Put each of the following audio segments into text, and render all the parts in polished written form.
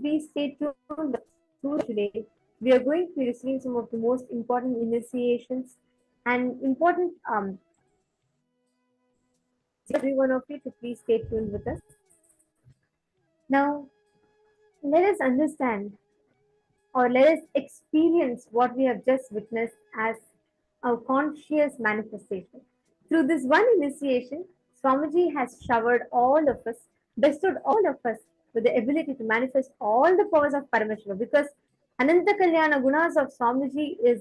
be stay tuned through today. We are going to be receiving some of the most important initiations and important every one of you to please stay tuned with us. Now, let us understand or let us experience what we have just witnessed as a conscious manifestation. Through this one initiation, Swamiji has showered all of us, bestowed all of us with the ability to manifest all the powers of Paramashiva because Ananta Kalyana Gunas of Swamiji is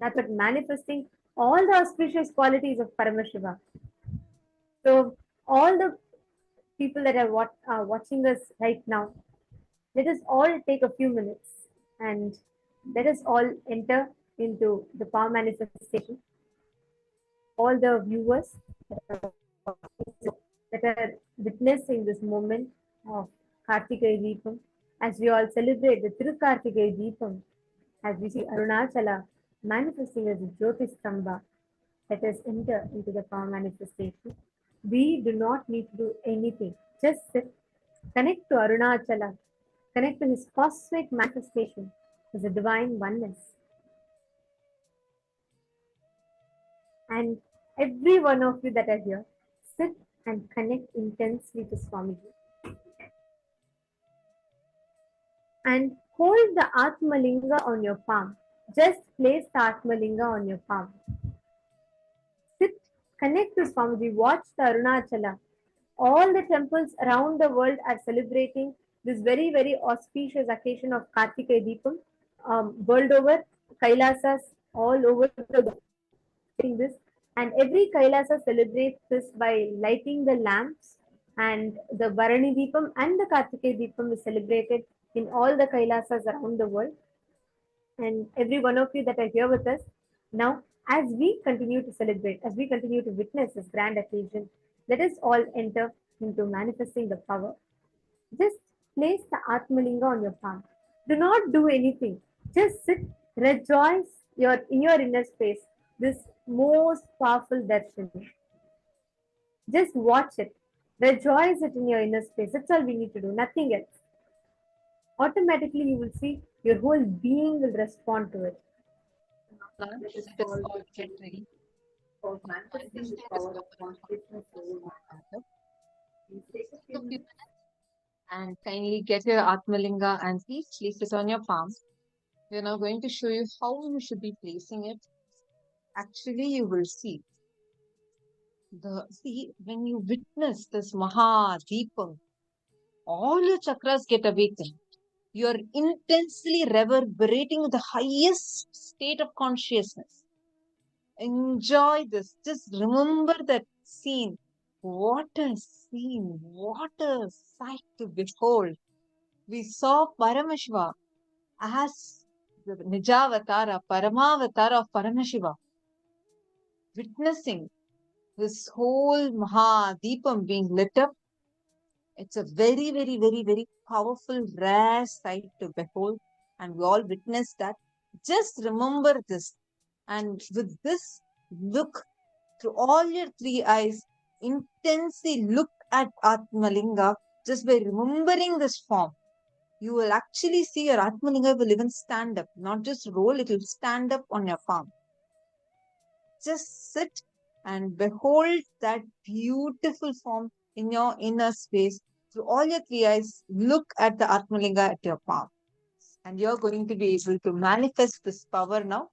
nothing but manifesting all the auspicious qualities of Paramashiva. So, all the people that are watching us right now, let us all take a few minutes and let us all enter into the power manifestation. All the viewers that are witnessing this moment of Kartikeya Deepam, as we all celebrate the Thirukartikeya Deepam, as we see Arunachala manifesting as a Jyotistambha, let us enter into the power manifestation. We do not need to do anything. Just sit, connect to Arunachala, connect to his cosmic manifestation as a divine oneness. And every one of you that are here, sit and connect intensely to Swamiji. And hold the Atmalinga on your palm. Just place the Atmalinga on your palm. Sit, connect to Swamiji, watch the Arunachala. All the temples around the world are celebrating this very, very auspicious occasion of Kartikeya Deepam. World over, Kailasas all over the world this, and every Kailasa celebrates this by lighting the lamps, and the Bharani Deepam and the Kartikeya Deepam is celebrated in all the Kailasas around the world. And every one of you that are here with us now, as we continue to celebrate, as we continue to witness this grand occasion, let us all enter into manifesting the power. Just place the Atmalinga on your palm. Do not do anything. Just sit, rejoice in your inner space. This most powerful darshan. Just watch it. Rejoice it in your inner space. That's all we need to do. Nothing else. Automatically, you will see your whole being will respond to it. For manifesting the power of consciousness over matter, please take a few minutes and kindly get your Atmalinga and please place it on your palm. We are now going to show you how you should be placing it. Actually, you will see. When you witness this Maha Deepam, all your chakras get awakened. You are intensely reverberating the highest state of consciousness. Enjoy this. Just remember that scene. What a scene. What a sight to behold. We saw Paramashiva as the Nijavatara, Paramavatara of Paramashiva, witnessing this whole Mahadeepam being lit up. It's a very, very, very, very powerful, rare sight to behold. And we all witnessed that. Just remember this. And with this, look through all your three eyes, intensely look at Atmalinga just by remembering this form. You will actually see your Atmalinga will even stand up, not just roll, it will stand up on your palm. Just sit and behold that beautiful form in your inner space. Through all your three eyes, look at the Atmalinga at your palm. And you're going to be able to manifest this power now.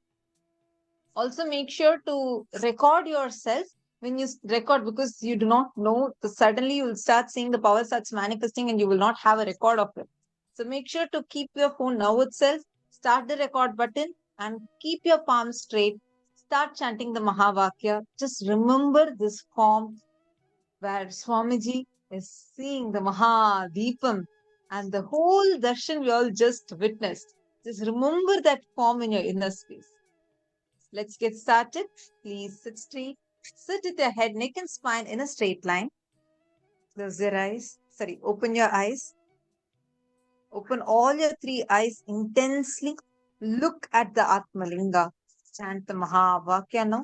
Also, make sure to record yourself when you record, because you do not know, suddenly you will start seeing the power starts manifesting and you will not have a record of it. So make sure to keep your phone now itself, start the record button and keep your palms straight. Start chanting the Mahavakya. Just remember this form where Swamiji is seeing the Mahadeepam and the whole darshan we all just witnessed. Just remember that form in your inner space. Let's get started. Please sit straight. Sit with your head, neck and spine in a straight line. Close your eyes. Open your eyes. Open all your three eyes intensely. Look at the Atmalinga. Chant the Mahavakya now.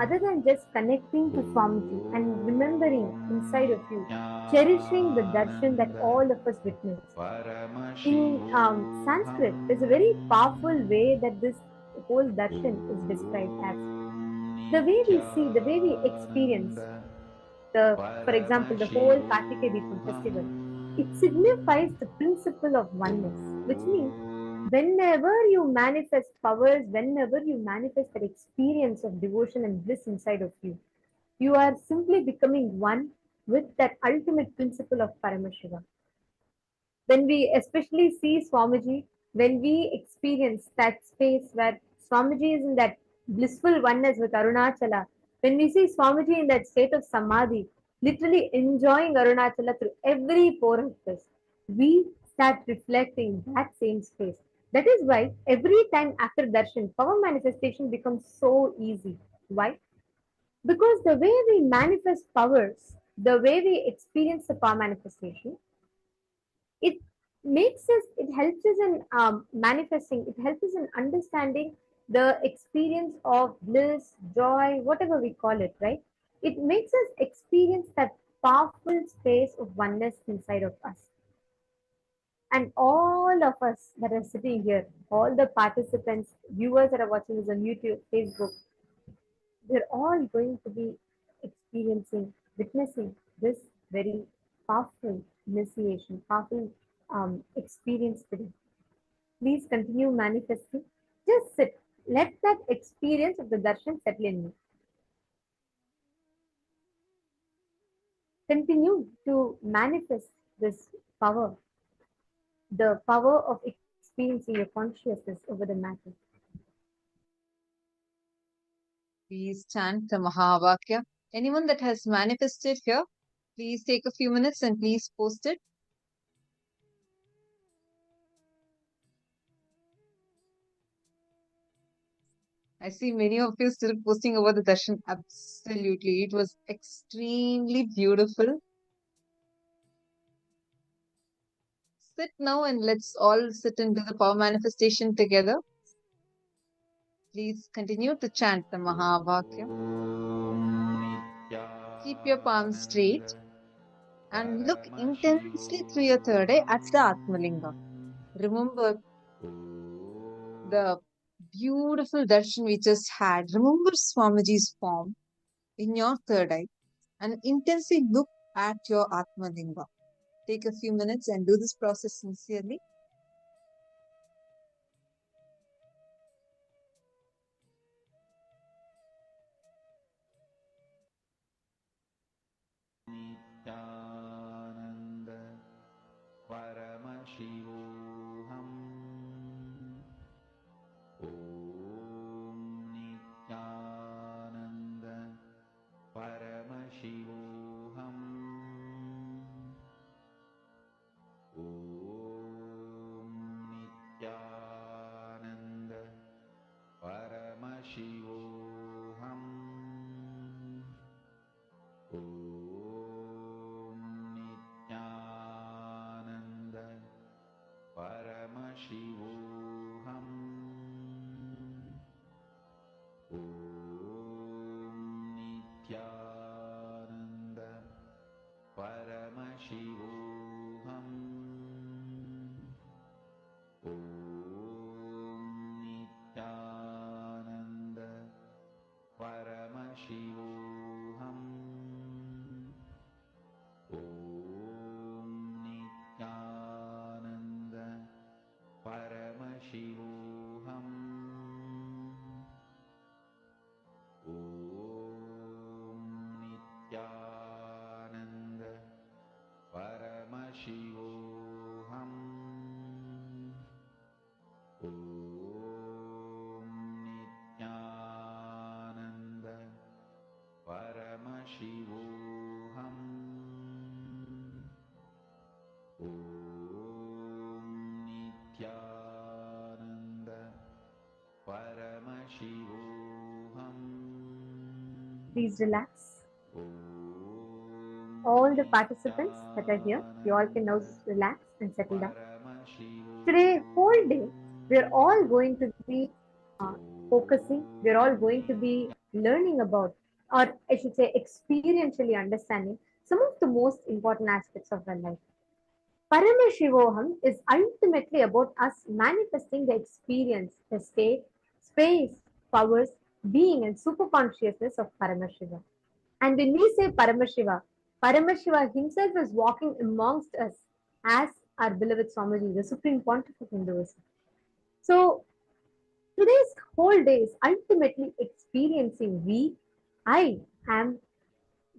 other than just connecting to Swamiji and remembering inside of you, cherishing the darshan that all of us witness. In Sanskrit, there's a very powerful way that this whole darshan is described as. The way we see, the way we experience for example, the whole Kartika Deepam festival, it signifies the principle of oneness, which means whenever you manifest powers, whenever you manifest that experience of devotion and bliss inside of you, you are simply becoming one with that ultimate principle of Paramashiva. When we especially see Swamiji, when we experience that space where Swamiji is in that blissful oneness with Arunachala, when we see Swamiji in that state of Samadhi, literally enjoying Arunachala through every pore of this, we start reflecting that same space. That is why every time after darshan, power manifestation becomes so easy. Why? Because the way we manifest powers, the way we experience the power manifestation, it it helps us in manifesting, it helps us in understanding the experience of bliss, joy, whatever we call it, right? It makes us experience that powerful space of oneness inside of us. And all of us that are sitting here, all the participants, viewers that are watching this on YouTube, Facebook, we're all going to be experiencing, witnessing this very powerful initiation, powerful experience today. Please continue manifesting. Just sit. Let that experience of the darshan settle in you. Continue to manifest this power, the power of experiencing your consciousness over the matter. Please chant the Mahavakya. Anyone that has manifested here, please take a few minutes and please post it. I see many of you still posting over the darshan. Absolutely. It was extremely beautiful. Sit now and let's all sit into the power manifestation together. Please continue to chant the Mahavakya. Keep your palms straight and look intensely through your third eye at the Atmalinga. Remember the beautiful darshan we just had. Remember Swamiji's form in your third eye and intensely look at your Atmalinga. Take a few minutes and do this process sincerely. Nithyananda Paramashivoham Om Nithyananda Paramashivoham Om Nithyananda Paramashivoham Om Nithyananda Paramashivoham Om Nithyananda Paramashivoham Om Nithyananda Paramashivoham Om Nithyananda Paramashivoham Om Nithyananda Paramashivoham Om Nithyananda Paramashivoham Om Nithyananda Paramashivoham Please relax. All the participants that are here, you all can now relax and settle down. Today, whole day, we are all going to be focusing, we're all going to be learning about, or I should say, experientially understanding some of the most important aspects of our life. Paramashivoham is ultimately about us manifesting the experience, the state, space, powers, being, and superconsciousness of Paramashiva. And when we say Paramashiva, Paramashiva himself is walking amongst us as our beloved Swamiji, the Supreme Pontiff of Hinduism. So today's whole day is ultimately experiencing I am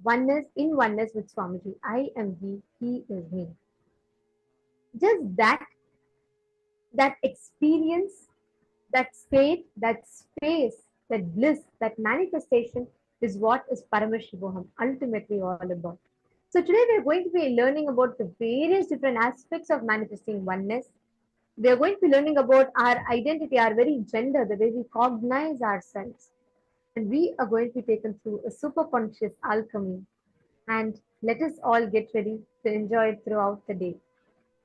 oneness with Swamiji. I am he is me. Just that experience, that state, that space, that bliss, that manifestation is what is Paramashivoham ultimately all about. So today we are going to be learning about the various different aspects of manifesting oneness. We are going to be learning about our identity, our very gender, the way we cognize ourselves. And we are going to be taken through a super conscious alchemy. And let us all get ready to enjoy it throughout the day.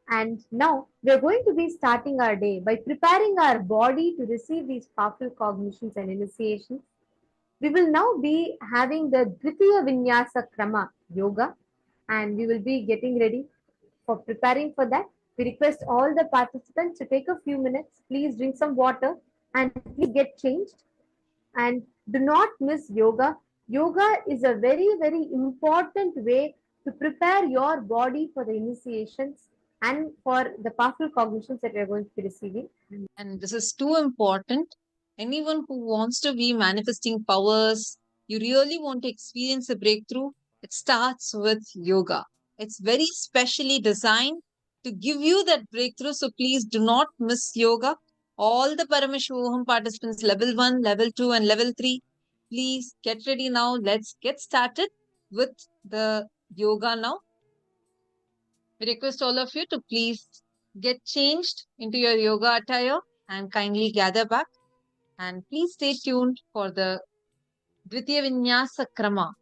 And now we are going to be starting our day by preparing our body to receive these powerful cognitions and initiations. We will now be having the Dvitiya Vinyasa Krama Yoga, and we will be getting ready for preparing for that. We request all the participants to take a few minutes. Please drink some water and please get changed. And do not miss yoga. Yoga is a very, very important way to prepare your body for the initiations and for the powerful cognitions that we are going to be receiving. And this is too important. Anyone who wants to be manifesting powers, you really want to experience a breakthrough, it starts with yoga. It's very specially designed to give you that breakthrough. So please do not miss yoga. All the Paramashivoham participants, level 1, level 2, and level 3, please get ready now. Let's get started with the yoga now. We request all of you to please get changed into your yoga attire and kindly gather back. And please stay tuned for the Dvitiya Vinyasa Krama,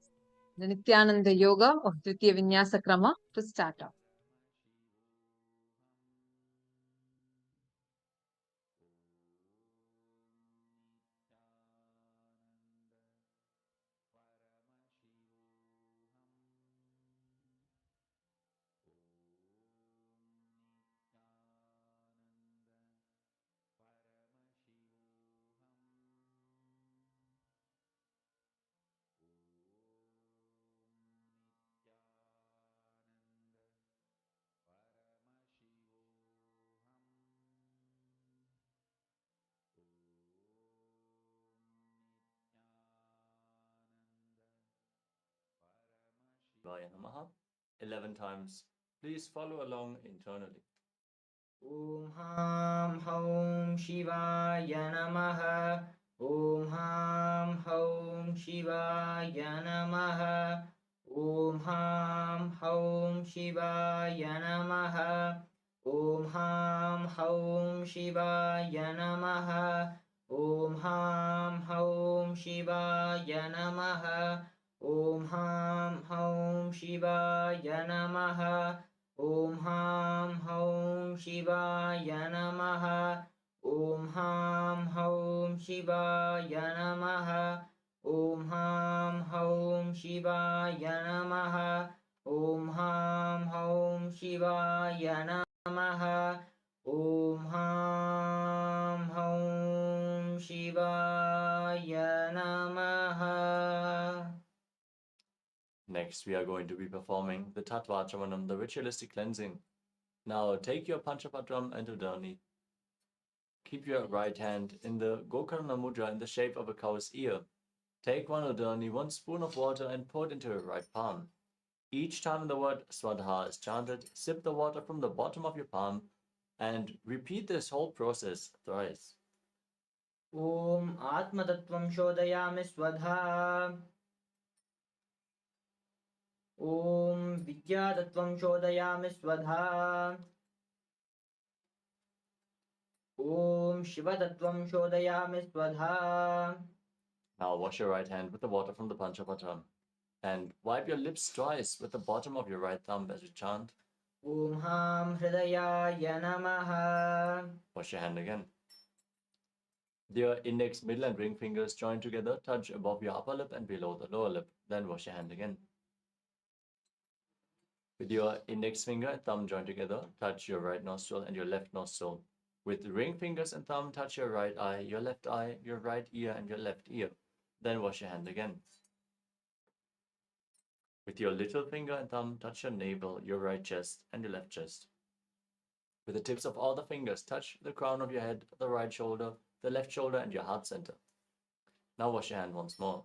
the Nithyananda Yoga of Dvitiya Vinyasa Krama to start off. Vaya Namaha 11 times. Please follow along internally. Om Ham Hom Shivaya Namaha. Om Ham Hom Shivaya Namaha. Om Ham Hom Shivaya Namaha. Om Ham Hom Shivaya Namaha. Om Ham Hom Shivaya Namaha. Om Ham Hom Shivaya Namaha. Om Ham Hom Shivaya Namaha. Om Ham Hom Shivaya Namaha. Om Ham Hom Shivaya Namaha. Om Ham Hom Shivaya Namaha. Om Ham Hom Shivaya Namaha. Next, we are going to be performing the Tattva Chavanam, the ritualistic cleansing. Now, take your Panchapatram and Udani. Keep your right hand in the Gokarna Mudra in the shape of a cow's ear. Take one Udani, 1 spoon of water, and pour it into your right palm. Each time the word Swadha is chanted, sip the water from the bottom of your palm and repeat this whole process thrice. Om Atma Tattvam Shodayami Swadha. Om Vidya Tattvam Shodayami Swadha. Om Shiva Tattvam Shodayami Swadha. Now wash your right hand with the water from the Panchapatram and wipe your lips twice with the bottom of your right thumb as you chant. Om Ham Hridayaya Namaha. Wash your hand again. Your index, middle, and ring fingers join together, touch above your upper lip and below the lower lip. Then wash your hand again. With your index finger and thumb joined together, touch your right nostril and your left nostril. With ring fingers and thumb, touch your right eye, your right ear, and your left ear. Then wash your hand again. With your little finger and thumb, touch your navel, your right chest, and your left chest. With the tips of all the fingers, touch the crown of your head, the right shoulder, the left shoulder, and your heart center. Now wash your hand once more.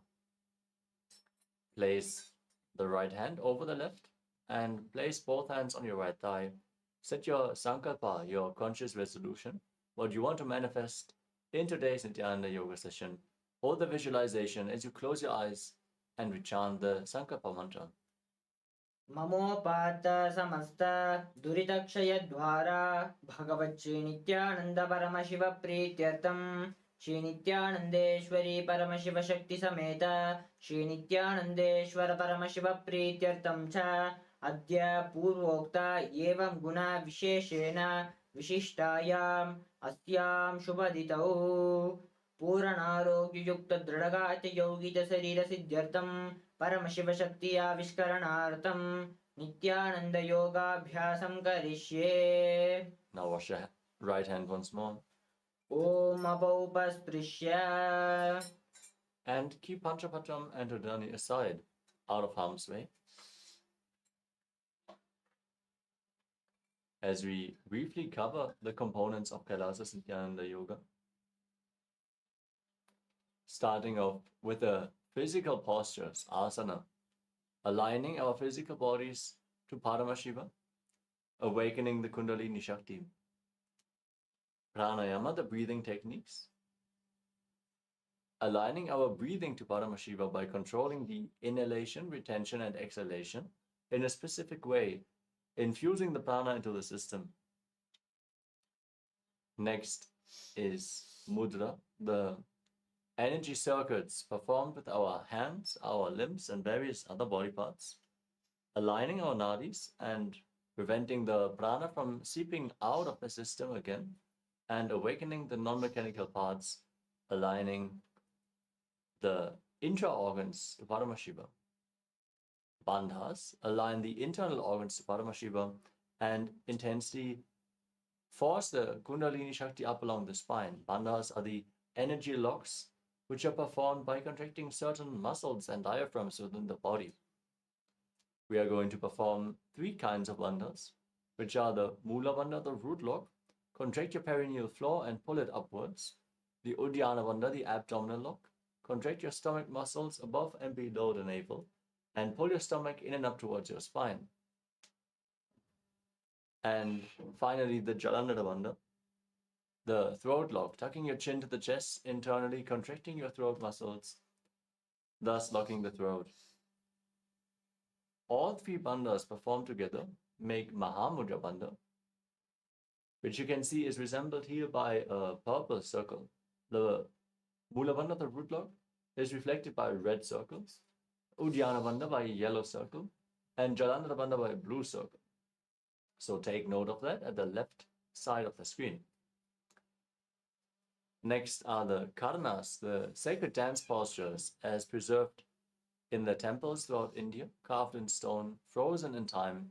Place the right hand over the left and place both hands on your right thigh. Set your sankalpa, your conscious resolution, what you want to manifest in today's Nithyananda yoga session. Hold the visualization as you close your eyes and recant the sankalpa mantra. ममोपात समस्त दुरितक्षयद्वारा भगवच्छ्री नित्यानंद परमशिव प्रीत्यर्थम श्री नित्यानंदेश्वरी परमशिव शक्ति समेत श्री नित्यानंदेश्वर परमशिव प्रीत्यर्थम च अद्य पूर्वोक्त एवं गुण विशेषेण विशिष्टायाम् अस्यां शुभदितौ पूर्णारोग्ययुक्त दृढगात योगित शरीर सिद्ध्यर्थम परमशिव शक्ति आविष्करणार्थम नित्यानंद योगाभ्यासं करिष्ये. Now wash your right hand once more. Om अपौपस्पृश्य. And keep Panchapatram and Udani aside, out of harm's way. As we briefly cover the components of KAILASA Nithyananda Yoga, starting off with the physical postures, asana, aligning our physical bodies to Paramashiva, awakening the Kundalini Shakti. Pranayama, the breathing techniques, aligning our breathing to Paramashiva by controlling the inhalation, retention, and exhalation in a specific way, infusing the prana into the system. Next is mudra, the energy circuits performed with our hands, our limbs, and various other body parts, aligning our nadis and preventing the prana from seeping out of the system again, and awakening the non-mechanical parts, aligning the intra-organs to Paramashiva. Bandhas align the internal organs to Paramashiva and intensely force the Kundalini Shakti up along the spine. Bandhas are the energy locks which are performed by contracting certain muscles and diaphragms within the body. We are going to perform 3 kinds of bandhas, which are the Mula Bandha, the root lock. Contract your perineal floor and pull it upwards. The Uddiyana Bandha, the abdominal lock. Contract your stomach muscles above and below the navel and pull your stomach in and up towards your spine. And finally, the Jalandhara Bandha, the throat lock, tucking your chin to the chest internally, contracting your throat muscles, thus locking the throat. All 3 bandhas performed together make Mahamudra Bandha, which you can see is resembled here by a purple circle. The Mula Bandha, the root lock, is reflected by red circles, Uddiyana Bandha by a yellow circle, and Jalandhara Bandha by a blue circle. So take note of that at the left side of the screen. Next are the Karnas, the sacred dance postures as preserved in the temples throughout India, carved in stone, frozen in time,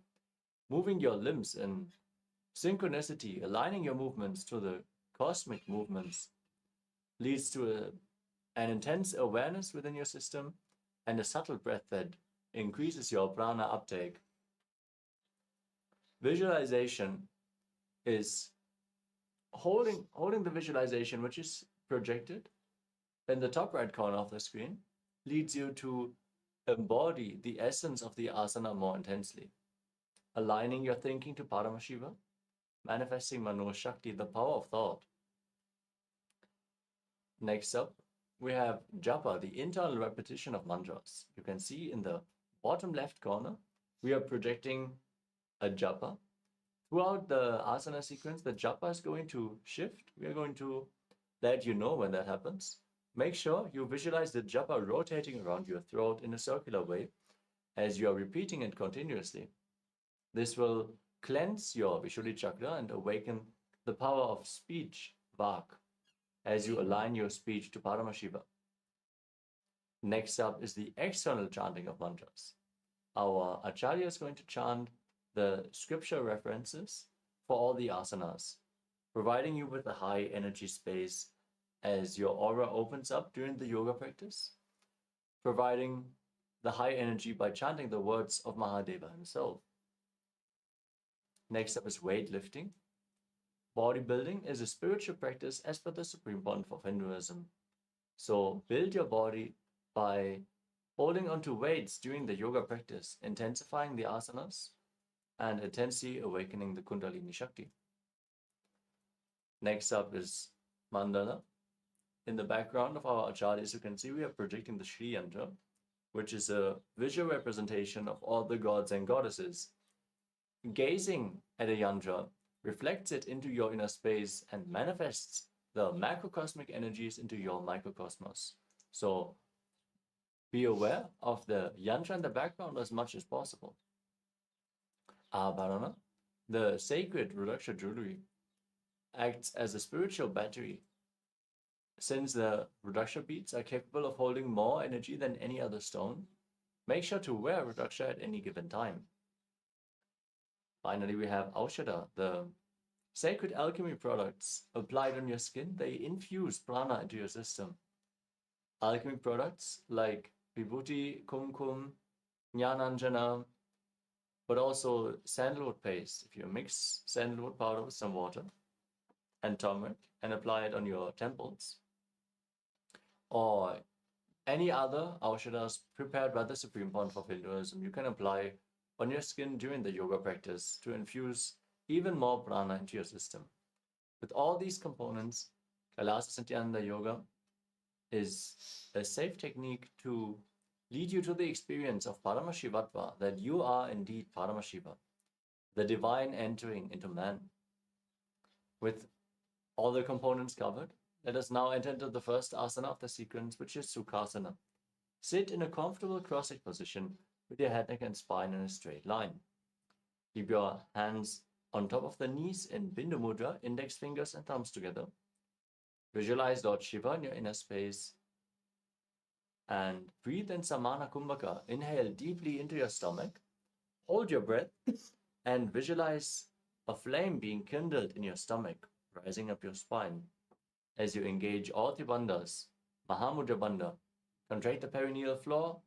moving your limbs in synchronicity, aligning your movements to the cosmic movements, leads to an intense awareness within your system and a subtle breath that increases your prana uptake. Visualization is holding the visualization, which is projected in the top right corner of the screen, leads you to embody the essence of the asana more intensely, aligning your thinking to Paramashiva, manifesting Mano Shakti, the power of thought. Next up, we have japa, the internal repetition of mantras. You can see in the bottom left corner, we are projecting a japa. Throughout the asana sequence, the japa is going to shift. We are going to let you know when that happens. Make sure you visualize the japa rotating around your throat in a circular way as you are repeating it continuously. This will cleanse your Vishuddhi chakra and awaken the power of speech, vak, as you align your speech to Paramashiva. Next up is the external chanting of mantras. Our Acharya is going to chant the scripture references for all the asanas, providing you with a high energy space as your aura opens up during the yoga practice, providing the high energy by chanting the words of Mahadeva himself. Next up is weightlifting. Bodybuilding is a spiritual practice as per the Supreme Pontiff of Hinduism. So build your body by holding onto weights during the yoga practice, intensifying the asanas, and intensely awakening the Kundalini Shakti. Next up is Mandala. In the background of our acharyas, you can see we are projecting the Shri Yantra, which is a visual representation of all the gods and goddesses. Gazing at a yantra reflects it into your inner space and manifests the macrocosmic energies into your microcosmos. So be aware of the yantra in the background as much as possible. Abharana, the sacred Rudraksha jewelry, acts as a spiritual battery. Since the Rudraksha beads are capable of holding more energy than any other stone, make sure to wear Rudraksha at any given time. Finally, we have Aushadha, the sacred alchemy products applied on your skin. They infuse prana into your system. Alchemy products like Vibhuti, Kumkum, Jnananjana, but also sandalwood paste. If you mix sandalwood powder with some water and turmeric and apply it on your temples, or any other aushadhas prepared by the Supreme Pontiff of Hinduism, you can apply on your skin during the yoga practice to infuse even more prana into your system. With all these components, KAILASA Nithyananda Yoga is a safe technique to lead you to the experience of Paramashivatva, that you are indeed Paramashiva, the divine entering into man. With all the components covered, let us now enter into the first asana of the sequence, which is Sukhasana. Sit in a comfortable cross-legged position with your head, neck, and spine in a straight line. Keep your hands on top of the knees in Bindu Mudra, index fingers and thumbs together. Visualize Lord Shiva in your inner space and breathe in Samana Kumbhaka. Inhale deeply into your stomach, hold your breath, and visualize a flame being kindled in your stomach, rising up your spine. As you engage all the bandhas, Mahamudra Bandha, contract the perineal floor,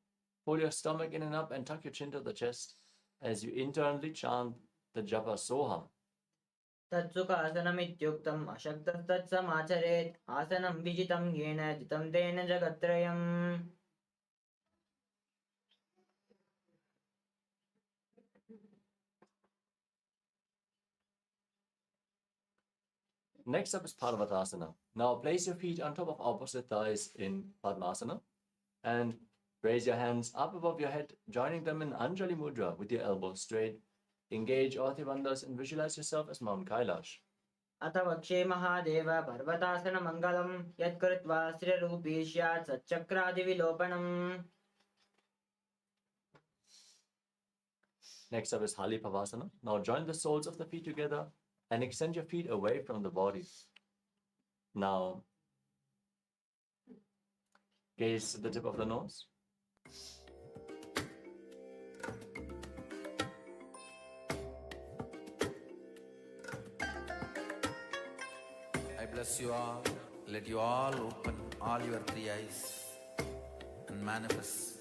pull your stomach in and up, and tuck your chin to the chest as you internally chant the japa Soham. तत्सुखासनमित्युक्तम् अशक्तस्तत्समाचरेत् आसनं विजितं येन जितं तेन जगत्त्रयम्. Next up is Parvatasana. Now place your feet on top of opposite thighs in Padmasana and raise your hands up above your head, joining them in Anjali Mudra with your elbows straight. Engage all the bandhas and visualize yourself as Mount Kailash. अथ वक्षे महादेव पर्वतासनमङ्गलं यत्कृत्वा स्थिररूपी स्यात् सच्चक्रादिविलोपनम्. Next up is Hali Pavasana. Now join the soles of the feet together and extend your feet away from the body. Now gaze at the tip of the nose. I bless you all. Let you all open all your three eyes and manifest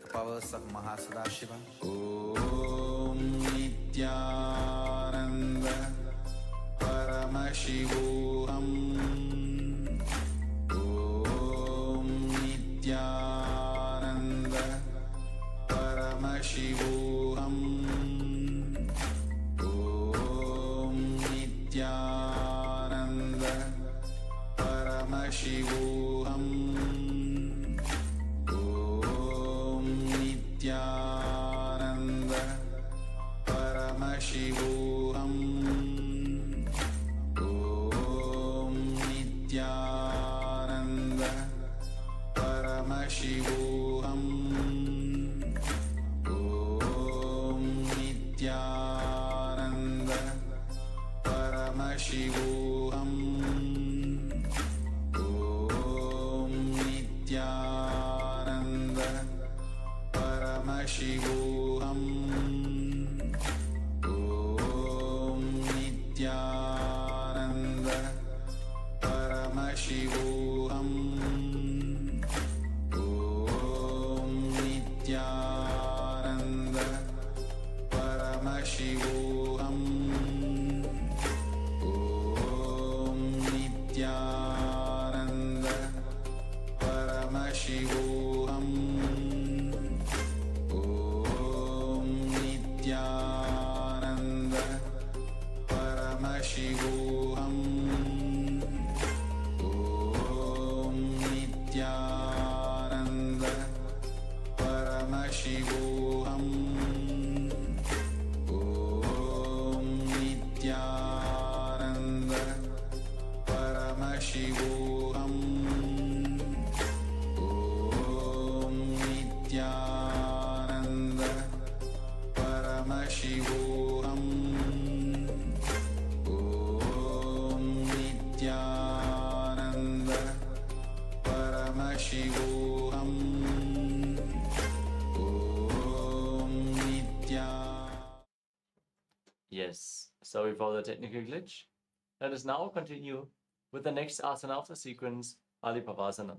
the powers of Mahasadashiva. Om Nithyananda Paramashivoham. Om Nithyananda Paramashivoham. Om Nithyananda Paramashivoham. Om Nithyananda Paramashivoham. Om Nithyananda Paramashivoham. Om Nithyananda Paramashivoham. Om Paramashivoham Om Nithyananda Paramashivoham Om Nithyananda Paramashivoham Om Nithyananda Paramashivoham Om Nithyananda Paramashivoham Om Nithyananda Paramashivoham Om Nithyananda. Yes, sorry for the technical glitch. Let us now continue with the next asana of the sequence, Alipavasana.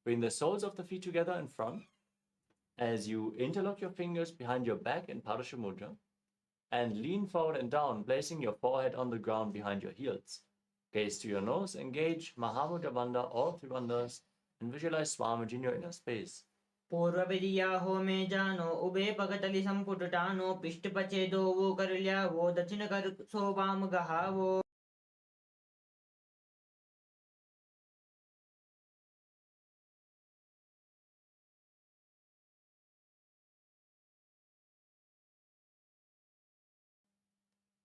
Bring the soles of the feet together in front as you interlock your fingers behind your back in Padasha Mudra and lean forward and down, placing your forehead on the ground behind your heels. Gaze to your nose, engage Mahamudra Bandha or Tribandhas, and visualize Swamiji in your inner space. पूर्वविधियाहो मे जानो उभे पगतलि संपुटटानो पिष्टपचेदो वो करल्या वो दक्षिण कर सो वाम गहावो.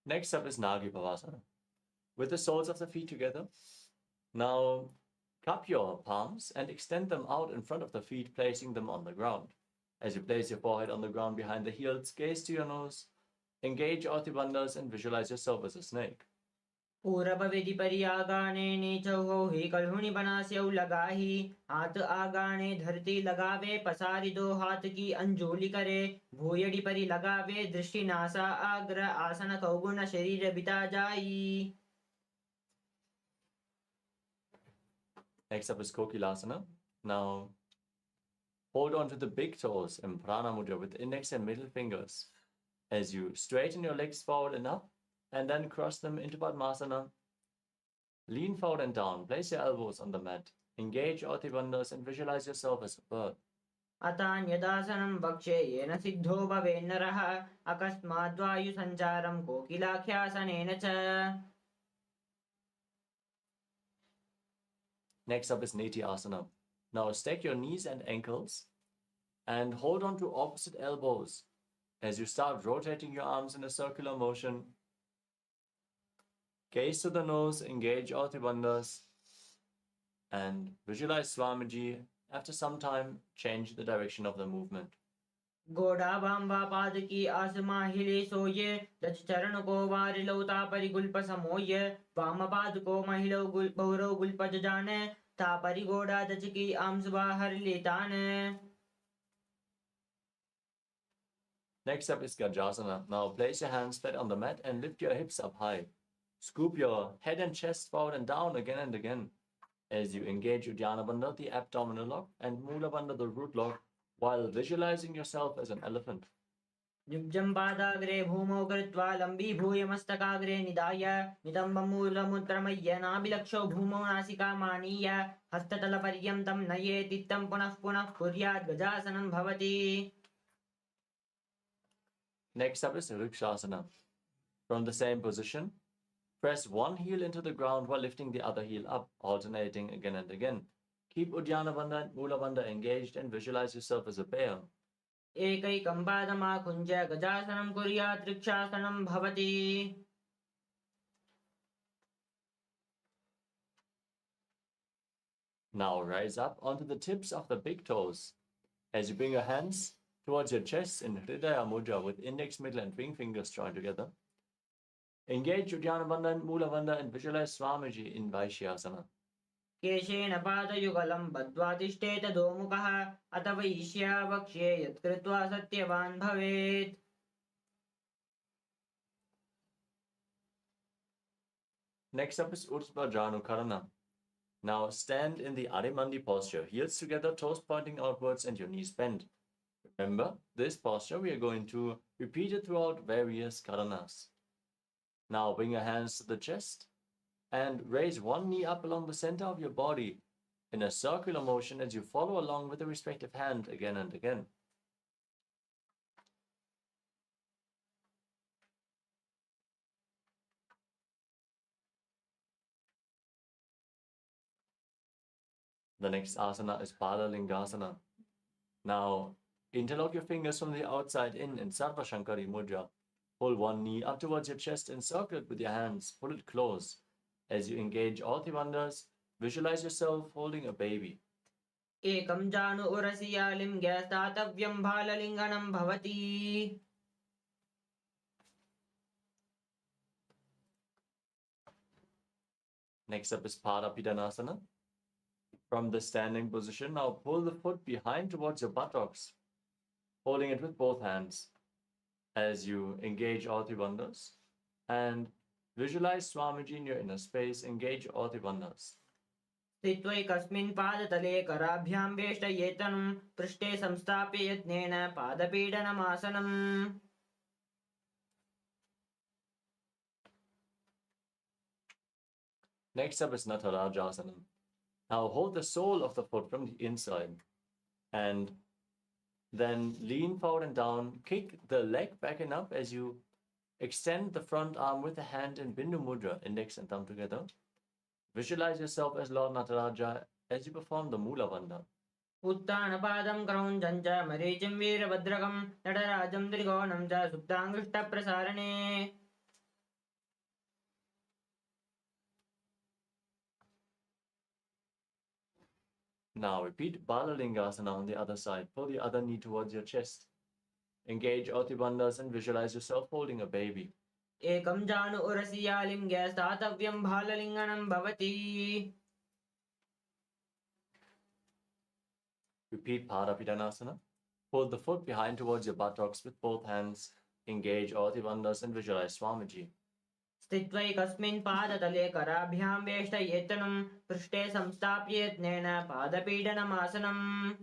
Next up is Nagi Pavasana. With the soles of the feet together, now cup your palms and extend them out in front of the feet, placing them on the ground. As you place your forehead on the ground behind the heels, gaze to your nose, engage Orthibandhas and visualize yourself as a snake. पूर्वविधि परियागाने नीचौ ही कल्हुनि बनास्यौ लगाही हाथ आगाने धरती लगावे पसारी दो हाथ की अंजोली करे भूयड़ी परि लगावे दृष्टि नासा आग्र आसन कौगुण शरीर बिता जाई. Next up is Kokilasana. Now hold on to the big toes in Prana Mudra with index and middle fingers as you straighten your legs forward and up and then cross them into Padmasana. Lean forward and down, place your elbows on the mat, engage Orthibandhas and visualize yourself as a bird. अतान्यदासनं वक्षे येन सिद्धो भवेन्नरः अकस्माद्वायुसञ्चारं कोकिलाख्यासनेन च. Next up is Nithyananda. Now stack your knees and ankles and hold on to opposite elbows as you start rotating your arms in a circular motion. Gaze to the nose, engage Orthibandhas, and visualize Swamiji. After some time, change the direction of the movement. गोड़ा बांबा पाद की आसमा हिले सोये दच चरण को वार लौता परि गुल्प समोय वाम पाद को महिलो बहुरो गुल्पज जाने ता परि गोड़ा दच की आम्स बाहर लेताने. Next up is Gajasana. Now place your hands flat on the mat and lift your hips up high. Scoop your head and chest forward and down again and again as you engage Uddiyana Bandha, the abdominal lock, and Mula Bandha, the root lock, while visualizing yourself as an elephant. युज्यं पादाग्रे भूमौ कृत्वा लम्बी भूय मस्तकाग्रे निधाय नितम्बमूलमुद्रमय्य नाभिलक्षौ भूमौ नासिका मानीय हस्ततलपर्यन्तं नयेत् इत्थं पुनः पुनः कुर्यात् गजासनं भवति. Next up is Vrikshasana. From the same position, press one heel into the ground while lifting the other heel up, alternating again and again. Keep Uddiyana Bandha and Mula Bandha engaged and visualize yourself as a bear. एकैकं पादमाकुञ्ज गजासनं कुर्यात् वृक्षासनं भवति. Now rise up onto the tips of the big toes as you bring your hands towards your chest in Hridaya Mudra with index, middle and ring fingers joined together. Engage Uddiyana Bandha and Mula Bandha and visualize Swamiji in Vaishyasana. केशेन पादयुगलं बद्ध्वा तिष्ठेत दोमुखः अथ वैश्या वक्ष्ये यत्कृत्वा सत्यवान् भवेत्. Next up is Urdhva Janukarana. Now stand in the Adimandi posture, heels together, toes pointing outwards and your knees bent. Remember, this posture we are going to repeat it throughout various karanas. Now bring your hands to the chest and raise one knee up along the center of your body in a circular motion as you follow along with the respective hand again and again. The next asana is Padalingasana. Now, interlock your fingers from the outside in Sarva Shankari Mudra. Pull one knee up towards your chest and circle it with your hands. Pull it close. As you engage all the bandhas, visualize yourself holding a baby. एकं जानु उरसिया लिङ्गस्तातव्यं बाललिङ्गनं भवति. Next up is Padapidanasana. From the standing position, now pull the foot behind towards your buttocks, holding it with both hands. As you engage all the bandhas and visualize Swamiji in your inner space, engage all the bandhas. स्थित्वैकस्मिन् पादतले कराभ्यां वेष्टयेतनं पृष्ठे संस्थाप्य यत्नेन पादपीडनमासनम्. Next up is Natarajasana. Now hold the sole of the foot from the inside and then lean forward and down. Kick the leg back and up as you extend the front arm with the hand in Bindu Mudra, index and thumb together. Visualize yourself as Lord Nataraja as you perform the Mula Bandha. उत्तानपादं क्रौञ्चं च मरीचिं वीरभद्रकं नटराजं त्रिकोणं च सुप्ताङ्गुष्ठप्रसारणे. Now repeat Balalingasana on the other side. Pull the other knee towards your chest. Engage Oti Bandhas and visualize yourself holding a baby. एकं जानु उरसिया लिङ्गस्तातव्यं बाललिङ्गनं भवति. Repeat Padapidanasana. Pull the foot behind towards your buttocks with both hands. Engage Oti Bandhas and visualize Swamiji. स्थित्वैकस्मिन् पादतले कराभ्यां वेष्टयेतनं पृष्ठे संस्थाप्य यत्नेन पादपीडनमासनम्.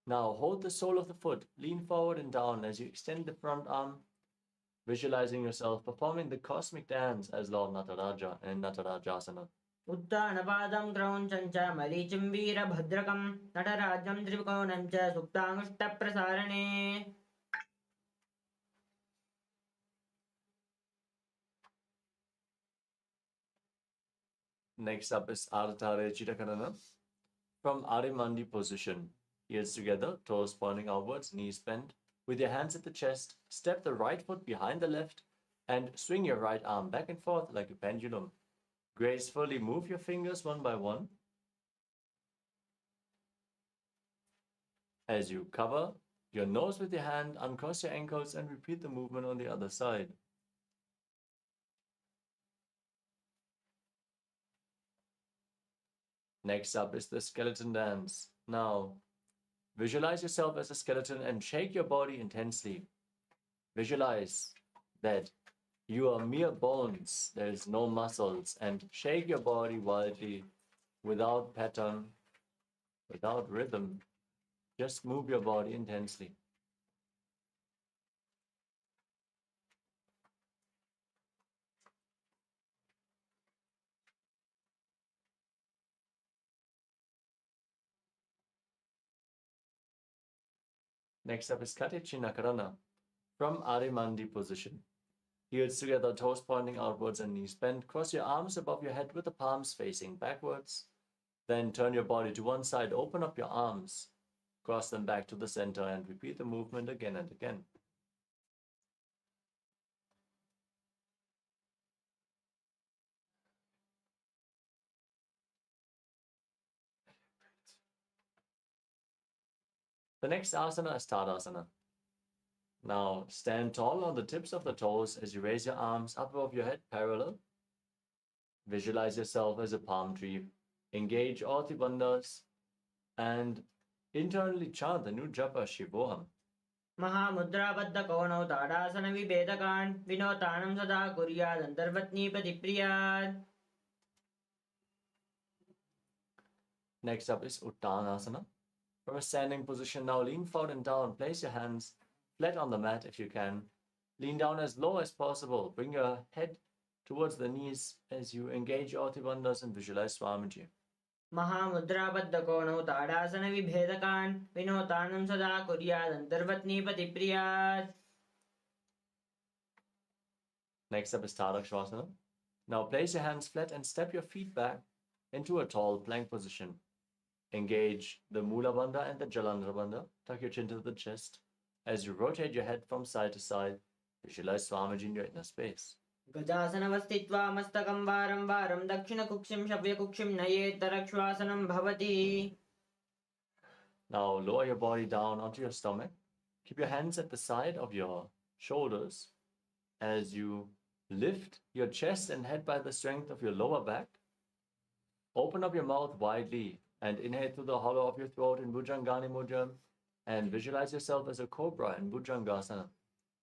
Now hold the sole of the foot, lean forward and down as you extend the front arm, visualizing yourself performing the cosmic dance as Lord Nataraja in Natarajasana. उत्तानपादं क्रौञ्चं च मरीचिं वीरभद्रकं नटराजं त्रिकोणं च सुप्ताङ्गुष्ठप्रसारणे. Next up is Ardhare Chittakarana. From Arimandi position, heels together, toes pointing outwards, knees bent. With your hands at the chest, step the right foot behind the left and swing your right arm back and forth like a pendulum. Gracefully move your fingers one by one. As you cover your nose with your hand, uncross your ankles and repeat the movement on the other side. Next up is the skeleton dance. Now, visualize yourself as a skeleton and shake your body intensely. Visualize that you are mere bones, there is no muscles, and shake your body wildly without pattern, without rhythm. Just move your body intensely. Next up is Katichinnakarana. From Arimandi position. Heels together, toes pointing outwards and knees bent. Cross your arms above your head with the palms facing backwards. Then turn your body to one side, open up your arms. Cross them back to the center and repeat the movement again and again. The next asana is Tadasana. Now stand tall on the tips of the toes as you raise your arms up above your head parallel. Visualize yourself as a palm tree. Engage all the bandhas and internally chant the new japa Shivoham. महामुद्राबद्धकोणौ ताडासनविभेदकान् विनोतानं सदा कुर्यादन्तर्वत्नीपतिप्रियात्. Next up is Uttanasana. From a standing position, now lean forward and down. Place your hands flat on the mat if you can. Lean down as low as possible. Bring your head towards the knees as you engage your Bandhas and visualize Swamiji. महामुद्राबद्धकोणौ ताडासनविभेदकान् विनोतानं सदा कुर्यादन्तर्वत्नीपतिप्रियात्. Next up is Tadakshvasana. Now place your hands flat and step your feet back into a tall plank position. Engage the Mula Bandha and the Jalandhara Bandha. Tuck your chin to the chest. As you rotate your head from side to side, visualize Swamiji in your inner space. गजासनवस्थित्वा मस्तकं वारं वारं दक्षिणकुक्षिं शव्यकुक्षिं नयेत्तरक्श्वासनं भवति. Now lower your body down onto your stomach. Keep your hands at the side of your shoulders as you lift your chest and head by the strength of your lower back. Open up your mouth widely and inhale through the hollow of your throat in Bhujangani Mudra and visualize yourself as a cobra in Bhujangasana.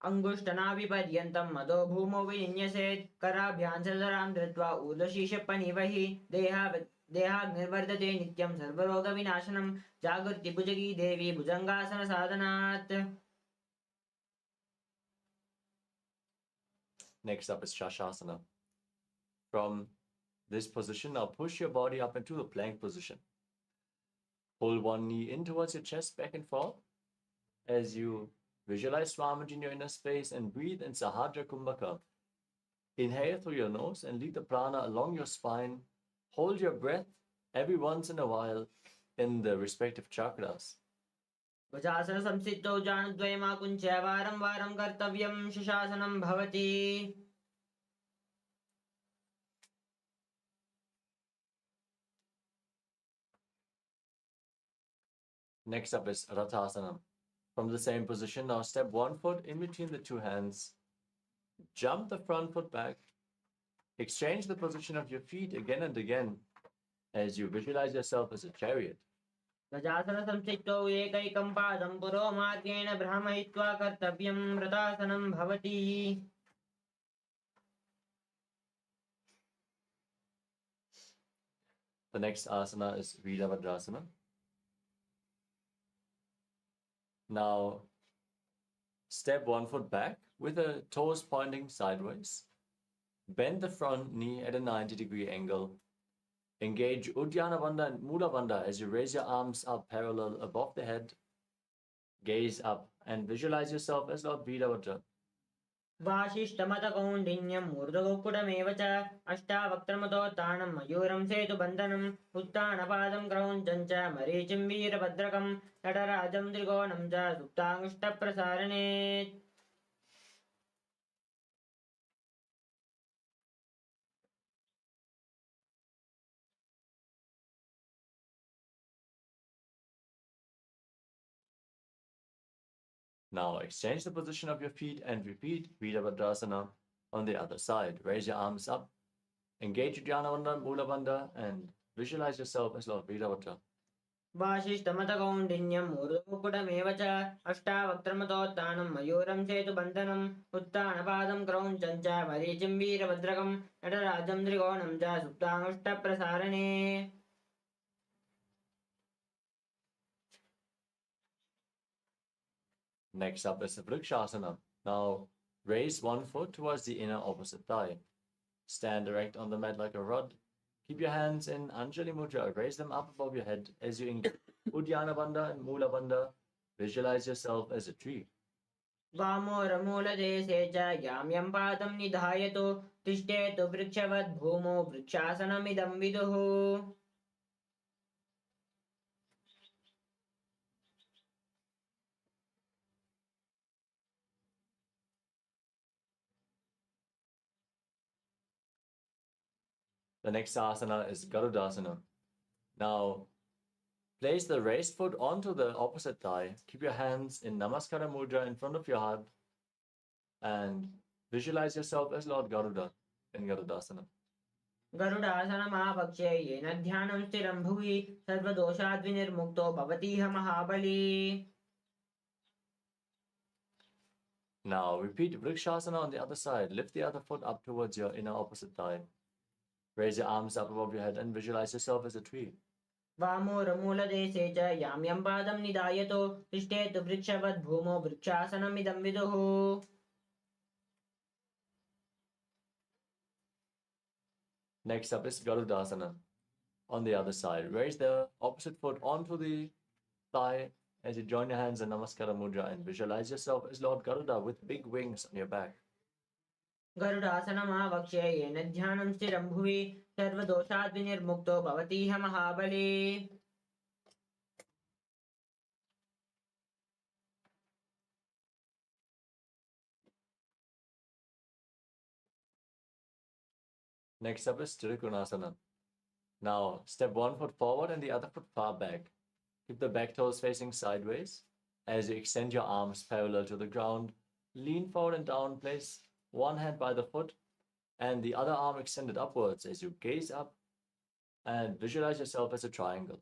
अङ्गुष्ठनाभिपर्यन्तं मदो भूमौ विनिन्यसेत् कराभ्यां सधरां धृत्वा ऊर्ध्वशीर्षपणिवहि देहाग्निर्वर्धते नित्यं सर्वरोगविनाशनं जागृति भुजगी देवी भुजङ्गासन साधनात्. Next up is Shashasana. From this position, now push your body up into the plank position. Pull one knee in towards your chest, back and forth, as you visualize Swamiji in your inner space and breathe in Sahadra Kumbhaka. Inhale through your nose and lead the prana along your spine. Hold your breath every once in a while in the respective chakras. गजासन संसिद्धौ जानुद्वयमाकुञ्च्य वारं वारं कर्तव्यं शशासनं भवति. Next up is Rathasana. From the same position, now step one foot in between the two hands. Jump the front foot back. Exchange the position of your feet again and again as you visualize yourself as a chariot. गजासन संसिद्धौ एकैकं पादं पुरोमार्गेण भ्रामयित्वा कर्तव्यं रथासनं भवति. The next asana is Virabhadrasana. Now, step one foot back with the toes pointing sideways. Bend the front knee at a 90-degree angle. Engage Uddiyana Bandha and Mula Bandha as you raise your arms up parallel above the head. Gaze up and visualize yourself as Lord Virabhadra. वासिष्ठमतकौण्डिन्यं मूर्धगोकुटमेव च अष्टावक्त्रमतोत्थानं मयूरं सेतुबन्धनम् उत्थानपादं क्रौञ्चं च मरीचिं वीरभद्रकं नटराजं त्रिकोणं च सुप्ताङ्गुष्ठप्रसारणे. Now exchange the position of your feet and repeat Virabhadrasana on the other side. Raise your arms up. Engage Uddiyana Bandha, Mula Bandha and visualize yourself as Lord Virabhadra. वासिष्ठमतकौण्डिन्यं मूर्धगोकुटमेव च अष्टावक्त्रमतोत्थानं मयूरं सेतुबन्धनम् उत्थानपादं क्रौञ्चं च मरीचिं वीरभद्रकं नटराजं त्रिकोणं च सुप्ताङ्गुष्ठप्रसारणे. Next up is Vrikshasana. Now raise one foot towards the inner opposite thigh. Stand erect on the mat like a rod. Keep your hands in Anjali Mudra. Raise them up above your head as you engage Uddiyana Bandha and Mula Bandha. Visualize yourself as a tree. वामोरमूलदेशे च यां यं पादं निधायतु तिष्ठेतु वृक्षवद् भूमौ वृक्षासनमिदं विदुः. The next asana is Garudasana. Now, place the raised foot onto the opposite thigh. Keep your hands in Namaskara Mudra in front of your heart and visualize yourself as Lord Garuda in Garudasana. गरुडासनमाभक्ष्य येन ध्यानं स्थिरं भुवि सर्वदोषाद्विनिर्मुक्तो भवतीह महाबली. Now, repeat Vrikshasana on the other side. Lift the other foot up towards your inner opposite thigh. Raise your arms up above your head and visualize yourself as a tree. वामोरमूलदेशे च यां यं पादं निधायतु तिष्ठेतु वृक्षवद् भूमौ वृक्षासनमिदं विदुः. Next up is Garudasana. On the other side, raise the opposite foot onto the thigh as you join your hands in Namaskara Mudra and visualize yourself as Lord Garuda with big wings on your back. गरुडासनमावक्ष्य येन ध्यानं स्थिरं भुवि सर्वदोषाद्विनिर्मुक्तो भवतीह महाबली. Next up is Trikonasana. Now, step one foot forward and the other foot far back. Keep the back toes facing sideways. As you extend your arms parallel to the ground, lean forward and down, place one hand by the foot and the other arm extended upwards as you gaze up and visualize yourself as a triangle.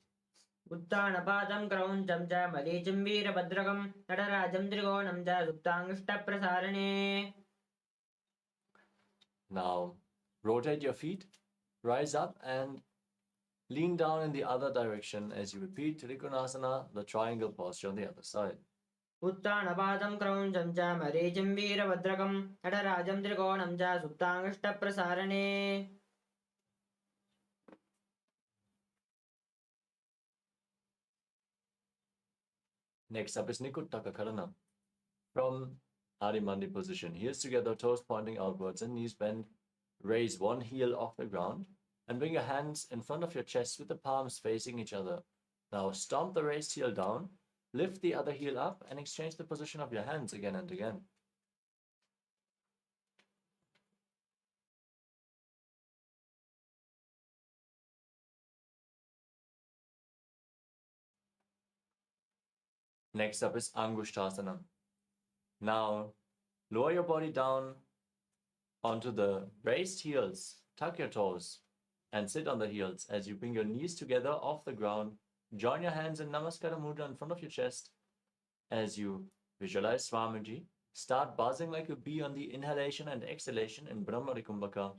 उत्तानपादं क्रौञ्चं च मरीचिं वीरभद्रकं नटराजं त्रिकोणं च सुप्ताङ्गष्टप्रसारणे. Now, rotate your feet, rise up and lean down in the other direction as you repeat Trikonasana, the triangle posture on the other side. उत्तानपादं क्रौञ्चं च मरीचिं वीरभद्रकं नटराजं त्रिकोणं च सुप्ताङ्गष्टप्रसारणे. Next up is Nikuttaka Karana. From Adimandi position, heels together, toes pointing outwards and knees bent. Raise one heel off the ground and bring your hands in front of your chest with the palms facing each other. Now stomp the raised heel down, lift the other heel up and exchange the position of your hands again and again. Next up is Angushtasana. Now, lower your body down onto the raised heels, tuck your toes, and sit on the heels as you bring your knees together off the ground. Join your hands in Namaskara Mudra in front of your chest. As you visualize Swamiji, start buzzing like a bee on the inhalation and exhalation in Brahma Rikumbhaka,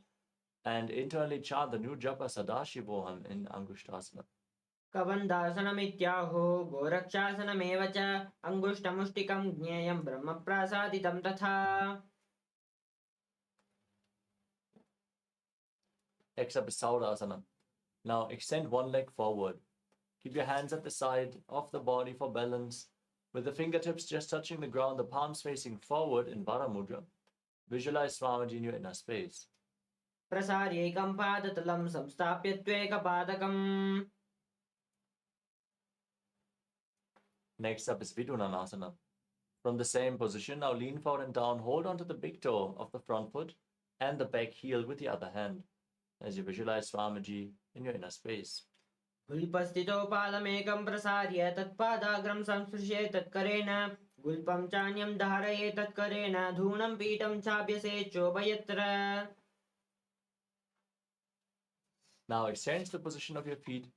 and internally chant the new japa Sadashivoham in Angushtasana. कबन्धासनमित्याहो गोरक्षासनमेव च अङ्गुष्ठमुष्टिकं ज्ञेयं ब्रह्मप्रासादितं तथा. Next up is Saurasana. Now extend one leg forward. Keep your hands at the side of the body for balance. With the fingertips just touching the ground, the palms facing forward in Vara Mudra. Visualize Swamiji in your inner space. प्रसार्यैकं पादतलं संस्थाप्य त्वेकपादकम्. Next up is Vidunanasana. From the same position, now lean forward and down. Hold onto the big toe of the front foot and the back heel with the other hand as you visualize Swamiji in your inner space. गुल्पस्थितो पादमेकं प्रसार्य तत्पादाग्रं संस्पृशे तत्करेण गुल्पं चान्यं धारये तत्करेण धूनं पीठं चाभ्यसे चोभयत्र. Now exchange the position of your feet.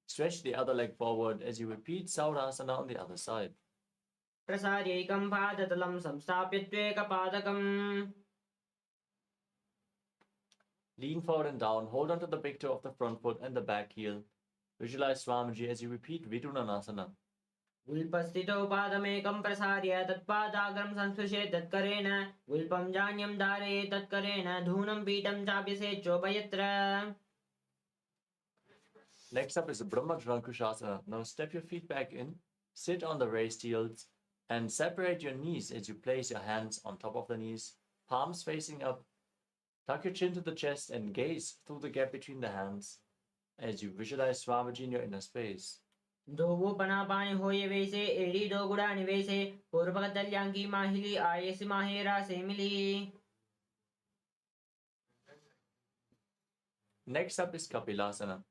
Stretch the other leg forward as you repeat Saurasana on the other side. प्रसार्यैकं पादतलं संस्थाप्य त्वेकपादकम्. Lean forward and down. Hold onto the big toe of the front foot and the back heel. Visualize Swamiji as you repeat Vidunanasana. गुल्पस्थितो पादमेकं प्रसार्य तत्पादाग्रं संस्पृशे तत्करेण गुल्पं जान्यं धारये तत्करेण धूनं पीठं चाभ्यसे चोभयत्र. Next up is Brahma Drankushasana. Now step your feet back in, sit on the raised heels, and separate your knees as you place your hands on top of the knees, palms facing up. Tuck your chin to the chest and gaze through the gap between the hands as you visualize Swamiji in your inner space. धोवो पनापानि होये वैसे एड़ी दो गुड़ा निवेसे पूर्वकतल्यांकी माहिली आयेसी माहेरा सेमिली. Next up is Kapilasana.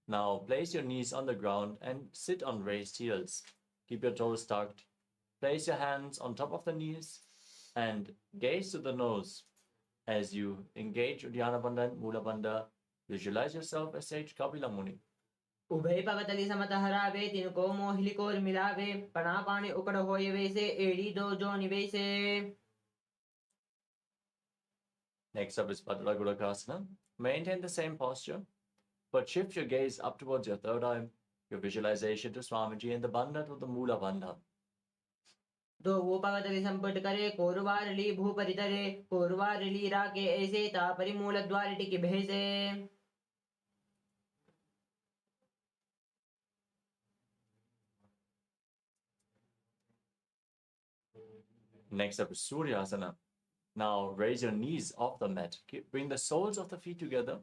Now place your knees on the ground and sit on raised heels. Keep your toes tucked. Place your hands on top of the knees and gaze to the nose as you engage Uddiyana Bandha and Mula Bandha. Visualize yourself as Sage Kapila Muni. उभय पगतली समतहरावे तिनको मोहिलिकोर मिलावे पनापानि उकड़ होये वैसे एड़ी दो जो निवेसे. Next up is Bhadragudakasana. Maintain the same posture, but shift your gaze up towards your third eye, your visualization to Swamiji and the Bandha to the Mula Bandha. दो वो पगतली संपट करे कोरवारली भूपरितरे कोरवारली राके ऐसे ता परिमूल द्वारिटी की भेसे. Next up is Suryasana. Now raise your knees off the mat. Bring the soles of the feet together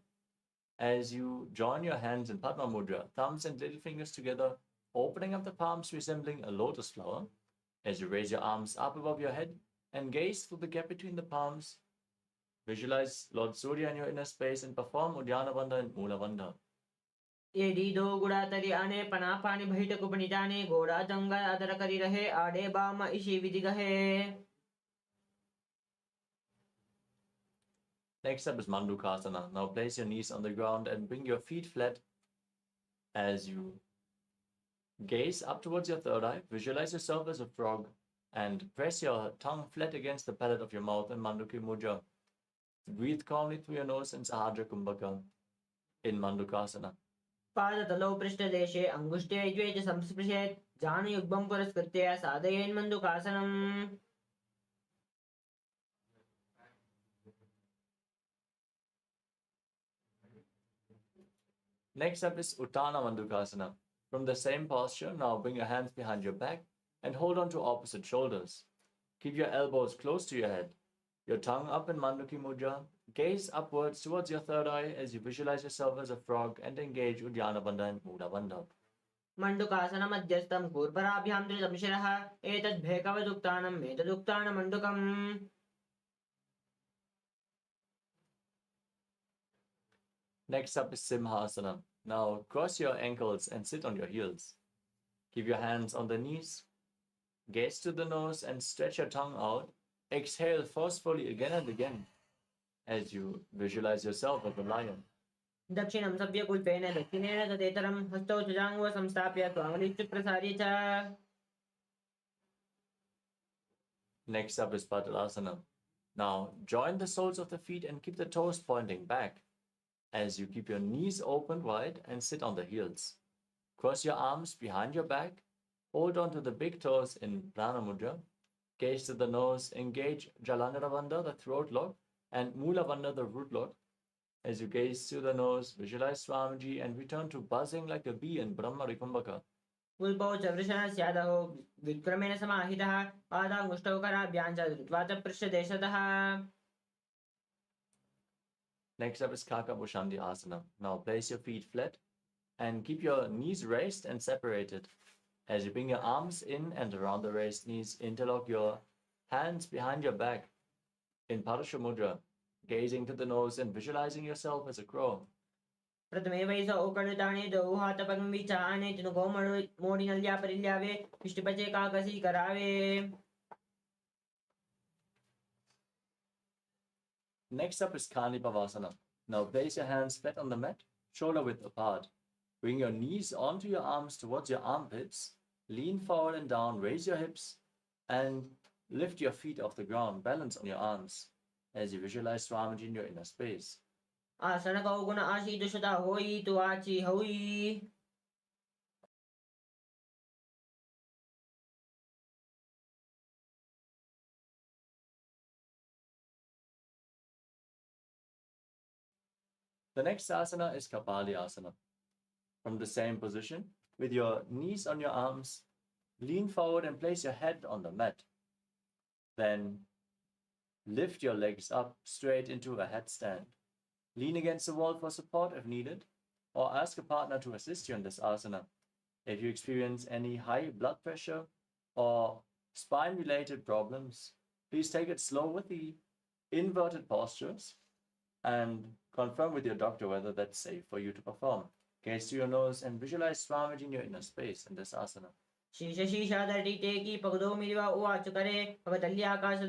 as you join your hands in Padma Mudra, thumbs and little fingers together, opening up the palms resembling a lotus flower. As you raise your arms up above your head and gaze through the gap between the palms, visualize Lord Surya in your inner space and perform Uddiyana Bandha and Mula Bandha. एडीदो गुड़ा तरी आने पना पानी भहित कुपनी जाने घोड़ा जंगल other करी रहे आडे balm Ishi विधि गहे. Next up is Mandukasana. Now place your knees on the ground and bring your feet flat as you gaze up towards your third eye. Visualize yourself as a frog and press your tongue flat against the palate of your mouth in Manduki Mudra. Breathe calmly through your nose in Sahadra Kumbhaka in Mandukasana. पादतलौ पृष्ठदेशे अङ्गुष्ठे द्वे च संस्पृशेत् जानयुग्मं पुरस्कृत्य साधयेन् मन्दुकासनम्. Next up is Uttana Mandukasana. From the same posture, now bring your hands behind your back and hold on to opposite shoulders. Keep your elbows close to your head. Your tongue up in Manduki Mudra. Gaze upwards towards your third eye as you visualize yourself as a frog and engage Uddiyana Bandha and Mula Bandha. मण्डुकासनं मध्यस्थं कूर्पराभ्यां धृतं शिरः एतद् भेकवदुक्तानम् एतदुक्तान मण्डुकम्. Next up is Simhasana. Now cross your ankles and sit on your heels. Keep your hands on the knees. Gaze to the nose and stretch your tongue out. Exhale forcefully again and again as you visualize yourself as a lion. दक्षिणं सव्यकुल्पेन दक्षिणेन तदेतरं हस्तौ सुजाङ्गो संस्थाप्य स्वाङ्गलिच्युत प्रसार्य च. Next up is Patalasana. Now join the soles of the feet and keep the toes pointing back as you keep your knees open wide and sit on the heels. Cross your arms behind your back. Hold on to the big toes in Prana Mudra. Gaze to the nose. Engage Jalandhara Bandha, the throat lock, and Mula Bandha, the root lock. As you gaze to the nose, visualize Swamiji and return to buzzing like a bee in Brahma Rikumbhaka. उल्पौ च वृषणः स्यादहो विक्रमेण समाहितः पादाङ्गुष्ठौ कराभ्यां च धृत्वा च पृष्ठदेशतः. Next up is Kakabhushandi Asana. Now place your feet flat and keep your knees raised and separated. As you bring your arms in and around the raised knees, interlock your hands behind your back in Parasha Mudra, gazing to the nose and visualizing yourself as a crow. प्रथमे वैसौ कणुताने द्वौ हातपगं विचाने तिनुगौ मोडिनल्या परिल्यावे पिष्टिपचे काकसी करावे. Next up is Kanipavasana. Now place your hands flat on the mat, shoulder width apart. Bring your knees onto your arms towards your armpits. Lean forward and down, raise your hips, and lift your feet off the ground. Balance on your arms as you visualize Swamiji in your inner space. आसनकौ गुण आशीदुषता होई तु आची होई. The next asana is Kapali Asana. From the same position, with your knees on your arms, lean forward and place your head on the mat. Then lift your legs up straight into a headstand. Lean against the wall for support if needed, or ask a partner to assist you in this asana. If you experience any high blood pressure or spine-related problems, please take it slow with the inverted postures and confirm with your doctor whether that's safe for you to perform. Gaze to your nose and visualize Swamiji in your inner space in this asana. शीर्षशीर्षादटिते की पगदो मिलिवा उवाच करे भगतल्य आकाश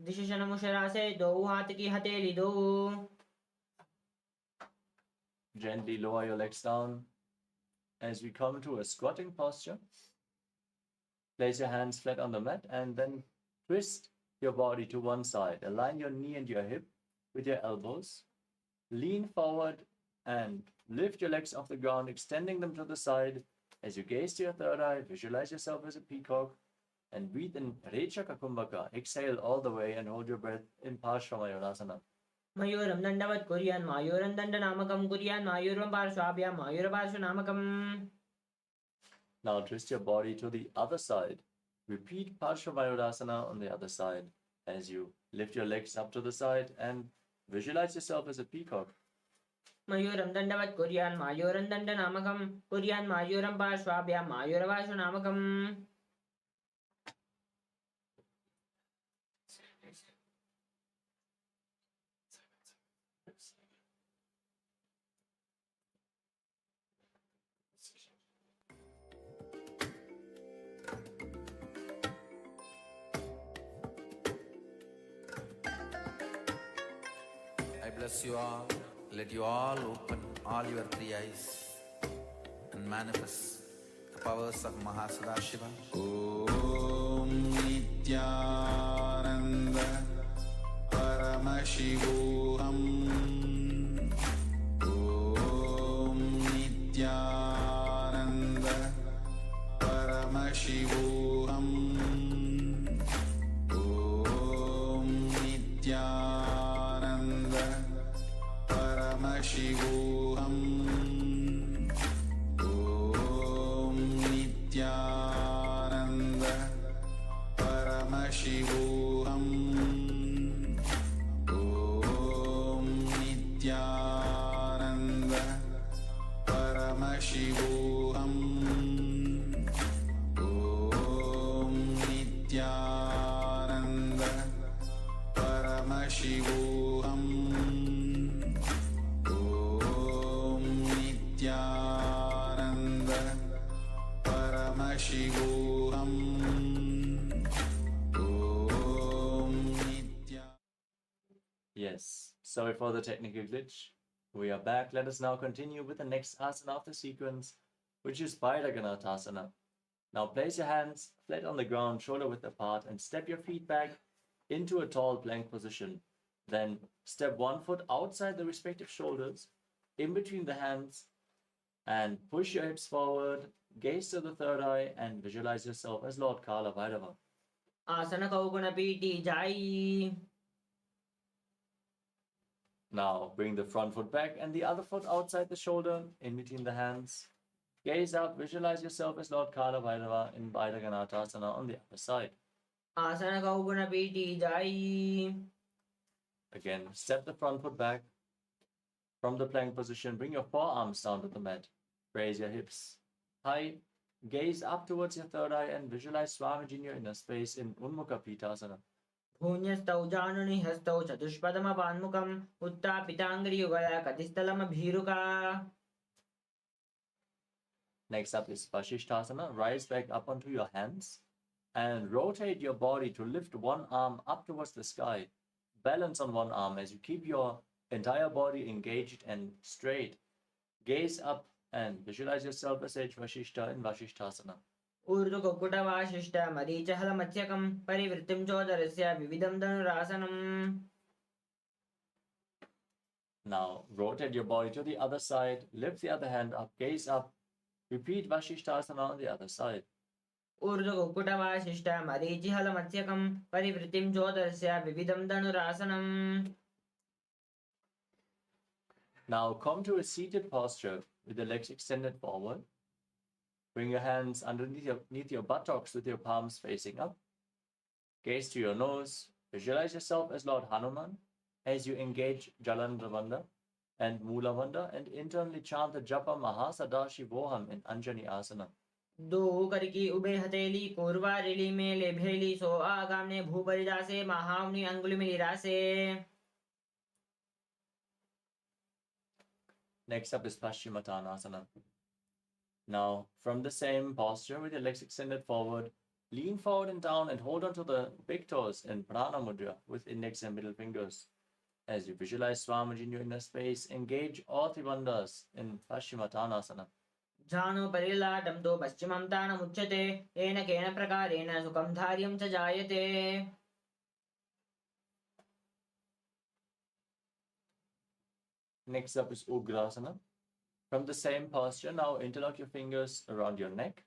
दिशनमुशरासे दो हाथ की हथेली दो. Gently lower your legs down as we come to a squatting posture. Place your hands flat on the mat and then twist your body to one side. Align your knee and your hip with your elbows. Lean forward and lift your legs off the ground, extending them to the side. As you gaze to your third eye, visualize yourself as a peacock and breathe in Rechaka Kumbhaka. Exhale all the way and hold your breath in Parshvamayurasana. मयूरं दण्डवत् कुर्यान् मायूरं दण्डनामकं कुर्यान् मायूरं पार्श्वाभ्यां मायूरपार्श्वनामकम्. Now twist your body to the other side Repeat Parshvayodasana on the other side as you lift your legs up to the side and visualize yourself as a peacock. मयूरं दण्डवत् कुर्यान् मायूरं दण्डनामकं कुर्यान् मायूरं पार्श्वाभ्यां मायूरवाशुनामकम्. I bless you all. Let you all open all your three eyes and manifest the powers of Mahasadashiva. Om Nithyananda Paramashivoham. Om Nithyananda Paramashivoham. Om Nithyananda Paramashivoham. Om Nithyananda Paramashivoham. Om Nithyananda Paramashivoham. Om Nithyananda Paramashivoham. Om Nithyananda Paramashivoham. Om Nithyananda. Yes, sorry for the technical glitch. We are back. Let us now continue with the next asana of the sequence, which is Bhairaganatha. Now place your hands flat on the ground, shoulder width apart, and step your feet back into a tall plank position. Then step 1 foot outside the respective shoulders, in between the hands, and push your hips forward, gaze to the third eye, and visualize yourself as Lord Kala Bhairava. आसन कौगुणपीठी जायी. Now bring the front foot back and the other foot outside the shoulder, in between the hands. Gaze up, visualize yourself as Lord Kala Bhairava in Bhairaganatha on the other side. आसन कौगुणपीठी जायी. Again, step the front foot back. From the plank position, bring your forearms down to the mat. Raise your hips high. Gaze up towards your third eye and visualize Swamiji in your inner space in Unmukha Pitasana. भून्यस्तौ जानुनि हस्तौ चतुष्पदमपान्मुखम् उत्थापिताङ्घ्रियुगल कटिस्थलमभीरुका. Next up is Vasishthasana. Rise back up onto your hands and rotate your body to lift one arm up towards the sky. Balance on one arm as you keep your entire body engaged and straight. Gaze up and visualize yourself as Sage Vasishtha in Vasishthasana. ऊर्ध्वकुक्कुटवासिष्ठ मरीचहलमत्स्यकं परिवृत्तिं चोदरस्य विविधं धनुरासनम्. Now rotate your body to the other side, lift the other hand up, gaze up, repeat Vasishthasana on the other side. ऊर्ध्वकुक्कुटवासिष्ठ मरीचिहलमत्स्यकं परिवृत्तिं चोदरस्य विविधं धनुरासनम्. Now come to a seated posture with the legs extended forward. Bring your hands underneath your buttocks with your palms facing up. Gaze to your nose. Visualize yourself as Lord Hanuman as you engage Jalandravanda and Moolavanda and internally chant the Japa Mahasadashivoham in Anjani Asana. दो करकी ube हथेली कोरवा रेली में ले भेली सो आगामने भूपरिदासे महावनी अंगुली में निरासे. Next up is Paschimottanasana. Now, from the same posture with your legs extended forward, lean forward and down and hold on to the big toes in Prana Mudra with index and middle fingers. As you visualize Swamiji in your inner space, engage all Trivandhas in Paschimottanasana. जानो परिलाटं तो पश्चिमं तानमुच्यते येन केन प्रकारेण सुखं धार्यं च जायते. Next up is Ugrasana. From the same posture, now interlock your fingers around your neck.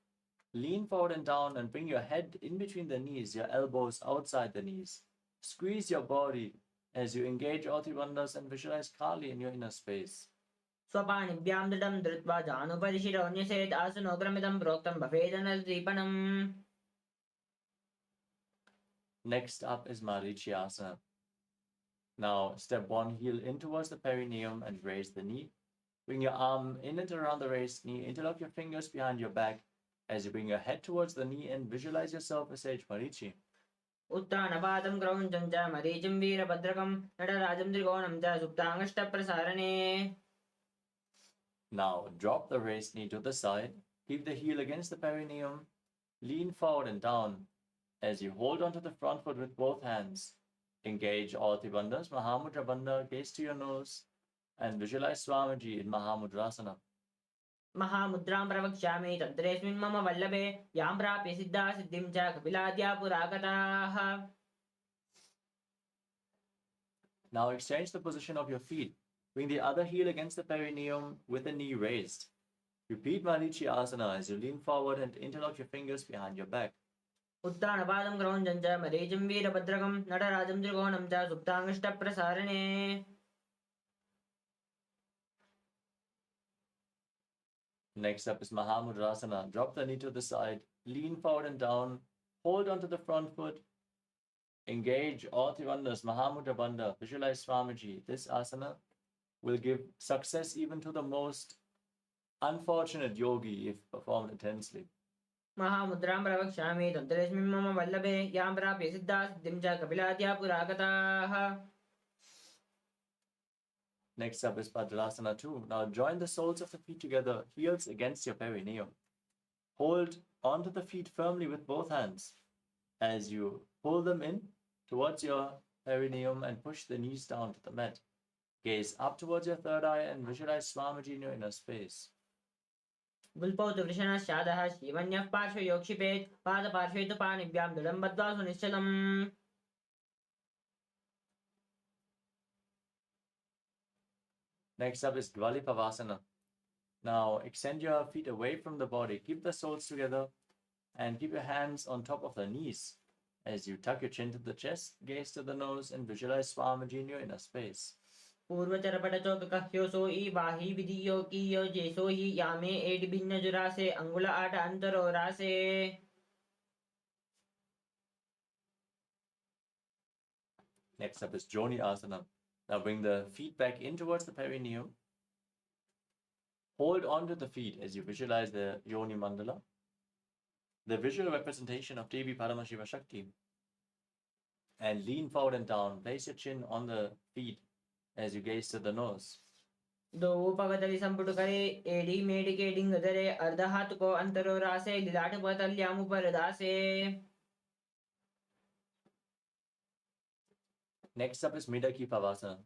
Lean forward and down and bring your head in between the knees, your elbows outside the knees. Squeeze your body as you engage all Trivandhas and visualize Kali in your inner space. स्वपाणिभ्यां दृढं धृत्वा जानुपरिशिरोऽन्यसेत् आसनोग्रमिदं प्रोक्तं भवेदनदीपनम्. Next up is Marichyasana. Now, step 1, heel in towards the perineum and raise the knee. Bring your arm in and around the raised knee, interlock your fingers behind your back. As you bring your head towards the knee and visualize yourself as Sage Marichi. उत्तानपादं क्रौञ्चं च मरीचिं वीरभद्रकं नटराजं त्रिकोणं च सुप्ताङ्गष्टप्रसारणे. Now, drop the raised knee to the side. Keep the heel against the perineum. Lean forward and down as you hold onto the front foot with both hands. Engage all three bandhas, Mahamudra Bandha, gaze to your nose, and visualize Swamiji in Mahamudrasana. महामुद्रां प्रवक्ष्यामि तन्त्रेऽस्मिन् मम वल्लभे यां प्राप्य सिद्धा सिद्धिं च कपिलाद्या पुरागताः. Now exchange the position of your feet. Bring the other heel against the perineum with the knee raised. Repeat Marichyasana as you lean forward and interlock your fingers behind your back. उत्तानपादं क्रौञ्चं च मरीचिं वीरभद्रकं नटराजं त्रिकोणं च सुप्ताङ्गष्टप्रसारणे. Next up is Mahamudrasana. Drop the knee to the side, lean forward and down, hold onto the front foot, engage all three bandhas, Mahamudra Bandha, visualize Swamiji. This asana will give success even to the most unfortunate yogi if performed intensely. महामुद्रां प्रवक्ष्यामि तन्त्रेऽस्मिन् मम वल्लभे यां प्राप्य सिद्धा सिद्धिं च कपिलाद्या पुरागताः. Next up is Padmasana 2. Now join the soles of the feet together, heels against your perineum. Hold onto the feet firmly with both hands as you pull them in towards your perineum and push the knees down to the mat. Gaze up towards your third eye and visualize Swamiji in your inner space. गुल्पौ तु वृषणश्चादः शिवन्यः पार्श्वे योक्षिपेत् पादपार्श्वे तु पाणिभ्यां दृढं बद्ध्वा सुनिश्चलम्. Next up is Dvalipavasana. Now extend your feet away from the body. Keep the soles together and keep your hands on top of the knees. As you tuck your chin to the chest, gaze to the nose and visualize Swamiji in your inner space. पूर्वचरपटचौककह्यो सो ई बाही विधियो कीयो जेसो ही यामे add भिन्न जुरासे अंगुल आठ अंतरो रासे. Next up is Joni Asana. Now bring the feet back in towards the perineum. Hold on to the feet as you visualize the Yoni Mandala, the visual representation of Devi Paramashiva Shakti. And lean forward and down. Place your chin on the feet as you gaze to the nose. दो पगतलि संपुट करे AD made के डिंग धरे अर्ध हाथ को अंतरो रासे लिलाट पतल्याम ऊपर दासे. Next up is Midaki Pavasana.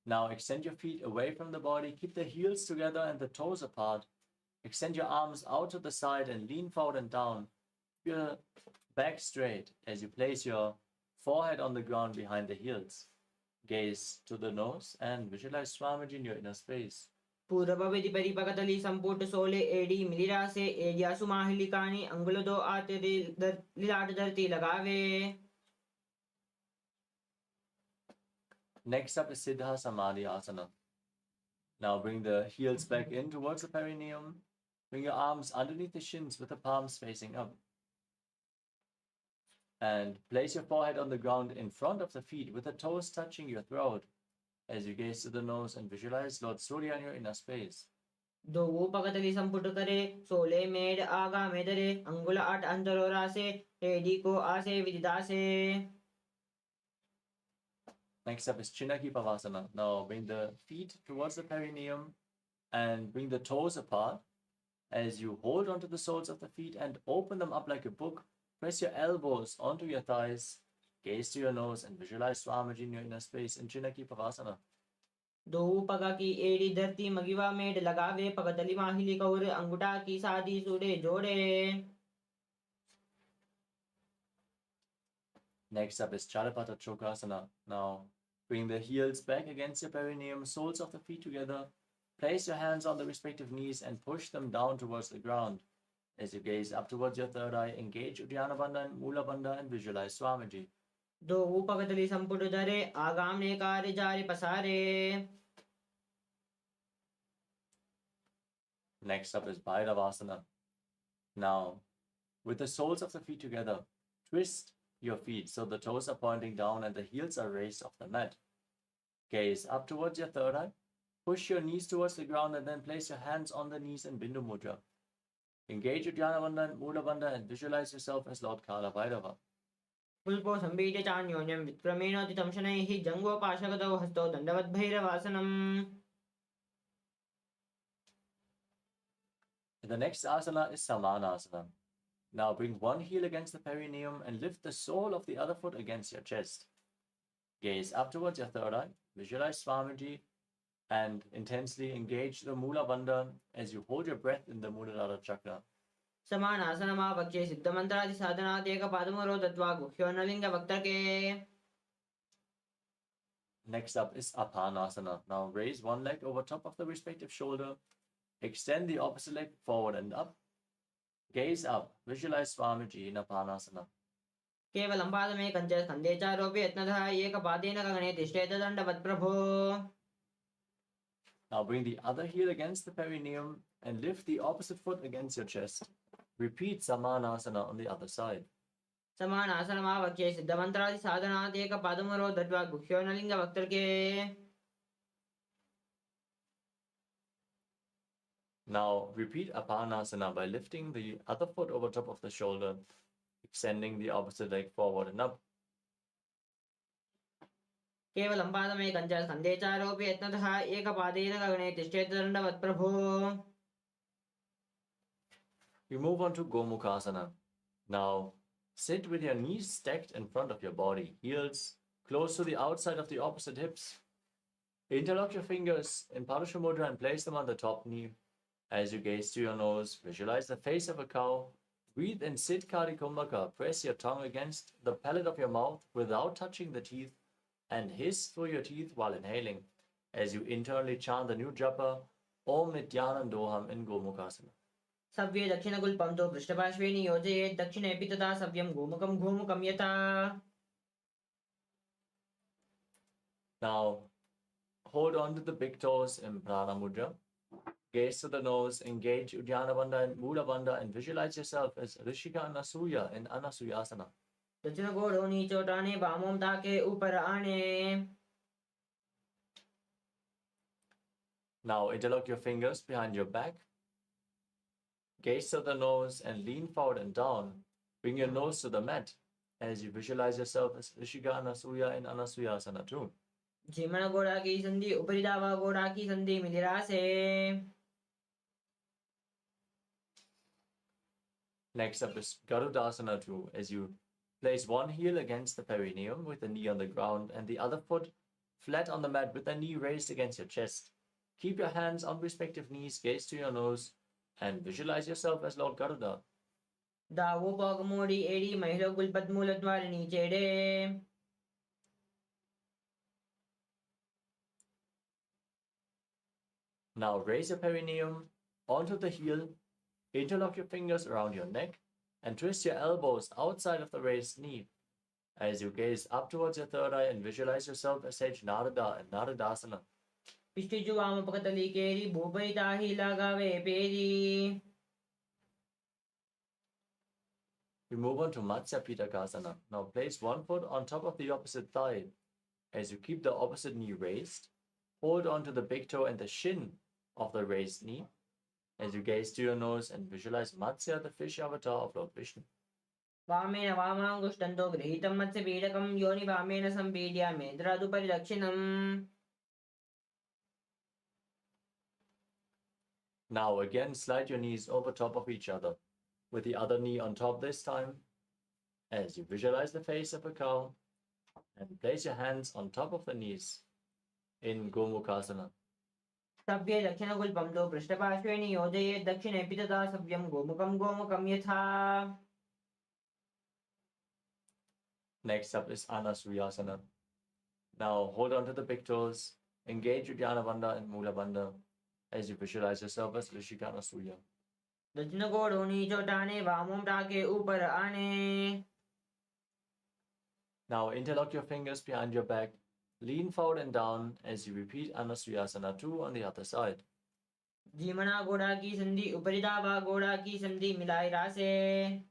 Now extend your feet away from the body, keep the heels together and the toes apart. Extend your arms out to the side and lean forward and down. Keep your back straight as you place your forehead on the ground behind the heels. Gaze to the nose and visualize Swamiji in your inner space. पूर्वविधि परिपकतलि Samput Sole AD मिलिरासे एडियासु माहिलिकानि अंगुल दो आते लिलाट धरती लगावे. Next up is Siddha Samadhi Asana. Now bring the heels back in towards the perineum. Bring your arms underneath the shins with the palms facing up. And place your forehead on the ground in front of the feet with the toes touching your throat as you gaze to the nose and visualize Lord Surya in your inner space. दो पगतलि संपुट करे सोले made आगा मेदरे अंगुल आठ अंतरो रासे AD को आसे विदिदासे. Next up is Chinaki Pavasana. Now bring the feet towards the perineum and bring the toes apart as you hold onto the soles of the feet and open them up like a book. Press your elbows onto your thighs, gaze to your nose and visualize Swamiji in your inner space in Chinaki Pavasana. दो पगा की AD धरती मगिवा made लगावे पगतलि माहिली कौर अंगुटा की सादी सुडे जोड़े. Next up is Chalapata Chokasana. Now bring the heels back against your perineum, soles of the feet together. Place your hands on the respective knees and push them down towards the ground. As you gaze up towards your third eye, engage Uddiyana Bandha and Mula Bandha and visualize Swamiji. दो पगतलि संपुट धरे आगाम ने कार्य जारे पसारे. Next up is Bhairavasana. Now, with the soles of the feet together, twist your feet so the toes are pointing down and the heels are raised off the mat. Gaze up towards your third eye. Push your knees towards the ground and then place your hands on the knees in Bindu Mudra. Engage Uddiyana Bandha and Mula Bandha and visualize yourself as Lord Kala Bhairava. पुल्पो संबीड्य चान्योन्यं विक्रमेणोदितं शनैः जङ्गोपाशगतौ हस्तौ दण्डवद्भैरवासनम्. The next asana is Samanasana. Now bring one heel against the perineum and lift the sole of the other foot against your chest. Gaze up towards your third eye, visualize Swamiji, and intensely engage the Mula Bandha as you hold your breath in the Muladhara chakra. समानासनमावक्ष्ये सिद्धमन्त्रादिसाधनात् एकपादमूलो दत्त्वा गुह्योर्नलिङ्गवक्त्रके. Next up is Apanasana. Now raise one leg over top of the respective shoulder. Extend the opposite leg forward and up. Gaze up. Visualize Swamiji in Apanasana. केवलं पादमेकं च स्कन्धे चारोप्य यत्नतः एकपादेन गगने तिष्ठेत दण्डवत् प्रभो. Now bring the other heel against the perineum and lift the opposite foot against your chest. Repeat Samanasana on the other side. समानासनमावक्ष्ये सिद्धमन्त्रादिसाधनात् एकपादमूलो दत्त्वा गुह्योर्नलिङ्गवक्त्रके. Now repeat Apanasana by lifting the other foot over top of the shoulder, extending the opposite leg forward and up. केवलं पादमेकं च स्कन्धे चारोप्य यत्नतः एकपादेन गगने तिष्ठेत दण्डवत् प्रभो. We move on to Gomukhasana. Now sit with your knees stacked in front of your body, heels close to the outside of the opposite hips. Interlock your fingers in Padusha Mudra and place them on the top knee. As you gaze to your nose, visualize the face of a cow. Breathe in Siddhkari Kumbhaka. Press your tongue against the palate of your mouth without touching the teeth and hiss through your teeth while inhaling. As you internally chant the new japa, Om Nithyanandoham in Gomukhasana. सव्ये दक्षिणगुल्पं तु पृष्ठपार्श्वे नियोजयेत् दक्षिणेऽपि तथा सव्यं गोमुखं गोमुखं यथा. Now, hold on to the big toes in Prana Mudra. Gaze to the nose, engage Uddiyana Bandha and Mula Bandha and visualize yourself as Rishika Anasuya in Anasuyasana. दक्षिण घोड़ों नीचोटाने बामों ताके ऊपर आने. Now, interlock your fingers behind your back. Gaze to the nose and lean forward and down. Bring your nose to the mat as you visualize yourself as Rishika Anasuya in Anasuyasana too. झिमण घोड़ा की संधि ऊपरी दावा घोड़ा की संधि मिलिरा से. Next up is Garudasana too, as you place one heel against the perineum with the knee on the ground and the other foot flat on the mat with the knee raised against your chest. Keep your hands on respective knees, gaze to your nose, and visualize yourself as Lord Garuda. दावो पगमोड़ी एड़ी महिला गुलपद्मूलद्वारिणी चेड़े. Now raise your perineum onto the heel, interlock your fingers around your neck, and twist your elbows outside of the raised knee. As you gaze up towards your third eye and visualize yourself as Sage Narada and Naradasana. पिष्टिजु वाम पकतली केरी भूपरी ताही लगावे peri. We move on to Matsya Pitakasana. Now place one foot on top of the opposite thigh. As you keep the opposite knee raised, hold on to the big toe and the shin of the raised knee. As you gaze to your nose and visualize Matsya, the fish avatar of Lord Vishnu. वामेन वामाङ्गुष्टन्तो गृहीतं मत्स्यपीडकं योनि वामेन सम्पीड्य मेन्द्रादुपरि दक्षिणम्. Now again slide your knees over top of each other, with the other knee on top this time, as you visualize the face of a cow, and place your hands on top of the knees in Gomukhasana. सभ्ये दक्षिणगुल्पं तु पृष्ठपार्श्वे नियोजयेत् दक्षिणेऽपि तथा सव्यं गोमुखं गोमुखं यथा. Next up is Anasuyasana. Now hold on to the big toes, engage Uddiyana Bandha and Mula Bandha as you visualize yourself as Rishika Anasuya. दक्षिण घोड़ों नीचोटाने वामों टाके ऊपर आने. Now interlock your fingers behind your back, lean forward and down as you repeat Anasuyasana 2 on the other side. जीमना घोड़ा की संधि ऊपरी दावा घोड़ा की संधि मिलाई रासे.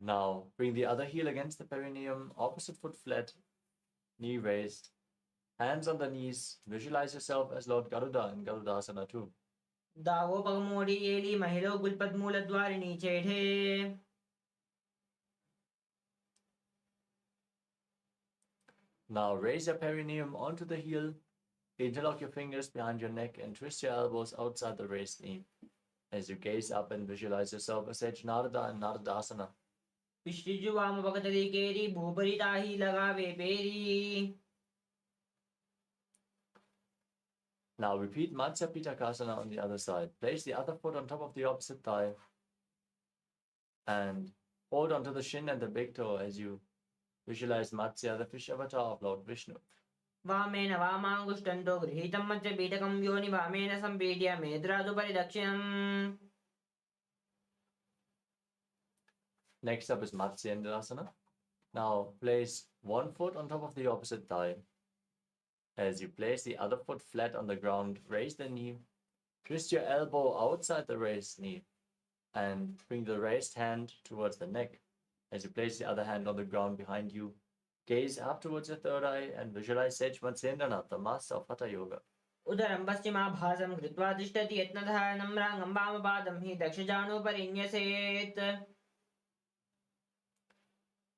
Now bring the other heel against the perineum, opposite foot flat, knee raised, hands on the knees. Visualize yourself as Lord Garuda in Garudasana too. दावो पगमोड़ी Eli महिलो गुलपद मूलद्वारिणी चेठे. Now raise your perineum onto the heel, interlock your fingers behind your neck and twist your elbows outside the raised knee. As you gaze up and visualize yourself as Sage Narada in Naradasana. पिष्टिजु वाम भगतली केरी भूपरी ताही लगावे peri. Now repeat Matsya Pitakasana on the other side. Place the other foot on top of the opposite thigh and hold onto the shin and the big toe as you visualize Matsya, the fish avatar of Lord Vishnu. वामेन वामाङ्गुष्टन्तो गृहीतं मध्य पीठकं योनि वामेन सम्पीड्य मेद्रादुपरि दक्षिणम्. Next up is Matsyendrasana. Now place one foot on top of the opposite thigh. As you place the other foot flat on the ground, raise the knee, twist your elbow outside the raised knee, and bring the raised hand towards the neck. As you place the other hand on the ground behind you, gaze up towards your third eye and visualize Sage Matsyendranath, the master of Hatha Yoga. उदरं पश्चिमाभासं कृत्वा तिष्ठति यत्नतः नम्राङ्गं वामपादं हि दक्षजानुपरि न्यसेत्.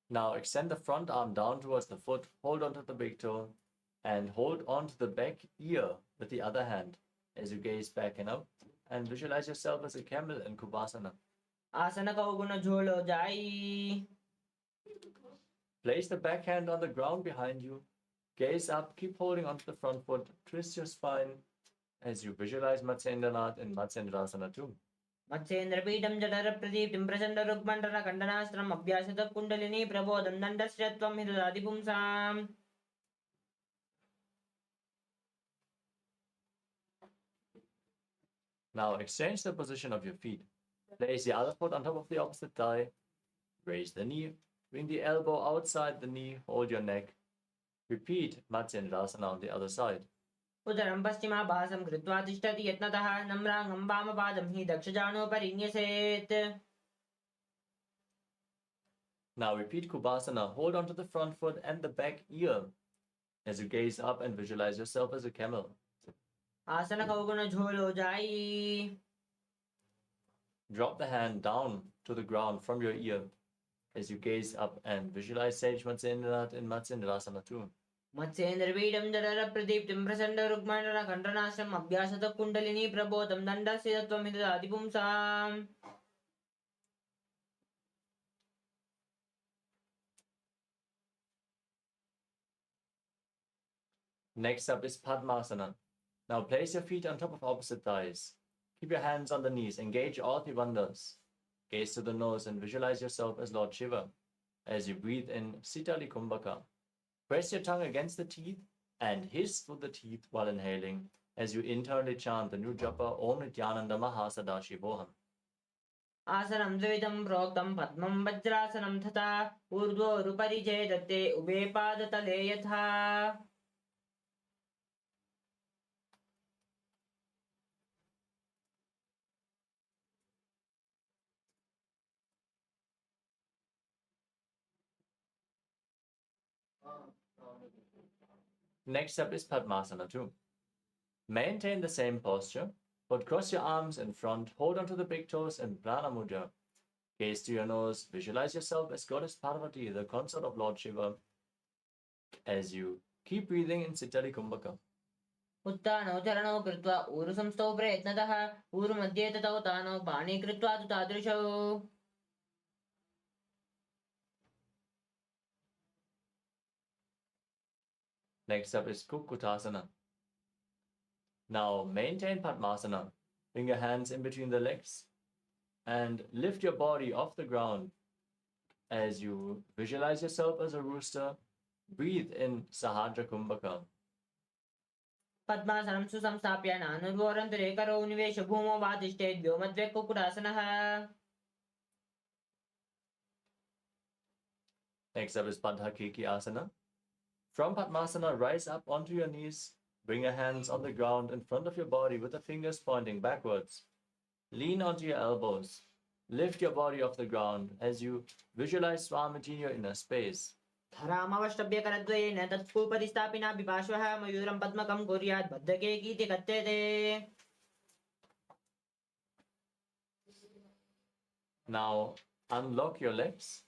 Now extend the front arm down towards the foot, hold onto the big toe, and hold onto the back ear with the other hand as you gaze back and up, and visualize yourself as a camel in Kubasana. आसन कौगुण झोलो जाई. Place the back hand on the ground behind you, gaze up, keep holding onto the front foot, twist your spine as you visualize Matsyendranath in Matsyendrasana too. मत्स्येन्द्रपीठं जठर प्रदीप्तिं प्रचण्ड रुक्मण्डन खण्डनास्त्रम् अभ्यासत कुण्डलिनी प्रबोधं दण्डस्य त्वं हि ददाति पुंसाम्. Now exchange the position of your feet. Place the other foot on top of the opposite thigh. Raise the knee. Bring the elbow outside the knee. Hold your neck. Repeat Matsyendrasana on the other side. उदरं पश्चिमाभासं कृत्वा तिष्ठति यत्नतः नम्राङ्गं वामपादं हि दक्षजानुपरि न्यसेत्. Now repeat Kubasana. Hold onto the front foot and the back ear as you gaze up and visualize yourself as a camel. आसन कौगुण झोलो जाई. Drop the hand down to the ground from your ear as you gaze up and visualize Sage Matsyendranath in Matsyendrasana too. मत्स्येन्द्रपीठं जठर प्रदीप्तिं प्रचण्ड रुक्मण्डन खण्डनास्त्रम् अभ्यासत कुण्डलिनी प्रबोधं दण्डस्य त्वं हि ददाति पुंसाम्. Next up is Padmasana. Now place your feet on top of opposite thighs. Keep your hands on the knees. Engage all Tribandhas. Gaze to the nose and visualize yourself as Lord Shiva. As you breathe in Sitali Kumbhaka. Press your tongue against the teeth and hiss through the teeth while inhaling as you internally chant the new japa Om Nithyananda Mahasadaशिवोहम. आसनं द्विविधं प्रोक्तं पद्मं वज्रासनं तथा ऊर्ध्वोरुपरि चेदत्ते उभे पादतले यथा. Next up is Padmasana too. Maintain the same posture, but cross your arms in front, hold onto the big toes in Prana Mudra. Gaze to your nose, visualize yourself as Goddess Parvati, the consort of Lord Shiva, as you keep breathing in Sitali Kumbhaka. उत्तानौ चरणौ कृत्वा ऊरुसंस्थौ प्रयत्नतः ऊरुमध्ये ततौ तानौ पाणि कृत्वा तु तादृशौ. Next up is Kukutasana. Now maintain Padmasana. Bring your hands in between the legs and lift your body off the ground as you visualize yourself as a rooster. Breathe in Sahadra Kumbhaka. पद्मासनं सुसंस्थाप्य नानुर्वोरन्तरे करौ निवेश भूमौ वा तिष्ठेत् व्योमद्वे कुक्कुटासनः. Next up is Bandhakiki Asana. From Padmasana, rise up onto your knees. Bring your hands on the ground in front of your body with the fingers pointing backwards. Lean onto your elbows. Lift your body off the ground as you visualize Swamiji in your inner space. धरामवष्टभ्य करद्वयेन तत्कूपरि स्थापिना विपाश्वः मयूरं पद्मकं कुर्यात् बद्धके कीति कथ्यते. Now unlock your legs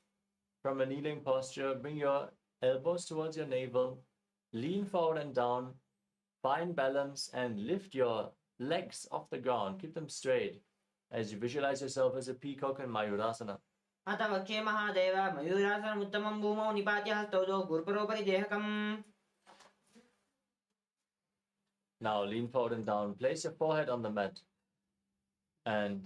from a kneeling posture. Bring your elbows towards your navel. Lean forward and down. Find balance and lift your legs off the ground. Keep them straight as you visualize yourself as a peacock in Mayurasana. अथ वक्षे महादेव मयूरासनम् उत्तमं भूमौ निपात्य हस्तौ गुरुपरोपरि देहकम्. Now lean forward and down. Place your forehead on the mat and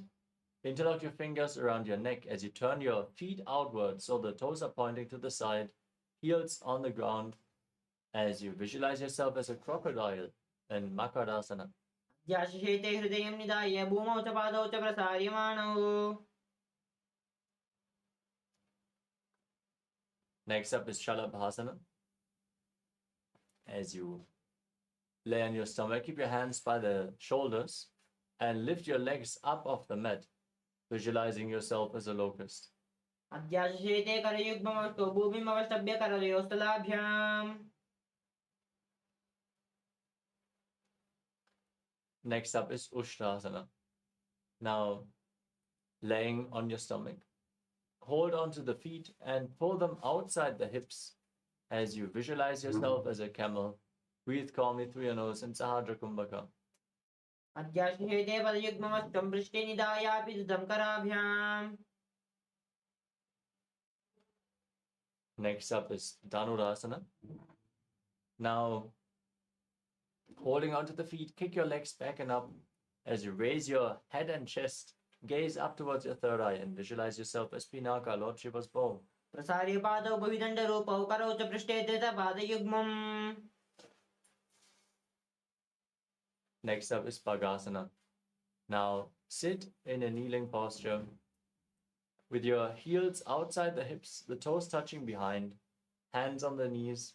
interlock your fingers around your neck as you turn your feet outwards so the toes are pointing to the side, heels on the ground, as you visualize yourself as a crocodile in Makarasana. याशिषेते हृदयं निधाय भूमौ च पादौ च प्रसार्यमाणौ. Next up is Shalabhasana. As you lay on your stomach, keep your hands by the shoulders and lift your legs up off the mat, visualizing yourself as a locust. अध्याशिषेते करयुग्ममस्तु भूमिमवष्टभ्य करयोस्तलाभ्याम्. Next up is Ushtrasana. Now, laying on your stomach, hold onto the feet and pull them outside the hips as you visualize yourself as a camel. Breathe calmly through your nose in Sahadra Kumbhaka. अध्याशिषेते पदयुग्ममस्तु पृष्ठे निधायापि दुदं कराभ्याम्. Next up is Dhanurasana. Now, holding onto the feet, kick your legs back and up as you raise your head and chest. Gaze up towards your third eye and visualize yourself as Pinaka, Lord Shiva's bow. प्रसार्य पादौ भुविदण्डरूपौ करौ च पृष्ठे धृतपादयुग्मम्. Next up is Bhagasana. Now, sit in a kneeling posture with your heels outside the hips, the toes touching behind, hands on the knees.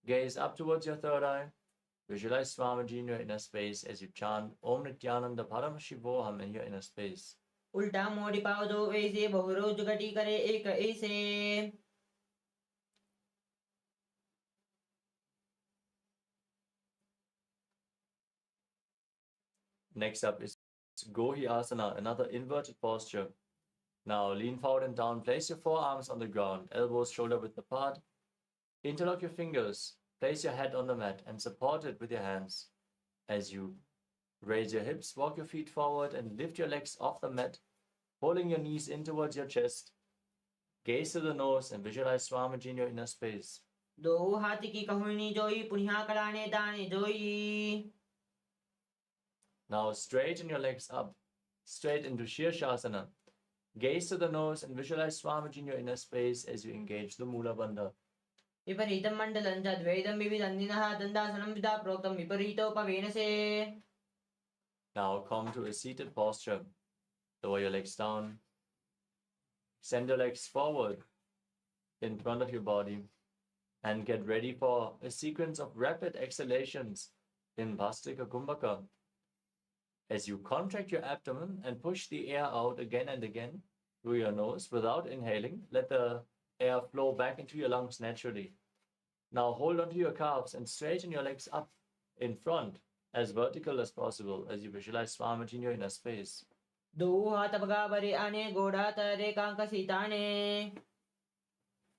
Gaze up towards your third eye. Visualize Swamiji in your inner space as you chant Om Nithyananda Paramashivoham in your inner space. उल्टा मोड़ी पाव दो ऐसे बहुरो जुगटी करे एक ऐसे. Next up is Gohi Asana, another inverted posture. Now lean forward and down. Place your forearms on the ground, elbows shoulder width apart. Interlock your fingers. Place your head on the mat and support it with your hands. As you raise your hips, walk your feet forward and lift your legs off the mat, holding your knees in towards your chest. Gaze to the nose and visualize Swamiji in your inner space. दो हाथी की कहुनी जोई पुनिया कड़ाने दाने जोई. Now straighten your legs up, straight into Shirshasana. Gaze to the nose and visualize Swamiji in your inner space as you engage the Mula Bandha. विपरीतं मण्डलं च द्वैतं विविदन्निनः दन्दासनं विदा प्रोक्तं विपरीतोपवेनसे. Now come to a seated posture. Lower your legs down. Send your legs forward in front of your body and get ready for a sequence of rapid exhalations in Bhastrika Kumbhaka. As you contract your abdomen and push the air out again and again through your nose without inhaling, let the air flow back into your lungs naturally. Now hold onto your calves and straighten your legs up in front as vertical as possible as you visualize Swamiji in your inner space. दो हाथ बगाबरे आने गोड़ा तरे कांक सीताने.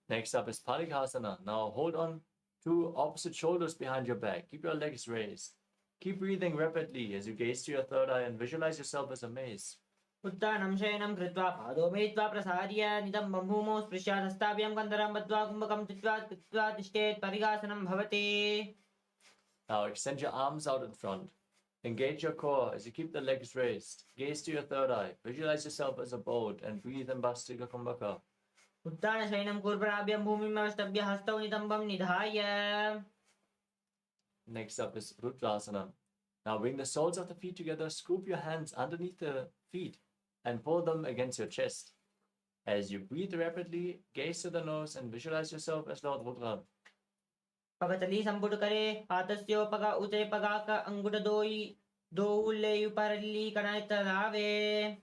Next up is Parikhasana. Now hold on to opposite shoulders behind your back. Keep your legs raised. Keep breathing rapidly as you gaze to your third eye and visualize yourself as a mace. उत्तानं शयनं कृत्वा पादौ मेत्वा प्रसार्य नितम्बं भूमौ स्पृश्यात् हस्ताभ्यां कन्दरं बद्ध्वा कुम्भकं चित्वा कृत्वा तिष्ठेत् परिघासनं भवति. Now extend your arms out in front. Engage your core as you keep the legs raised. Gaze to your third eye. Visualize yourself as a boat and breathe in Bhastrika Kumbhaka. उत्तान शयनं कुर्पराभ्यां भूमिमवष्टभ्य हस्तौ नितम्बं निधाय. Next up is Rudrasana. Now bring the soles of the feet together. Scoop your hands underneath the feet and pull them against your chest. As you breathe rapidly, gaze to the nose and visualize yourself as Lord Rudra. पगतली संपुट करे हाथस्यो पगा उचे पगा का अंगुट दोई दो उल्ले परली कनाय तरावे.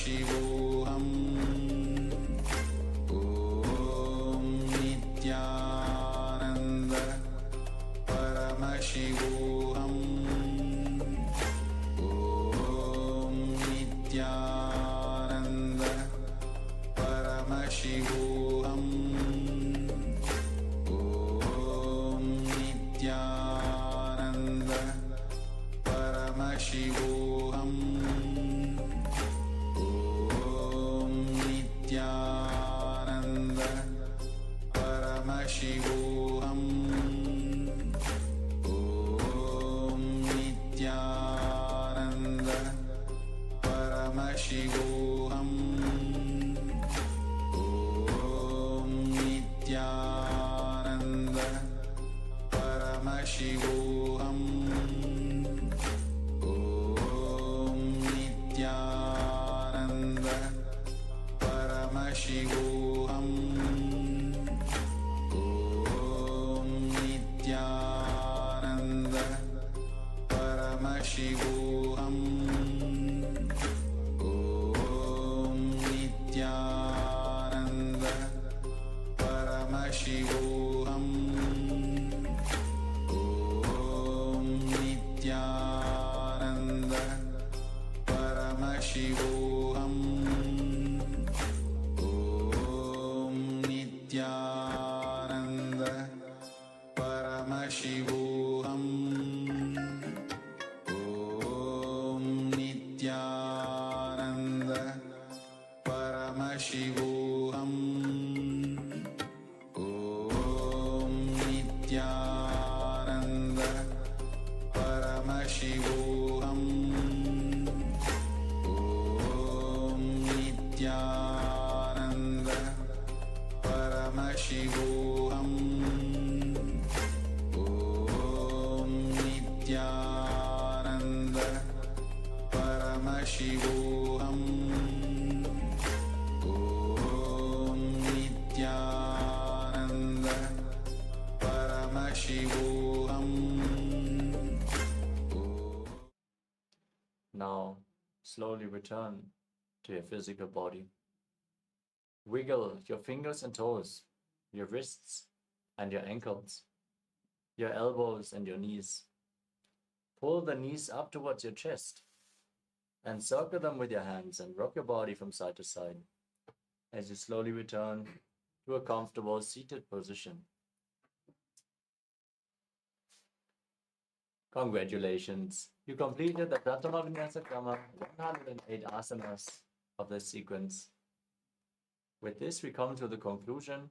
Paramashivoham Om Nithyananda Paramashivoham Om Nithyananda Paramashivoham Om Nithyananda Paramashivoham Om Nithyananda Paramashivoham Om Nithyananda Paramashivoham Om Nithyananda Paramashivoham Om Nithyananda Paramashivoham Om Nithyananda Paramashivoham Om Nithyananda Paramashivoham Om Nithyananda Paramashivoham Om Nithyananda Paramashivoham Om Nithyananda Paramashivoham Om Nithyananda Paramashivoham Om Nithyananda Paramashivoham Om Nithyananda Paramashivoham Om Nithyananda Paramashivoham. Now, slowly return to your physical body. Wiggle your fingers and toes, your wrists and your ankles, your elbows and your knees. Pull the knees up towards your chest and circle them with your hands and rock your body from side to side as you slowly return to a comfortable seated position. Congratulations! You completed the Pratama Vinyasa Krama 108 asanas of this sequence. With this, we come to the conclusion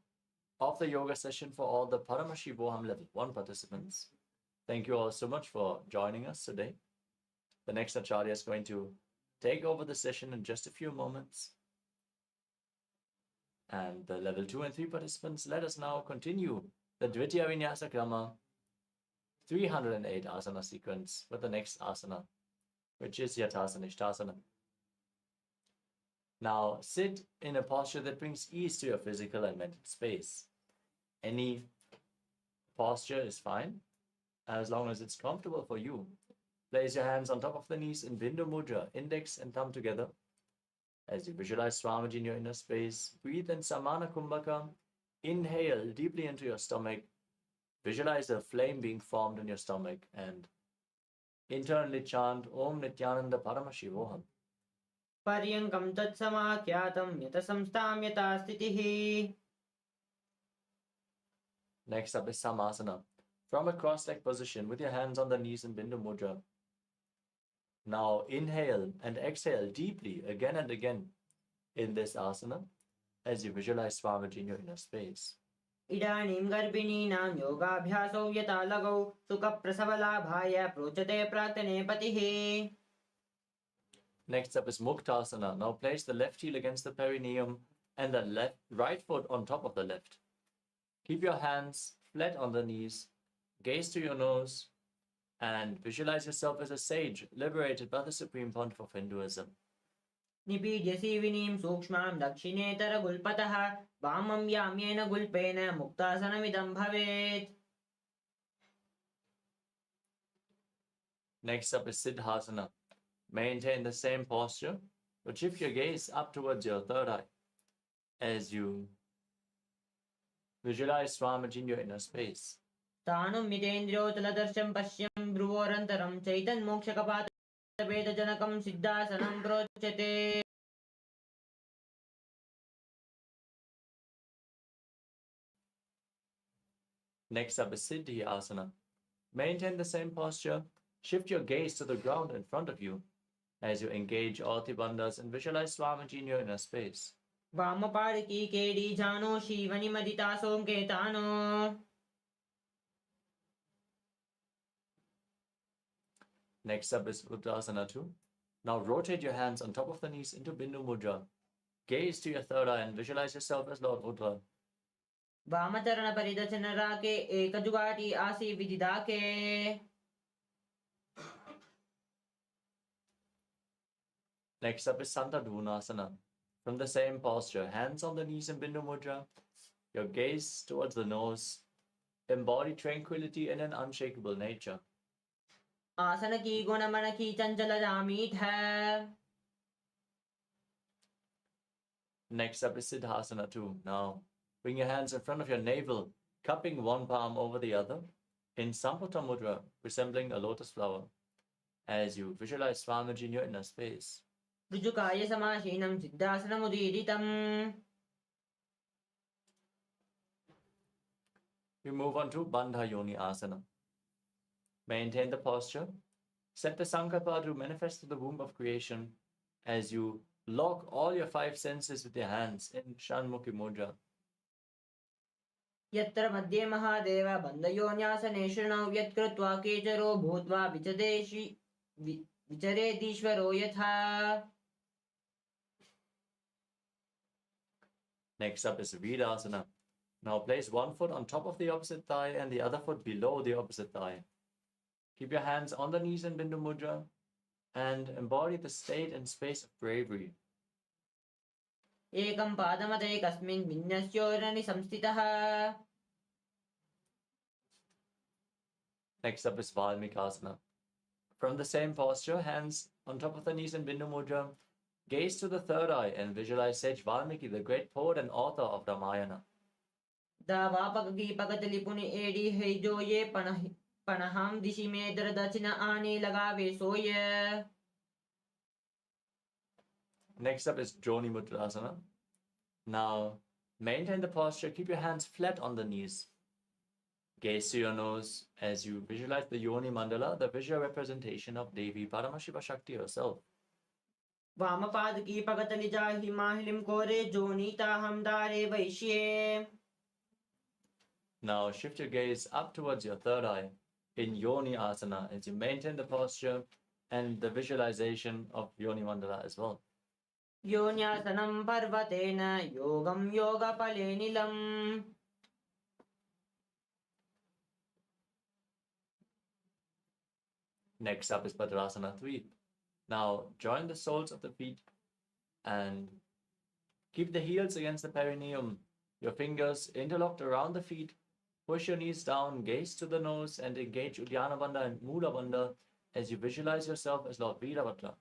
of the yoga session for all the Paramashivoham Level 1 participants. Thank you all so much for joining us today. The next Acharya is going to take over the session in just a few moments. And the Level 2 and 3 participants, let us now continue the Dvitiya Vinyasa Krama 308 asana sequence with the next asana, which is Yathasanishthasana. Now sit in a posture that brings ease to your physical and mental space. Any posture is fine, as long as it's comfortable for you. Place your hands on top of the knees in Bindu Mudra, index and thumb together. As you visualize Swamiji in your inner space, breathe in Samana Kumbhaka. Inhale deeply into your stomach. Visualize a flame being formed in your stomach and internally chant Om Nithyananda Paramashivoham. Paryankam tatsamakhyatam yata samstam yata stitihi. Next up is Samasana. From a cross-legged position with your hands on the knees in Bindu Mudra. Now inhale and exhale deeply again and again in this asana as you visualize Swamiji in your inner space. इदानीं गर्भिणीनां योगाभ्यासौ यथा लगौ सुखप्रसवलाभाय प्रोचते प्राक्तने पतिः. Next up is Muktasana. Now place the left heel against the perineum and the right foot on top of the left. Keep your hands flat on the knees, gaze to your nose, and visualize yourself as a sage liberated by the Supreme Pontiff of Hinduism. निपीड्य सीविनीं सूक्ष्मां दक्षिणेतरगुल्पतः वामं याम्येन गुल्पेन मुक्तासनमिदं भवेत्. Next up is Siddhasana. Maintain the same posture But shift your gaze up towards your third eye as you visualize Swamiji in your inner space. तानुं मितेन्द्रियोतलदर्शं पश्यं भ्रुवोरन्तरं चैतन्मोक्षकपातवेदजनकं सिद्धासनं प्रोच्यते. Next up is Siddhi Asana. Maintain the same posture. Shift your gaze to the ground in front of you as you engage all the bandhas and visualize Swamiji in your inner space. वामपार्की केडी जानो शिवनि मदिता सोंकेतानो. Next up is Uttasana 2. Now rotate your hands on top of the knees into Bindu Mudra. Gaze to your third eye and visualize yourself as Lord Rudra. वामचरण परिदर्शन राके एकजुगाटी आसी विदिदाके. Next up is Santadhunasana. From the same posture, hands on the knees in Bindu Mudra, your gaze towards the nose, embody tranquility and an unshakable nature. आसन की गुण मन की चंचल जामीठ है. Next up is Siddhasana 2. Now, bring your hands in front of your navel, cupping one palm over the other, in Samputta Mudra, resembling a lotus flower, as you visualize Swamiji in your inner space. ऋजुकाय समाशीनं सिद्धासनमुदीरितम्. We move on to Bandha Yoni Asana. Maintain the posture. Set the Sankalpa to manifest the womb of creation as you lock all your five senses with your hands in Shanmukhi Mudra. यत्र मध्ये महादेव बन्धयोन्यासने शृणौ यत्कृत्वा केचरो भूत्वा विचरेदीश्वरो यथा. Next up is Vidasana. Now place one foot on top of the opposite thigh and the other foot below the opposite thigh. Keep your hands on the knees in Bindu Mudra and embody the state and space of bravery. एकं पादमतैकस्मिन् विन्यस्योरनि संस्थितः. Next up is Valmikasana. From the same posture, hands on top of the knees in Bindu Mudra, gaze to the third eye and visualize Sage Valmiki, the great poet and author of Ramayana. दावापकी पगतली पुनि AD है जो ये पनहम दिशि में दर दक्षिण आने लगावे सोये. Next up is Joni Mudrasana. Now, maintain the posture. Keep your hands flat on the knees. Gaze to your nose as you visualize the Yoni Mandala, the visual representation of Devi Paramashiva Shakti herself. वामपाद की पगतली जाहि माहिलिम कोरे Jonita हमदारे वैश्ये. Now, shift your gaze up towards your third eye in Yoni Asana as you maintain the posture and the visualization of Yoni Mandala as well. योन्यासनं पर्वतेन योगं योगफले नीलम्. Next up is Padrasana 3. Now, join the soles of the feet and keep the heels against the perineum. Your fingers interlocked around the feet. Push your knees down, gaze to the nose, and engage Uddiyana Bandha and Mula Bandha as you visualize yourself as Lord Veerabhadra.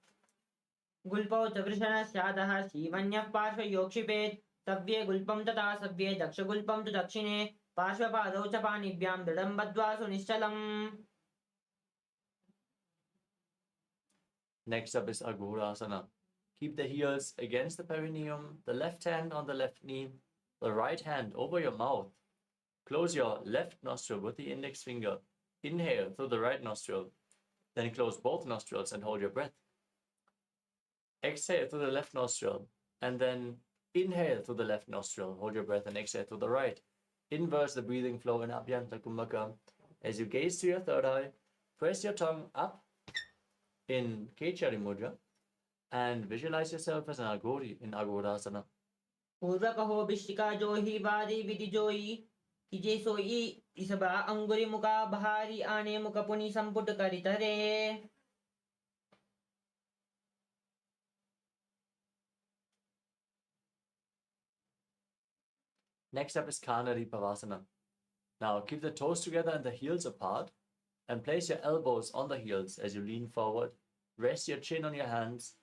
गुल्पौ च वृषणस्यादः शिवन्यः पार्श्वयोक्षिपेत्. तव्ये गुल्पं तथा सव्ये दक्षगुल्पं तु दक्षिणे. पार्श्वपादौ च पाणिभ्यां दृढं बद्ध्वा सुनिश्चलम्. Next up is Agorasana. Keep the heels against the perineum, the left hand on the left knee, the right hand over your mouth. Close your left nostril with the index finger. Inhale through the right nostril. Then close both nostrils and hold your breath. Exhale through the left nostril and then inhale through the left nostril. Hold your breath and exhale through the right. Inverse the breathing flow in Abhyanta Kumbhaka. As you gaze to your third eye, press your tongue up in Kechari Mudra and visualize yourself as an Agori in Agorasana. पूर्वकहो बिष्टिका जोहि वादी विधि जोई. इजे सोई इसबा अंगुरी मुका बहारी आने मुकपुनि संपुट करितरे. Next up is Kanari Pavasana. Now keep the toes together and the heels apart and place your elbows on the heels as you lean forward. Rest your chin on your hands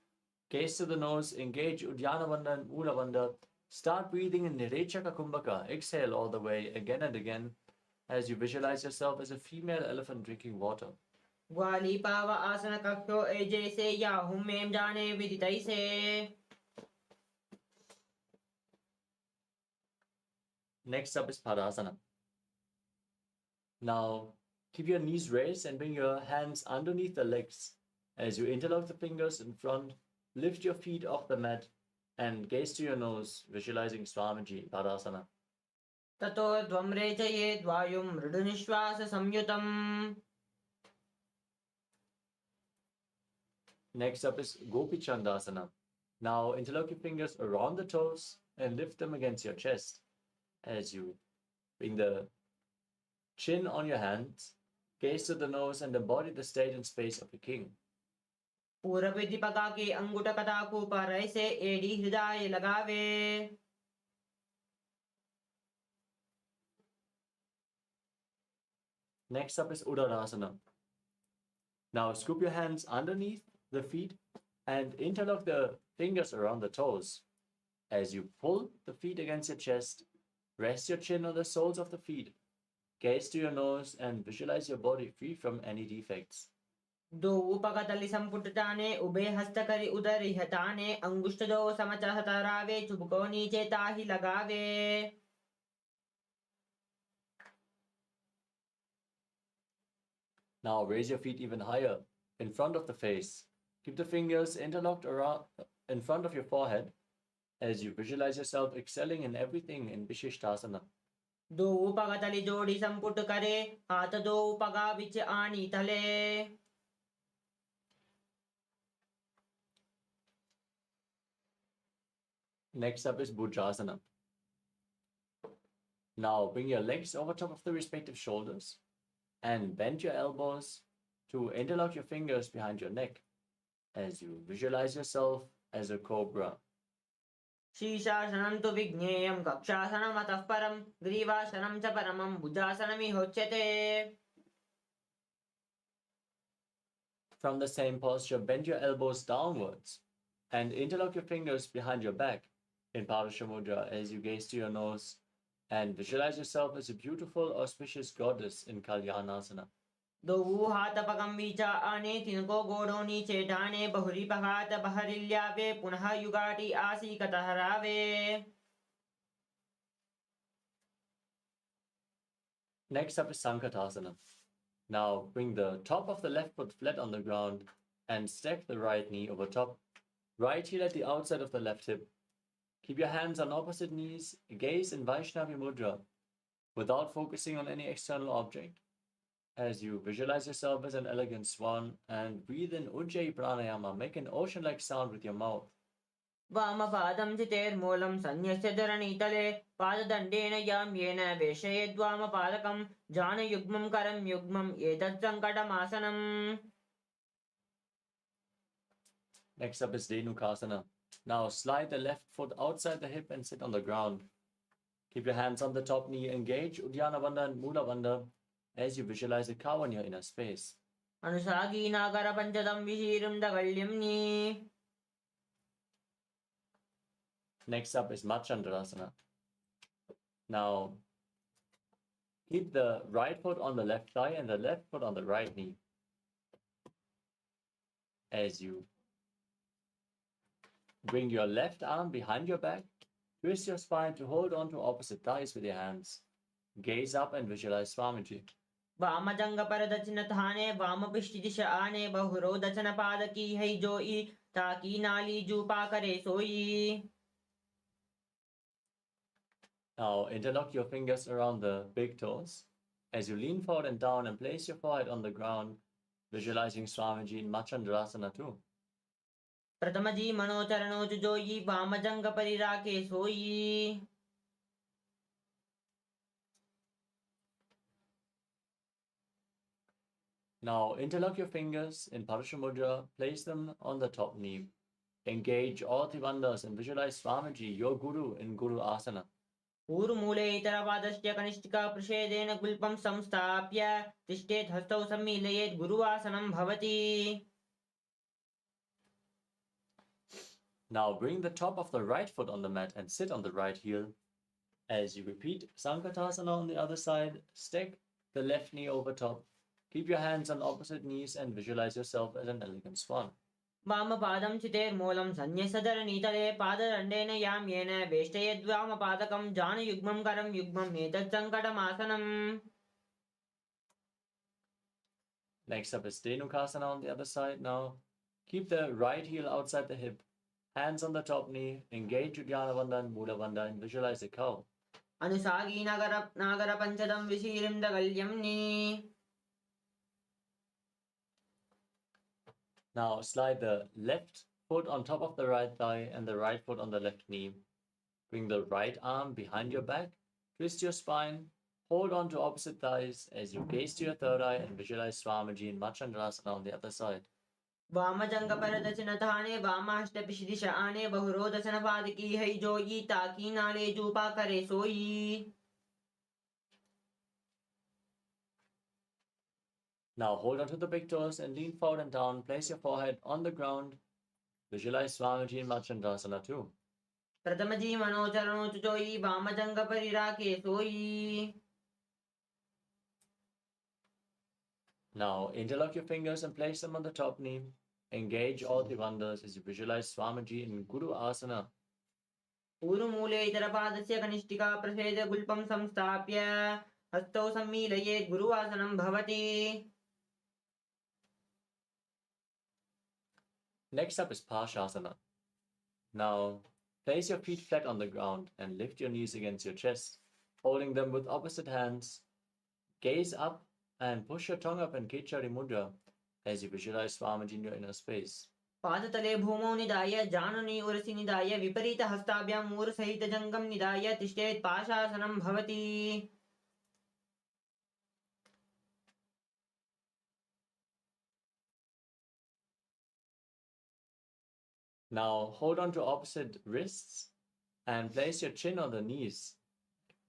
Gaze to the nose, engage Uddiyana Bandha and Mula Bandha. Start breathing in Nirechaka Kumbhaka. Exhale all the way again and again as you visualize yourself as a female elephant drinking water. ग्वाली पाव आसन कक्षो एजे से या हुमेम जाने विदितै से. Next up is Padasana. Now, keep your knees raised and bring your hands underneath the legs. As you interlock the fingers in front, lift your feet off the mat and gaze to your nose, visualizing Swamiji, Padasana. ततो द्वं रेचयेत् वायुं मृदुनिश्वास संयुतम्. Next up is Gopi Chandasana. Now, interlock your fingers around the toes and lift them against your chest. As you bring the chin on your hands, gaze to the nose and embody the state and space of a king. पूरब दीपका के अंगुठ कथा को पर ऐसे AD हृदय लगावे. Next up is Uddanasana. Now scoop your hands underneath the feet and interlock the fingers around the toes. As you pull the feet against your chest, rest your chin on the soles of the feet. Gaze to your nose and visualize your body free from any defects. दो उपकतलि संपुटताने उभे हस्तकरि उदरि हताने अंगुष्ठदो समचहतरावे चुबको नीचे ताहि लगावे. Now raise your feet even higher in front of the face. Keep the fingers interlocked around in front of your forehead as you visualize yourself excelling in everything in Vishishtasana. दो उपकतलि जोड़ी संपुट करे हाथ दो उपगा बिच आनी तले. Next up is Bhujasana. Now bring your legs over top of the respective shoulders and bend your elbows to interlock your fingers behind your neck as you visualize yourself as a cobra. शीर्षासनं तु विज्ञेयं कक्षासनम् अतः परं ग्रीवासनं च परमं भुजासनमिहोच्यते. From the same posture, bend your elbows downwards and interlock your fingers behind your back in Parasha Mudra as you gaze to your nose and visualize yourself as a beautiful, auspicious goddess in Kalyanasana. दो हाथ पगम बीचा आने तिनको गोड़ों नीचे डाने बहुरी पहात बहरिल्यावे पुनः युगाटी आसी कतहरावे. Next up is Sankatasana. Now bring the top of the left foot flat on the ground and stack the right knee over top. Right heel at the outside of the left hip. Keep your hands on opposite knees, gaze in Vaishnavi Mudra without focusing on any external object. As you visualize yourself as an elegant swan and breathe in Ujjayi Pranayama, make an ocean-like sound with your mouth. वामपादं चितेर्मूलं संन्यस्य धरणीतले पाददण्डेन याम्येन वेशयेद्वामपादकं जानयुग्मं करं युग्मं एतत् सङ्कटमासनम्. Next up is Dhenukasana. Now slide the left foot outside the hip and sit on the ground. Keep your hands on the top knee, engage Uddiyana Bandha and Mula Bandha as you visualize a cow in your inner space. अनुसागी नागर पंचदं विहीरं दगल्यम्नि. Next up is Machandrasana. Now, keep the right foot on the left thigh and the left foot on the right knee. As you bring your left arm behind your back, twist your spine to hold on to opposite thighs with your hands. Gaze up and visualize Swamiji. वामजंग पर दक्षिण थाने वाम पिष्टि दिशा आने बहुरो दक्षिण पाद की है जोई ताकि नाली जूपा करे सोई. Now interlock your fingers around the big toes as you lean forward and down and place your forehead on the ground, visualizing Swamiji in Machandrasana too. प्रथम जी मनोचरणो जोई वामजंग परिराके सोई. Now interlock your fingers in Parasha Mudra, place them on the top knee. Engage all Tribandhas and visualize Swamiji, your Guru, in Guru Asana. पूर्वमूले इतरपादस्य कनिष्ठिका प्रषेदेन गुल्पं संस्थाप्य तिष्ठेत् हस्तौ सम्मीलयेत् गुरुवासनं भवति. Now bring the top of the right foot on the mat and sit on the right heel. As you repeat Sankatasana on the other side, stack the left knee over top. Keep your hands on opposite knees and visualize yourself as an elegant swan. वामपादं चितेर्मूलं सन्न्यसदरनीतले पाददण्डेन याम्येन वेष्टयद्वामपादकं जानयुग्मं करं युग्मम् एतत्सङ्कटमासनम्. Next up is Dhenukasana on the other side now. Keep the right heel outside the hip. Hands on the top knee. Engage Uddiyana Bandha and Mula Bandha and visualize a cow. अनुसागी नागरपञ्चदं विशीर्न्दगल्यम्नि. Now slide the left foot on top of the right thigh and the right foot on the left knee. Bring the right arm behind your back. Twist your spine. Hold on to opposite thighs as you gaze to your third eye and visualize Swamiji in Machandrasana on the other side. वामजङ्गपरदशनथाने वामाष्टपिशिदिश आने बहुरोदशनपादकी है जोई ताकी नाले जूपा करे सोई. Now hold on to the big toes and lean forward and down. Place your forehead on the ground. Visualize Swamiji in Machandrasana too. प्रथमजी मनोचरणो चुचोई वामजङ्गपरिराके सोई. Now interlock your fingers and place them on the top knee. Engage all the bandhas as you visualize Swamiji in Guru Asana. ऊरुमूले इतरपादस्य कनिष्ठिका प्रसेदगुल्पं संस्थाप्य हस्तौ सम्मीलयेत् गुरुवासनं भवति. Next up is Parshasana. Now place your feet flat on the ground and lift your knees against your chest, holding them with opposite hands. Gaze up and push your tongue up in Kechari Mudra as you visualize Swamiji in your inner space. पादतले भूमौ निधाय जानुनि उरसि निधाय विपरीतहस्ताभ्यां मूर्सहितजङ्गं निधाय तिष्ठेत् पाशासनं भवति. Now hold on to opposite wrists and place your chin on the knees.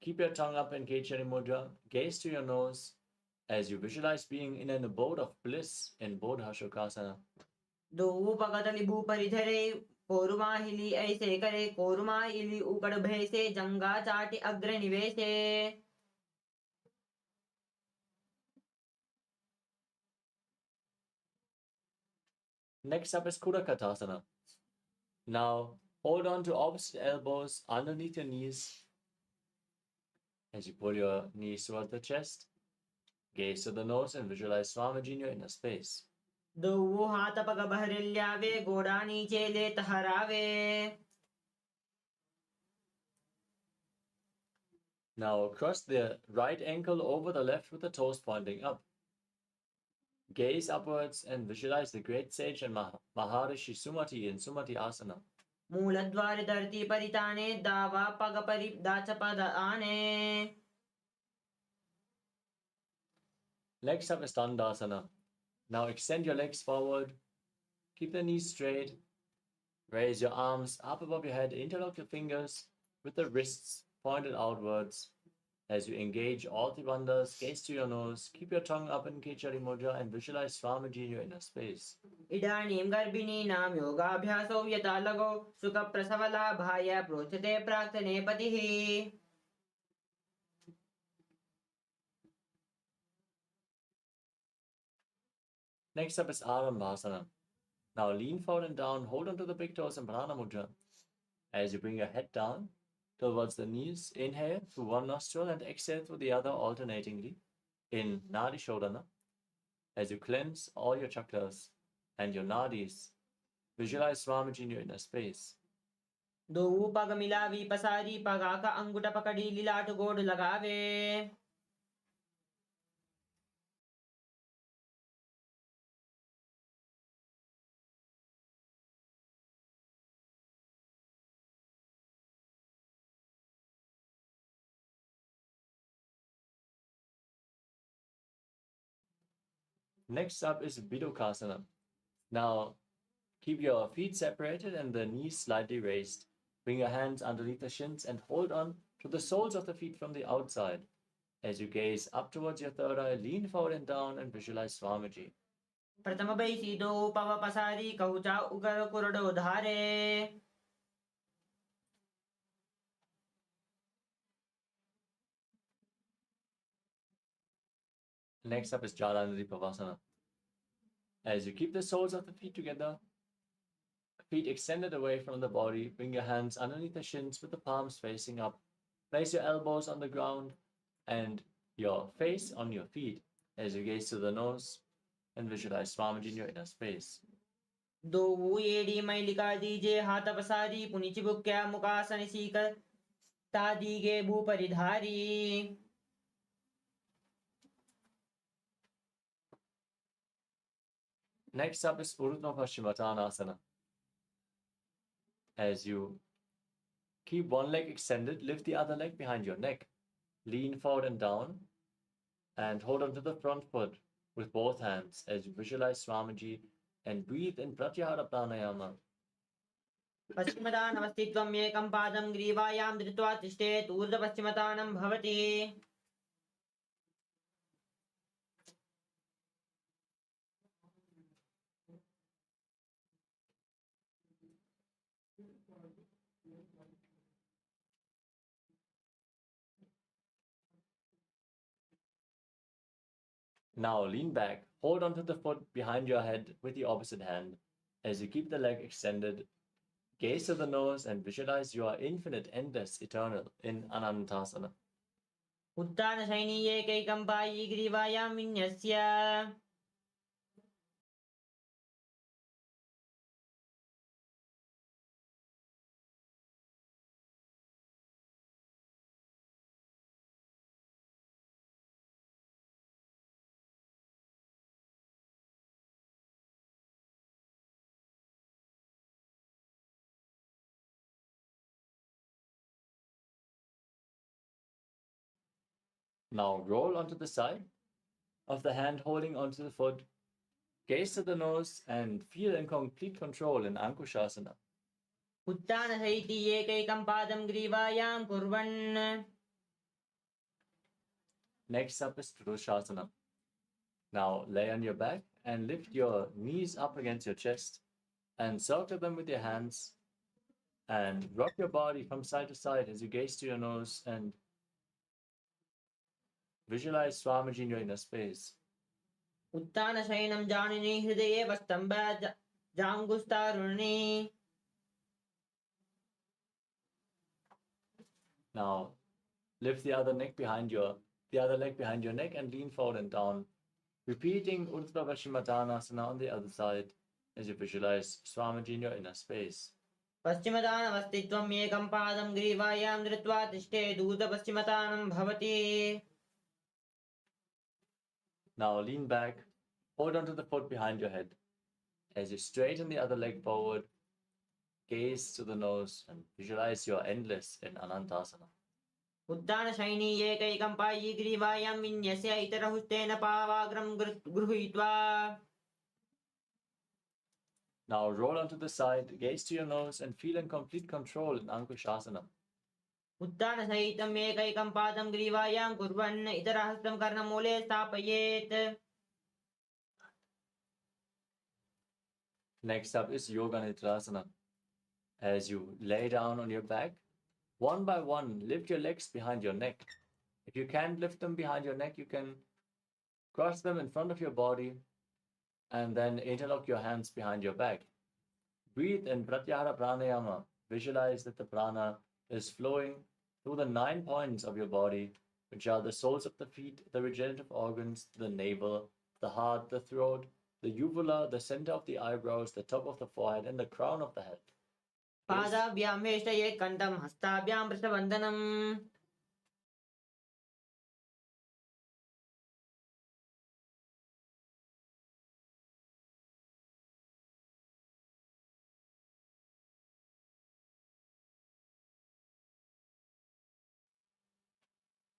Keep your tongue up in Kechari Mudra. Gaze to your nose as you visualize being in an abode of bliss in Bodha Shokasana. दो पगतलि भूपरिधरे कोरुमाहिली ऐसे करे कोरुमाहिली उकड़ भैसे जंगा चाटि अग्र निवेशे. Next up is Kudakatasana. Now hold on to opposite elbows underneath your knees as you pull your knees toward the chest. Gaze to the nose and visualize Swamiji in your inner space. दो हाथ पग बहरिल्यावे गोड़ा नीचे ले तहरावे. Now cross the right ankle over the left with the toes pointing up. Gaze upwards and visualize the great sage and Maharishi Sumati in Sumati Asana. मूलद्वार धरती परिताने दावा पग परि दाचपद आने. Next up is Dandasana. Now extend your legs forward. Keep the knees straight. Raise your arms up above your head. Interlock your fingers with the wrists pointed outwards. As you engage all the bandhas, gaze to your nose. Keep your tongue up in Kechari Mudra and visualize Swamiji in your inner space. इदानीं गर्भिणीनां योगाभ्यासौ यथा लगौ सुखप्रसवलाभाय प्रोच्यते प्राक्तने पतिः. Next up is Arambhasana. Now lean forward and down, hold on to the big toes in Prana Mudra. As you bring your head down towards the knees, inhale through one nostril and exhale through the other alternatingly in Nadi Shodhana. As you cleanse all your chakras and your nadis, visualize Swamiji in your inner space. दो पग मिलावी पसारी पगा का अंगूठा पकड़ी लिलाट गोड़ लगावे. Next up is Bidokasana. Now keep your feet separated and the knees slightly raised. Bring your hands underneath the shins and hold on to the soles of the feet from the outside. As you gaze up towards your third eye, lean forward and down and visualize Swamiji. प्रथम बैसी दो पव पसारी कहूचा उगर कुरडो धारे. Next up is Jalanidhi Pavasana. As you keep the soles of the feet together, feet extended away from the body, bring your hands underneath the shins with the palms facing up. Place your elbows on the ground and your face on your feet as you gaze to the nose and visualize Swamiji in your inner space. दो वो येडी Malika दीजे हाथ पसारी पुनि चिबुक्या मुकासन seek तादीगे भूपरिधारी. Next up is Urdhva Paschimottanasana. As you keep one leg extended, lift the other leg behind your neck. Lean forward and down and hold onto the front foot with both hands as you visualize Swamiji and breathe in Pratyahara Pranayama. पश्चिमतानवस्थित्वम् एकं पादं ग्रीवायां धृत्वा तिष्ठेत् ऊर्ध्वपश्चिमतानं भवति. Now lean back, hold onto the foot behind your head with the opposite hand as you keep the leg extended. Gaze to the nose and visualize you are infinite, endless, eternal in Anantasana. उत्तानशयनीयैकैकं पायी ग्रीवायां विन्यस्य. Now roll onto the side of the hand holding onto the foot. Gaze to the nose and feel in complete control in Ankushasana. उत्तानशयिति एकैकं पादं ग्रीवायां कुर्वन्. Next up is Purushasana. Now lay on your back and lift your knees up against your chest and circle them with your hands and rock your body from side to side as you gaze to your nose and visualize Swamiji in your inner space. उत्तानशयनं जानिनि हृदये वस्तम्भ जाङ्गुस्तारुणि. Now lift the other leg behind your neck and lean forward and down, repeating Urdhva Paschimottanasana on the other side as you visualize Swamiji in your inner space. पश्चिमतानवस्थित्वम् एकं पादं ग्रीवायां धृत्वा तिष्ठेत् ऊर्ध्वपश्चिमतानं भवति. Now lean back, hold onto the foot behind your head. As you straighten the other leg forward, gaze to the nose and visualize you are endless in Anantasana. उत्तानशयनी एकैकं पायी ग्रीवायां विन्यस्य इतरहुस्तेन पावाग्रं गृहीत्वा. Now roll onto the side, gaze to your nose and feel in complete control in Ankushasana. उत्तानसहितम् एकैकं पादं ग्रीवायां कुर्वन् इतरहस्तं कर्णमूले स्थापयेत्. Next up is Yoga Nidrasana. As you lay down on your back, one by one, lift your legs behind your neck. If you can't lift them behind your neck, you can cross them in front of your body and then interlock your hands behind your back. Breathe in Pratyahara Pranayama. Visualize that the prana is flowing through the 9 points of your body, which are the soles of the feet, the regenerative organs, the navel, the heart, the throat, the uvula, the center of the eyebrows, the top of the forehead, and the crown of the head. पादाभ्यां वेष्टये कण्ठं हस्ताभ्यां वृषबन्धनम्.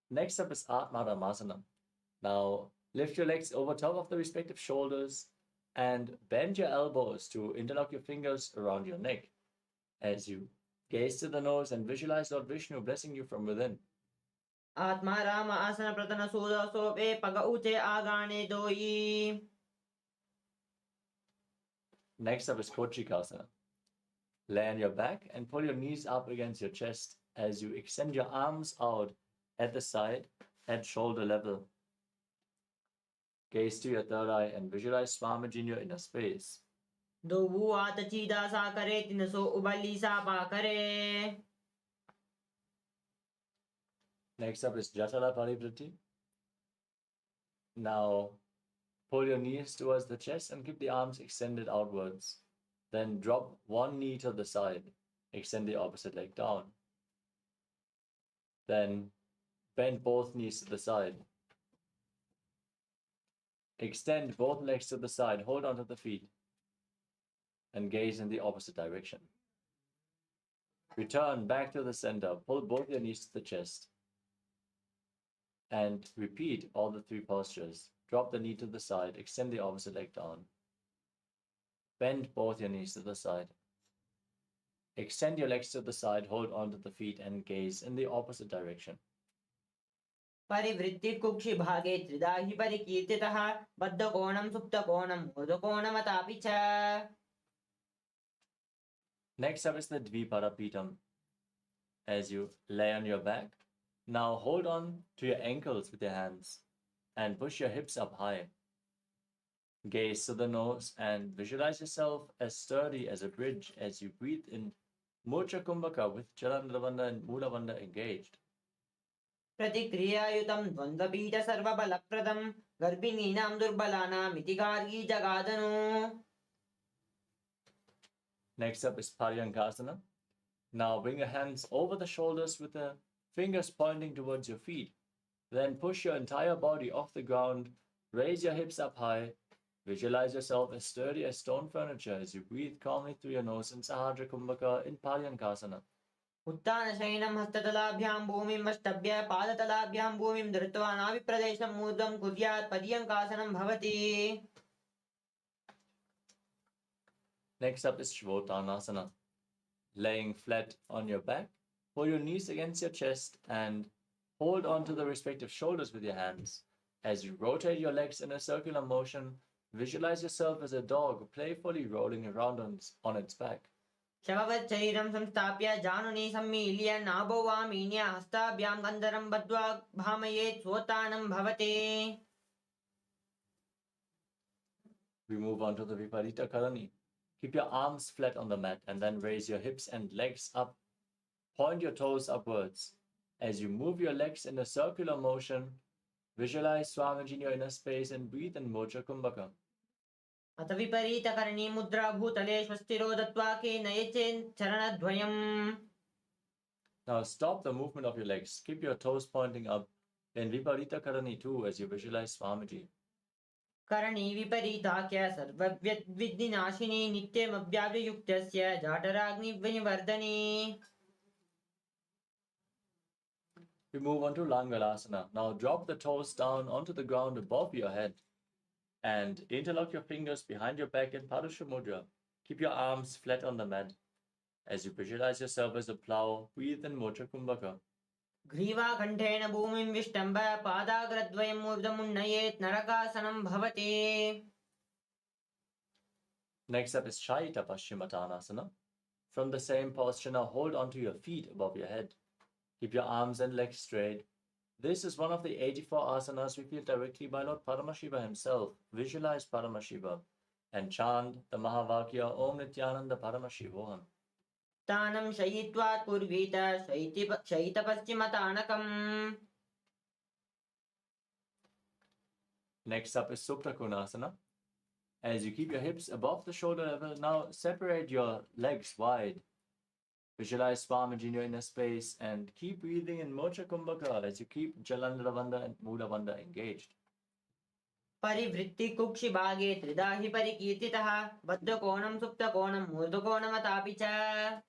Next up is Atmaramasana. Now lift your legs over top of the respective shoulders and bend your elbows to interlock your fingers around your neck as you gaze to the nose and visualize Lord Vishnu blessing you from within. आत्मा राम आसन प्रतन सूद सोपे पग ऊंचे आगाने दोई. Next up is Kochikasana. Lay on your back and pull your knees up against your chest as you extend your arms out at the side at shoulder level. Gaze to your third eye and visualize Swamiji in your inner space. Dovu atachida sa kare tinaso ubali sa pa kare. Next up is Jatala Parivriti. Now, pull your knees towards the chest and keep the arms extended outwards. Then drop one knee to the side. Extend the opposite leg down. Then bend both knees to the side. Extend both legs to the side. Hold onto the feet. And gaze in the opposite direction. Return back to the center. Pull both your knees to the chest. And repeat all the three postures. Drop the knee to the side. Extend the opposite leg down. Bend both your knees to the side. Extend your legs to the side, hold onto the feet and gaze in the opposite direction. Parivritti kukshi bhage tridahi parikirtitaha baddha konam supta konam urdha konamatapi cha. Next up is the Dviparapitam. As you lay on your back, now hold on to your ankles with your hands and push your hips up high. Gaze to the nose and visualize yourself as sturdy as a bridge as you breathe in Mocha Kumbhaka with Chalandravanda and Moolavanda engaged. Pratikriyayutam dvandvapita sarvabalappradam garbhininam durbalanam iti gargi jagadanu. Next up is Paryankasana. Now bring your hands over the shoulders with the fingers pointing towards your feet. Then push your entire body off the ground, raise your hips up high, visualize yourself as sturdy as stone furniture as you breathe calmly through your nose in Sahadra Kumbhaka in Paryankasana. उत्तानशयनं हस्ततलाभ्यां भूमिं अष्टभ्य पादतलाभ्यां भूमिं धृत्वा नाभिप्रदेशं ऊर्ध्वं कुर्यात् पर्यङ्कासनं भवति. Next up is Shvotanasana. Laying flat on your back, pull your knees against your chest and hold onto the respective shoulders with your hands. As you rotate your legs in a circular motion, visualize yourself as a dog playfully rolling around on its back. शववच्चैरं संस्थाप्य जानुनी सम्मील्य नाभो वामीन्य हस्ताभ्यां गन्धरं बद्ध्वा भामयेत् स्वोत्तानं भवति. We move on to the Viparita Karani. Keep your arms flat on the mat and then raise your hips and legs up. Point your toes upwards. As you move your legs in a circular motion, visualize Swamiji in your inner space and breathe in Mocha Kumbhaka. अथ विपरीतकरणी मुद्रा भूतले स्वस्तिरो दत्त्वा केनयचेन् चरणद्वयम्. Now stop the movement of your legs. Keep your toes pointing up in Viparita Karani too as you visualize Swamiji. Karni विपरीताख्य सर्वविघ्ननाशिनी नित्यमव्यावयुक्तस्य जाठराग्निविनिवर्धनी. We move on to Langalasana. Now drop the toes down onto the ground above your head and interlock your fingers behind your back in Padusha Mudra. Keep your arms flat on the mat. As you visualize yourself as a plow, breathe in Mocha Kumbhaka. ग्रीवाकण्ठेन भूमिं विष्टम्भ पादाग्रद्वयम् ऊर्ध्वमुन्नयेत् नरकासनं भवति. Next up is Shaita Paschimottanasana. From the same posture, now hold onto your feet above your head. Keep your arms and legs straight. This is one of the 84 asanas we feel directly by Lord Paramashiva himself. Visualize Paramashiva and chant the Mahavakya Om Nithyananda Paramashivoham. तानं शयित्वा कुर्वीत शयितपश्चिमतानकम्. Next up is Supta Konasana. As you keep your hips above the shoulder level, now separate your legs wide. Visualize Swamiji in your inner space and keep breathing in Mocha Kumbhaka as you keep Jalandravanda and Moolavanda engaged. परिवृत्ति कुक्षि भागे त्रिदाहि परिकीर्तितः बद्धकोणं सुप्तकोणं मूर्धकोणमतापि च.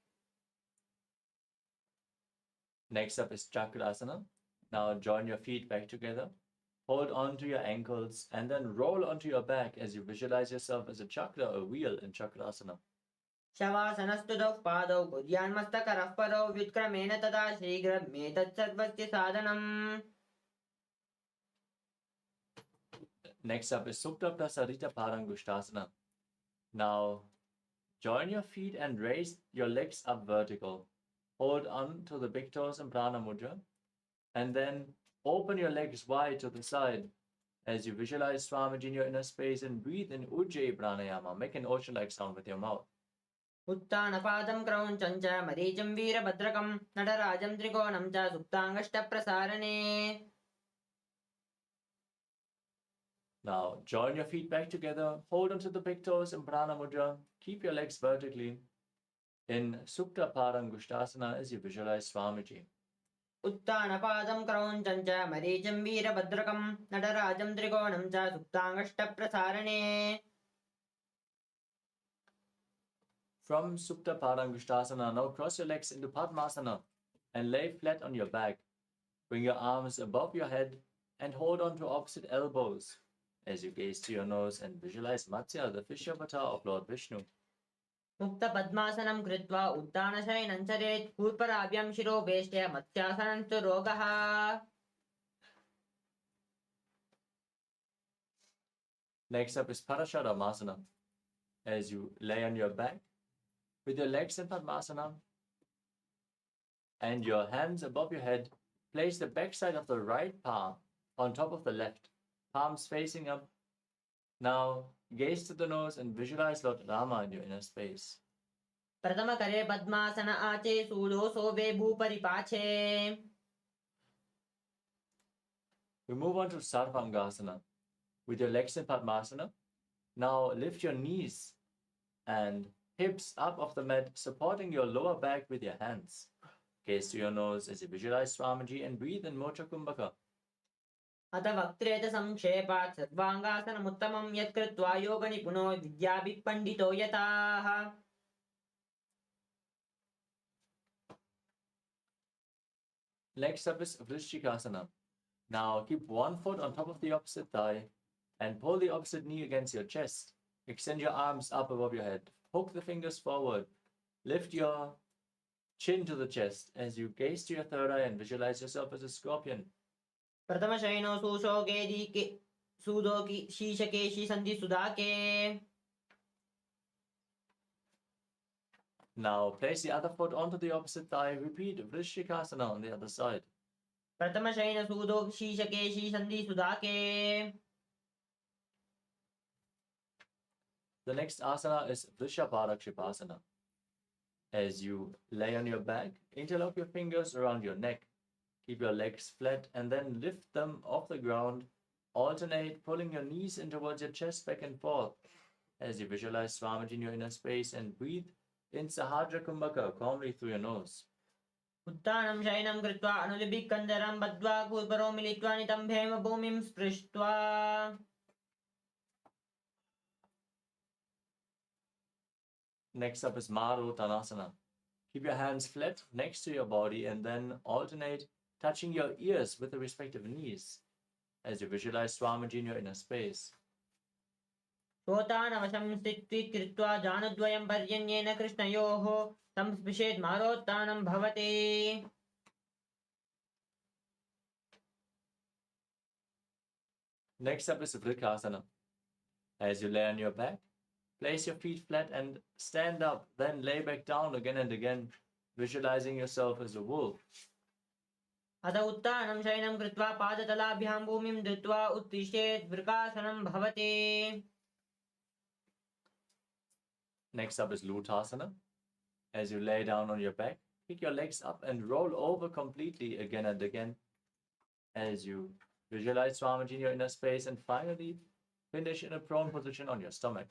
Next up is Chakrasana. Now join your feet back together. Hold on to your ankles and then roll onto your back as you visualize yourself as a chakra, a wheel in Chakrasana. शवासनस्तुतौ पादौ गुर्यान्मस्तकरः परौ व्युत्क्रमेण तदा शीघ्रमेतत्सर्वस्य साधनम्. Next up is Supta Prasarita Parangushtasana. Now join your feet and raise your legs up vertical. Hold on to the big toes in Prana Mudra and then open your legs wide to the side. As you visualize Swamiji in your inner space and breathe in Ujjayi Pranayama, make an ocean-like sound with your mouth. उत्तानपादं क्रौञ्चं च मरीचं वीरभद्रकं नटराजं त्रिकोणं च सुप्ताङ्गष्टप्रसारणे. Now, join your feet back together, hold onto the big toes in Prana Mudra, keep your legs vertically. In Supta Padangushtasana as you visualize Swamiji. उत्तानपादं क्रौञ्चं च मरीचं वीरभद्रकं नटराजं त्रिकोणं च सुप्ताङ्गष्टप्रसारणे. From Supta Padangushtasana, now cross your legs into Padmasana and lay flat on your back. Bring your arms above your head and hold on to opposite elbows as you gaze to your nose and visualize Matsya, the fish avatar of Lord Vishnu. मुक्तपद्मासनं कृत्वा उत्तानशयनं चरेत् कूर्पराभ्यां शिरोभेष्टे मत्स्यासनं तु रोगः. Next up is Parasharamasana. As you lay on your back with your legs in Padmasana and your hands above your head, place the backside of the right palm on top of the left, palms facing up. Now gaze to the nose and visualize Lord Rama in your inner space. प्रथमकरे पद्मासन आचे pseudo सोबे भूपरिपाचे. We move on to Sarvangasana. With your legs in Padmasana, now lift your knees and hips up off the mat, supporting your lower back with your hands. Gaze to your nose as you visualize Swamiji and breathe in Mocha Kumbhaka. अथ वक्त्रे च संक्षेपात् सर्वाङ्गासनमुत्तमं यत्कृत्वा योगनिपुनो विद्याभिः पण्डितो यताः. Next up is Vrishchikasana. Now keep one foot on top of the opposite thigh and pull the opposite knee against your chest. Extend your arms up above your head. Hook the fingers forward. Lift your chin to the chest as you gaze to your third eye and visualize yourself as a scorpion. प्रथमशयनो सुशोकेदीके सुदोकि शीशकेशी सन्धि सुदाके. Now place the other foot onto the opposite thigh. Repeat Vrishchikasana on the other side. प्रथमशयन सुदोकि शीशकेशी सन्धि सुदाके. The next asana is Vrishabharakshipasana. As you lay on your back, interlock your fingers around your neck. Keep your legs flat and then lift them off the ground. Alternate pulling your knees in towards your chest back and forth as you visualize Swamiji in your inner space and breathe in Sahadra Kumbhaka calmly through your nose. उत्तानं शयनं कृत्वा अनुलिपिः कन्दरं बद्ध्वा कूर्परो मिलित्वा नितम्भेम भूमिं स्पृष्ट्वा. Next up is Maruttanasana. Keep your hands flat next to your body and then alternate touching your ears with the respective knees as you visualize Swamiji in your inner space. श्रोतानवशं स्थित्वित् कृत्वा जानुद्वयं पर्यन्येन कृष्णयोः संस्पृशेत् मारोत्तानं भवति. Next up is Vrikasana. As you lay on your back, place your feet flat and stand up, then lay back down again and again, visualizing yourself as a wolf. अथ उत्तानं शयनं कृत्वा पादतलाभ्यां भूमिं धृत्वा उत्तिष्ठेत् वृकासनं भवति. Next up is Lutasana. As you lay down on your back, kick your legs up and roll over completely again and again as you visualize Swamiji in your inner space and finally finish in a prone position on your stomach.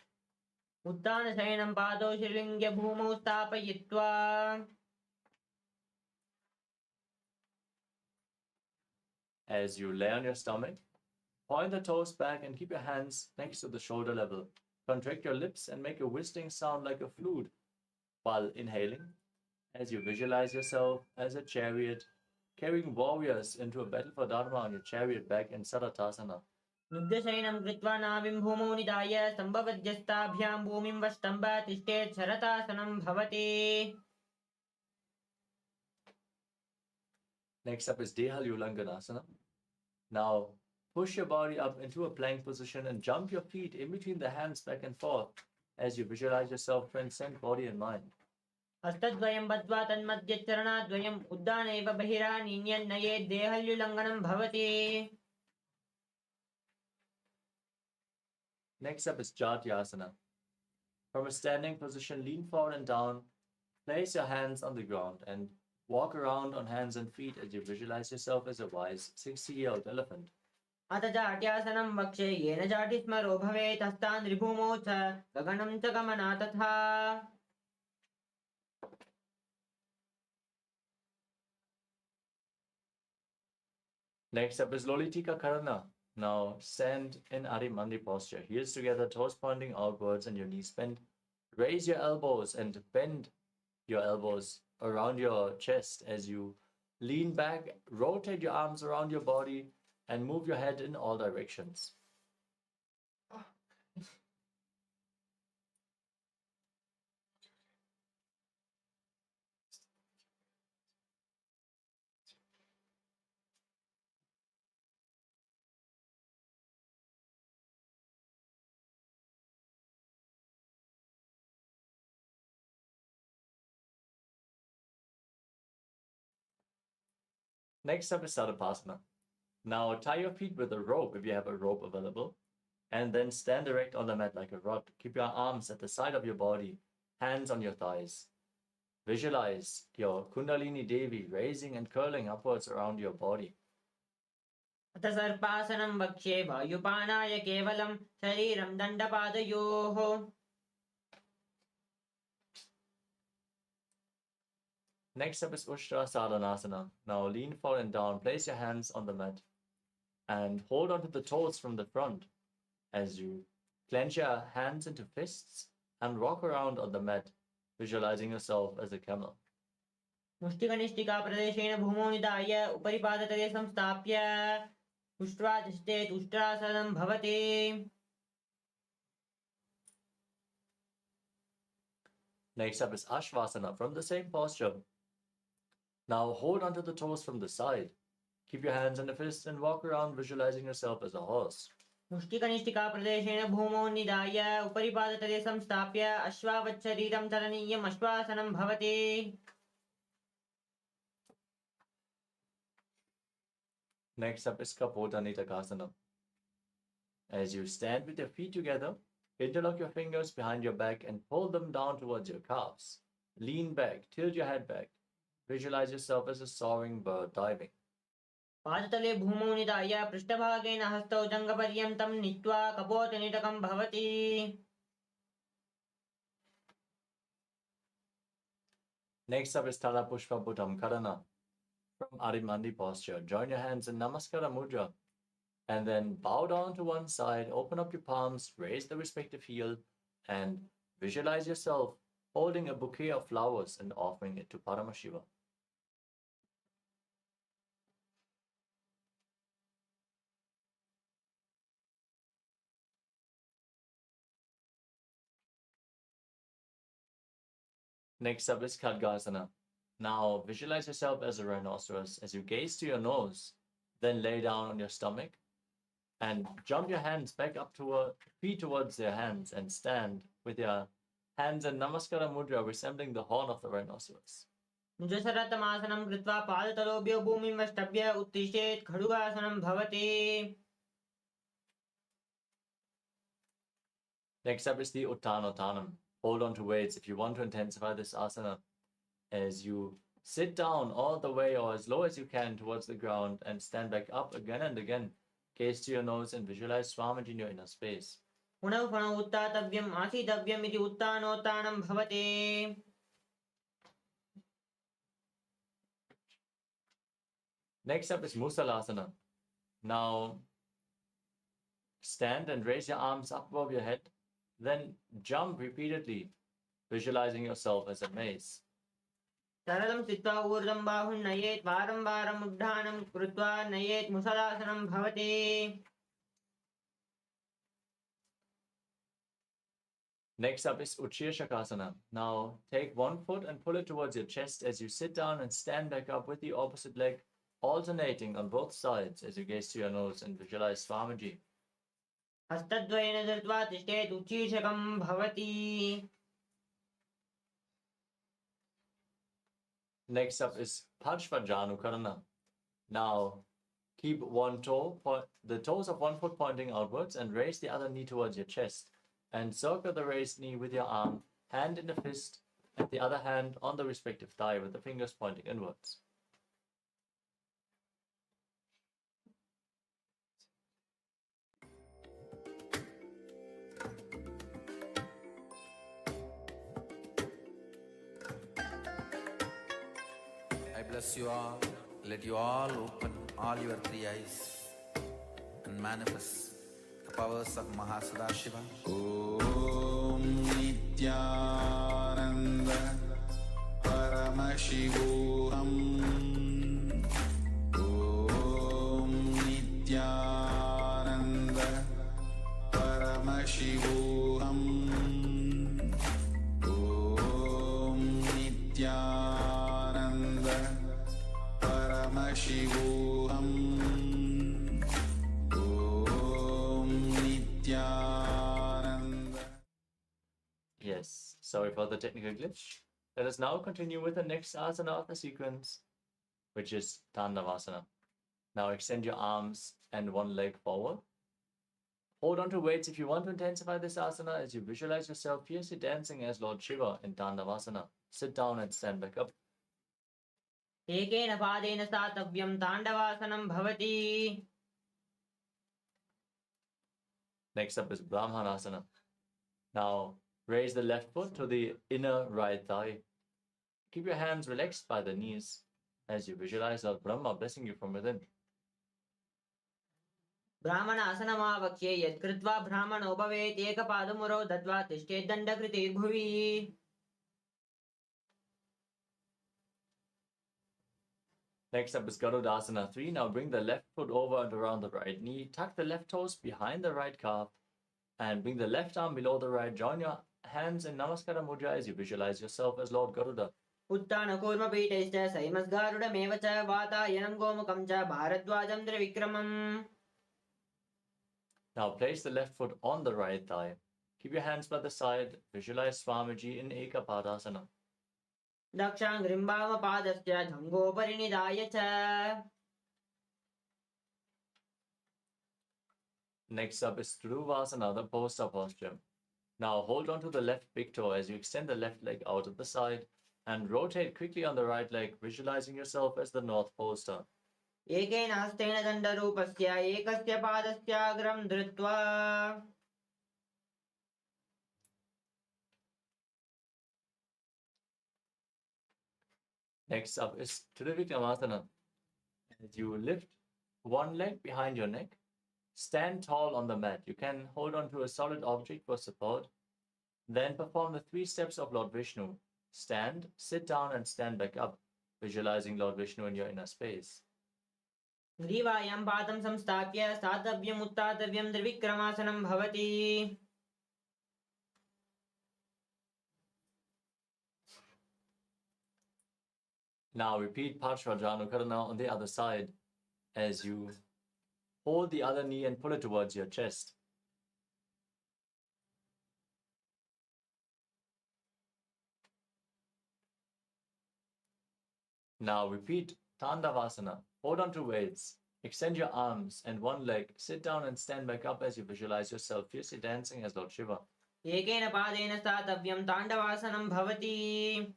उत्तानशयनं पादौ श्रीलिङ्गे भूमौ स्थापयित्वा. As you lay on your stomach, point the toes back and keep your hands next to the shoulder level. Contract your lips and make a whistling sound like a flute while inhaling as you visualize yourself as a chariot carrying warriors into a battle for Dharma on your chariot back in Saratasana. नुद्यशयनं कृत्वा नाभिं भूमौ निधाय सम्भवद्यस्ताभ्यां भूमिं वष्टम्ब तिष्ठेत् शरतासनं भवति. Next up is Dehalulanganasana. Now push your body up into a plank position and jump your feet in between the hands back and forth as you visualize yourself transcend body and mind. हस्तद्वयं बद्ध्वा तन्मध्यचरणाद्वयम् उद्दानैव बहिरानीन्यन्नयेत् देहल्युलङ्घनं भवति. Next up is Jatyasana. From a standing position, lean forward and down. Place your hands on the ground and walk around on hands and feet as you visualize yourself as a wise 60-year-old elephant. अथ जाट्यासनं वक्षे येन जाटि स्मरो भवेत् हस्तान् ऋभूमौ च गगनं च गमना तथा. Next up is Lolitika Karana. Now stand in Adimandi posture. Heels together, toes pointing outwards and your knees bent. Raise your elbows and bend your elbows around your chest as you lean back, rotate your arms around your body, and move your head in all directions. Next up is Sadapasana. Now tie your feet with a rope if you have a rope available, and then stand erect on the mat like a rod. Keep your arms at the side of your body, hands on your thighs. Visualize your Kundalini Devi raising and curling upwards around your body. अथ सर्पासनं वक्ष्ये वायुपानाय केवलं शरीरं दण्डपादयोः. Next up is Ushtra Sadhanasana. Now lean forward and down. Place your hands on the mat and hold onto the toes from the front as you clench your hands into fists and rock around on the mat, visualizing yourself as a camel. मुष्टिकनिष्ठिकाप्रदेशेन भूमौ निधाय उपरि पादतले संस्थाप्य उष्ट्रा तिष्ठेत् उष्ट्रासनं भवति. Next up is Ashvasana from the same posture. Now hold onto the toes from the side. Keep your hands on the fists and walk around visualizing yourself as a horse. मुष्टिकनिष्ठिकाप्रदेशेन भूमौ निधाय उपरि पादतले संस्थाप्य अश्वावच्छरीरं चलनीयम् अश्वासनं भवति. Next up is Kapota Nitakasana. As you stand with your feet together, interlock your fingers behind your back and pull them down towards your calves. Lean back, tilt your head back. Visualize yourself as a soaring bird diving. पादतले भूमौ निधाय पृष्ठभागेन हस्तौ जङ्घपर्यन्तं नीत्वा कपोतनिटकं भवति. Next up is Tala Pushpa Bhutam Karana. From Adimandi posture, join your hands in Namaskara Mudra. And then bow down to one side, open up your palms, raise the respective heel, and visualize yourself holding a bouquet of flowers and offering it to Paramashiva. Next up is Khadgasana. Now visualize yourself as a rhinoceros as you gaze to your nose, then lay down on your stomach and jump your hands back up to feet towards your hands and stand with your hands in Namaskara Mudra resembling the horn of the rhinoceros. निजसरतमासनं कृत्वा पादतलोभ्यो भूमिं वष्टभ्य उत्तिष्ठेत् खड्गासनं भवति. Next up is the Uttanottanam. Hold on to weights if you want to intensify this asana as you sit down all the way or as low as you can towards the ground and stand back up again and again. Gaze to your nose and visualize Swamiji in your inner space. पुनः पुनः उत्थातव्यम् आसीतव्यम् इति उत्थानोत्थानं भवति. Next up is Musalasana. Now stand and raise your arms up above your head. Then jump repeatedly, visualizing yourself as a mace. सरलं स्थित्वा ऊर्ध्वं बाहुं नयेत् वारं वारम् उड्डानं कृत्वा नयेत् मुसलासनं भवति. Next up is Uchir Shakasana. Now take one foot and pull it towards your chest as you sit down and stand back up with the opposite leg, alternating on both sides as you gaze to your nose and visualize Swamiji. हस्तद्वयेन धृत्वा तिष्ठेत् उच्छीर्षकं भवति. Next up is Parshva Janu Karana. Now Keep the toes of one foot pointing outwards, and raise the other knee towards your chest. And circle the raised knee with your arm, hand in the fist, and the other hand on the respective thigh with the fingers pointing inwards. I bless you all. Let you all open all your three eyes and manifest the powers of Mahasadashiva. Om Nithyananda Paramashivoham. Om Nithyananda Paramashivoham. Om Nithyananda Paramashivoham. Om Nithyananda. Yes, sorry for the technical glitch. Let us now continue with the next asana of the sequence, which is Dandavasana. Now extend your arms and one leg forward. Hold on to weights if you want to intensify this asana as you visualize yourself fiercely dancing as Lord Shiva in Dandavasana. Sit down and stand back up. एकेन पादेन स्थातव्यं ताण्डवासनं भवति. Next up is Brahmanasana. Now raise the left foot to the inner right thigh. Keep your hands relaxed by the knees as you visualize Lord Brahma blessing you from within. ब्राह्मणासनमावक्ष्ये यत्कृत्वा ब्राह्मणो भवेत् एकपादमुरौ दत्वा तिष्ठेद्दण्डकृतिर्भुवि. Next up is Garudasana 3. Now bring the left foot over and around the right knee. Tuck the left toes behind the right calf and bring the left arm below the right. Join your hands in Namaskara Mudra as you visualize yourself as Lord Garuda. उत्तानकूर्मपीठैश्च सैमस्गारुडमेव च वातायनं गोमुखं च भारद्वाजं त्रिविक्रमम्. Now place the left foot on the right thigh. Keep your hands by the side. Visualize Swamiji in Ekapadasana. दक्षाङ्घ्रिम्बामपादस्य जङ्घोपरिनिधाय च. Next up is Truvasana, the poster posture. Now hold on to the left big toe as you extend the left leg out of the side and rotate quickly on the right leg, visualizing yourself as the North Poster. एकेन हस्तेन दण्डरूपस्य एकस्य पादस्याग्रं धृत्वा. Next up is Trivikramasana. As you lift one leg behind your neck, stand tall on the mat. You can hold on to a solid object for support. Then perform the 3 steps of Lord Vishnu. Stand, sit down, and stand back up, visualizing Lord Vishnu in your inner space. ग्रीवायां पादं संस्थाप्य स्थातव्यम् उत्थातव्यं त्रिविक्रमासनं भवति. Now repeat Parshvajanukarana on the other side as you hold the other knee and pull it towards your chest. Now repeat Tandavasana. Hold on to weights. Extend your arms and one leg. Sit down and stand back up as you visualize yourself fiercely dancing as Lord Shiva. एकेन पादेन स्थातव्यं ताण्डवासनं भवति.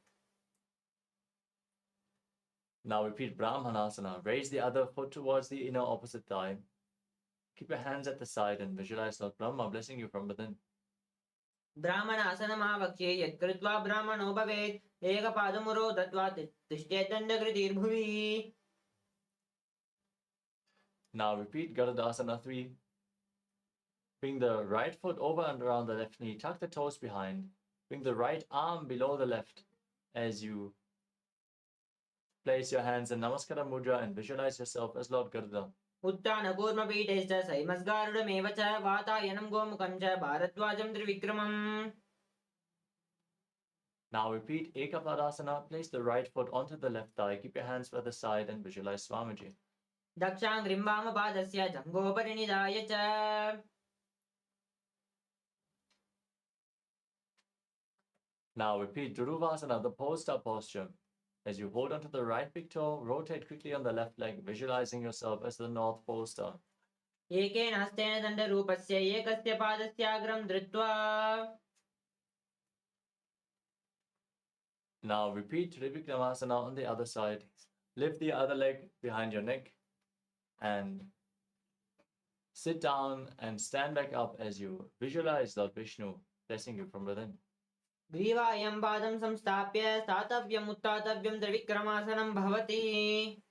Now repeat Brahmanasana. Raise the other foot towards the inner opposite thigh. Keep your hands at the side and visualize Lord Brahma blessing you from within. ब्राह्मणासनमावक्ष्ये यत्कृत्वा ब्राह्मणो भवेत् एकपादमुरौ दत्वा तिष्ठेद्दण्डकृतिर्भुवि. Now repeat Garudasana 3. Bring the right foot over and around the left knee. Tuck the toes behind. Bring the right arm below the left as you place your hands in Namaskara Mudra and visualize yourself as Lord Garuda. उत्तानकूर्मपीठैश्च सैमस्गारुडमेव च वातायनं गोमुखं च भारद्वाजं त्रिविक्रमम्. Now repeat Ekapadasana. Place the right foot onto the left thigh. Keep your hands by the side and visualize Swamiji. दक्षाङ्घ्रिम्बामपादस्य जङ्घोपरिनिधाय च. Now repeat Dhuruvasana, the post-up posture. As you hold onto the right big toe, rotate quickly on the left leg, visualizing yourself as the North Pole Star. एकेन हस्तेन दण्डरूपस्य एकस्य पादस्याग्रं धृत्वा Now repeat Trivikramasana on the other side. Lift the other leg behind your neck and sit down and stand back up as you visualize Lord Vishnu blessing you from within. ग्रीवायं पादं संस्थाप्य स्थातव्यम् उत्थातव्यं त्रिविक्रमासनं भवति.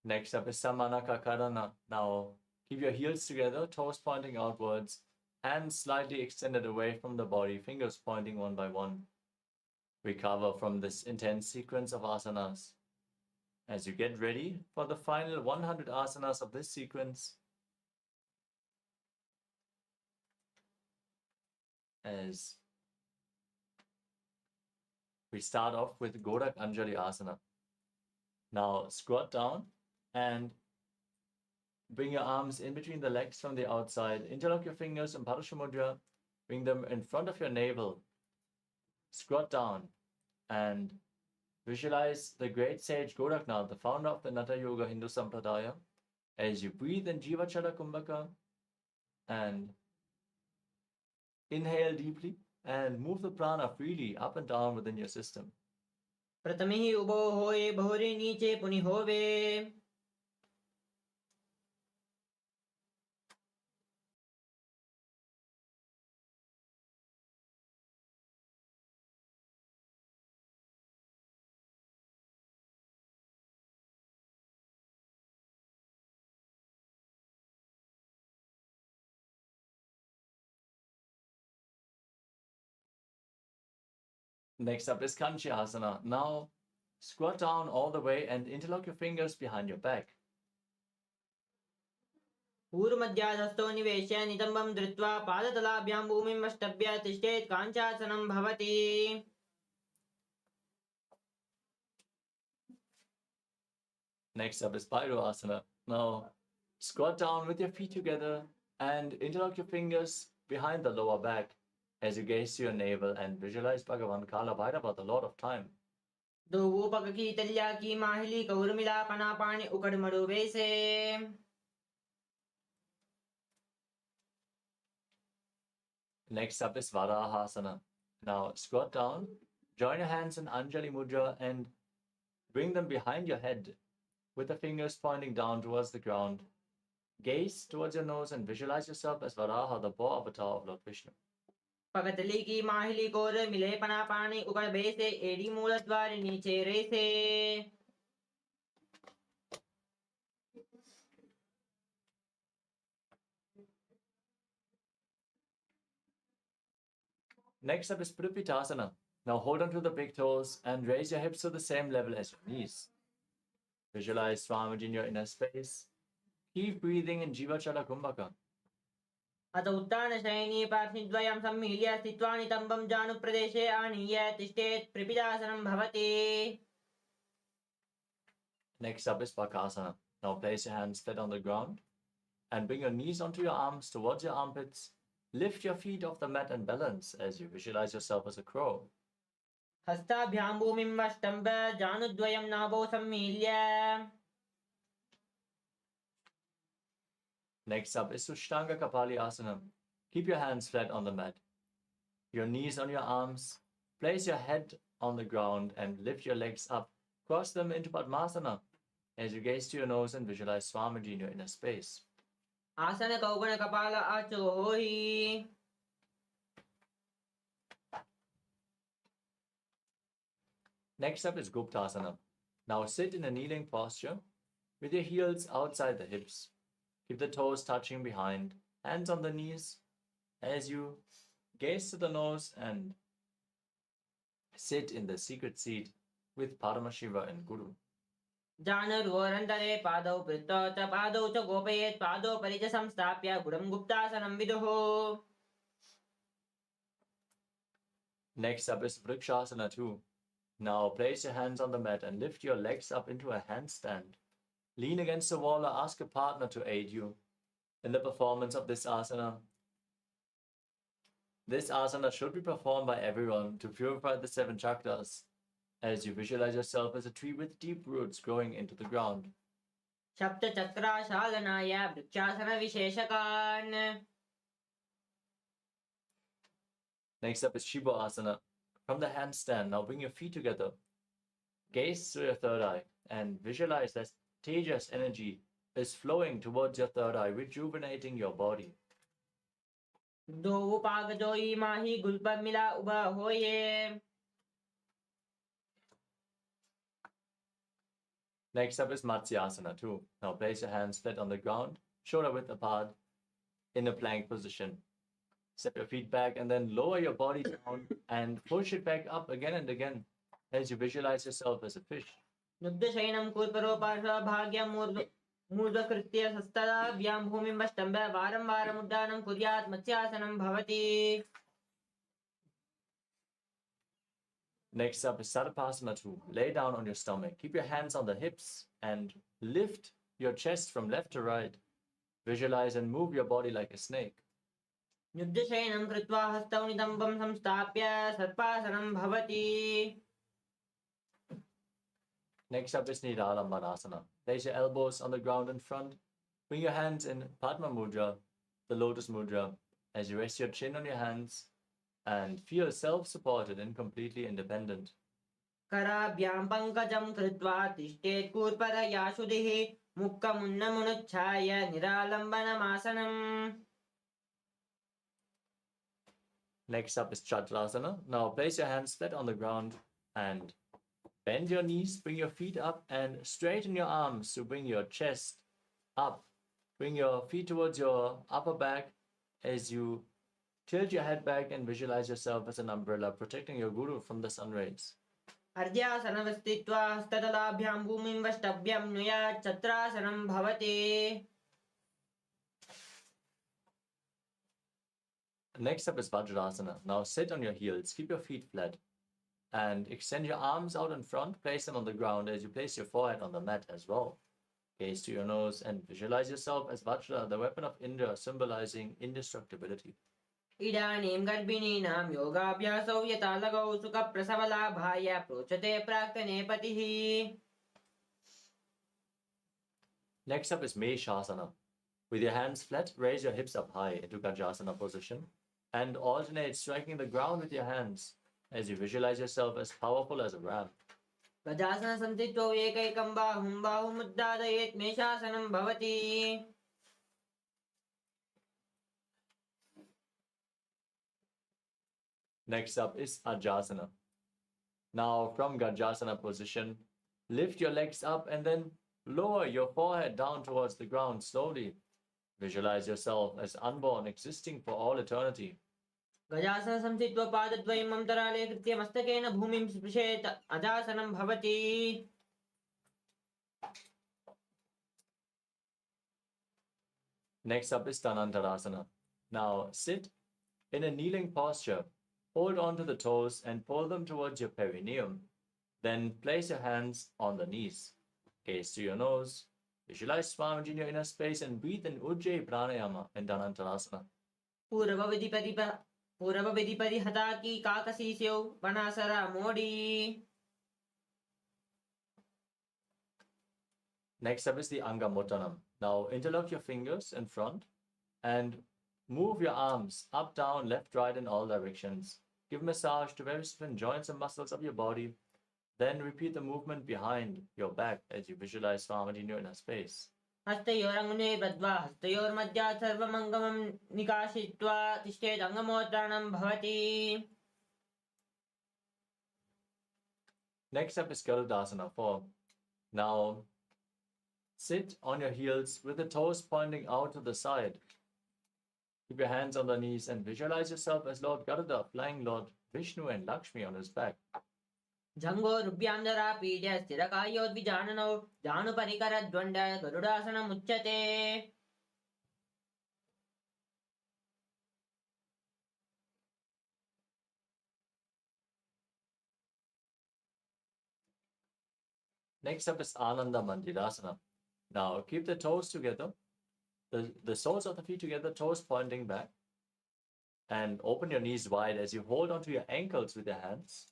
Next up is Samanaka Karana. Now keep your heels together, toes pointing outwards, hands slightly extended away from the body, fingers pointing one by one. Recover from this intense sequence of asanas. As you get ready for the final 100 asanas of this sequence, as we start off with Godak Anjali Asana. Now squat down and bring your arms in between the legs from the outside. Interlock your fingers in Parashamudra. Bring them in front of your navel. Squat down and visualize the great sage Goraknath, the founder of the Natha Yoga Hindu Sampradaya, as you breathe in Jivachala Kumbhaka and inhale deeply and move the prana freely up and down within your system. प्रथमे उभो होए बहुरे नीचे पुनि होवे. Next up is Kanchi Asana. Now squat down all the way and interlock your fingers behind your back. पूर्वमध्याधस्थो निवेश्य नितम्बं धृत्वा पादतलाभ्यां भूमिं अष्टभ्य तिष्ठेत् काञ्चासनं भवति. Next up is Bhairo Asana. Now squat down with your feet together and interlock your fingers behind the lower back as you gaze to your navel and visualize Bhagavan Kala Bhairava, the Lord of Time. दो ऊपक की तल्या की माहिली कौरमिला पना पानी उकड़ मड़ो वैसे. Next up is Varahasana. Now squat down, join your hands in Anjali Mudra and bring them behind your head with the fingers pointing down towards the ground. Gaze towards your nose and visualize yourself as Varaha, the boar avatar of Lord Vishnu. पगतली की माहिली core मिले पना पानी उकड़ वैसे AD मूल द्वार नीचे रेसे. Next up is Puripitasana. Now hold on to the big toes and raise your hips to the same level as your knees. Visualize Swamiji in your inner space. Keep breathing in Jivachala Kumbhaka. अत उत्तानशयनी पार्श्वद्वयं सम्मील्य स्थित्वा नितम्बं जानुप्रदेशे आनीय तिष्ठेत् प्रपिदासनं भवति. Next up is Bakasana. Now place your hands flat on the ground and bring your knees onto your arms towards your armpits. Lift your feet off the mat and balance as you visualize yourself as a crow. हस्ताभ्यां भूमिं अष्टम्ब जानुद्वयं नाभो सम्मील्य. Next up is Sushtanga Kapali Asana. Keep your hands flat on the mat. Your knees on your arms. Place your head on the ground and lift your legs up. Cross them into Padmasana as you gaze to your nose and visualize Swamiji in your inner space. आसन कौगण कपाल आचो होहि. Next up is Guptasana. Now sit in a kneeling posture with your heels outside the hips. Keep the toes touching behind, hands on the knees as you gaze to the nose and sit in the secret seat with Paramashiva and Guru. जानर्वोरन्तरे पादौ पृष्ठौ च पादौ च गोपयेत् पादौ परिच संस्थाप्य गुडं गुप्तासनं विदुः. Next up is Vrikshasana 2. Now place your hands on the mat and lift your legs up into a handstand. Lean against the wall or ask a partner to aid you. In the performance of this asana should be performed by everyone to purify the 7 chakras, as you visualize yourself as a tree with deep roots growing into the ground. सप्तचक्राशालनाय वृक्षासनविशेषकान्. Next up is Shiva Asana. From the handstand, now bring your feet together. Gaze through your third eye and visualize that Tejas energy is flowing towards your third eye, rejuvenating your body. दो उपागजोई माही गुलपर मिला उबा होये. Next up is Matsyasana 2. Now place your hands flat on the ground, shoulder width apart, in a plank position. Step your feet back and then lower your body down and push it back up again and again as you visualize yourself as a fish. नुद्दशयनं कुर्परोपार्श्वभाग्यं मूर्धकृत्य हस्तदाभ्यां भूमिं वष्टम्ब वारं वारम् उड्डानं कुर्यात् मत्स्यासनं भवति. Next up is Sarvasana 2. Lay down on your stomach. Keep your hands on the hips and lift your chest from left to right. Visualize and move your body like a snake. नुद्दशयनं कृत्वा हस्तौ नितम्बं संस्थाप्य सर्पासनं भवति. Next up is Nidalambhanasana. Place your elbows on the ground in front. Bring your hands in Padma Mudra, the Lotus Mudra, as you rest your chin on your hands and feel self-supported and completely independent. कराभ्यां पङ्कजं कृत्वा तिष्ठेत् कूर्परयाशुधिः मुक्कमुन्नमुनुच्छाय निरालम्बनमासनम्. Next up is Chakrasana. Now place your hands flat on the ground and bend your knees, bring your feet up and straighten your arms to bring your chest up. Bring your feet towards your upper back as you tilt your head back and visualize yourself as an umbrella protecting your guru from the sun rays. अर्ध्यासनवस्थित्वा हस्ततलाभ्यां भूमिं वष्टभ्यं नुयात् छत्रासनं भवति. Next up is Vajrasana. Now sit on your heels, keep your feet flat and extend your arms out in front. Place them on the ground as you place your forehead on the mat as well. Gaze to your nose and visualize yourself as Vajra, the weapon of Indra, symbolizing indestructibility. इदानीं गर्भिणीनां योगाभ्यासौ यथा लगौ सुखप्रसवलाभाय प्रोच्यते प्राक्तने पतिः. Next up is Meshasana. With your hands flat, raise your hips up high into Gajasana position and alternate striking the ground with your hands as you visualize yourself as powerful as a ram. गजासनं संस्थित्वा एकैकं बाहुं बाहुमुद्दादयेत् मेषासनं भवति. Next up is Ajasana. Now from Gajasana position, lift your legs up and then lower your forehead down towards the ground slowly. Visualize yourself as unborn, existing for all eternity. गजासनं संस्थित्वा पादद्वयम् अन्तराले कृत्य मस्तकेन भूमिं स्पृशेत् अजासनं भवति. Next up is Dhanantarasana. Now sit in a kneeling posture. Hold on to the toes and pull them towards your perineum. Then place your hands on the knees. Gaze to your nose. Visualize Swamiji in your inner space and breathe in Ujjayi Pranayama in Dhanantarasana. पूर्वविधि परिहता की काकसीस्यौ वनासरा मोडी. Next up is the Angamottanam. Now interlock your fingers in front and move your arms up, down, left, right in all directions. Give massage to various different joints and muscles of your body. Then repeat the movement behind your back as you visualize Swamiji in your inner space. हस्तयोरङ्गुने बद्ध्वा हस्तयोर्मध्यात् सर्वमङ्गमं निकाशयित्वा तिष्ठेत् अङ्गमोत्तानं भवति. Next up is Garudasana 4. Now sit on your heels with the toes pointing out to the side. Keep your hands on the knees and visualize yourself as Lord Garuda flying Lord Vishnu and Lakshmi on his back. जङ्घोरुभ्यां जरापीड्य स्थिरकायोद्विजाननौ जानुपरिकरद्वण्ड गरुडासनमुच्यते. Next up is Ananda Mandirasana. Now keep the toes together the soles of the feet together, toes pointing back. And open your knees wide as you hold onto your ankles with your hands.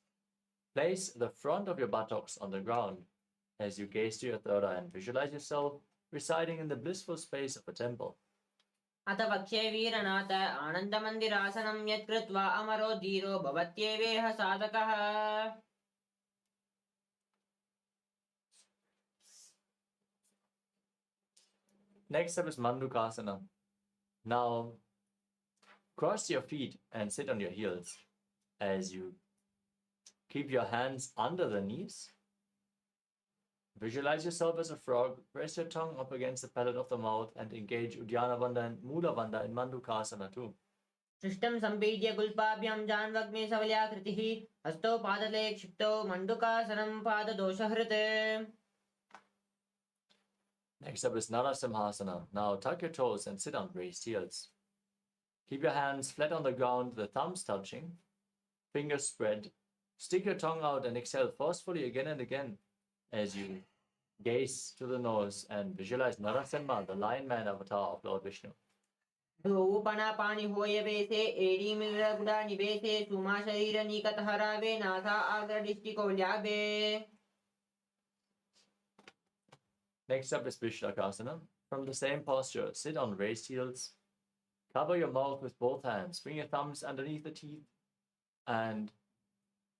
Place the front of your buttocks on the ground as you gaze to your third eye and visualize yourself residing in the blissful space of a temple. अथ वक्ष्ये वीरनाथ आनन्दमन्दिरासनं यत्कृत्वा अमरो धीरो भवत्येवेह साधकः. Next up is Mandukasana. Now, cross your feet and sit on your heels as you keep your hands under the knees. Visualize yourself as a frog, press your tongue up against the palate of the mouth and engage Uddiyana Bandha and Mula Bandha in Mandukasana too. सृष्टं सम्पीड्य गुल्पाभ्यां जान्वग्ने सवल्याकृतिः हस्तौ पादले क्षिप्तौ मण्डुकासनं पाददोषहृत्. Next up is Narasimhasana. Now tuck your toes and sit on raised heels. Keep your hands flat on the ground, the thumbs touching, fingers spread. Stick your tongue out and exhale forcefully again and again as you gaze to the nose and visualize Narasimha, the lion man avatar of Lord Vishnu. धूपना पानी होय वेसे AD Miller गुडा निवेसे सुमा शरीर निकट हरावे NASA आग्र दृष्टि को ल्यावे. Next up is Vishlakasana. From the same posture, sit on raised heels. Cover your mouth with both hands. Bring your thumbs underneath the teeth and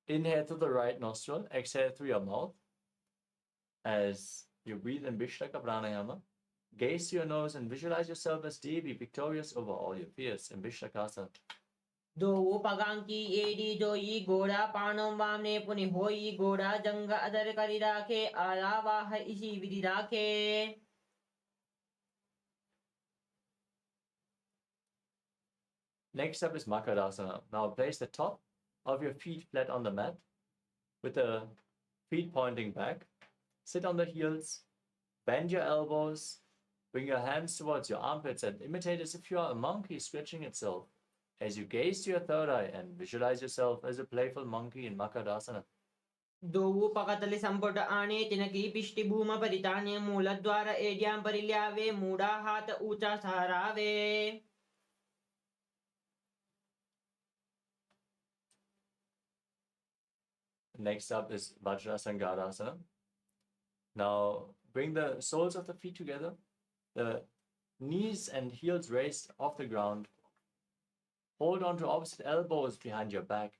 inhale through the right nostril. Exhale through your mouth as you breathe in Vishlaka Pranayama. Gaze to your nose and visualize yourself as Devi, victorious over all your fears in Vishlakasana. दो पगांकी AD जोई गोड़ा पाणों वामने पुनि होई गोड़ा जंग other करी राखे आलावाह इसी विधि राखे. Next up is Makarasana. Now place the top of your feet flat on the mat with the feet pointing back. Sit on the heels, bend your elbows, bring your hands towards your armpits and imitate as if you are a monkey stretching itself as you gaze to your third eye and visualize yourself as a playful monkey in Makarasana. दो पकतलि संपुट आने तिनकी पिष्टि भूम परिताने मूलद्वार एड्यां परिल्यावे मूढ़ा हाथ ऊंचा सहरावे. Next up is Vajrasangarasana. Now bring the soles of the feet together, the knees and heels raised off the ground. Hold on to opposite elbows behind your back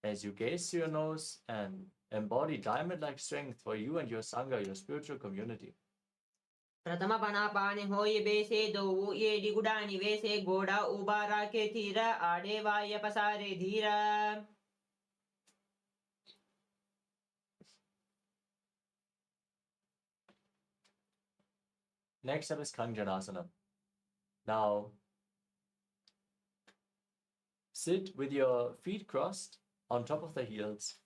as you gaze to your nose and embody diamond-like strength for you and your Sangha, your spiritual community. प्रथम पना पाने होय बेसे दो AD गुडा निवेसे गोड़ा उबा राखे theta आड़े वाय पसारे धीरा. Next up is Kanjanasana. Now, sit with your feet crossed on top of the heels.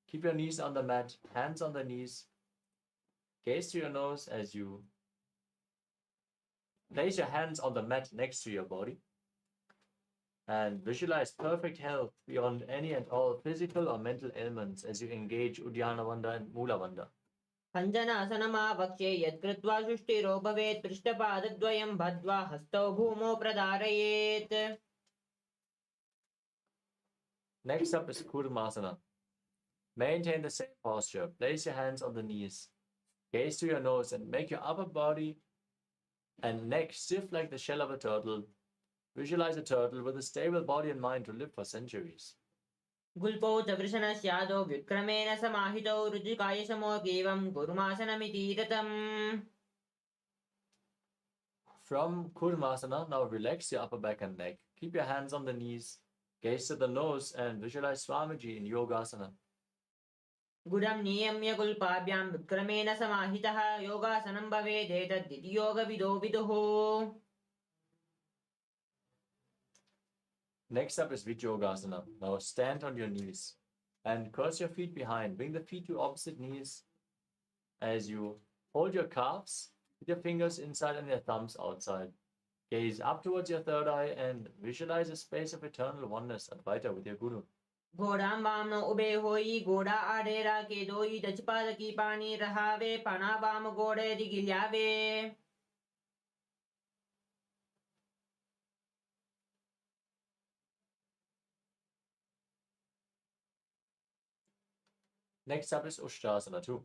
Keep your knees on the mat, hands on the knees. Gaze to your nose as you place your hands on the mat next to your body. And visualize perfect health beyond any and all physical or mental ailments as you engage Uddiyana Bandha and Mula Bandha. कञ्चनासनमावक्ष्ये यत्कृत्वा सृष्टिरो भवेत् पृष्ठपादद्वयं बद्ध्वा हस्तौ भूमौ प्रधारयेत्. Next up is Kurmasana. Maintain the same posture. Place your hands on the knees. Gaze to your nose and make your upper body and neck stiff like the shell of a turtle. Visualize a turtle with a stable body and mind to live for centuries. गुल्पौ च वृषणस्यादौ व्युत्क्रमेण समाहितौ ऋजुकायशमोऽपीवं गुरुमासनमिति रतम्. From Kurmasana, now relax your upper back and neck. Keep your hands on the knees. Gaze to the nose and visualize Swamiji in Yogasana. गुडं नियम्य गुल्पाभ्यां व्युत्क्रमेण समाहितः योगासनं भवेदेतद् योगविदो विदुः. Next up is Vijyogasana. Now stand on your knees and cross your feet behind. Bring the feet to opposite knees as you hold your calves with your fingers inside and your thumbs outside. Gaze up towards your third eye and visualize a space of eternal oneness, Advaita, with your Guru. घोड़ां वामनो उबे होई घोड़ा आड़े राके दोई दचपाद की पानी रहावे पना वाम घोड़े दिगिल्यावे. Next up is Ushtrasana 2.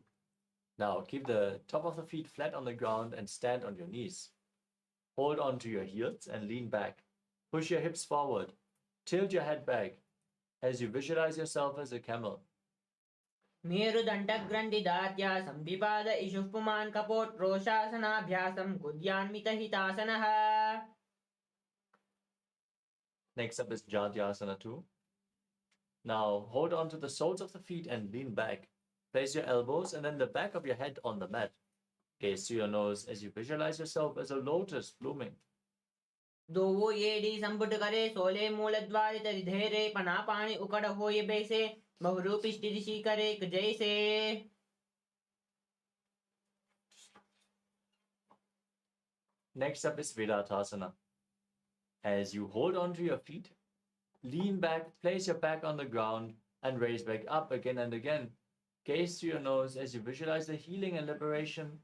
Now keep the top of the feet flat on the ground and stand on your knees. Hold on to your heels and lean back. Push your hips forward. Tilt your head back as you visualize yourself as a camel. मेरुदण्डग्रन्थिदार्या संविपाद इषुः पुमान् कपोट्रोषासनाभ्यासं कुर्यान्मितहितासनः. Next up is Jatyasana 2. Now hold on to the soles of the feet and lean back. Place your elbows and then the back of your head on the mat. Gaze to your nose as you visualize yourself as a lotus blooming. दोवो येडी संपुट करे सोले मूलद्वारित रिधेरे पनापाणि उकड़ होय बैसे बहुरूपिष्टि ऋषि करे जैसे. Next up is Vedatasana. As you hold on to your feet, lean back, place your back on the ground, and raise back up again and again. Gaze to your nose as you visualize the healing and liberation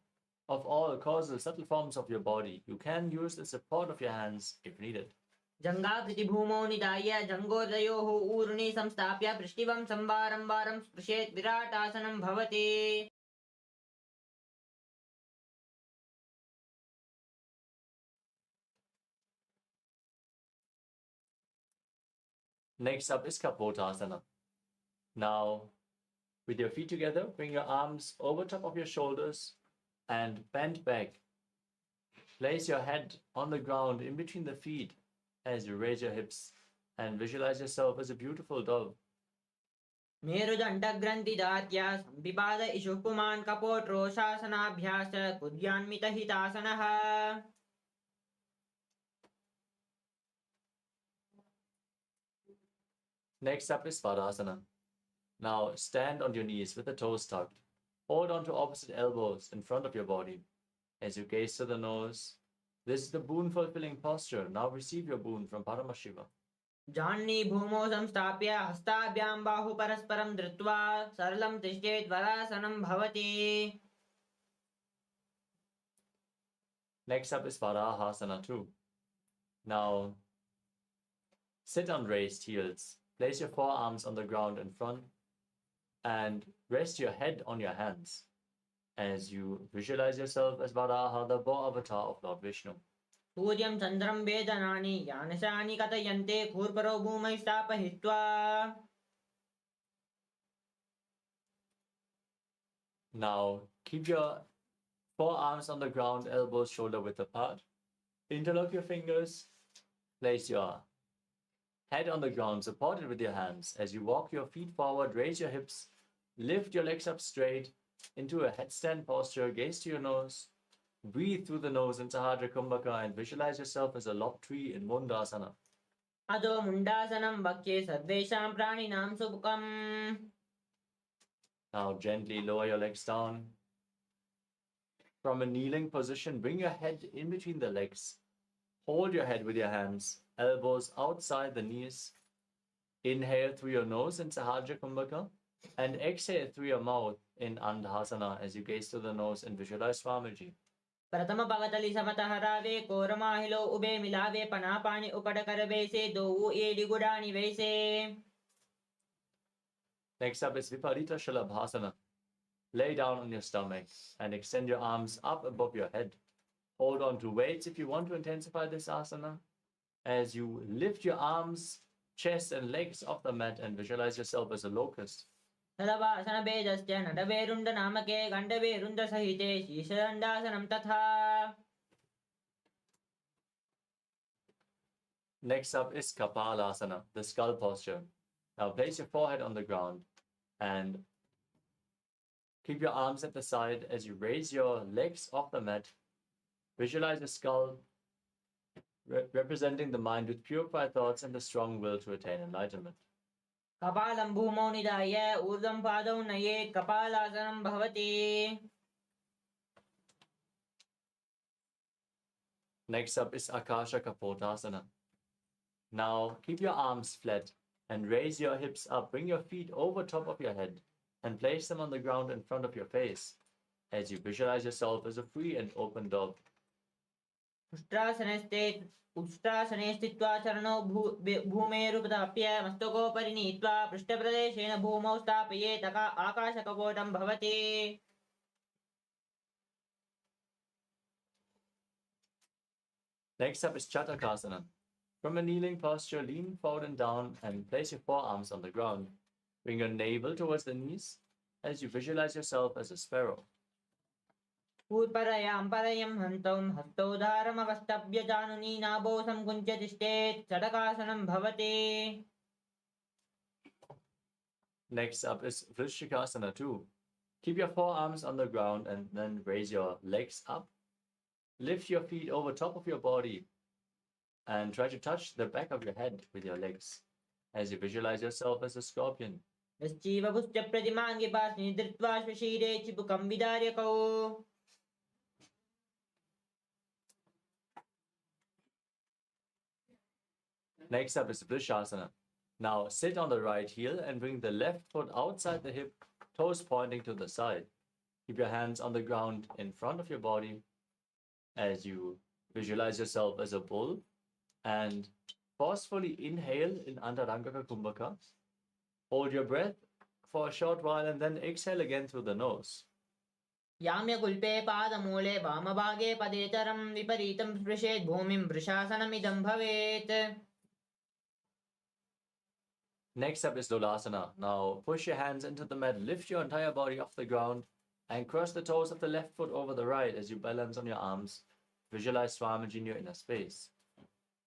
of all causal subtle forms of your body. You can use the support of your hands if needed. जङ्गाकृति भूमौ निधाय जङ्गोदयोः ऊर्णि संस्थाप्य पृष्ठिवं संवारं वारं स्पृशेत् विराटासनं भवति. Next up is Kapotasana. Now, with your feet together, bring your arms over top of your shoulders and bend back. Place your head on the ground in between the feet as you raise your hips and visualize yourself as a beautiful dove. मेरुदण्डग्रन्थिदार्या संविपाद इषुः पुमान् कपोट्रोषासनाभ्यास कुर्यान्मितहितासनः. Next up is Svadasana. Now stand on your knees with the toes tucked. Hold on to opposite elbows in front of your body. As you gaze to the nose, this is the boon-fulfilling posture. Now receive your boon from Paramashiva. जाह्नी भूमौ संस्थाप्य हस्ताभ्यां बाहु परस्परं धृत्वा सरलं तिष्ठेत् वरासनं भवति. Next up is Varahasana 2. Now sit on raised heels. Place your forearms on the ground in front and rest your head on your hands as you visualize yourself as Varaha, the bow avatar of Lord Vishnu. सूर्यं चन्द्रं वेदनानि यानशानि कथयन्ते कूर्परो भूमौ स्थापयित्वा. Now keep your forearms on the ground, elbows shoulder width apart. Interlock your fingers. Place your head on the ground, supported with your hands. As you walk your feet forward, raise your hips, lift your legs up straight into a headstand posture. Gaze to your nose. Breathe through the nose in Sahadra Kumbhaka and visualize yourself as a lopped tree in Mundasana. अधो मुण्डासनं वक्ष्ये सर्वेषां प्राणिनां सुखम्. Now gently lower your legs down. From a kneeling position, bring your head in between the legs. Hold your head with your hands, elbows outside the knees. Inhale through your nose in Sahadra Kumbhaka and exhale through your mouth in Andhasana as you gaze to the nose and visualize Swamiji. प्रथम पगतलि समत हरावे कोरमाहिलो ube मिलावे पनापाणि उकड़ कर वैसे दो AD गुडानि वैसे. Next up is Viparita Shalabhasana. Lay down on your stomach and extend your arms up above your head. Hold on to weights if you want to intensify this asana. As you lift your arms, chest and legs off the mat and visualize yourself as a locust. तदवासन भेदस्य नटवेरुण्ड नामके गण्डवेरुण्ड सहिते शीर्षदण्डासनं तथा. Next up is Kapalasana, the skull posture. Now place your forehead on the ground and keep your arms at the side as you raise your legs off the mat. Visualize a skull representing the mind with purified thoughts and the strong will to attain enlightenment. कपालं भूमौ निधाय ऊर्ध्वं पादौ नयेत् कपालासनं भवति. Next up is Akasha Kapotasana. Now keep your arms flat and raise your hips up. Bring your feet over top of your head and place them on the ground in front of your face as you visualize yourself as a free and open dove. उष्ट्रासने स्थित्वा चरणौ भूमेरुपधाप्य मस्तकोपरि नीत्वा पृष्ठप्रदेशेन भूमौ स्थापयेत् आकाशकपोतं भवति. Next up is Chatakasana. From a kneeling posture, lean forward and down and place your forearms on the ground. Bring your navel towards the knees as you visualize yourself as a sparrow. पूर्परयां परयं हन्तौ हस्तौदारमवस्तभ्य जानुनी नाभौ संकुञ्च्य तिष्ठेत् चटकासनं भवति. Next up is Vrishikasana 2. Keep your forearms on the ground and then raise your legs up. Lift your feet over top of your body and try to touch the back of your head with your legs as you visualize yourself as a scorpion. यश्चीवपुश्च प्रतिमाङ्गिपास्नि धृत्वा स्वशीरे चिबुकं विदार्यकौ. Next up is Vrishasana. Now sit on the right heel and bring the left foot outside the hip, toes pointing to the side. Keep your hands on the ground in front of your body as you visualize yourself as a bull and forcefully inhale in Antarangaka Kumbhaka. Hold your breath for a short while and then exhale again through the nose. याम्यकुल्पे पादमूले वामभागे पदेतरं विपरीतं स्पृशेत् भूमिं वृषासनमिदं भवेत्. Next up is Dolasana. Now push your hands into the mat, lift your entire body off the ground, and cross the toes of the left foot over the right as you balance on your arms. Visualize Swamiji in your inner space.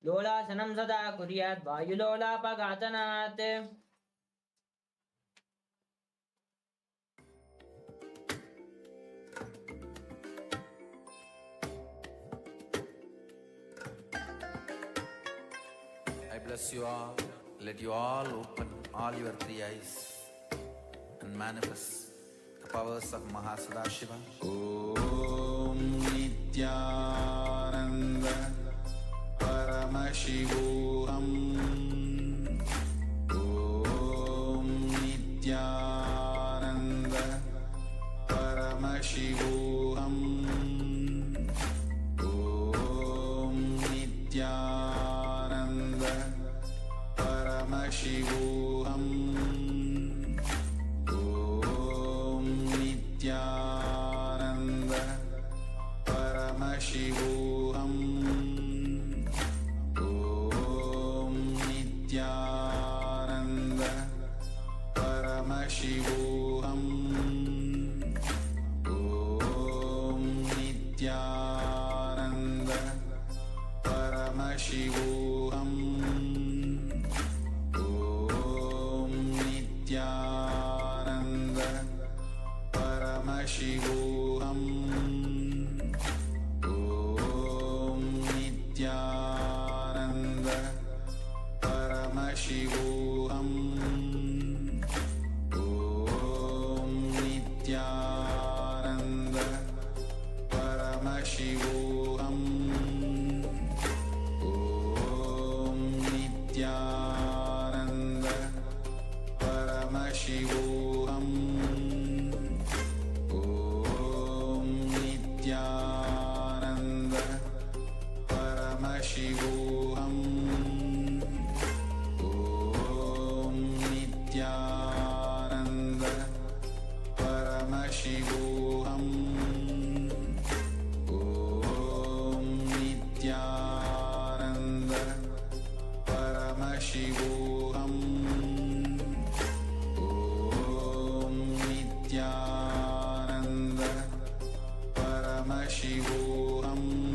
लोलासनं सदा कुर्यात् वायुलोलापघातनात्. I bless you all. Let you all open all your three eyes and manifest the powers of Mahasadashiva. Om Nithyananda Paramashivoham. Om Nithyananda Paramashivoham. Om Nithyananda Paramashivoham. Om Nithyananda Paramashivoham. Om Nithyananda Paramashivoham. Om Nithyananda Paramashivoham. Om Nithyananda Paramashivoham. Om Nithyananda Paramashivoham. Om Nithyananda Paramashivoham. Om Nithyananda Paramashivoham. Om Nithyananda Paramashivoham. Om Nithyananda Paramashivoham. Om Nithyananda Paramashivoham. Om Nithyananda Paramashivoham.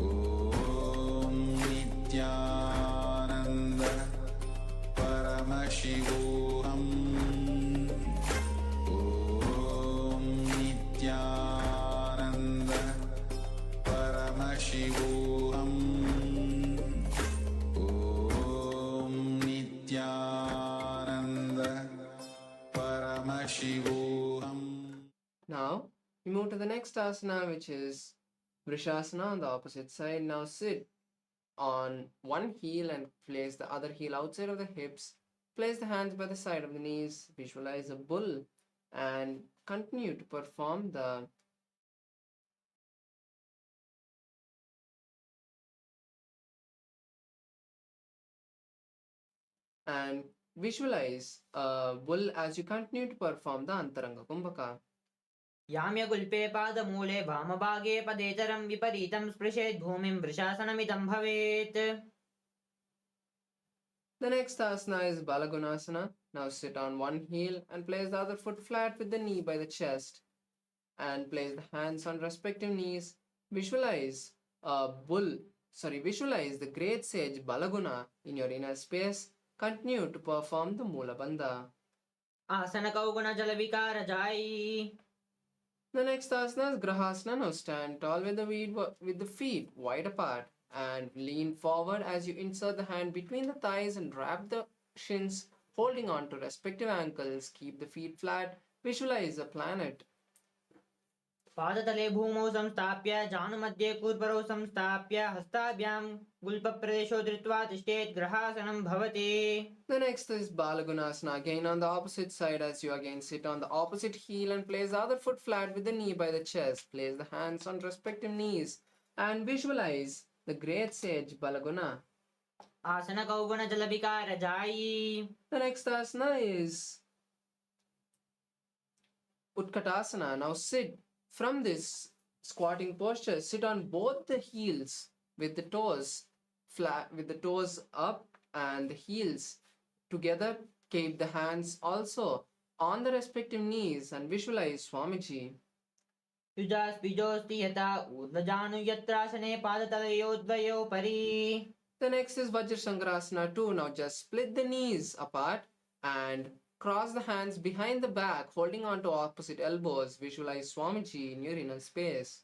Om Nithyananda Paramashivoham. Om Nithyananda Paramashivoham. Om Nithyananda Paramashivoham. Now, we move to the next asana, which is Vrishasana on the opposite side. Now sit on one heel and place the other heel outside of the hips. Place the hands by the side of the knees. Visualize a bull and continue to perform the and visualize a bull as you continue to perform the Antaranga Kumbhaka. याम्यगुल्पे पादमूले वामभागे पदेतरं विपरीतं स्पृशेत् भूमिं वृषासनमिदं भवेत्. The next asana is Balagunasana. Now sit on one heel and place the other foot flat with the knee by the chest. And place the hands on respective knees. Visualize visualize the great sage Balaguna in your inner space. Continue to perform the Mula Bandha. आसन कौगुण जल विकार जाई. The next asana is Grahasana. Now stand tall with the feet wide apart and lean forward as you insert the hand between the thighs and wrap the shins, holding on to respective ankles. Keep the feet flat. Visualize a planet. पादतले भूमौ संस्थाप्य जानुमध्ये कूर्परौ संस्थाप्य हस्ताभ्यां गुल्पप्रदेशो धृत्वा तिष्ठेत् ग्रहासनं भवति. The next is Balagunasana. Again on the opposite side as you again sit on the opposite heel and place the other foot flat with the knee by the chest. Place the hands on respective knees and visualize the great sage Balaguna. आसन कौगुण जल विकार जाई. The next asana is Utkatasana. Now sit from this squatting posture. Sit on both the heels with the toes flat, with the toes up and the heels together. Keep the hands also on the respective knees and visualize Swamiji. युजास्पिजोऽस्ति यथा ऊर्ध्वजानु यत्रासने पादतलयोद्वयो परि. The next is Vajrasangrasana 2. Now just split the knees apart and cross the hands behind the back, holding on to opposite elbows. Visualize Swamiji in your inner space.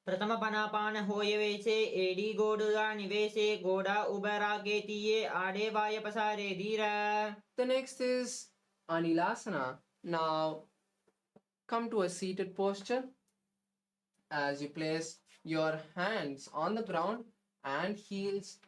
प्रथमपनापान होयवेशे एडी गोडुरा निवेशे गोडा उबरागेतीये आडे वाय पसारे धीरा. The next is Anilasana. Now come to a seated posture as you place your hands on the ground and heels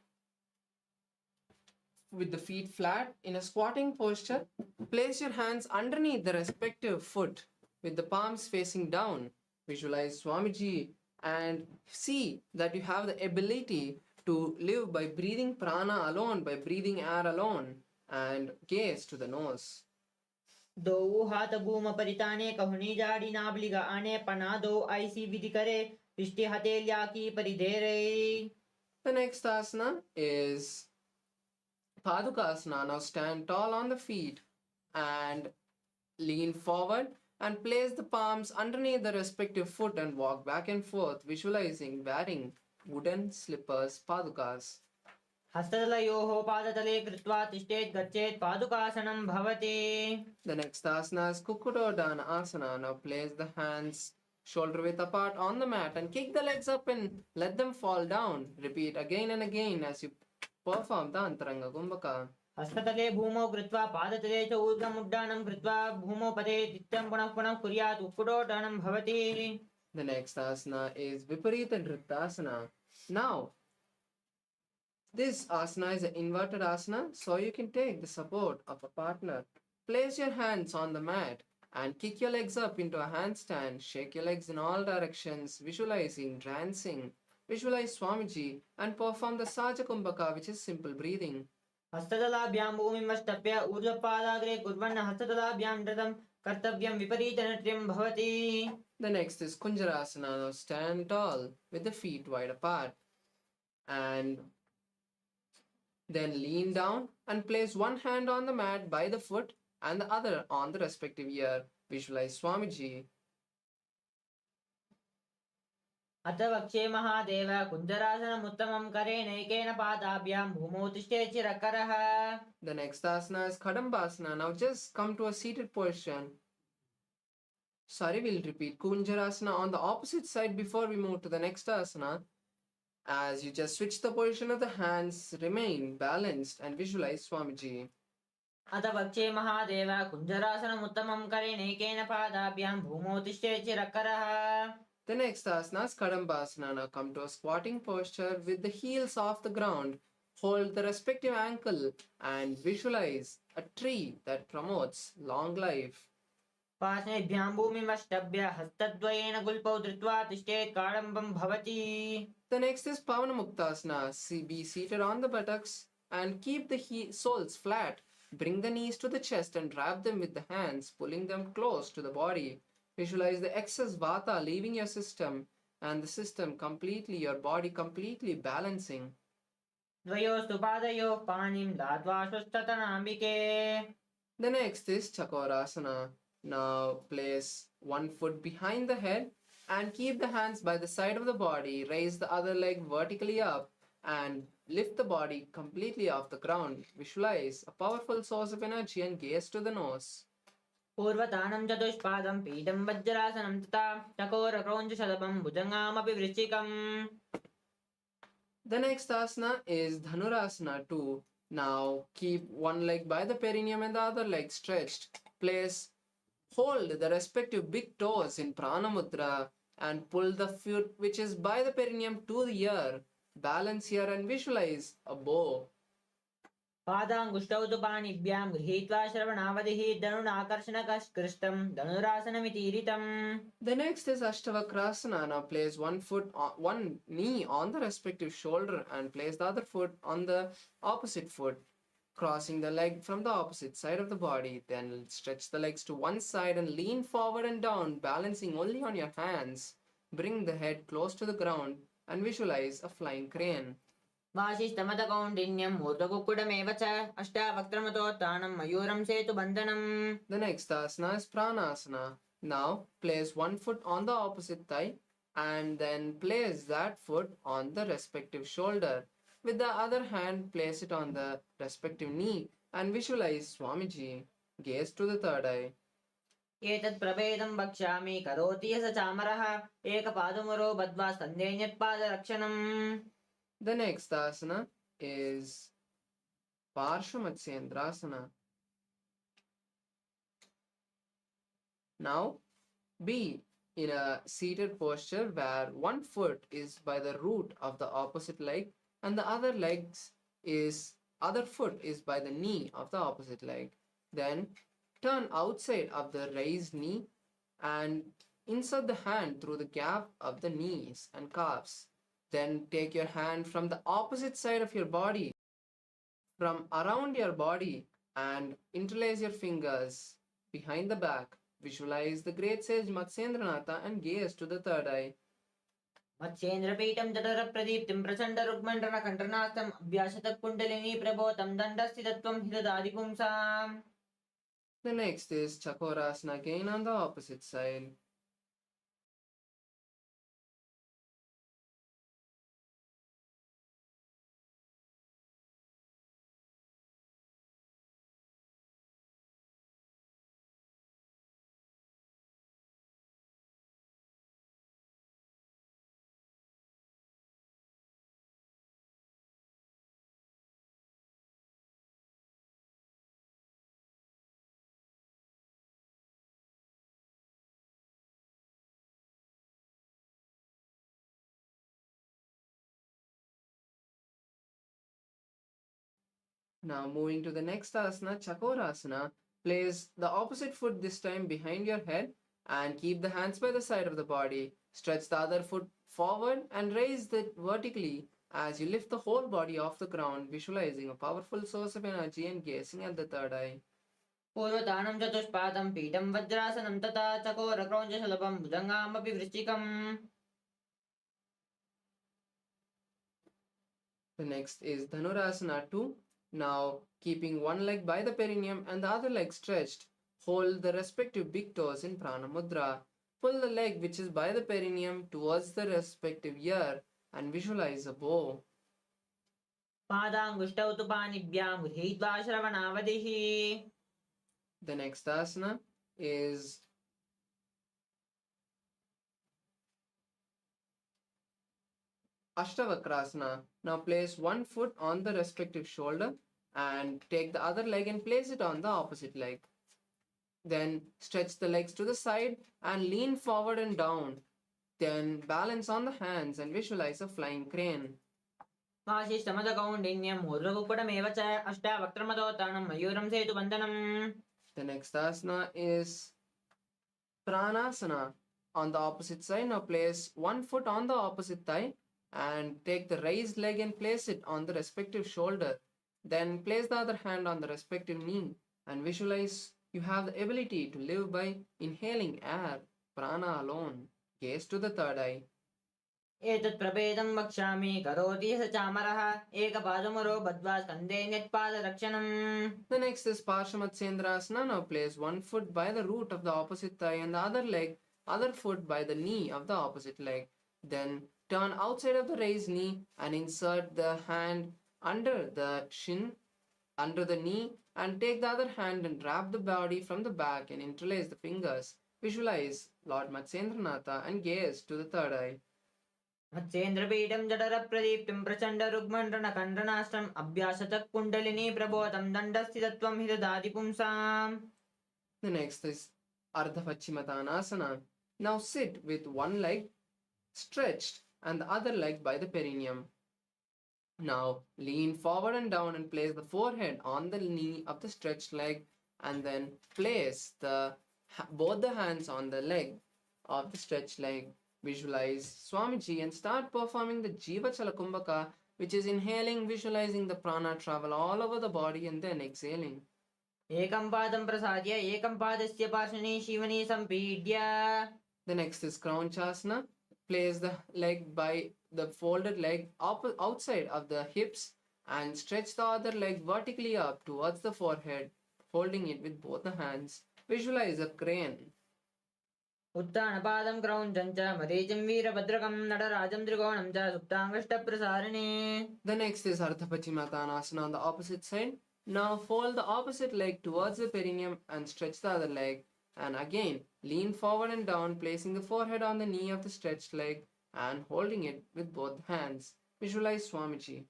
with the feet flat in a squatting posture. Place your hands underneath the respective foot with the palms facing down. Visualize Swamiji and see that you have the ability to live by breathing prana alone, by breathing air alone, and gaze to the nose. दो हाथ भूम परिताने कहुनी जाड़ी नाबलिगा आने पना दो ऐसी विधि करे पिष्टि हथेलिया की परिधेरे. The next asana is Padukasana. Now stand tall on the feet and lean forward and place the palms underneath the respective foot and walk back and forth, visualizing wearing wooden slippers, padukas. हस्ततलयोः पादतले कृत्वा तिष्ठेत् गच्छेत् पादुकासनं भवति. The next asana is Kukudodana asana. Now place the hands shoulder width apart on the mat and kick the legs up and let them fall down. Repeat again and again as you perform the Antaranga Kumbhaka. हस्ततले भूमौ कृत्वा पादतले च ऊर्ध्वमुड्डानं कृत्वा भूमौ पदे चित्तं पुनः पुनः कुर्यात् उत्कुटोड्डानं भवति. The next asana is Viparita Nrittasana. Now, this asana is an inverted asana, so you can take the support of a partner. Place your hands on the mat and kick your legs up into a handstand. Shake your legs in all directions, visualizing, dancing. Visualize Swamiji and perform the Saja Kumbhaka, which is simple breathing. हस्ततलाभ्यां भूमिमस्तभ्य ऊर्ध्वपादाग्रे कुर्वन् हस्ततलाभ्यां नृतं कर्तव्यं विपरीतनृत्यं भवति. The next is Kunjarasana. Now stand tall with the feet wide apart and then lean down and place one hand on the mat by the foot and the other on the respective ear. Visualize Swamiji. अथ वक्षे महादेव कुञ्जरासनमुत्तमं करेणैकेन पादाभ्यां भूमौ तिष्ठेत् चिरकरः. The next asana is Kadambasana. Now just come to a seated position. Sorry, we'll repeat Kunjarasana on the opposite side before we move to the next asana. As you just switch the position of the hands, remain balanced and visualize Swamiji. अथ वक्षे महादेव कुञ्जरासनमुत्तमं करेणैकेन पादाभ्यां भूमौ तिष्ठेत् चिरकरः. The next asana is Kadambasana. Now come to a squatting posture with the heels off the ground. Hold the respective ankle and visualize a tree that promotes long life. पार्श्वेभ्यां भूमिमष्टभ्य हस्तद्वयेन गुल्पौ धृत्वा तिष्ठेत् काडम्बं भवति. The next is Pavanamuktasana. Be seated on the buttocks and keep the soles flat. Bring the knees to the chest and wrap them with the hands, pulling them close to the body. Visualize the excess vata leaving your system and the system completely, your body completely balancing. द्वयोस्तु पादयोः पाणिं दात्वा श्वस्ततनाम्बिके. The next is Chakorasana. Now place one foot behind the head and keep the hands by the side of the body. Raise the other leg vertically up and lift the body completely off the ground. Visualize a powerful source of energy and gaze to the nose. पूर्वतानं चतुष्पादं पीठं वज्रासनं तथा चकोरक्रौञ्चशलभं भुजङ्गामपि वृश्चिकम्. The next asana is Dhanurasana 2. Now keep one leg by the perineum and the other leg stretched. Hold the respective big toes in Prana Mudra and pull the foot which is by the perineum to the ear. Balance here and visualize a bow. पादाङ्गुष्ठौ तु पाणिभ्यां गृहीत्वा श्रवणावधिः धनुराकर्षणकष्कृष्टं धनुरासनमितीरितम्. The next is Ashtavakrasana. Now place one knee on the respective shoulder and place the other foot on the opposite foot, crossing the leg from the opposite side of the body. Then stretch the legs to one side and lean forward and down, balancing only on your hands. Bring the head close to the ground and visualize a flying crane. वासिष्ठमदकौण्डिन्यं मूर्धकुक्कुटमेव च अष्टावक्त्रमतोत्थानं मयूरं सेतुबन्धनम्. The next asana is Pranasana. Now place one foot on the opposite thigh and then place that foot on the respective shoulder. With the other hand, place it on the respective knee and visualize Swamiji. Gaze to the third eye. एतत् प्रभेदं वक्ष्यामि करोति यः स चामरः एकपादमुरो बद्ध्वा स्कन्धेऽन्यत्पादरक्षणम्. The next asana is Parshvamatsendrasana. Now be in a seated posture where one foot is by the root of the opposite leg and the other foot is by the knee of the opposite leg. Then turn outside of the raised knee and insert the hand through the gap of the knees and calves. Then take your hand from the opposite side of your body, from around your body, and interlace your fingers behind the back. Visualize the great sage Matsyendranatha and gaze to the third eye. मत्स्येन्द्रपीठं जठरप्रदीप्तिं प्रचण्डरुग्मण्डनकण्ठनास्थम् अभ्यासतकुण्डलिनी प्रबोधं दण्डस्थितत्वं हि पुंसाम्. The next is Chakorasana again on the opposite side. Now moving to the next asana, Chakorasana. Place the opposite foot this time behind your head and keep the hands by the side of the body. Stretch the other foot forward and raise it vertically as you lift the whole body off the ground, visualizing a powerful source of energy and gazing at the third eye. पूर्वतानं चतुष्पादं पीठं वज्रासनं तथा चकोरक्रौञ्चशलभं भुजङ्गामपि वृश्चिकम्. The next is Dhanurasana 2. Now, keeping one leg by the perineum and the other leg stretched, hold the respective big toes in Prana Mudra. Pull the leg which is by the perineum towards the respective ear and visualize a bow. पादाङ्गुष्ठौ तु पाणिभ्यां गृहीत्वा श्रवणावधिः. The next asana is Ashtavakrasana. Now place one foot on the respective shoulder and take the other leg and place it on the opposite leg. Then stretch the legs to the side and lean forward and down. Then balance on the hands and visualize a flying crane. वासिष्ठमदकौण्डिन्यं मूर्धकुक्कुटमेव च अष्टावक्त्रमतोत्थानं मयूरं सेतुबन्धनम्. The next asana is Pranasana. On the opposite side, now place one foot on the opposite thigh and take the raised leg and place it on the respective shoulder. Then place the other hand on the respective knee and visualize you have the ability to live by inhaling air, prana alone. Gaze to the third eye. एतत् प्रभेदं वक्ष्यामि करोति स चामरः एकपादमुरो बद्ध्वा स्कन्धे न्यत्पादरक्षणम्. The next is Parshamatsendrasana. Now place one foot by the root of the opposite thigh and the other foot by the knee of the opposite leg. Then turn outside of the raised knee and insert the hand under the shin, under the knee, and take the other hand and wrap the body from the back and interlace the fingers. Visualize Lord Matsyendranath and gaze to the third eye. मत्स्येन्द्रपीठं जठरप्रदीप्तिं प्रचण्डरुग्मण्डनकण्डनाष्टम् अभ्यासतः kundalini प्रबोधं दण्डस्थितत्वं हि ददाति पुंसाम्. The next is Ardha Paschimottanasana. Now sit with one leg stretched and the other leg by the perineum. Now lean forward and down and place the forehead on the knee of the stretched leg and then place both the hands on the leg of the stretched leg. Visualize Swamiji and start performing the Jiva Chalakumbhaka, which is inhaling, visualizing the prana travel all over the body and then exhaling. एकं पादं प्रसाद्य एकं पादस्य पार्श्वनि शिवनि सम्पीड्य. The next is Kraunchasana. Place the leg by the folded leg outside of the hips and stretch the other leg vertically up towards the forehead, holding it with both the hands. Visualize a crane. उत्तानपादं क्रौञ्चं च मरीचिं वीरभद्रकं नटराजं त्रिकोणं च सुप्ताङ्गष्टप्रसारिणे. The next is Ardha Paschimottanasana on the opposite side. Now fold the opposite leg towards the perineum and stretch the other leg. And again, lean forward and down, placing the forehead on the knee of the stretched leg and holding it with both hands. Visualize Swamiji.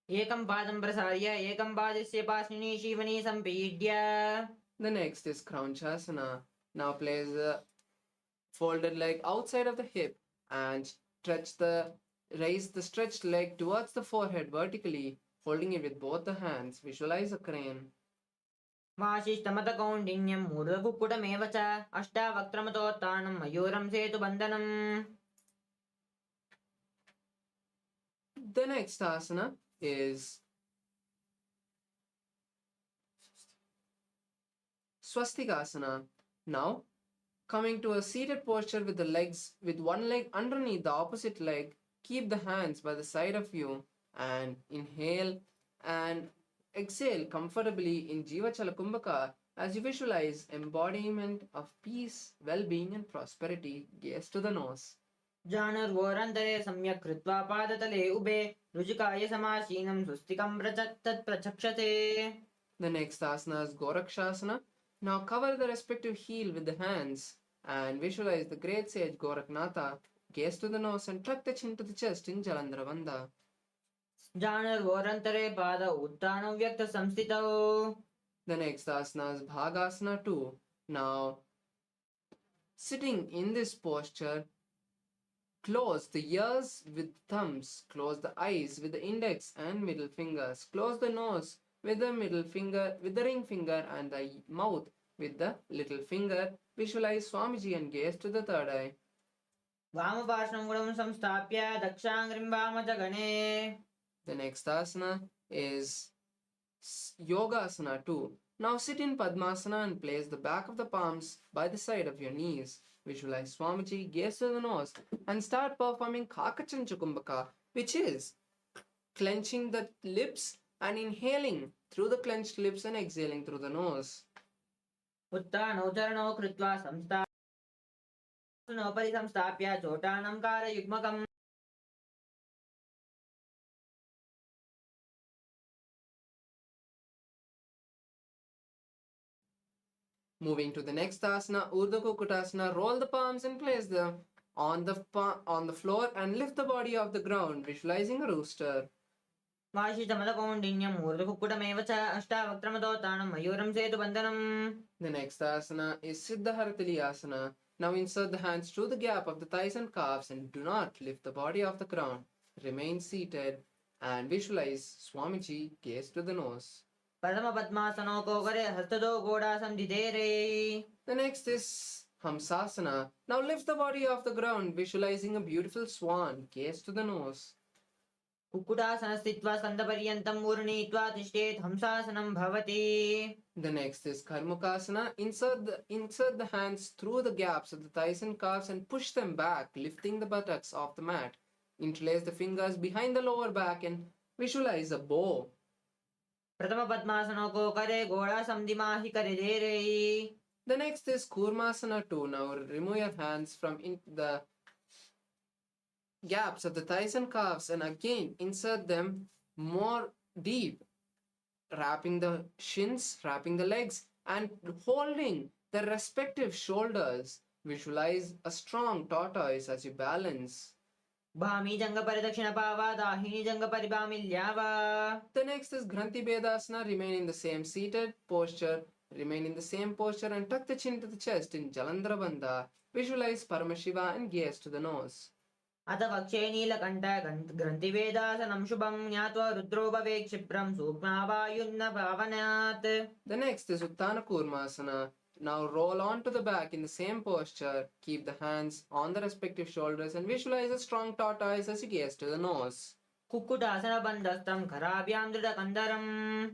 एकं पादं प्रसार्य एकं पादस्य पार्श्वनि शिवनि सम्पीड्य. The next is Kraunchasana. Now place the folded leg outside of the hip and raise the stretched leg towards the forehead vertically, holding it with both the hands. Visualize a crane. वासिष्ठमतकौण्डिन्यं मूर्धकुक्कुटमेव च अष्टावक्त्रमतोत्थानं मयूरं सेतुबन्धनम्. The next asana is Swastikasana. Now, coming to a seated posture with one leg underneath the opposite leg, keep the hands by the side of you and inhale and exhale comfortably in Jiva Chalakumbhaka as you visualize embodiment of peace, well-being and prosperity. Gaze to the nose. जानुर्वोरन्तरे सम्यक् कृत्वा पादतले उभे रुचिकाय समासीनं स्वस्तिकं तत्प्रचक्षते. The next asana is Gorakshasana. Now cover the respective heel with the hands and visualize the great sage Goraknatha. Gaze to the nose and tuck the chin to the chest in Jalandhara Bandha. जानुर्वोरन्तरे पाद उत्थानव्यक्तसंस्थितौ. The next asana is Bhagasana 2. Now, sitting in this posture, close the ears with thumbs, close the eyes with the index and middle fingers, close the nose with the middle finger, with the ring finger and the mouth with the little finger. Visualize Swamiji and gaze to the third eye. वामपार्श्वं गुणं संस्थाप्य दक्षाङ्घ्रिं वामजगणे. The next asana is Yogasana 2. Now sit in Padmasana and place the back of the palms by the side of your knees. Visualize Swamiji, gaze to the nose and start performing Kakachancha Kumbhaka, which is clenching the lips and inhaling through the clenched lips and exhaling through the nose. उत्थानौ चरणौ कृत्वा संस्थापनोपरि संस्थाप्य चोटानं कारयुग्मकम्. Moving to the next asana, Urdhva Kukutasana, roll the palms and place them on the floor and lift the body off the ground, visualizing a rooster. वासिष्ठमतकौण्डिन्यं मूर्धकुक्कुटमेव च अष्टावक्त्रमतोत्थानं मयूरं सेतुबन्धनम्. The next asana is Siddhaharatali Asana. Now insert the hands through the gap of the thighs and calves and do not lift the body off the ground. Remain seated and visualize Swamiji, gaze to the nose. प्रथमपद्मासनो कोकरे हस्तदो गोडासं दिधेरे. The next is Hamsasana. Now lift the body off the ground, visualizing a beautiful swan, gaze to the nose. कुक्कुटासने स्थित्वा स्कन्धपर्यन्तं मूर्णयित्वा तिष्ठेत् हंसासनं भवति. The next is Karmukasana. Insert the hands through the gaps of the thighs and calves and push them back, lifting the buttocks off the mat. Interlace the fingers behind the lower back and visualize a bow. प्रथम पद्मासनों को करे घोड़ा समधिमा ही करे दे रही. The next is Kurmasana 2. Now remove your hands from the gaps of the thighs and calves and again insert them more deep, wrapping the shins, wrapping the legs, and holding the respective shoulders. Visualize a strong tortoise as you balance. Bhami जंग परिदक्षिण पावा दाहिनी जंग परिभामिल्यावा. The next is Granthi Bedasana. Remain in the same seated posture. Remain in the same posture and tuck the chin to the chest in Jalandhara Bandha. Visualize Paramashiva and gaze to the nose. अथ वक्षे नीलकण्ठ ग्रन्थिवेदासनं शुभं ज्ञात्वा रुद्रो भवेत् क्षिप्रं सूक्ष्मावायुन्न पावनात्. The next is Uttana Kurmasana. Now roll onto the back in the same posture. Keep the hands on the respective shoulders and visualize a strong tortoise as you gaze to the nose. कुक्कुटासनबन्धस्थं कराभ्यां दृढकन्दरम्.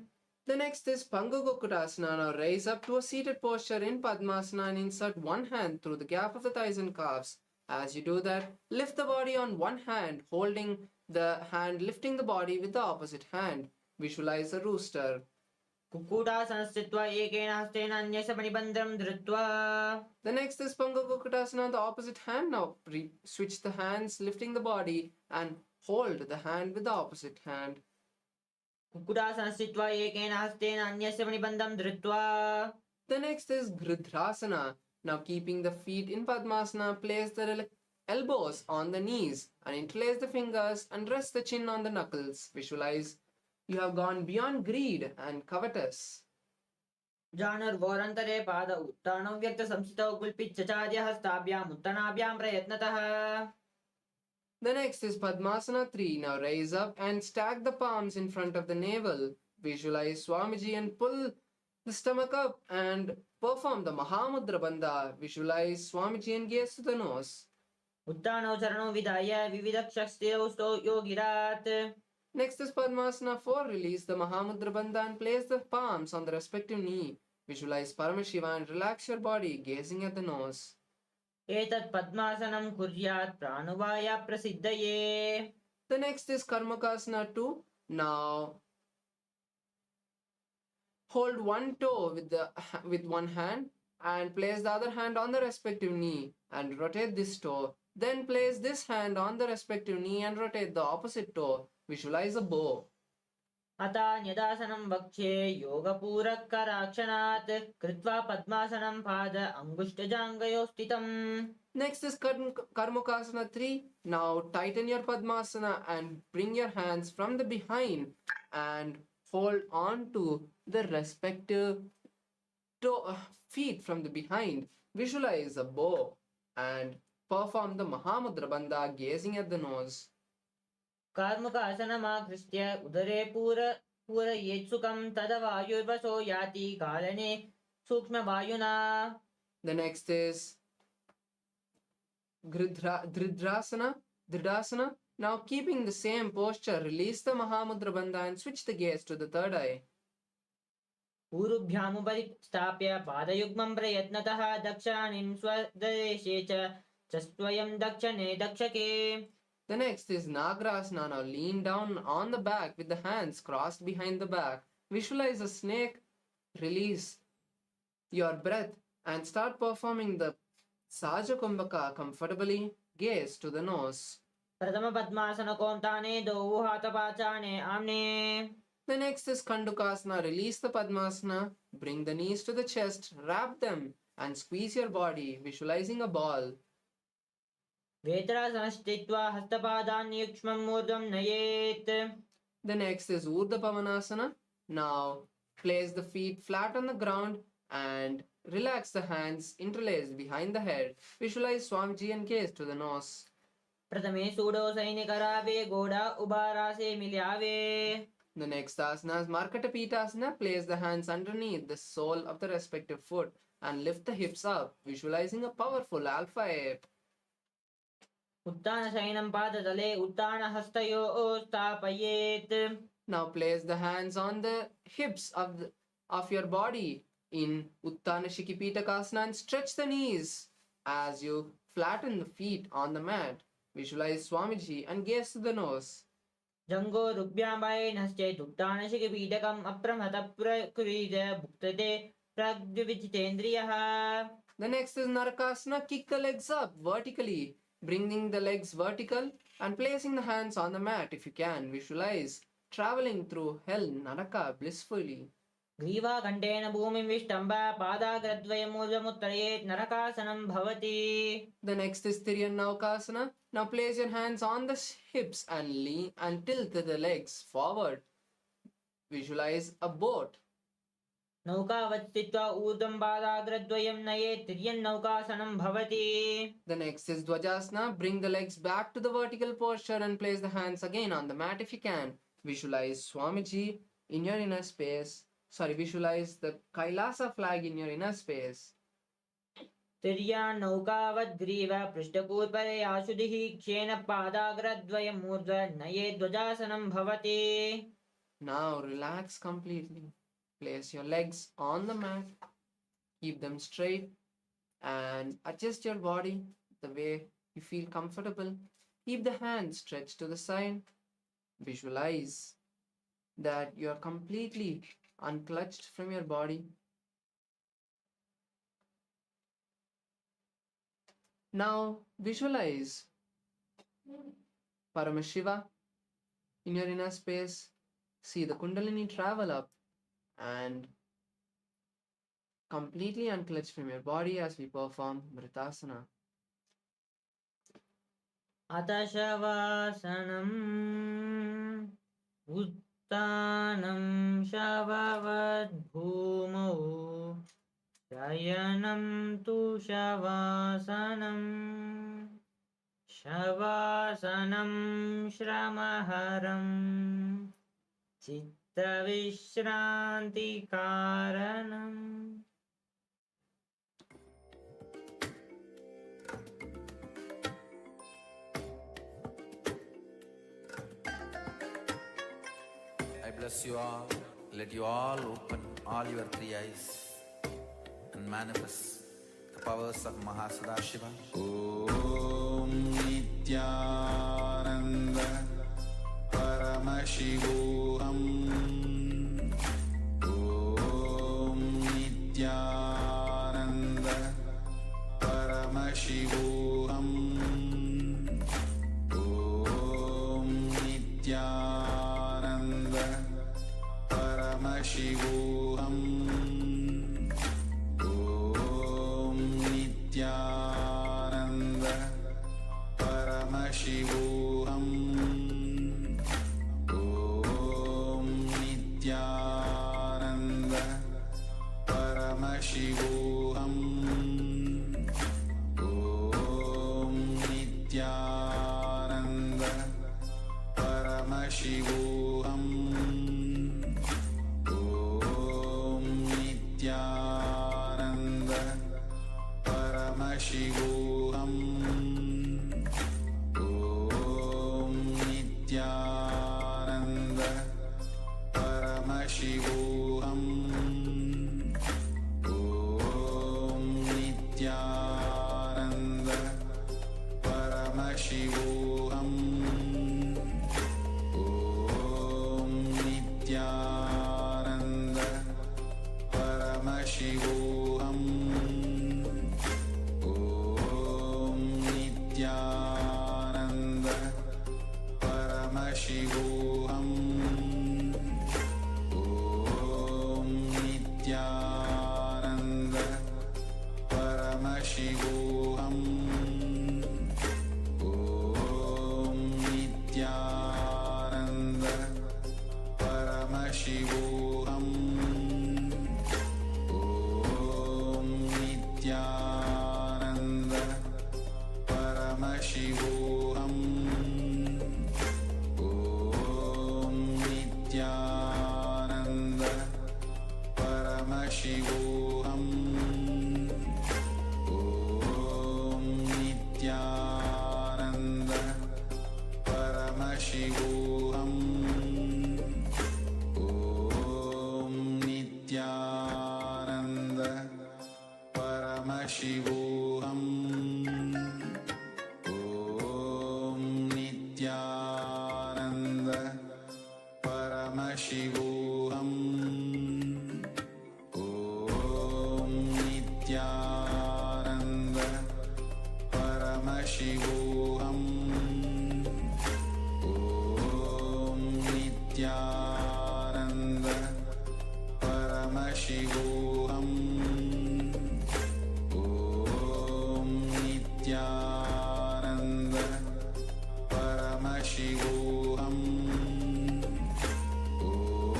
The next is Pangu Kukkutasana. Now raise up to a seated posture in Padmasana and insert one hand through the gap of the thighs and calves. As you do that, lift the body on one hand, holding the hand, lifting the body with the opposite hand. Visualize a rooster. कुक्कुटासनं स्थित्वा एकेन हस्तेन अन्यस्य मणिबन्धं धृत्वा. The next is Pangu Kukkutasana on the opposite hand. Now switch the hands, lifting the body and hold the hand with the opposite hand. कुक्कुटासनं स्थित्वा एकेन हस्तेन अन्यस्य मणिबन्धं धृत्वा. The next is Gridhrasana. Now keeping the feet in Padmasana, place the elbows on the knees and interlace the fingers and rest the chin on the knuckles. Visualize you have gone beyond greed and covetous. जानुर्भोरन्तरे पाद उत्तानं व्यक्तसंस्थितौ कुल्पिच्चचार्य हस्ताभ्याम् उत्तनाभ्यां प्रयत्नतः. The next is Padmasana 3. Now raise up and stack the palms in front of the navel. Visualize Swamiji and pull the stomach up and perform the Mahamudra Bandha. Visualize Swamiji and gaze to the nose. उत्तानौ चरणौ विधाय विविधक्षस्थिरौ स्तौ योगिरात्. Next is Padmasana 4. Release the Mahamudra Bandha and place the palms on the respective knee. Visualize Paramashiva and relax your body, gazing at the nose. एतत् पद्मासनं कुर्यात् प्राणवाया प्रसिद्धये. The next is Karmakasana 2. Now hold one toe with one hand and place the other hand on the respective knee and rotate this toe. Then place this hand on the respective knee and rotate the opposite toe. Visualize a bow. अतान्यदासनं वक्षे योगपूरकराक्षणात् कृत्वा पद्मासनं पाद अङ्गुष्ठजाङ्गयोः स्थितम्. Next is Karmakasana 3. Now tighten your Padmasana and bring your hands from the behind and hold on to the respective feet from the behind. Visualize a bow and perform the Mahamudra Bandha, gazing at the nose. कार्मुकासनमाकृष्य उदरे पूरयेत्सुखं तदवायुर्वशो याति कालने सूक्ष्मवायुना. The next is Dridasana. Now keeping the same posture, release the Mahamudra Bandha and switch the gaze to the third eye. ऊरुभ्यामुपरि स्थाप्य पादयुग्मं प्रयत्नतः दक्षिणानिं स्वदेशे च स्वयं दक्षिणे दक्षके. The next is Nagrasana. Now lean down on the back with the hands crossed behind the back. Visualize a snake. Release your breath and start performing the Saja Kumbhaka comfortably. Gaze to the nose. प्रथम पद्मासन कोंताने दो हाथपाचाने आमने. The next is Kandukasana. Release the Padmasana. Bring the knees to the chest. Wrap them and squeeze your body, visualizing a ball. वेत्रासनस्थित्वा हस्तपादान्युक्ष्मं ऊर्ध्वं नयेत्. The next is Urdhva Pavanasana. Now place the feet flat on the ground and relax the hands interlaced behind the head. Visualize Swamiji and gaze to the nose. प्रथमे pseudo सैनिकरावे घोड़ा उबारासे मिल्यावे. The next asana is Markatapitasana. Place the hands underneath the sole of the respective foot and lift the hips up, visualizing a powerful alpha ape. उत्तानशयनं पादतले उत्तानहस्तयोः स्थापयेत्. Now place the hands on the hips of your body in Uttana Shikipitakasana and stretch the knees as you flatten the feet on the mat. Visualize Swamiji and gaze to the nose. जङ्गो रुभ्याम्बाये नश्चेत् उत्तानशिखिपीठकम् अप्रमथप्रकुरीत भुक्तते प्रग्विजितेन्द्रियः. The next is Narakasana. Kick the legs up vertically, bringing the legs vertical and placing the hands on the mat if you can. Visualize traveling through hell, Naraka, blissfully. ग्रीवाकण्ठेन भूमिं विष्टम्ब पादाग्रद्वयमूर्धमुत्तरयेत् नरकासनं भवति. The next is Tiryannaukasana. Now place your hands on the hips and lean and tilt the legs forward. Visualize a boat. नौकावत् स्थित्वा ऊर्ध्वं पादाग्रद्वयं नयेत् तिर्यन्नौकासनं भवति. The next is Dvajasana. Bring the legs back to the vertical posture and place the hands again on the mat if you can. Visualize Swamiji in your inner space. Visualize the KAILASA flag in your inner space. तिर्यान्नौकावत् ग्रीव पृष्ठपूर्वरे आशुधिः क्षेन पादाग्रद्वयमूर्ध्व नयेत् ध्वजासनं भवति. Now relax completely. Place your legs on the mat. Keep them straight and adjust your body the way you feel comfortable. Keep the hands stretched to the side. Visualize that you are completely unclutched from your body. Now visualize Paramashiva in your inner space. See the Kundalini travel up and completely unclutched from your body as we perform Vritasana. अतशवासनम् उत्तानं शववद्भूमौ शयनं तु शवासनं शवासनं श्रमहरं चित्तविश्रान्तिकारणम्. I bless you all. Let you all open all your three eyes and manifest the powers of Mahasadashiva. Om Nithyananda Paramashivoham. Om Nithyananda Paramashivoham. Om Nithyananda Paramashivoham. Om Nithyananda Paramashivoham. Om Nithyananda Paramashivoham. Om Nithyananda Paramashivoham. Om Nithyananda Paramashivoham. Om Nithyananda Paramashivoham. Om Nithyananda Paramashivoham. Om Nithyananda Paramashivoham. Om Nithyananda Paramashivoham. Om Nithyananda Paramashivoham. Om Nithyananda Paramashivoham. Om Nithyananda Paramashivoham. Om Nithyananda Paramashivoham. Om Nithyananda Paramashivoham. Om Nithyananda Paramashivoham. Om Nithyananda Paramashivoham. Om Nithyananda Paramashivoham. Om Nithyananda Paramashivoham.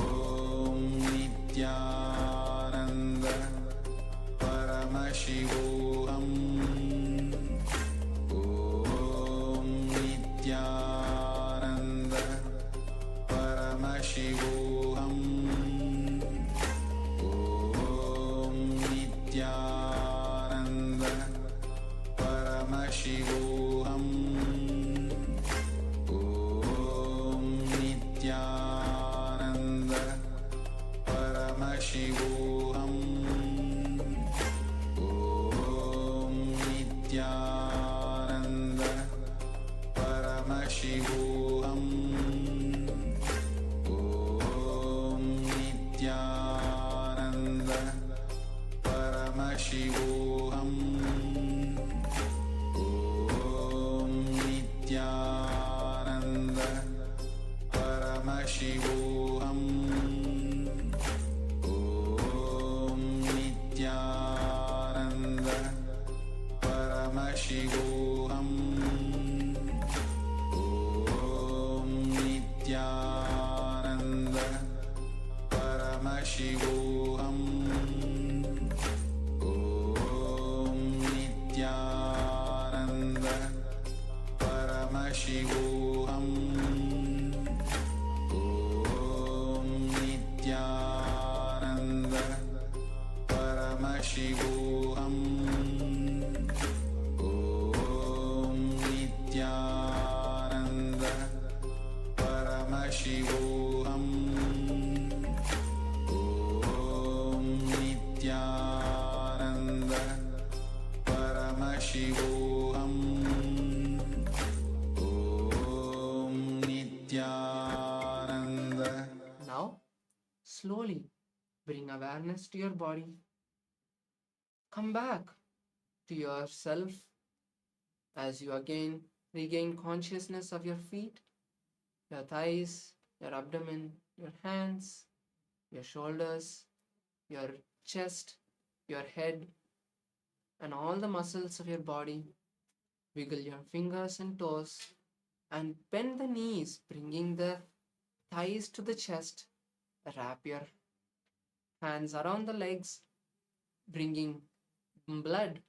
Om Nithyananda Paramashivoham. Om Nithyananda Paramashivoham. Om Nithyananda Paramashivoham. Om Nithyananda Paramashivoham. Om Nithyananda Paramashivoham. Om Nithyananda Paramashivoham. Om Nithyananda Paramashivoham. Om Nithyananda Paramashivoham. Om Nithyananda Paramashivoham. Om Nithyananda Paramashivoham. Om Nithyananda Paramashivoham. Om Nithyananda Paramashivoham. Om Nithyananda Paramashivoham. Om Nithyananda. Now, slowly bring awareness to your body. Come back to yourself as you again regain consciousness of your feet, your thighs, your abdomen, your hands, your shoulders, your chest, your head, and all the muscles of your body. Wiggle your fingers and toes and bend the knees, bringing the thighs to the chest. Wrap your hands around the legs, bringing blood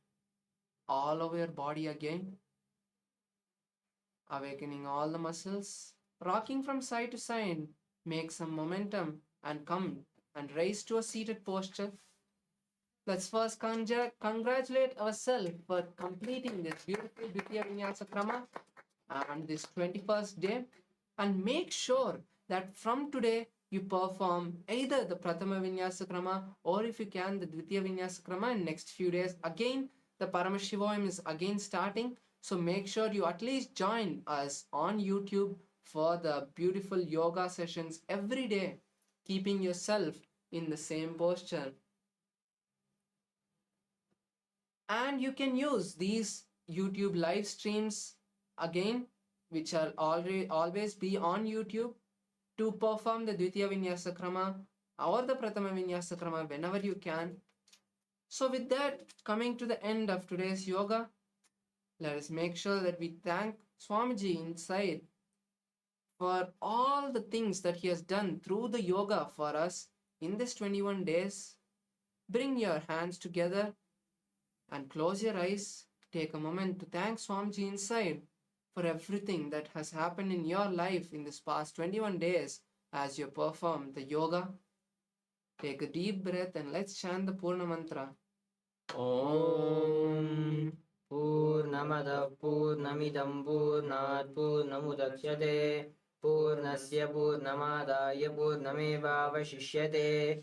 all over your body again. Awakening all the muscles, rocking from side to side. Make some momentum and come and raise to a seated posture. Let's first congratulate ourselves for completing this beautiful Dvitiya Vinyasa Krama on this 21st day, and make sure that from today you perform either the Prathama Vinyasa Krama or if you can the Dvitiya Vinyasa Krama in next few days. Again, the Paramashivoham is again starting, so make sure you at least join us on YouTube for the beautiful yoga sessions every day, keeping yourself in the same posture. And you can use these YouTube live streams again, which are always be on YouTube, to perform the Dvitiya Vinyasa Krama or the Prathama Vinyasa Krama whenever you can. So with that, coming to the end of today's yoga, let us make sure that we thank Swamiji inside for all the things that he has done through the yoga for us in this 21 days. Bring your hands together and close your eyes. Take a moment to thank Swamiji inside for everything that has happened in your life in this past 21 days as you perform the yoga. Take a deep breath and let's chant the Purna Mantra. Om Purnamada Purnamidam Purnat Purnamudachyate Purnasya Purnamadaya Purnameva Vashishyate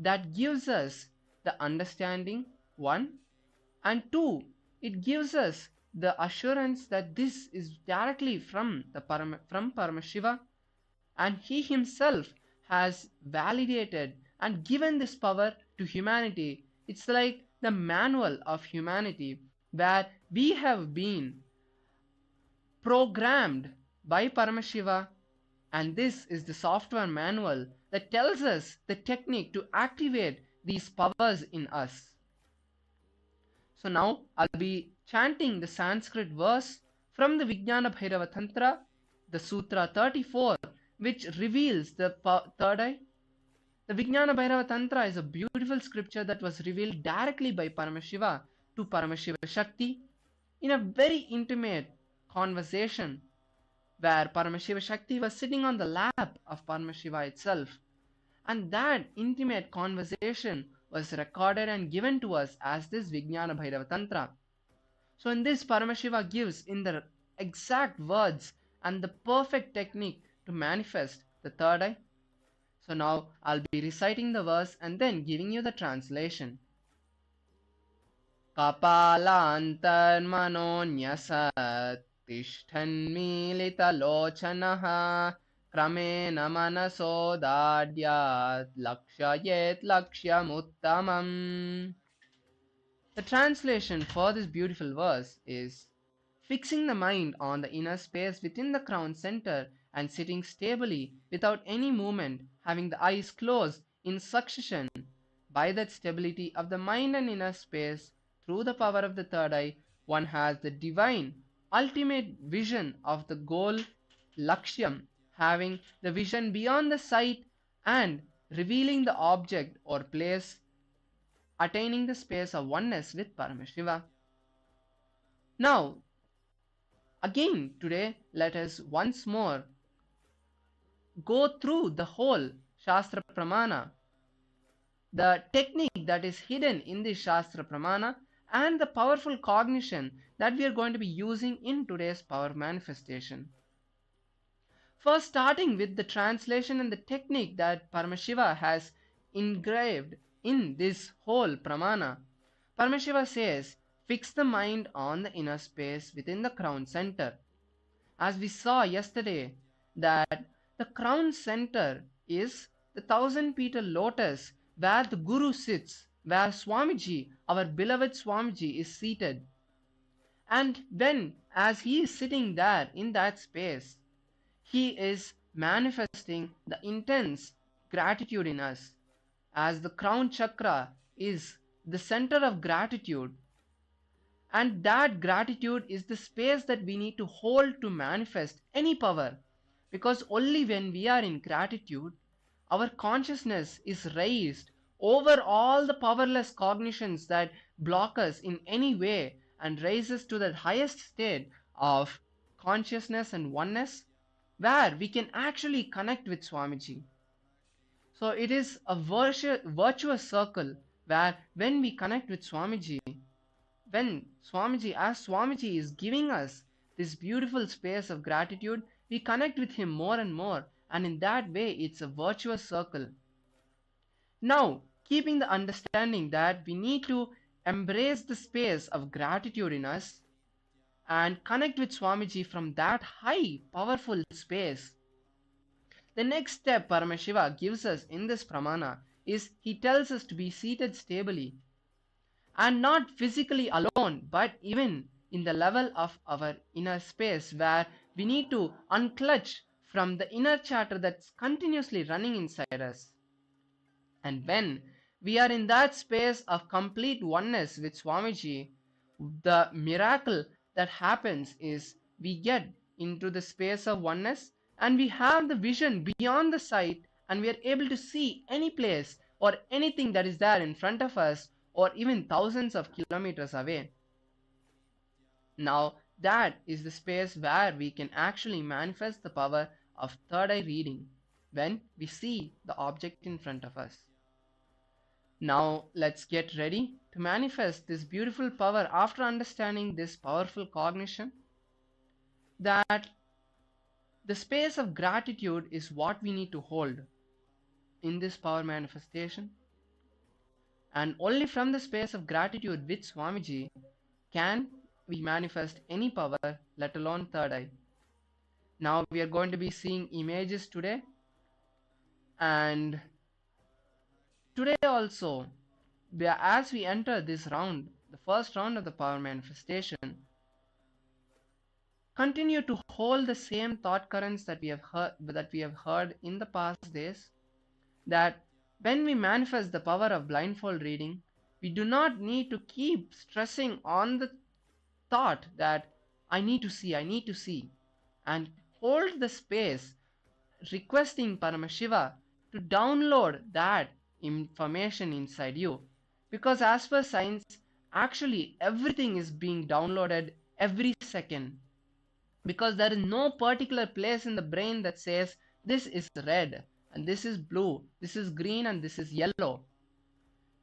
that gives us the understanding, one, and two, it gives us the assurance that this is directly from from Paramashiva, and he himself has validated and given this power to humanity. It's like the manual of humanity where we have been programmed by Paramashiva, and this is the software manual that tells us the technique to activate these powers in us. So now I'll be chanting the Sanskrit verse from the Vijnana Bhairava Tantra, the Sutra 34, which reveals the third eye. The Vijnana Bhairava Tantra is a beautiful scripture that was revealed directly by Paramashiva to Paramashiva Shakti in a very intimate conversation where Paramashiva Shakti was sitting on the lap of Paramashiva itself. And that intimate conversation was recorded and given to us as this Vijnana Bhairava Tantra. So in this, Paramashiva gives in the exact words and the perfect technique to manifest the third eye. So now I'll be reciting the verse and then giving you the translation. Kapalantarmanonyasat tishthanmilitalochanaha kramena manaso dadyat lakshayet lakshyamuttamam. The translation for this beautiful verse is: fixing the mind on the inner space within the crown center and sitting stably without any movement, having the eyes closed in succession. By that stability of the mind and inner space, through the power of the third eye, one has the divine, ultimate vision of the goal, Lakshyam, having the vision beyond the sight and revealing the object or place, attaining the space of oneness with Paramashiva. Now, again today, let us once more go through the whole Shastra Pramana, the technique that is hidden in the Shastra Pramana, and the powerful cognition that we are going to be using in today's power manifestation. First, starting with the translation and the technique that Paramashiva has engraved in this whole Pramana. Paramashiva says, fix the mind on the inner space within the crown center. As we saw yesterday, that the crown center is the 1,000-petal lotus where the Guru sits, where Swamiji, our beloved Swamiji, is seated. And when, as he is sitting there in that space, he is manifesting the intense gratitude in us, as the crown chakra is the center of gratitude. And that gratitude is the space that we need to hold to manifest any power, because only when we are in gratitude, our consciousness is raised over all the powerless cognitions that block us in any way and raises to that highest state of consciousness and oneness, where we can actually connect with Swamiji. So it is a virtuous circle where when we connect with Swamiji, when Swamiji, as Swamiji is giving us this beautiful space of gratitude, we connect with him more and more, and in that way it's a virtuous circle. Now, keeping the understanding that we need to embrace the space of gratitude in us and connect with Swamiji from that high, powerful space. The next step Paramashiva gives us in this pramana is he tells us to be seated stably, and not physically alone, but even in the level of our inner space, where we need to unclutch from the inner chatter that's continuously running inside us. And when we are in that space of complete oneness with Swamiji, the miracle that happens is we get into the space of oneness and we have the vision beyond the sight, and we are able to see any place or anything that is there in front of us or even thousands of kilometers away. Now that is the space where we can actually manifest the power of third eye reading, when we see the object in front of us. Now let's get ready to manifest this beautiful power after understanding this powerful cognition, that the space of gratitude is what we need to hold in this power manifestation. And only from the space of gratitude with Swamiji can we manifest any power, let alone third eye. Now we are going to be seeing images today, and today also, as we enter this round, the first round of the power manifestation, continue to hold the same thought currents that we have heard in the past days, that when we manifest the power of blindfold reading, we do not need to keep stressing on the thought that I need to see, and hold the space requesting Paramashiva to download that information inside you. Because as per science, actually everything is being downloaded every second. Because there is no particular place in the brain that says this is red and this is blue, this is green and this is yellow.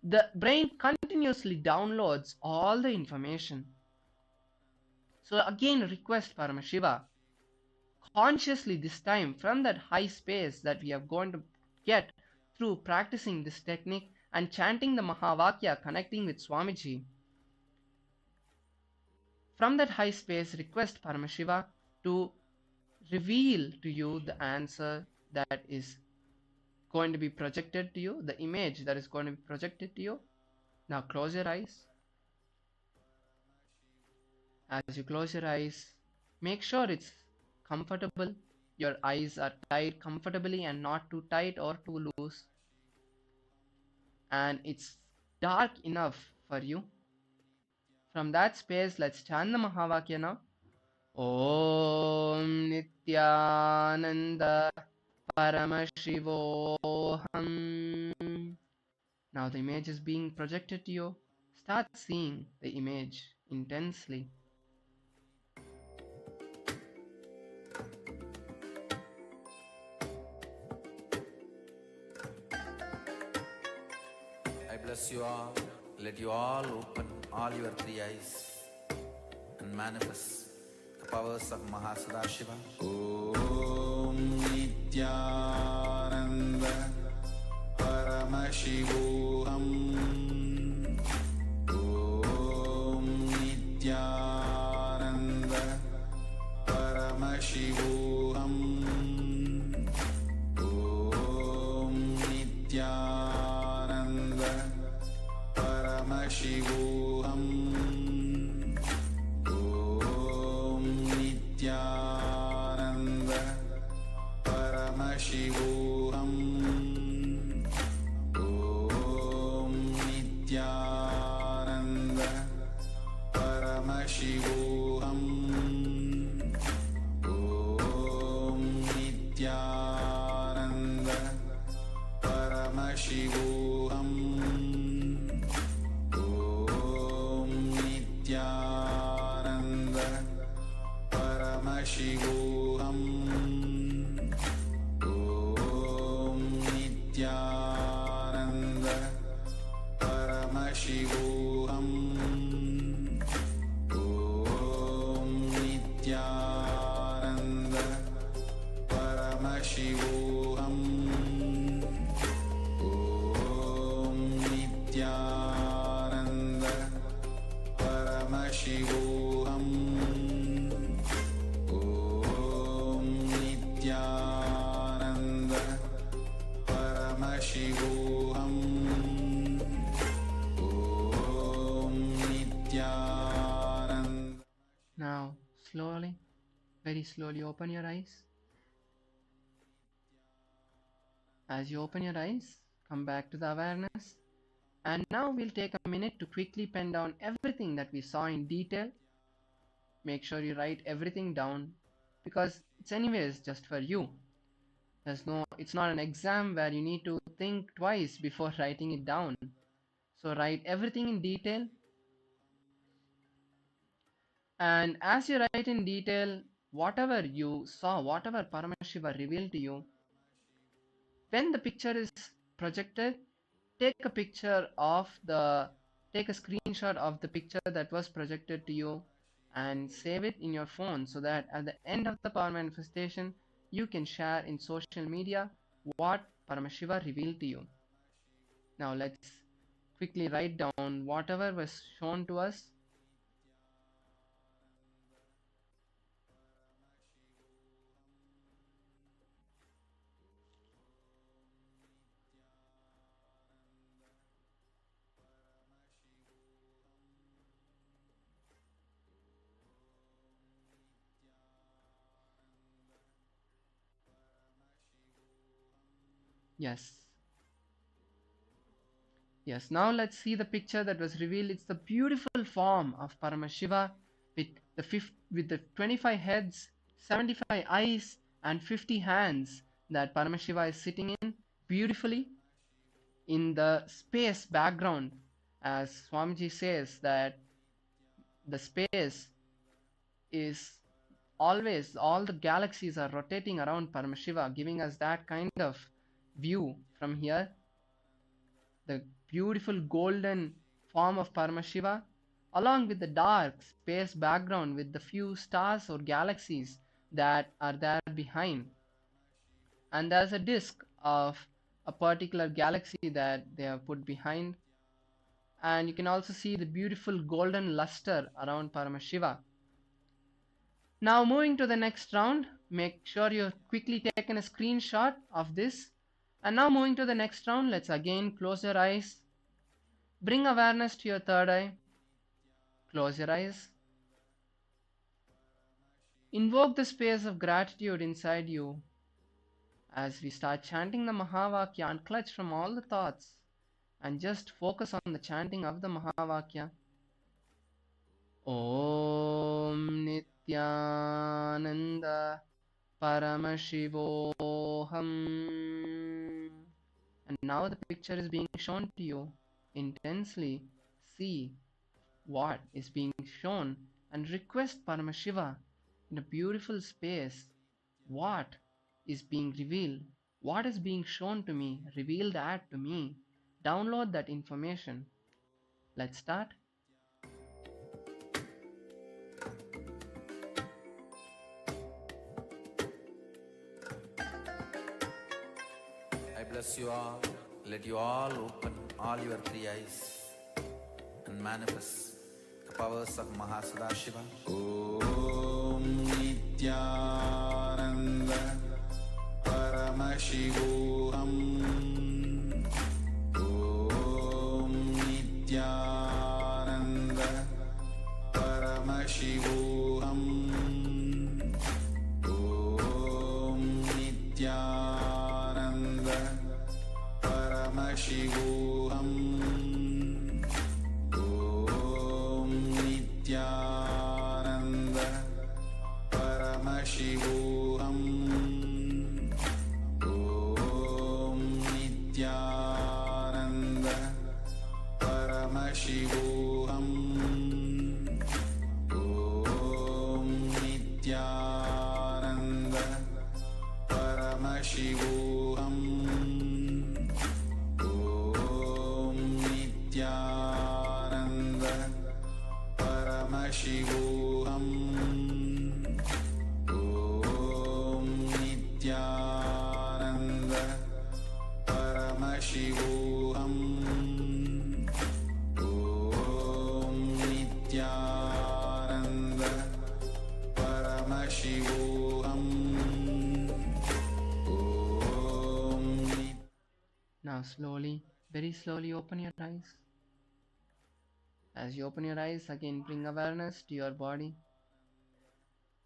The brain continuously downloads all the information. So again, request Paramashiva consciously this time from that high space that we are going to get through practicing this technique and chanting the Mahavakya, connecting with Swamiji. From that high space, request Paramashiva to reveal to you the answer that is going to be projected to you, the image that is going to be projected to you. Now close your eyes. As you close your eyes, make sure it's comfortable. Your eyes are tied comfortably and not too tight or too loose. And it's dark enough for you. From that space, let's chant the Mahavakya now. Om Nithyananda Paramashivoham. Now the image is being projected to you. Start seeing the image intensely. I bless you all. Let you all open all your three eyes and manifest the powers of Mahasadashiva. Om Nithyananda Paramashivoham. Om Nithyananda Paramashivoham. Om Nithyananda Paramashivoham. Om Nithyananda Paramashivoham. Om Nithyananda Paramashivoham. Om Nithyananda Paramashivoham. Om Nithyananda Paramashivoham. Om Nithyananda Paramashivoham. Om Nithyananda Paramashivoham. Om Nithyananda Paramashivoham. Om Nithyananda Paramashivoham. Om Nithyananda. Now, slowly, very slowly open your eyes. As you open your eyes, come back to the awareness. And now we'll take a minute to quickly pen down everything that we saw in detail. Make sure you write everything down because it's anyways just for you. It's not an exam where you need to think twice before writing it down. So write everything in detail. And as you write in detail, whatever you saw, whatever Paramashiva revealed to you, when the picture is projected, take a screenshot of the picture that was projected to you and save it in your phone so that at the end of the power manifestation, you can share in social media what Paramashiva revealed to you. Now let's quickly write down whatever was shown to us. Yes. Yes, now let's see the picture that was revealed. It's the beautiful form of Paramashiva with the 25 heads, 75 eyes, and 50 hands that Paramashiva is sitting in beautifully in the space background. As Swamiji says that the space is always, all the galaxies are rotating around Paramashiva, giving us that kind of view from here. The beautiful golden form of Paramashiva, along with the dark space background with the few stars or galaxies that are there behind. And there's a disk of a particular galaxy that they have put behind. And you can also see the beautiful golden luster around Paramashiva. Now moving to the next round, make sure you've quickly taken a screenshot of this. And now moving to the next round, let's again close your eyes. Bring awareness to your third eye. Close your eyes. Invoke the space of gratitude inside you as we start chanting the Mahavakya. Unclutch from all the thoughts and just focus on the chanting of the Mahavakya. Om Nithyananda Paramashivoham. And now the picture is being shown to you. Intensely see what is being shown and request Paramashiva in a beautiful space. What is being revealed? What is being shown to me? Reveal that to me. Download that information. Let's start. I bless you all. Let you all open all your three eyes and manifest the powers of Mahasadashiva. Om Nithyananda Paramashivoham. Om Nithyananda Paramashivoham. Om Nithyananda Paramashivoham. Om Nithyananda Paramashivoham. Om Nithyananda Paramashivoham. Om Nithyananda Paramashivoham. Om Nithyananda Paramashivoham. Om Nithyananda Paramashivoham. Om Nithyananda Paramashivoham. Om Now slowly, very slowly open your eyes. As you open your eyes, again bring awareness to your body.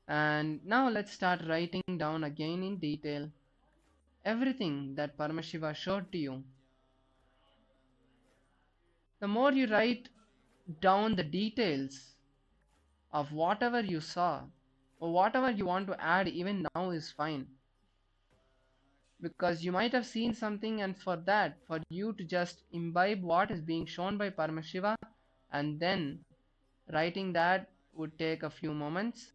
And now let's start writing down again in detail everything that Paramashiva showed to you. The more you write down the details of whatever you saw or whatever you want to add even now is fine. Because you might have seen something, and for that, for you to just imbibe what is being shown by Paramashiva and then writing that would take a few moments.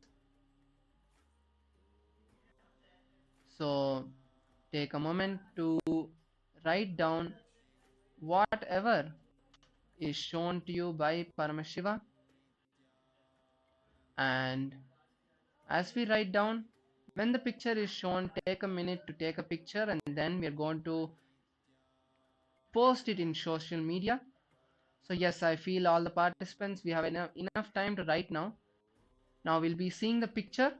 So take a moment to write down whatever is shown to you by Paramashiva. And as we write down, when the picture is shown, take a minute to take a picture, and then we are going to post it in social media So yes, I feel all the participants, we have enough time to write now. Now we'll be seeing the picture.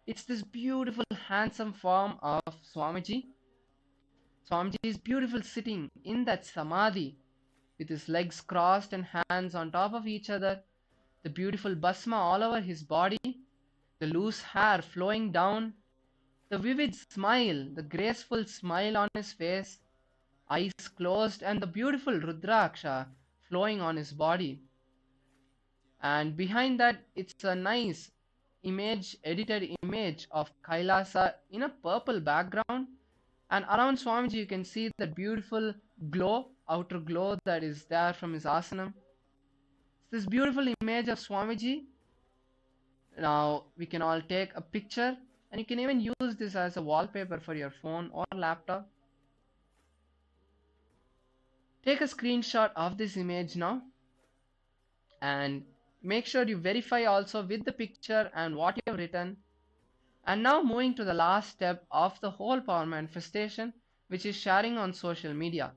It's this beautiful, handsome form of Swamiji. Swamiji is beautiful sitting in that samadhi with his legs crossed and hands on top of each other, the beautiful bhasma all over his body, the loose hair flowing down, the vivid smile, the graceful smile on his face, eyes closed, and the beautiful Rudraksha flowing on his body. And behind that, it's a nice edited image of Kailasa in a purple background. And around Swamiji, you can see the beautiful glow, outer glow that is there from his asanam. This beautiful image of Swamiji. Now we can all take a picture, and you can even use this as a wallpaper for your phone or laptop. Take a screenshot of this image now, and make sure you verify also with the picture and what you have written. And now moving to the last step of the whole power manifestation, which is sharing on social media.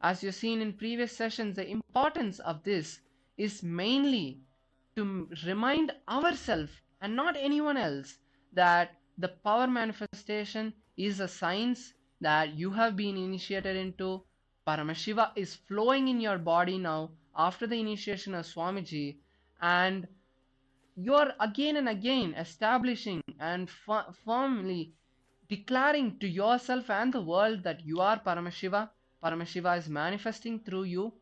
As you've seen in previous sessions, the importance of this is mainly to remind ourselves and not anyone else that the power manifestation is a science that you have been initiated into. Paramashiva is flowing in your body now after the initiation of Swamiji, and you're again and again establishing and firmly declaring to yourself and the world that you are Paramashiva. Paramashiva is manifesting through you,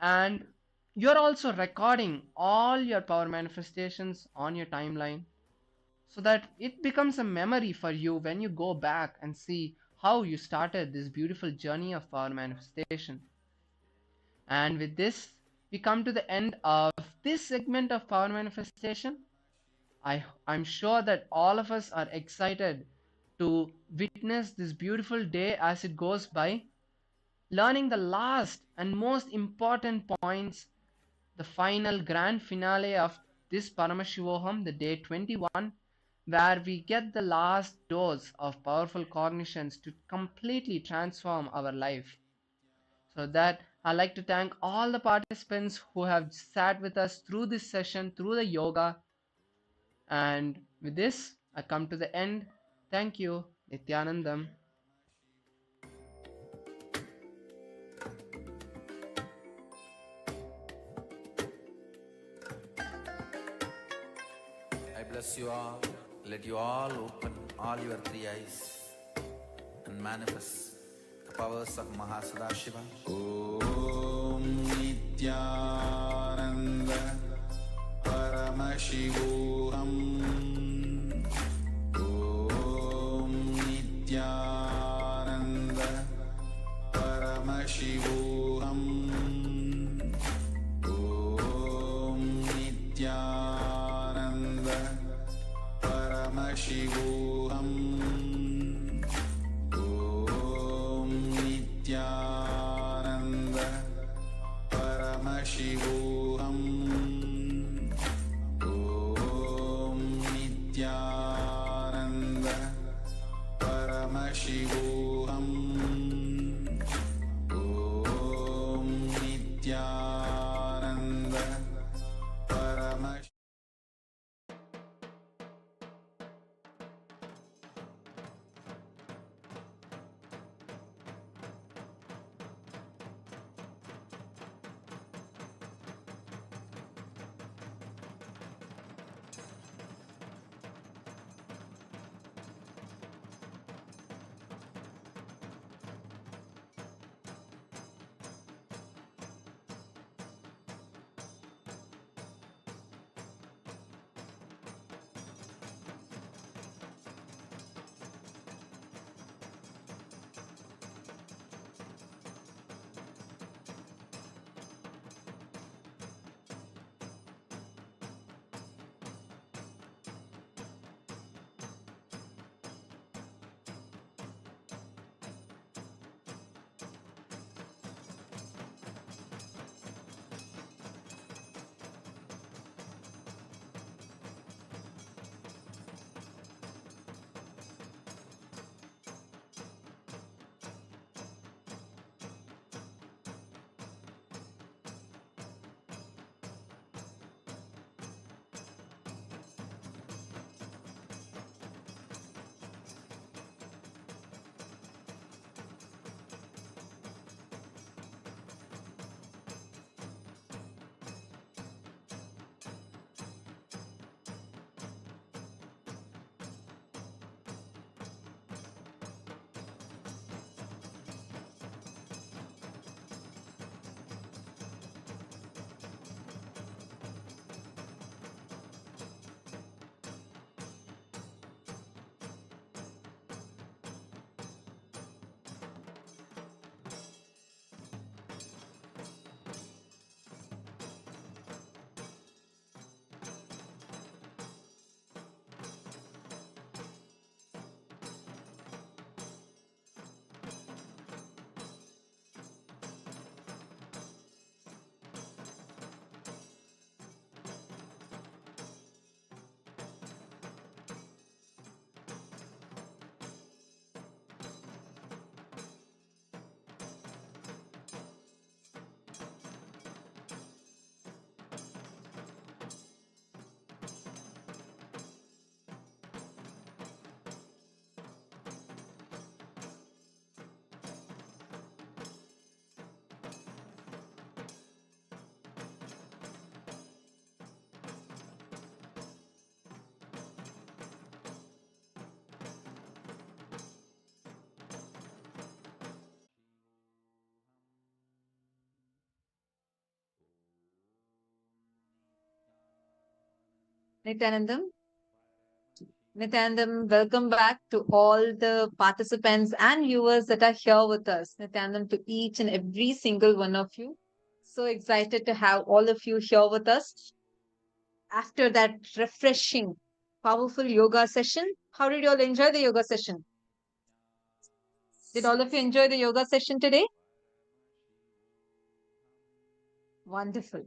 and you're also recording all your power manifestations on your timeline so that it becomes a memory for you when you go back and see how you started this beautiful journey of power manifestation. And with this, we come to the end of this segment of power manifestation. I'm sure that all of us are excited to witness this beautiful day as it goes by, learning the last and most important points, the final grand finale of this Paramashivoham, the day 21, where we get the last dose of powerful cognitions to completely transform our life. So that I'd like to thank all the participants who have sat with us through this session, through the yoga. And with this, I come to the end. Thank you. Nithyanandam. I bless you all. Let you all open all your three eyes and manifest the powers of Mahasadashiva. Om Nithyananda Paramashivoham. Om Nithyananda Paramashivoham. Om Nithyananda Paramashivoham. Om Nithyananda Paramashivoham. Om Nithyananda Paramashivoham. Om Nithyananda Nithyanandam. Nithyanandam, welcome back to all the participants and viewers that are here with us. Nithyanandam, to each and every single one of you. So excited to have all of you here with us. After that refreshing, powerful yoga session, how did you all enjoy the yoga session? Did all of you enjoy the yoga session today? Wonderful.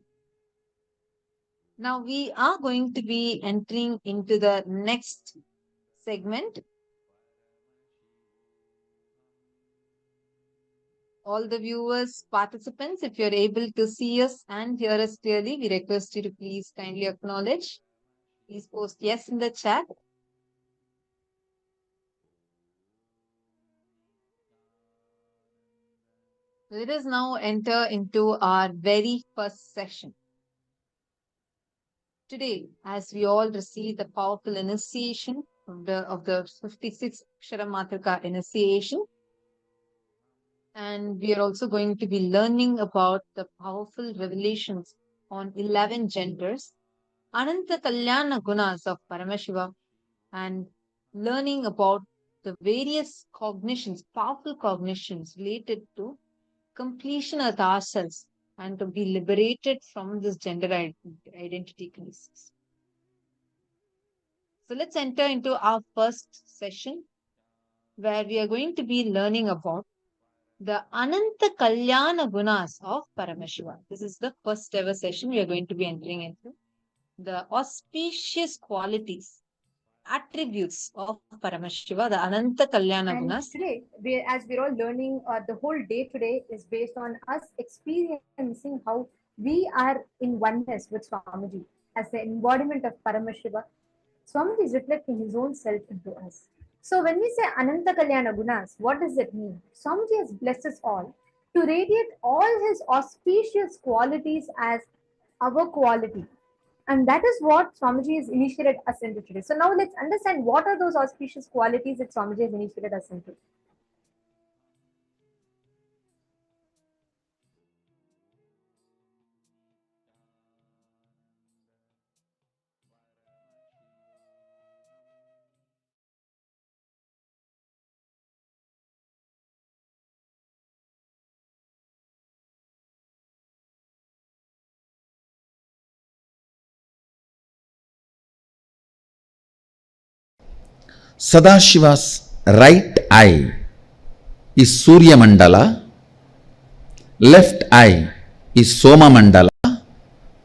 Now we are going to be entering into the next segment. All the viewers, participants, if you're able to see us and hear us clearly, we request you to please kindly acknowledge. Please post yes in the chat. Let us now enter into our very first session. Today, as we all receive the powerful initiation of the 56th Akshara initiation, and we are also going to be learning about the powerful revelations on 11 genders, Ananta Kalyana Gunas of Paramashiva, and learning about the various cognitions, powerful cognitions related to completion of ourselves and to be liberated from this gender identity crisis. So let's enter into our first session where we are going to be learning about the Ananta Kalyana Gunas of Paramashiva. This is the first ever session we are going to be entering into. The auspicious qualities, attributes of Paramashiva, the Ananta Kalyana And Gunas. today, as we're all learning, the whole day today is based on us experiencing how we are in oneness with Swamiji as the embodiment of Paramashiva. Swamiji is reflecting his own self into us. So when we say Ananta Kalyana Gunas, what does it mean? Swamiji has blessed us all to radiate all his auspicious qualities as our quality. And that is what Swamiji has initiated us into today. So now let's understand what are those auspicious qualities that Swamiji has initiated us into. Sadashiva's right eye is Surya Mandala, left eye is Soma Mandala,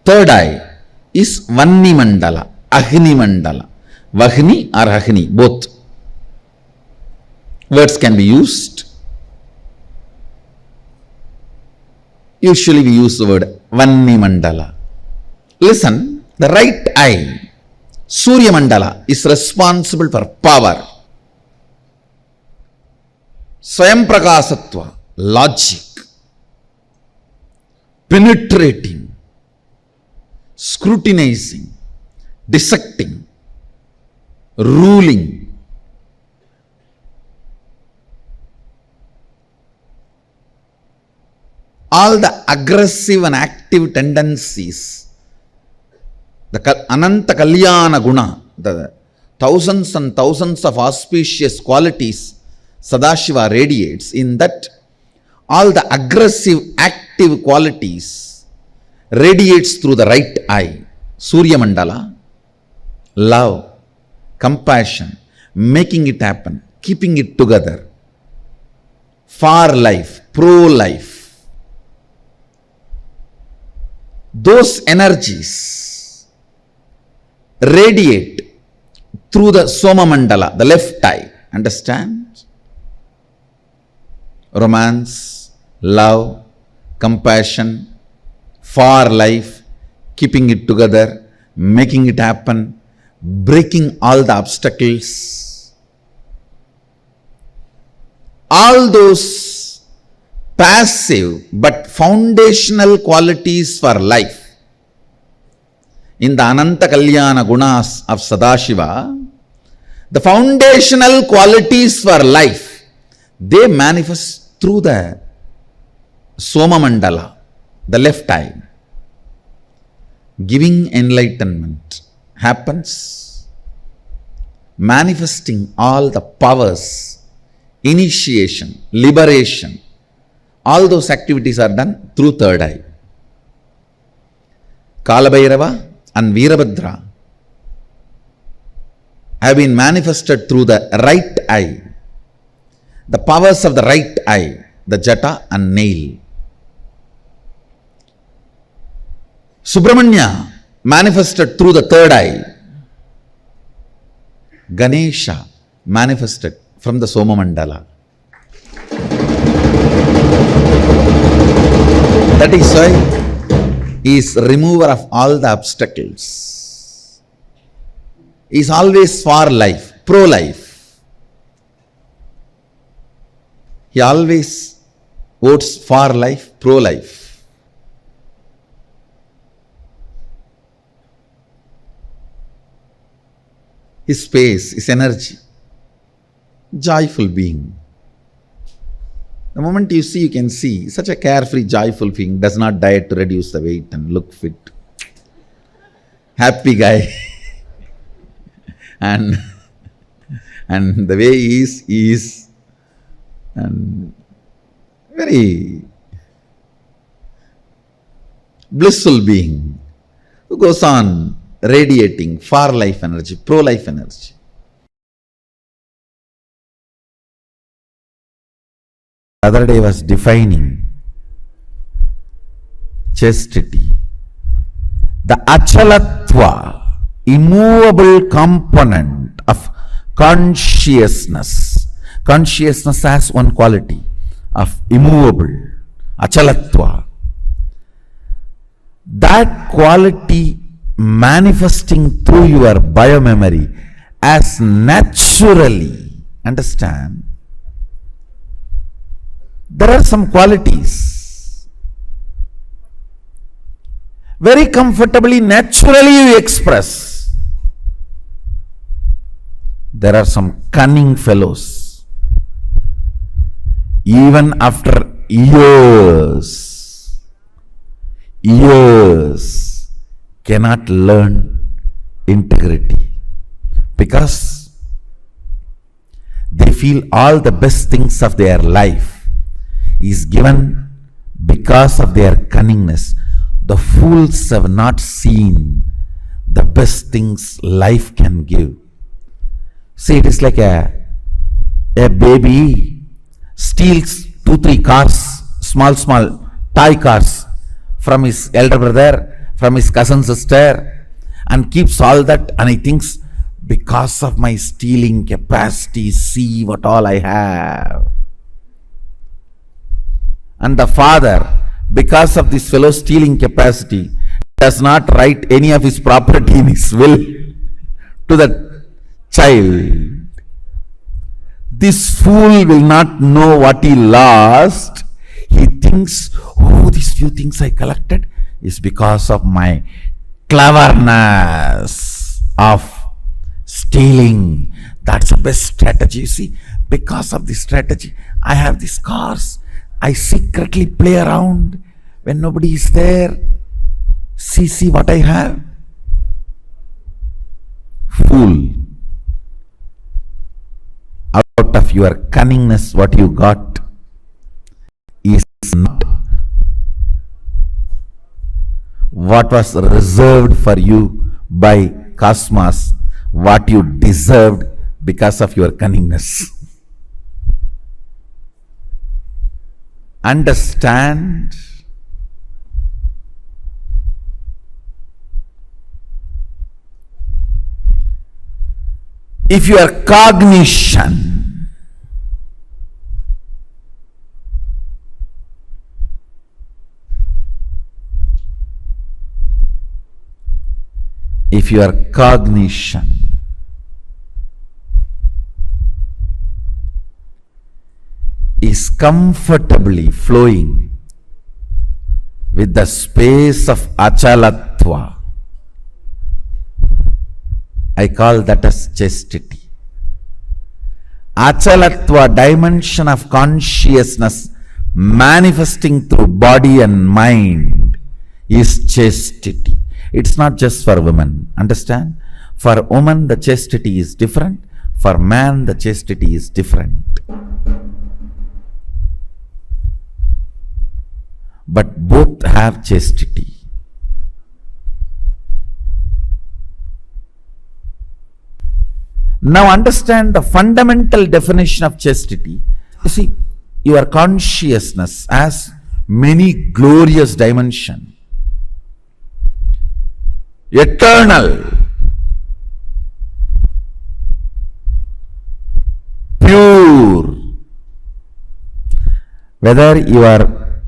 third eye is Vanni Mandala, Agni Mandala. Vahni or Agni, both words can be used. Usually we use the word Vanni Mandala. Listen, the right eye, Surya Mandala, is responsible for power, Swayam Prakasatva, logic, penetrating, scrutinizing, dissecting, ruling. All the aggressive and active tendencies, the Ananta Kalyana Guna, the thousands and thousands of auspicious qualities Sadashiva radiates, in that all the aggressive active qualities radiates through the right eye, Surya Mandala, love, compassion, making it happen, keeping it together, far life, pro-life. Those energies radiate through the Soma Mandala, the left eye. Understand? Romance, love, compassion, far life, keeping it together, making it happen, breaking all the obstacles. All those passive but foundational qualities for life in the Ananta Kalyana Gunas of Sadashiva, the foundational qualities for life, they manifest through the Soma Mandala, the left eye, giving enlightenment, happens, manifesting all the powers, initiation, liberation, all those activities are done through third eye. Kalabhairava and Veerabhadra have been manifested through the right eye. The powers of the right eye, the jata and nail. Subramanya manifested through the third eye. Ganesha manifested from the Soma Mandala. That is why he is remover of all the obstacles. He is always for life, pro-life. He always votes for life, pro-life. His space, his energy, joyful being. The moment you see, you can see such a carefree, joyful being, does not diet to reduce the weight and look fit. Happy guy. and the way he is and very blissful being who goes on radiating far life energy, pro-life energy. The other day was defining chastity. The achalatva, immovable component of consciousness. Consciousness has one quality of immovable, achalatva. That quality manifesting through your biomemory as naturally, understand, there are some qualities very comfortably, naturally you express. There are some cunning fellows, even after years, cannot learn integrity because they feel all the best things of their life is given because of their cunningness. The fools have not seen the best things life can give. See, it is like a baby steals 2-3 cars, small toy cars from his elder brother, from his cousin sister, and keeps all that, and he thinks, because of my stealing capacity, see what all I have. And the father, because of this fellow stealing capacity, does not write any of his property in his will to the child. This fool will not know what he lost. He thinks, oh, these few things I collected is because of my cleverness of stealing. That's the best strategy. You see, because of this strategy, I have these cars. I secretly play around when nobody is there. See what I have. Fool. Out of your cunningness, what you got is not what was reserved for you by cosmos, what you deserved because of your cunningness. Understand? If your cognition is comfortably flowing with the space of achalatva, I call that as chastity. Achalatva, dimension of consciousness manifesting through body and mind, is chastity. It's not just for women, understand? For woman, the chastity is different. For man, the chastity is different. But both have chastity. Now understand the fundamental definition of chastity. You see, your consciousness has many glorious dimensions. Eternal, pure. Whether you are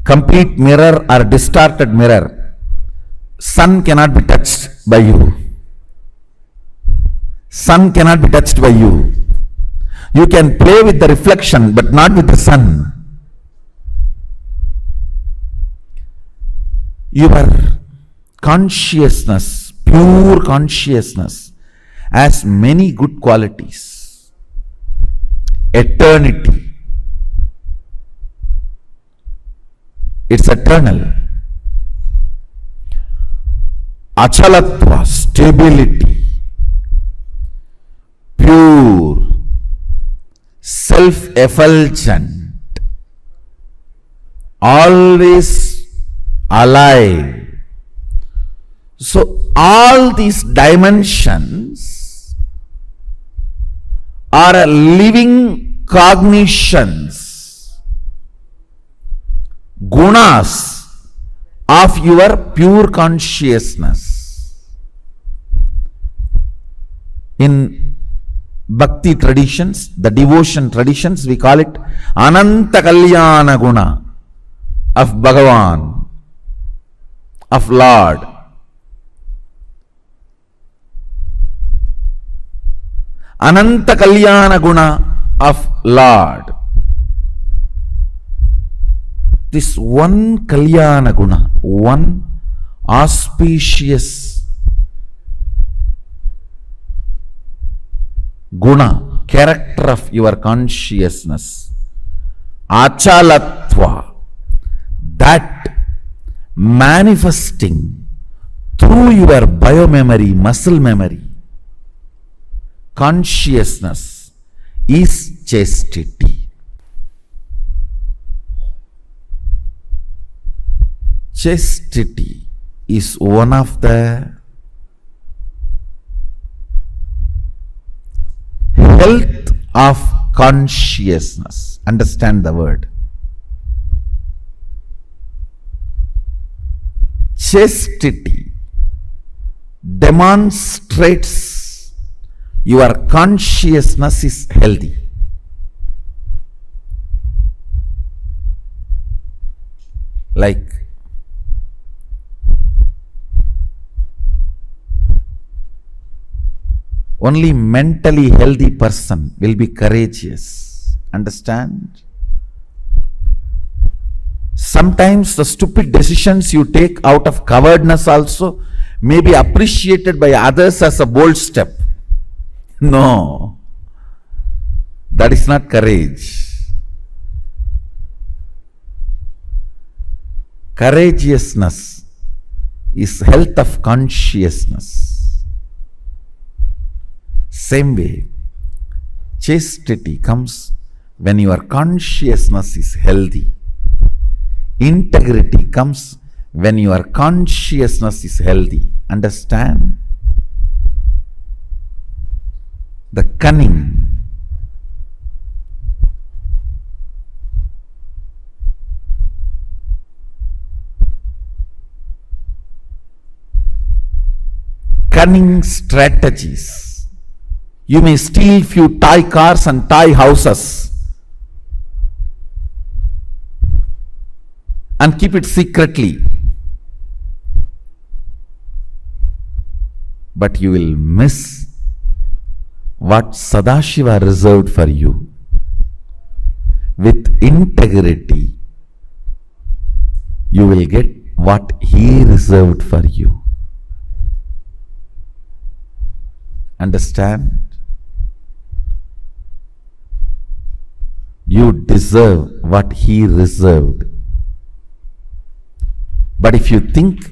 complete mirror or distorted mirror, sun cannot be touched by you. Sun cannot be touched by you. You can play with the reflection, but not with the sun. Your consciousness, pure consciousness, has many good qualities. Eternity. It's eternal. Achalatva, stability. Pure, self-effulgent, always alive. So all these dimensions are living cognitions, gunas of your pure consciousness. In Bhakti traditions, the devotion traditions, we call it Ananta Kalyana Guna of Bhagavan, of Lord. Ananta Kalyana Guna of Lord. This one Kalyana Guna, one auspicious guna, character of your consciousness, achalatva, that manifesting through your biomemory, muscle memory, consciousness is chastity. Chastity is one of the health of consciousness. Understand the word. Chastity demonstrates your consciousness is healthy. Like only mentally healthy person will be courageous. Understand? Sometimes the stupid decisions you take out of cowardness also may be appreciated by others as a bold step. No, that is not courage. Courageousness is health of consciousness. Same way, chastity comes when your consciousness is healthy. Integrity comes when your consciousness is healthy. Understand? The cunning, strategies. You may steal few toy cars and toy houses and keep it secretly, but you will miss what Sadashiva reserved for you. With integrity, you will get what he reserved for you. Understand? You deserve what he reserved. But if you think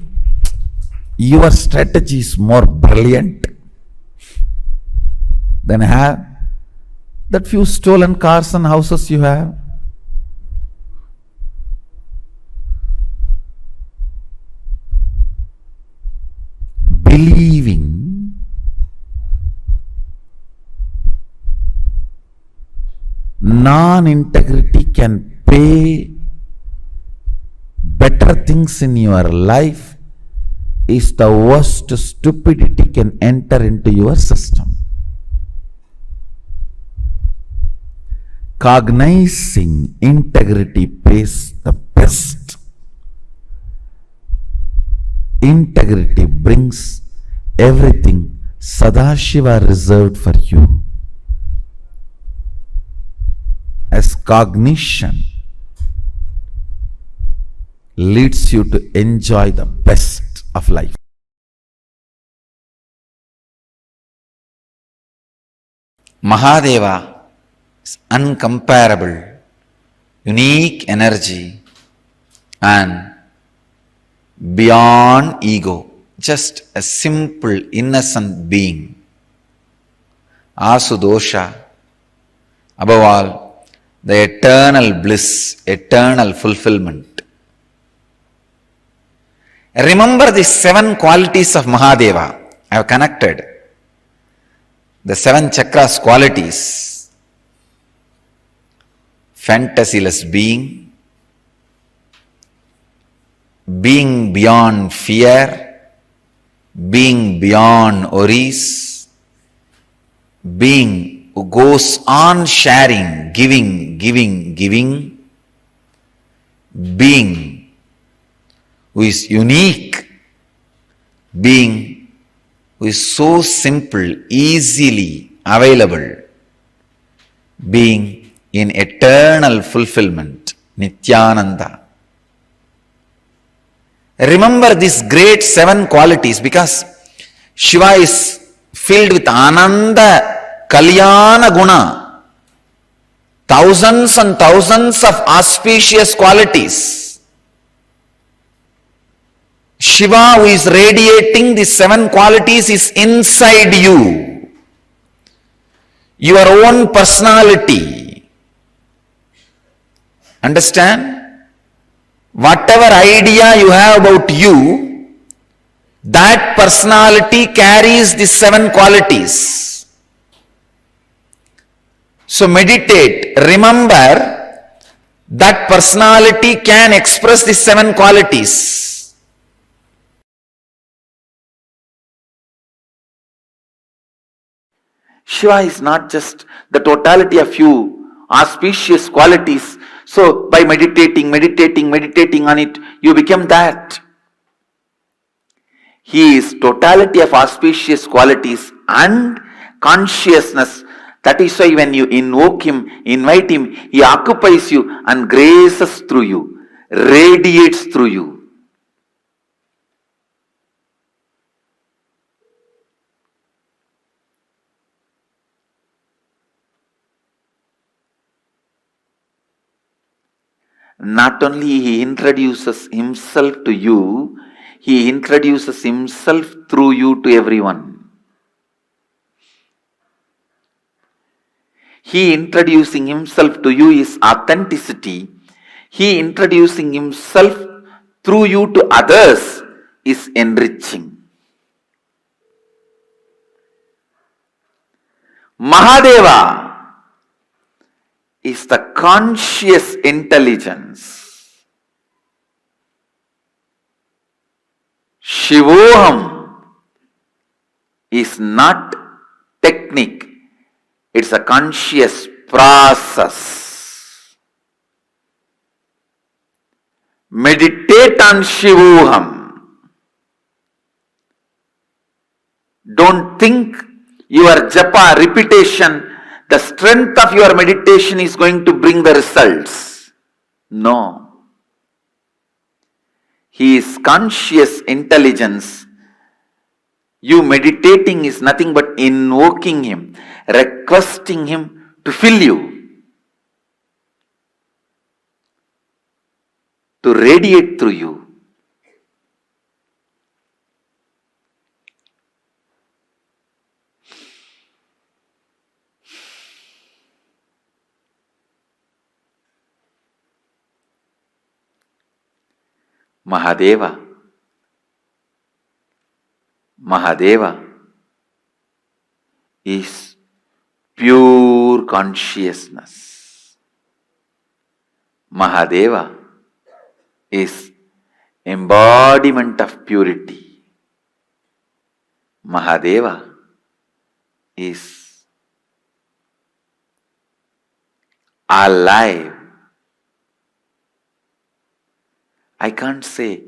your strategy is more brilliant, then have that few stolen cars and houses you have. Believing non-integrity can pay better things in your life is the worst stupidity can enter into your system. Cognizing integrity pays the best. Integrity brings everything Sadashiva reserved for you. As cognition leads you to enjoy the best of life. Mahadeva is uncomparable, unique energy and beyond ego, just a simple innocent being. Asudosha, above all, the eternal bliss, eternal fulfillment. Remember the 7 qualities of Mahadeva. I have connected the 7 chakras qualities. Fantasyless being, being beyond fear, being beyond worries, being who goes on sharing, giving, being who is unique, being who is so simple, easily available, being in eternal fulfillment, Nithyananda. Remember these great 7 qualities because Shiva is filled with Ananda Kalyana Guna. Thousands and thousands of auspicious qualities. Shiva, who is radiating these 7 qualities, is inside you. Your own personality. Understand? Whatever idea you have about you, that personality carries these 7 qualities. So meditate, remember that personality can express these 7 qualities. Shiva is not just the totality of few auspicious qualities. So by meditating on it, you become that. He is totality of auspicious qualities and consciousness. That is why when you invoke him, invite him, he occupies you and graces through you, radiates through you. Not only he introduces himself to you, he introduces himself through you to everyone. He introducing himself to you is authenticity. He introducing himself through you to others is enriching. Mahadeva is the conscious intelligence. Shivoham is not technique, it's a conscious process. Meditate on Shivoham. Don't think your japa repetition, the strength of your meditation is going to bring the results. No. He is conscious intelligence. You meditating is nothing but invoking him, requesting him to fill you, to radiate through you. Mahadeva. Mahadeva is pure consciousness. Mahadeva is embodiment of purity. Mahadeva is alive. I can't say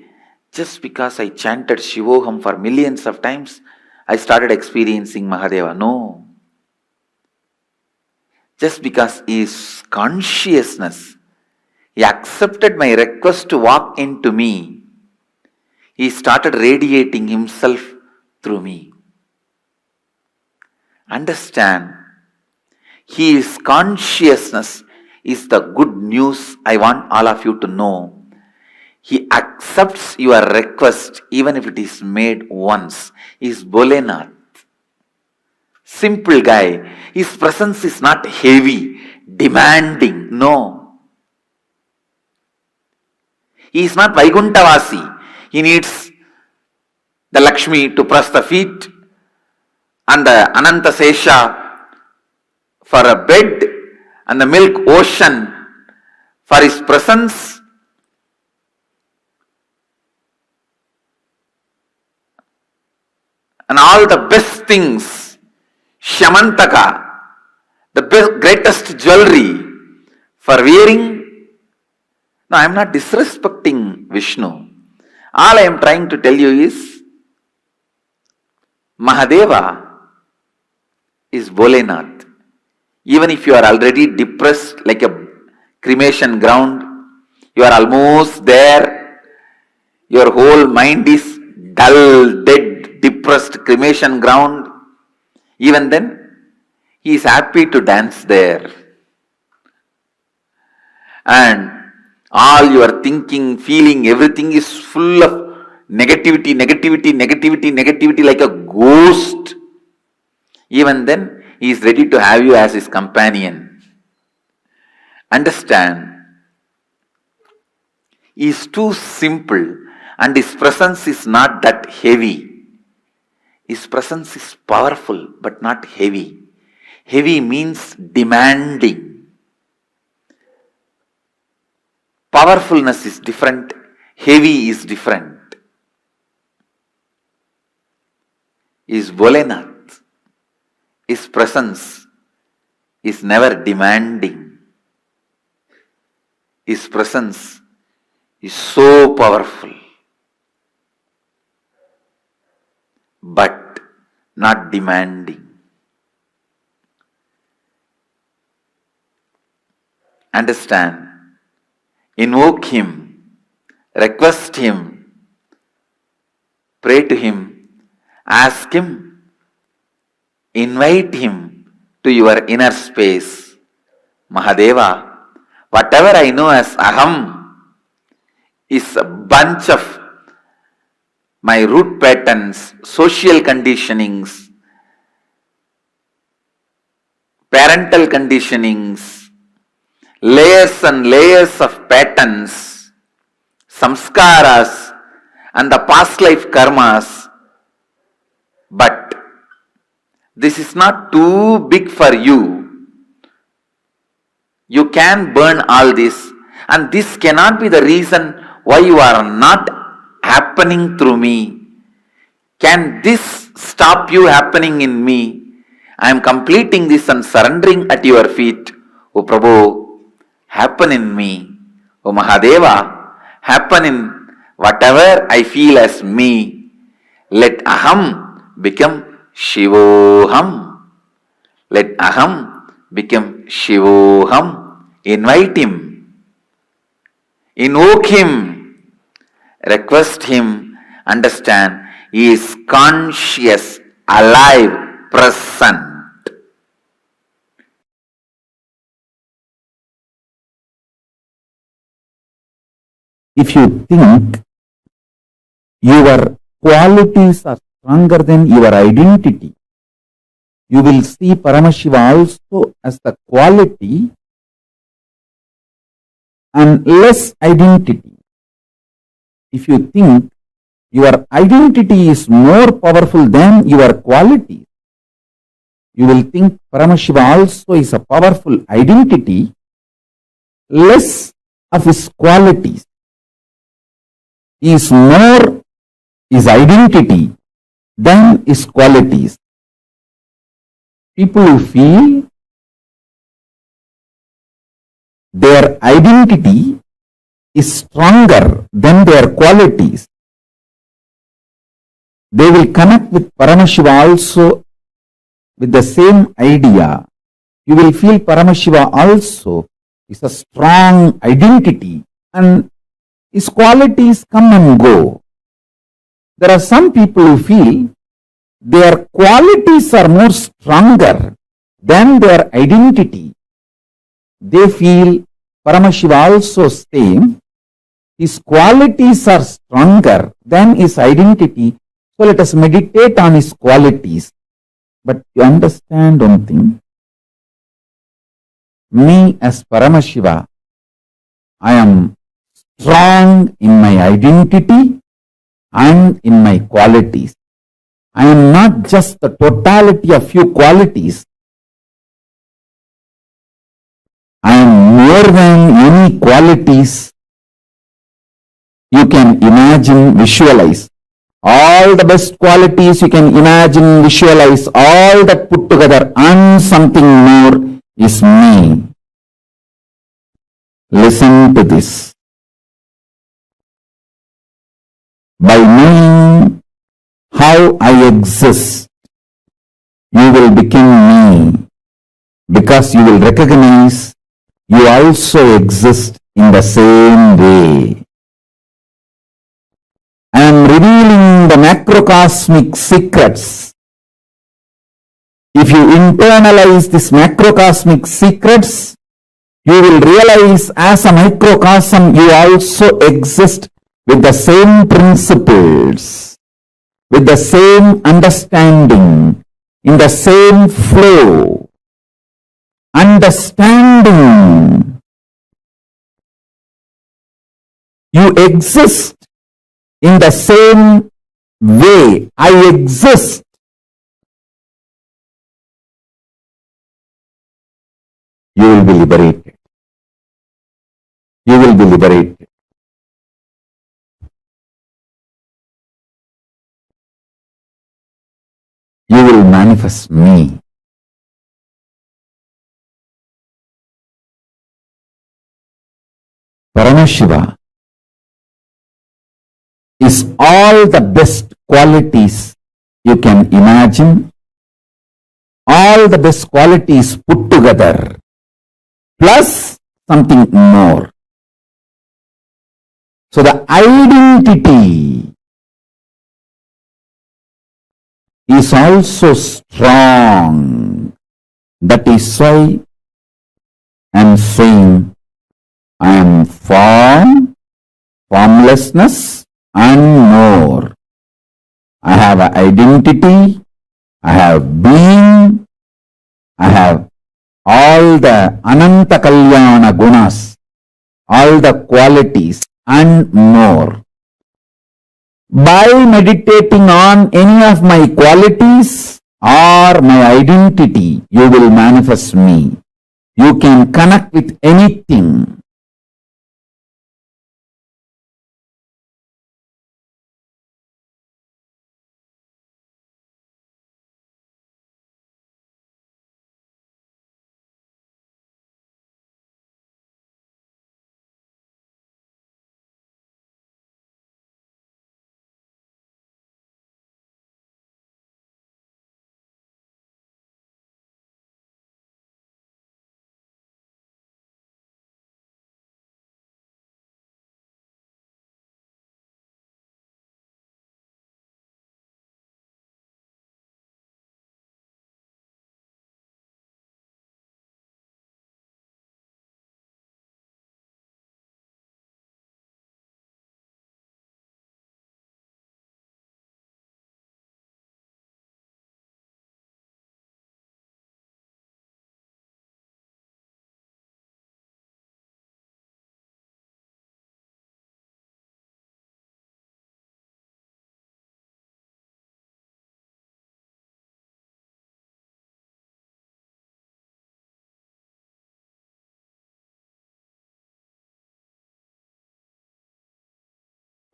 just because I chanted Shivoham for millions of times, I started experiencing Mahadeva. No. Just because he is consciousness, he accepted my request to walk into me. He started radiating himself through me. Understand, he is consciousness is the good news I want all of you to know. He accepts your request even if it is made once. He is Bholenath. Simple guy. His presence is not heavy, demanding. No. He is not Vaikuntavasi. He needs the Lakshmi to press the feet and the Ananta Sesha for a bed and the milk ocean for his presence. And all the best things, Shamantaka, the greatest jewelry for wearing. No, I am not disrespecting Vishnu. All I am trying to tell you is, Mahadeva is Bholenath. Even if you are already depressed like a cremation ground, you are almost there, your whole mind is dull, dead, depressed cremation ground, even then, he is happy to dance there. And all your thinking, feeling, everything is full of negativity, like a ghost. Even then, he is ready to have you as his companion. Understand, he is too simple and his presence is not that heavy. His presence is powerful but not heavy. Heavy means demanding. Powerfulness is different. Heavy is different. Is Bholenath. His presence is never demanding. His presence is so powerful, but not demanding. Understand, invoke him, request him, pray to him, ask him, invite him to your inner space. Mahadeva, whatever I know as Aham is a bunch of my root patterns, social conditionings, parental conditionings, layers and layers of patterns, samskaras, and the past life karmas. But this is not too big for you. You can burn all this, and this cannot be the reason why you are not happening through me. Can this stop you happening in me? I am completing this and surrendering at your feet. O Prabhu, happen in me. O Mahadeva, happen in whatever I feel as me. Let Aham become Shivoham. Let Aham become Shivoham. Invite him. Invoke him. Request him. Understand, he is conscious, alive, present. If you think your qualities are stronger than your identity, you will see Paramashiva also as the quality and less identity. if you think your identity is more powerful than your qualities, you will think Paramashiva also is a powerful identity, less of his qualities. He is more his identity than his qualities. People who feel their identity is stronger than their qualities, they will connect with Paramashiva also with the same idea. You will feel Paramashiva also is a strong identity and his qualities come and go. There are some people who feel their qualities are more stronger than their identity. They feel Paramashiva also saying his qualities are stronger than his identity. So let us meditate on his qualities. But you understand one thing. Me as Paramashiva, I am strong in my identity and in my qualities. I am not just the totality of few qualities. I am more than any qualities you can imagine, visualize. All the best qualities you can imagine, visualize, all that put together and something more is me. Listen to this. By knowing how I exist, you will become me, because you will recognize you also exist in the same way. I am revealing the macrocosmic secrets. If you internalize these macrocosmic secrets, you will realize as a microcosm you also exist with the same principles, with the same understanding, in the same flow. Understanding. You exist in the same way I exist. You will be liberated. You will be liberated. You will manifest me. Paramashiva is all the best qualities you can imagine, all the best qualities put together, plus something more. So the identity is also strong. That is why I am saying I am form, formlessness and more. I have an identity, I have being, I have all the Ananta Kalyana gunas, all the qualities and more. By meditating on any of my qualities or my identity, you will manifest me. You can connect with anything.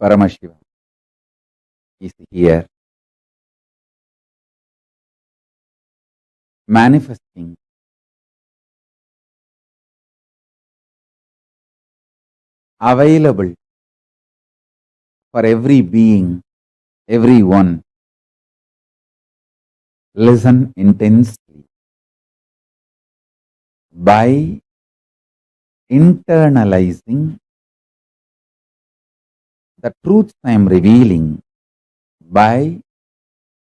Paramashiva is here, manifesting available for every being, everyone. Listen intensely. By internalizing the truths I am revealing, by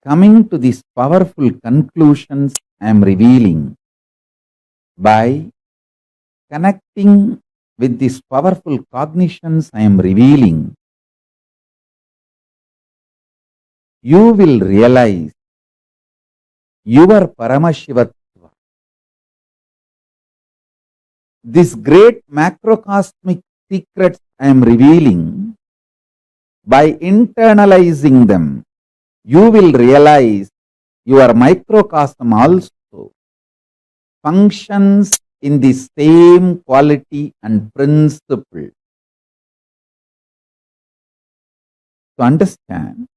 coming to these powerful conclusions I am revealing, by connecting with these powerful cognitions I am revealing, you will realize your Paramashivatva. This great macrocosmic secrets I am revealing, by internalizing them, you will realize your microcosm also functions in the same quality and principle. To understand,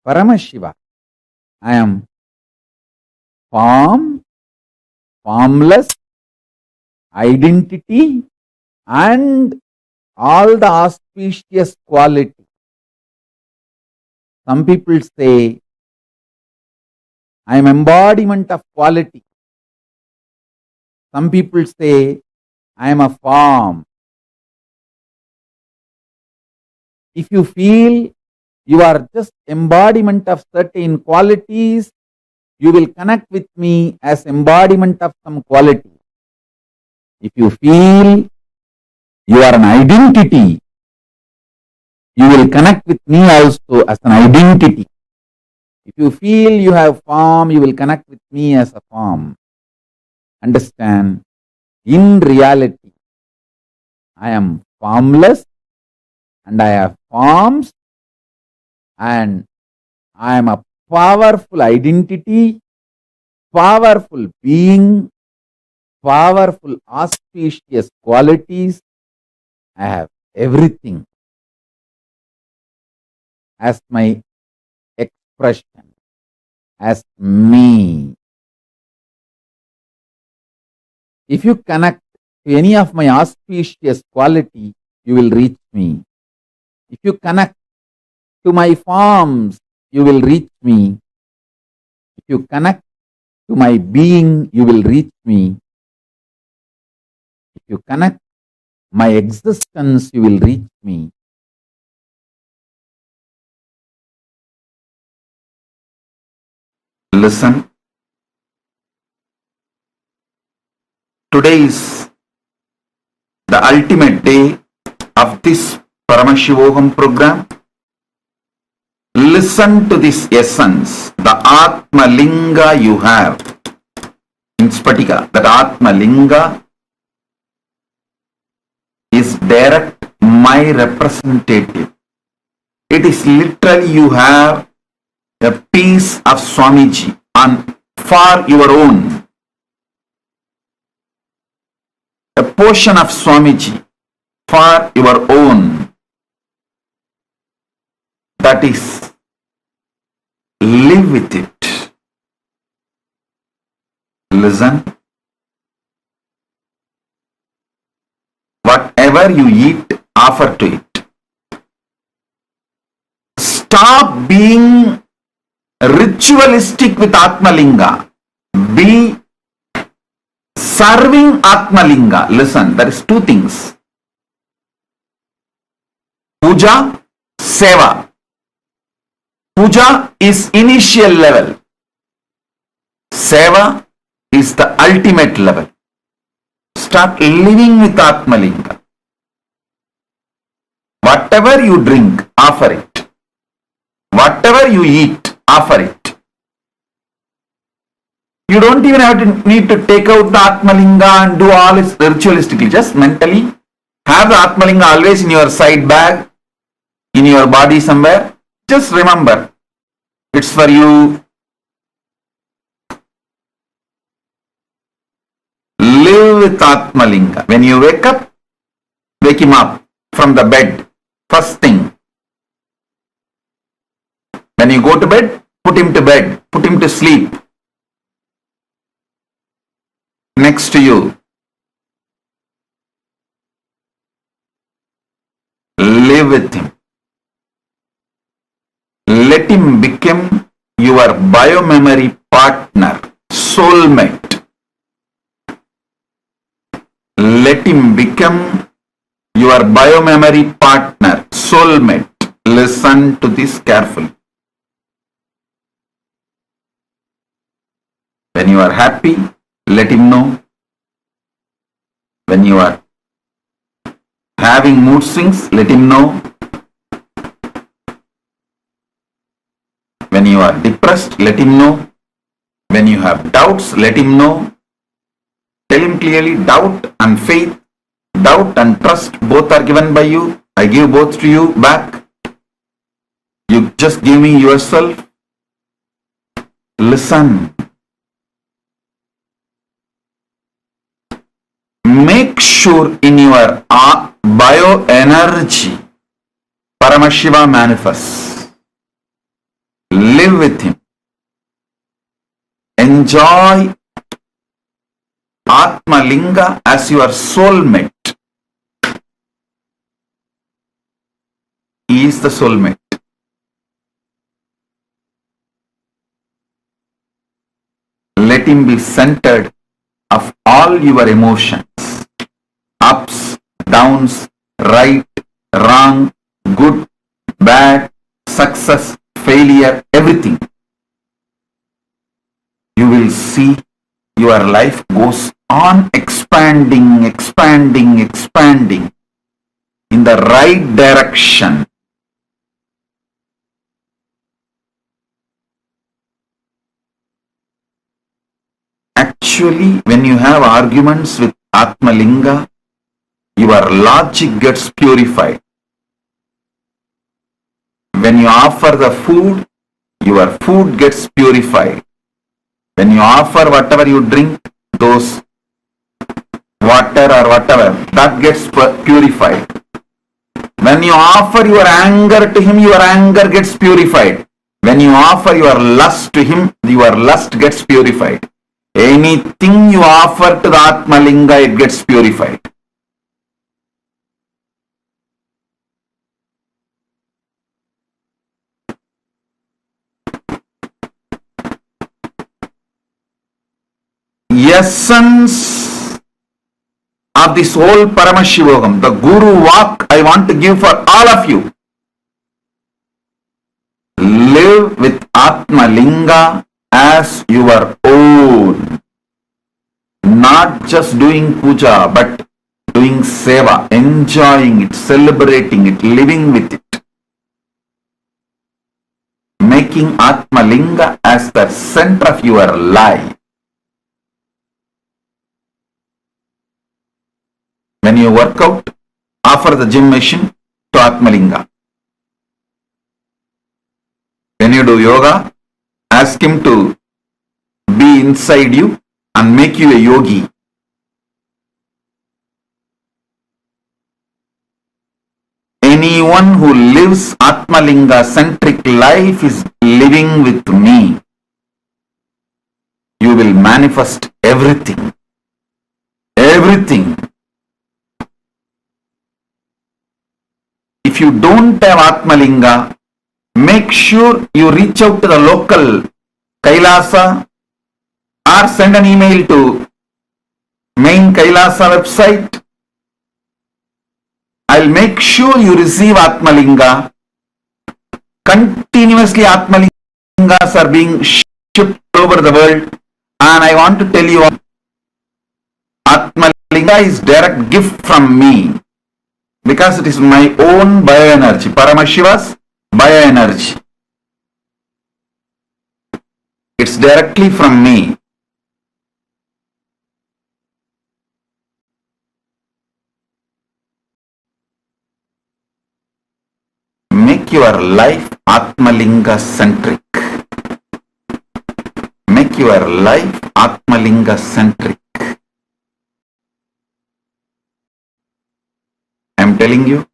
Paramashiva, I am form, formless, identity, and all the auspicious quality. Some people say, I am embodiment of quality. Some people say, I am a form. If you feel you are just embodiment of certain qualities, you will connect with me as embodiment of some quality. If you feel you are an identity, you will connect with me also as an identity. If you feel you have form, you will connect with me as a form. Understand, in reality, I am formless and I have forms, and I am a powerful identity, powerful being, powerful auspicious qualities. I have everything as my expression, as me. If you connect to any of my auspicious quality, you will reach me. If you connect to my forms, you will reach me. If you connect to my being, you will reach me. If you connect my existence, you will reach me. Listen. Today is the ultimate day of this Paramashivoham program. Listen to this essence, the Atma Linga you have in Spatika. That Atma Linga is direct my representative. It is literally you have a piece of Swamiji on for your own. A portion of Swamiji for your own. That is, live with it. Listen. Whatever you eat, offer to it. Stop being ritualistic with Atmalinga. Be serving Atmalinga. Listen, there is two things. Puja, Seva. Puja is initial level. Seva is the ultimate level. Start living with Atmalinga. Whatever you drink, offer it. Whatever you eat, offer it. You don't even have to need to take out the Atmalinga and do all it ritualistically. Just mentally have the Atmalinga always in your side bag, in your body somewhere. Just remember, it's for you. Live with Atmalinga. When you wake up, wake him up. from the bed. First thing. When you go to bed, put him to bed. Put him to sleep. Next to you. Live with him. Let him become your biomemory partner, soulmate. Let him become your biomemory partner, soulmate. Listen to this carefully. When you are happy, let him know. When you are having mood swings, let him know. When you are depressed, let him know. When you have doubts, let him know. Tell him clearly, doubt and faith, doubt and trust, both are given by you. I give both to you back. You just give me yourself. Listen. Make sure in your bioenergy, Paramashiva manifests. Live with him. Enjoy Atma Linga as your soulmate. He is the soulmate. Let him be centered of all your emotions. Ups, downs, right, wrong, good, bad, success, failure, everything. You will see your life goes on expanding, expanding, expanding in the right direction. Actually, when you have arguments with Atma Linga, your logic gets purified. When you offer the food, your food gets purified. When you offer whatever you drink, those water or whatever, that gets purified. When you offer your anger to him, your anger gets purified. When you offer your lust to him, your lust gets purified. Anything you offer to the Atma Linga, it gets purified. Essence of this whole Paramashivoham, the Guru walk I want to give for all of you. Live with Atma Linga as your own. Not just doing puja, but doing seva, enjoying it, celebrating it, living with it. Making Atma Linga as the center of your life. When you work out, offer the gym machine to Atma Linga. When you do yoga, ask him to be inside you and make you a yogi. Anyone who lives Atma Linga centric life is living with me. You will manifest everything. Everything. If you don't have Atma Linga, make sure you reach out to the local KAILASA or send an email to main KAILASA website. I'll make sure you receive Atma Linga. Continuously Atma Lingas are being shipped over the world, and I want to tell you, Atma Linga is direct gift from me. Because it is my own bioenergy, Paramashiva's bioenergy. It's directly from me. Make your life Atma Linga centric. Make your life Atma Linga centric. I'm telling you,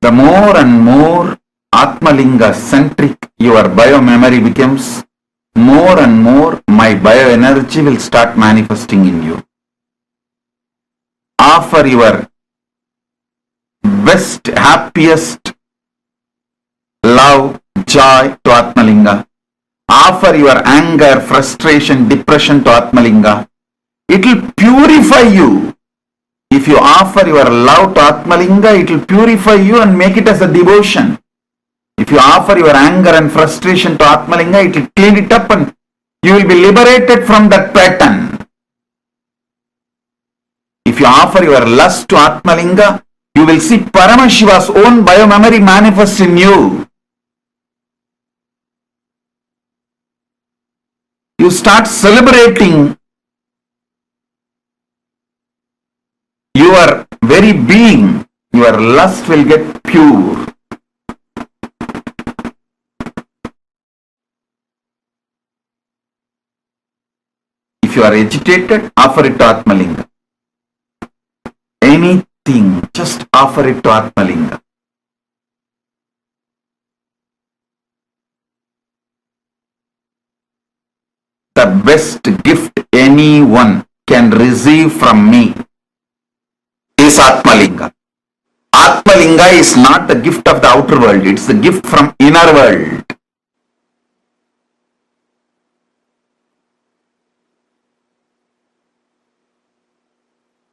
the more and more Atmalinga centric your biomemory becomes, more and more my bioenergy will start manifesting in you. Offer your best, happiest love, joy to Atmalinga. Offer your anger, frustration, depression to Atmalinga. It will purify you. If you offer your love to Atmalinga, it will purify you and make it as a devotion. If you offer your anger and frustration to Atmalinga, it will clean it up and you will be liberated from that pattern. If you offer your lust to Atmalinga, you will see Paramashiva's own biomemory manifest in you. You start celebrating your very being. Your lust will get pure. If you are agitated, offer it to Atmalinga. Anything, just offer it to Atmalinga. The best gift anyone can receive from me is Atmalinga. Atmalinga is not the gift of the outer world, it's the gift from inner world.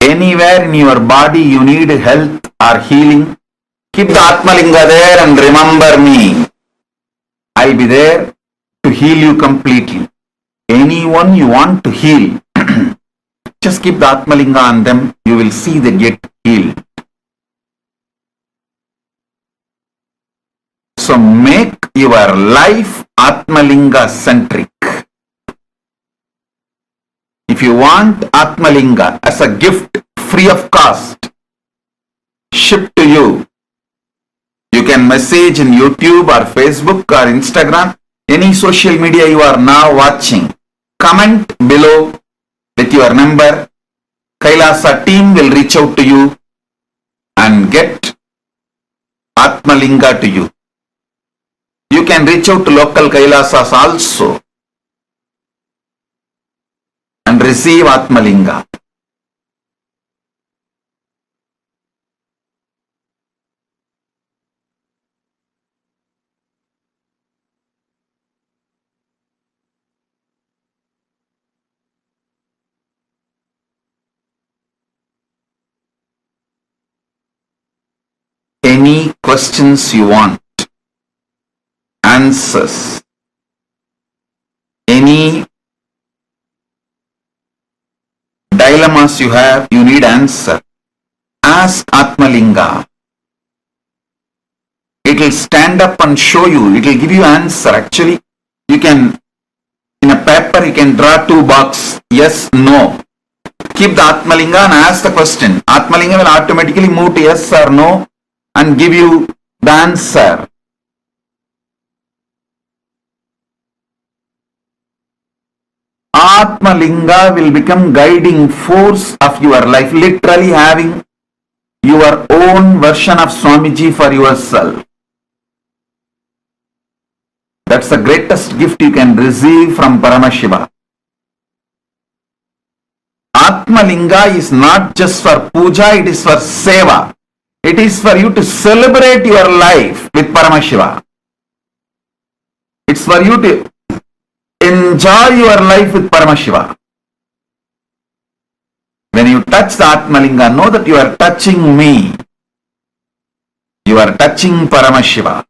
Anywhere in your body you need health or healing, keep the Atmalinga there and remember me. I'll be there to heal you completely. Anyone you want to heal, just keep the Atmalinga on them, you will see they get healed. So make your life Atmalinga centric. If you want Atmalinga as a gift free of cost, shipped to you, you can message in YouTube or Facebook or Instagram, any social media you are now watching. Comment below with your number. KAILASA team will reach out to you and get Atmalinga to you. You can reach out to local KAILASAs also and receive Atmalinga. Any questions you want, answers, any dilemmas you have, you need answer, ask Atmalinga. It will stand up and show you, it will give you answer. Actually, you can, in a paper, you can draw 2 boxes, yes, no. Keep the Atmalinga and ask the question. Atmalinga will automatically move to yes or no and give you the answer. Atmalinga will become guiding force of your life, literally having your own version of Swamiji for yourself. That's the greatest gift you can receive from Paramashiva. Atmalinga is not just for puja, it is for seva. It is for you to celebrate your life with Paramashiva. It's for you to enjoy your life with Paramashiva. When you touch the Atmalinga, know that you are touching me. You are touching Paramashiva.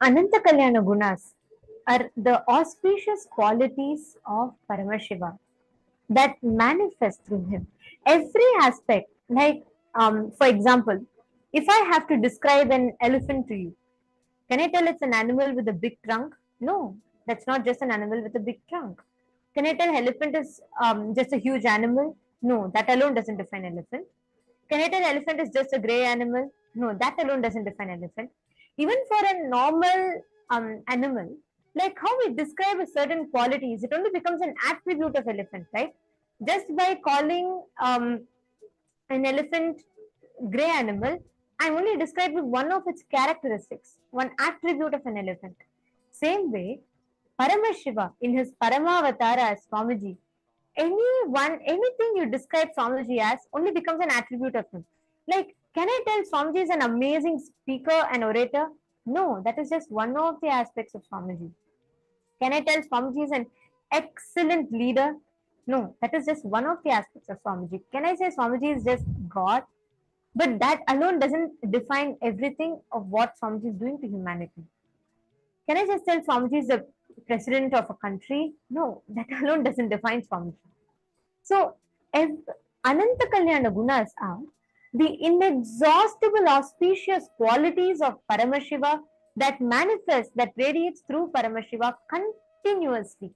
Ananta Kalyana Gunas are the auspicious qualities of Paramashiva that manifest through him. Every aspect, like for example, if I have to describe an elephant to you, can I tell it's an animal with a big trunk? No, that's not just an animal with a big trunk. Can I tell elephant is just a huge animal? No, that alone doesn't define elephant. Can I tell elephant is just a gray animal? No, that alone doesn't define elephant. Even for a normal animal, like how we describe a certain qualities, it only becomes an attribute of elephant, right? Just by calling an elephant gray animal, I'm only describing one of its characteristics, one attribute of an elephant. Same way, Paramashiva in his Paramavatara as Swamiji, anything you describe Swamiji as only becomes an attribute of him. Like, can I tell Swamiji is an amazing speaker and orator? No, that is just one of the aspects of Swamiji. Can I tell Swamiji is an excellent leader? No, that is just one of the aspects of Swamiji. Can I say Swamiji is just God? But that alone doesn't define everything of what Swamiji is doing to humanity. Can I just tell Swamiji is the president of a country? No, that alone doesn't define Swamiji. So, Ananta Kalyana Gunas are the inexhaustible auspicious qualities of Paramashiva that manifest, that radiates through Paramashiva continuously.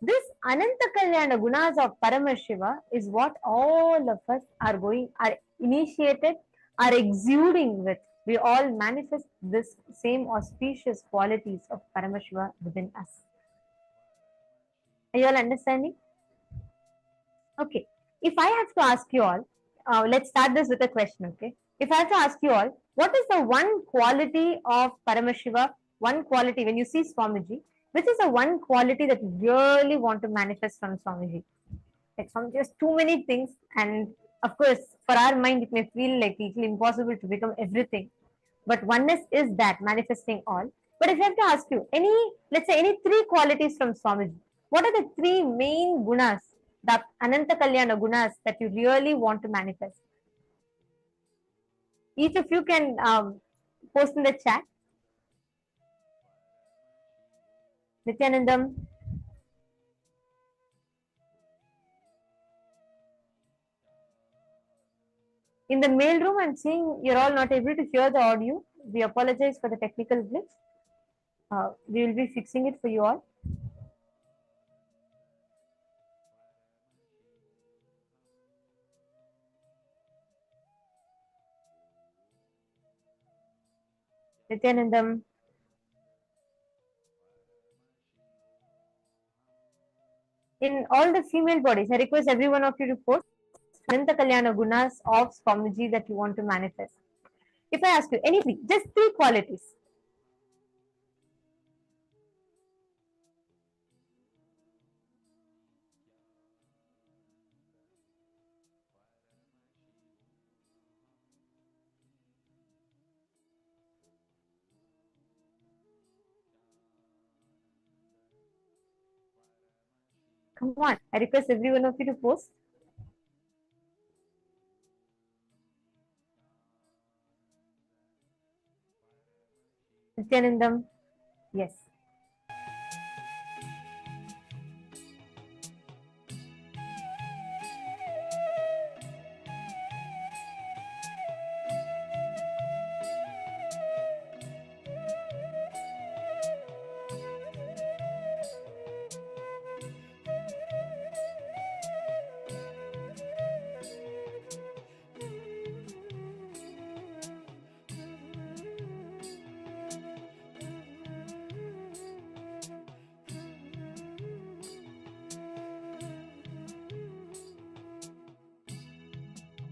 This Ananta Kalyana Gunas of Paramashiva is what all of us are initiated, are exuding with. We all manifest this same auspicious qualities of Paramashiva within us. Are you all understanding? Okay. If I have to ask you all, let's start this with a question, okay? If I have to ask you all, what is the one quality of Paramashiva, one quality when you see Swamiji, which is the one quality that you really want to manifest from Swamiji? Like Swamiji has too many things, and of course, for our mind, it may feel like it's impossible to become everything. But oneness is that, manifesting all. But if I have to ask you, let's say any three qualities from Swamiji, what are the three main gunas, the Ananta Kalyana gunas that you really want to manifest? Each of you can post in the chat. Nithyanandam. In the mail room, I'm seeing you're all not able to hear the audio. We apologize for the technical glitch. We will be fixing it for you all. Nithyanandam. In all the female bodies, I request every one of you to post Ananta Kalyana Gunas of Swamiji that you want to manifest. If I ask you any three, just three qualities. Come on, I request every one of you to post. Nithyanandam, yes.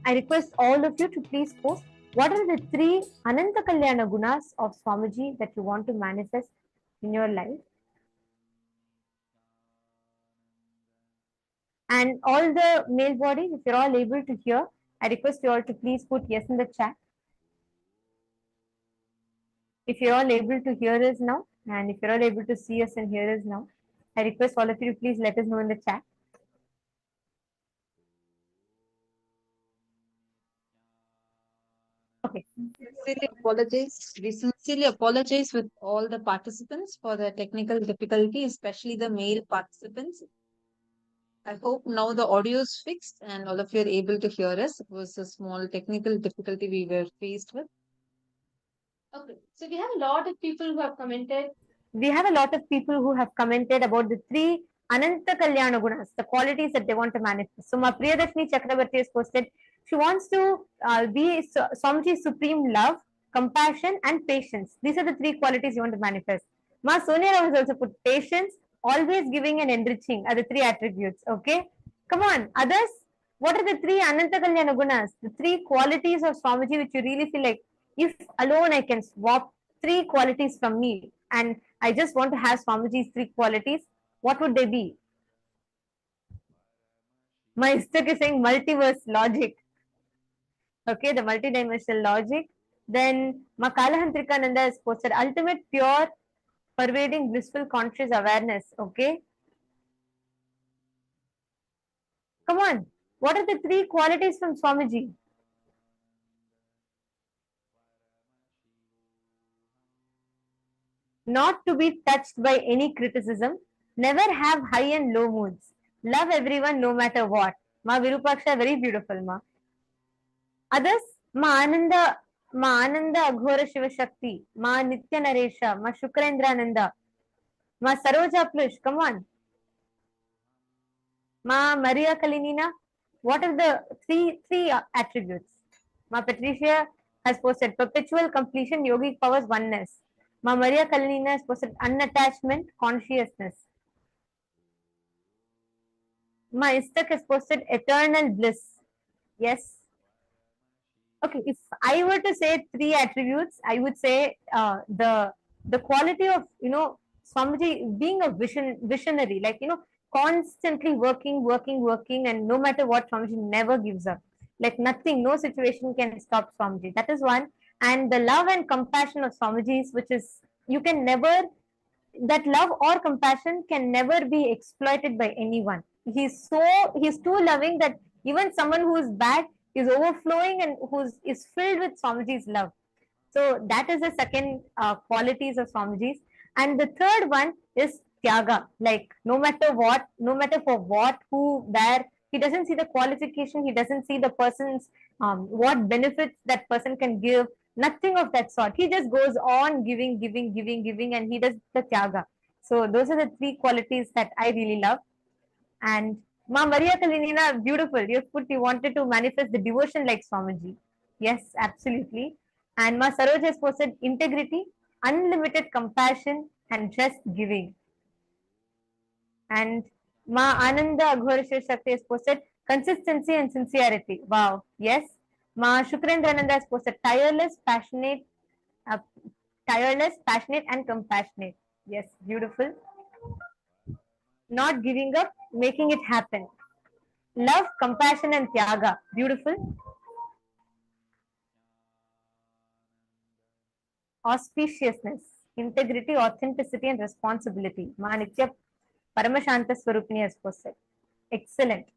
I request all of you to please post what are the three Ananta Kalyana Gunas of Swamiji that you want to manifest in your life. And all the male bodies, if you're all able to hear, I request you all to please put yes in the chat. If you're all able to hear us now, and if you're all able to see us and hear us now, I request all of you to please let us know in the chat. Okay. sincerely apologize. We sincerely apologize with all the participants for the technical difficulty, especially the male participants. I hope now the audio is fixed and all of you are able to hear us. It was a small technical difficulty we were faced with. Okay, so we have a lot of people who have commented. We have a lot of people who have commented about the 3 Ananta Kalyana Gunas, the qualities that they want to manifest. So, Ma Priyadashini Chakrabarti has posted, she wants to be Swamiji's supreme love, compassion, and patience. These are the 3 qualities you want to manifest. Ma Sonia Rao has also put patience, always giving and enriching are the 3 attributes. Okay, come on, others. What are the 3 Ananta Kalyana Gunas? The 3 qualities of Swamiji which you really feel like, if alone I can swap 3 qualities from me and I just want to have Swamiji's 3 qualities, what would they be? My Istak is saying multiverse logic. Okay, the multidimensional logic. Then Makalahantrikananda has posted ultimate pure pervading blissful conscious awareness. Okay. Come on. What are the 3 qualities from Swamiji? Not to be touched by any criticism, never have high and low moods, love everyone no matter what. Ma Virupaksha, very beautiful, ma. Others, Ma Ananda Aghora Shiva Shakti, Ma Nitya Naresha, Ma Shukrendrananda, Ma Saroja Plush, come on. Ma Maria Kalinina, what are the three attributes? Ma Patricia has posted perpetual completion, yogic powers, oneness. Ma Maria Kalinina has posted unattachment, consciousness. Ma Istak has posted eternal bliss. Yes. Okay, if I were to say 3 attributes, I would say the quality of Swamiji being a visionary, like constantly working, and no matter what, Swamiji never gives up. Like nothing, no situation can stop Swamiji. That is one. And the love and compassion of Swamiji's, which is you can never, that love or compassion can never be exploited by anyone. He's too loving that even someone who is bad is overflowing and is filled with Swamiji's love. So that is the second qualities of Swamiji's. And the third one is Tyaga. Like no matter what, no matter for what, who, where, he doesn't see the qualification, he doesn't see the person's what benefits that person can give, nothing of that sort. He just goes on giving, and he does the Tyaga. So those are the 3 qualities that I really love. And Ma Maria Kalinina, beautiful. You wanted to manifest the devotion like Swamiji. Yes, absolutely. And Ma Saroj has posted integrity, unlimited compassion, and just giving. And Ma Ananda Aghoreshwar Shakti has posted consistency and sincerity. Wow. Yes. Ma Shukrendraananda has posted tireless, passionate, and compassionate. Yes, beautiful. Not giving up, making it happen. Love, compassion, and Tyaga. Beautiful. Auspiciousness, integrity, authenticity, and responsibility. Ma Nitya Paramashanta Swarupini has posted. Excellent.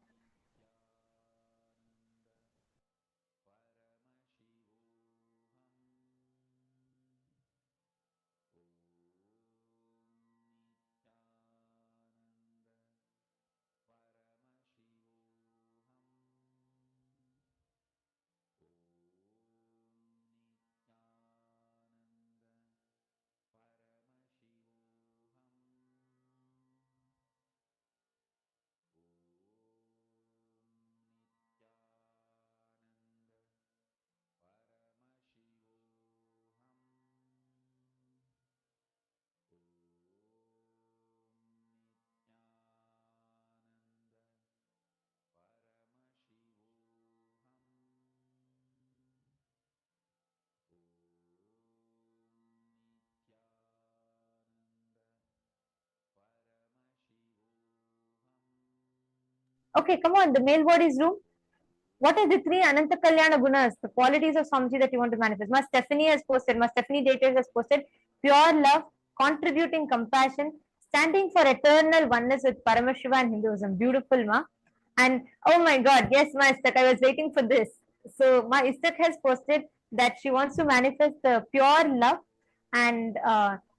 Okay, come on, the male body's room. What are the 3 Ananta Kalyana Gunas, the qualities of Swamiji that you want to manifest? Ma Stephanie has posted, Ma Stephanie Dated has posted pure love, contributing compassion, standing for eternal oneness with Paramashiva and Hinduism. Beautiful, Ma. And oh my God, yes, Ma Istak, I was waiting for this. So Ma Istak has posted that she wants to manifest the pure love and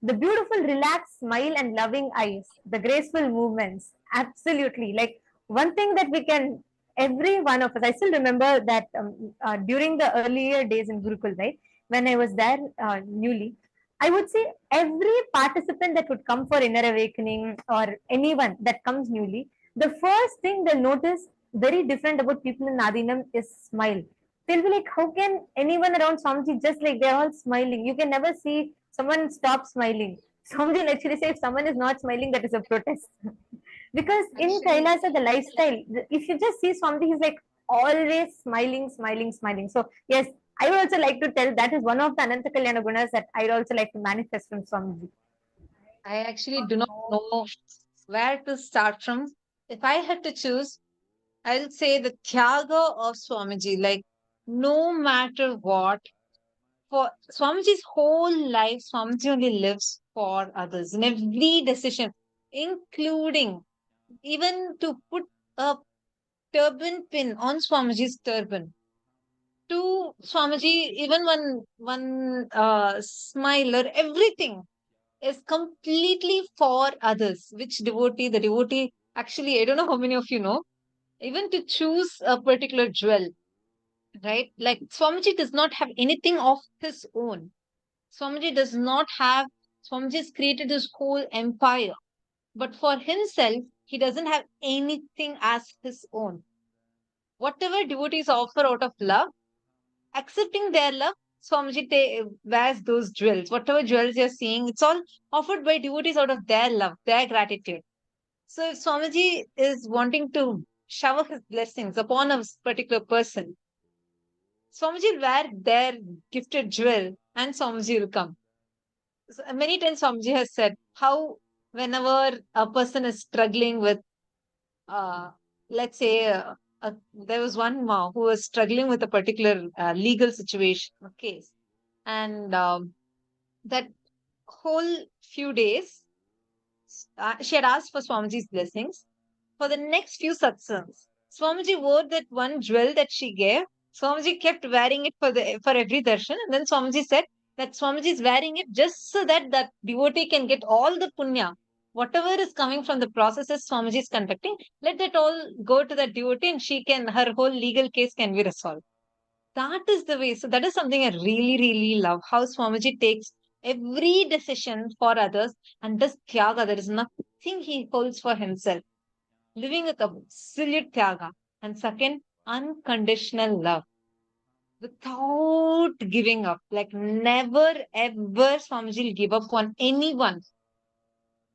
the beautiful relaxed smile and loving eyes, the graceful movements. Absolutely. Like one thing that we can, every one of us, I still remember that during the earlier days in Gurukul, right, when I was there newly, I would say every participant that would come for inner awakening or anyone that comes newly, the first thing they'll notice very different about people in Adinam is smile. They'll be like, how can anyone around Swamiji just like they're all smiling? You can never see someone stop smiling. Swamiji will actually say if someone is not smiling, that is a protest. Because in Kailasa, the lifestyle, if you just see Swamiji, he's like always smiling, smiling, smiling. So yes, I would also like to tell that is one of the Ananta Kalyana Gunas that I'd also like to manifest from Swamiji. I actually do not know where to start from. If I had to choose, I'll say the Tyaga of Swamiji. Like, no matter what, for Swamiji's whole life, Swamiji only lives for others in every decision, including even to put a turban pin on Swamiji's turban. To Swamiji, even one smile or everything is completely for others. Which devotee, the devotee, actually, I don't know how many of you know, even to choose a particular jewel, right? Like Swamiji does not have anything of his own. Swamiji does not have, Swamiji has created his whole empire. But for himself, he doesn't have anything as his own. Whatever devotees offer out of love, accepting their love, Swamiji wears those jewels. Whatever jewels you're seeing, it's all offered by devotees out of their love, their gratitude. So if Swamiji is wanting to shower his blessings upon a particular person, Swamiji will wear their gifted jewel and Swamiji will come. So many times Swamiji has said how whenever a person is struggling with, uh, let's say, there was one who was struggling with a particular legal situation, a case, and that whole few days, she had asked for Swamiji's blessings for the next few satsangs. Swamiji wore that one jewel that she gave. Swamiji kept wearing it for every darshan, and then Swamiji said that Swamiji is wearing it just so that that devotee can get all the punya. Whatever is coming from the processes Swamiji is conducting, let that all go to that devotee, and her whole legal case can be resolved. That is the way. So that is something I really, really love. How Swamiji takes every decision for others and does tyaga. There is nothing he holds for himself. Living with absolute tyaga. And second, unconditional love. Without giving up. Like never ever Swamiji will give up on anyone.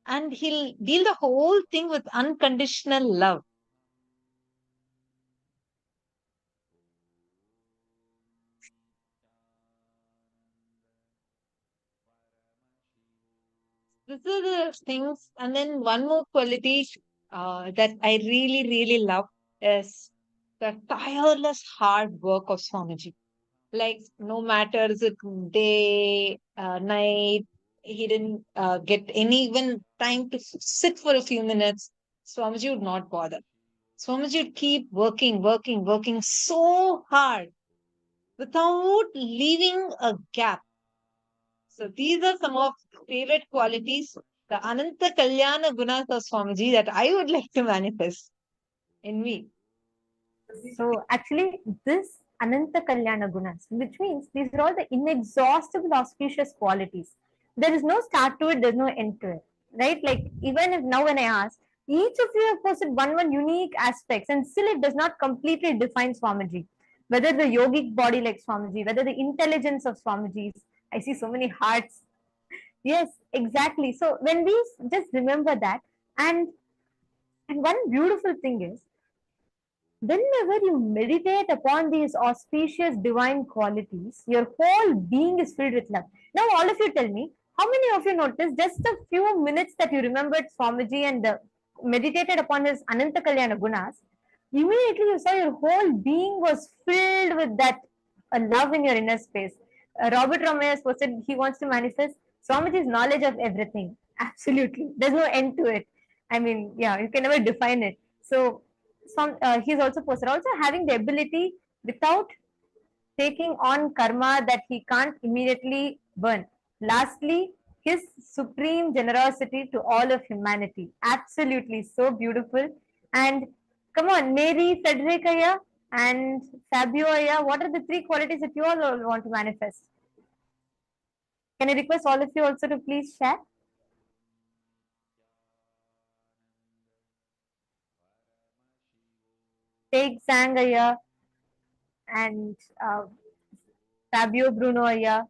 And he'll deal the whole thing with unconditional love. These are the things. And then one more quality that I really, really love is the tireless hard work of Swamiji. Like, no matter is it day, night, he didn't get any even time to sit for a few minutes. Swamiji would not bother. Swamiji would keep working, working, working so hard without leaving a gap. So these are some of the favorite qualities, the Ananta Kalyana Gunas of Swamiji that I would like to manifest in me. So actually, this Ananta Kalyana Gunas, which means these are all the inexhaustible auspicious qualities. There is no start to it, there's no end to it. Right? Like even if now when I ask, each of you have posted one unique aspects, and still it does not completely define Swamiji. Whether the yogic body like Swamiji, whether the intelligence of Swamiji's. I see so many hearts. Yes, exactly. So when we just remember that, and one beautiful thing is whenever you meditate upon these auspicious divine qualities, your whole being is filled with love. Now, all of you tell me, how many of you noticed just a few minutes that you remembered Swamiji and meditated upon his Ananta Kalyana Gunas? Immediately you saw your whole being was filled with that love in your inner space. Robert Romeo posted he wants to manifest Swamiji's knowledge of everything. Absolutely. There's no end to it. I mean, yeah, you can never define it. So, he's also posted also having the ability without taking on karma that he can't immediately burn. Lastly, his supreme generosity to all of humanity. Absolutely so beautiful. And come on, Mary, Frederick Aya, and Fabio Aya, what are the three qualities that you all want to manifest? Can I request all of you also to please share? Take Zhang Aya and Fabio Bruno Aya.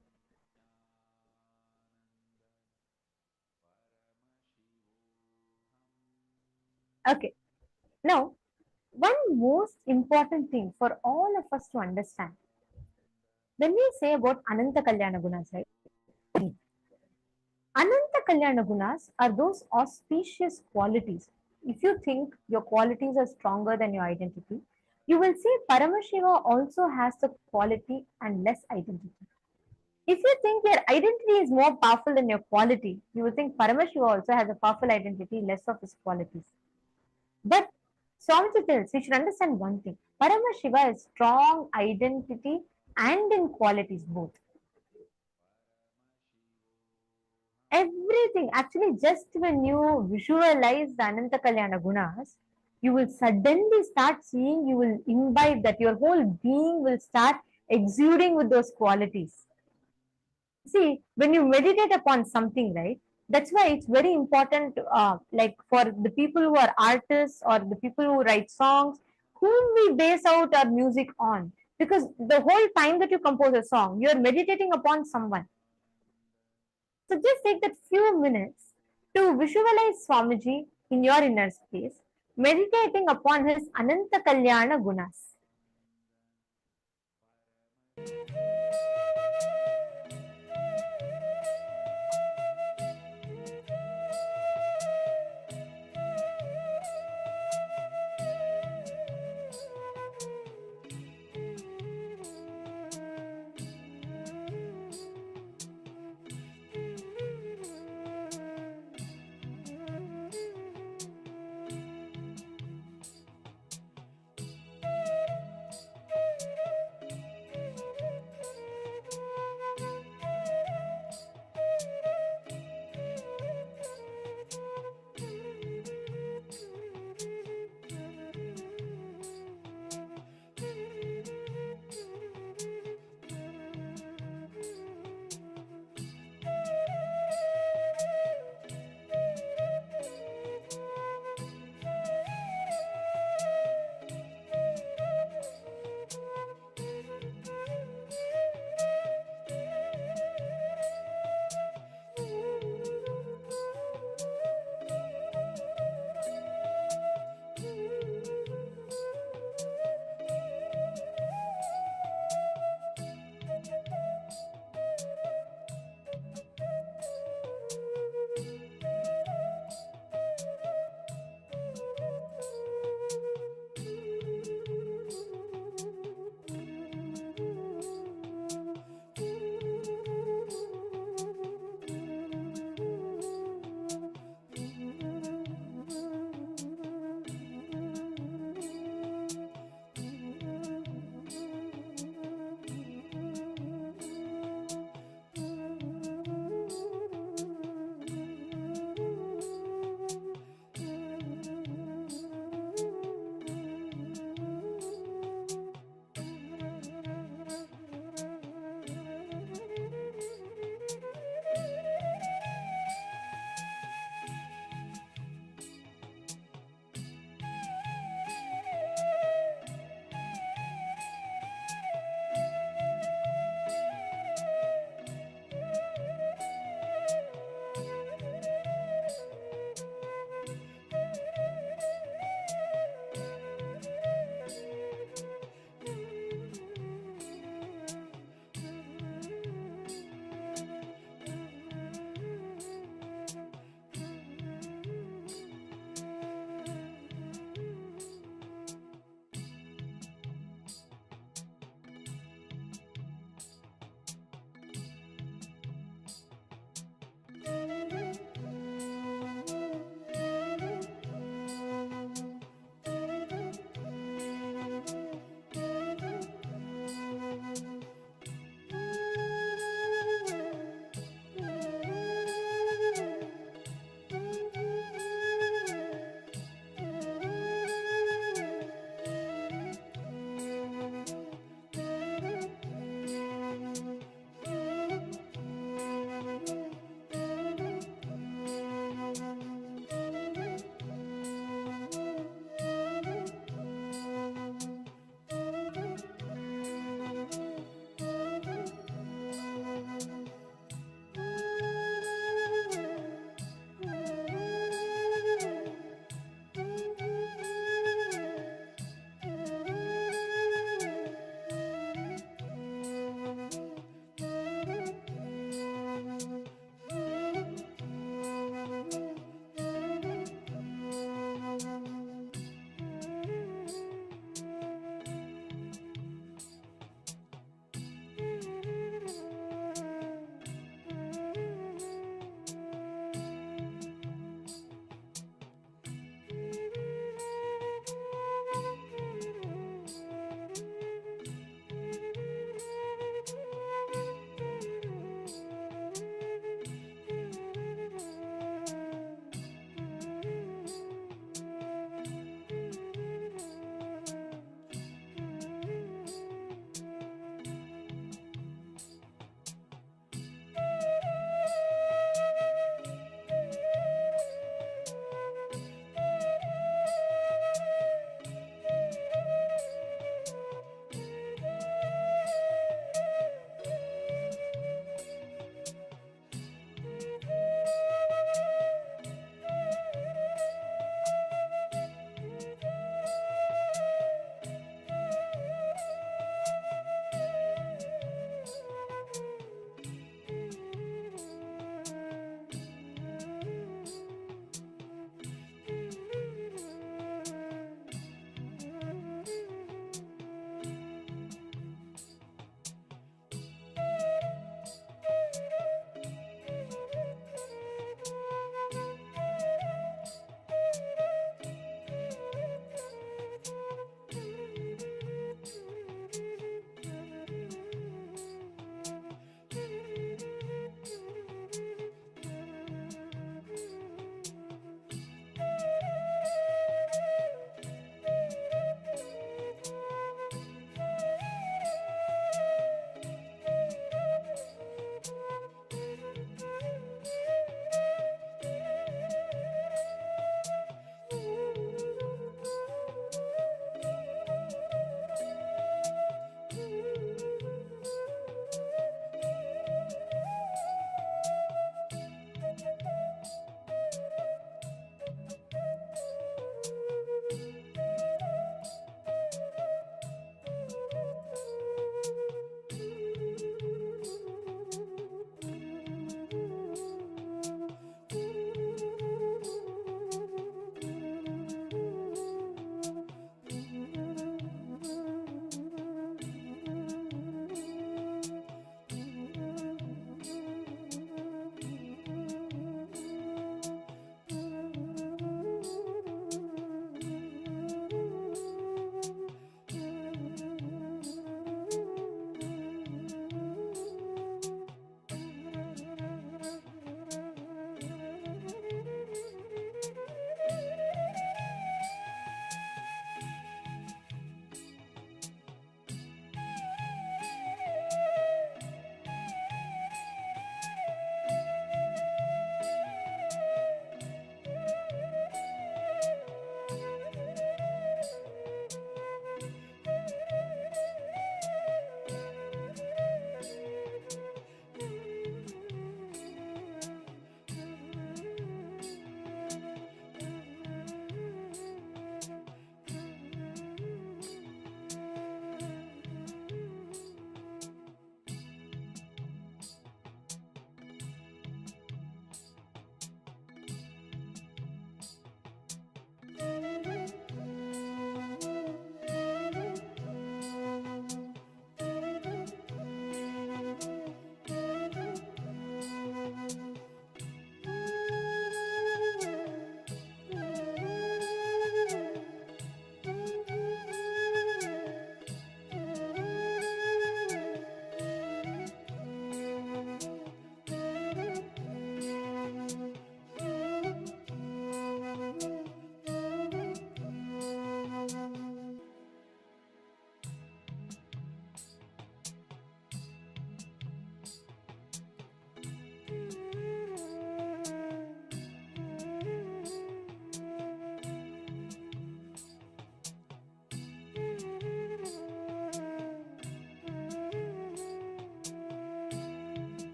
Okay. Now, one most important thing for all of us to understand when we say about Ananta Kalyana Gunas, right? Ananta Kalyana Gunas are those auspicious qualities. If you think your qualities are stronger than your identity, you will see Paramashiva also has the quality and less identity. If you think your identity is more powerful than your quality, you will think Paramashiva also has a powerful identity, less of his qualities. But Swamiji tells we should understand one thing. Paramashiva has strong identity and in qualities both. Everything, actually, just when you visualize the Ananta Kalyana Gunas, you will suddenly start seeing, you will imbibe that your whole being will start exuding with those qualities. See, when you meditate upon something, right? That's why it's very important, like for the people who are artists or the people who write songs, whom we base out our music on. Because the whole time that you compose a song, you're meditating upon someone. So just take that few minutes to visualize Swamiji in your inner space, meditating upon his Ananta Kalyana Gunas.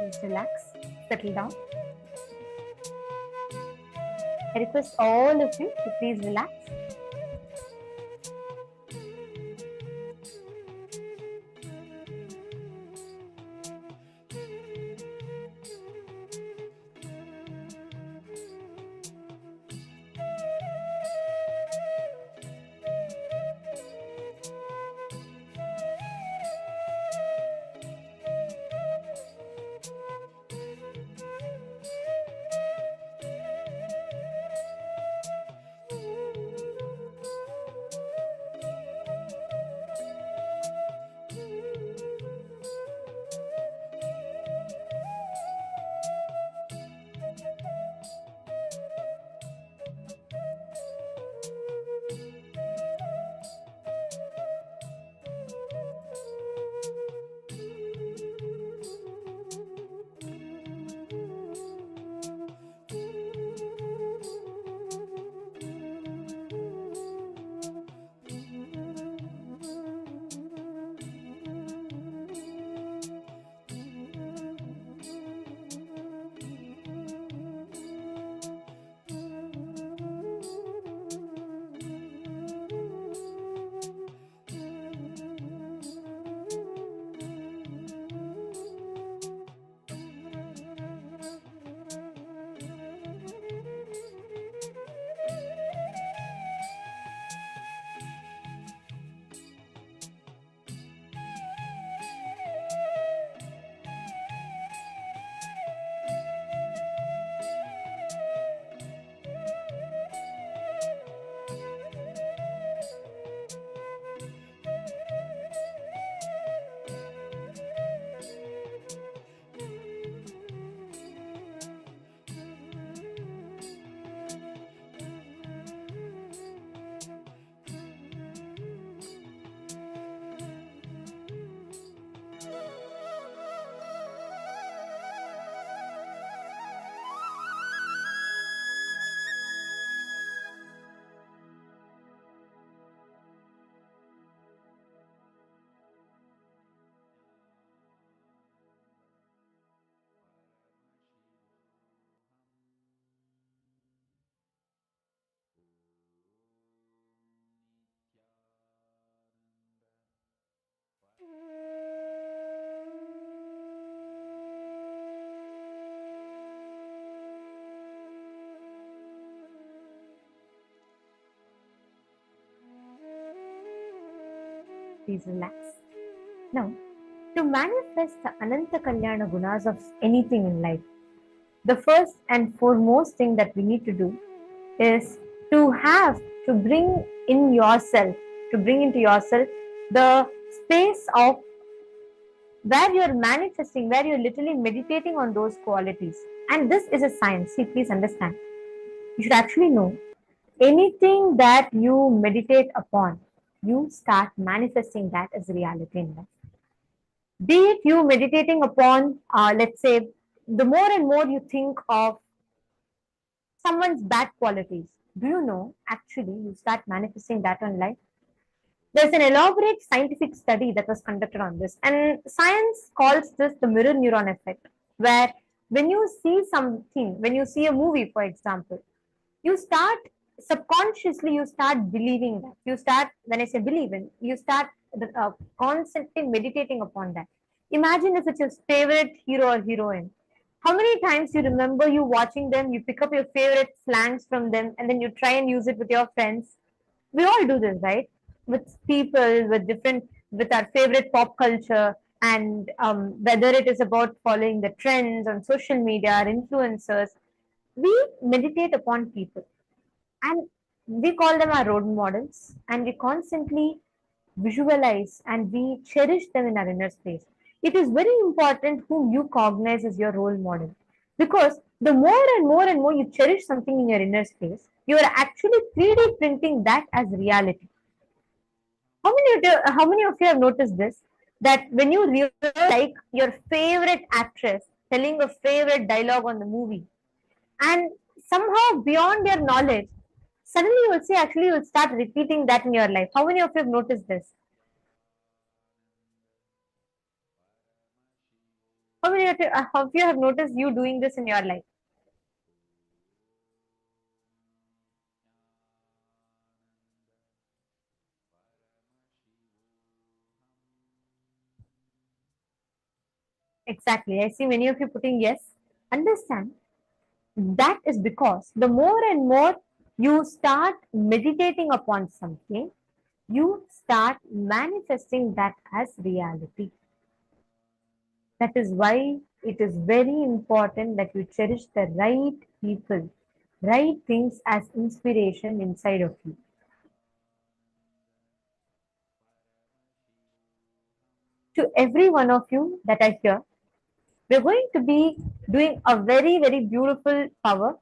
Just relax, settle down. I request all of you to please relax. Please relax. Now, to manifest the Ananta Kalyana gunas of anything in life, the first and foremost thing that we need to do is to bring in yourself, to bring into yourself the space of where you're manifesting, where you're literally meditating on those qualities. And this is a science. See, please understand. You should actually know anything that you meditate upon, you start manifesting that as reality in life. Be it you meditating upon, let's say, the more and more you think of someone's bad qualities, do you know actually you start manifesting that on life? There's an elaborate scientific study that was conducted on this, and science calls this the mirror neuron effect, where when you see something, when you see a movie, for example, you start subconsciously, you start believing that. You start, when I say believing, you start constantly meditating upon that. Imagine if it's your favorite hero or heroine. How many times you remember you watching them, you pick up your favorite slangs from them, and then you try and use it with your friends. We all do this, right? With people, with different, with our favorite pop culture, and whether it is about following the trends on social media or influencers, we meditate upon people and we call them our role models, and we constantly visualize and we cherish them in our inner space. It is very important whom you cognize as your role model, because the more and more and more you cherish something in your inner space, you are actually 3D printing that as reality. How many of you have noticed this? That when you really like your favorite actress telling a favorite dialogue on the movie, and somehow beyond your knowledge, suddenly you will see actually you will start repeating that in your life. How many of you have noticed this? How many of you have noticed you doing this in your life? Exactly. I see many of you putting yes. Understand that is because the more and more you start meditating upon something, you start manifesting that as reality. That is why it is very important that you cherish the right people, right things as inspiration inside of you. To every one of you that are here, we're going to be doing a very, very beautiful power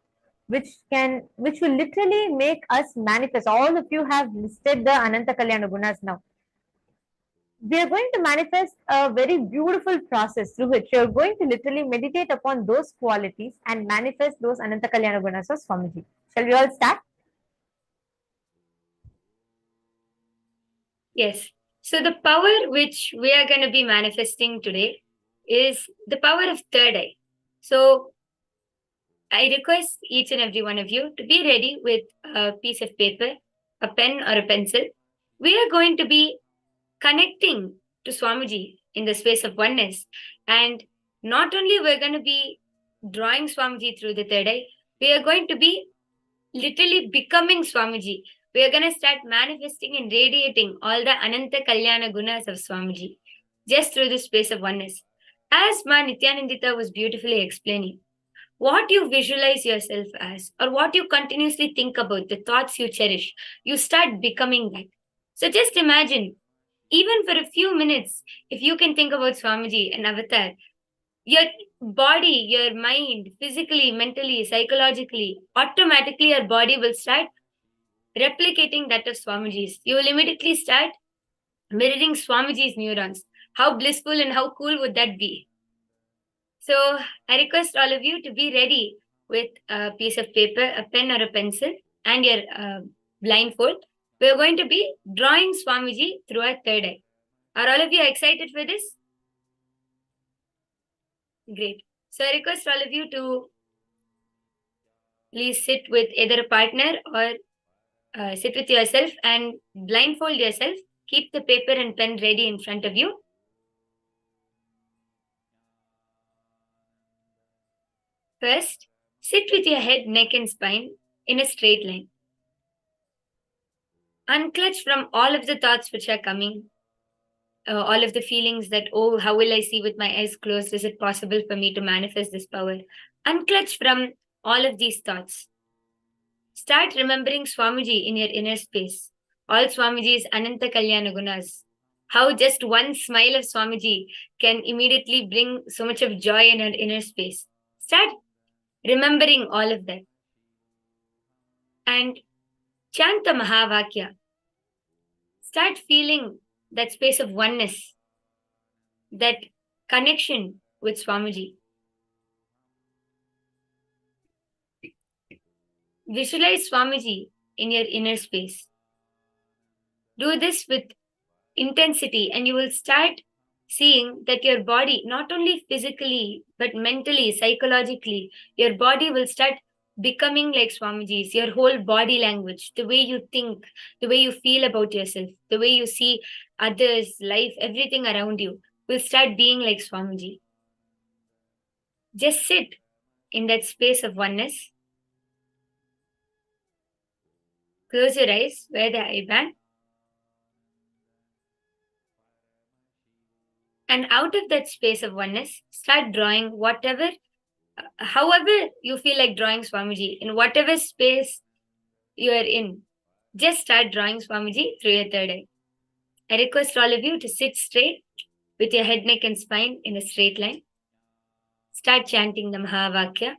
which will literally make us manifest. All of you have listed the Ananta Kalyana Gunas now. We are going to manifest a very beautiful process through which you're going to literally meditate upon those qualities and manifest those Ananta Kalyana Gunas of Swamiji. Shall we all start? Yes. So the power which we are going to be manifesting today is the power of third eye. So I request each and every one of you to be ready with a piece of paper, a pen or a pencil. We are going to be connecting to Swamiji in the space of oneness. And not only we're going to be drawing Swamiji through the third eye, we are going to be literally becoming Swamiji. We are going to start manifesting and radiating all the Ananta Kalyana Gunas of Swamiji just through the space of oneness. As Ma Nithyanandita was beautifully explaining, what you visualize yourself as, or what you continuously think about, the thoughts you cherish, you start becoming that. So just imagine, even for a few minutes, if you can think about Swamiji and Avatar, your body, your mind, physically, mentally, psychologically, automatically your body will start replicating that of Swamiji's. You will immediately start mirroring Swamiji's neurons. How blissful and how cool would that be? So I request all of you to be ready with a piece of paper, a pen or a pencil, and your blindfold. We're going to be drawing Swamiji through our third eye. Are all of you excited for this? Great. So I request all of you to please sit with either a partner or sit with yourself and blindfold yourself. Keep the paper and pen ready in front of you. First, sit with your head, neck, and spine in a straight line. Unclutch from all of the thoughts which are coming, all of the feelings that, oh, how will I see with my eyes closed? Is it possible for me to manifest this power? Unclutch from all of these thoughts. Start remembering Swamiji in your inner space. All Swamiji's Ananta Kalyana Gunas. How just one smile of Swamiji can immediately bring so much of joy in our inner space. Start remembering all of that. And chant the Mahavakya. Start feeling that space of oneness, that connection with Swamiji. Visualize Swamiji in your inner space. Do this with intensity and you will start seeing that your body, not only physically, but mentally, psychologically, your body will start becoming like Swamiji's. Your whole body language, the way you think, the way you feel about yourself, the way you see others, life, everything around you will start being like Swamiji. Just sit in that space of oneness. Close your eyes, wear the eye band. And out of that space of oneness, start drawing whatever, however you feel like drawing Swamiji, in whatever space you are in. Just start drawing Swamiji through your third eye. I request all of you to sit straight with your head, neck, and spine in a straight line. Start chanting the Mahavakya.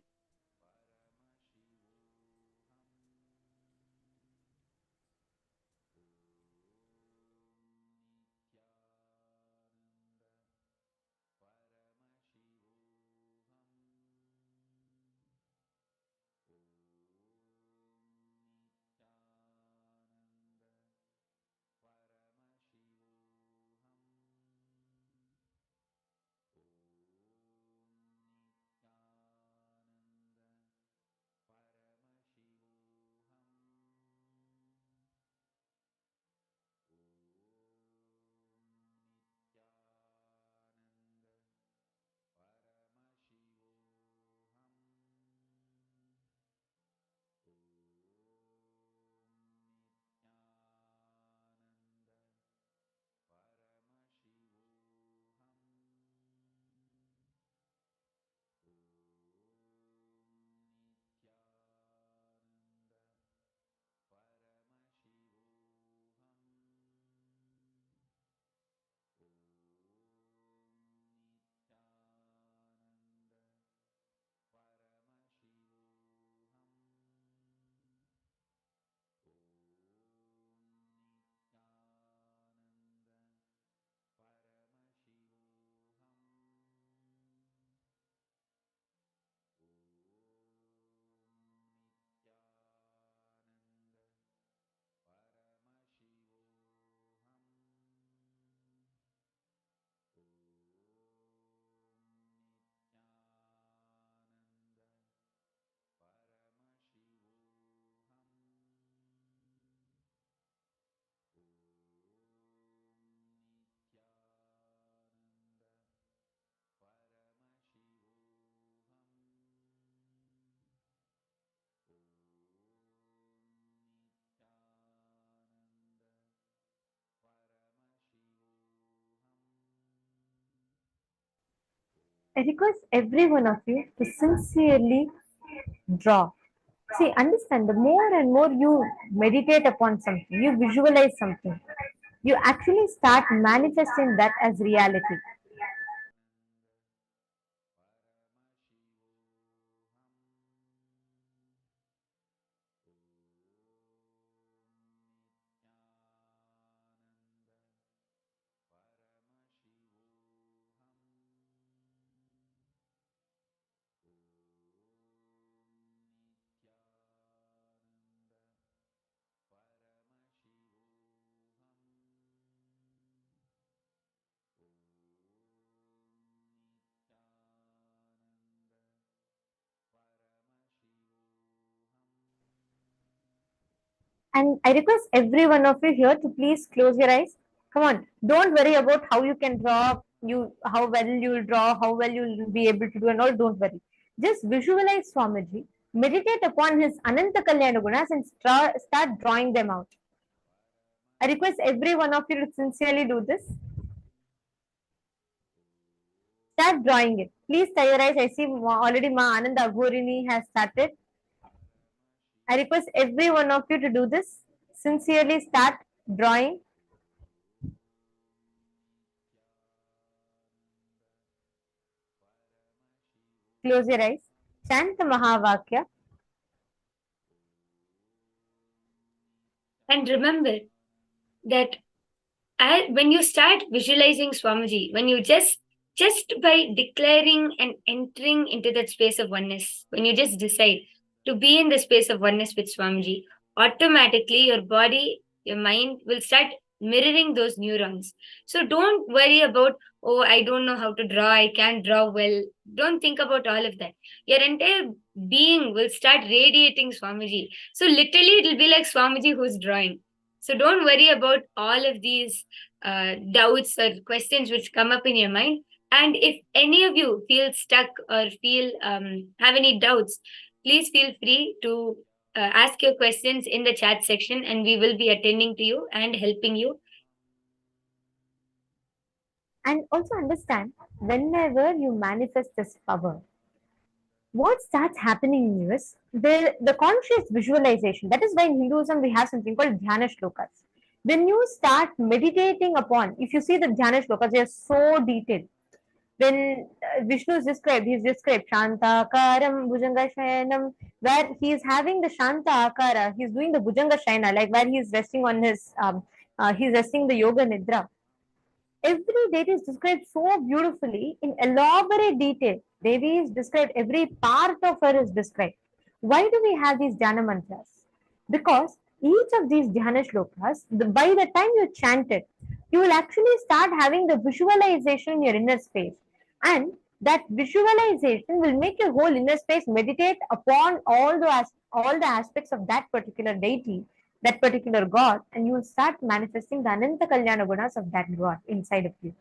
I request every one of you to sincerely draw. See, understand, the more and more you meditate upon something, you visualize something, you actually start manifesting that as reality. And I request every one of you here to please close your eyes. Come on, don't worry about how you can draw, how well you will draw, how well you will be able to do, and all. Don't worry. Just visualize Swamiji, meditate upon his Ananta Kalyana Gunas, and start drawing them out. I request every one of you to sincerely do this. Start drawing it. Please tie your eyes. I see already Ma Ananda Aghorini has started. I request every one of you to do this. Sincerely start drawing. Close your eyes. Chant the Mahavakya. And remember that when you start visualizing Swamiji, when you just by declaring and entering into that space of oneness, when you just decide to be in the space of oneness with Swamiji, automatically your body, your mind will start mirroring those neurons. So don't worry about, oh, I don't know how to draw, I can't draw well. Don't think about all of that. Your entire being will start radiating Swamiji. So literally it will be like Swamiji who's drawing. So don't worry about all of these doubts or questions which come up in your mind. And if any of you feel stuck or feel have any doubts, please feel free to ask your questions in the chat section, and we will be attending to you and helping you. And also understand, whenever you manifest this power, what starts happening in you is the conscious visualization. That is why in Hinduism we have something called Dhyana Shlokas. When you start meditating upon, if you see the Dhyana Shlokas, they are so detailed. When Vishnu is described, he is described Shanta Akaram Bhujanga Shayanam, where he is having the Shanta Akara, he is doing the Bhujanga Shayana, like where he is resting on his, he is resting the Yoga Nidra. Every deity is described so beautifully in elaborate detail. Devi is described, every part of her is described. Why do we have these Dhyana mantras? Because each of these Dhyana shlokas, by the time you chant it, you will actually start having the visualization in your inner space. And that visualization will make your whole inner space meditate upon all the aspects of that particular deity, that particular God, and you will start manifesting the Ananta Kalyana Gunas of that God inside of you.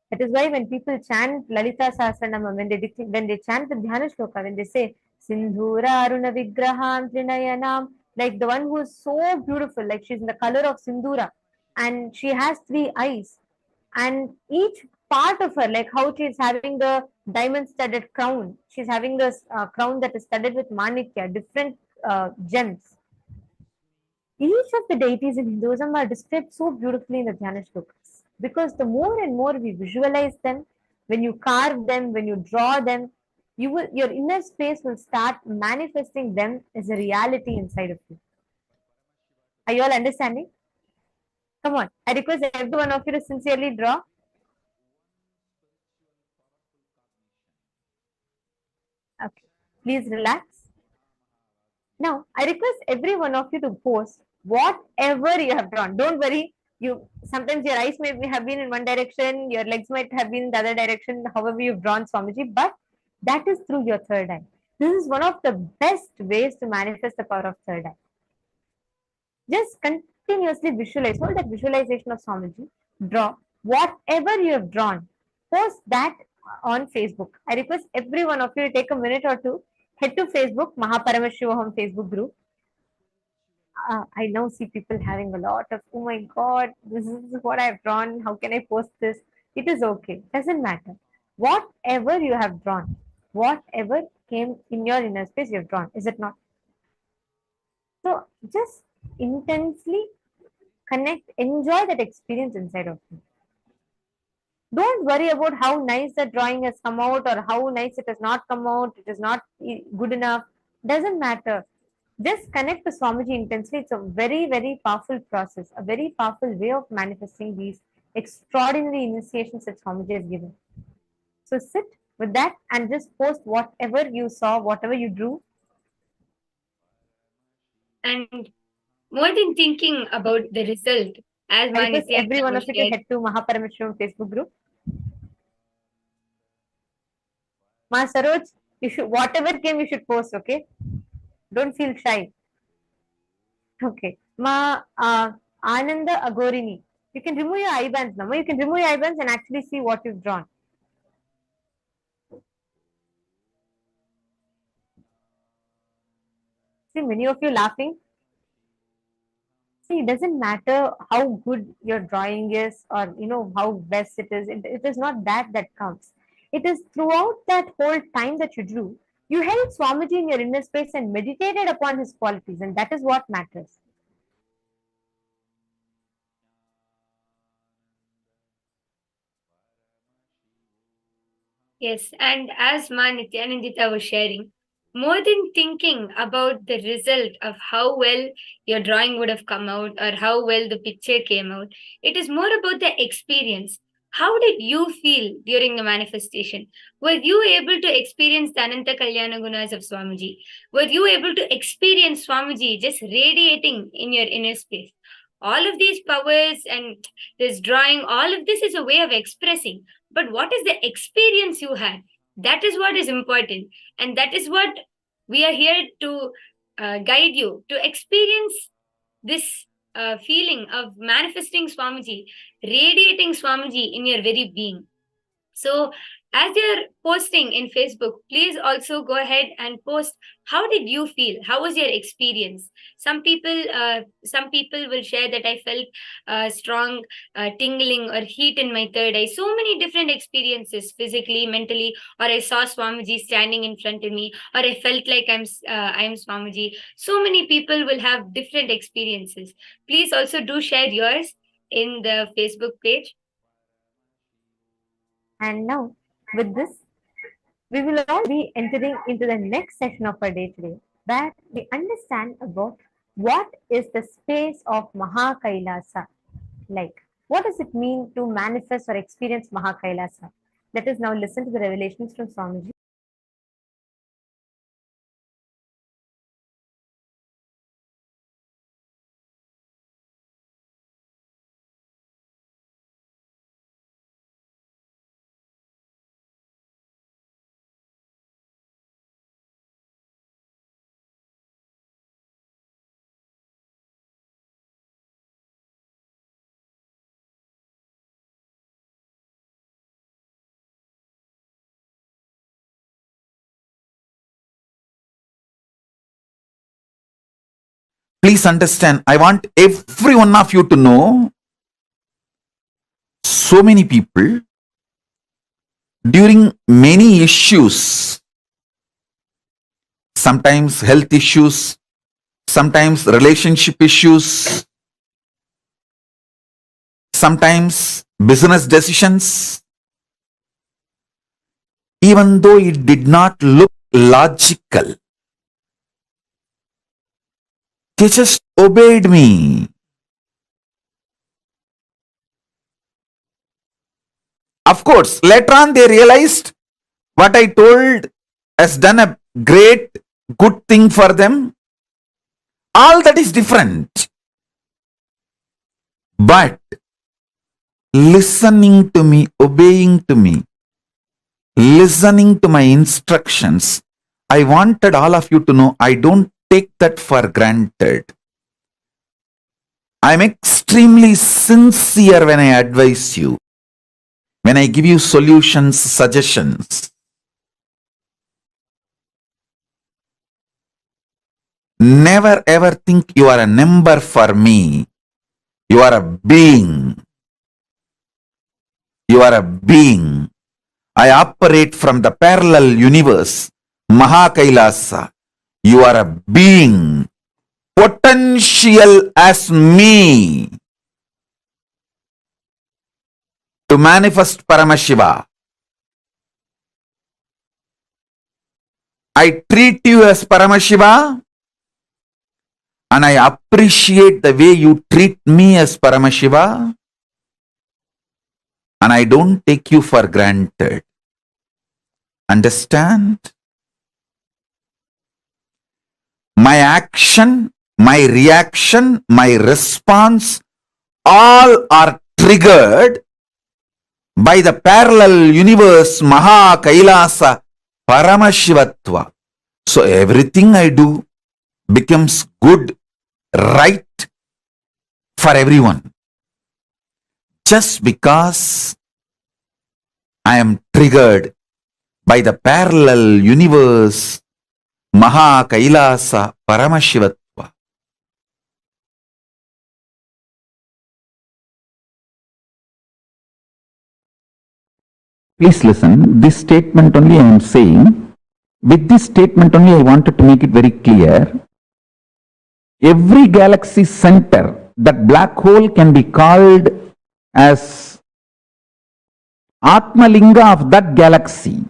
That is why when people chant Lalita Sahasranama, when they chant the Dhyana Shloka, when they say Sindhura Aruna Vigraham Trinayanam, like the one who is so beautiful, like she's in the color of Sindhura, and she has 3 eyes, and each part of her, like how she's having the diamond studded crown, she's having this crown that is studded with manikya, different gems. Each of the deities in Hinduism are described so beautifully in the Dhyana Shlokas, because the more and more we visualize them, when you carve them, when you draw them, your inner space will start manifesting them as a reality inside of you. Are you all understanding? Come on, I request every one of you to sincerely draw. Okay, please relax. Now, I request every one of you to post whatever you have drawn. Don't worry. Sometimes your eyes may have been in one direction, your legs might have been in the other direction, however you've drawn Swamiji, but that is through your third eye. This is one of the best ways to manifest the power of third eye. Just continuously visualize, hold that visualization of Swamiji, draw whatever you have drawn, post that on Facebook. I request every one of you to take a minute or two, head to Facebook, Paramashivoham Facebook group. I now see people having a lot of, oh my God, this is what I've drawn. How can I post this? It is okay. Doesn't matter. whatever you have drawn, whatever came in your inner space, you have drawn, is it not? So just intensely connect, enjoy that experience inside of you. Don't worry about how nice the drawing has come out or how nice it has not come out, it is not good enough. Doesn't matter. Just connect to Swamiji intensely. It's a very, very powerful process, a very powerful way of manifesting these extraordinary initiations that Swamiji has given. So sit with that and just post whatever you saw, whatever you drew. And more than thinking about the result, as I request Nithyananda every one of you to shared, head to Paramashivoham Facebook group. Ma Saroj, you should, whatever came, you should post, okay? Don't feel shy. Okay. Ma Ananda Agorini. You can remove your eye bands now. You can remove your eye bands and actually see what you've drawn. See, many of you laughing. See, it doesn't matter how good your drawing is or how best it is. It is not that counts. It is throughout that whole time that you drew, you held Swamiji in your inner space and meditated upon his qualities, and that is what matters. yes, and as Ma Nithyanandita was sharing, more than thinking about the result of how well your drawing would have come out or how well the picture came out, it is more about the experience. How did you feel during the manifestation? Were you able to experience the Ananta Kalyana Gunas of Swamiji? Were you able to experience Swamiji just radiating in your inner space? All of these powers and this drawing, all of this is a way of expressing. But what is the experience you had? That is what is important. And that is what we are here to guide you to experience this feeling of manifesting Swamiji, radiating Swamiji in your very being. So, as you're posting in Facebook, please also go ahead and post how did you feel? How was your experience? Some people will share that I felt strong tingling or heat in my third eye. So many different experiences, physically, mentally, or I saw Swamiji standing in front of me, or I felt like I'm Swamiji. So many people will have different experiences. Please also do share yours in the Facebook page. And now, with this, we will all be entering into the next session of our day today, where we understand about what is the space of KAILASA. Like, what does it mean to manifest or experience KAILASA? Let us now listen to the revelations from Swamiji. Please understand, I want every one of you to know, so many people during many issues, sometimes health issues, sometimes relationship issues, sometimes business decisions, even though it did not look logical, they just obeyed me. Of course, later on they realized what I told has done a great, good thing for them. All that is different. But listening to me, obeying to me, listening to my instructions, I wanted all of you to know I don't take that for granted. I'm extremely sincere when I advise you, when I give you solutions, suggestions. Never ever think you are a number for me. You are a being. You are a being. I operate from the parallel universe, Kailasa. You are a being, potential as me to manifest Paramashiva. I treat you as Paramashiva and I appreciate the way you treat me as Paramashiva, and I don't take you for granted. Understand? My action, my reaction, my response, all are triggered by the parallel universe Kailasa Paramashivatva. So everything I do becomes good, right for everyone. Just because I am triggered by the parallel universe Kailasa Paramashivatva. Please listen, this statement only I am saying. With this statement only I wanted to make it very clear. Every galaxy center, that black hole can be called as Atmalinga of that galaxy,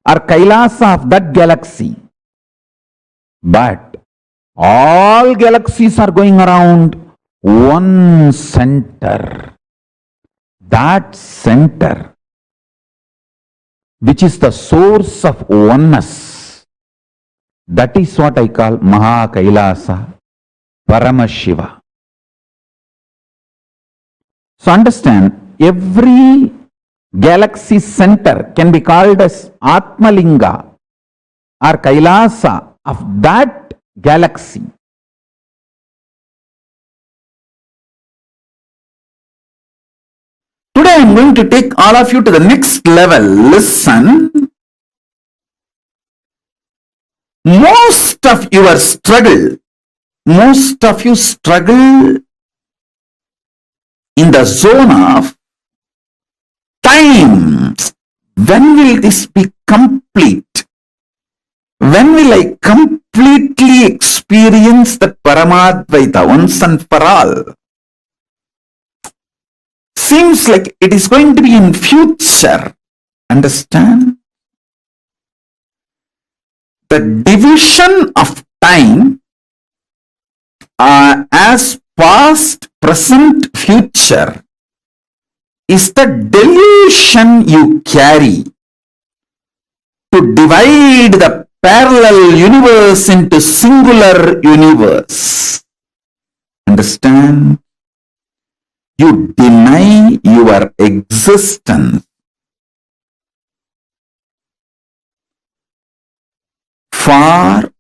or Kailasa of that galaxy. But all galaxies are going around one center. That center, which is the source of oneness, that is what I call Kailasa, Paramashiva. So understand, every galaxy center can be called as Atmalinga or Kailasa of that galaxy. Today I am going to take all of you to the next level. Listen. Most of you struggle in the zone of time. When will this be complete? When will I completely experience the Paramadvaita once and for all? Seems like it is going to be in future. Understand? The division of time as past, present, future is the delusion you carry to divide the parallel universe into singular universe. Understand? You deny your existence for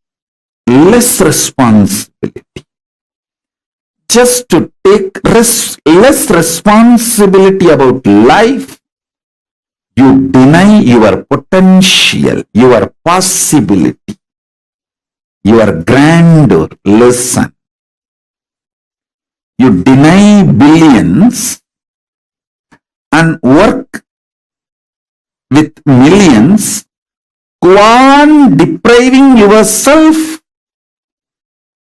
less responsibility. Just to take less responsibility about life, you deny your potential, your possibility, your grandeur. Listen. You deny billions and work with millions, go on depriving yourself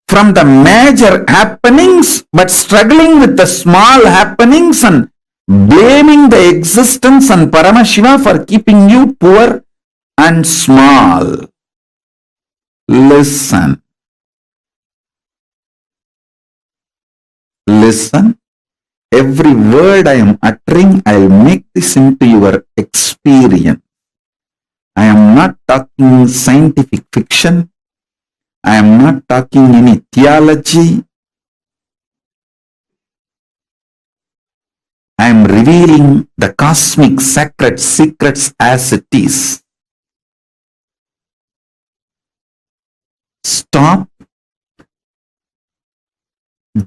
from the major happenings, but struggling with the small happenings and blaming the existence and Paramashiva for keeping you poor and small. Listen. Listen. Every word I am uttering, I will make this into your experience. I am not talking scientific fiction. I am not talking any theology. I am revealing the cosmic sacred secrets as it is. Stop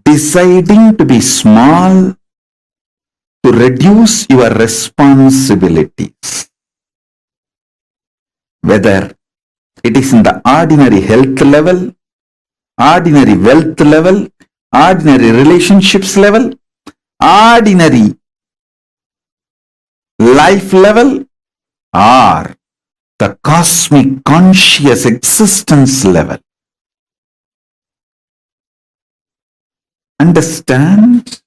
deciding to be small to reduce your responsibilities. Whether it is in the ordinary health level, ordinary wealth level, ordinary relationships level, ordinary life level or the cosmic conscious existence level. Understand?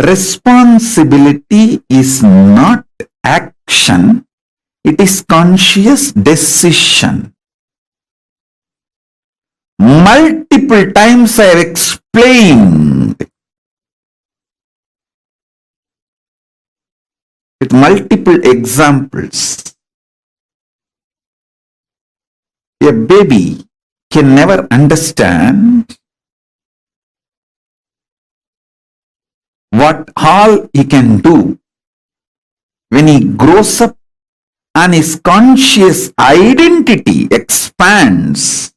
Responsibility is not action, it is conscious decision. Multiple times I have explained with multiple examples. A baby can never understand what all he can do. When he grows up and his conscious identity expands,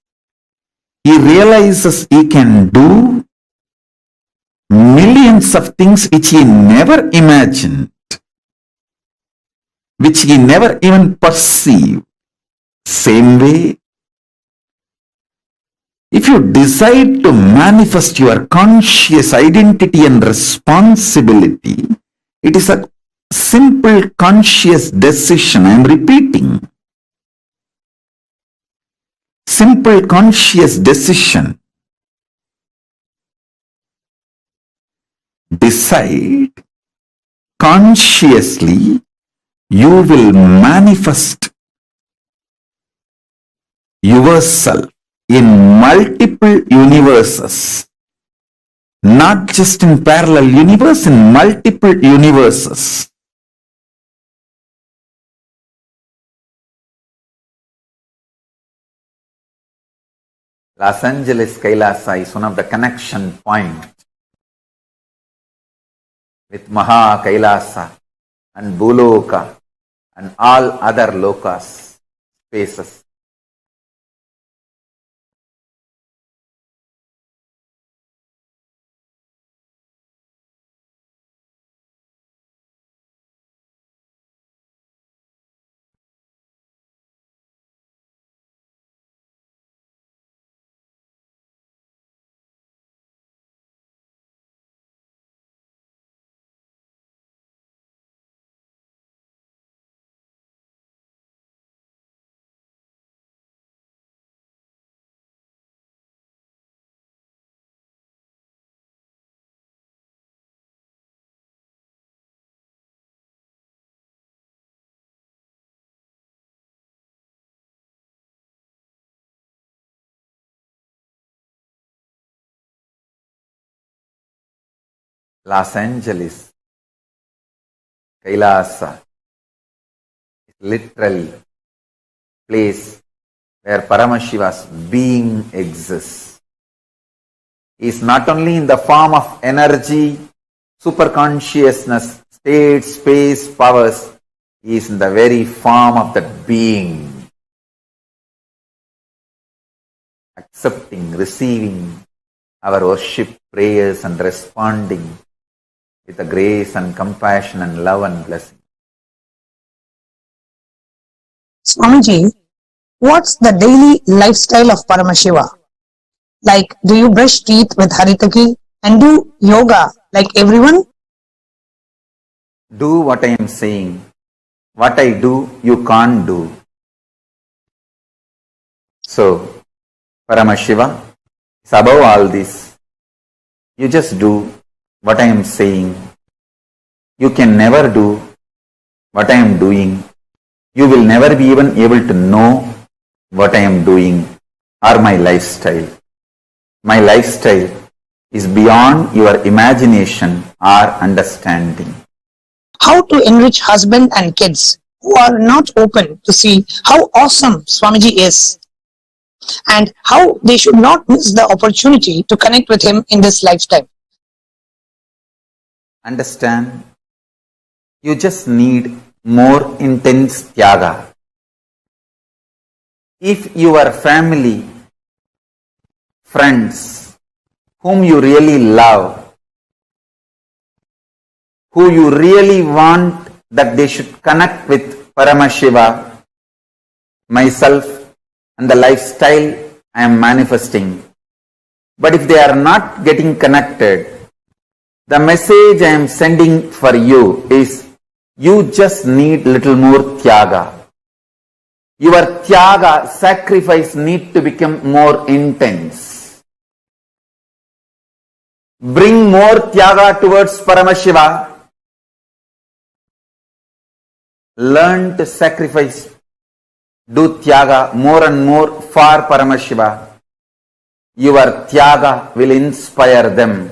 he realizes he can do millions of things which he never imagined, which he never even perceived. Same way, if you decide to manifest your conscious identity and responsibility, it is a simple conscious decision. I am repeating. Simple conscious decision. Decide consciously, you will manifest yourself in multiple universes, not just in parallel universe, in multiple universes. Los Angeles KAILASA is one of the connection points with Maha KAILASA and Bhuloka and all other lokas, spaces. Los Angeles KAILASA is literally place where Paramashiva's being exists. He is not only in the form of energy, superconsciousness, state, space, powers. He is in the very form of that being. Accepting, receiving our worship, prayers and responding with the grace and compassion and love and blessing. Swamiji, what's the daily lifestyle of Paramashiva? Like, do you brush teeth with Haritaki and do yoga like everyone? Do what I am saying. What I do, you can't do. So, Paramashiva is above all this. You just do what I am saying. You can never do what I am doing. You will never be even able to know what I am doing or my lifestyle. My lifestyle is beyond your imagination or understanding. How to enrich husband and kids who are not open to see how awesome Swamiji is, and how they should not miss the opportunity to connect with him in this lifetime. Understand? You just need more intense tyaga. If your family, friends, whom you really love, who you really want that they should connect with Paramashiva, myself and the lifestyle I am manifesting. But if they are not getting connected, the message I am sending for you is You just need little more tyaga. Your tyaga, sacrifice, need to become more intense. Bring more tyaga towards Paramashiva. Learn to sacrifice. Do tyaga more and more for Paramashiva. Your tyaga will inspire them.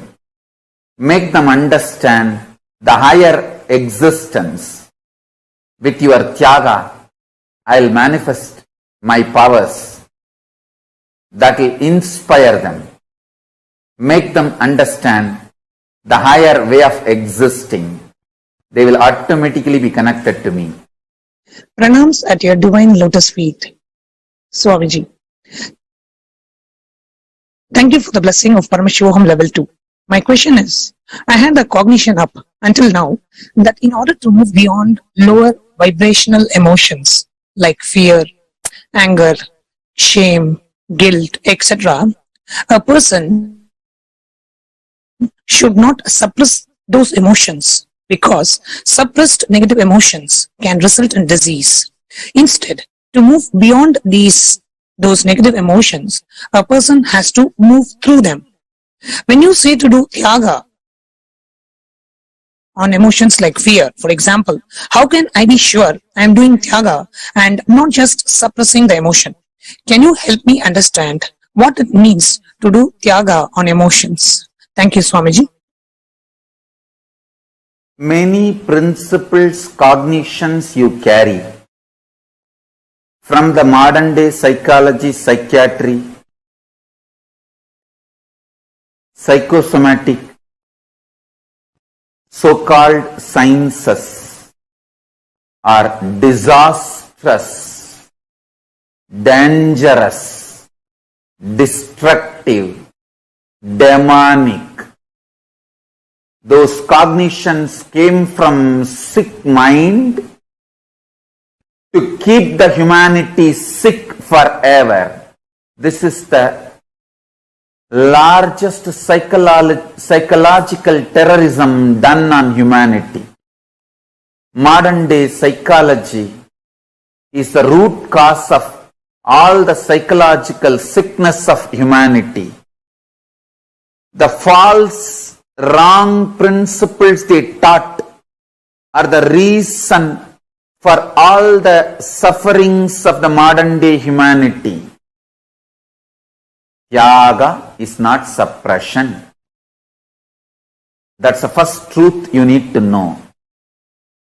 Make them understand the higher existence. With your tyaga, I'll manifest my powers. That will inspire them. Make them understand the higher way of existing. They will automatically be connected to me. Pranams at your divine lotus feet. Swamiji. Thank you for the blessing of Paramashivoham Level 2. My question is, I had the cognition up until now that in order to move beyond lower vibrational emotions like fear, anger, shame, guilt, etc., a person should not suppress those emotions because suppressed negative emotions can result in disease. Instead, to move beyond those negative emotions, a person has to move through them. When you say to do tyaga on emotions like fear, for example, how can I be sure I am doing tyaga and not just suppressing the emotion? Can you help me understand what it means to do tyaga on emotions? Thank you, Swamiji. Many principles, cognitions you carry from the modern day psychology, psychiatry, psychosomatic, so-called sciences are disastrous, dangerous, destructive, demonic. Those cognitions came from sick mind to keep the humanity sick forever. This is the largest psychological terrorism done on humanity. Modern day psychology is the root cause of all the psychological sickness of humanity. The false, wrong principles they taught are the reason for all the sufferings of the modern day humanity. Tyaga is not suppression. That's the first truth you need to know.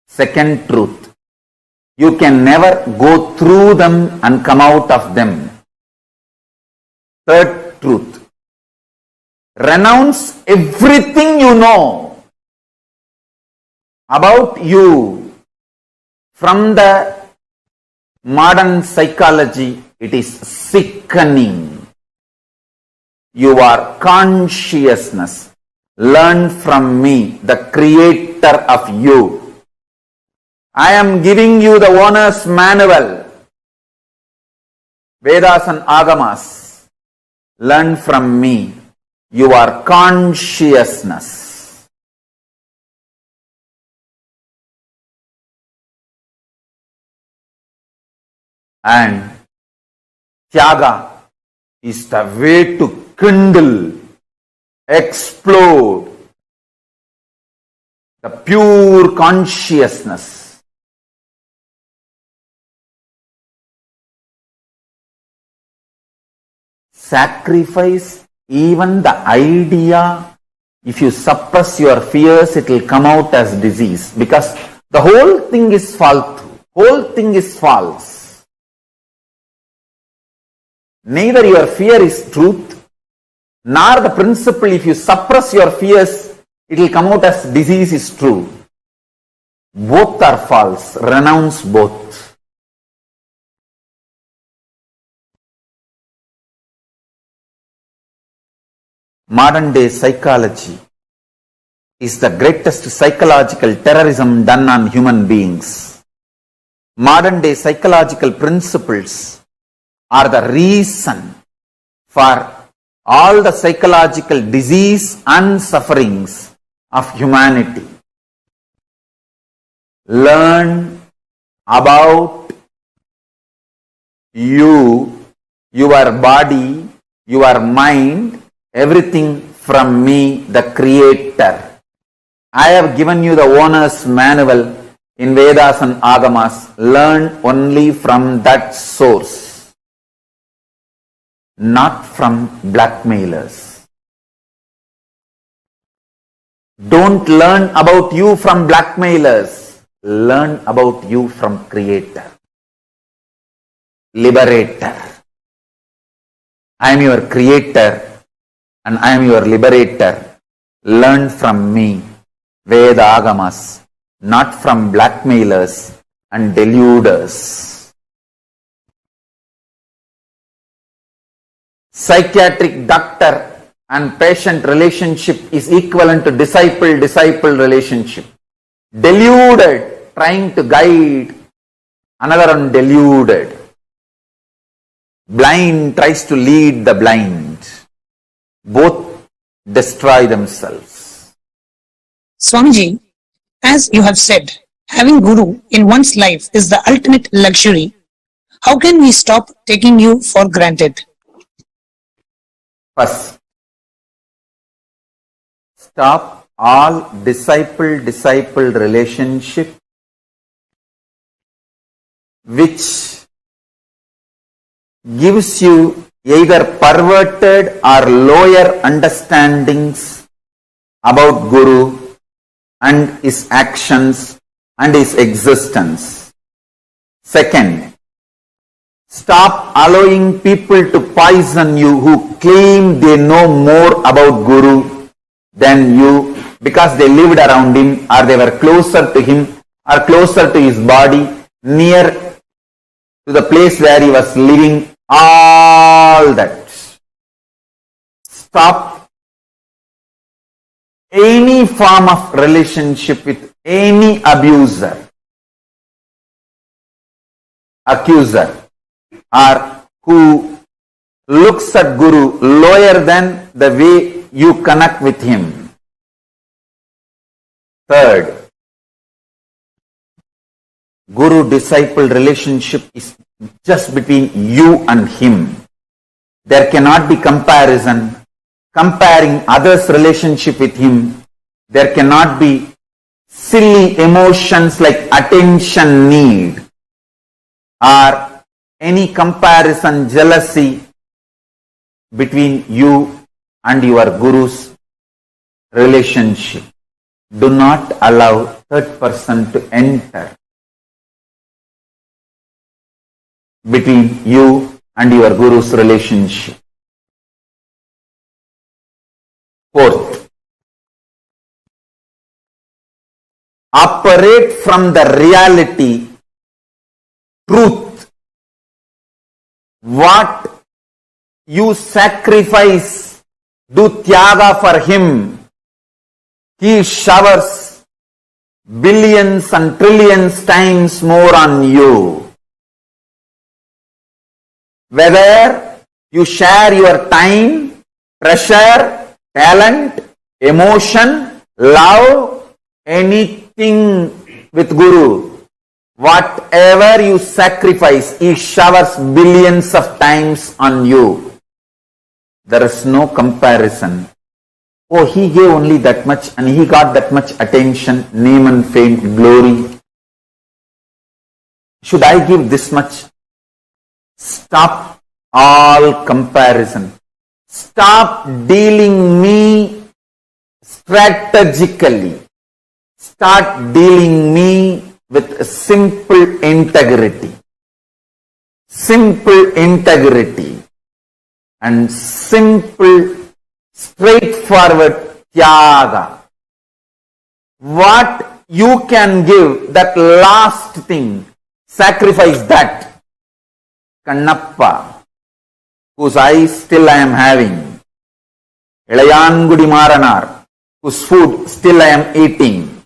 Second truth, you can never go through them and come out of them. Third truth, renounce everything you know about you. From the modern psychology, it is sickening. Your consciousness. Learn from me, the creator of you. I am giving you the owner's manual. Vedas and Agamas. Learn from me, your consciousness. And tyaga is the way to kindle, explode the pure consciousness. Sacrifice even the idea. If you suppress your fears, it will come out as disease, because the whole thing is false. Whole thing is false. Neither your fear is truth, nor the principle, if you suppress your fears, it will come out as disease, is true. Both are false. Renounce both. Modern day psychology is the greatest psychological terrorism done on human beings. Modern day psychological principles are the reason for all the psychological disease and sufferings of humanity. learn about you, your body, your mind, everything from me, the Creator. I have given you the owner's manual in Vedas and Agamas. Learn only from that source, not from blackmailers. Don't learn about you from blackmailers. Learn about you from Creator, Liberator. I am your Creator and I am your Liberator. Learn from me, Veda Agamas, not from blackmailers and deluders. Psychiatric doctor and patient relationship is equivalent to disciple-disciple relationship. Deluded, trying to guide another one deluded. Blind tries to lead the blind. Both destroy themselves. Swamiji, as you have said, having Guru in one's life is the ultimate luxury. How can we stop taking you for granted? First, stop all disciple-disciple relationship which gives you either perverted or lower understandings about Guru and his actions and his existence. Second, stop allowing people to poison you who claim they know more about Guru than you because they lived around him or they were closer to him or closer to his body, near to the place where he was living. All that. Stop any form of relationship with any abuser, accuser, or who looks at Guru lower than the way you connect with him. Third, Guru-disciple relationship is just between you and him. There cannot be comparison. Comparing others' relationship with him, there cannot be silly emotions like attention need or any comparison, jealousy between you and your Guru's relationship. Do not allow third person to enter between you and your Guru's relationship. Fourth, operate from the reality, truth. What you sacrifice, do tyaga for him. He showers billions and trillions times more on you. Whether you share your time, treasure, talent, emotion, love, anything with Guru, whatever you sacrifice, he showers billions of times on you. There is no comparison. Oh, he gave only that much and he got that much attention, name and fame, glory. Should I give this much? Stop all comparison. Stop dealing me strategically. Start dealing me with simple integrity. Simple integrity and simple straightforward tyaga. What you can give, that last thing, sacrifice that. Kannappa, whose eyes still I am having. Ilayangudi Maranar, whose food still I am eating.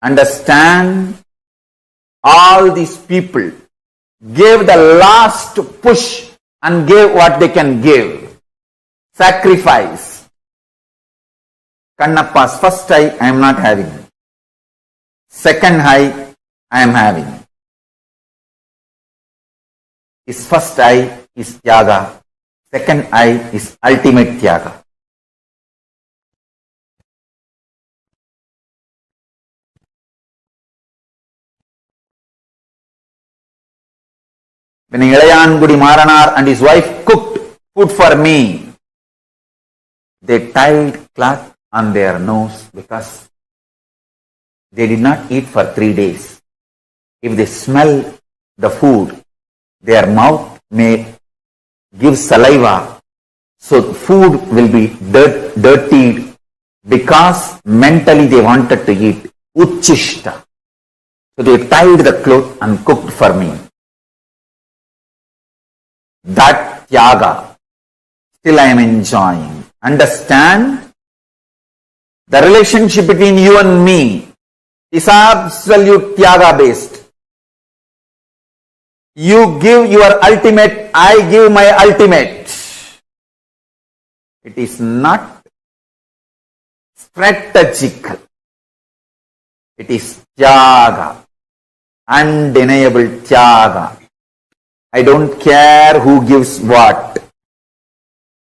Understand, all these people gave the last push and gave what they can give. Sacrifice. Kannappa's first eye I am not having. second high I am having. His first eye is Tyaga, second eye is ultimate Tyaga. When Ilayangudi Maranar and his wife cooked food for me, they tied cloth on their nose because they did not eat for 3 days. If they smell the food, their mouth may give saliva, so the food will be dirtied because mentally they wanted to eat. Uchishta. So they tied the cloth and cooked for me. That Tyaga, still I am enjoying. Understand? The relationship between you and me is absolute Tyaga based. You give your ultimate, I give my ultimate. It is not strategical. It is Tyaga, undeniable Tyaga. I don't care who gives what.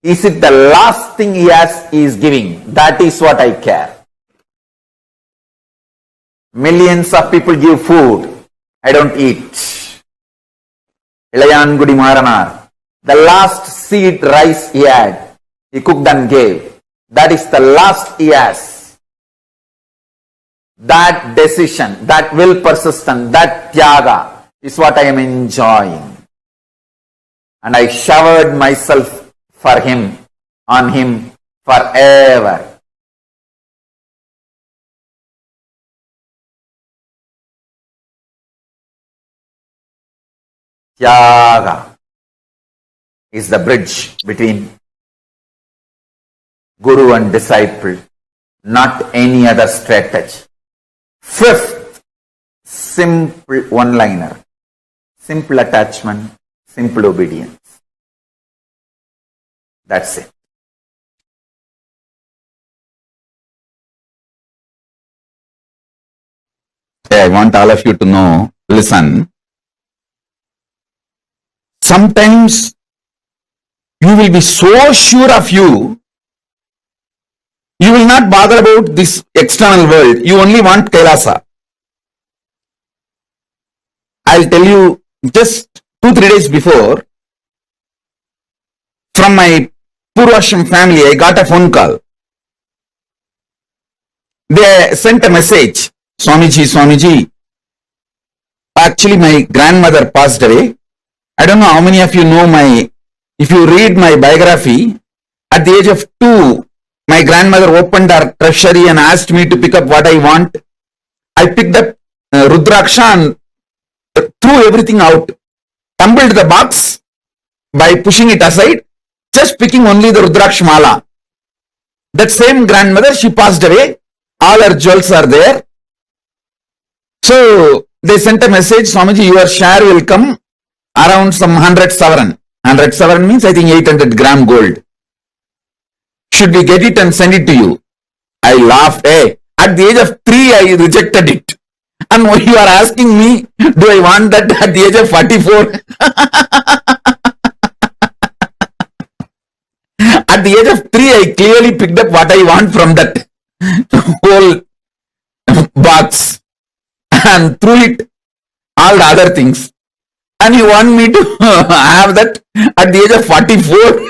Is it the last thing he is giving? That is what I care. Millions of people give food. I don't eat. Ilayangudi Maranar, the last seed rice he had, he cooked and gave. That is the last he has. That decision, that will persistent, that Tyaga is what I am enjoying. And I showered myself for him, on him forever. Tyaga is the bridge between guru and disciple, not any other strategy. Fifth, simple one-liner, simple attachment, simple obedience. That's it. I want all of you to know, listen, sometimes you will be so sure of you, you will not bother about this external world. You only want Kailasa. I'll tell you, just 2-3 days before, from my Purvashram family, I got a phone call. They sent a message, Swamiji, actually my grandmother passed away. I don't know how many of you know if you read my biography, at the age of 2, my grandmother opened her treasury and asked me to pick up what I want. I picked up Rudraksha and threw everything out, tumbled the box by pushing it aside, just picking only the Rudraksha mala. That same grandmother, she passed away. All her jewels are there. So they sent a message, Swamiji, your share will come around some 100 sovereign. 100 sovereign means I think 800 gram gold. Should we get it and send it to you? I laughed. Hey, at the age of 3, I rejected it. And you are asking me, do I want that at the age of 44? At the age of 3, I clearly picked up what I want from that whole box and threw it, all the other things. And you want me to have that at the age of 44?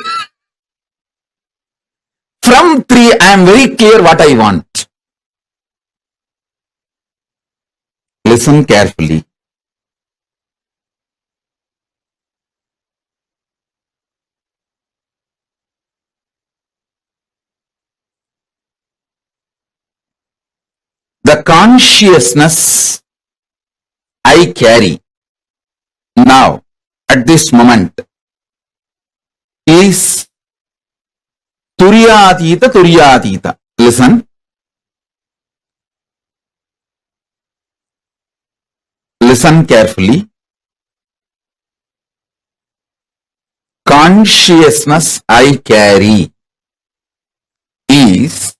From 3, I am very clear what I want. Listen carefully. The consciousness I carry now at this moment is Turyatita. Listen. Listen carefully. Consciousness I carry is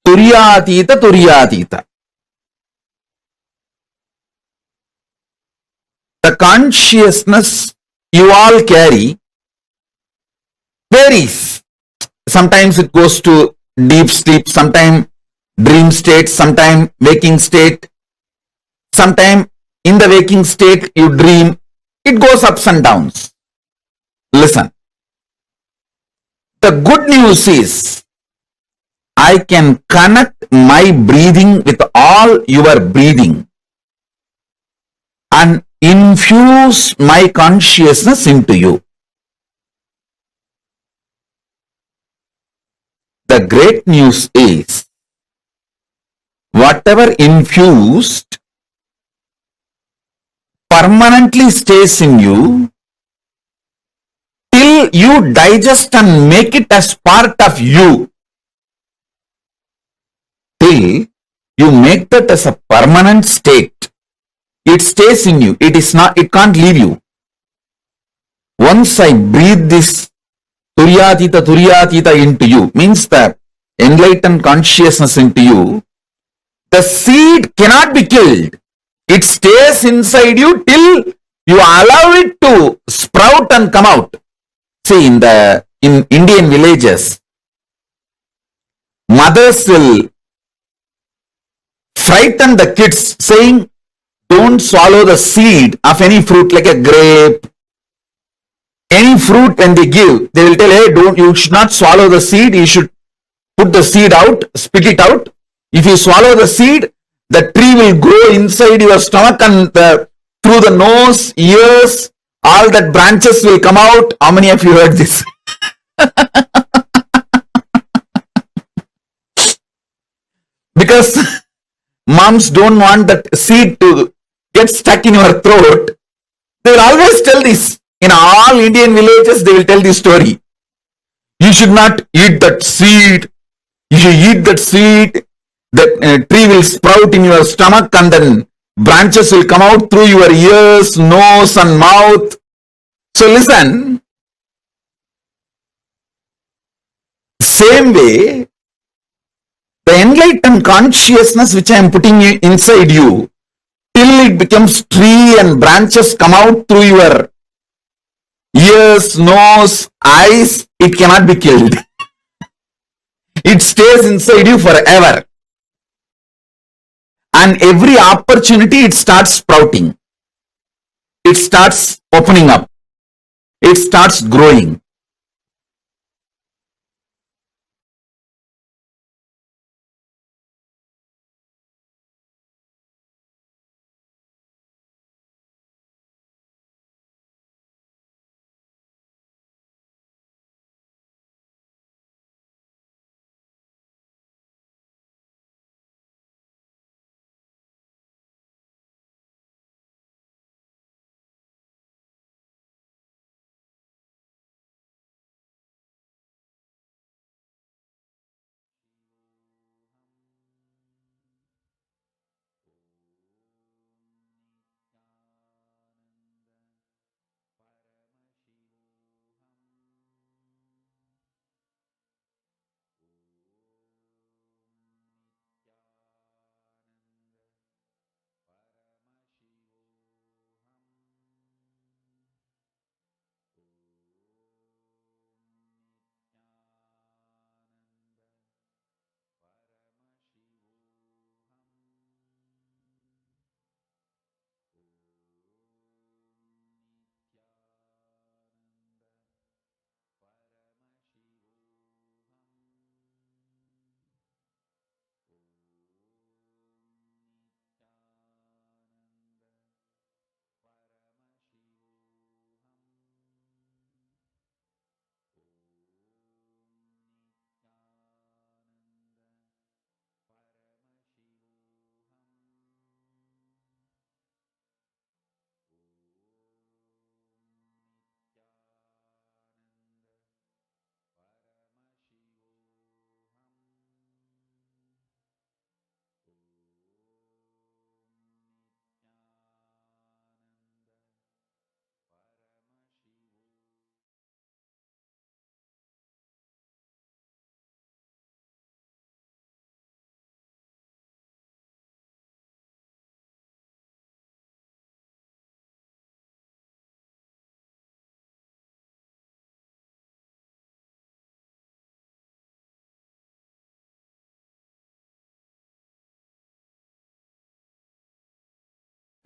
Turyatita, Turyatita. The consciousness you all carry varies. Sometimes it goes to deep sleep, sometimes dream state, sometimes waking state, sometimes in the waking state you dream. It goes ups and downs. Listen, the good news is I can connect my breathing with all your breathing and infuse my consciousness into you. The great news is whatever infused permanently stays in you till you digest and make it as part of you. Till you make that as a permanent state. It stays in you. It can't leave you. Once I breathe this Turyatita into you, means the enlightened consciousness into you, the seed cannot be killed. It stays inside you till you allow it to sprout and come out. See, in Indian villages, mothers will frighten the kids saying, don't swallow the seed of any fruit like a grape. Any fruit when they give, they will tell, hey, you should not swallow the seed. You should put the seed out, spit it out. If you swallow the seed, the tree will grow inside your stomach and through the nose, ears, all that branches will come out. How many of you heard this? Because moms don't want that seed to get stuck in your throat. They will always tell this. In all Indian villages, they will tell this story. You should not eat that seed. If you eat that seed, the tree will sprout in your stomach and then branches will come out through your ears, nose and mouth. So listen, same way, the enlightened consciousness which I am putting inside you, till it becomes tree and branches come out through your ears, nose, eyes, it cannot be killed. It stays inside you forever. And every opportunity it starts sprouting. It starts opening up. It starts growing.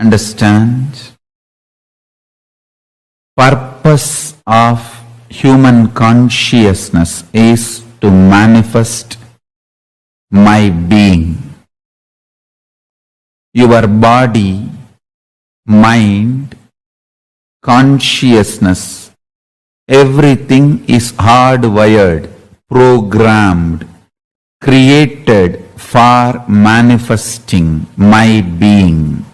Understand? Purpose of human consciousness is to manifest my being. Your body, mind, consciousness, everything is hardwired, programmed, created for manifesting my being.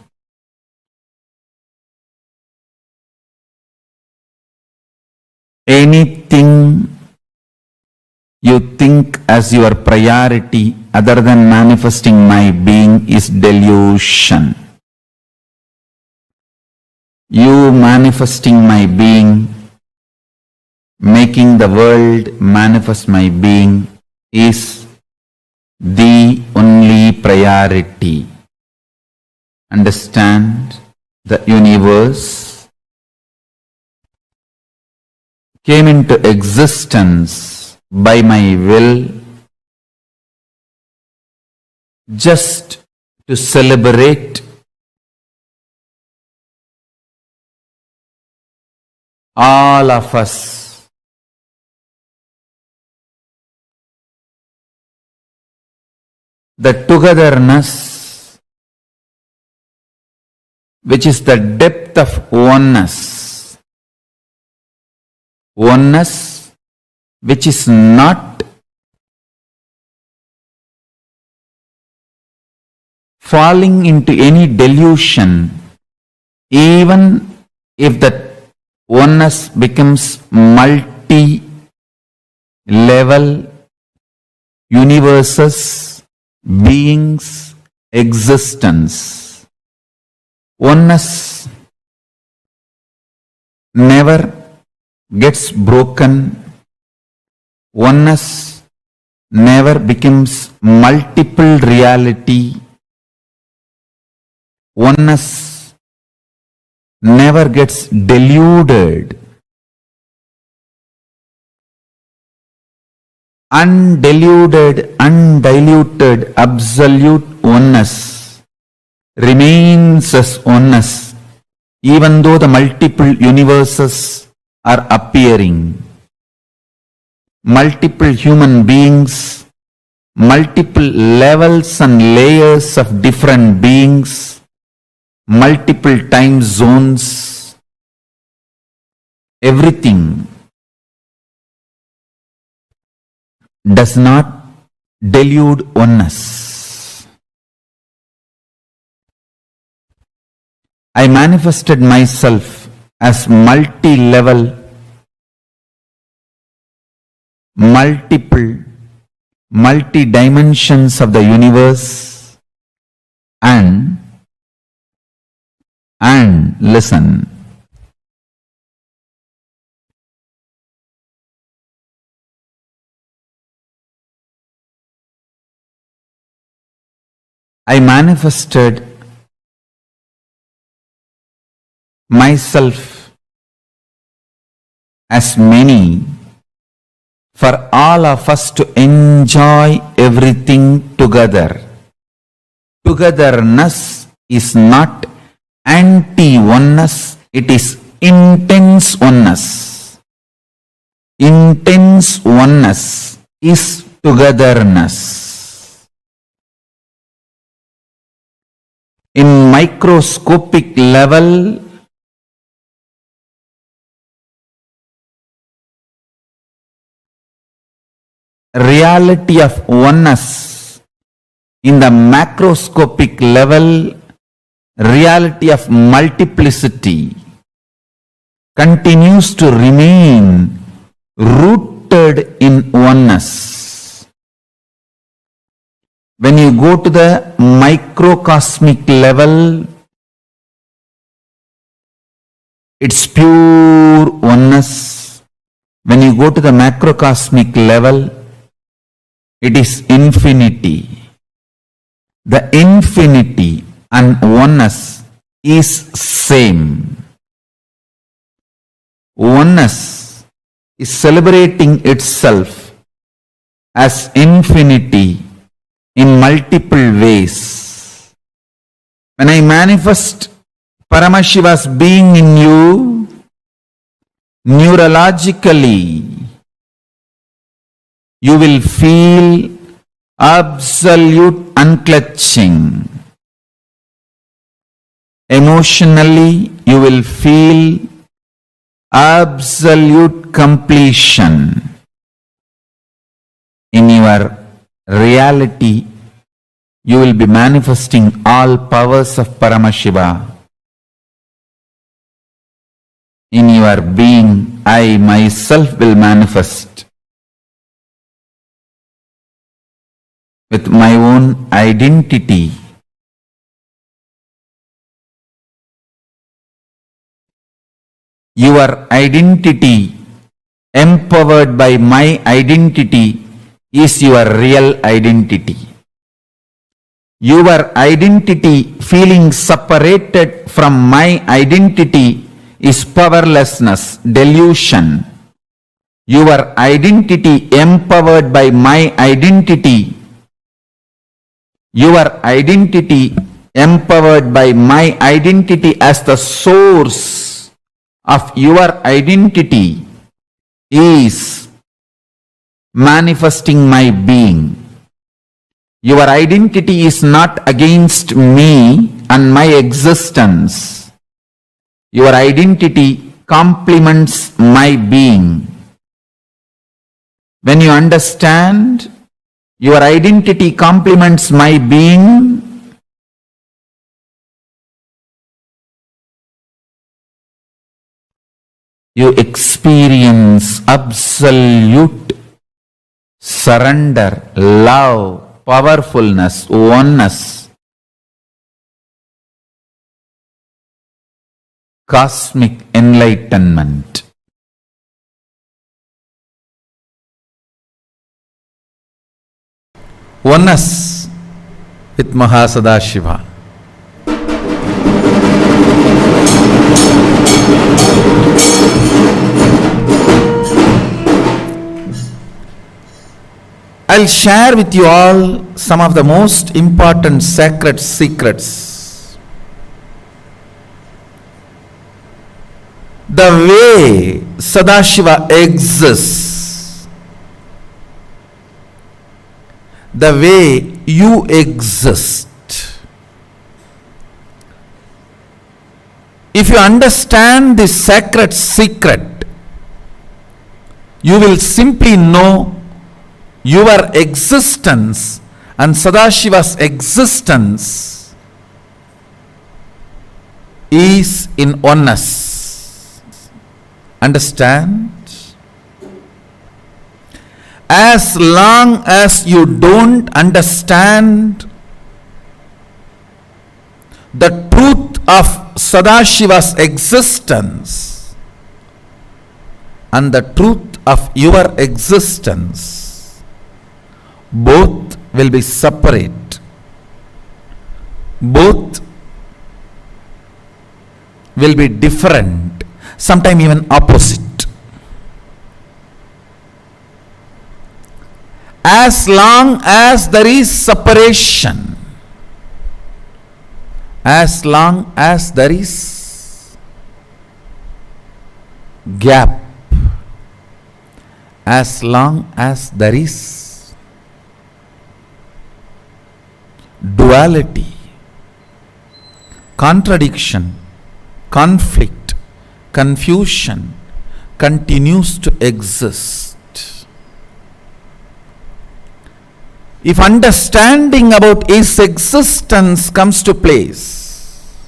Anything you think as your priority other than manifesting my being is delusion. You manifesting my being, making the world manifest my being is the only priority. Understand? The universe came into existence by my will just to celebrate all of us. The togetherness, which is the depth of oneness. Oneness which is not falling into any delusion, even if that oneness becomes multi-level universes, beings, existence. Oneness never gets broken. Oneness never becomes multiple reality. Oneness never gets deluded. Undiluted, undiluted, absolute oneness remains as oneness, even though the multiple universes are appearing. Multiple human beings, multiple levels and layers of different beings, multiple time zones, everything does not delude oneness. I manifested myself as multi-level, multi-dimensions of the universe, and listen. I manifested myself as many for all of us to enjoy everything together. Togetherness is not anti-oneness, it is intense oneness. Intense oneness is togetherness. In microscopic level, reality of oneness. In the macroscopic level, reality of multiplicity continues to remain rooted in oneness. When you go to the microcosmic level, it's pure oneness. When you go to the macrocosmic level, it is infinity. The infinity and oneness is same. Oneness is celebrating itself as infinity in multiple ways. When I manifest Paramashiva's being in you, neurologically, you will feel absolute unclutching. Emotionally, you will feel absolute completion. In your reality, you will be manifesting all powers of Paramashiva. In your being, I myself will manifest with my own identity. Your identity, empowered by my identity, is your real identity. Your identity feeling separated from my identity is powerlessness, delusion. Your identity empowered by my identity, your identity empowered by my identity as the source of your identity is manifesting my being. Your identity is not against me and my existence. Your identity complements my being. When you understand your identity complements my being, you experience absolute surrender, love, powerfulness, oneness, cosmic enlightenment. Oneness with Mahasadashiva. I'll share with you all some of the most important sacred secrets. The way Sadashiva exists, the way you exist. If you understand this sacred secret, you will simply know your existence and Sadashiva's existence is in oneness. Understand? As long as you don't understand the truth of Sadashiva's existence and the truth of your existence, both will be separate. Both will be different, sometimes even opposite. As long as there is separation, as long as there is gap, as long as there is duality, contradiction, conflict, confusion continues to exist. If understanding about his existence comes to place,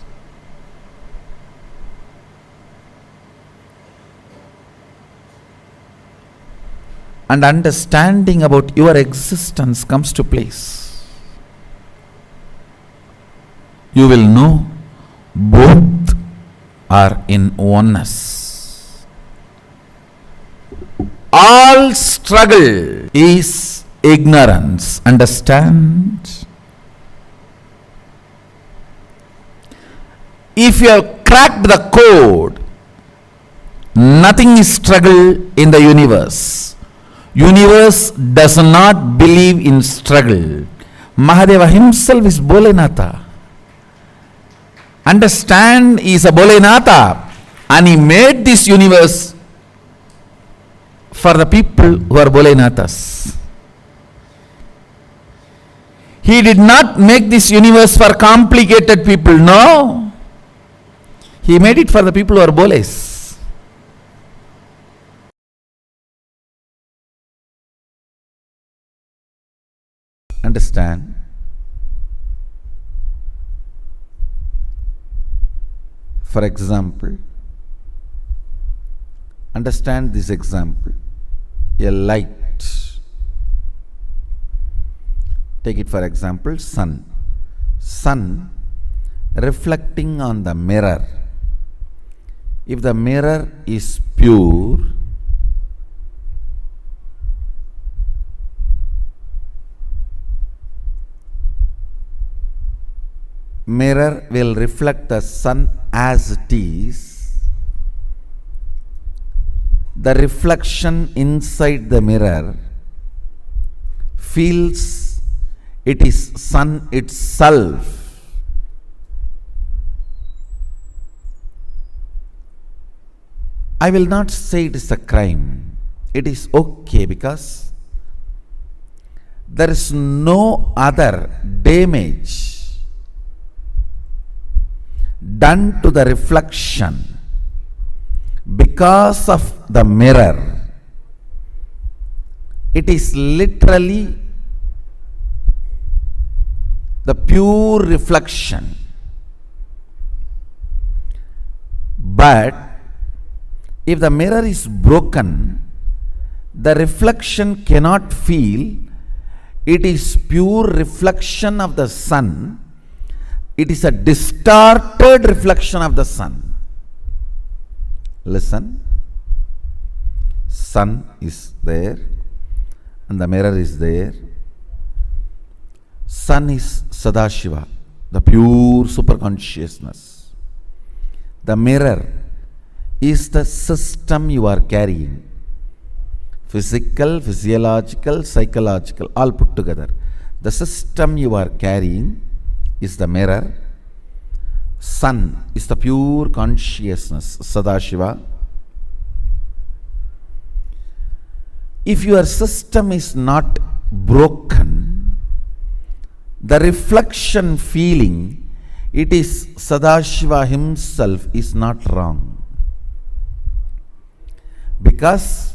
and understanding about your existence comes to place, you will know both are in oneness. All struggle is ignorance. Understand? If you have cracked the code, nothing is struggle in the universe. Universe does not believe in struggle. Mahadeva himself is Bholenatha. understand he is a Bholenatha and he made this universe for the people who are Bholenathas. He did not make this universe for complicated people, no. He made it for the people who are Bholes. Understand? For example, understand this example. A light. Take it for example, sun. Sun reflecting on the mirror. If the mirror is pure, mirror will reflect the sun as it is. The reflection inside the mirror feels it is sun itself. I will not say it is a crime. It is okay because there is no other damage done to the reflection because of the mirror. It is literally the pure reflection. But if the mirror is broken, the reflection cannot feel it is pure reflection of the sun. It is a distorted reflection of the sun. Listen. Sun is there and the mirror is there. Sun is Sadashiva, the pure superconsciousness. The mirror is the system you are carrying. Physical, physiological, psychological, all put together. The system you are carrying is the mirror. Sun is the pure consciousness, Sadashiva. If your system is not broken, the reflection feeling, it is Sadashiva himself, is not wrong. Because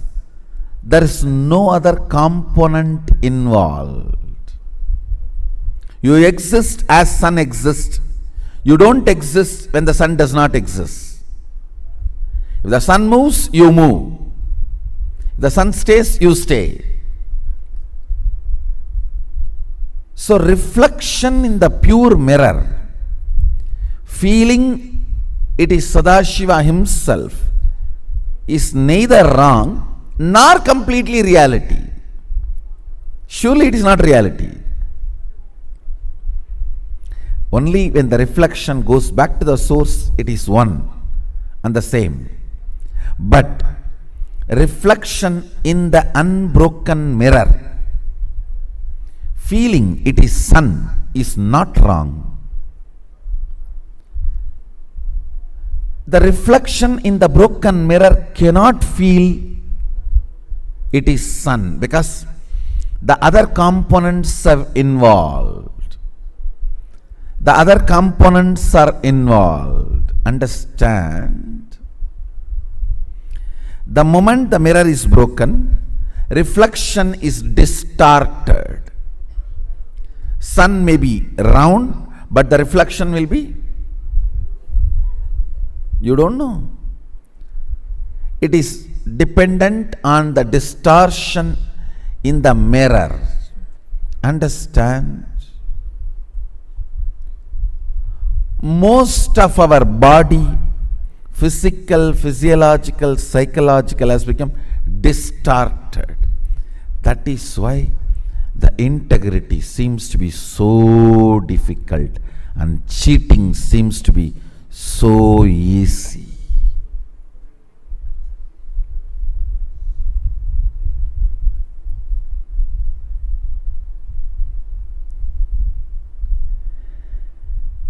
there is no other component involved. You exist as sun exists. You don't exist when the sun does not exist. If the sun moves, you move. If the sun stays, you stay. So reflection in the pure mirror, feeling it is Sadashiva himself, is neither wrong nor completely reality. Surely it is not reality. Only when the reflection goes back to the source, it is one and the same. But reflection in the unbroken mirror, feeling it is sun, is not wrong. The reflection in the broken mirror cannot feel it is sun because the other components are involved. The other components are involved. Understand? The moment the mirror is broken, reflection is distorted. Sun may be round, but the reflection will be, you don't know. It is dependent on the distortion in the mirror. Understand? Most of our body, physical, physiological, psychological, has become distorted. That is why the integrity seems to be so difficult and cheating seems to be so easy.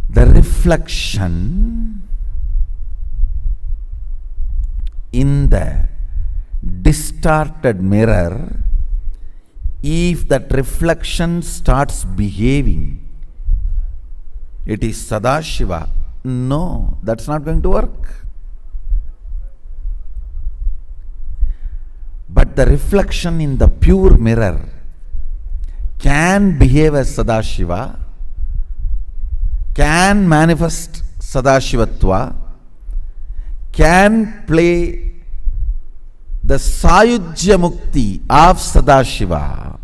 The reflection in the distorted mirror, if that reflection starts behaving, it is Sadashiva. No, that's not going to work. But the reflection in the pure mirror can behave as Sadashiva, can manifest Sadashivatva, can play the Sayujya Mukti of Sadashiva,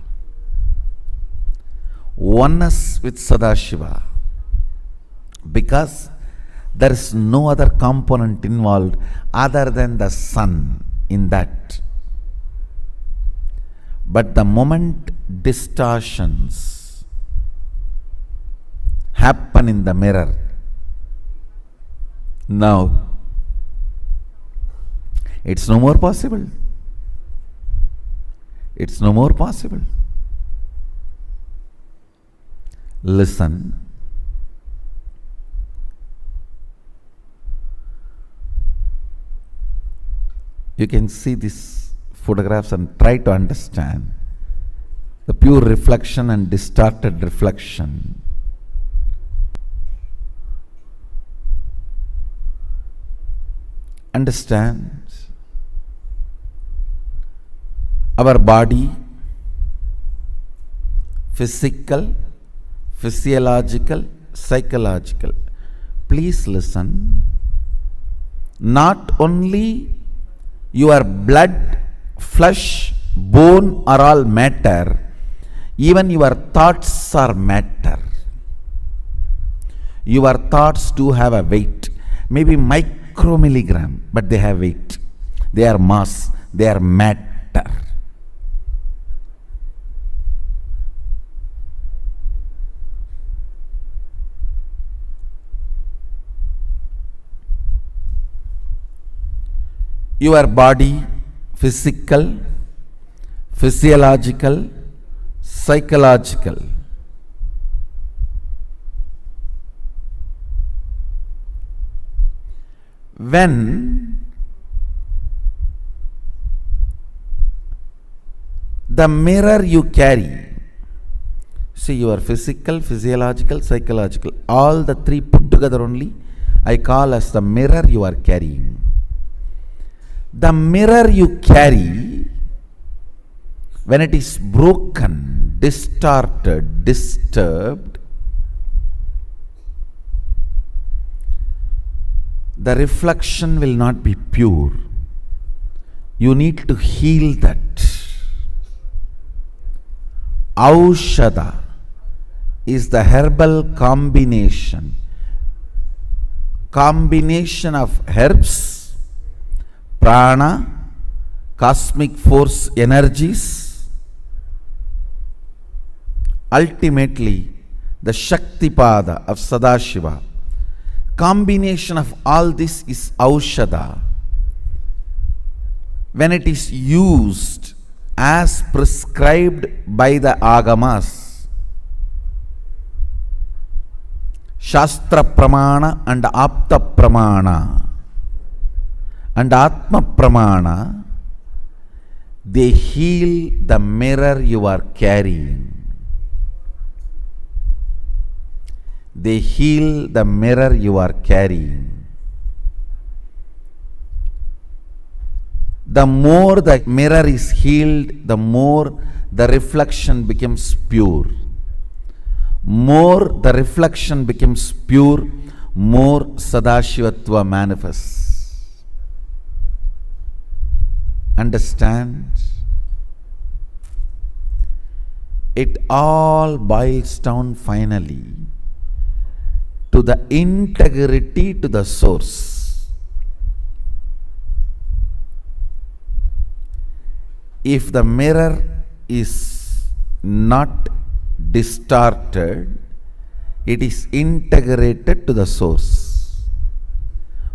oneness with Sadashiva, because there is no other component involved other than the sun in that. But the moment distortions happen in the mirror, now it's no more possible. It's no more possible. Listen. You can see these photographs and try to understand the pure reflection and distorted reflection. Understand our body, physical, physiological, psychological. Please listen. Not only your blood, flesh, bone are all matter, even your thoughts are matter. Your thoughts do have a weight, maybe micromilligram, but they have weight. They are mass, they are matter. Your body, physical, physiological, psychological. When the mirror you carry, see your physical, physiological, psychological, all the three put together only, I call as the mirror you are carrying. The mirror you carry, when it is broken, distorted, disturbed, the reflection will not be pure. You need to heal that. Aushadha is the herbal combination of herbs, prana, cosmic force energies, ultimately the Shaktipada of Sadashiva. Combination of all this is Aushadha. When it is used as prescribed by the Agamas, Shastra Pramana and Apta Pramana and Atma Pramana, they heal the mirror you are carrying. They heal the mirror you are carrying. The more the mirror is healed, the more the reflection becomes pure. More the reflection becomes pure, more Sadashivatva manifests. Understand? It all boils down finally to the integrity to the source. If the mirror is not distorted, it is integrated to the source.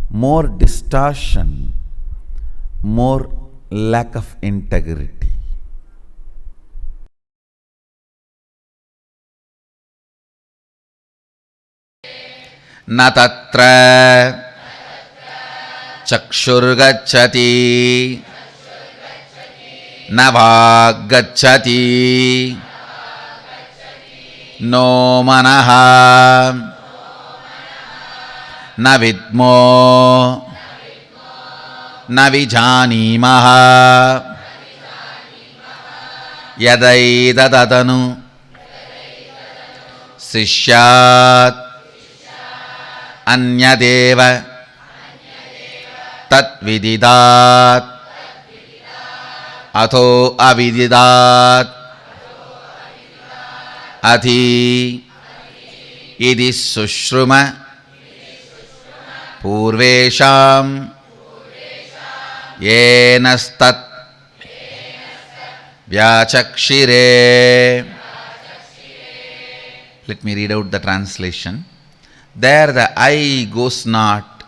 More distortion, more lack of integrity. न तत्र चक्षुर्गच्छति न वाग्गच्छति no मनः न विद्मो न विजानीमः यदैतदनु शिष्यात् अन्यदेव तद्विदिदात् अथो अविदिदात् अधि इति शुश्रुम पूर्वेषां येनस्तत् व्याचक्षिरे. Let me read out the translation. There the eye goes not,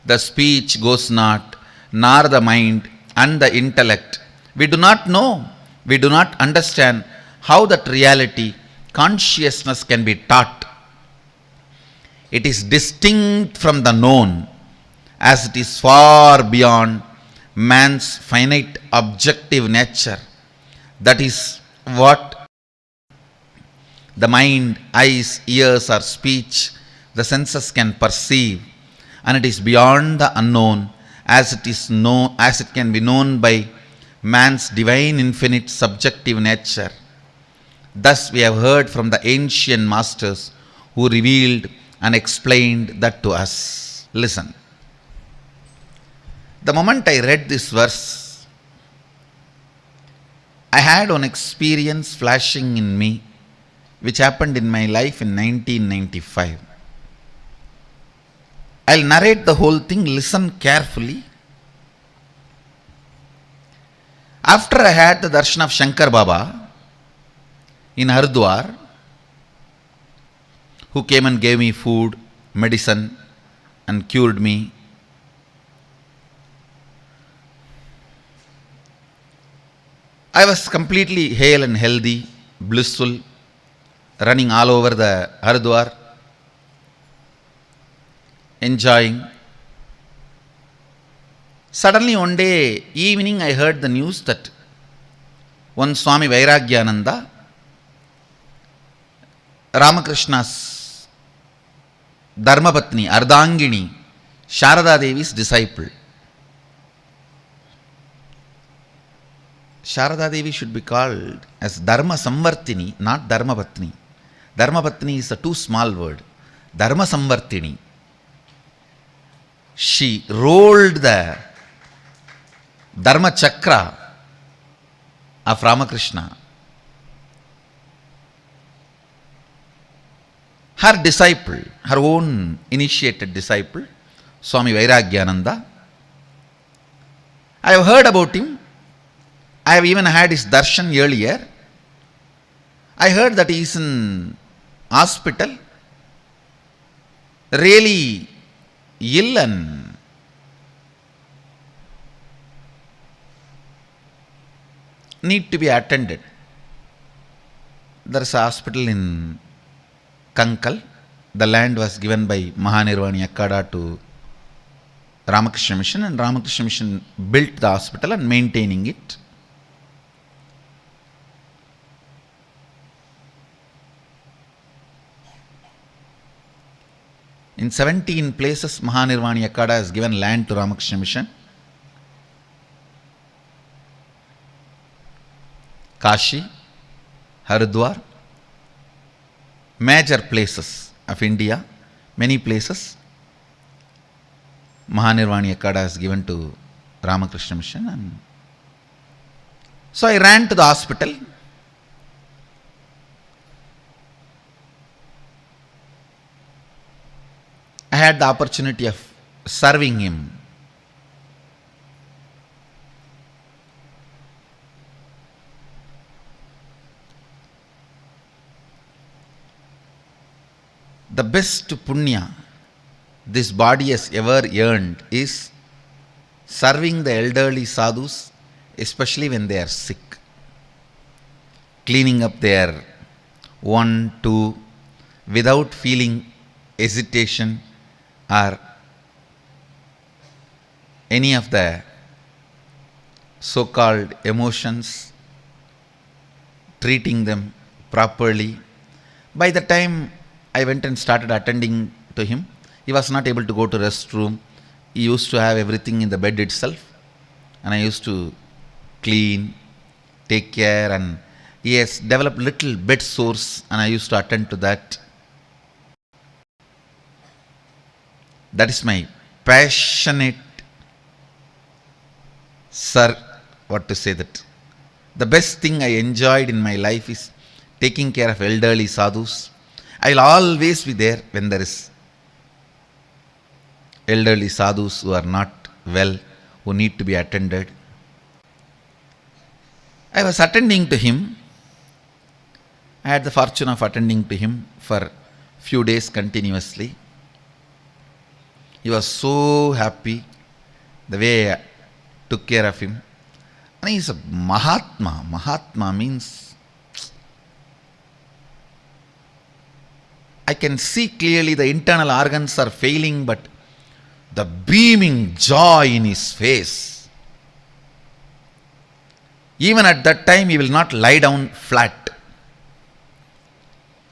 the speech goes not, nor the mind and the intellect. We do not know, we do not understand how that reality, consciousness can be taught. It is distinct from the known, as it is far beyond man's finite objective nature. That is what the mind, eyes, ears or speech, the senses can perceive, and it is beyond the unknown, as it can be known by man's divine infinite subjective nature. Thus we have heard from the ancient masters who revealed and explained that to us. Listen. The moment I read this verse, I had one experience flashing in me which happened in my life in 1995. I'll narrate the whole thing, listen carefully. After I had the darshan of Shankar Baba in Haridwar, who came and gave me food, medicine and cured me, I was completely hale and healthy, blissful, running all over the Haridwar, enjoying. Suddenly one day evening I heard the news that one Swami Vairagyananda, Ramakrishna's Dharmapatni, Ardhangini, Sharada Devi's disciple. Sharada Devi should be called as Dharma Samvartini, not Dharmapatni. Dharmapatni is a too small word. Dharma Samvartini. She rolled the Dharma Chakra of Ramakrishna. Her disciple, her own initiated disciple, Swami Vairagyananda, I have heard about him. I have even had his darshan earlier. I heard that he is in hospital, really ill and need to be attended. There is a hospital in Kankal. The land was given by Mahanirvani Akkada to Ramakrishna Mission, and Ramakrishna Mission built the hospital and maintaining it. In 17 places, Mahanirvani Akkada has given land to Ramakrishna Mission. Kashi, Haridwar, major places of India, many places, Mahanirvani Akkada has given to Ramakrishna Mission. And so I ran to the hospital. I had the opportunity of serving him. The best punya this body has ever earned is serving the elderly sadhus, especially when they are sick. Cleaning up their 1, 2, without feeling hesitation, or any of the so-called emotions, treating them properly. By the time I went and started attending to him, he was not able to go to restroom. He used to have everything in the bed itself, and I used to clean, take care, and he has developed little bed sores, and I used to attend to that. That is my passionate, sir, what to say that. The best thing I enjoyed in my life is taking care of elderly sadhus. I will always be there when there is elderly sadhus who are not well, who need to be attended. I was attending to him. I had the fortune of attending to him for few days continuously. He was so happy the way I took care of him. And he is a Mahatma. Mahatma means I can see clearly the internal organs are failing, but the beaming joy in his face. Even at that time, he will not lie down flat.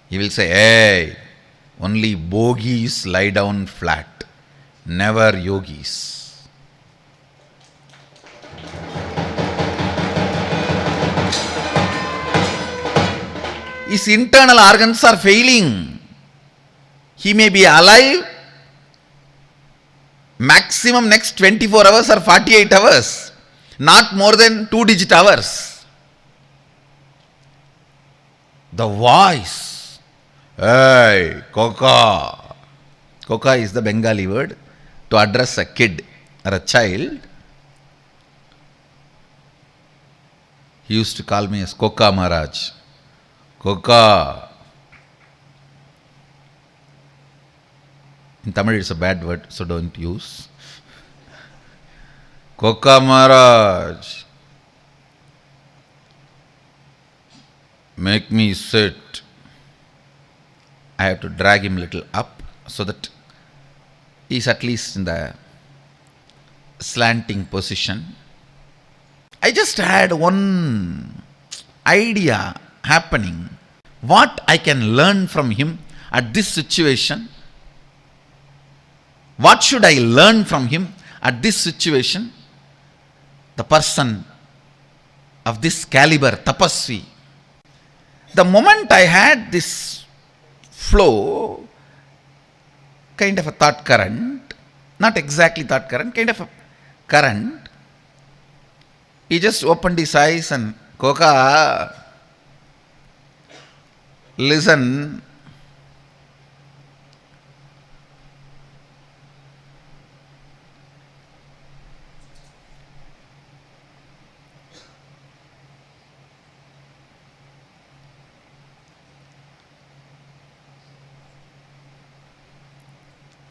He will say, hey, only bogis lie down flat, never yogis. His internal organs are failing. He may be alive maximum next 24 hours or 48 hours, not more than 2-digit hours. The voice, hey, Koka. Koka is the Bengali word to address a kid or a child. He used to call me as Koka Maharaj. Koka. In Tamil it's a bad word, so don't use. Koka Maharaj, make me sit. I have to drag him a little up so that he is at least in the slanting position. I just had one idea happening. What I can learn from him at this situation? What should I learn from him at this situation? The person of this caliber, tapasvi. The moment I had this flow, kind of a thought current, not exactly thought current, kind of a current, he just opened his eyes and, Koka, listen.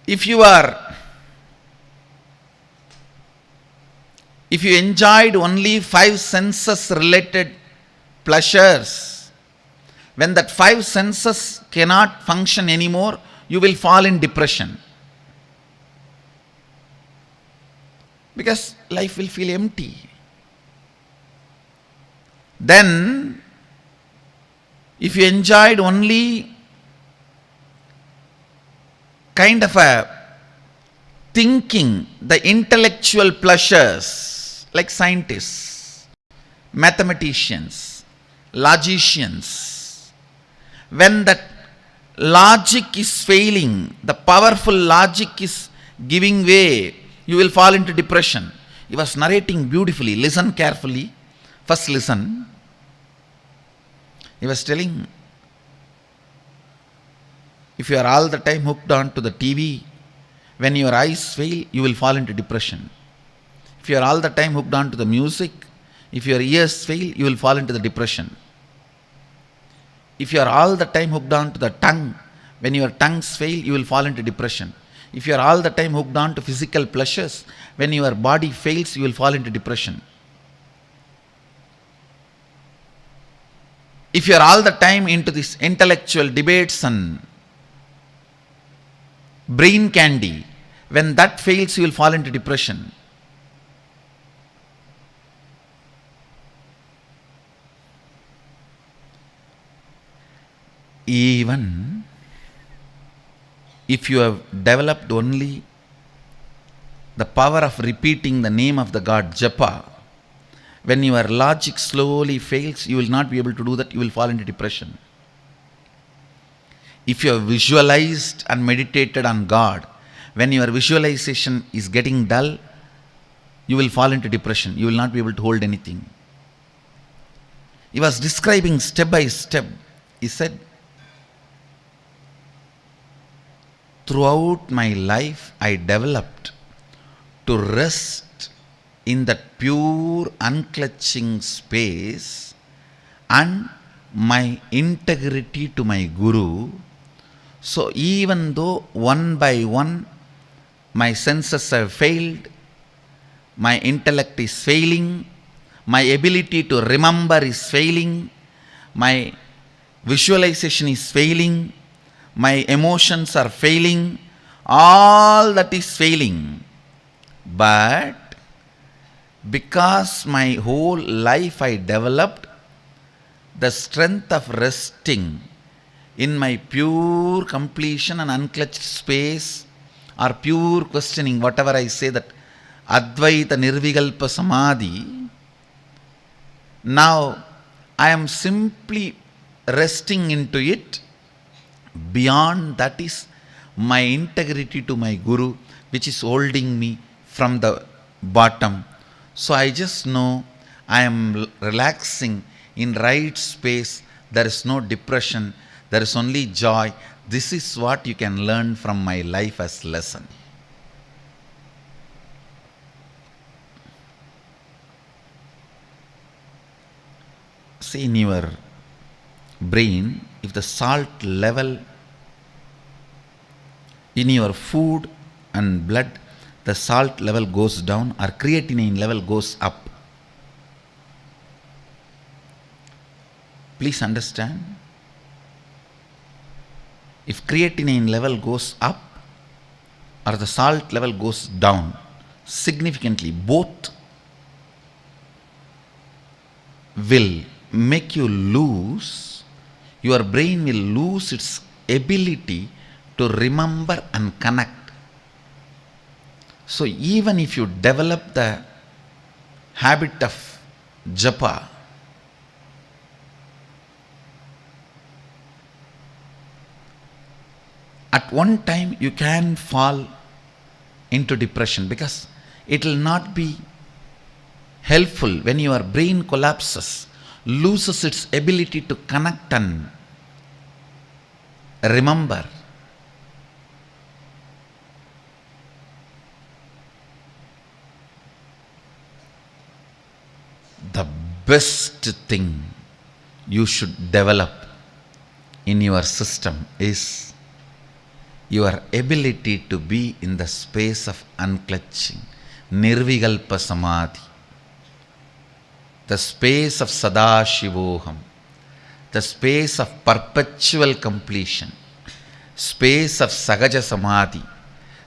If you enjoyed only 5 senses related pleasures, when that 5 senses cannot function anymore, you will fall in depression. Because life will feel empty. Then, if you enjoyed only kind of a thinking, the intellectual pleasures, like scientists, mathematicians, logicians, when that logic is failing, the powerful logic is giving way, you will fall into depression. He was narrating beautifully. Listen carefully. First listen. He was telling, if you are all the time hooked on to the TV, when your eyes fail, you will fall into depression. If you are all the time hooked on to the music, if your ears fail, you will fall into the depression. If you are all the time hooked on to the tongue, when your tongues fail, you will fall into depression. If you are all the time hooked on to physical pleasures, when your body fails, you will fall into depression. If you are all the time into these intellectual debates and brain candy, When that fails, you will fall into depression. Even if you have developed only the power of repeating the name of the God, Japa, when your logic slowly fails, you will not be able to do that, you will fall into depression. If you have visualized and meditated on God, when your visualization is getting dull, you will fall into depression. You will not be able to hold anything. He was describing step by step. He said, throughout my life, I developed to rest in that pure, unclutching space and my integrity to my Guru. So even though one by one my senses have failed, my intellect is failing, my ability to remember is failing, my visualization is failing, my emotions are failing, all that is failing. But because my whole life I developed the strength of resting in my pure completion and unclutched space or pure questioning, whatever I say, that Advaita Nirvikalpa Samadhi, now I am simply resting into it. Beyond that is my integrity to my Guru, which is holding me from the bottom. So I just know I am relaxing in right space. There is no depression. There is only joy. This is what you can learn from my life as lesson. See, in your brain, if the salt level in your food and blood, the salt level goes down or creatinine level goes up. Please understand. If creatinine level goes up or the salt level goes down significantly, both will make you lose, your brain will lose its ability to remember and connect. So even if you develop the habit of japa, at one time you can fall into depression, because it will not be helpful when your brain collapses, loses its ability to connect and remember. The best thing you should develop in your system is your ability to be in the space of unclutching, Nirvikalpa Samadhi, the space of Sadashivoham, the space of perpetual completion, space of Sahaja Samadhi,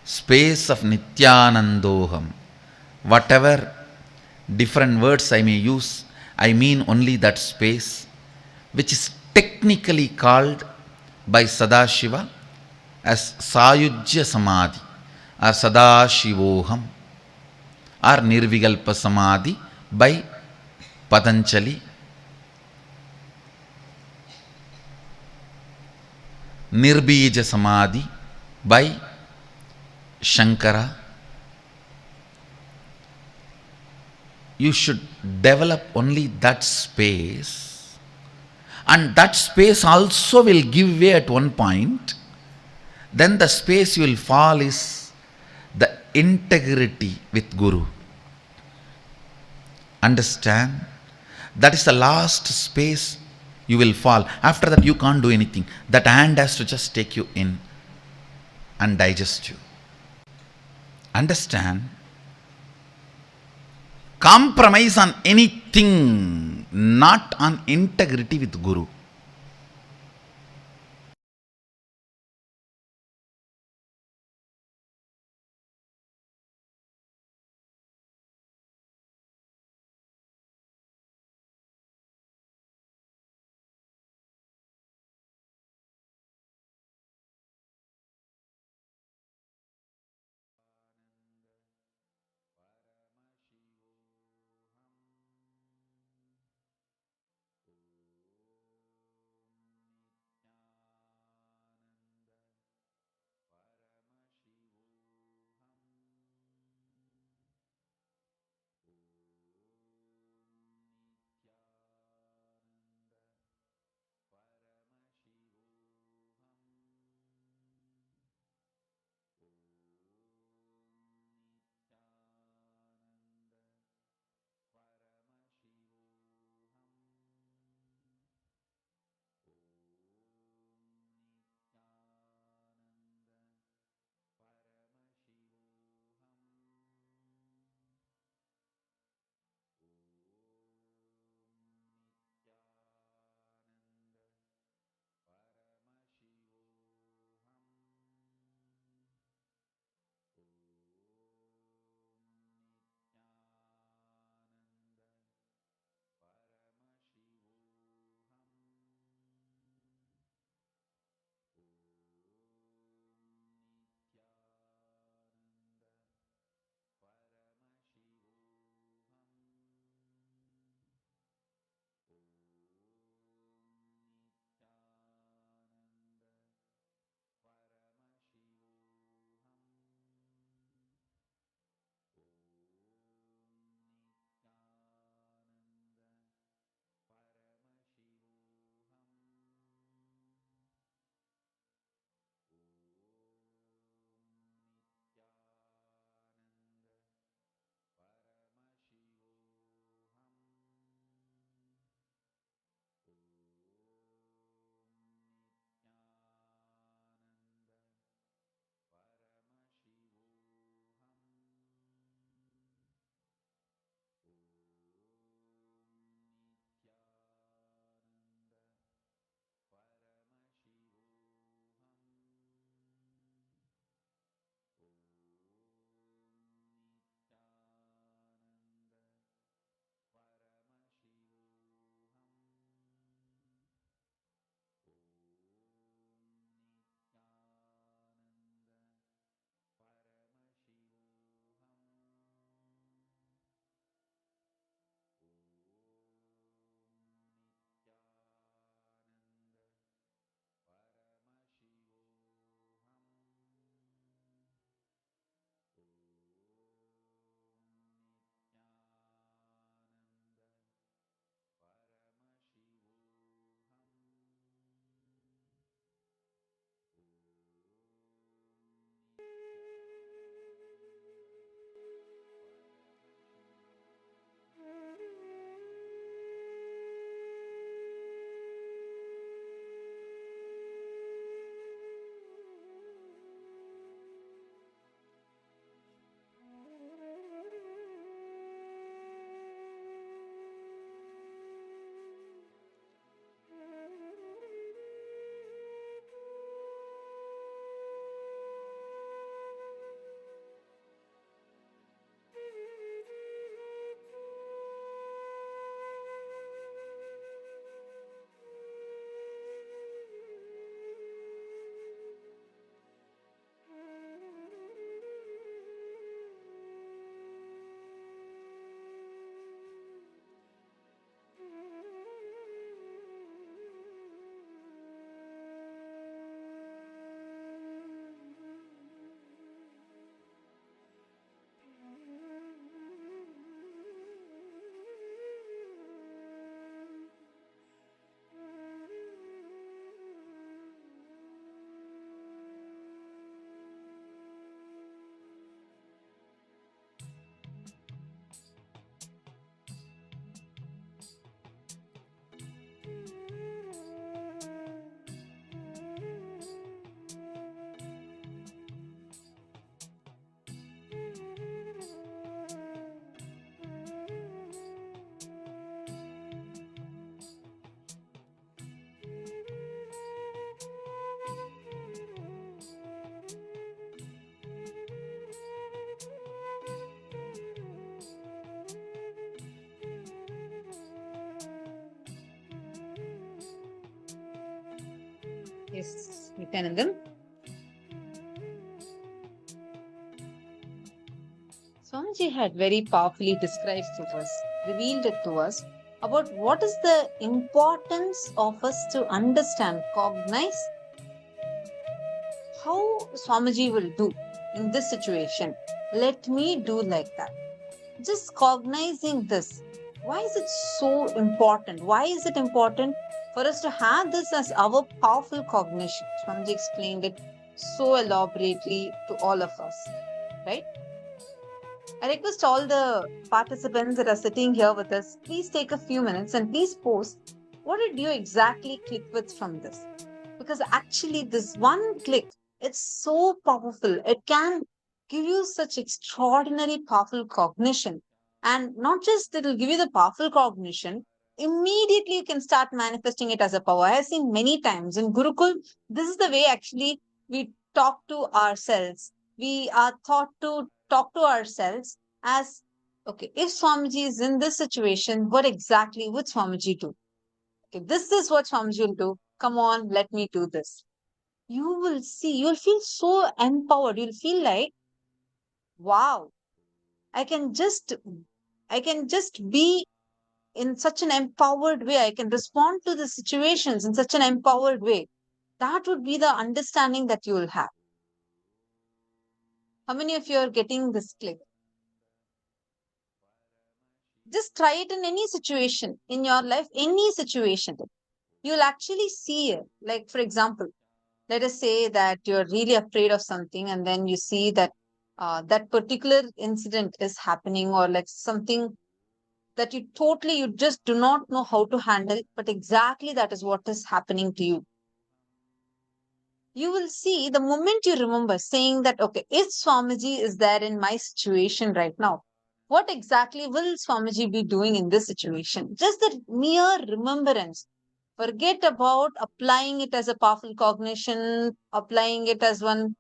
space of Nithyanandoham. Whatever different words I may use, I mean only that space, which is technically called by Sadashiva as Sayujya Samadhi or Sadashivoham or Nirvikalpa Samadhi by Patanjali, Nirbija Samadhi by Shankara. You should develop only that space, and that space also will give way at one point. Then the space you will fall is the integrity with Guru. Understand? That is the last space you will fall. After that you can't do anything. That hand has to just take you in and digest you. Understand? Compromise on anything, not on integrity with Guru. Yes, Nithyananda. Swamiji had very powerfully described to us, revealed it to us about what is the importance of us to understand, cognize how Swamiji will do in this situation. Let me do like that. Just cognizing this. Why is it so important? Why is it important for us to have this as our powerful cognition? Swamiji explained it so elaborately to all of us, right? I request all the participants that are sitting here with us, please take a few minutes and please post what did you exactly click with from this? Because actually this one click, it's so powerful. It can give you such extraordinary powerful cognition. And not just it will give you the powerful cognition, immediately you can start manifesting it as a power. I have seen many times in Gurukul, this is the way actually we talk to ourselves. We are taught to talk to ourselves as, okay, if Swamiji is in this situation, what exactly would Swamiji do? Okay, this is what Swamiji will do. Come on, let me do this. You will see, you'll feel so empowered. You'll feel like, wow, I can just be in such an empowered way. I can respond to the situations in such an empowered way. That would be the understanding that you will have. How many of you are getting this click? Just try it in any situation in your life, any situation. You'll actually see it. Like, for example, let us say that you're really afraid of something and then you see that that particular incident is happening, or like something that you just do not know how to handle, but exactly that is what is happening to you. You will see the moment you remember saying that, okay, if Swamiji is there in my situation right now, what exactly will Swamiji be doing in this situation? Just the mere remembrance. Forget about applying it as a powerful cognition, applying it as one,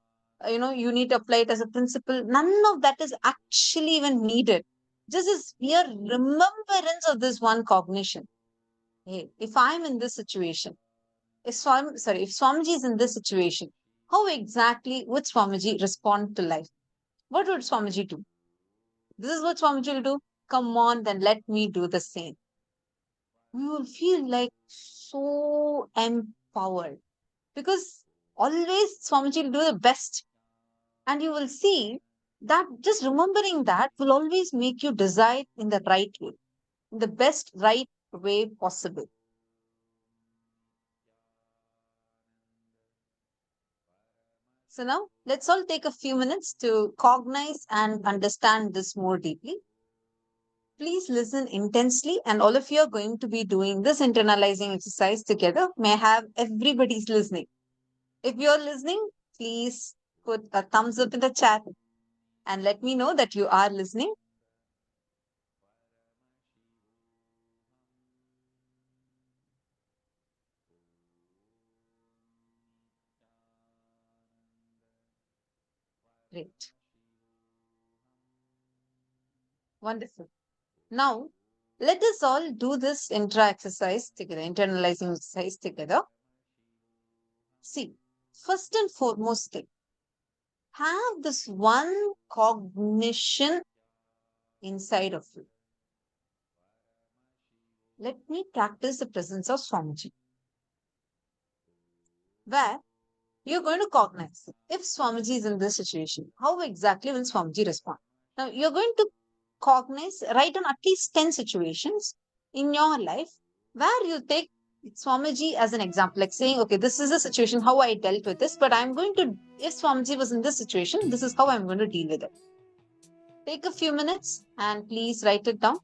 you need to apply it as a principle. None of that is actually even needed. Just this mere remembrance of this one cognition. Hey, if I'm in this situation, if Swamiji is in this situation, how exactly would Swamiji respond to life? What would Swamiji do? This is what Swamiji will do. Come on, then let me do the same. You will feel like so empowered because always Swamiji will do the best. And you will see that just remembering that will always make you decide in the right way, in the best right way possible. So now let's all take a few minutes to cognize and understand this more deeply. Please listen intensely, and all of you are going to be doing this internalizing exercise together. May I have everybody's listening? If you're listening, please put a thumbs up in the chat and let me know that you are listening. Great. Wonderful. Now, let us all do this exercise together, internalizing exercise together. See, first and foremost thing, have this one cognition inside of you. Let me practice the presence of Swamiji, where you're going to cognize if Swamiji is in this situation, how exactly will Swamiji respond? Now, you're going to cognize, write down at least 10 situations in your life where you take Swamiji as an example, like saying, okay, this is a situation, how I dealt with this, but I'm going to, if Swamiji was in this situation, this is how I'm going to deal with it. Take a few minutes and please write it down.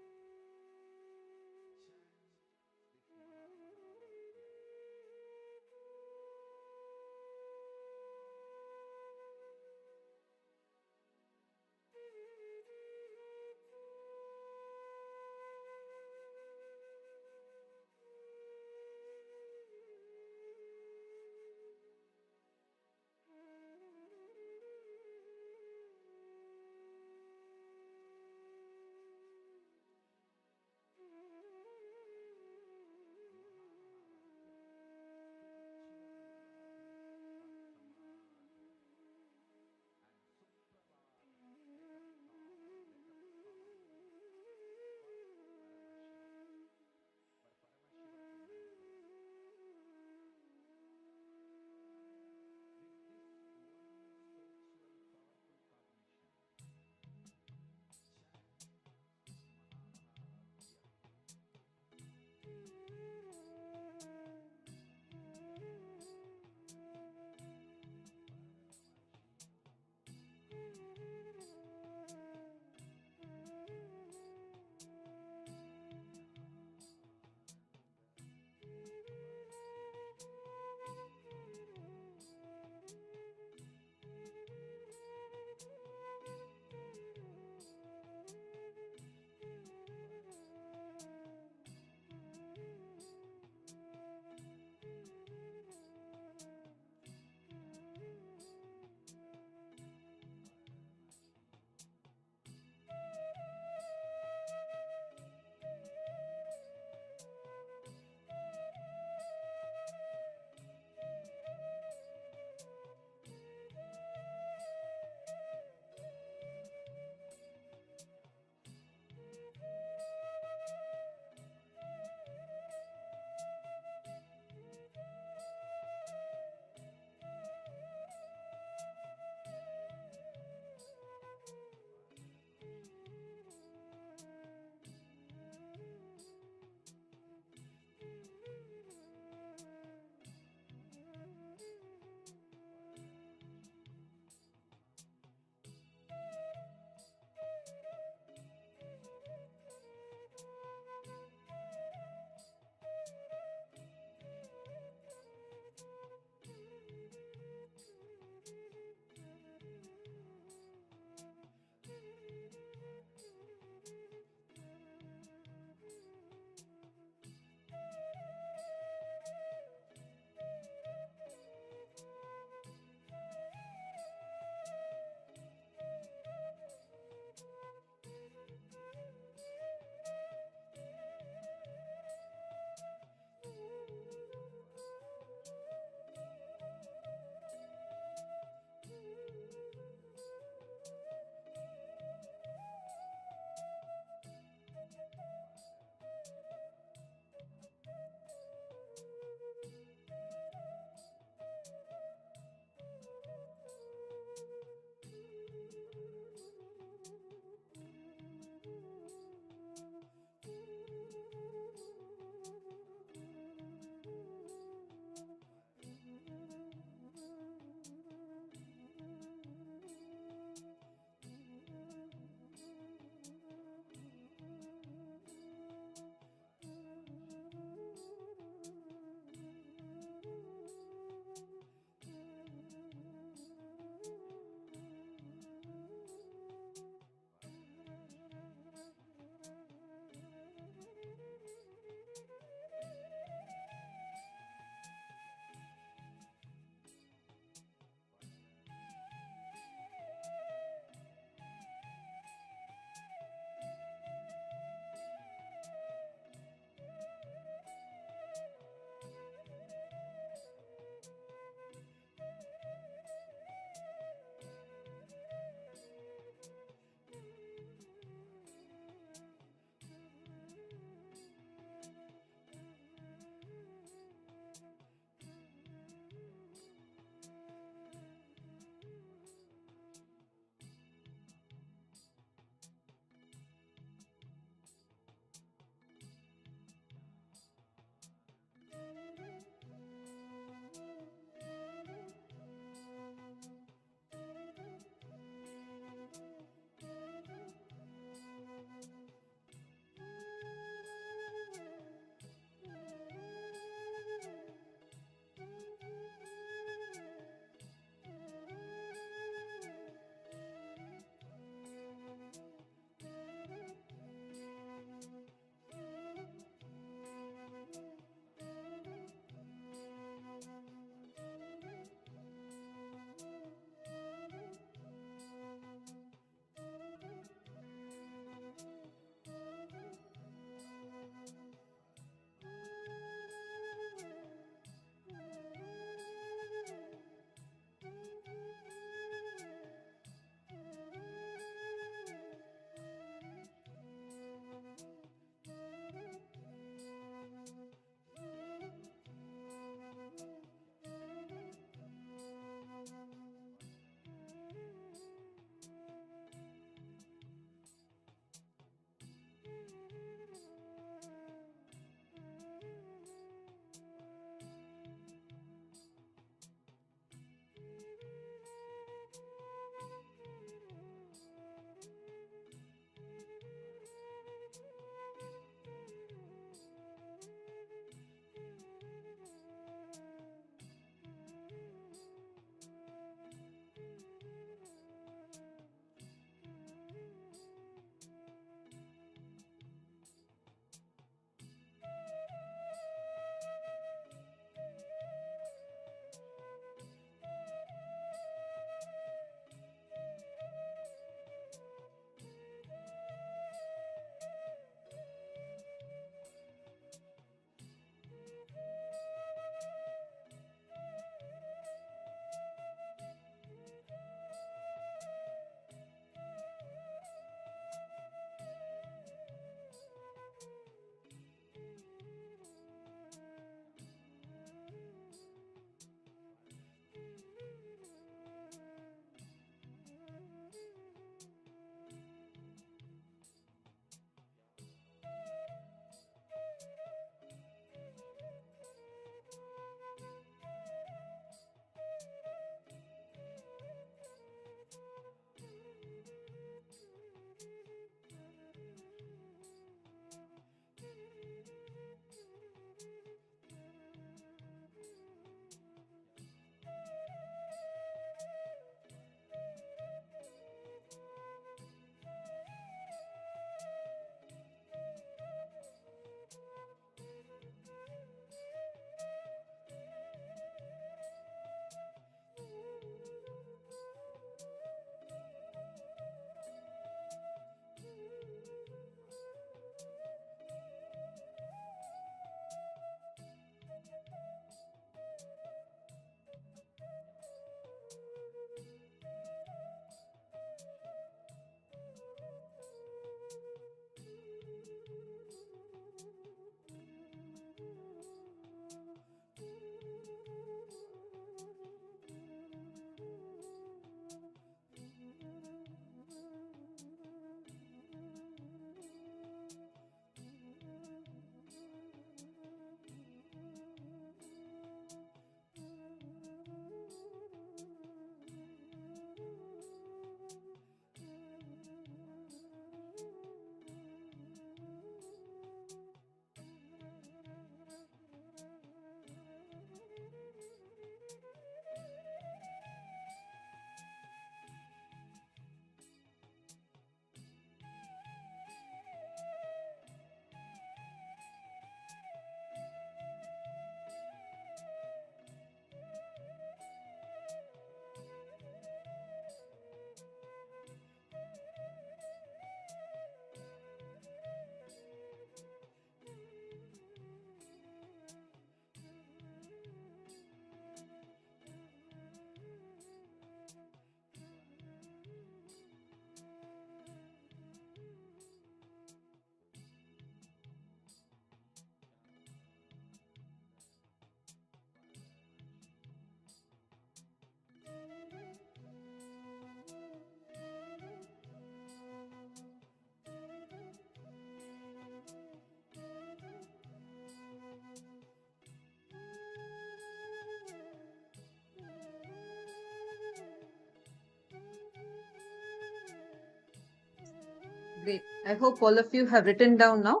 Great. I hope all of you have written down now.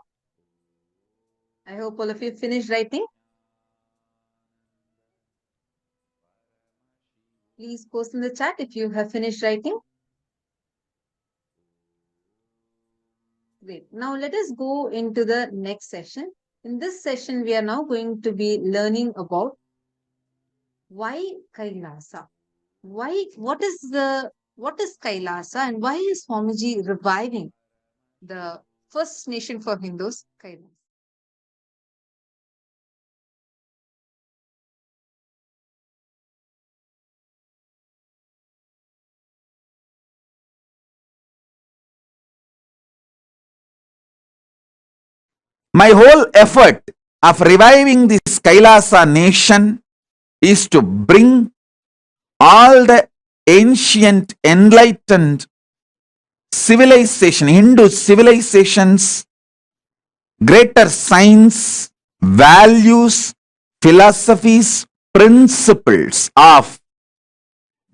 I hope all of you finished writing. Please post in the chat if you have finished writing. Great. Now let us go into the next session. In this session, we are now going to be learning about why Kailasa. What is Kailasa, and why is Swamiji reviving the first nation for Hindus, Kailasa? My whole effort of reviving this Kailasa nation is to bring all the ancient enlightened civilization, Hindu civilizations, greater science, values, philosophies, principles of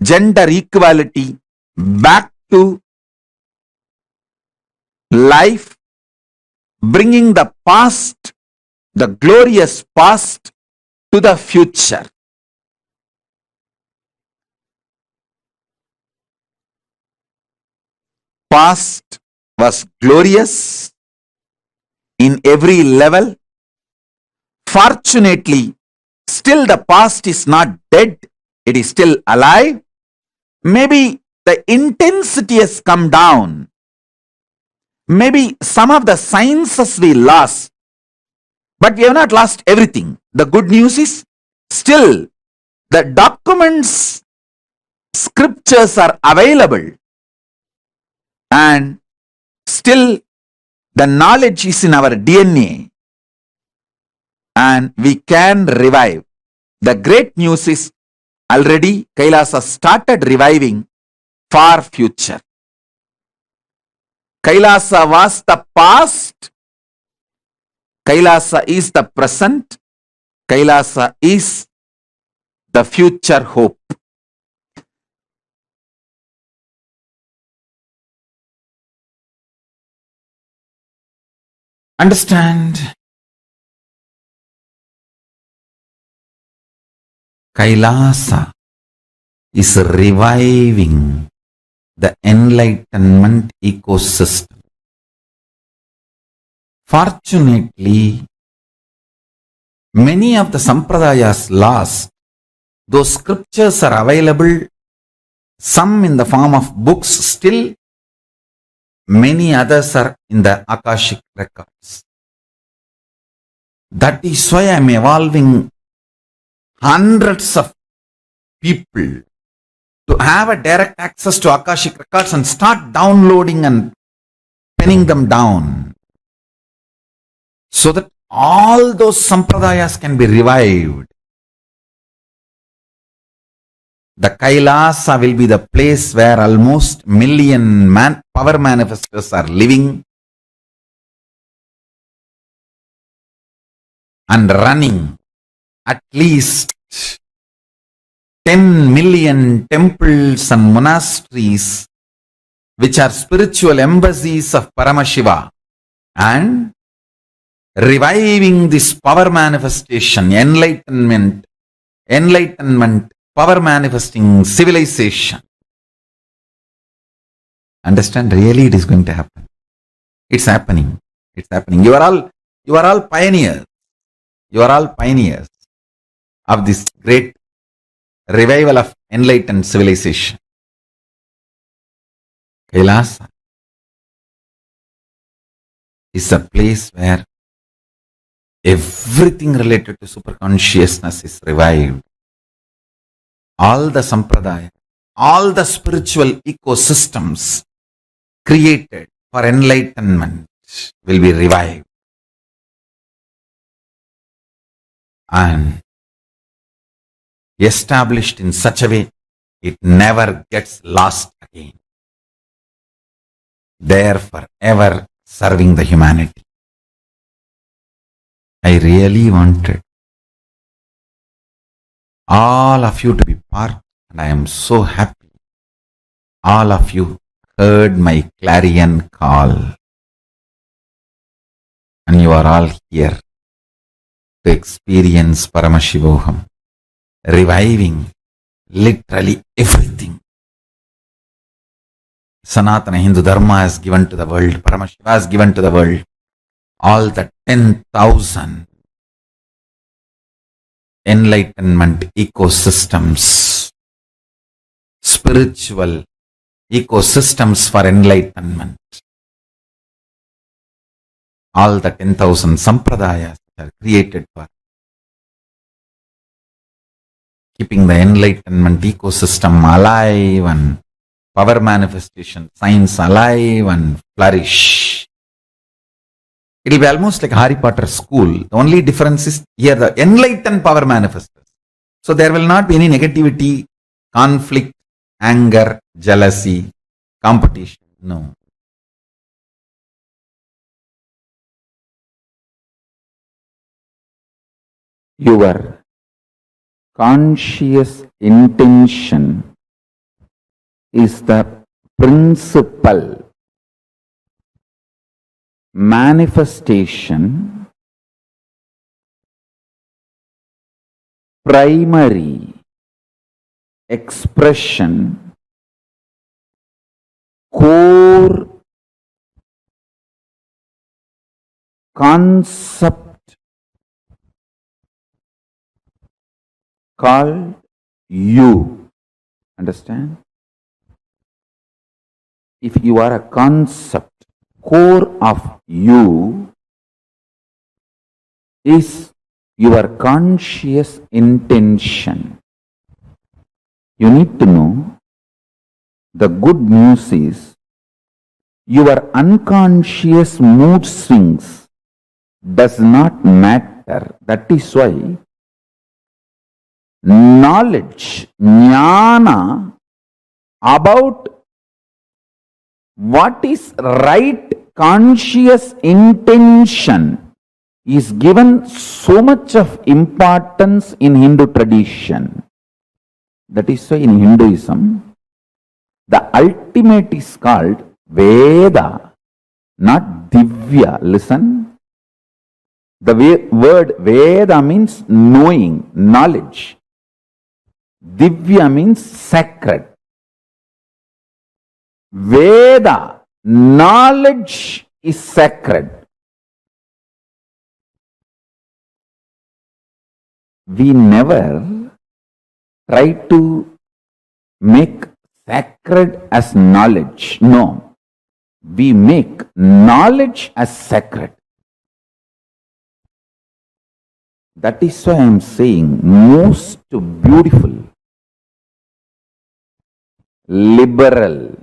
gender equality back to life, bringing the past, the glorious past, to the future. Past was glorious in every level. Fortunately, still the past is not dead, it is still alive. Maybe the intensity has come down. Maybe some of the sciences we lost, but we have not lost everything. The good news is still the documents, scriptures are available, and still the knowledge is in our DNA, and we can revive. The great news is already Kailasa started reviving for future. Kailasa was the past, Kailasa is the present, Kailasa is the future hope. Understand? Kailasa is reviving the enlightenment ecosystem. Fortunately, many of the sampradayas lost. Those scriptures are available, some in the form of books still, many others are in the Akashic records. That is why I am evolving hundreds of people to have a direct access to Akashic records and start downloading and penning them down, so that all those sampradayas can be revived. The Kailasa will be the place where almost million power manifestors are living and running. At least 10 million temples and monasteries, which are spiritual embassies of Paramashiva, and reviving this power manifestation, enlightenment, power manifesting civilization. Understand? Really, it is going to happen. It's happening. It's happening. You are all pioneers. You are all pioneers of this great revival of enlightened civilization. Kailasa is a place where everything related to superconsciousness is revived. All the sampradaya, all the spiritual ecosystems created for enlightenment will be revived. And established in such a way, it never gets lost again. There forever serving the humanity. I really wanted all of you to be part, and I am so happy all of you heard my clarion call. And you are all here to experience Paramashivoham, reviving literally everything. Sanatana Hindu Dharma has given to the world, Paramashiva has given to the world all the 10,000 enlightenment ecosystems, spiritual ecosystems for enlightenment. All the 10,000 sampradayas are created for keeping the enlightenment ecosystem alive and power manifestation, science alive and flourish. It will be almost like Harry Potter school. The only difference is here the enlightened power manifestors. So there will not be any negativity, conflict, anger, jealousy, competition. No. Your conscious intention is the principal manifestation, primary expression, core concept called you. Understand? If you are a concept, core of you is your conscious intention. You need to know the good news is your unconscious mood swings does not matter. That is why knowledge, jnana, about what is right conscious intention is given so much of importance in Hindu tradition. That is why in Hinduism, the ultimate is called Veda, not Divya. Listen. The word Veda means knowing, knowledge. Divya means sacred. Veda, knowledge is sacred. We never try to make sacred as knowledge. No. We make knowledge as sacred. That is why I am saying most beautiful, liberal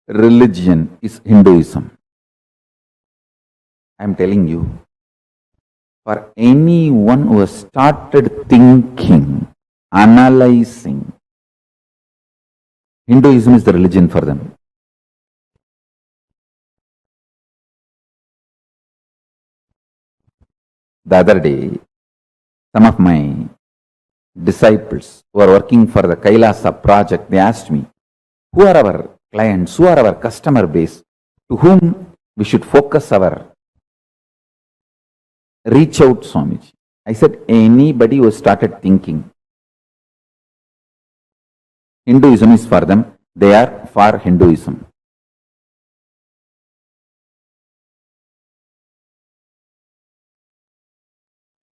religion is Hinduism. I am telling you, for anyone who has started thinking, analyzing, Hinduism is the religion for them. The other day, some of my disciples who are working for the KAILASA project, they asked me, who are our clients, who are our customer base, to whom we should focus our reach out, Swamiji. I said, anybody who started thinking. Hinduism is for them, they are for Hinduism.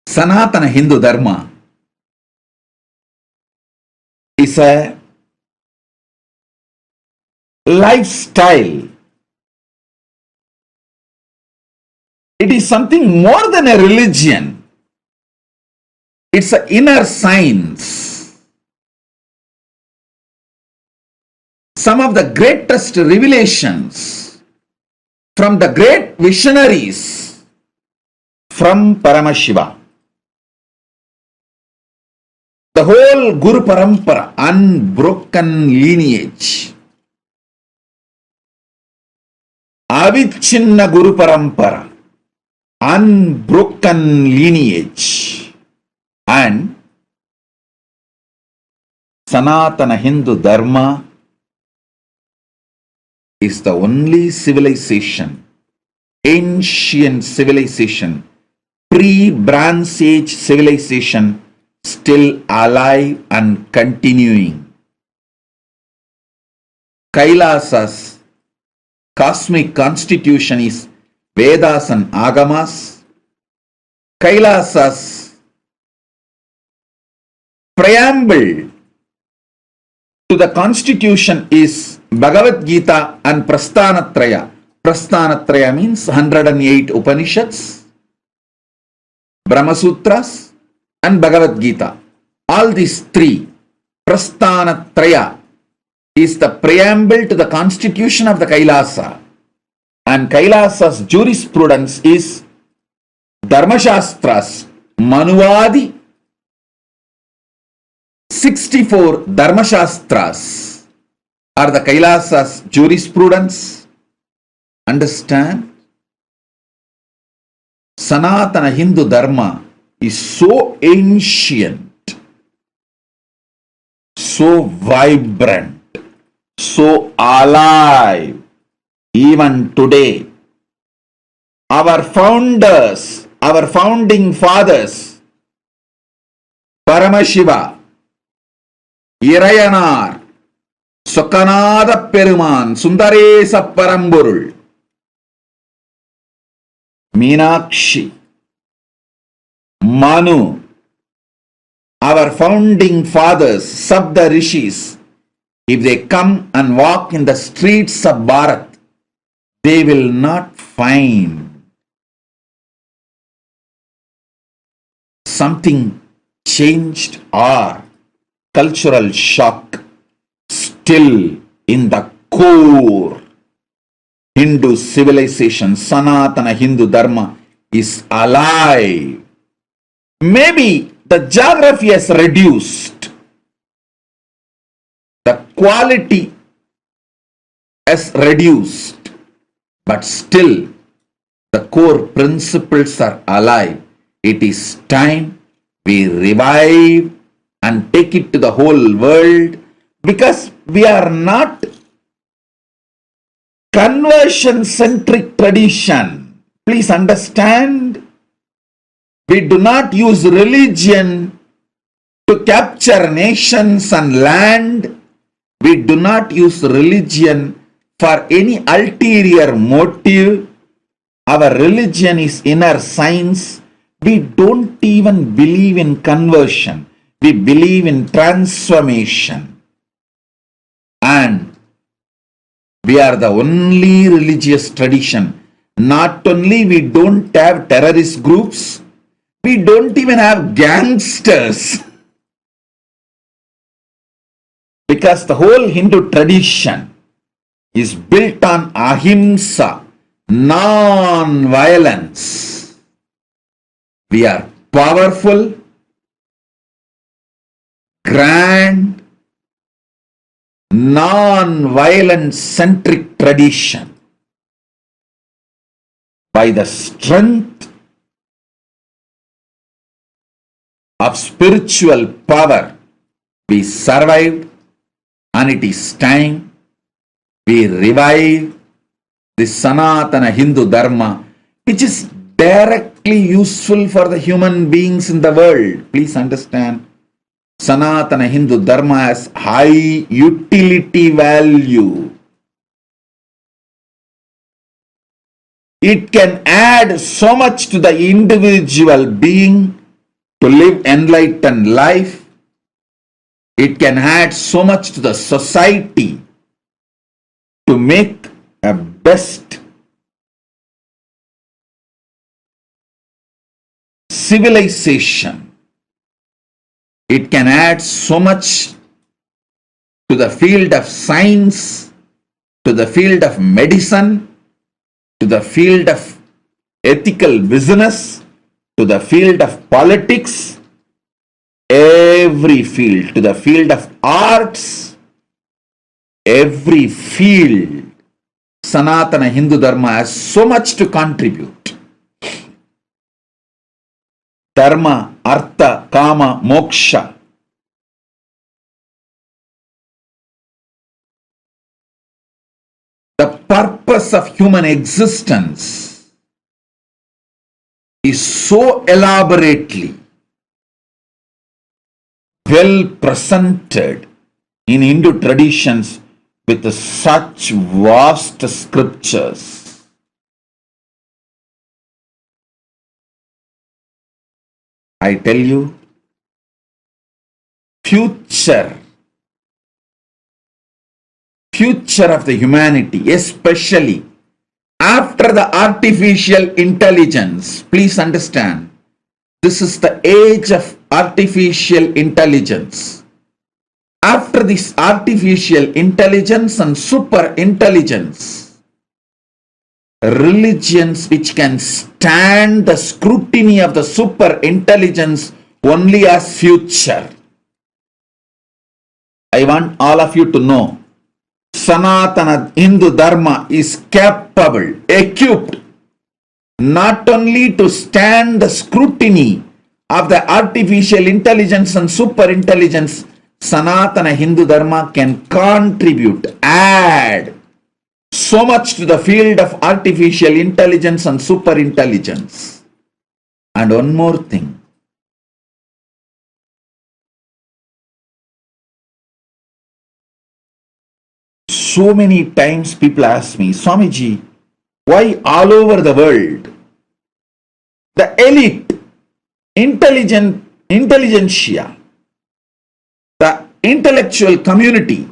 Sanatana Hindu Dharma is a lifestyle. It is something more than a religion. It's an inner science. Some of the greatest revelations from the great visionaries from Paramashiva. The whole Guru Parampara, unbroken lineage. Avichinna Guru Parampara, unbroken lineage. And Sanatana Hindu Dharma is the only civilization, ancient civilization, pre-Bronze Age civilization still alive and continuing. Kailasa's cosmic constitution is Vedas and Agamas. Kailasa's preamble to the constitution is Bhagavad Gita and Prasthanatraya. Prasthanatraya means 108 Upanishads, Brahma Sutras and Bhagavad Gita. All these three, Prasthanatraya, is the preamble to the constitution of the Kailasa. And Kailasa's jurisprudence is Dharmashastras, Manuvadi, 64 Dharmashastras are the Kailasa's jurisprudence. Understand? Sanatana Hindu Dharma is so ancient, so vibrant, so alive. Even today, our founders, our founding fathers, Paramashiva, Irayanar, Sokanada Peruman, Sundaresa Paramburul, Meenakshi, Manu, our founding fathers, Sabda Rishis, if they come and walk in the streets of Bharat, they will not find something changed or cultural shock. Still in the core Hindu civilization, Sanatana Hindu Dharma is alive. Maybe the geography has reduced, the quality has reduced, but still the core principles are alive. It is time we revive and take it to the whole world, because we are not conversion-centric tradition. Please understand, we do not use religion to capture nations and land. We do not use religion for any ulterior motive. Our religion is inner science. We don't even believe in conversion. We believe in transformation. And we are the only religious tradition. Not only we don't have terrorist groups, we don't even have gangsters. Because the whole Hindu tradition is built on ahimsa, non-violence. We are powerful, grand, non-violent centric tradition. By the strength of spiritual power, we survived, and it is time we revive the Sanatana Hindu Dharma, which is directly useful for the human beings in the world. Please understand, Sanatana Hindu Dharma has high utility value. It can add so much to the individual being to live enlightened life. It can add so much to the society to make a best civilization. It can add so much to the field of science, to the field of medicine, to the field of ethical business, to the field of politics, every field, to the field of arts, every field. Sanatana Hindu Dharma has so much to contribute. Dharma, Artha, Kama, Moksha. The purpose of human existence is so elaborately well presented in Hindu traditions with such vast scriptures. I tell you, future of the humanity, especially after the artificial intelligence. Please understand, this is the age of artificial intelligence. After this artificial intelligence and super intelligence, religions which can stand the scrutiny of the super intelligence only as future. I want all of you to know, Sanatana Hindu Dharma is capable, equipped, not only to stand the scrutiny of the artificial intelligence and super intelligence. Sanatana Hindu Dharma can contribute, add so much to the field of artificial intelligence and super intelligence. And one more thing. So many times people ask me, Swamiji, why all over the world the elite, intelligentsia, the intellectual community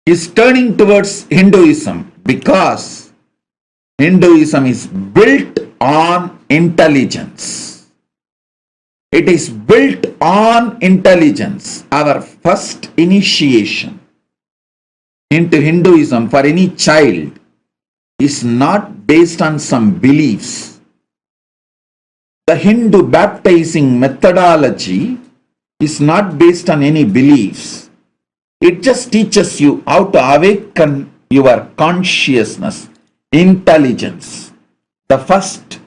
is turning towards Hinduism? Because Hinduism is built on intelligence. It is built on intelligence. Our first initiation into Hinduism for any child is not based on some beliefs. The Hindu baptizing methodology is not based on any beliefs. It just teaches you how to awaken your consciousness, intelligence. The first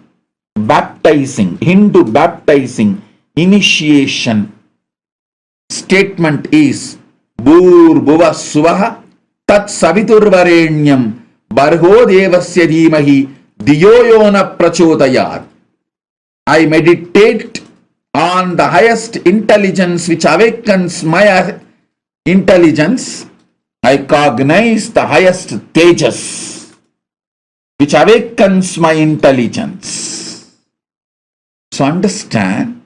baptizing, Hindu baptizing initiation statement is Bhur Bhuva Suvaha Tat Saviturvarenyam Barho Devasya Dhimahi Diyo Yona Prachodayat. I meditate on the highest intelligence which awakens my intelligence. I cognize the highest tejas which awakens my intelligence. So understand,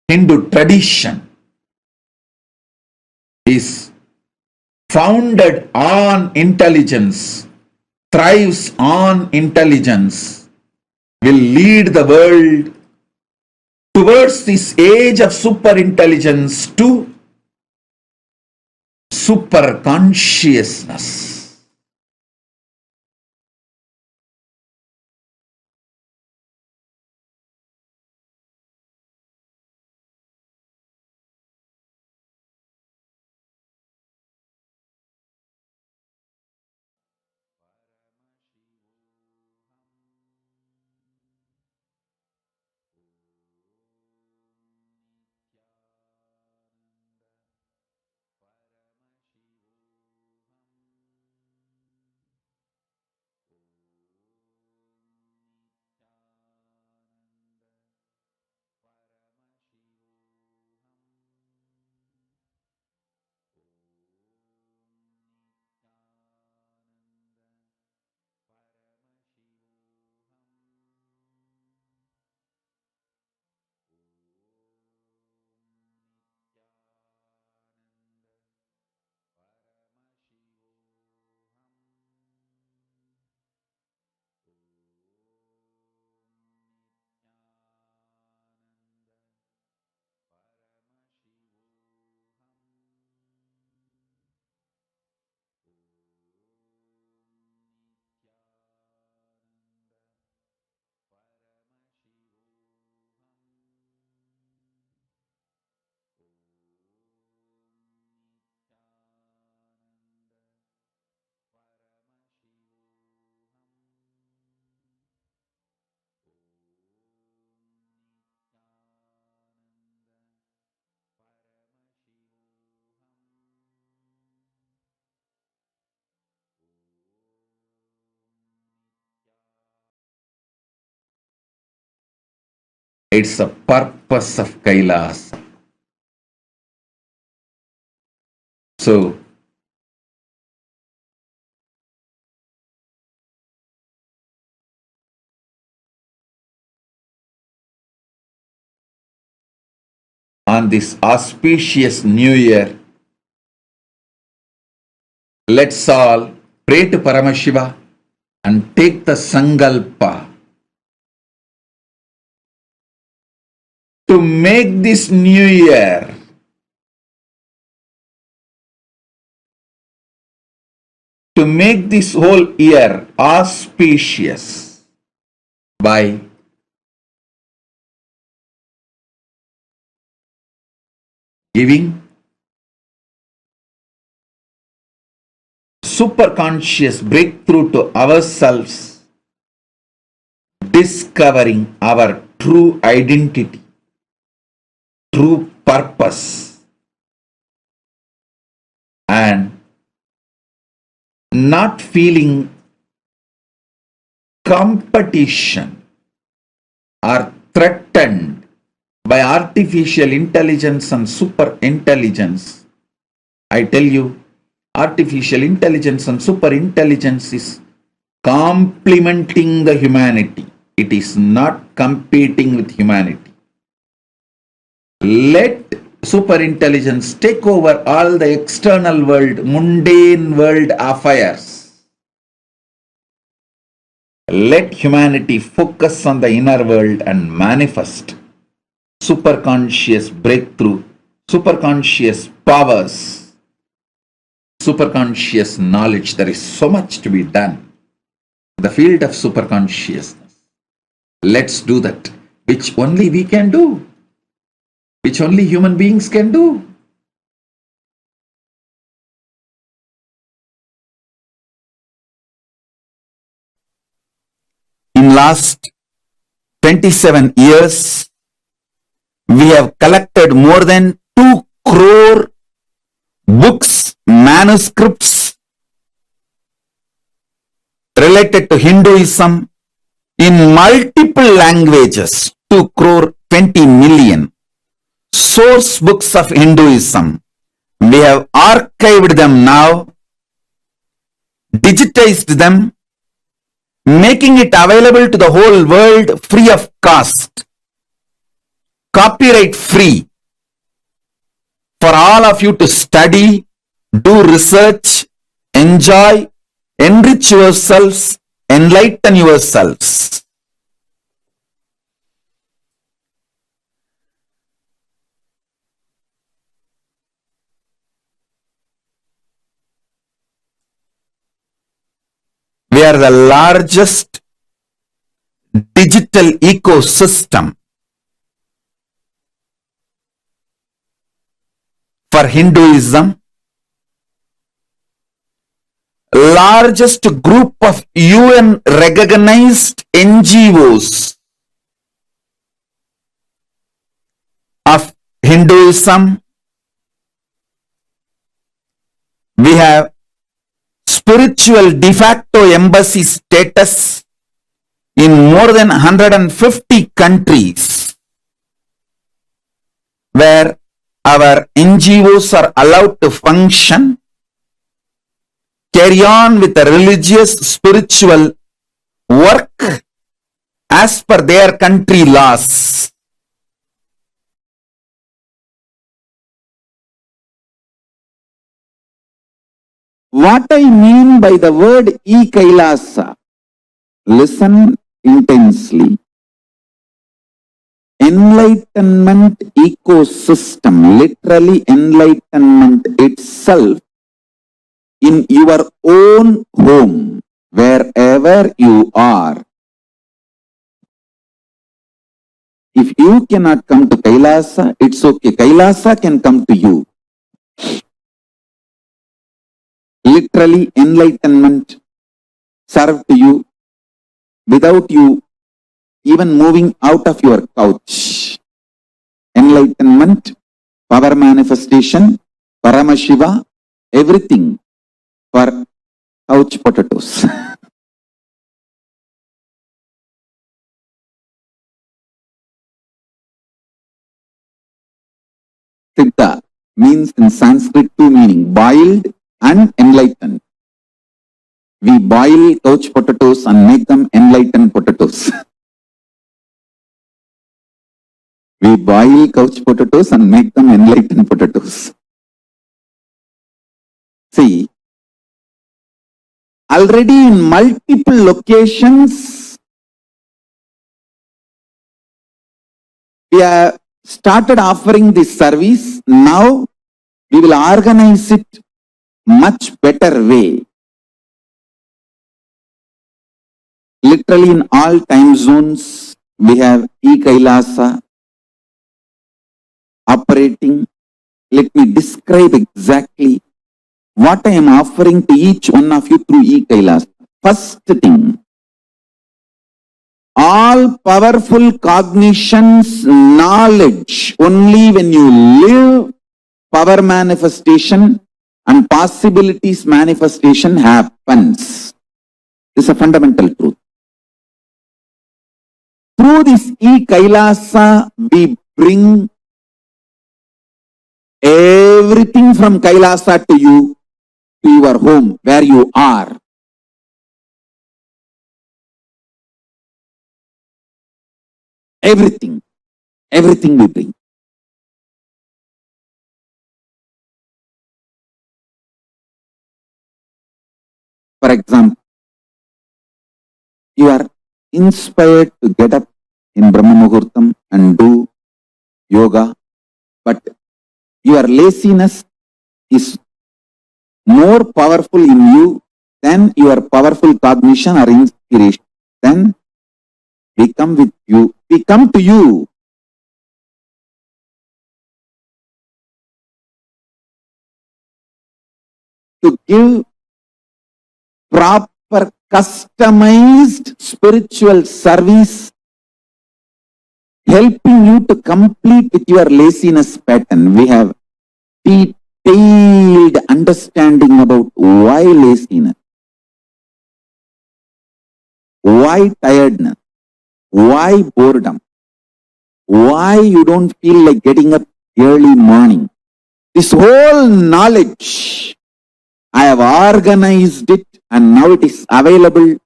Hindu tradition is founded on intelligence, thrives on intelligence, will lead the world towards this age of super intelligence to super consciousness. It's the purpose of KAILASA. So, on this auspicious new year, let's all pray to Paramashiva and take the Sangalpa to make this new year to make this whole year auspicious by giving superconscious breakthrough to ourselves, discovering our true identity, true purpose, and not feeling competition or threatened by artificial intelligence and super intelligence. I tell you, artificial intelligence and super intelligence is complementing the humanity. It is not competing with humanity. Let super intelligence take over all the external world, mundane world affairs. Let humanity focus on the inner world and manifest superconscious breakthrough, superconscious powers, superconscious knowledge. There is so much to be done in the field of superconsciousness. Let's do that, which only we can do, which only human beings can do. In last 27 years, we have collected more than 2 crore books, manuscripts related to Hinduism in multiple languages, 2 crore 20 million source books of Hinduism. We have archived them now, digitized them, making it available to the whole world free of cost, copyright free, for all of you to study, do research, enjoy, enrich yourselves, enlighten yourselves. We are the largest digital ecosystem for Hinduism, largest group of UN recognized NGOs of Hinduism. We have spiritual de facto embassy status in more than 150 countries, where our NGOs are allowed to function, carry on with the religious, spiritual work as per their country laws. What I mean by the word KAILASA, listen intensely. Enlightenment ecosystem, literally enlightenment itself in your own home, wherever you are. If you cannot come to KAILASA, it's okay. KAILASA can come to you. Literally enlightenment served to you without you even moving out of your couch. Enlightenment, power manifestation, Paramashiva, everything for couch potatoes. means in Sanskrit two meaning, boiled and enlightened. We boil couch potatoes and make them enlightened potatoes. We boil couch potatoes and make them enlightened potatoes. See, already in multiple locations, we have started offering this service. Now, we will organize it much better way. Literally in all time zones, we have KAILASA operating. Let me describe exactly what I am offering to each one of you through KAILASA. First thing, all powerful cognitions, knowledge, only when you live, power manifestation and possibilities manifestation happens. This is a fundamental truth. Through this KAILASA, we bring everything from KAILASA to you, to your home, where you are. Everything we bring. For example, you are inspired to get up in Brahma Muhurtam and do yoga, but your laziness is more powerful in you than your powerful cognition or inspiration. Then we come with you, we come to you. To give proper customized spiritual service, helping you to complete with your laziness pattern. We have detailed understanding about why laziness, why tiredness, why boredom, why you don't feel like getting up early morning. This whole knowledge, I have organized it and now it is available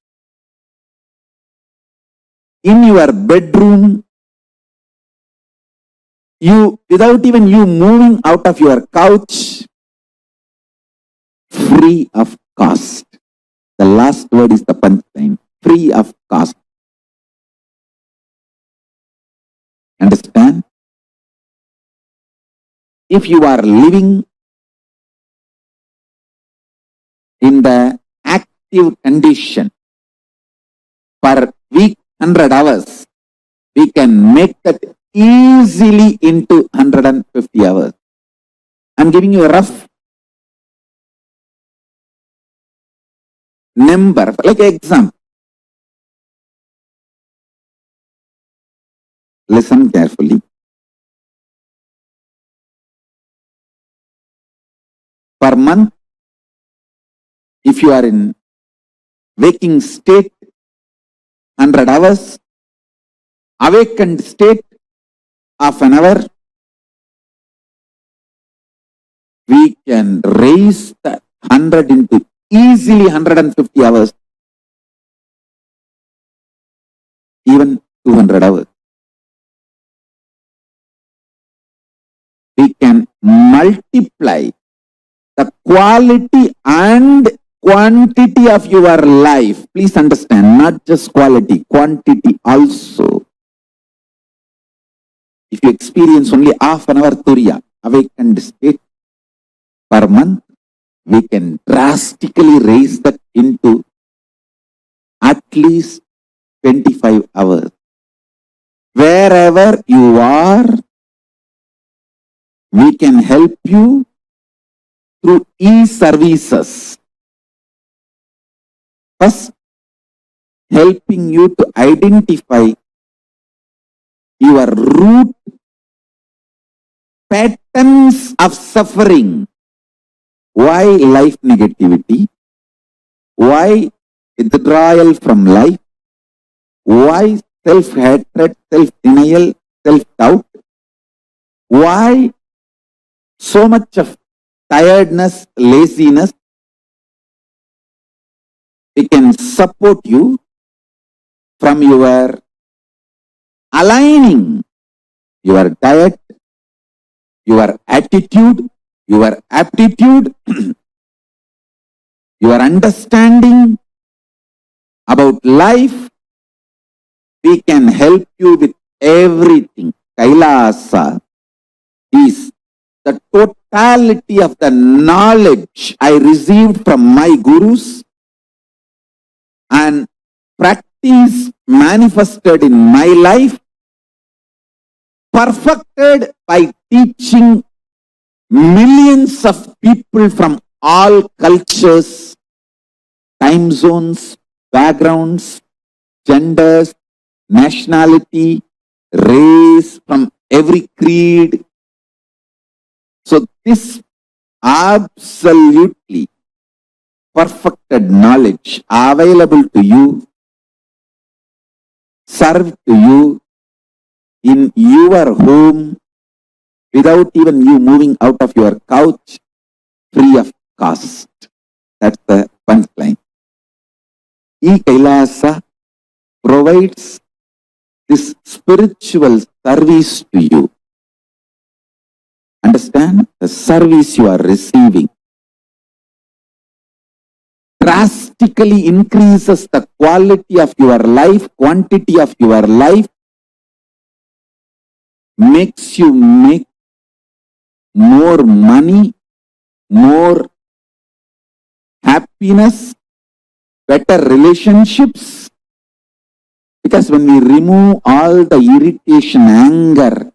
in your bedroom. You, without even you moving out of your couch, free of cost. The last word is the punchline. Free of cost. Understand? If you are living in the active condition per week 100 hours, we can make that easily into 150 hours. I'm giving you a rough number, like an example. Listen carefully. Per month, if you are in waking state, 100 hours, awakened state, half an hour, we can raise the 100 into easily 150 hours, even 200 hours. We can multiply the quality and quantity of your life. Please understand, not just quality, quantity also. If you experience only half an hour Turiya, awakened state per month, we can drastically raise that into at least 25 hours. Wherever you are, we can help you through e-services. First, helping you to identify your root patterns of suffering. Why life negativity? Why withdrawal from life? Why self-hatred, self-denial, self-doubt? Why so much of tiredness, laziness, it can support you from your aligning your diet, your attitude, your aptitude, your understanding about life. We can help you with everything. KAILASA is the totality of the knowledge I received from my gurus and practice manifested in my life, perfected by teaching millions of people from all cultures, time zones, backgrounds, genders, nationality, race, from every creed. So this absolutely perfected knowledge available to you, served to you in your home without even you moving out of your couch, free of cost. That's the punchline. KAILASA provides this spiritual service to you. Understand? The service you are receiving drastically increases the quality of your life, quantity of your life, makes you make more money, more happiness, better relationships. Because when we remove all the irritation, anger,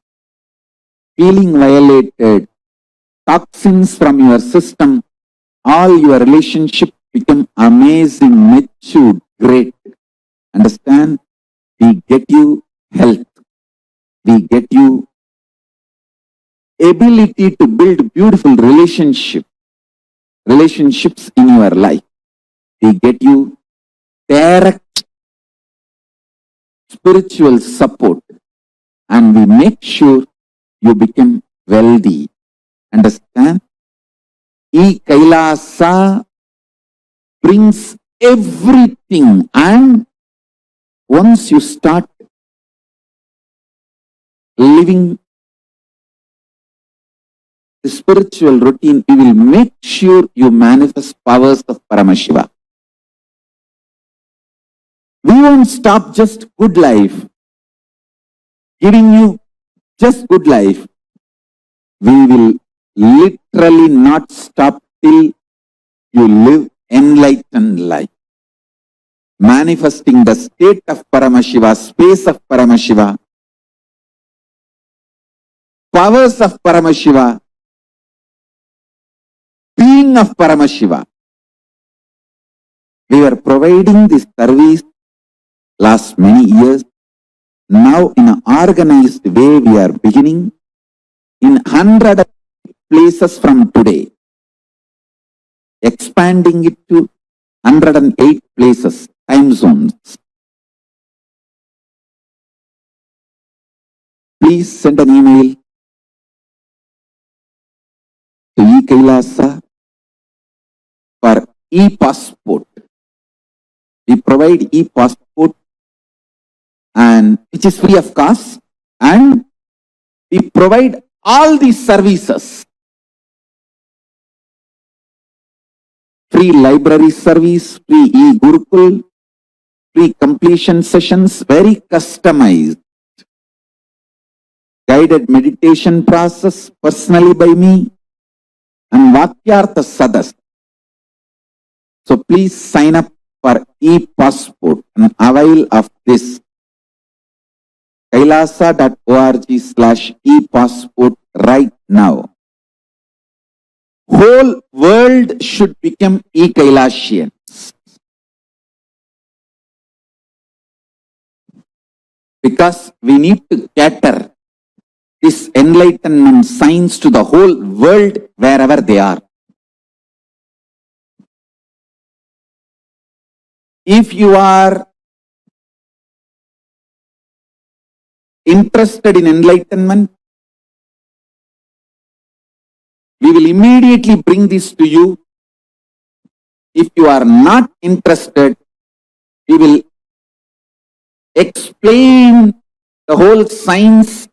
feeling violated, toxins from your system, all your relationships become amazing, matured, great. Understand? We get you health. We get you ability to build beautiful relationships in your life. We get you direct spiritual support, and we make sure you become wealthy. Understand? KAILASA brings everything, and once you start living the spiritual routine, you will make sure you manifest powers of Paramashiva. We won't stop just good life, giving you just good life. We will literally not stop till you live enlightened life. Manifesting the state of Paramashiva, space of Paramashiva, powers of Paramashiva, being of Paramashiva. We were providing this service last many years. Now in an organized way we are beginning in 100 places from today, expanding it to 108 places, time zones. Please send an email to KAILASA for e-passport. We provide e-passport, and which is free of cost, and we provide all these services. Free library service, free e-Gurukul, free completion sessions, very customized. Guided meditation process personally by me, and Vakyartha Sadas. So please sign up for e-passport and avail of this. kailasa.org/e-passport right now. Whole world should become e-Kailasians. Because we need to cater this enlightenment science to the whole world wherever they are. If you are interested in enlightenment, We will immediately bring this to you. If you are not interested, we will explain the whole science,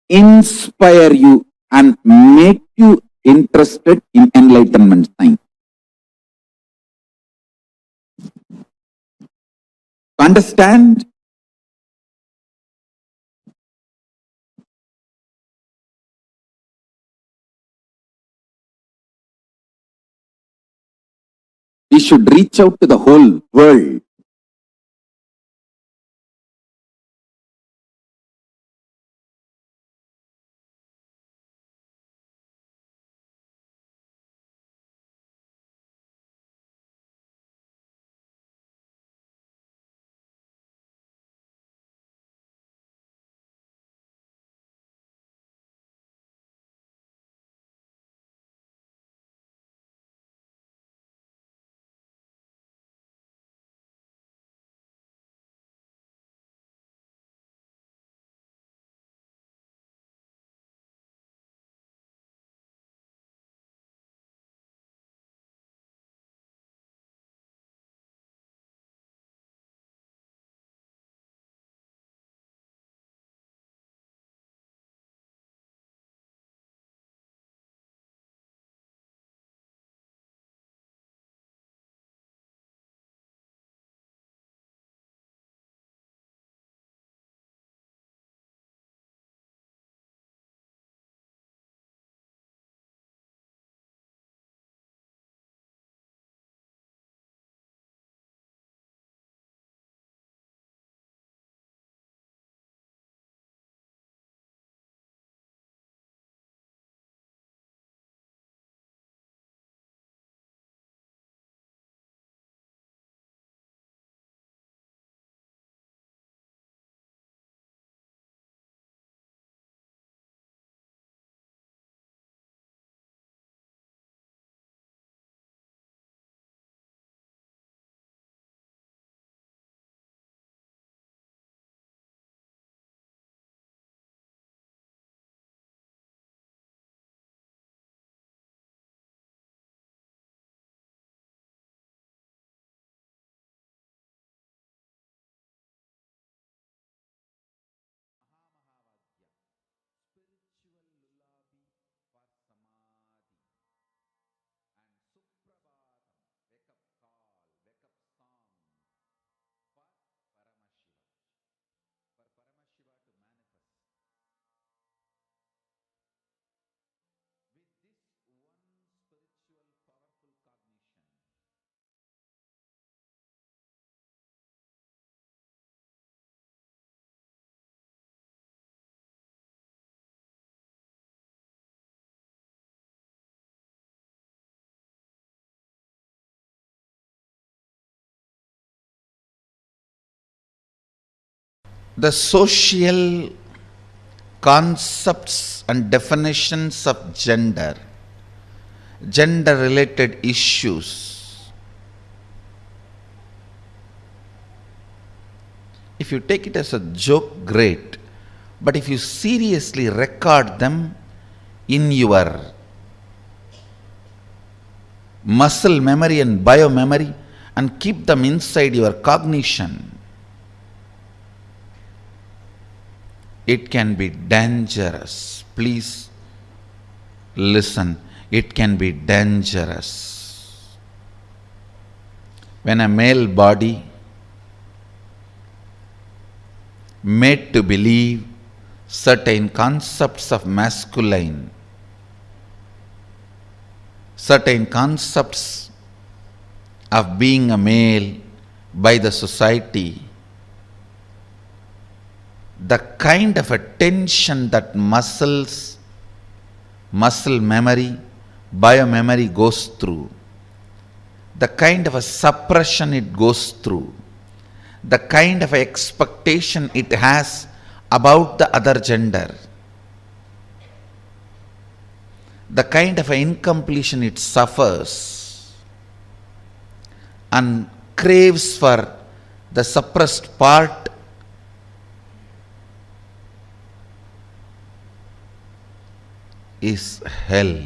inspire you and make you interested in enlightenment science. Understand? We should reach out to the whole world. Spiritual lullaby for samadhi and suprabhatam, wake up call, wake up song for Paramashiva, for Paramashiva to manifest. With this one spiritual powerful cognition, The social concepts and definitions of gender, gender related issues, if you take it as a joke, great. But if you seriously record them in your muscle memory and biomemory and keep them inside your cognition, it can be dangerous. Please listen, it can be dangerous. When a male body made to believe certain concepts of masculine, certain concepts of being a male by the society, the kind of a tension that muscle memory, biomemory goes through, the kind of a suppression it goes through, the kind of expectation it has about the other gender, the kind of incompletion it suffers and craves for the suppressed part, is hell.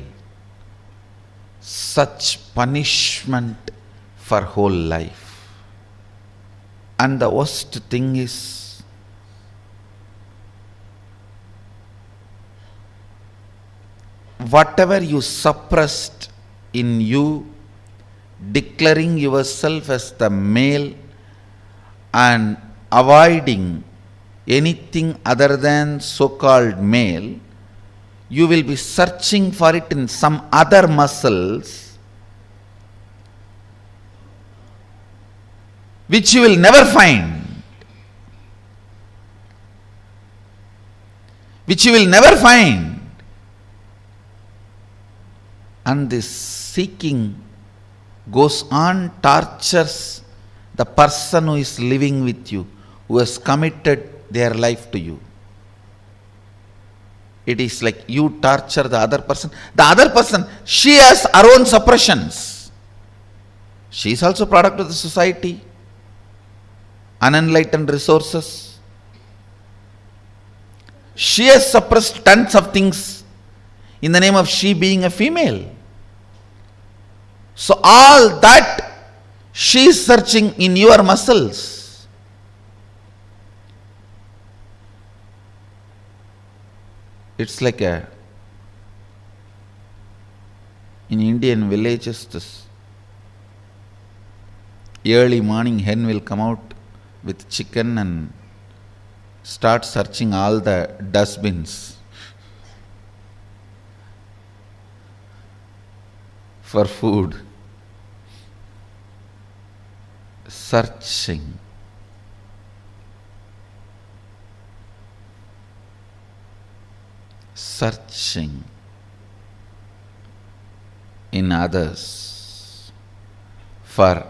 such punishment for whole life. And the worst thing is, whatever you suppressed in you, declaring yourself as the male and avoiding anything other than so-called male, you will be searching for it in some other muscles which you will never find. Which you will never find. And this seeking goes on, tortures the person who is living with you, who has committed their life to you. It is like you torture the other person. The other person, she has her own suppressions. She is also product of the society, unenlightened resources. She has suppressed tons of things in the name of she being a female. So all that she is searching in your muscles. It's like in Indian villages, this early morning hen will come out with chicken and start searching all the dustbins for food. Searching. Searching in others for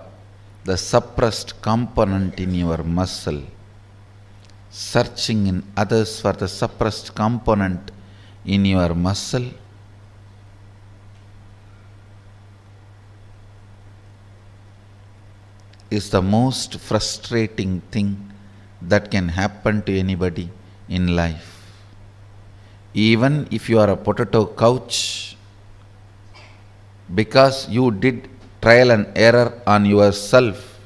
the suppressed component in your muscle. Searching in others for the suppressed component in your muscle. Is the most frustrating thing that can happen to anybody in life. Even if you are a potato couch, because you did trial and error on yourself,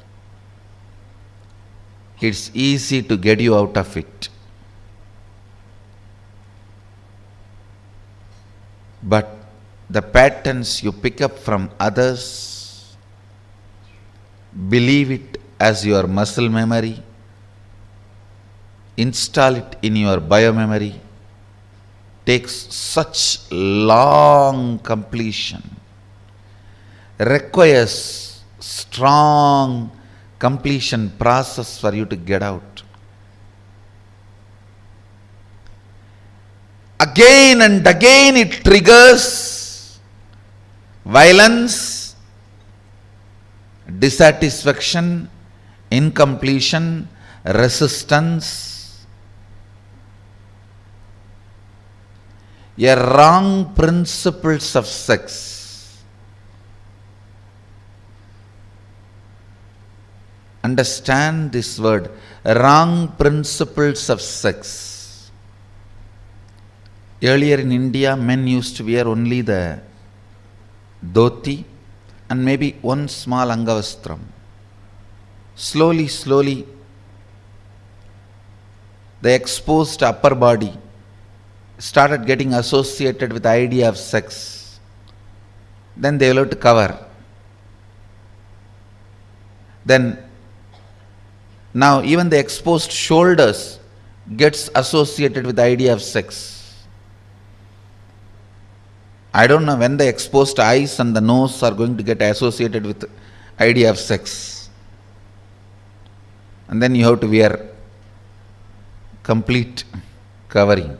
it's easy to get you out of it. But the patterns you pick up from others, believe it as your muscle memory, install it in your biomemory, takes such long completion, requires strong completion process for you to get out. Again and again it triggers violence, dissatisfaction, incompletion, resistance, a wrong principles of sex. Understand this word, wrong principles of sex. Earlier in India, men used to wear only the dhoti and maybe one small angavastram. Slowly, the exposed upper body started getting associated with the idea of sex. Then they will have to cover. Then now even the exposed shoulders gets associated with the idea of sex. I don't know when the exposed eyes and the nose are going to get associated with the idea of sex. And then you have to wear complete covering.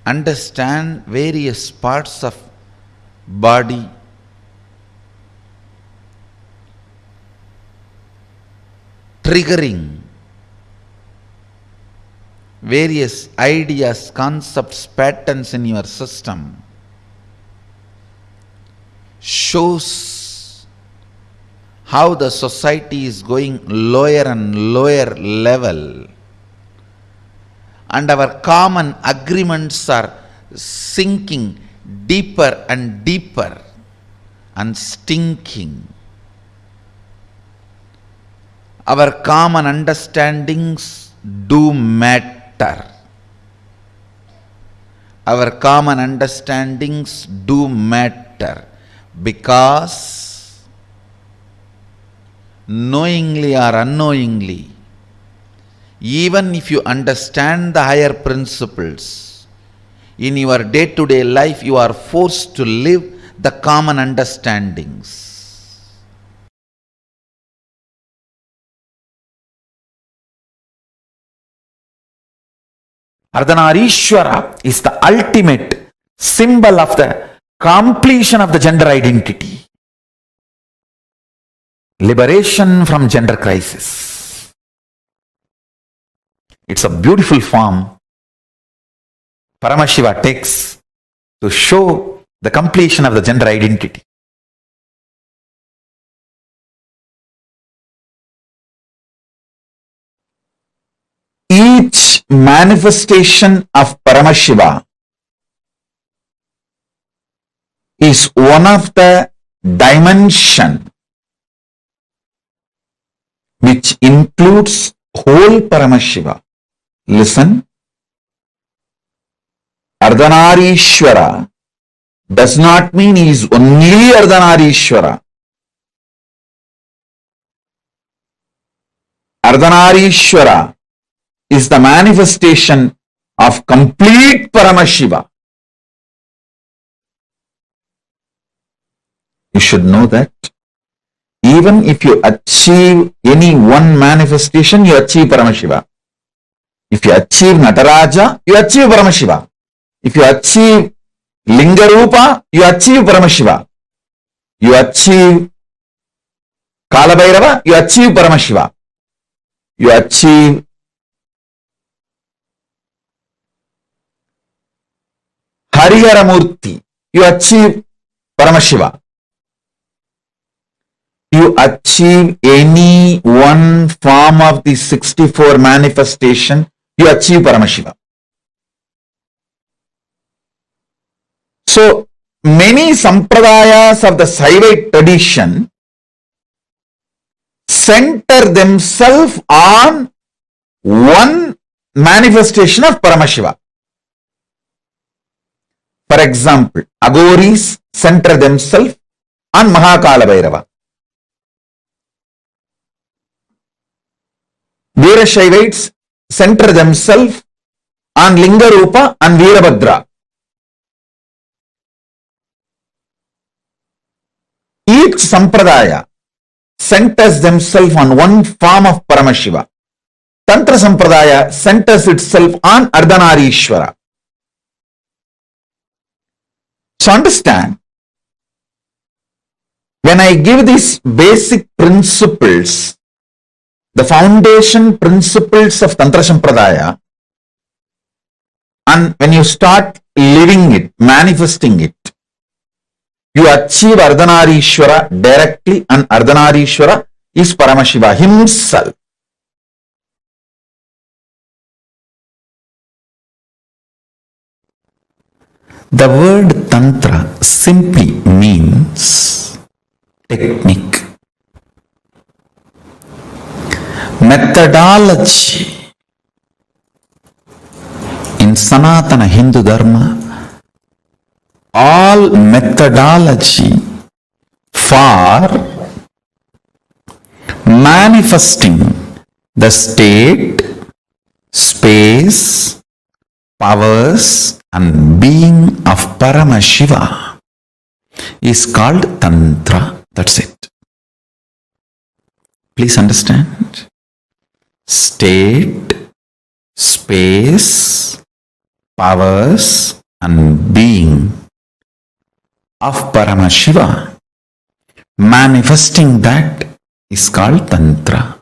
Understand various parts of body triggering various ideas, concepts, patterns in your system shows how the society is going lower and lower level. And our common agreements are sinking deeper and deeper and stinking. Our common understandings do matter. Our common understandings do matter because knowingly or unknowingly, even if you understand the higher principles, in your day-to-day life you are forced to live the common understandings. Ardhanarishwara is the ultimate symbol of the completion of the gender identity. Liberation from gender crisis. It's a beautiful form Paramashiva takes to show the completion of the gender identity. Each manifestation of Paramashiva is one of the dimension which includes whole Paramashiva. Listen, Ardhanarishwara does not mean he is only Ardhanarishwara. Ardhanarishwara is the manifestation of complete Paramashiva. You should know that even if you achieve any one manifestation, you achieve Paramashiva. If you achieve Nataraja, you achieve Paramashiva. If you achieve Lingarupa, you achieve Paramashiva. You achieve Kalabhairava, you achieve Paramashiva. You achieve Hariharamurti, you achieve Paramashiva. You achieve any one form of the 64 manifestation, you achieve Paramashiva. So, many sampradayas of the Saivite tradition center themselves on one manifestation of Paramashiva. For example, Aghoris center themselves on Mahakalabhairava. Veerashaivites center themselves on Lingarupa and Veerabhadra. Each sampradaya centers themselves on one form of Paramashiva. Tantra sampradaya centers itself on Ardhanarishwara. So understand, when I give these basic principles, the foundation principles of Tantra Sampradaya, and when you start living it, manifesting it, you achieve Ardhanarishwara directly, and Ardhanarishwara is Paramashiva himself. The word Tantra simply means technique, methodology. In Sanatana Hindu Dharma, all methodology for manifesting the state, space, powers and being of Paramashiva is called Tantra. That's it. Please understand. State, space, powers and being of Paramashiva, manifesting that is called Tantra.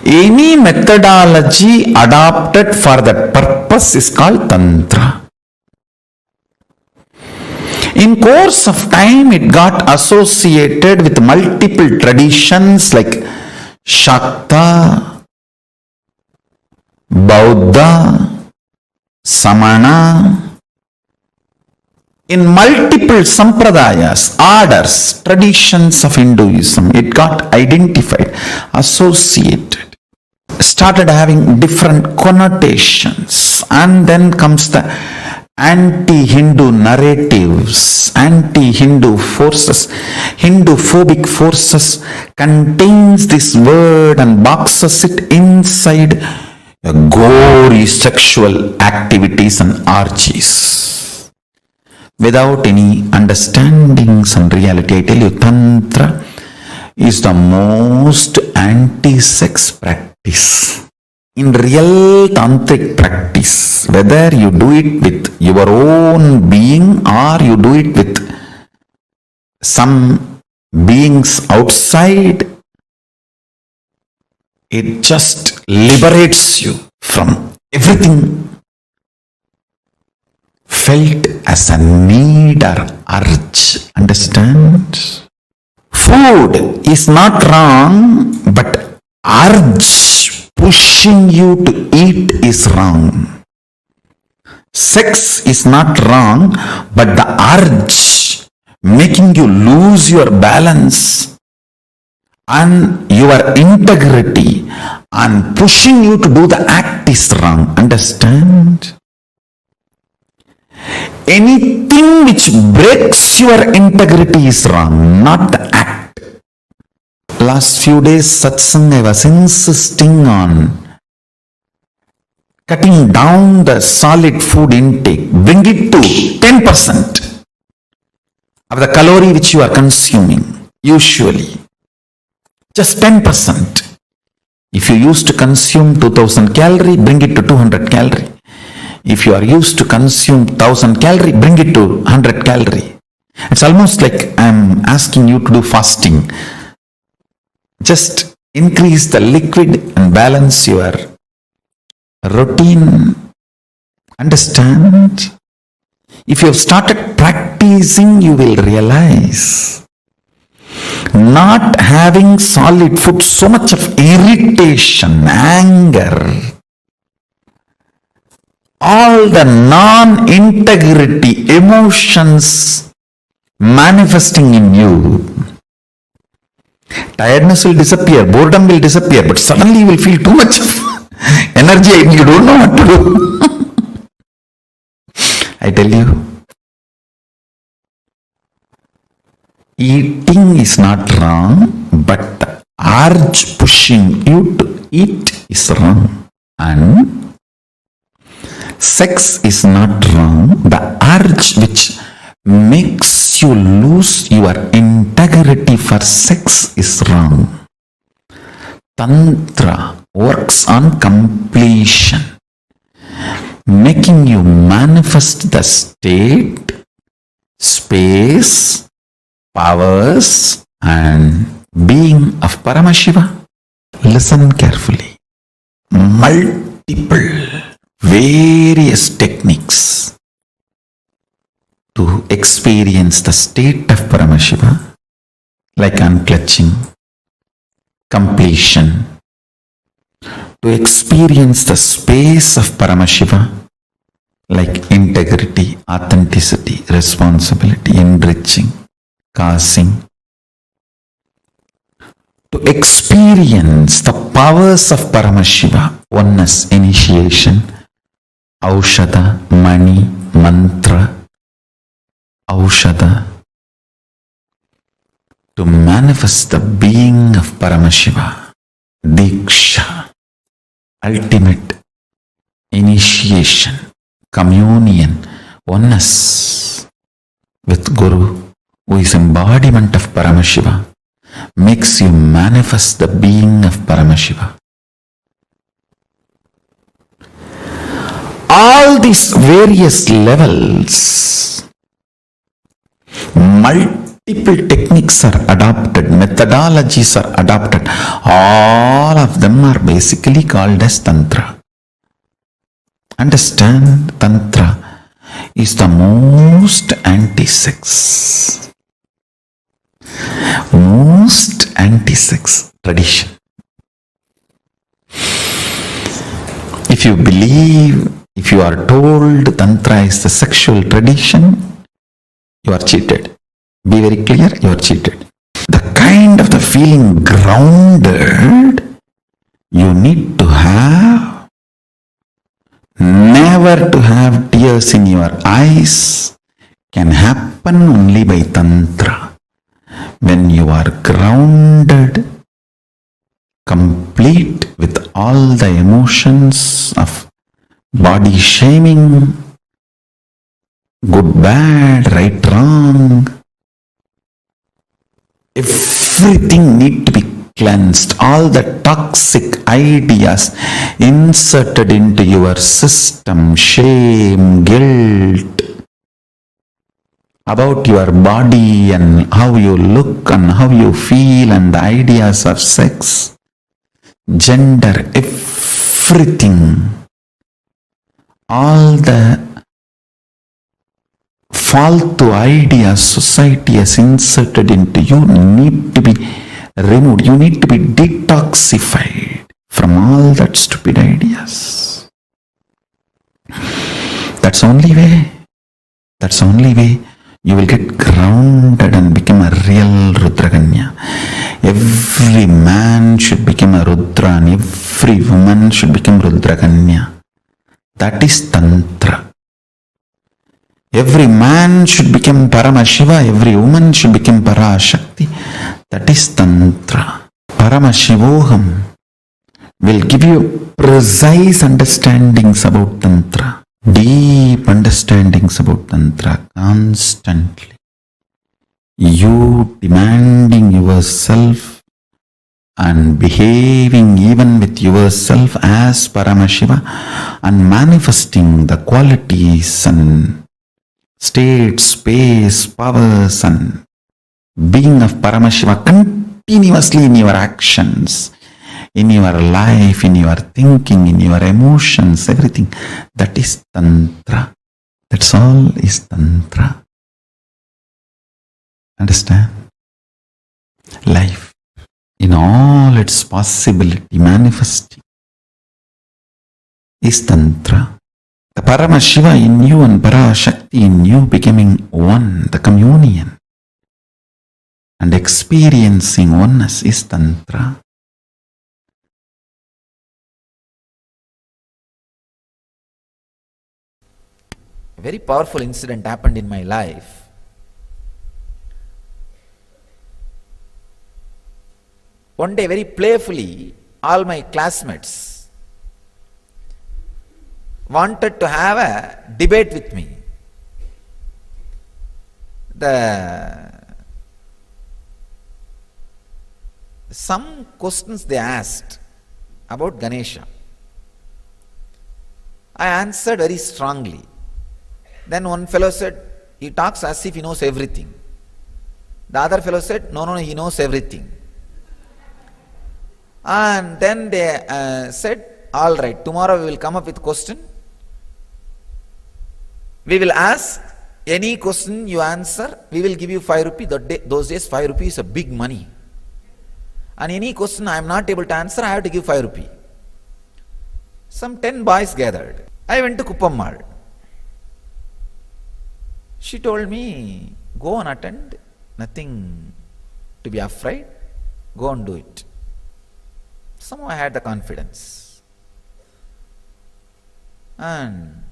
Any methodology adopted for that purpose is called Tantra. In course of time, it got associated with multiple traditions like Shakta, Bauddha, Samana, in multiple sampradayas, orders, traditions of Hinduism, it got identified, associated, started having different connotations, and then comes the anti-Hindu narratives, anti-Hindu forces, Hindu-phobic forces contains this word and boxes it inside gory sexual activities and orgies without any understandings and reality. I tell you, Tantra is the most anti-sex practice. In real tantric practice, whether you do it with your own being or you do it with some beings outside, it just liberates you from everything felt as a need or urge. Understand? Food is not wrong, but urge pushing you to eat is wrong. Sex is not wrong, but the urge making you lose your balance and your integrity and pushing you to do the act is wrong. Understand? Anything which breaks your integrity is wrong, not the act. Last few days satsang I was insisting on cutting down the solid food intake. Bring it to 10% of the calorie which you are consuming usually. Just 10%. If you used to consume 2000 calorie, bring it to 200 calorie. If you are used to consume 1000 calorie, bring it to 100 calorie. It's almost like I'm asking you to do fasting. Just increase the liquid and balance your routine. Understand? If you have started practicing, you will realize not having solid food, so much of irritation, anger, all the non-integrity emotions manifesting in you. Tiredness will disappear, boredom will disappear, but suddenly you will feel too much of energy and you don't know what to do. I tell you, eating is not wrong, but the urge pushing you to eat is wrong. And sex is not wrong. The urge which makes you lose your integrity for sex is wrong. Tantra works on completion, making you manifest the state, space, powers and being of Paramashiva. Listen carefully. Multiple various techniques to experience the state of Paramashiva, like unclutching, completion, to experience the space of Paramashiva, like integrity, authenticity, responsibility, enriching, causing, to experience the powers of Paramashiva, oneness, initiation, Aushada, Mani, Mantra, Aushada, to manifest the being of Paramashiva, Diksha, ultimate initiation, communion, oneness with Guru, who is embodiment of Paramashiva, makes you manifest the being of Paramashiva. All these various levels, multiple techniques are adopted, methodologies are adopted. All of them are basically called as Tantra. Understand, Tantra is the most anti-sex, most anti-sex tradition. If you believe, if you are told Tantra is the sexual tradition, you are cheated. Be very clear, you are cheated. The kind of the feeling grounded you need to have, never to have tears in your eyes, can happen only by Tantra. When you are grounded, complete with all the emotions of body shaming, good, bad, right, wrong, everything need to be cleansed. All the toxic ideas inserted into your system, shame, guilt, about your body and how you look and how you feel and the ideas of sex, gender, everything, all the false ideas society has inserted into you need to be removed. You need to be detoxified from all that stupid ideas. That's only way. That's only way you will get grounded and become a real Rudraganya. Every man should become a Rudra and every woman should become Rudraganya. That is Tantra. Every man should become Paramashiva, every woman should become Parashakti. That is Tantra. Paramashivoham will give you precise understandings about Tantra. Deep understandings about Tantra constantly. You demanding yourself and behaving even with yourself as Paramashiva and manifesting the qualities and state, space, powers and being of Paramashiva continuously in your actions, in your life, in your thinking, in your emotions, everything. That is Tantra. That's all is Tantra. Understand? Life in all its possibility manifesting is Tantra. The Paramashiva in you and Parashakti in you becoming one, the communion and experiencing oneness is Tantra. A very powerful incident happened in my life. One day, very playfully, all my classmates wanted to have a debate with me. Some questions they asked about Ganesha. I answered very strongly. Then one fellow said, he talks as if he knows everything. The other fellow said, no, he knows everything. And then they said, all right, tomorrow we will come up with question. We will ask, any question you answer, we will give you 5 rupees. Those days 5 rupees is a big money. And any question I am not able to answer, I have to give 5 rupees. Some 10 boys gathered. I went to Kuppammal. She told me, go and attend, nothing to be afraid, go and do it. Somehow I had the confidence. And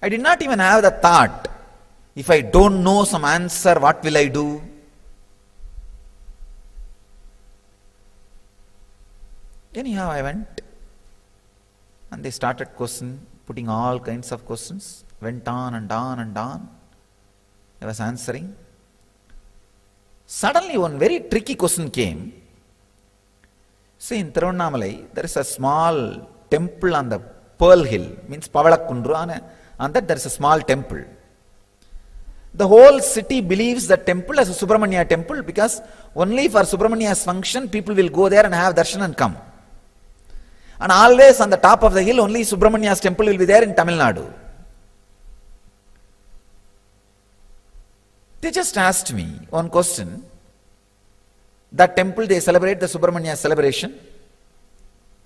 I did not even have the thought, if I don't know some answer, what will I do? Anyhow, I went and they started putting all kinds of questions, went on and on and on. I was answering. Suddenly one very tricky question came. See, in Tiruvannamalai, there is a small temple on the Pearl Hill, means Pavalakundru, on that there is a small temple. The whole city believes the temple as a Subramanya temple because only for Subramanya's function people will go there and have darshan and come. And always on the top of the hill only Subramanya's temple will be there in Tamil Nadu. They just asked me one question. That temple they celebrate the Subramanya celebration.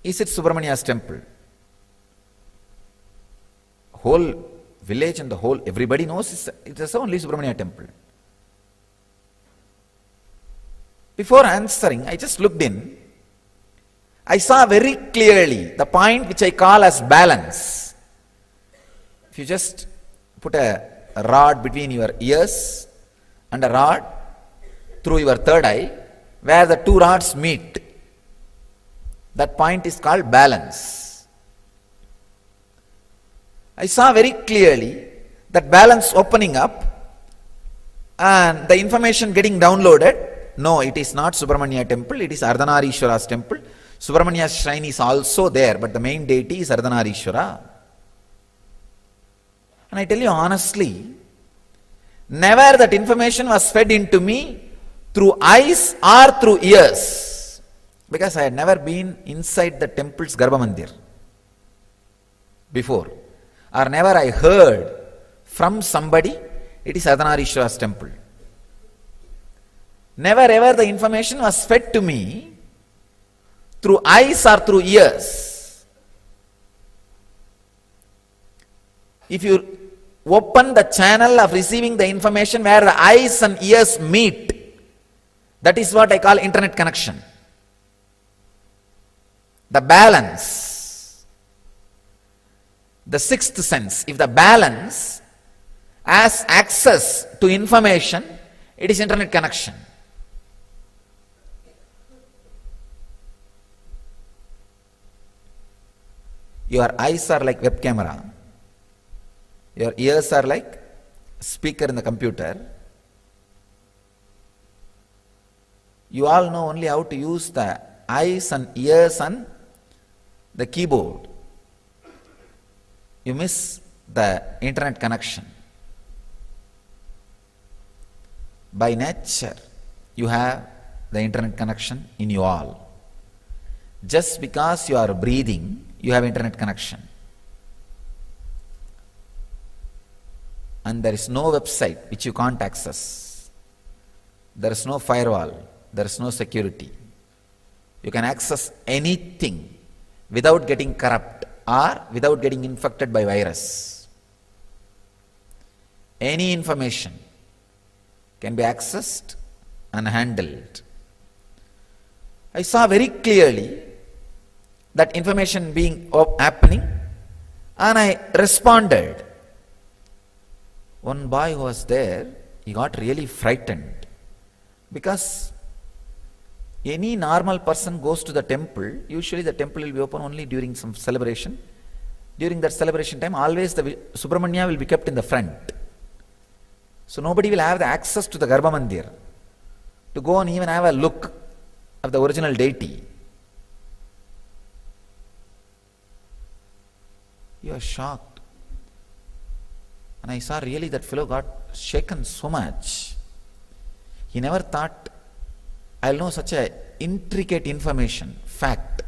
is it Subramania's temple? Whole village and the whole, everybody knows it is only Subramania temple. Before answering, I just looked in. I saw very clearly the point which I call as balance. If you just put a rod between your ears and a rod through your third eye, where the two rods meet, that point is called balance. I saw very clearly that balance opening up and the information getting downloaded. No, it is not Subramania temple, it is Ardhanarishwara's temple. Subramania's shrine is also there, but the main deity is Ardhanarishwara. And I tell you honestly, never that information was fed into me through eyes or through ears, because I had never been inside the temple's Garbha Mandir before, or never I heard from somebody it is Ardhanarishwara's temple. Never ever the information was fed to me through eyes or through ears. If you open the channel of receiving the information where the eyes and ears meet, that is what I call internet connection. The balance, the sixth sense. If the balance has access to information, it is internet connection. Your eyes are like web camera. Your ears are like speaker in the computer. You all know only how to use the eyes and ears and the keyboard. You miss the internet connection. By nature, you have the internet connection in you all. Just because you are breathing, you have internet connection. And there is no website which you can't access. There is no firewall. There is no security. You can access anything without getting corrupt or without getting infected by virus. Any information can be accessed and handled. I saw very clearly that information being happening, and I responded. One boy who was there, he got really frightened, because any normal person goes to the temple, usually the temple will be open only during some celebration. During that celebration time, always the Subramania will be kept in the front. So nobody will have the access to the Garbha Mandir to go and even have a look of the original deity. You are shocked. And I saw really that fellow got shaken so much. He never thought, I'll know such a intricate information, fact,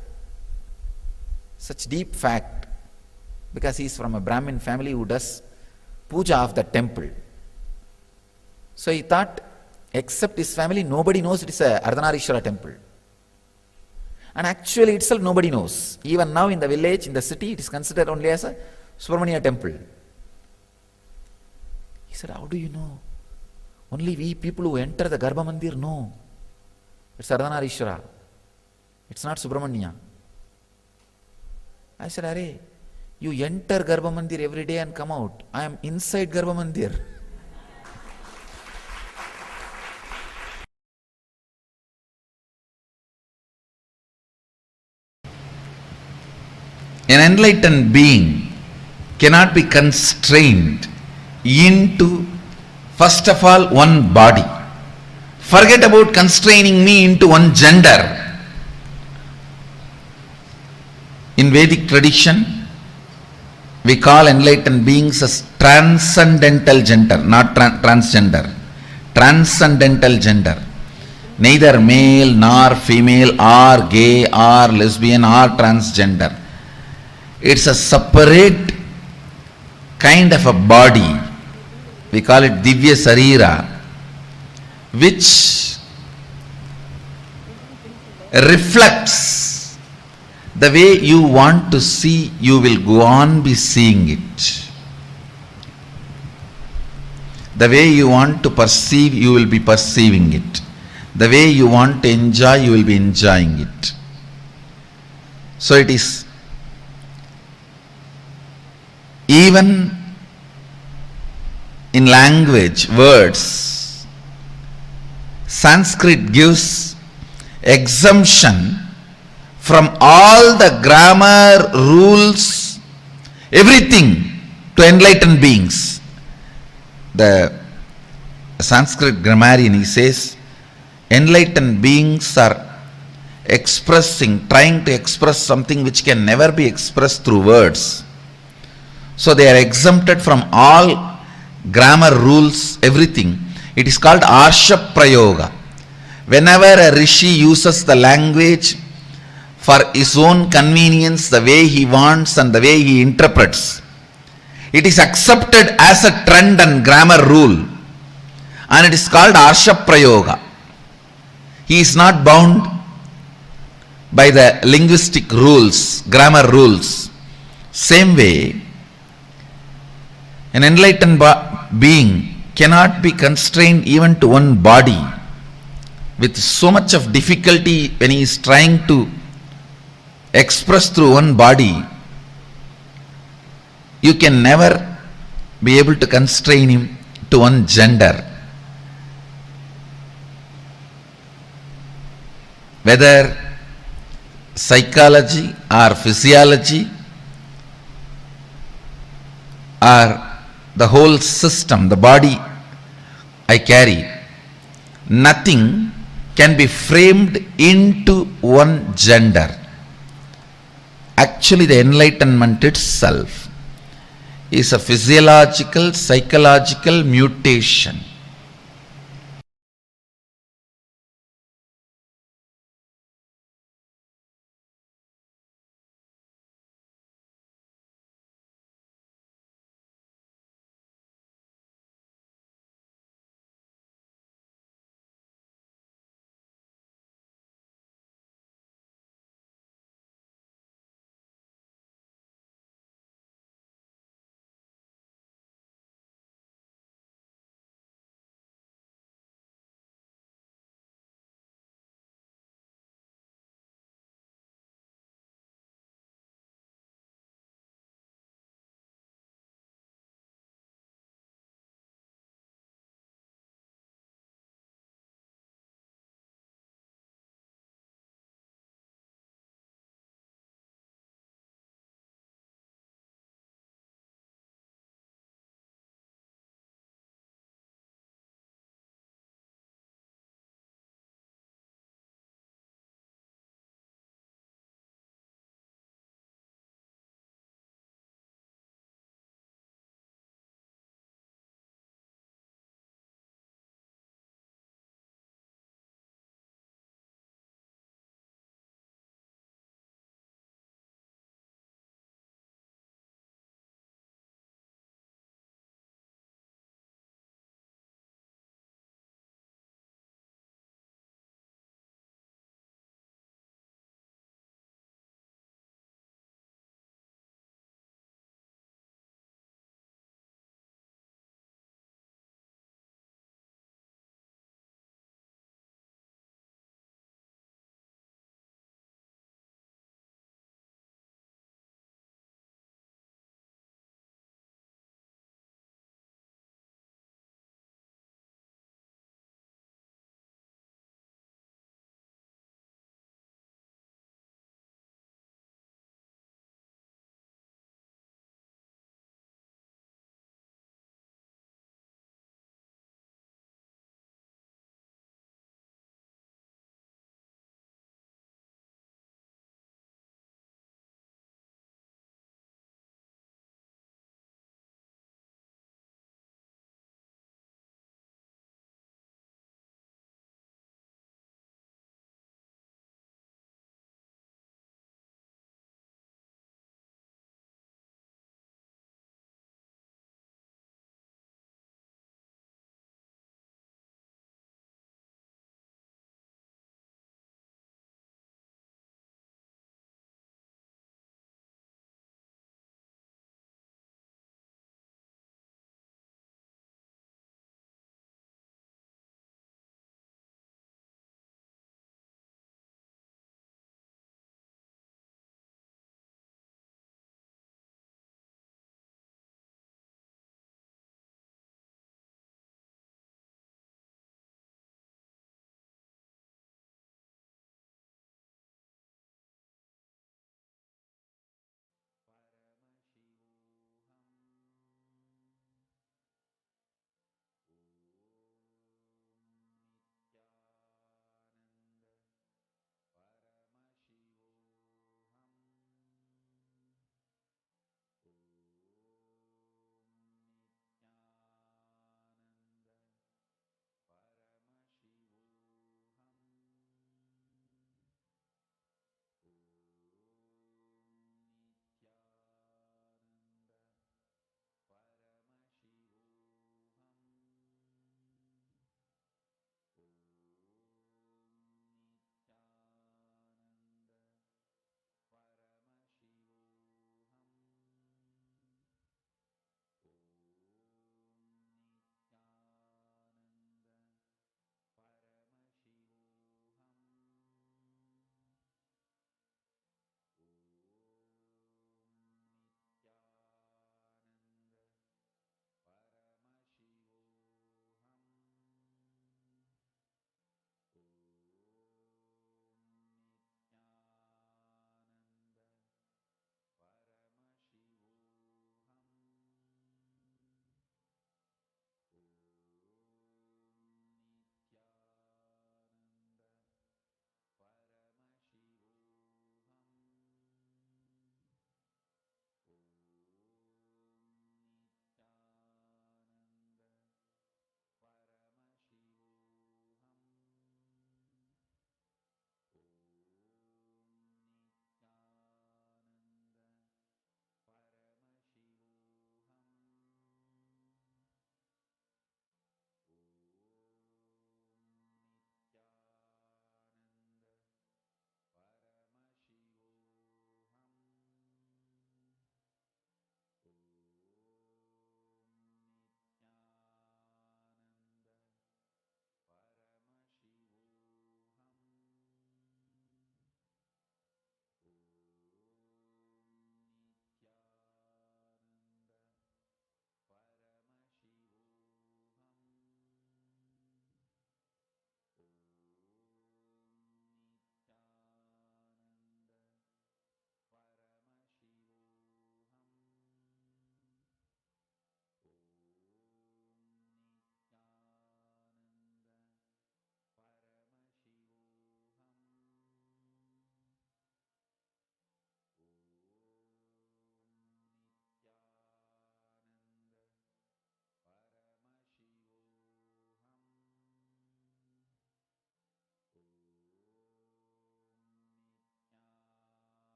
such deep fact, because he is from a Brahmin family who does puja of the temple. So he thought, except his family, nobody knows it is a Ardhanarishwara temple. And actually itself nobody knows. Even now in the village, in the city, it is considered only as a Subramania temple. He said, how do you know? Only we people who enter the Garbha Mandir know. It's Ardhanarishwara. It's not Subramania. I said, Arey, you enter Garbha Mandir every day and come out. I am inside Garbha Mandir. An enlightened being cannot be constrained into, first of all, one body. Forget about constraining me into one gender. In Vedic tradition, we call enlightened beings as transcendental gender, not transgender. Transcendental gender. Neither male nor female or gay or lesbian or transgender. It's a separate kind of a body. We call it Divya Sarira, which reflects The way you want to see, you will go on be seeing it. The way you want to perceive, you will be perceiving it. The way you want to enjoy, you will be enjoying it. So it is even in language, words, Sanskrit gives exemption from all the grammar, rules, everything to enlightened beings. The Sanskrit grammarian, he says, enlightened beings are trying to express something which can never be expressed through words. So they are exempted from all grammar rules, everything. It is called Arsha Prayoga. Whenever a rishi uses the language for his own convenience, the way he wants and the way he interprets, it is accepted as a trend and grammar rule, and it is called Arsha Prayoga. He is not bound by the linguistic rules, grammar rules. Same way, an enlightened being cannot be constrained even to one body with so much of difficulty when he is trying to express through one body. You can never be able to constrain him to one gender. Whether psychology or physiology or the whole system, the body I carry, nothing can be framed into one gender. Actually, the enlightenment itself is a physiological, psychological mutation.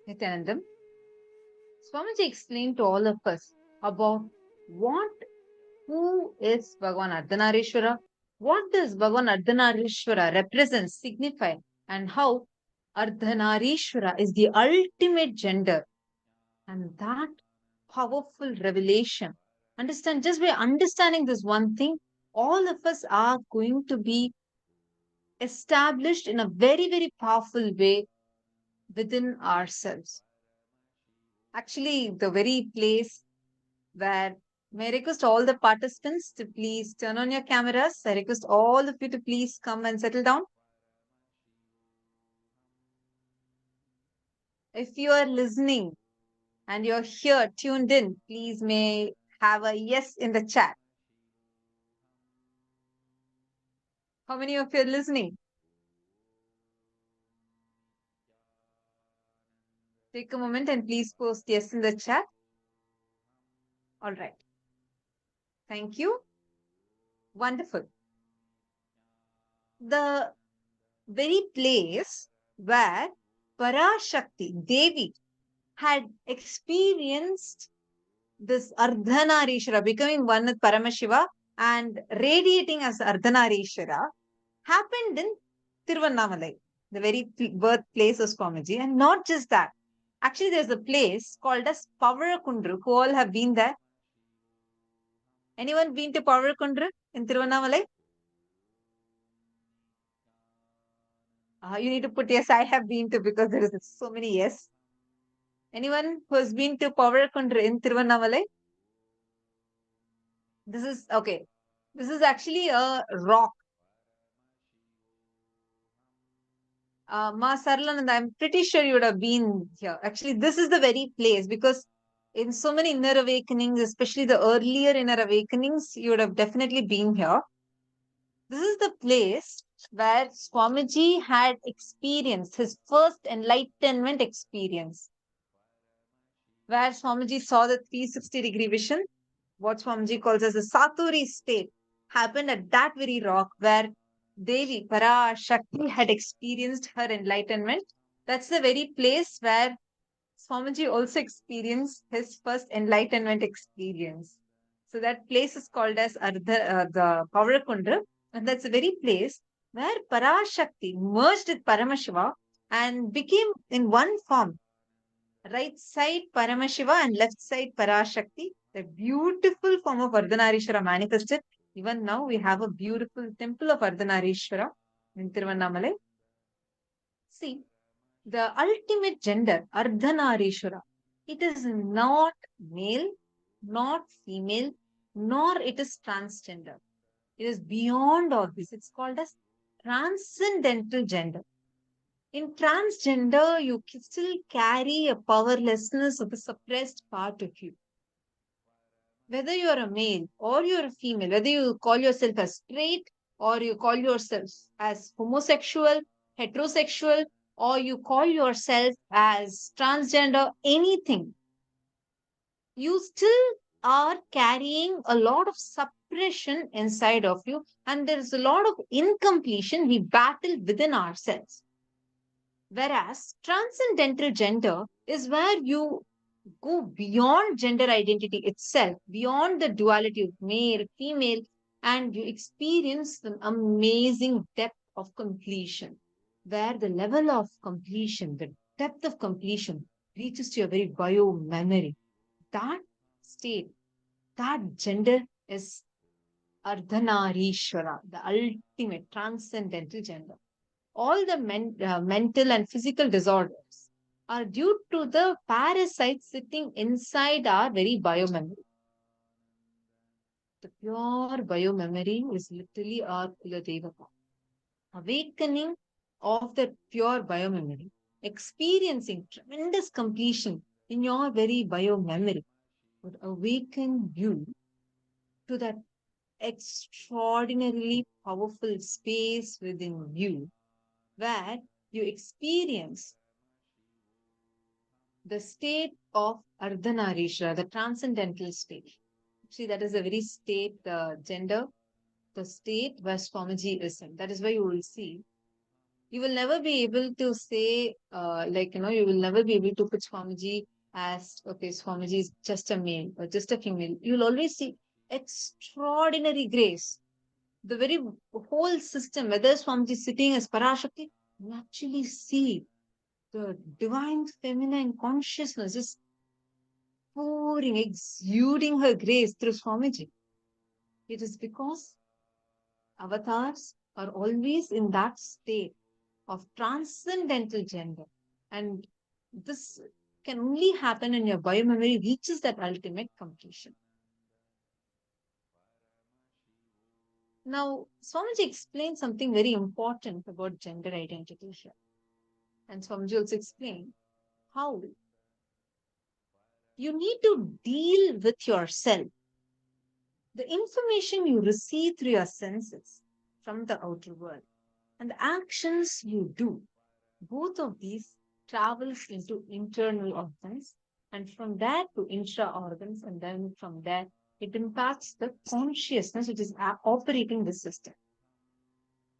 Nithyanandam, Swamiji explained to all of us about who is Bhagavan Ardhanarishwara, what does Bhagavan Ardhanarishwara represent, signify, and how Ardhanarishwara is the ultimate gender. And that powerful revelation. Understand, just by understanding this one thing, all of us are going to be established in a very, very powerful way within ourselves. Actually, the very place where may I request all the participants to please turn on your cameras. I request all of you to please come and settle down. If you are listening and you're here tuned in, please may have a yes in the chat. How many of you are listening? Take a moment and please post yes in the chat. All right. Thank you. Wonderful. The very place where Parashakti, Devi, had experienced this Ardhanarishwara, becoming one with Paramashiva and radiating as Ardhanarishwara, happened in Tiruvannamalai, the very birthplace of Swamiji. And not just that, actually there's a place called as Pavarakundru. Who all have been there? Anyone been to Pavarakundru in Tiruvannamalai? You need to put yes, I have been to, because there is so many yes. Anyone who has been to Pavarakundru in Tiruvannamalai? This is, okay. This is actually a rock. Ma Sarlananda, I'm pretty sure you would have been here. Actually, this is the very place, because in so many inner awakenings, especially the earlier inner awakenings, you would have definitely been here. This is the place where Swamiji had experienced his first enlightenment experience, where Swamiji saw the 360-degree vision, what Swamiji calls as a Saturi state, happened at that very rock where Devi, Parashakti, had experienced her enlightenment. That's the very place where Swamiji also experienced his first enlightenment experience. So that place is called as the Pavarakundra, and that's the very place where Parashakti merged with Paramashiva and became in one form. Right side Paramashiva and left side Parashakti, the beautiful form of Ardhanarishwara manifested. Even now we have a beautiful temple of Ardhanarishwara in Tiruvannamalai. See, the ultimate gender, Ardhanarishwara, it is not male, not female, nor it is transgender. It is beyond all this. It's called as transcendental gender. In transgender, you still carry a powerlessness of the suppressed part of you. Whether you are a male or you are a female, whether you call yourself as straight or you call yourself as homosexual, heterosexual, or you call yourself as transgender, anything, you still are carrying a lot of suppression inside of you, and there is a lot of incompletion we battle within ourselves. Whereas transcendental gender is where you go beyond gender identity itself, beyond the duality of male, female, and you experience an amazing depth of completion, where the level of completion, the depth of completion reaches to your very bio-memory. That state, that gender is Ardhanarishwara, the ultimate transcendental gender. All the mental and physical disorders are due to the parasites sitting inside our very biomemory. The pure biomemory is literally our Kuladevata. Awakening of the pure biomemory, experiencing tremendous completion in your very biomemory would awaken you to that extraordinarily powerful space within you, where you experience the state of Ardhanarishwara, the transcendental state. See, that is the very state, the gender, the state where Swamiji is in. That is why you will see You will never be able to say, you will never be able to put Swamiji as, okay, Swamiji is just a male or just a female. You'll always see extraordinary grace. The very whole system, whether Swamiji is sitting as Parashakti, you actually see the divine feminine consciousness is pouring, exuding her grace through Swamiji. It is because avatars are always in that state of transcendental gender. And this can only happen when your biomemory reaches that ultimate completion. Now, Swamiji explained something very important about gender identity here. And Swamiji also explained how you need to deal with yourself. The information you receive through your senses from the outer world and the actions you do, both of these travels into internal organs, and from there to intra organs, and then from there it impacts the consciousness which is operating the system.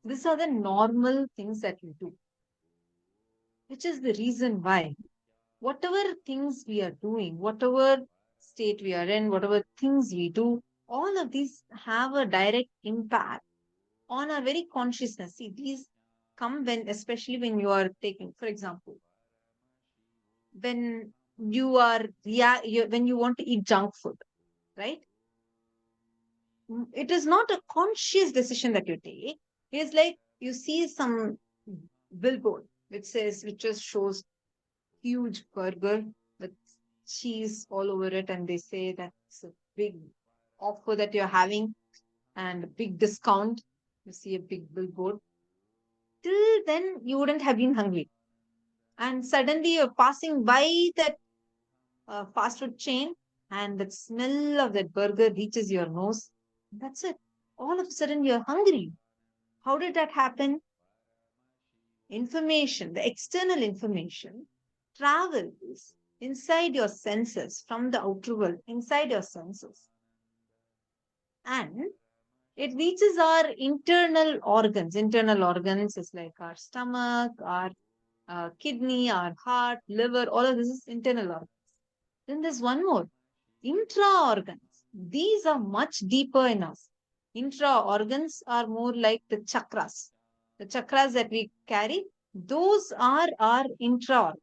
These are the normal things that we do, which is the reason why whatever things we are doing, whatever state we are in, whatever things we do, all of these have a direct impact on our very consciousness. See, these come when, especially when you are taking, for example, when you are when you want to eat junk food, right? It is not a conscious decision that you take. It's like you see some billboard which just shows huge burger with cheese all over it, and they say that's a big offer that you're having and a big discount. You see a big billboard. Till then, you wouldn't have been hungry. And suddenly you're passing by that fast food chain, and the smell of that burger reaches your nose. That's it. All of a sudden, you're hungry. How did that happen? Information, the external information, travels inside your senses, from the outer world, inside your senses. And it reaches our internal organs. Internal organs is like our stomach, our kidney, our heart, liver, all of this is internal organs. Then there's one more, intra organs. These are much deeper in us. Intra organs are more like the chakras. The chakras that we carry, those are our intra organs.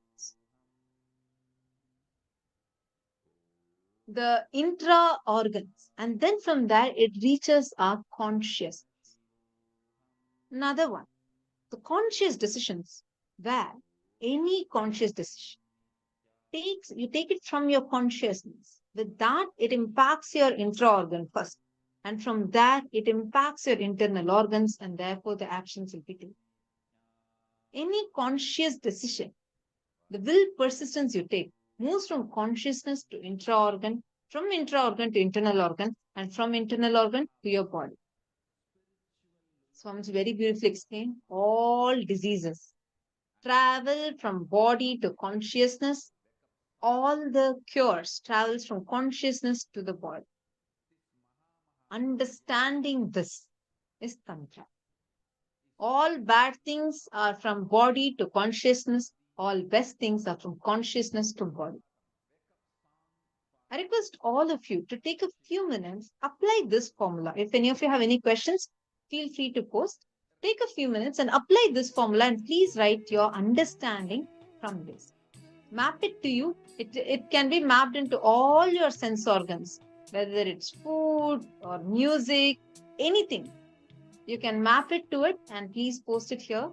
The intra organs. And then from there, it reaches our consciousness. Another one, the conscious decisions, where any conscious decision you take it from your consciousness. With that, it impacts your intra-organ first. And from that, it impacts your internal organs, and therefore the actions will be taken. Any conscious decision, the will persistence you take, moves from consciousness to intra-organ, from intra-organ to internal organ, and from internal organ to your body. Swamiji very beautifully explained, all diseases travel from body to consciousness. All the cures travels from consciousness to the body. Understanding this is Tantra. All bad things are from body to consciousness. All best things are from consciousness to body. I request all of you to take a few minutes, apply this formula. If any of you have any questions, feel free to post. Take a few minutes and apply this formula, and please write your understanding from this. Map it to you. It can be mapped into all your sense organs, whether it's food or music, anything. You can map it to it, and please post it here.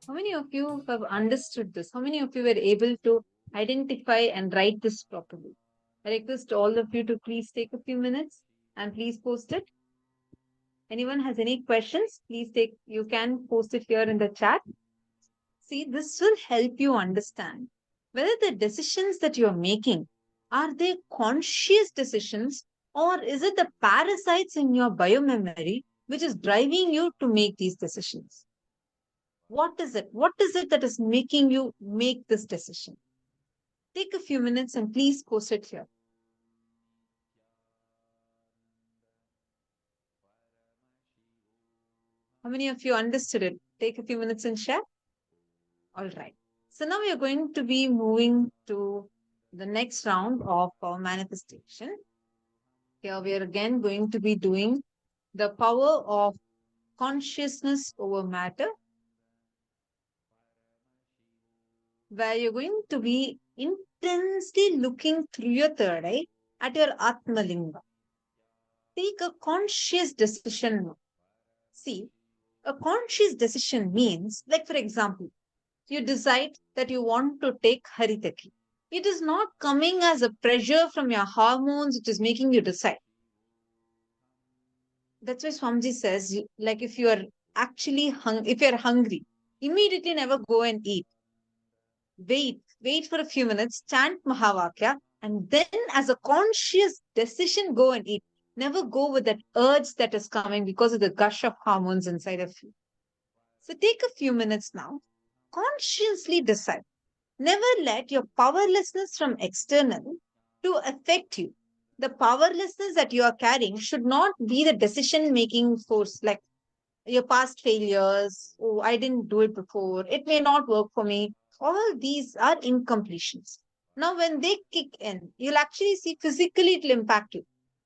How many of you have understood this? How many of you were able to identify and write this properly? I request all of you to please take a few minutes and please post it. Anyone has any questions? Please you can post it here in the chat. See, this will help you understand whether the decisions that you're making, are they conscious decisions, or is it the parasites in your biomemory which is driving you to make these decisions? What is it? What is it that is making you make this decision? Take a few minutes and please post it here. How many of you understood it? Take a few minutes and share. All right. So now we are going to be moving to the next round of our manifestation. Here we are again going to be doing the power of consciousness over matter, where you're going to be intensely looking through your third eye at your Atmalinga. Take a conscious decision. See, a conscious decision means, like for example, you decide that you want to take Haritaki. It is not coming as a pressure from your hormones, it is making you decide. That's why Swamiji says, like if you are actually if you're hungry, immediately never go and eat. Wait for a few minutes, chant Mahavakya, and then as a conscious decision, go and eat. Never go with that urge that is coming because of the gush of hormones inside of you. So take a few minutes now, consciously decide. Never let your powerlessness from external to affect you. The powerlessness that you are carrying should not be the decision-making force, like your past failures. Oh, I didn't do it before. It may not work for me. All these are incompletions. Now, when they kick in, you'll actually see physically it will impact you.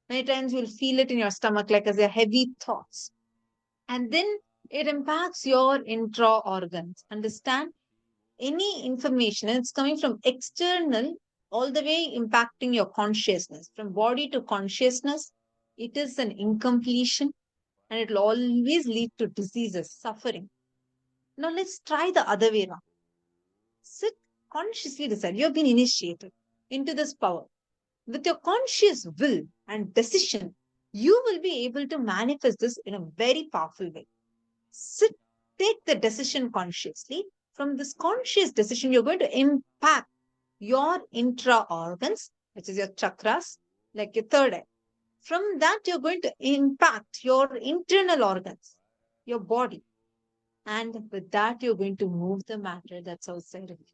Many times you'll feel it in your stomach like as a heavy thoughts. And then it impacts your intra organs. Understand? Any information, and it's coming from external all the way impacting your consciousness. From body to consciousness, it is an incompletion and it will always lead to diseases, suffering. Now let's try the other way around. Sit consciously, decide. You have been initiated into this power. With your conscious will and decision, you will be able to manifest this in a very powerful way. Sit, take the decision consciously. From this conscious decision, you're going to impact your intra organs, which is your chakras, like your third eye. From that, you're going to impact your internal organs, your body. And with that, you're going to move the matter that's outside of you.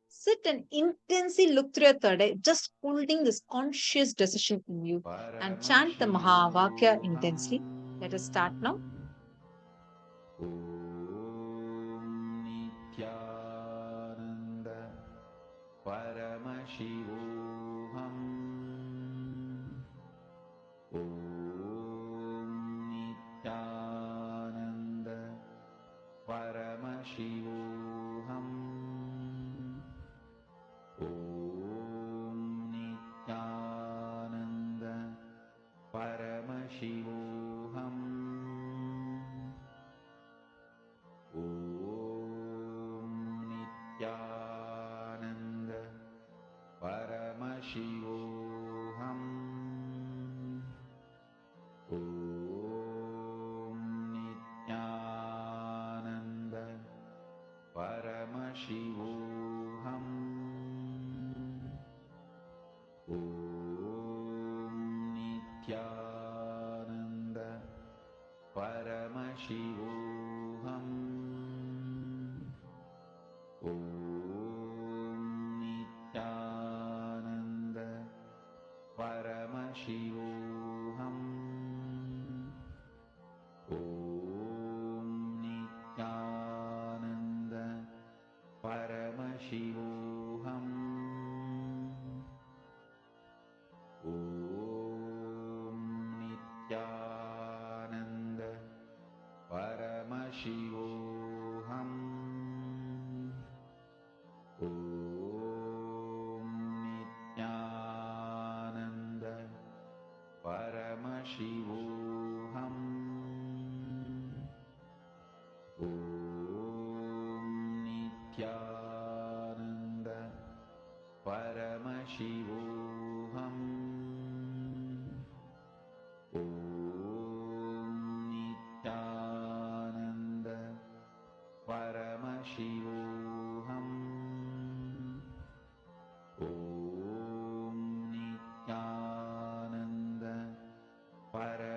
Sit and intensely look through your third eye, just holding this conscious decision in you, and chant the Mahavakya intensely. Let us start now. Nithyananda Paramashivoham Nithyananda Paramashivoham Nithyananda Paramashivoham Nithyananda Paramashivoham Nithyananda Paramashivoham Nithyananda Paramashivoham Nithyananda Paramashivoham Nithyananda Paramashivoham Nithyananda Paramashivoham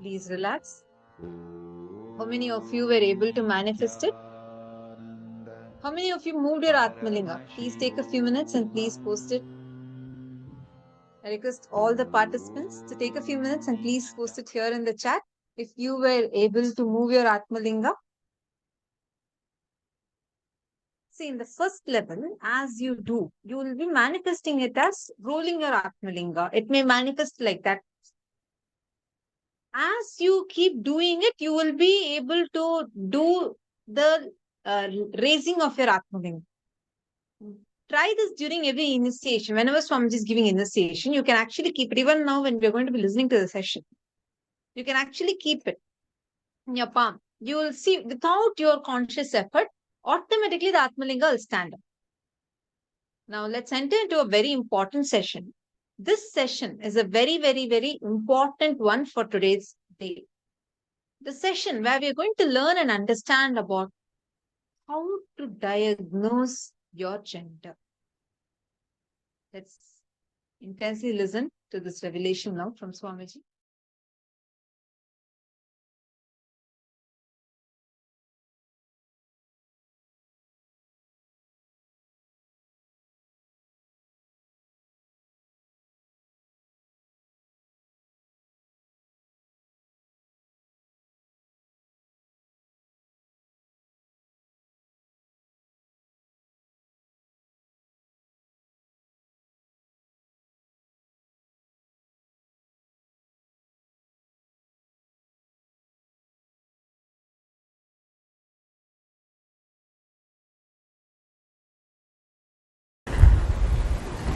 Please relax. How many of you were able to manifest it? How many of you moved your Atmalinga? Please take a few minutes and please post it. I request all the participants to take a few minutes and please post it here in the chat if you were able to move your Atmalinga. See, in the first level, as you do, you will be manifesting it as rolling your Atmalinga. It may manifest like that. As you keep doing it, you will be able to do the raising of your Atmalinga. Try this during every initiation. Whenever Swamiji is giving initiation, you can actually keep it. Even now when we are going to be listening to the session, you can actually keep it in your palm. You will see, without your conscious effort, automatically the Atmalinga will stand up. Now let's enter into a very important session. This session is a very, very, very important one for today's day. The session where we are going to learn and understand about how to diagnose your gender. Let's intensely listen to this revelation now from Swamiji.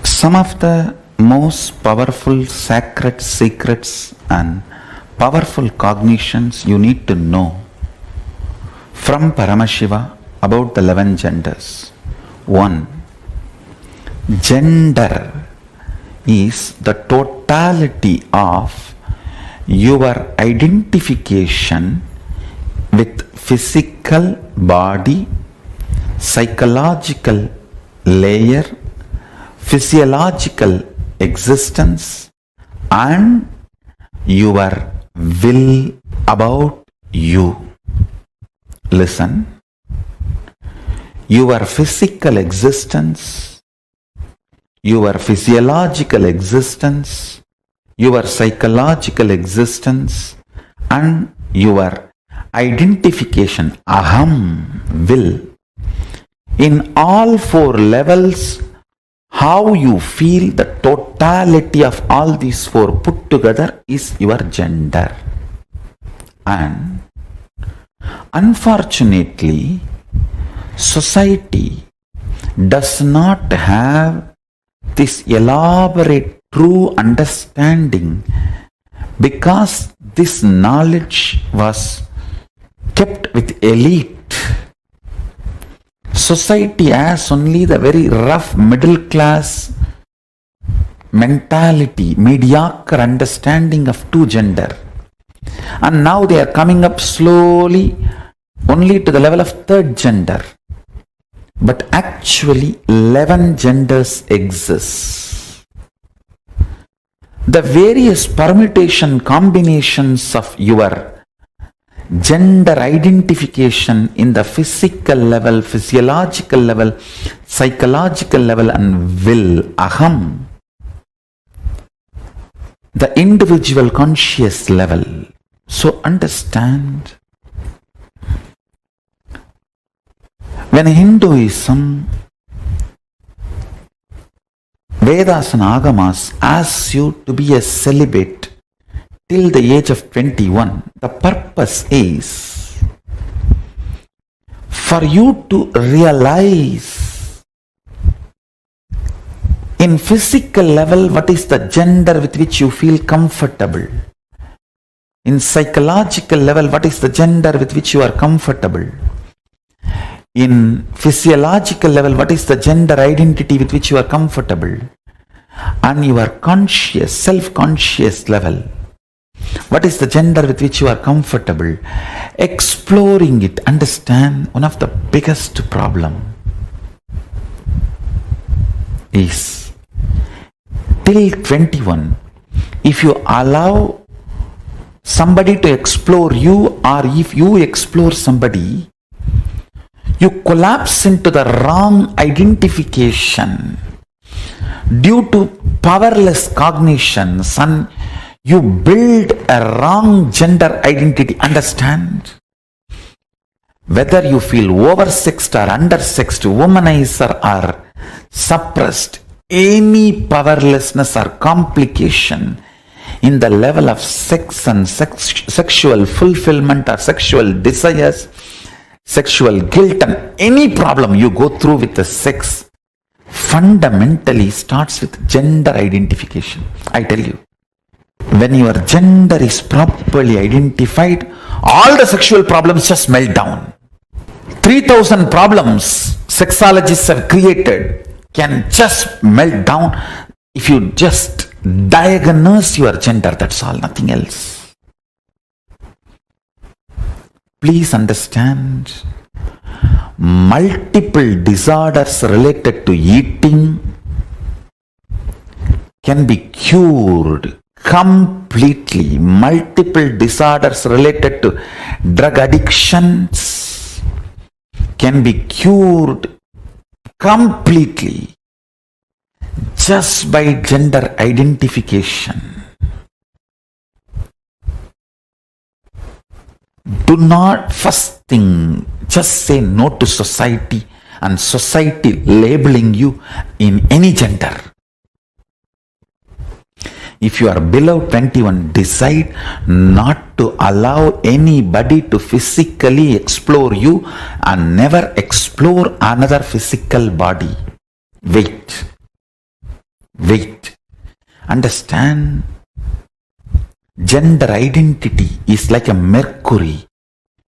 Some of the most powerful sacred secrets and powerful cognitions you need to know from Paramashiva about the 11 genders. 1. Gender is the totality of your identification with physical body, psychological layer, physiological existence, and your will about you. Listen. Your physical existence, your physiological existence, your psychological existence, and your identification, aham, will. In all 4 levels, how you feel, the totality of all these 4 put together is your gender. And unfortunately, society does not have this elaborate true understanding because this knowledge was kept with elite. Society has only the very rough middle class mentality, mediocre understanding of 2 gender. And now they are coming up slowly only to the level of 3rd gender. But actually 11 genders exist. The various permutation combinations of your gender identification in the physical level, physiological level, psychological level, and will, aham, the individual conscious level. So understand, when Hinduism, Vedas and Agamas asks you to be a celibate till the age of 21, the purpose is for you to realize in physical level what is the gender with which you feel comfortable. In psychological level, what is the gender with which you are comfortable. In physiological level, what is the gender identity with which you are comfortable. And your conscious, self-conscious level, what is the gender with which you are comfortable. Exploring it. Understand, one of the biggest problem is till 21, if you allow somebody to explore you, or if you explore somebody, you collapse into the wrong identification due to powerless cognitions, and you build a wrong gender identity. Understand? Whether you feel oversexed or undersexed, womanizer or suppressed, any powerlessness or complication in the level of sex and sexual fulfillment or sexual desires, sexual guilt, and any problem you go through with the sex fundamentally starts with gender identification. I tell you, when your gender is properly identified, all the sexual problems just melt down. 3,000 problems sexologists have created can just melt down if you just diagnose your gender. That's all, nothing else. Please understand, multiple disorders related to eating can be cured completely. Multiple disorders related to drug addictions can be cured completely just by gender identification. Do not, first thing, just say no to society and society labeling you in any gender. If you are below 21, decide not to allow anybody to physically explore you and never explore another physical body. Wait. Understand, gender identity is like a mercury.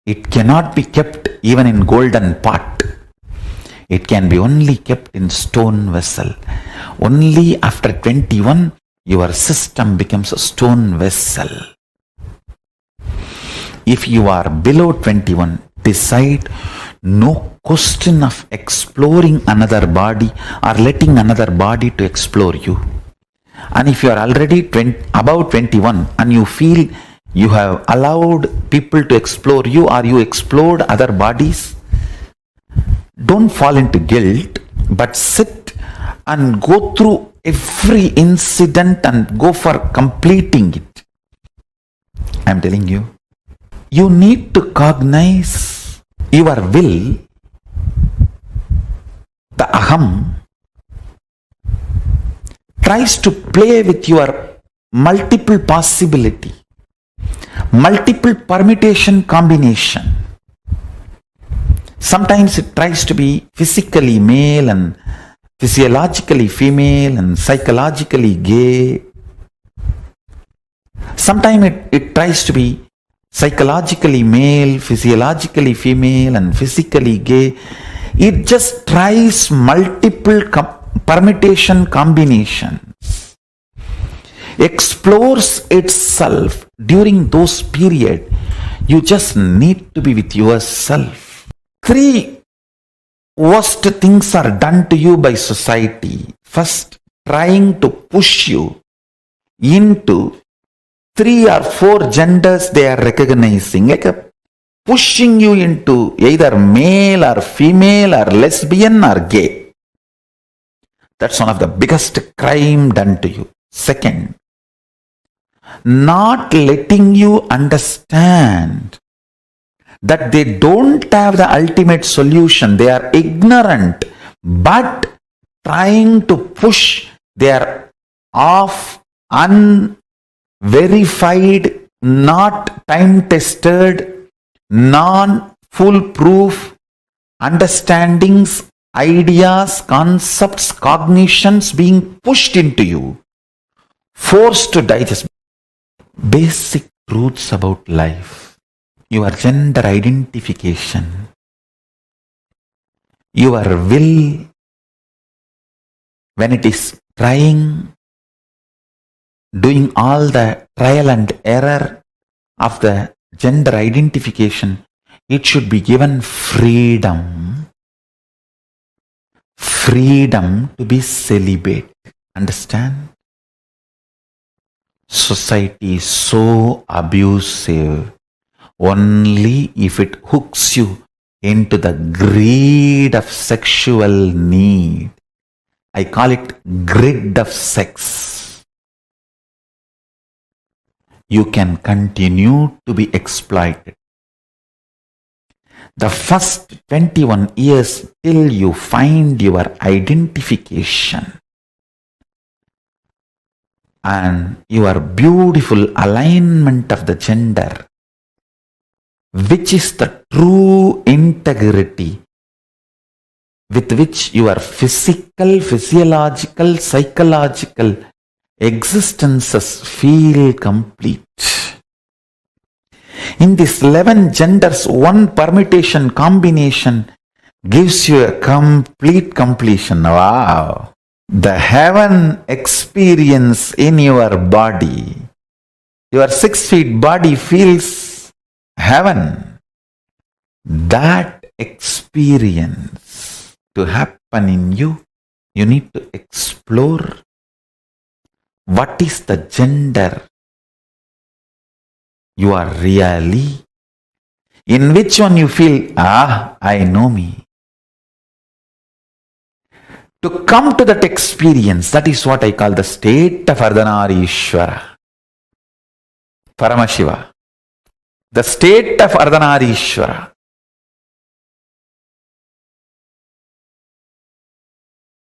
It cannot be kept even in golden pot. It can be only kept in stone vessel. Only after 21, your system becomes a stone vessel. If you are below 21, decide no question of exploring another body or letting another body to explore you. And if you are already above 21 and you feel you have allowed people to explore you or you explored other bodies, don't fall into guilt, but sit and go through every incident and go for completing it. I am telling you, you need to cognize your will, the aham, tries to play with your multiple possibility, multiple permutation combination. Sometimes it tries to be physically male and physiologically female and psychologically gay. Sometimes it tries to be psychologically male, physiologically female, and physically gay. It just tries multiple permutation combinations, explores itself during those periods. You just need to be with yourself. 3 worst things are done to you by society. First, trying to push you into 3 or 4 genders they are recognizing, like a pushing you into either male or female or lesbian or gay. That's one of the biggest crime done to you. Second, not letting you understand that they don't have the ultimate solution. They are ignorant, but trying to push their off, unverified, not time-tested, non-foolproof understandings, ideas, concepts, cognitions being pushed into you, forced to digest basic truths about life, your gender identification, your will when it is trying, doing all the trial and error of the gender identification, it should be given freedom. Freedom to be celibate. Understand? Society is so abusive only if it hooks you into the greed of sexual need. I call it grid of sex. You can continue to be exploited. The first 21 years till you find your identification and your beautiful alignment of the gender, which is the true integrity with which your physical, physiological, psychological existences feel complete. In these 11 genders, one permutation combination gives you a complete completion. Wow! The heaven experience in your body. Your 6 feet body feels heaven. That experience to happen in you, you need to explore what is the gender you are really, in which one you feel, I know me. To come to that experience, that is what I call the state of Ardhanarishwara. Paramashiva. The state of Ardhanarishwara.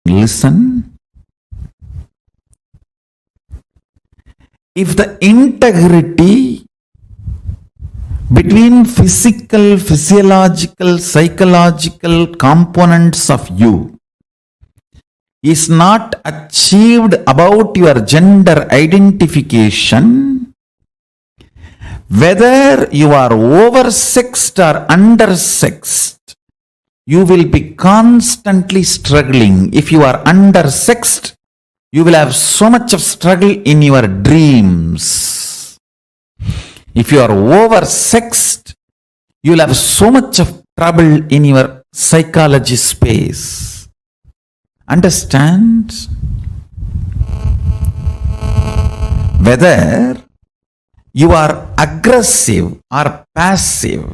Listen. If the integrity between physical, physiological, psychological components of you is not achieved about your gender identification, whether you are oversexed or undersexed, you will be constantly struggling. If you are undersexed, you will have so much of struggle in your dreams. If you are oversexed, you will have so much of trouble in your psychology space. Understand? Whether you are aggressive or passive,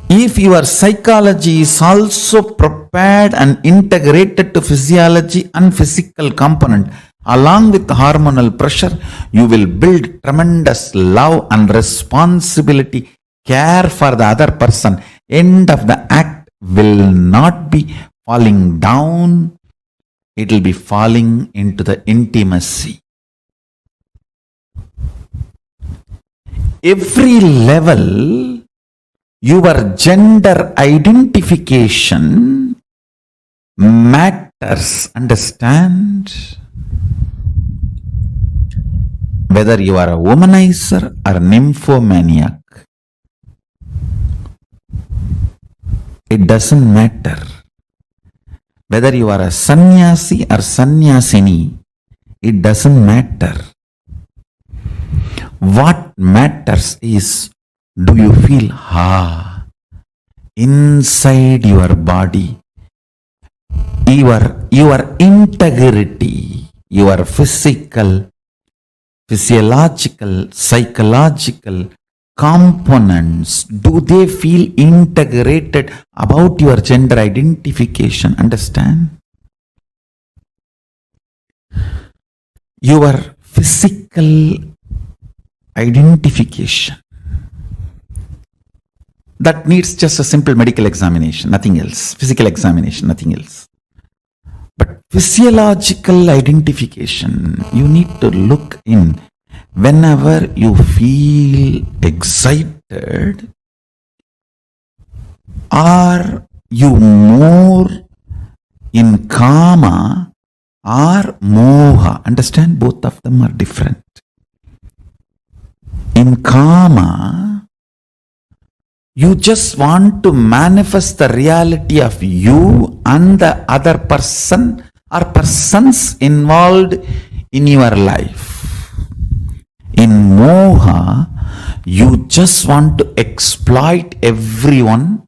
if your psychology is also prepared and integrated to physiology and physical component, along with the hormonal pressure, you will build tremendous love and responsibility, care for the other person. End of the act will not be falling down, it will be falling into the intimacy. Every level, your gender identification matters. Understand? Whether you are a womanizer or nymphomaniac, it doesn't matter. Whether you are a sannyasi or sannyasini, it doesn't matter. What matters is, do you feel inside your body, your integrity, your physical, physiological, psychological, components, do they feel integrated about your gender identification? Understand? Your physical identification, that needs just a simple medical examination, nothing else. Physical examination, nothing else. But physiological identification, you need to look in. Whenever you feel excited, are you more in kama or moha? Understand, both of them are different. In kama, you just want to manifest the reality of you and the other person or persons involved in your life. In moha, you just want to exploit everyone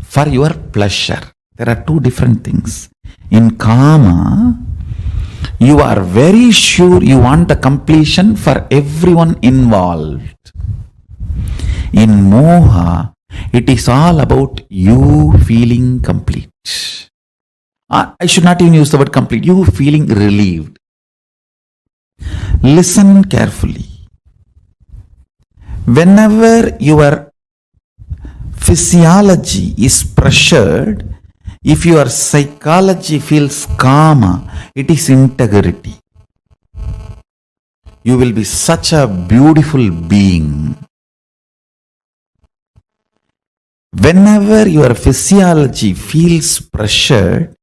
for your pleasure. There are two different things. In kama, you are very sure you want the completion for everyone involved. In moha, it is all about you feeling complete. I should not even use the word complete. You feeling relieved. Listen carefully. Whenever your physiology is pressured, if your psychology feels kama, it is integrity. You will be such a beautiful being. Whenever your physiology feels pressured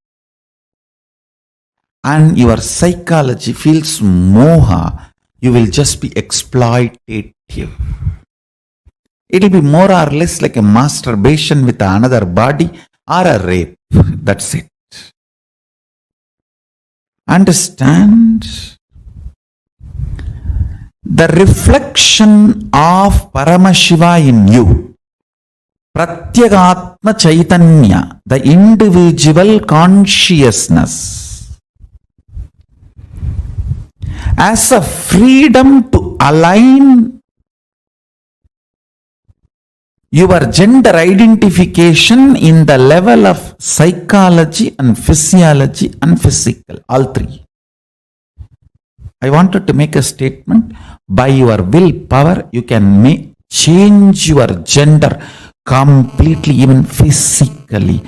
and your psychology feels moha, you will just be exploitative. It will be more or less like a masturbation with another body or a rape. That's it. Understand? The reflection of Paramashiva in you, Pratyagatma Chaitanya, the individual consciousness, as a freedom to align your gender identification in the level of psychology and physiology and physical, all three. I wanted to make a statement. By your willpower, you can change your gender completely, even physically.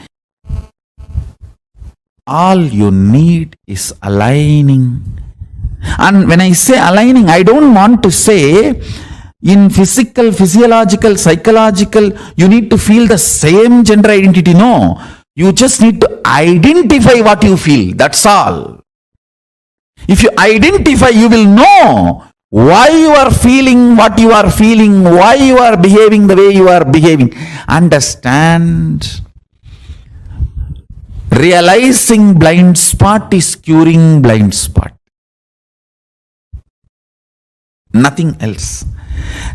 All you need is aligning. And when I say aligning, I don't want to say in physical, physiological, psychological, you need to feel the same gender identity. No. You just need to identify what you feel. That's all. If you identify, you will know why you are feeling what you are feeling, why you are behaving the way you are behaving. Understand? Realizing blind spot is curing blind spot. Nothing else.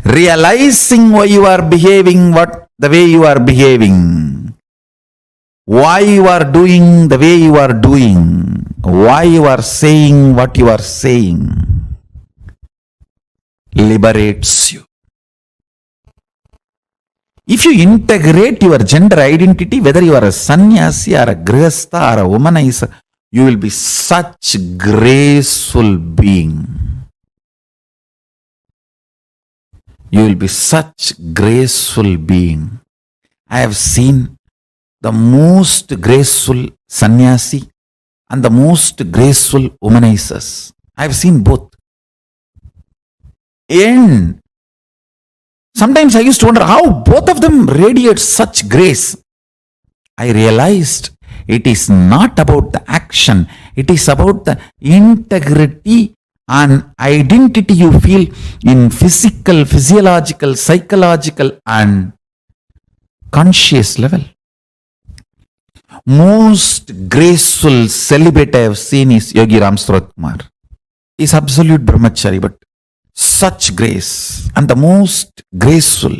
Realizing why you are behaving the way you are behaving, why you are doing the way you are doing, why you are saying what you are saying, liberates you. If you integrate your gender identity, whether you are a sannyasi or a grihastha or a womanizer, you will be such graceful being. You will be such graceful being. I have seen the most graceful sannyasi and the most graceful womanizers. I have seen both. And sometimes I used to wonder how both of them radiate such grace. I realized it is not about the action. It is about the integrity and identity you feel in physical, physiological, psychological and conscious level. Most graceful celibate I have seen is Yogi Ram Surat Kumar. He is absolute brahmachari, but such grace. And the most graceful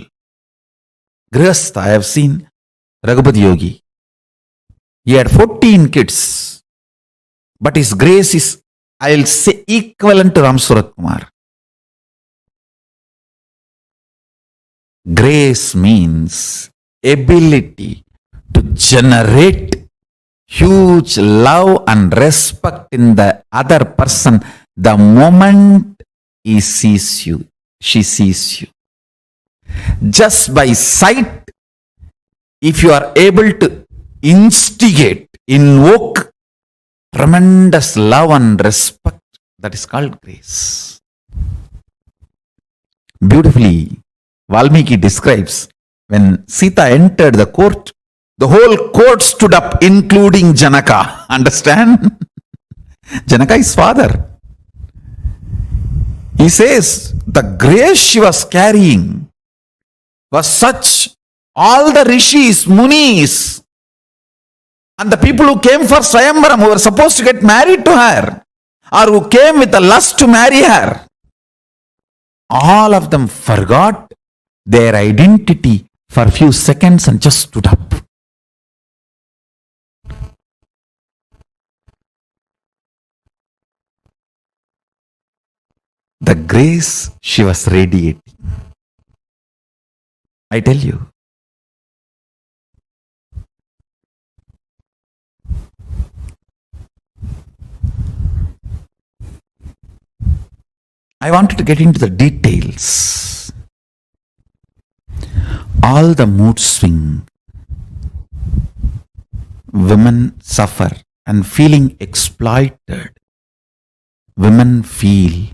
grihastha I have seen, Raghupati Yogi. He had 14 kids, but his grace is, I will say, equivalent to Ram Surat Kumar. Grace means ability to generate huge love and respect in the other person the moment he sees you, she sees you. Just by sight, if you are able to instigate, invoke tremendous love and respect, that is called grace. Beautifully, Valmiki describes when Sita entered the court, the whole court stood up, including Janaka. Understand? Janaka is father. He says the grace she was carrying was such, all the rishis, munis, and the people who came for Swayamvaram, who were supposed to get married to her, or who came with a lust to marry her, all of them forgot their identity for a few seconds and just stood up. The grace she was radiating. I tell you. I wanted to get into the details. All the mood swing women suffer and feeling exploited, women feel,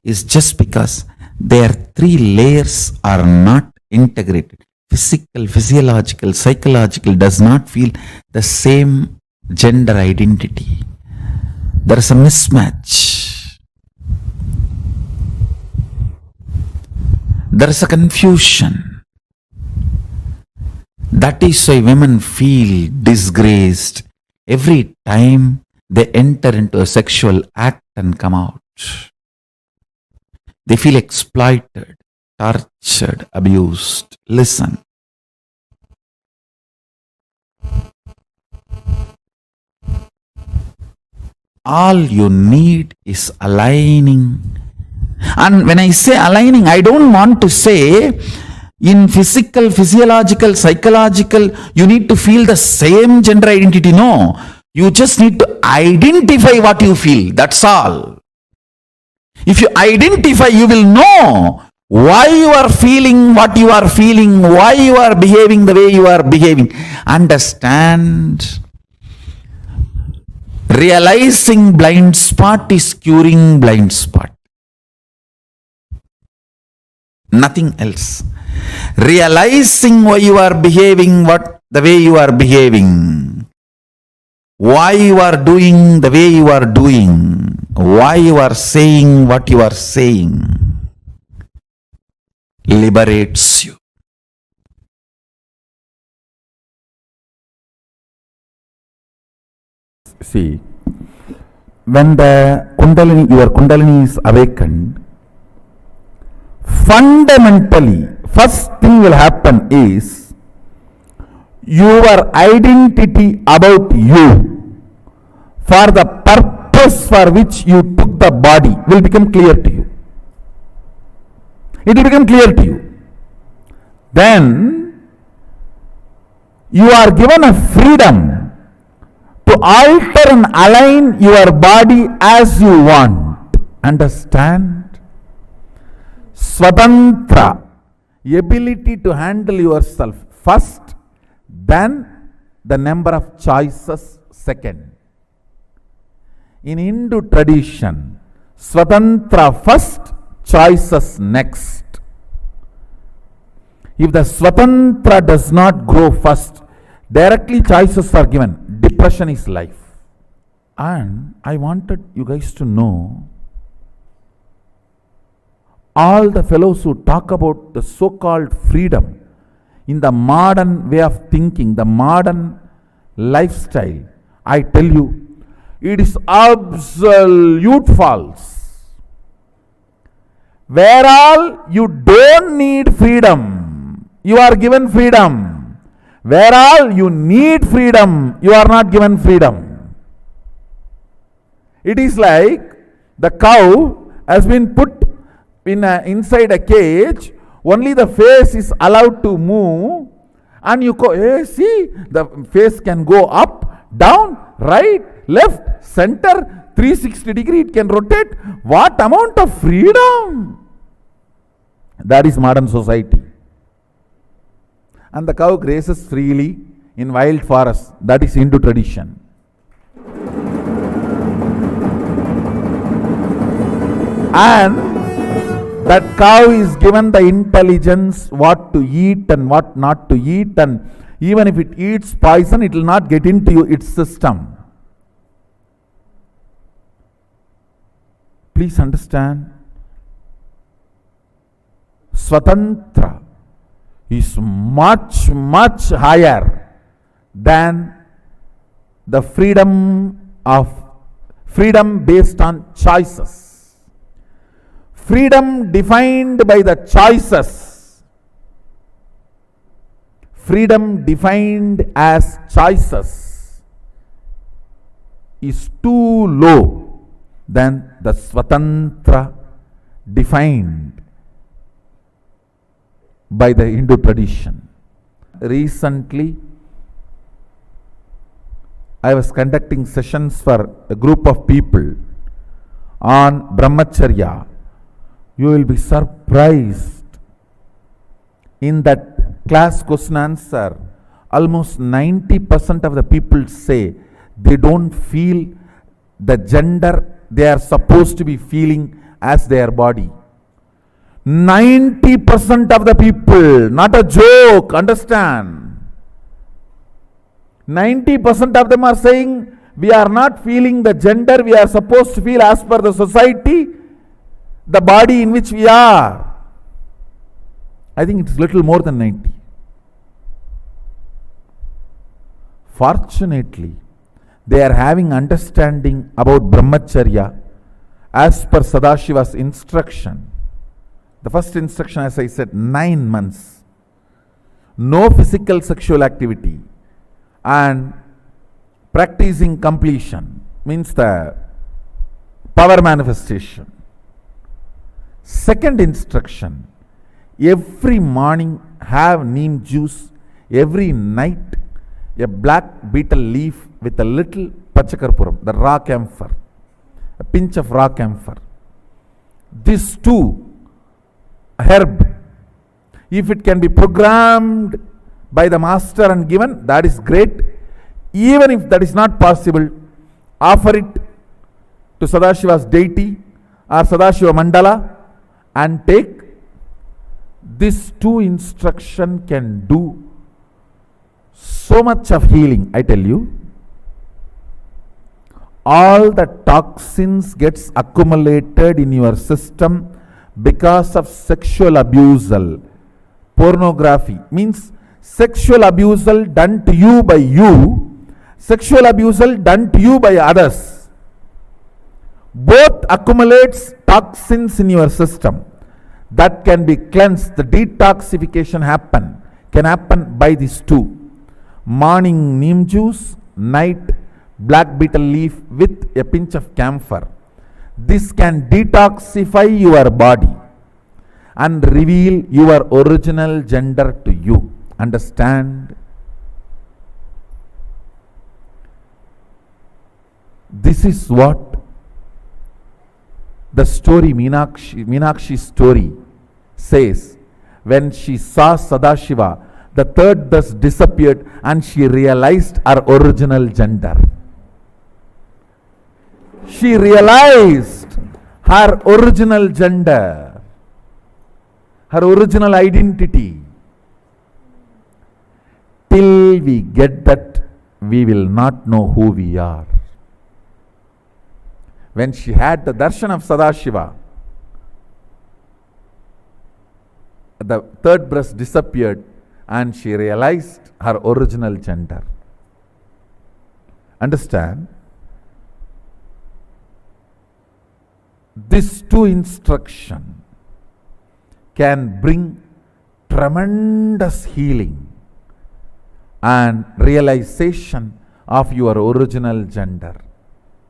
is just because their three layers are not integrated. Physical, physiological, psychological does not feel the same gender identity. There is a mismatch. There is a confusion. That is why women feel disgraced every time they enter into a sexual act and come out. They feel exploited, tortured, abused. Listen. All you need is aligning. And when I say aligning, I don't want to say in physical, physiological, psychological, you need to feel the same gender identity. No. You just need to identify what you feel. That's all. If you identify, you will know why you are feeling what you are feeling, why you are behaving the way you are behaving. Understand? Realizing blind spot is curing blind spot. Nothing else. Realizing why you are behaving the way you are behaving, why you are doing the way you are doing, why you are saying what you are saying, liberates you. See, when the Kundalini, your Kundalini is awakened, fundamentally, first thing will happen is your identity about you for the purpose for which you took the body will become clear to you. It will become clear to you. Then you are given a freedom to alter and align your body as you want. Understand? Swatantra, ability to handle yourself first, then the number of choices second. In Hindu tradition, Swatantra first, choices next. If the Swatantra does not grow first, directly choices are given. Depression is life. And I wanted you guys to know, all the fellows who talk about the so-called freedom in the modern way of thinking, the modern lifestyle, I tell you, it is absolute false. Where all you don't need freedom, you are given freedom. Where all you need freedom, you are not given freedom. It is like the cow has been put inside a cage Only the face is allowed to move, and you go, hey, see, the face can go up, down, right, left, center, 360 degree, it can rotate. What amount of freedom! That is modern society. And the cow grazes freely in wild forests. That is Hindu tradition. And that cow is given the intelligence what to eat and what not to eat, and even if it eats poison, it will not get into its system. Please understand, Swatantra is much, much higher than the freedom based on choices. Freedom defined by the choices. Freedom defined as choices is too low than the Swatantra defined by the Hindu tradition. Recently, I was conducting sessions for a group of people on Brahmacharya. You will be surprised. In that class question answer, almost 90% of the people say they don't feel the gender they are supposed to be feeling as their body. 90% of the people, not a joke, understand. 90% of them are saying we are not feeling the gender we are supposed to feel as per the society, the body in which we are. I think it's little more than 90. Fortunately, they are having understanding about Brahmacharya as per Sadashiva's instruction. The first instruction, as I said, 9 months. No physical sexual activity and practicing completion means the power manifestation. Second instruction, every morning have neem juice, every night a black betel leaf with a little pachakarpuram, the raw camphor, a pinch of raw camphor. These two herb, if it can be programmed by the master and given, that is great. Even if that is not possible, offer it to Sadashiva's deity or Sadashiva Mandala and take. These two instruction can do so much of healing, I tell you. All the toxins gets accumulated in your system because of sexual abusal. Pornography means sexual abusal done to you by you, sexual abusal done to you by others. Both accumulates toxins in your system that can be cleansed. The detoxification can happen by these two. Morning neem juice, night black betel leaf with a pinch of camphor. This can detoxify your body and reveal your original gender to you. Understand? This is what the story, Meenakshi's story says. When she saw Sadashiva, the third thus disappeared and she realized her original gender. She realized her original gender, her original identity. Till we get that, we will not know who we are. When she had the darshan of Sadashiva, the third breast disappeared and she realized her original gender. Understand? These two instructions can bring tremendous healing and realization of your original gender.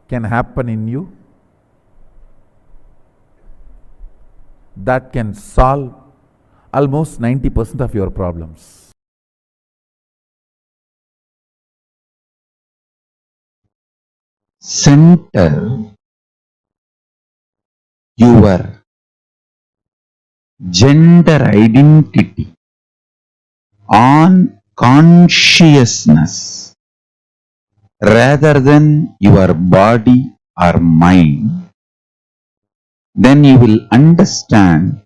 Can happen in you. That can solve almost 90% of your problems. Center your gender identity on consciousness rather than your body or mind, then you will understand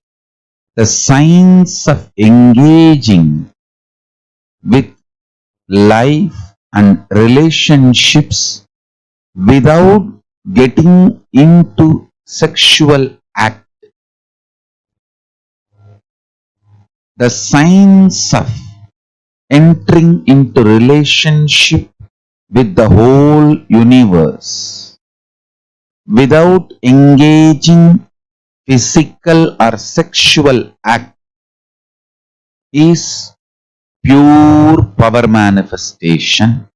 the science of engaging with life and relationships without getting into sexual act. The science of entering into relationship with the whole universe without engaging physical or sexual act is pure power manifestation.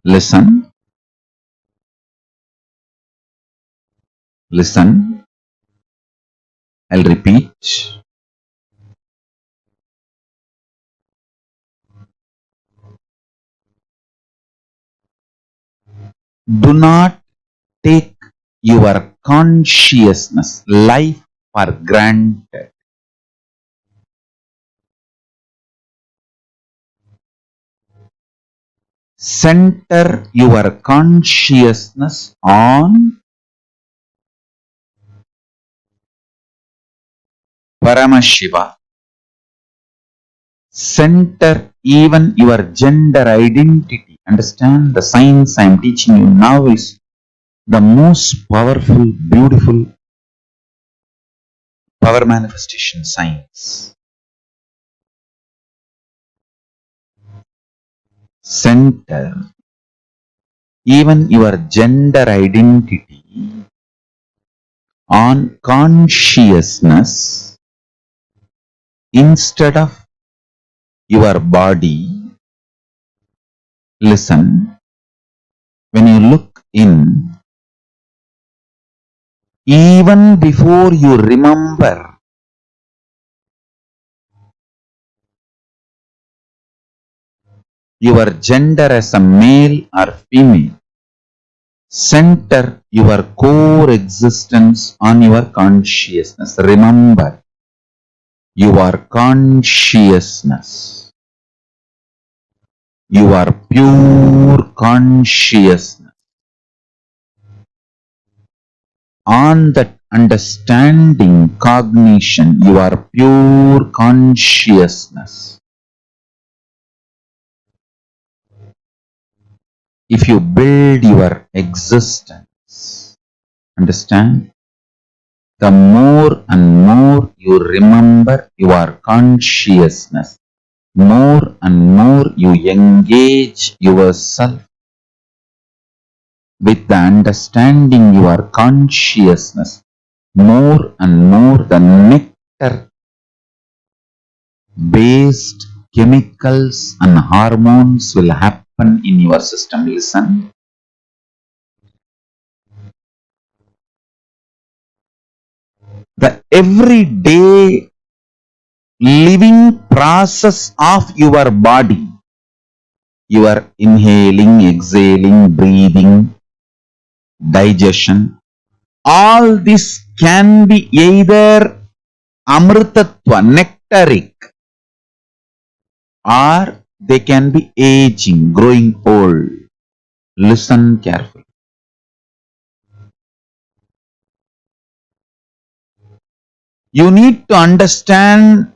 Listen. Listen. I'll repeat. Do not take your consciousness, life for granted. Center your consciousness on Paramashiva. Center even your gender identity. Understand, the science I am teaching you now is the most powerful, beautiful power manifestation science. Center even your gender identity on consciousness instead of your body. Listen, when you look in, even before you remember your gender as a male or female, center your core existence on your consciousness. Remember your consciousness, your pure consciousness. On that understanding, cognition, your pure consciousness. If you build your existence, understand, the more and more you remember your consciousness, more and more you engage yourself with the understanding your consciousness, more and more the nectar based chemicals and hormones will happen in your system. Listen. The everyday living process of your body, your inhaling, exhaling, breathing, digestion, all this can be either amritatva, nectaric, or they can be aging, growing old. Listen carefully. You need to understand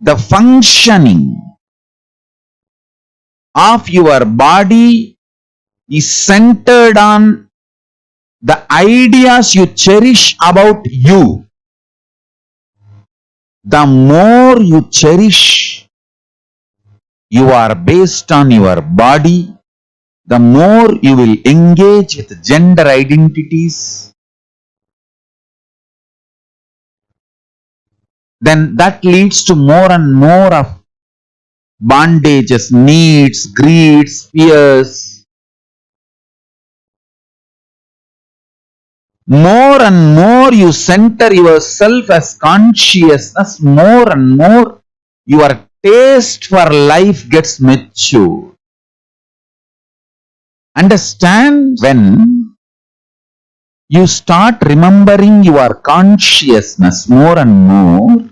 the functioning of your body is centered on the ideas you cherish about you. The more you cherish you are based on your body, the more you will engage with gender identities, then that leads to more and more of bondages, needs, greeds, fears. more and more you center yourself as consciousness, more and more your taste for life gets mature. Understand, when you start remembering your consciousness more and more,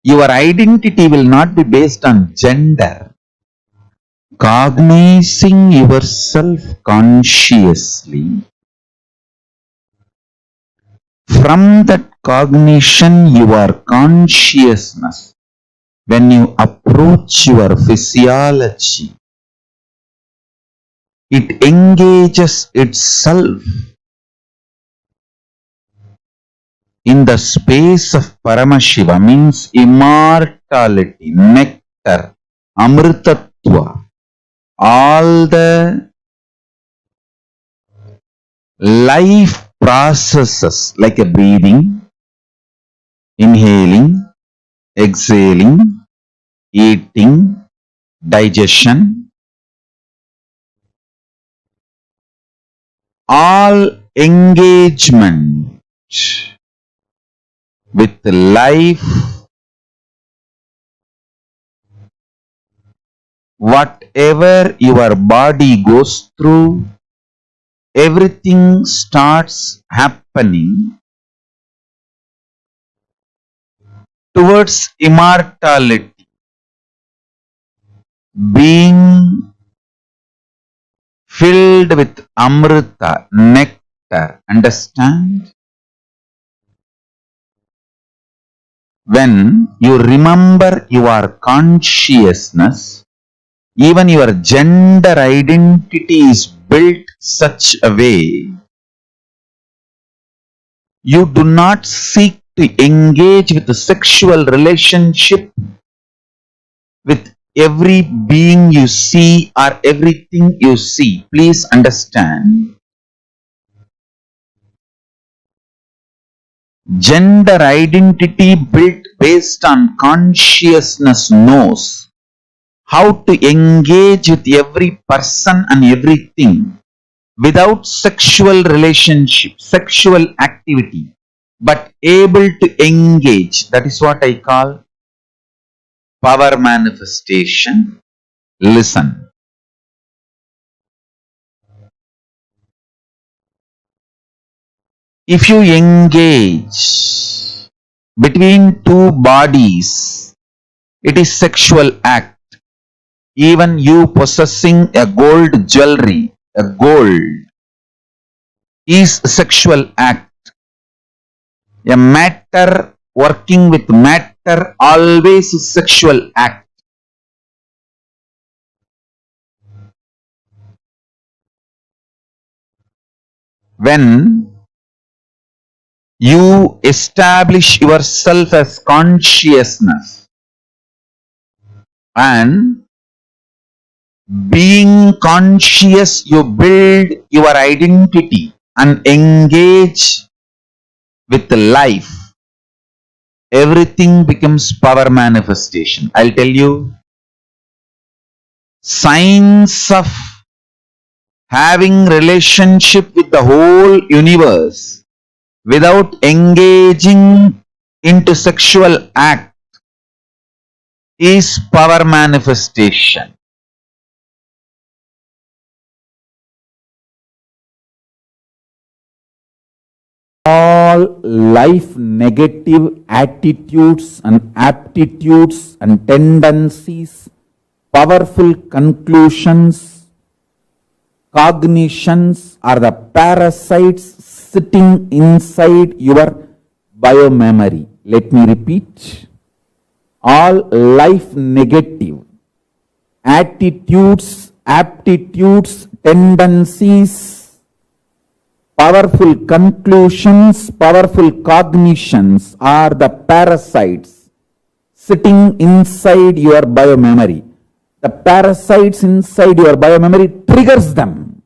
your identity will not be based on gender. Cognizing yourself consciously, from that cognition, your consciousness, when you approach your physiology, it engages itself in the space of Paramashiva, means immortality, nectar, amritatva, all the life processes like a breathing, inhaling, exhaling, eating, digestion, all engagement with life, whatever your body goes through, everything starts happening towards immortality, being filled with amrita, nectar. Understand? When you remember your consciousness, even your gender identity is built such a way you do not seek to engage with a sexual relationship with every being you see or everything you see. Please understand, gender identity built based on consciousness knows how to engage with every person and everything without sexual relationship, sexual activity, but able to engage. That is what I call power manifestation. Listen. If you engage between two bodies, it is sexual act. Even you possessing a gold jewelry, a gold, is a sexual act. A matter working with matter always is sexual act. When you establish yourself as consciousness and being conscious, you build your identity and engage with life, everything becomes power manifestation. I'll tell you, signs of having relationship with the whole universe without engaging into sexual act is power manifestation. All life negative attitudes and aptitudes and tendencies, powerful conclusions, cognitions are the parasites sitting inside your biomemory. Let me repeat. All life negative attitudes, aptitudes, tendencies, powerful conclusions, powerful cognitions are the parasites sitting inside your biomemory. The parasites inside your biomemory triggers them.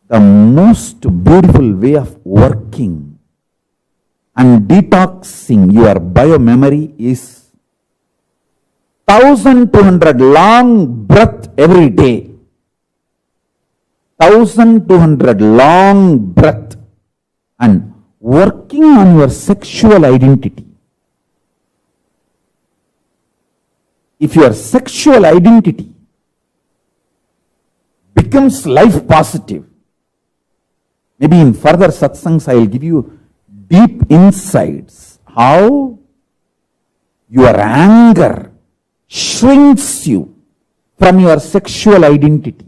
The most beautiful way of working and detoxing your biomemory is 1,200 long breath every day. 1,200 long breath and working on your sexual identity. If your sexual identity becomes life positive, maybe in further satsangs I will give you deep insights how your anger shrinks you from your sexual identity.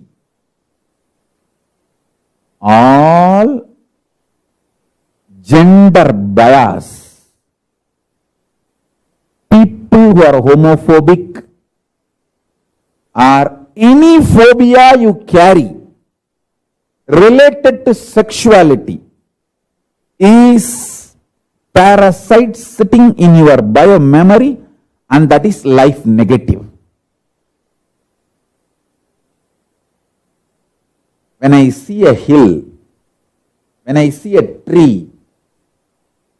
All gender bias, people who are homophobic or any phobia you carry related to sexuality is parasite sitting in your biomemory, and that is life negative. When I see a hill, when I see a tree,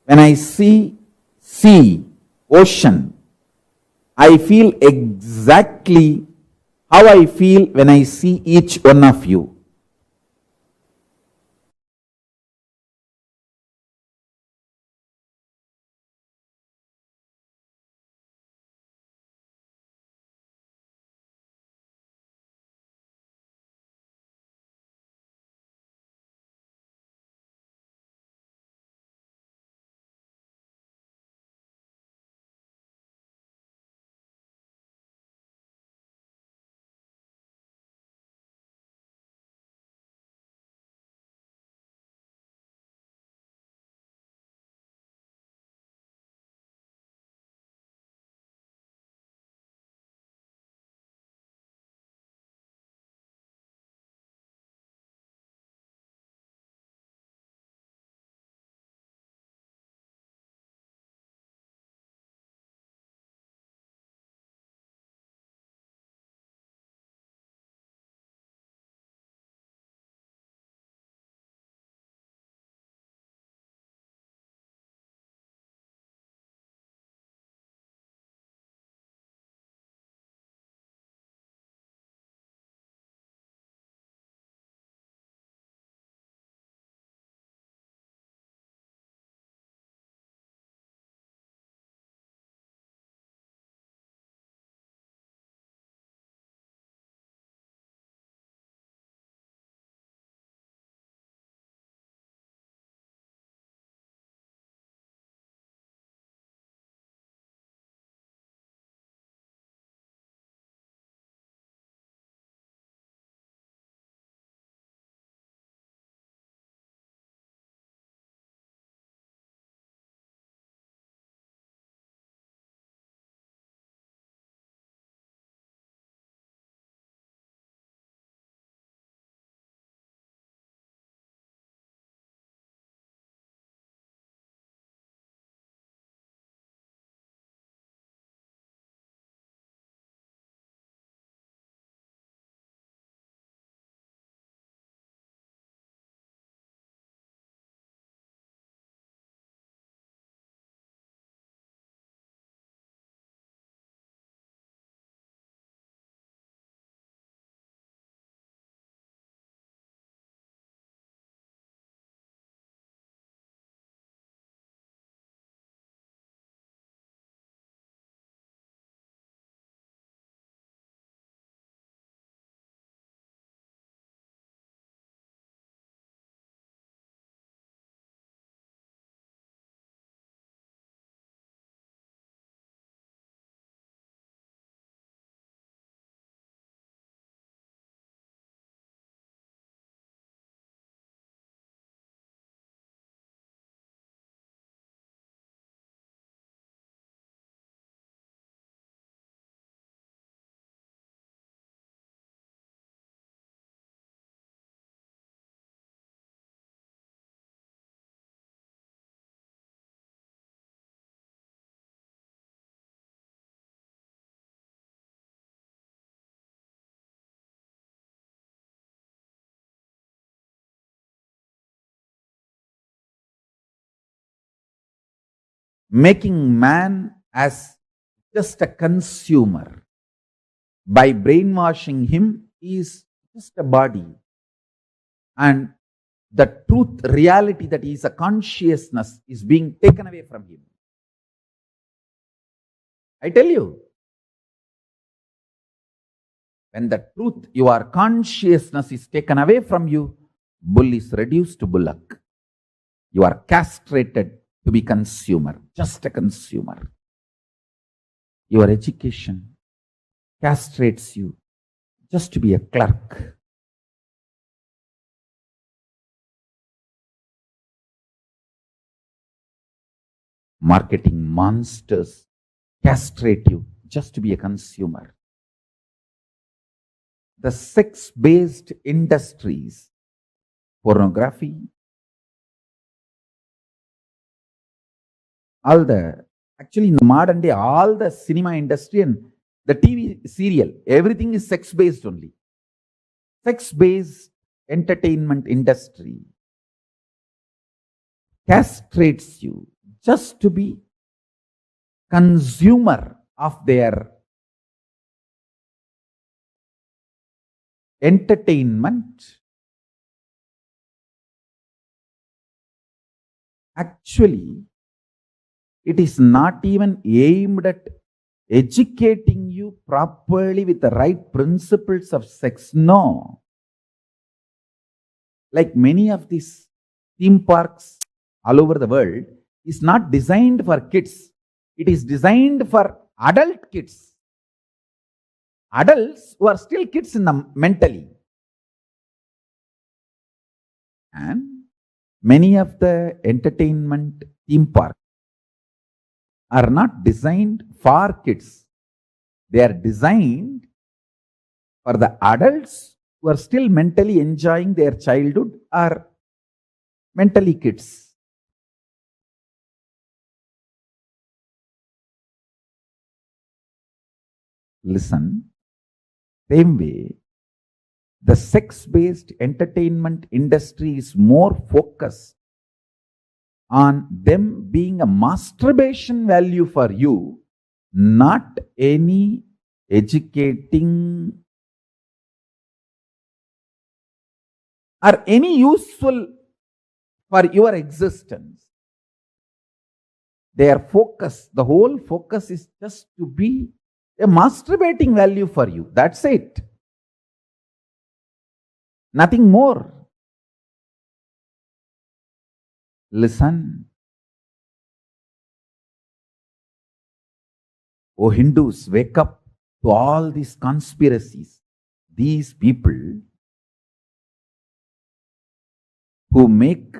when I see sea, ocean, I feel exactly how I feel when I see each one of you. Making man as just a consumer. By brainwashing him, he is just a body. And the truth, reality that he is a consciousness is being taken away from him. I tell you, when the truth, your consciousness is taken away from you, bull is reduced to bullock. You are castrated to be consumer, just a consumer. Your education castrates you just to be a clerk. Marketing monsters castrate you just to be a consumer. The sex-based industries, pornography, actually in the modern day, all the cinema industry and the TV serial, everything is sex-based only. Sex-based entertainment industry castrates you just to be consumer of their entertainment. Actually, it is not even aimed at educating you properly with the right principles of sex. No. Like many of these theme parks all over the world is not designed for kids. It is designed for adult kids. Adults who are still kids mentally. And many of the entertainment theme parks are not designed for kids. They are designed for the adults who are still mentally enjoying their childhood or mentally kids. Listen, same way, the sex-based entertainment industry is more focused on them being a masturbation value for you, not any educating or any useful for your existence. Their focus, the whole focus is just to be a masturbating value for you. That's it. Nothing more. Listen. Oh Hindus, wake up to all these conspiracies. These people who make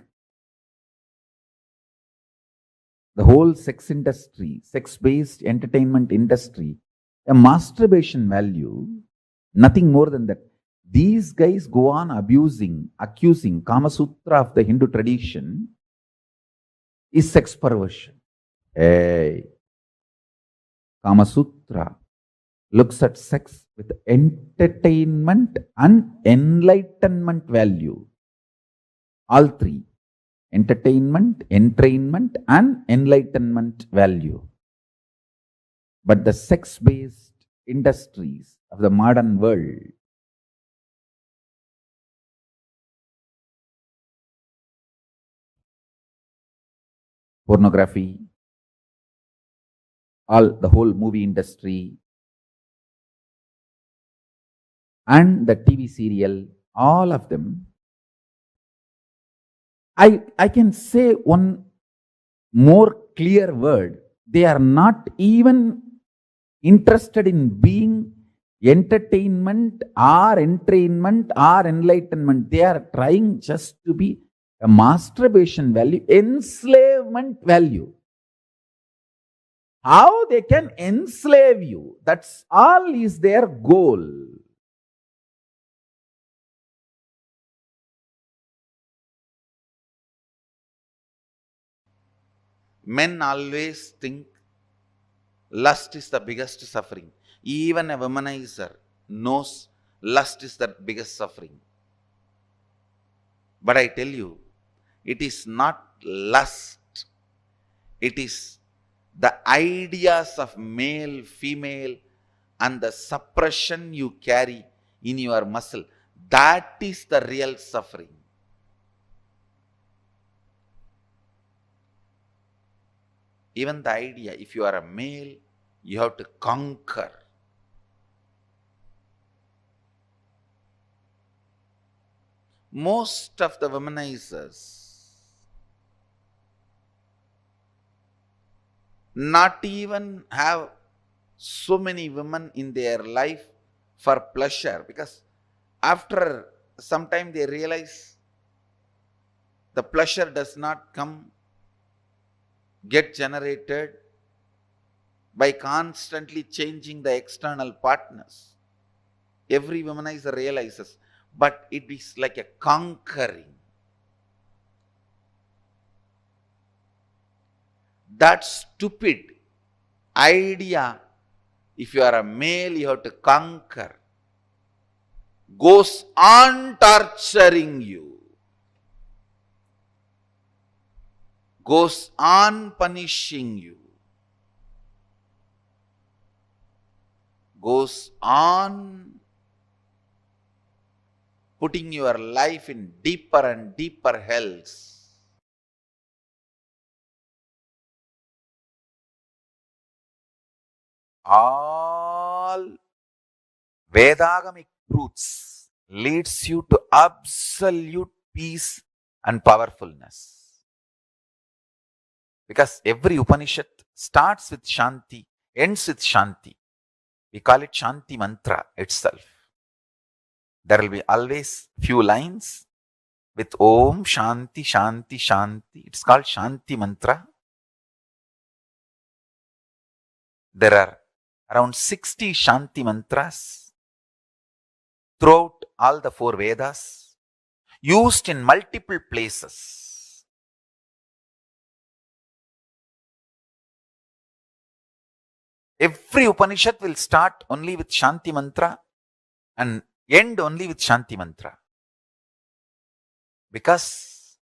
the whole sex industry, sex-based entertainment industry, a masturbation value, nothing more than that. These guys go on accusing Kama Sutra of the Hindu tradition is sex perversion. Hey, Kama Sutra looks at sex with entertainment and enlightenment value. All three. Entertainment, entrainment, and enlightenment value. But the sex-based industries of the modern world pornography, the whole movie industry, and the TV serial, all of them, I can say one more clear word. They are not even interested in being entertainment or entrainment or enlightenment. They are trying just to be a masturbation value, enslavement value. How they can enslave you, that's all is their goal. Men always think lust is the biggest suffering. Even a womanizer knows lust is the biggest suffering. But I tell you, it is not lust. It is the ideas of male, female, and the suppression you carry in your muscle. That is the real suffering. Even the idea, if you are a male, you have to conquer. Most of the womanizers not even have so many women in their life for pleasure, because after some time they realize the pleasure does not get generated by constantly changing the external partners. Every womanizer realizes, but it is like a conquering. That stupid idea, if you are a male, you have to conquer, goes on torturing you, goes on punishing you, goes on putting your life in deeper and deeper hells. All Vedagamic truths leads you to absolute peace and powerfulness. Because every Upanishad starts with Shanti, ends with Shanti. We call it Shanti mantra itself. There will be always few lines with Om Shanti Shanti Shanti. It's called Shanti mantra. There are around 60 Shanti mantras throughout all the 4 Vedas, used in multiple places. Every Upanishad will start only with Shanti mantra and end only with Shanti mantra. Because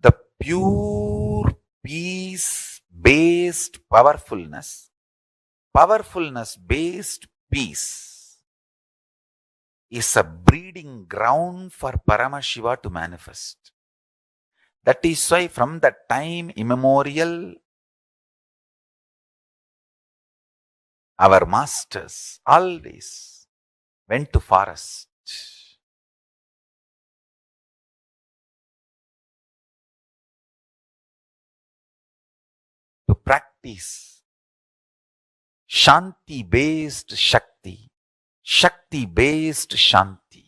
the pure peace-based powerfulness-based peace is a breeding ground for Paramashiva to manifest. That is why from the time immemorial, our masters always went to forest to practice Shanti-based Shakti, Shakti-based Shanti.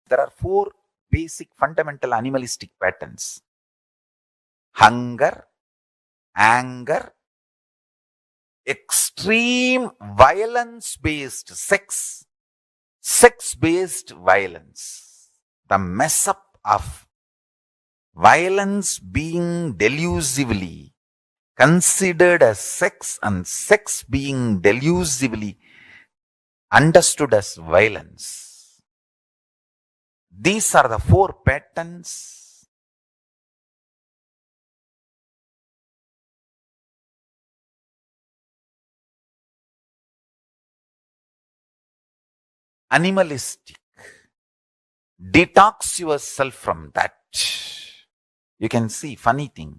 There are 4 basic fundamental animalistic patterns: hunger, anger, extreme violence-based sex, sex-based violence. The mess up of violence being delusively considered as sex and sex being delusively understood as violence. These are the 4 patterns animalistic. Detox yourself from that. You can see funny thing.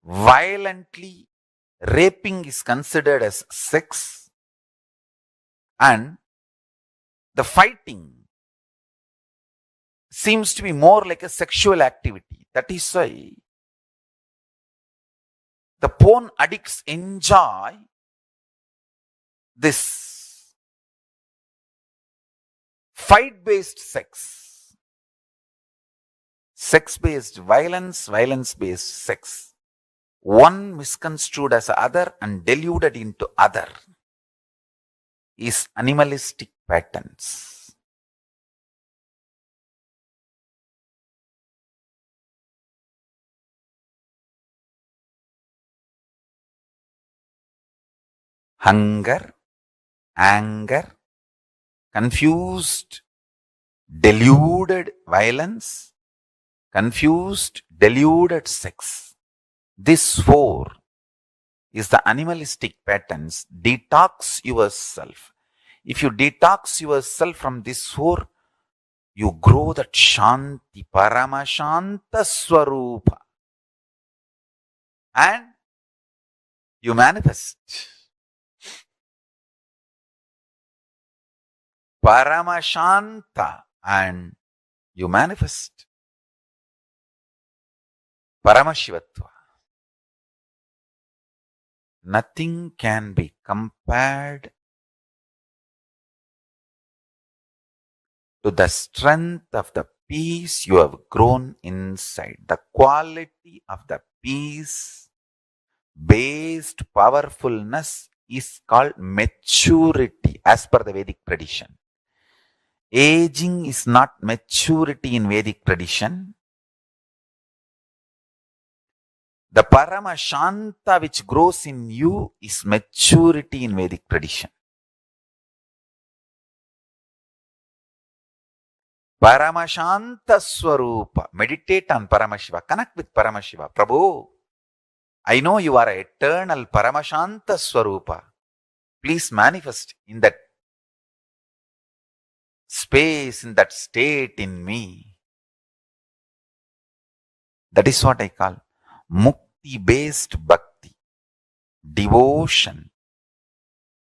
Violently raping is considered as sex, and the fighting seems to be more like a sexual activity. That is why the porn addicts enjoy this fight-based sex, sex-based violence, violence-based sex. One misconstrued as other and deluded into other is animalistic patterns. Hunger, anger, confused, deluded violence, confused, deluded sex. This four is the animalistic patterns. Detox yourself. If you detox yourself from this four, you grow that Shanti, Paramashanta Swarupa, and you manifest. Paramashanta, and you manifest. Paramashivatva. Nothing can be compared to the strength of the peace you have grown inside. The quality of the peace based powerfulness is called maturity as per the Vedic tradition. Aging is not maturity in Vedic tradition. The Paramashanta which grows in you is maturity in Vedic tradition. Paramashanta Swarupa. Meditate on Paramashiva. Connect with Paramashiva. Prabhu, I know you are eternal Paramashanta Swarupa. Please manifest in that space, in that state in me. That is what I call Mukti-based Bhakti. Devotion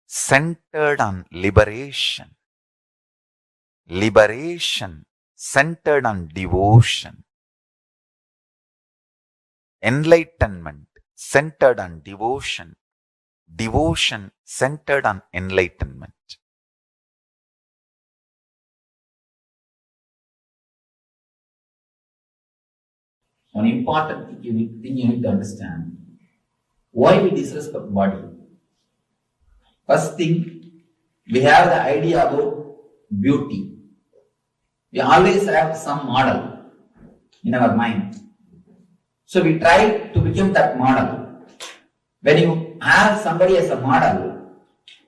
centered on liberation. Liberation centered on devotion. Enlightenment centered on devotion. Devotion centered on enlightenment. One important thing you need to understand. Why we disrespect body? First thing, we have the idea about beauty. We always have some model in our mind. So we try to become that model. When you have somebody as a model,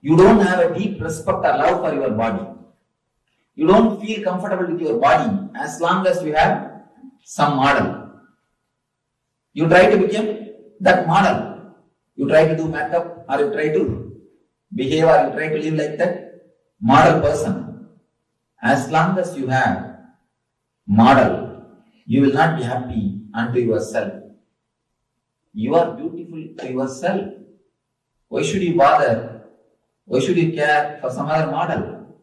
you don't have a deep respect or love for your body. You don't feel comfortable with your body as long as you have some model. You try to become that model. You try to do makeup, or you try to behave, or you try to live like that model person. As long as you have model, you will not be happy unto yourself. You are beautiful to yourself. Why should you bother? Why should you care for some other model?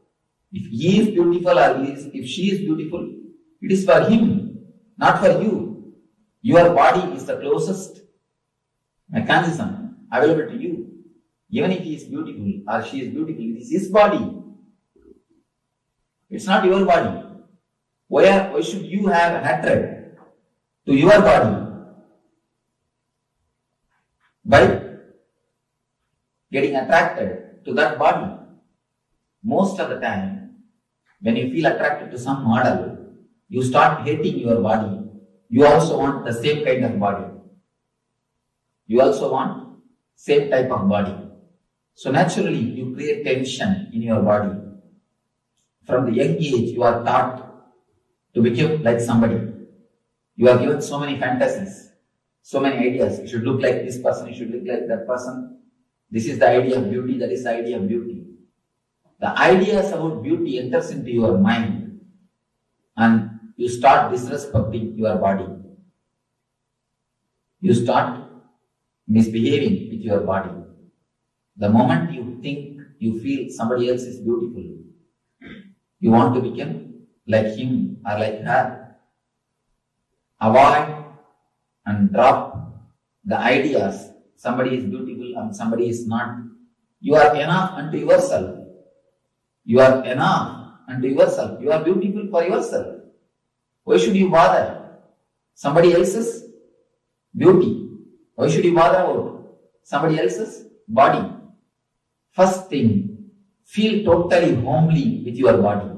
If he is beautiful or if she is beautiful, it is for him, not for you. Your body is the closest mechanism available to you. Even if he is beautiful or she is beautiful, it is his body. It's not your body. Why should you have hatred to your body by getting attracted to that body? Most of the time, when you feel attracted to some model, you start hating your body. You also want the same kind of body. You also want same type of body. So naturally, you create tension in your body. From the young age, you are taught to become like somebody. You are given so many fantasies, so many ideas. You should look like this person, you should look like that person. This is the idea of beauty, that is the idea of beauty. The ideas about beauty enters into your mind and you start disrespecting your body. You start misbehaving with your body. The moment you think, you feel somebody else is beautiful, you want to become like him or like her. Avoid and drop the ideas somebody is beautiful and somebody is not. You are enough unto yourself. You are enough unto yourself. You are beautiful for yourself. Why should you bother somebody else's beauty? Why should you bother about somebody else's body? First thing, feel totally homely with your body.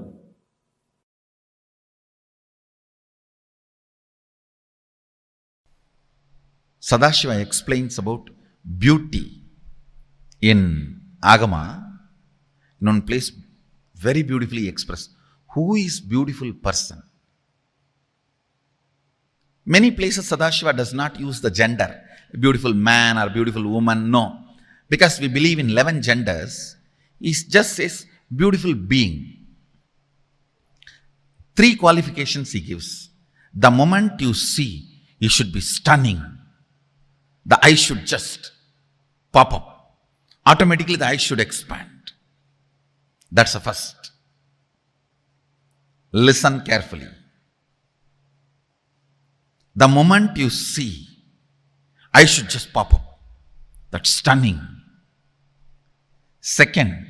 Sadashiva explains about beauty in Agama. In one place, very beautifully expressed. Who is beautiful person? Many places Sadashiva does not use the gender, beautiful man or beautiful woman, no. Because we believe in 11 genders, he just says beautiful being. 3 qualifications he gives. The moment you see, you should be stunning. The eye should just pop up. Automatically the eye should expand. That's the first. Listen carefully. The moment you see, eye should just pop up. That's stunning. Second,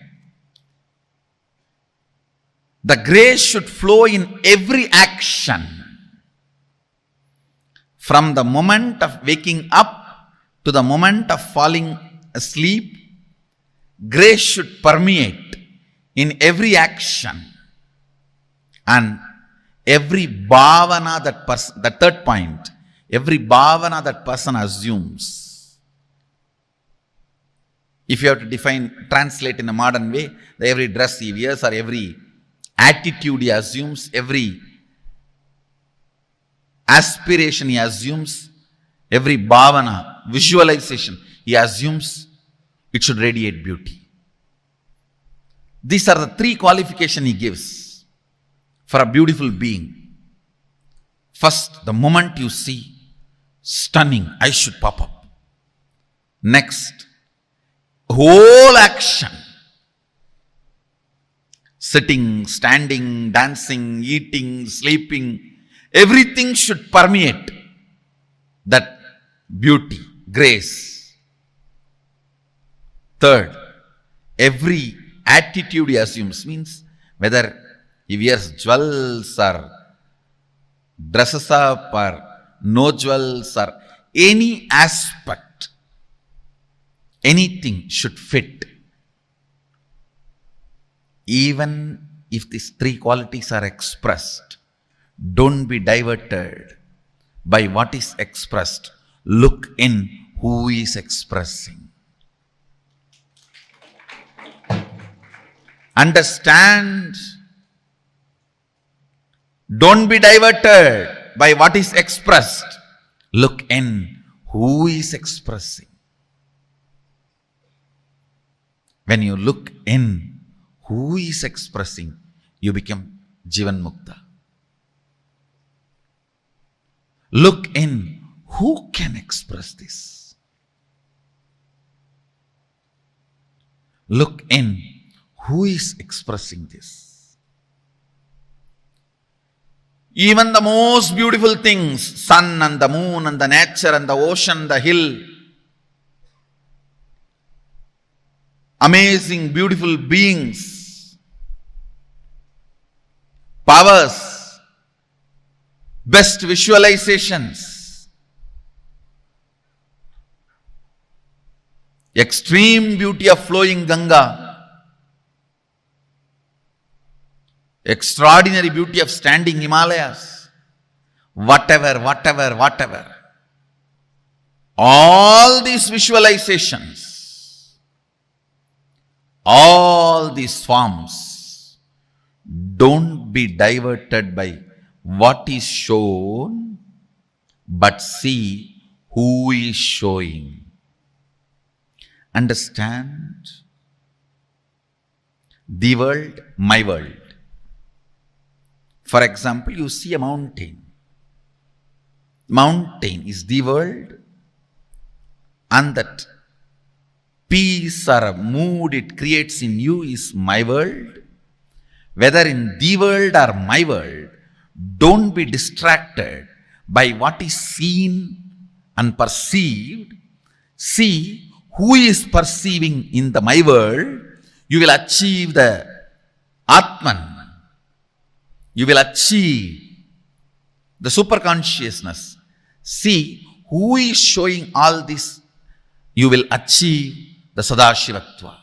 the grace should flow in every action. From the moment of waking up to the moment of falling asleep, grace should permeate in every action. And every bhavana that person, the third point, every bhavana that person assumes. If you have to translate in a modern way, every dress he wears or every attitude he assumes, every aspiration he assumes, every bhavana, visualization he assumes, it should radiate beauty. These are the 3 qualifications he gives for a beautiful being. First, the moment you see, stunning, eye should pop up. Next, whole action, sitting, standing, dancing, eating, sleeping, everything should permeate that beauty, grace. Third, every attitude he assumes, means whether he wears jewels or dresses up or no jewels or any aspect, anything should fit. Even if these 3 qualities are expressed, don't be diverted by what is expressed. Look in who is expressing. Understand. Don't be diverted by what is expressed. Look in who is expressing. When you look in who is expressing, you become Jivan Mukta. Look in who can express this. Look in who is expressing this. Even the most beautiful things, sun and the moon and the nature and the ocean, the hill, amazing, beautiful beings, powers, best visualizations, extreme beauty of flowing Ganga, extraordinary beauty of standing Himalayas, whatever. All these visualizations, all these forms, don't be diverted by what is shown, but see who is showing. Understand? The world, my world. For example, you see a mountain. Mountain is the world, and that peace or a mood it creates in you is my world. Whether in the world or my world, don't be distracted by what is seen and perceived. See who is perceiving in the my world. You will achieve the Atman. You will achieve the super consciousness. See who is showing all this. You will achieve the Sadashivatva.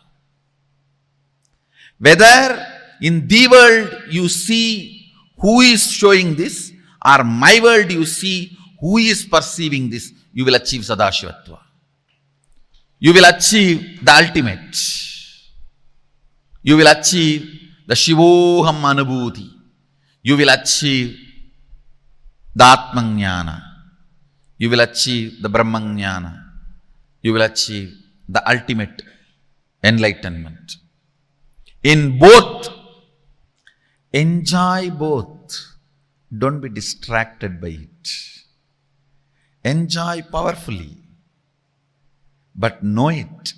Whether in the world you see who is showing this, or my world you see who is perceiving this, you will achieve Sadashivatva. You will achieve the ultimate. You will achieve the Shivoham Anubhuti. You will achieve the Atmajnana. You will achieve the Brahmajnana. You will achieve the ultimate enlightenment. In both, enjoy both. Don't be distracted by it. Enjoy powerfully, but know it.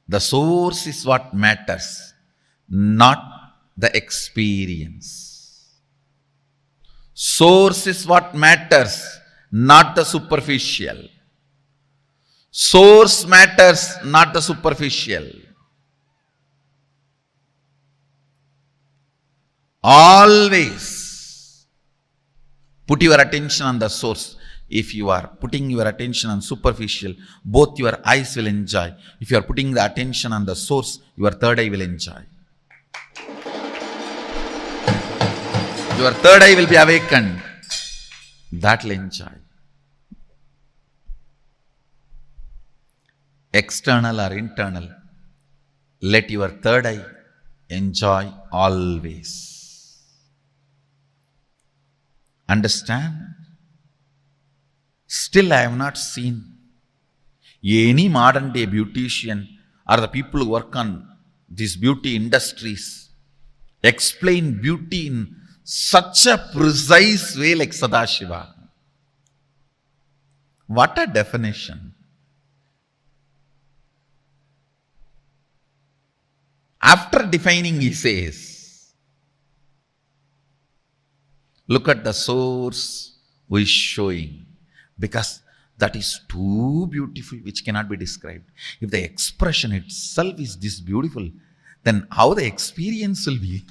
The source is what matters, not the experience. Source is what matters, not the superficial. Source matters, not the superficial. Always put your attention on the source. If you are putting your attention on superficial, both your eyes will enjoy. If you are putting the attention on the source, your third eye will enjoy. Your third eye will be awakened. That will enjoy. External or internal, let your third eye enjoy always. Understand? Still I have not seen any modern day beautician or the people who work on these beauty industries explain beauty in such a precise way like Sadashiva. What a definition. After defining, he says, look at the source who is showing, because that is too beautiful which cannot be described. If the expression itself is this beautiful, then how the experience will be?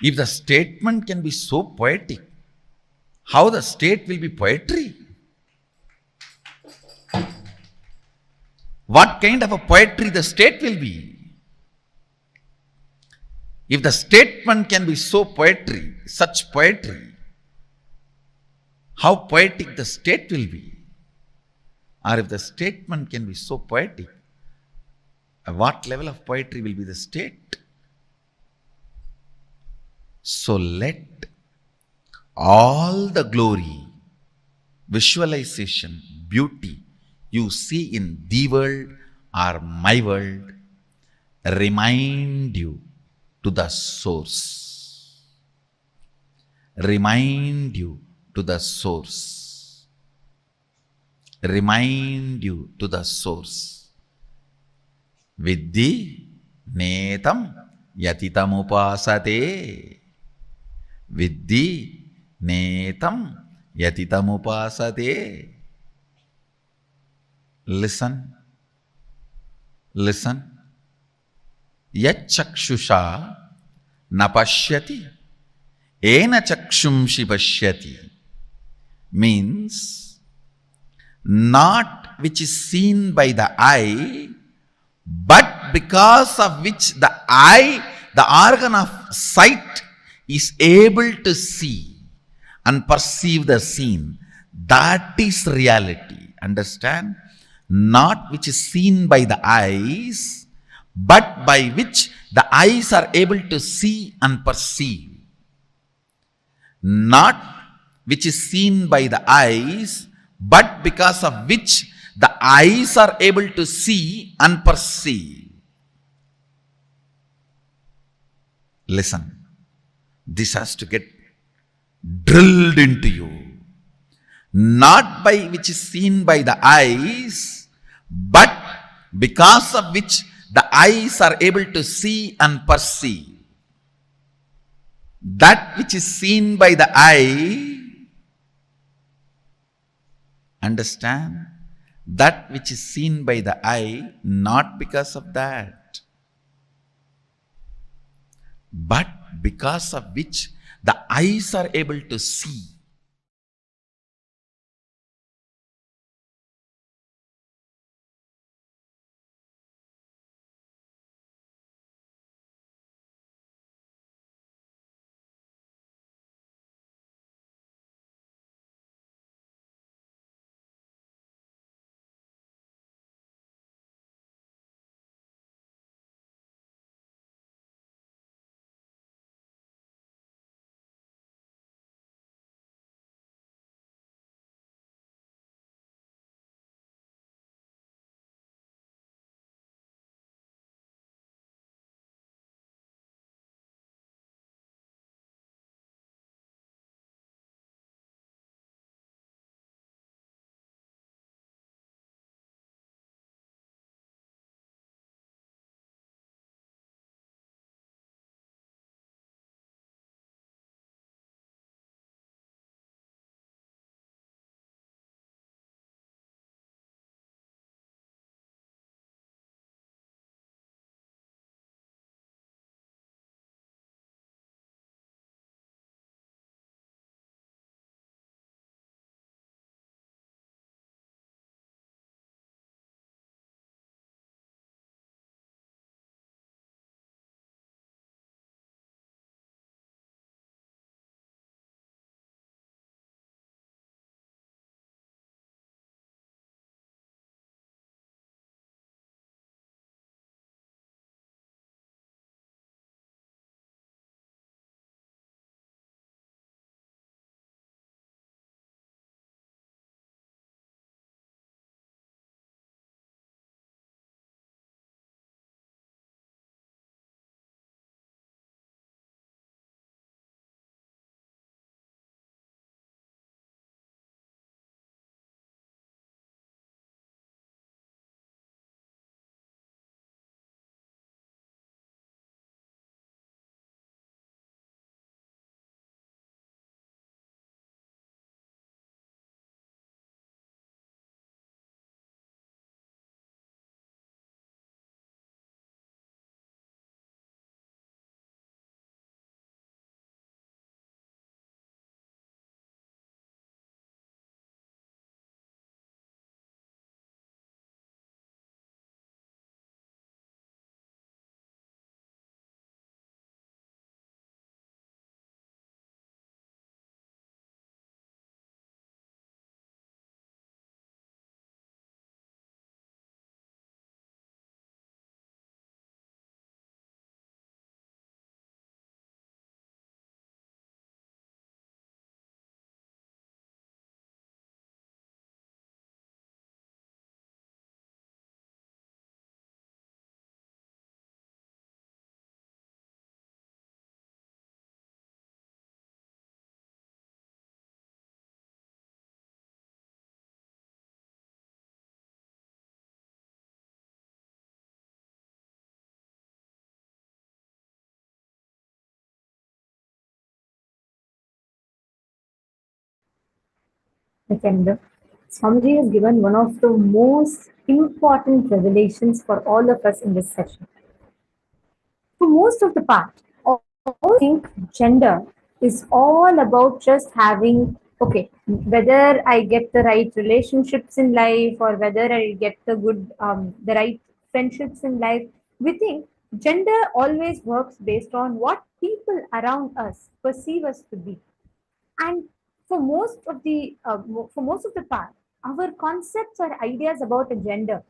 If the statement can be so poetic, how the state will be poetry? What kind of a poetry the state will be? If the statement can be so poetry, such poetry, how poetic the state will be? Or if the statement can be so poetic, at what level of poetry will be the state? So let all the glory, visualization, beauty you see in the world or my world remind you to the source. Remind you to the source. Remind you to the source. Viddhi netam yatitam upasate. Viddhi netam yatitam upasate. Listen. Listen. Yachakshusha napashyati ena chakshumshi pashyati means not which is seen by the eye, but because of which the eye, the organ of sight, is able to see and perceive the seen. That is reality. Understand? Not which is seen by the eyes, but by which the eyes are able to see and perceive. Not which is seen by the eyes, but because of which the eyes are able to see and perceive. Listen, this has to get drilled into you. Not by which is seen by the eyes, but because of which the eyes are able to see and perceive. That which is seen by the eye, understand? That which is seen by the eye, not because of that, but because of which the eyes are able to see Nithyananda, Swamiji has given one of the most important revelations for all of us in this session. For most of the part, all think gender is all about just having, okay, whether I get the right relationships in life or whether I get the right friendships in life. We think gender always works based on what people around us perceive us to be. And for most of the part, our concepts or ideas about a gender,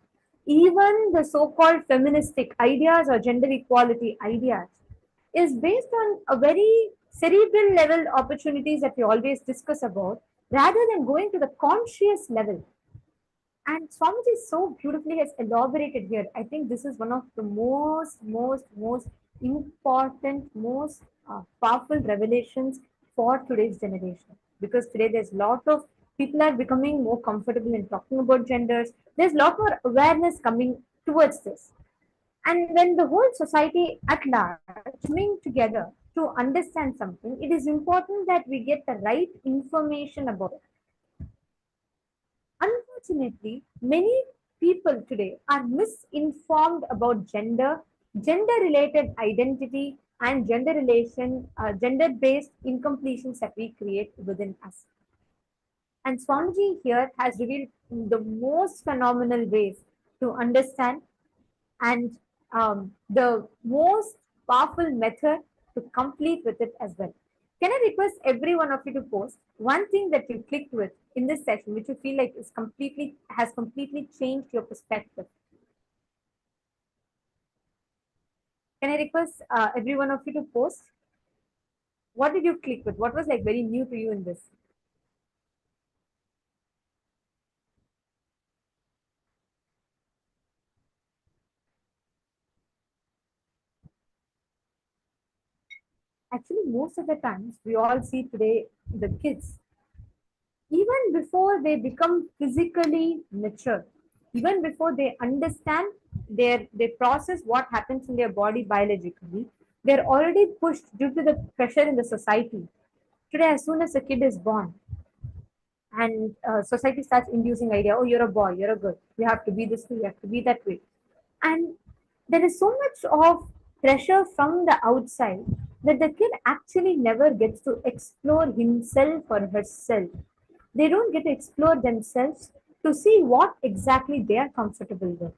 even the so-called feministic ideas or gender equality ideas, is based on a very cerebral level opportunities that we always discuss about, rather than going to the conscious level. And Swamiji so beautifully has elaborated here. I think this is one of the most important, most powerful revelations for today's generation. Because today there's a lot of people are becoming more comfortable in talking about genders. There's a lot more awareness coming towards this. And when the whole society at large coming together to understand something, it is important that we get the right information about it. Unfortunately, many people today are misinformed about gender, gender-related identity, and gender-based incompletions that we create within us. And Swamiji here has revealed the most phenomenal ways to understand and the most powerful method to complete with it as well. Can I request every one of you to post one thing that you clicked with in this session, which you feel like has completely changed your perspective? Can I request every one of you to post? What did you click with? What was like very new to you in this? Actually, most of the times we all see today the kids, even before they become physically mature, even before they understand they process what happens in their body biologically, they're already pushed due to the pressure in the society. Today, as soon as a kid is born, and society starts inducing idea, oh, you're a boy, you're a girl, you have to be this way, you have to be that way. And there is so much of pressure from the outside that the kid actually never gets to explore himself or herself. They don't get to explore themselves to see what exactly they are comfortable with.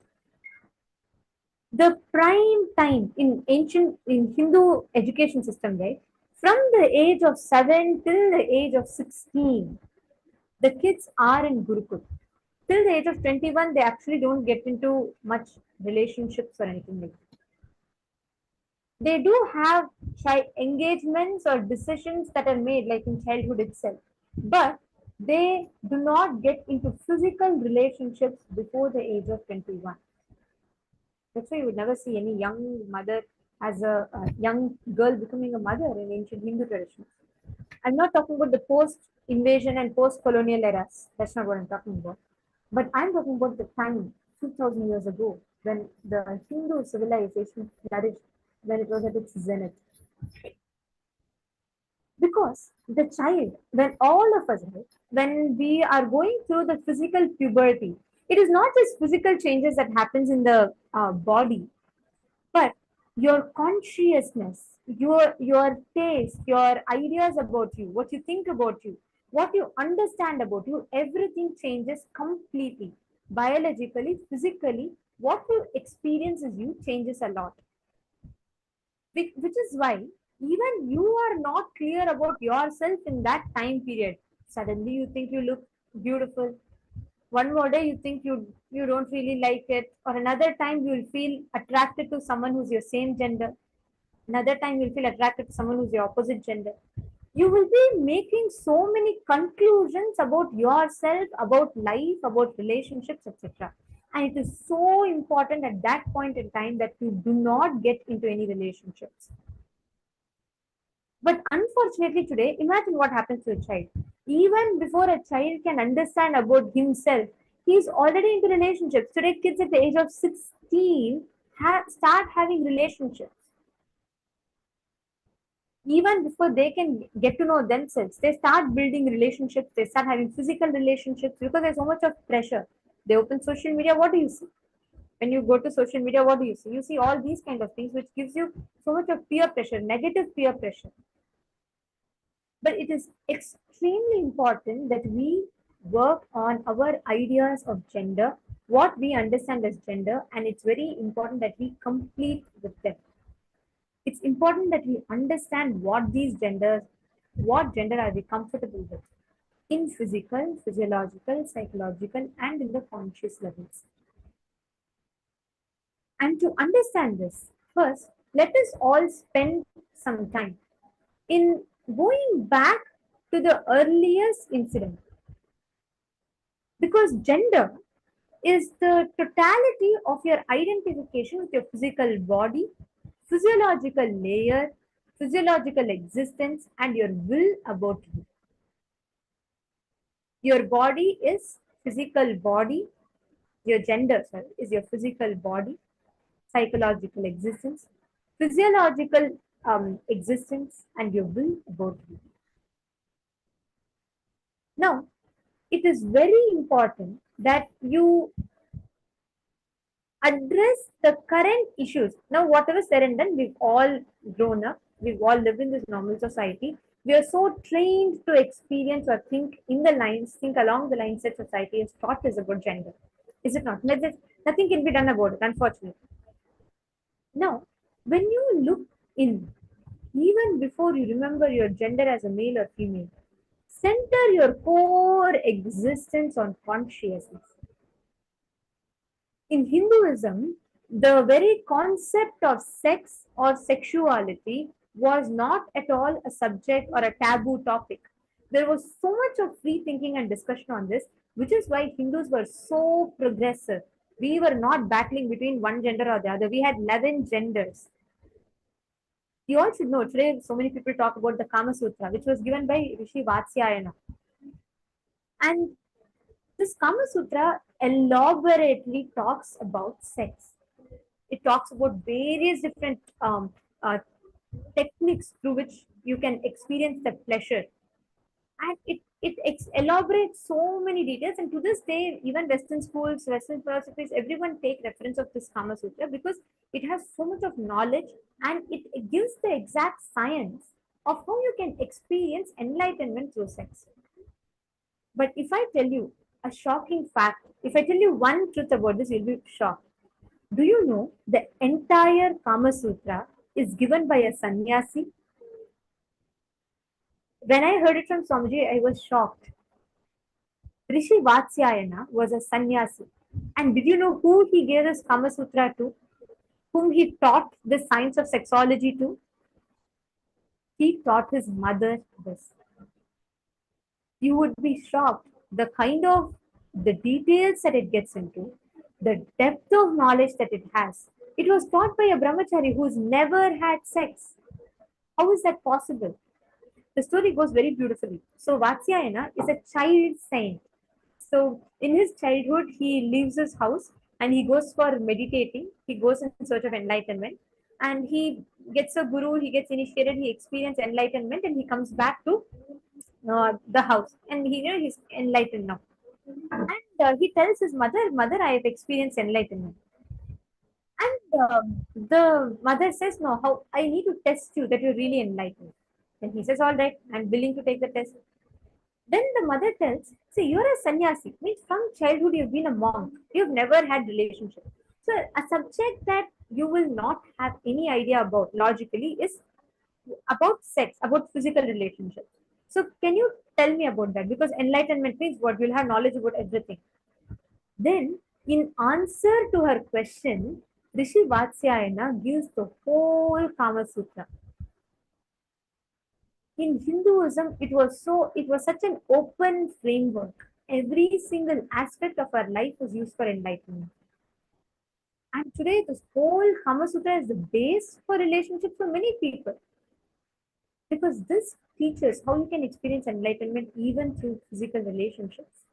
The prime time in Hindu education system, right? From the age of 7 till the age of 16, the kids are in Gurukul. Till the age of 21, they actually don't get into much relationships or anything like that. They do have engagements or decisions that are made like in childhood itself, but they do not get into physical relationships before the age of 21. That's why you would never see any young mother as a young girl becoming a mother in ancient Hindu traditions. I'm not talking about the post invasion and post colonial eras. That's not what I'm talking about. But I'm talking about the time 2000 years ago when the Hindu civilization flourished, when it was at its zenith. Because the child, when all of us, right, when we are going through the physical puberty, it is not just physical changes that happens in the body, but your consciousness, your taste, your ideas about you, what you think about you, what you understand about you, everything changes completely. Biologically, physically, what you experience as you changes a lot. Which is why even you are not clear about yourself in that time period. Suddenly you think you look beautiful. One more day you think you don't really like it, or another time you'll feel attracted to someone who's your same gender. Another time you'll feel attracted to someone who's your opposite gender. You will be making so many conclusions about yourself, about life, about relationships, etc. And it is so important at that point in time that you do not get into any relationships. But unfortunately today, imagine what happens to a child. Even before a child can understand about himself, he's already into relationships. Today, kids at the age of 16 start having relationships. Even before they can get to know themselves, they start building relationships, they start having physical relationships because there's so much of pressure. They open social media, what do you see? When you go to social media, what do you see? You see all these kind of things which gives you so much of peer pressure, negative peer pressure. But it is extremely important that we work on our ideas of gender, what we understand as gender, and it's very important that we complete with them. It's important that we understand what gender are we comfortable with in physical, physiological, psychological, and in the conscious levels. And to understand this, first, let us all spend some time in going back to the earliest incident. Because gender is the totality of your identification with your physical body, physiological layer, physiological existence, and your will about you. Your body is physical body, your gender, sorry, is your physical body, psychological existence, physiological existence, and your will about you. Now, it is very important that you address the current issues. Now, whatever said and done, we've all grown up, we've all lived in this normal society. We are so trained to experience or think in the lines, think along the lines that society has taught us about gender. Is it not? Nothing can be done about it, unfortunately. Now, when you look in, even before you remember your gender as a male or female, center your core existence on consciousness. In Hinduism, the very concept of sex or sexuality was not at all a subject or a taboo topic. There was so much of free thinking and discussion on this, which is why Hindus were so progressive. We were not battling between one gender or the other. We had 11 genders. You all should know today, so many people talk about the Kama Sutra, which was given by Rishi Vatsyayana. And this Kama Sutra elaborately talks about sex. It talks about various different techniques through which you can experience the pleasure. And it elaborates so many details. And to this day, even Western schools, Western philosophies, everyone take reference of this Kama Sutra because it has so much of knowledge and it gives the exact science of how you can experience enlightenment through sex. But if I tell you a shocking fact, if I tell you one truth about this, you'll be shocked. Do you know the entire Kama Sutra is given by a sannyasi? When I heard it from Swamiji, I was shocked. Rishi Vatsyayana was a sannyasi. And did you know who he gave this Kama Sutra to? Whom he taught the science of sexology to? He taught his mother this. You would be shocked the kind of the details that it gets into, the depth of knowledge that it has. It was taught by a brahmachari who's never had sex. How is that possible? The story goes very beautifully. So Vatsyayana is a child saint. So in his childhood, he leaves his house and he goes for meditating. He goes in search of enlightenment, and he gets a guru. He gets initiated. He experiences enlightenment, and he comes back to the house, and he's enlightened now. And he tells his mother, I have experienced enlightenment. And the mother says, no, how I need to test you that you're really enlightened. And he says, all right, I'm willing to take the test. Then the mother tells, see, you're a sannyasi, means from childhood you've been a monk, you've never had relationship. So a subject that you will not have any idea about logically is about sex, about physical relationships. So can you tell me about that? Because enlightenment means what? You'll have knowledge about everything. Then, in answer to her question, Rishi Vatsyayana gives the whole Kama Sutra. In Hinduism, it was such an open framework. Every single aspect of our life was used for enlightenment. And today, this whole Kama Sutra is the base for relationships for many people. Because this teaches how you can experience enlightenment even through physical relationships.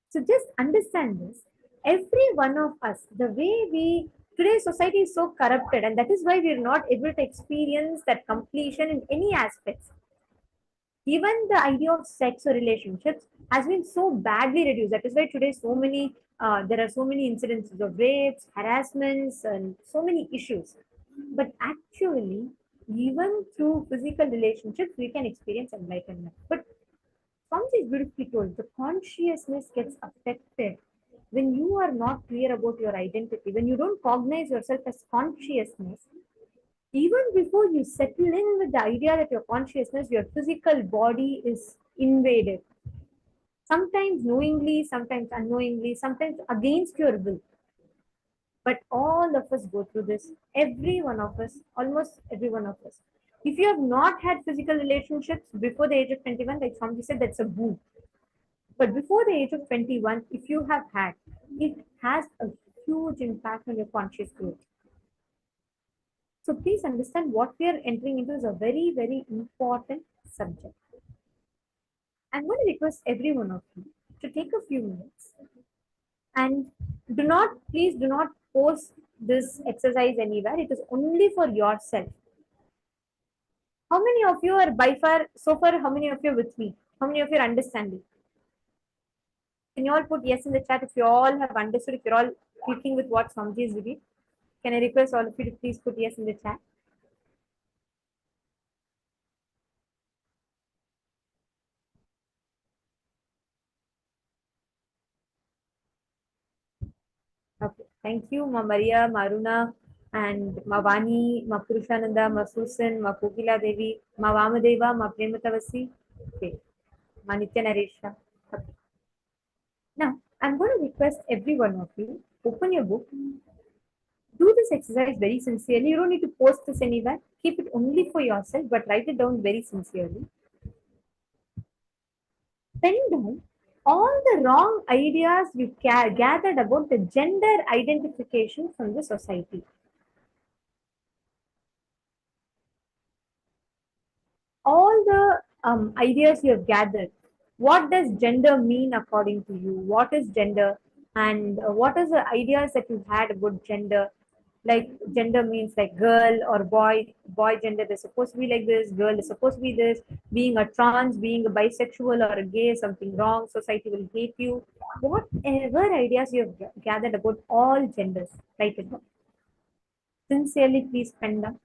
So just understand this. Every one of us, the way we Today's society is so corrupted, and that is why we are not able to experience that completion in any aspects. Even the idea of sex or relationships has been so badly reduced. That is why today there are so many incidences of rapes, harassments, and so many issues. But actually, even through physical relationships, we can experience enlightenment. But Swamiji is beautifully told the consciousness gets affected when you are not clear about your identity, when you don't cognize yourself as consciousness. Even before you settle in with the idea that your consciousness, your physical body is invaded. Sometimes knowingly, sometimes unknowingly, sometimes against your will. But all of us go through this. Every one of us, almost every one of us. If you have not had physical relationships before the age of 21, like somebody said, that's a boon. But before the age of 21, if you have had, it has a huge impact on your conscious growth. So please understand what we are entering into is a very, very important subject. I'm going to request every one of you to take a few minutes and please do not post this exercise anywhere. It is only for yourself. How many of you are by far, so far, how many of you are with me? How many of you are understanding? Can you all put yes in the chat if you all have understood, if you're all clicking with what Swamiji is reading? Can I request all of you to please put yes in the chat? Okay, thank you, Ma Maria, Maruna, and Ma Vani, Ma Purushananda, Ma Susan, Ma Kokila Devi, Ma Vamadeva, Ma Prematavasi, okay, Ma Nitya Naresha. Okay. Now, I'm going to request every one of you, open your book, do this exercise very sincerely. You don't need to post this anywhere. Keep it only for yourself, but write it down very sincerely. Pen down all the wrong ideas you gathered about the gender identification from the society. All the ideas you have gathered. What does gender mean according to you? What is gender? And what is the ideas that you had about gender? Like gender means like girl or boy, boy gender is supposed to be like this, girl is supposed to be this, being a trans, being a bisexual or a gay, something wrong, society will hate you. Whatever ideas you have gathered about all genders, write it down. Sincerely, please pen down.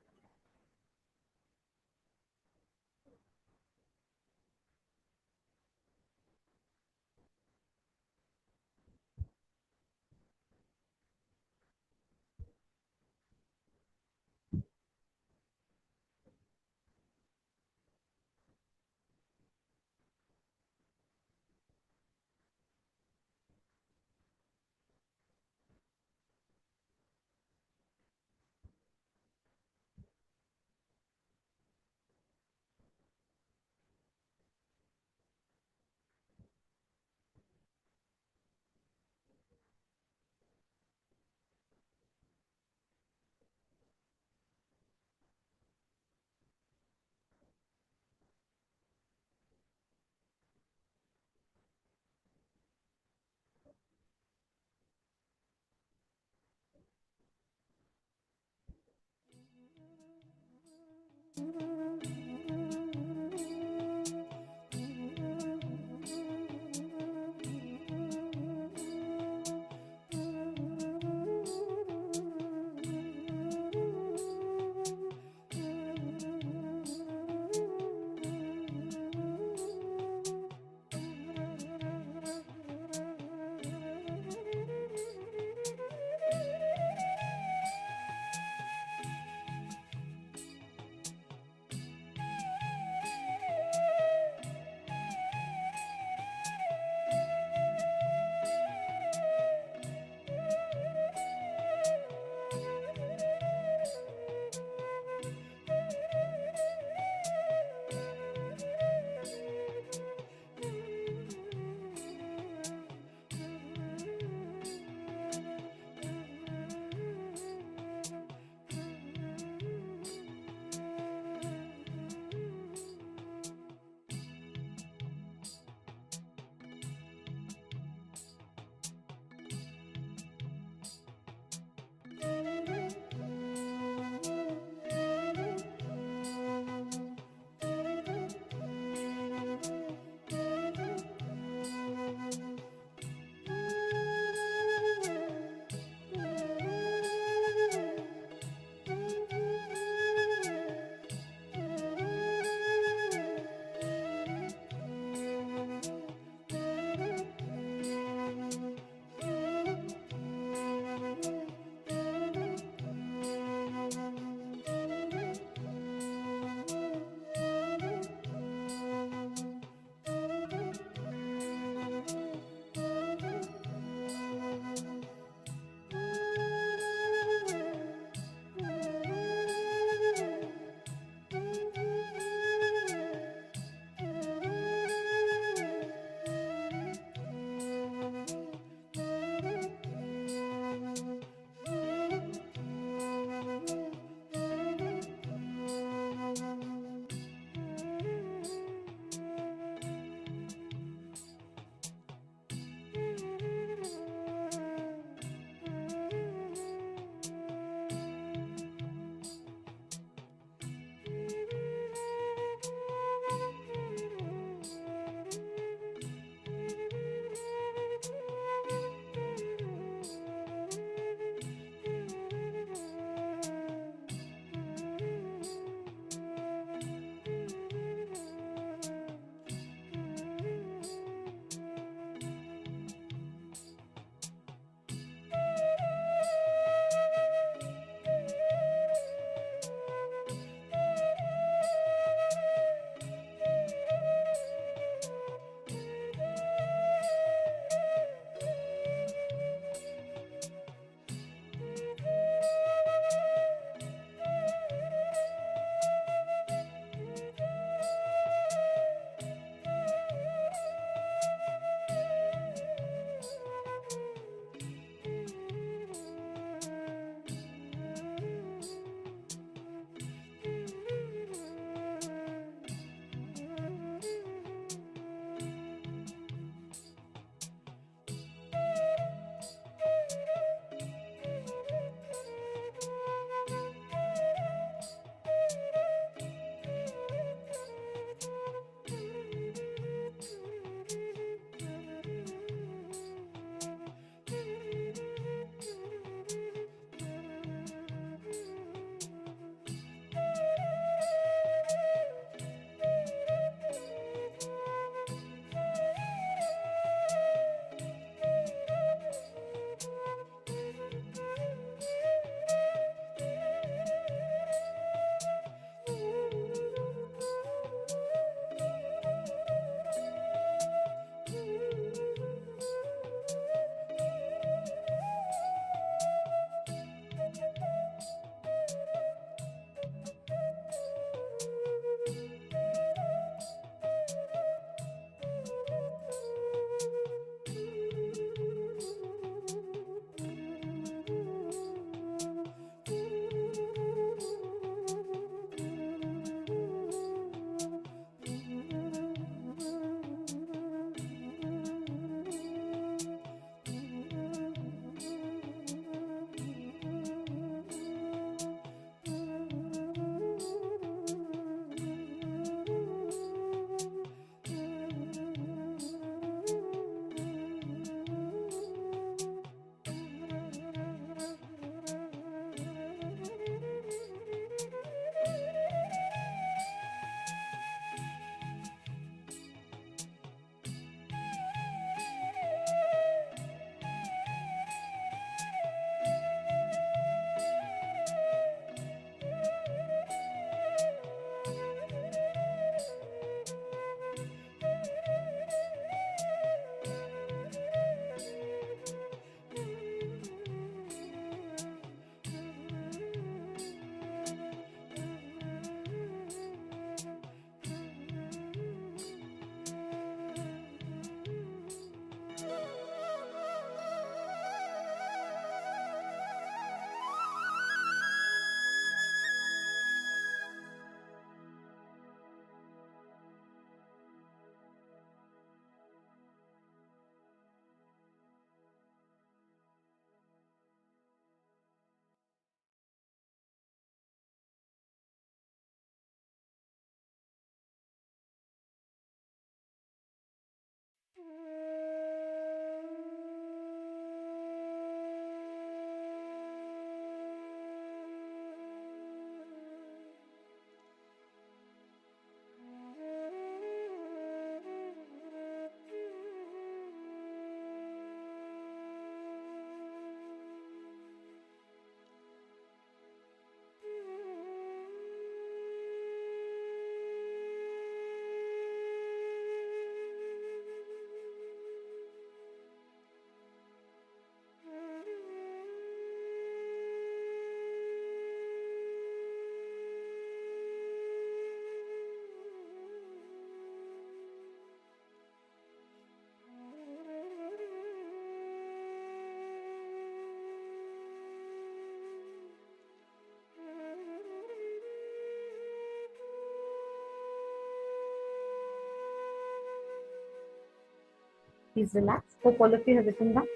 Please relax. Hope all of you have written down.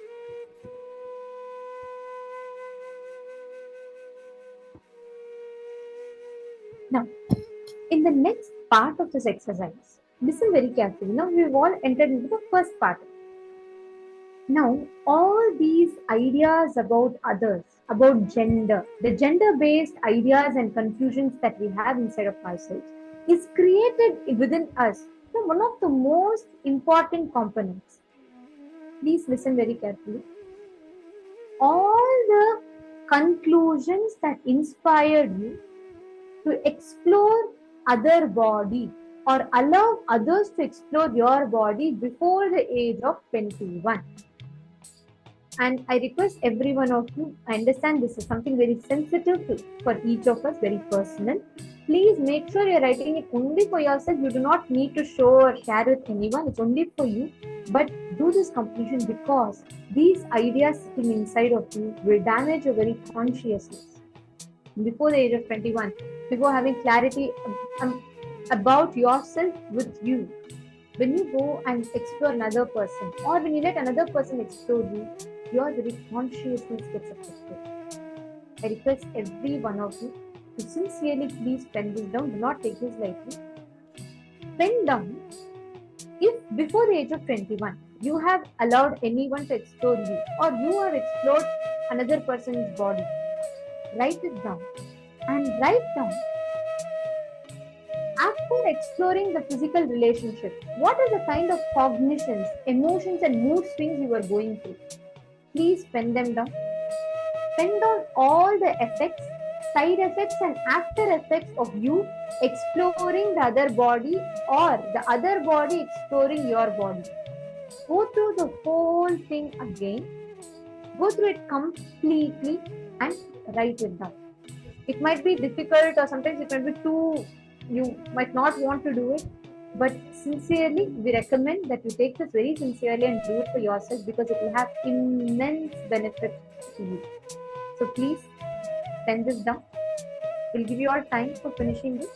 Now, in the next part of this exercise, listen very carefully. Now, we've all entered into the first part. Now, all these ideas about others, about gender, the gender-based ideas and confusions that we have inside of ourselves is created within us from one of the most important components. Please listen very carefully. All the conclusions that inspired you to explore other body or allow others to explore your body before the age of 21. And I request every one of you, I understand this is something very sensitive for each of us, very personal. Please make sure you're writing it only for yourself. You do not need to show or share with anyone. It's only for you. But do this completion because these ideas sitting inside of you will damage your very consciousness. Before the age of 21, before having clarity about yourself with you, when you go and explore another person or when you let another person explore you, your very consciousness gets affected. I request every one of you to sincerely please pen this down. Do not take this lightly. Pen down. If before the age of 21, you have allowed anyone to explore you or you have explored another person's body, write it down and write down. After exploring the physical relationship, what are the kind of cognitions, emotions and mood swings you are going through? Please pen them down. Pen down all the effects, side effects and after effects of you exploring the other body or the other body exploring your body. Go through the whole thing again. Go through it completely and write it down. It might be difficult or sometimes it might be too, you might not want to do it. But sincerely, we recommend that you take this very sincerely and do it for yourself because it will have immense benefit to you. So please pen this down. We'll give you all time for finishing this.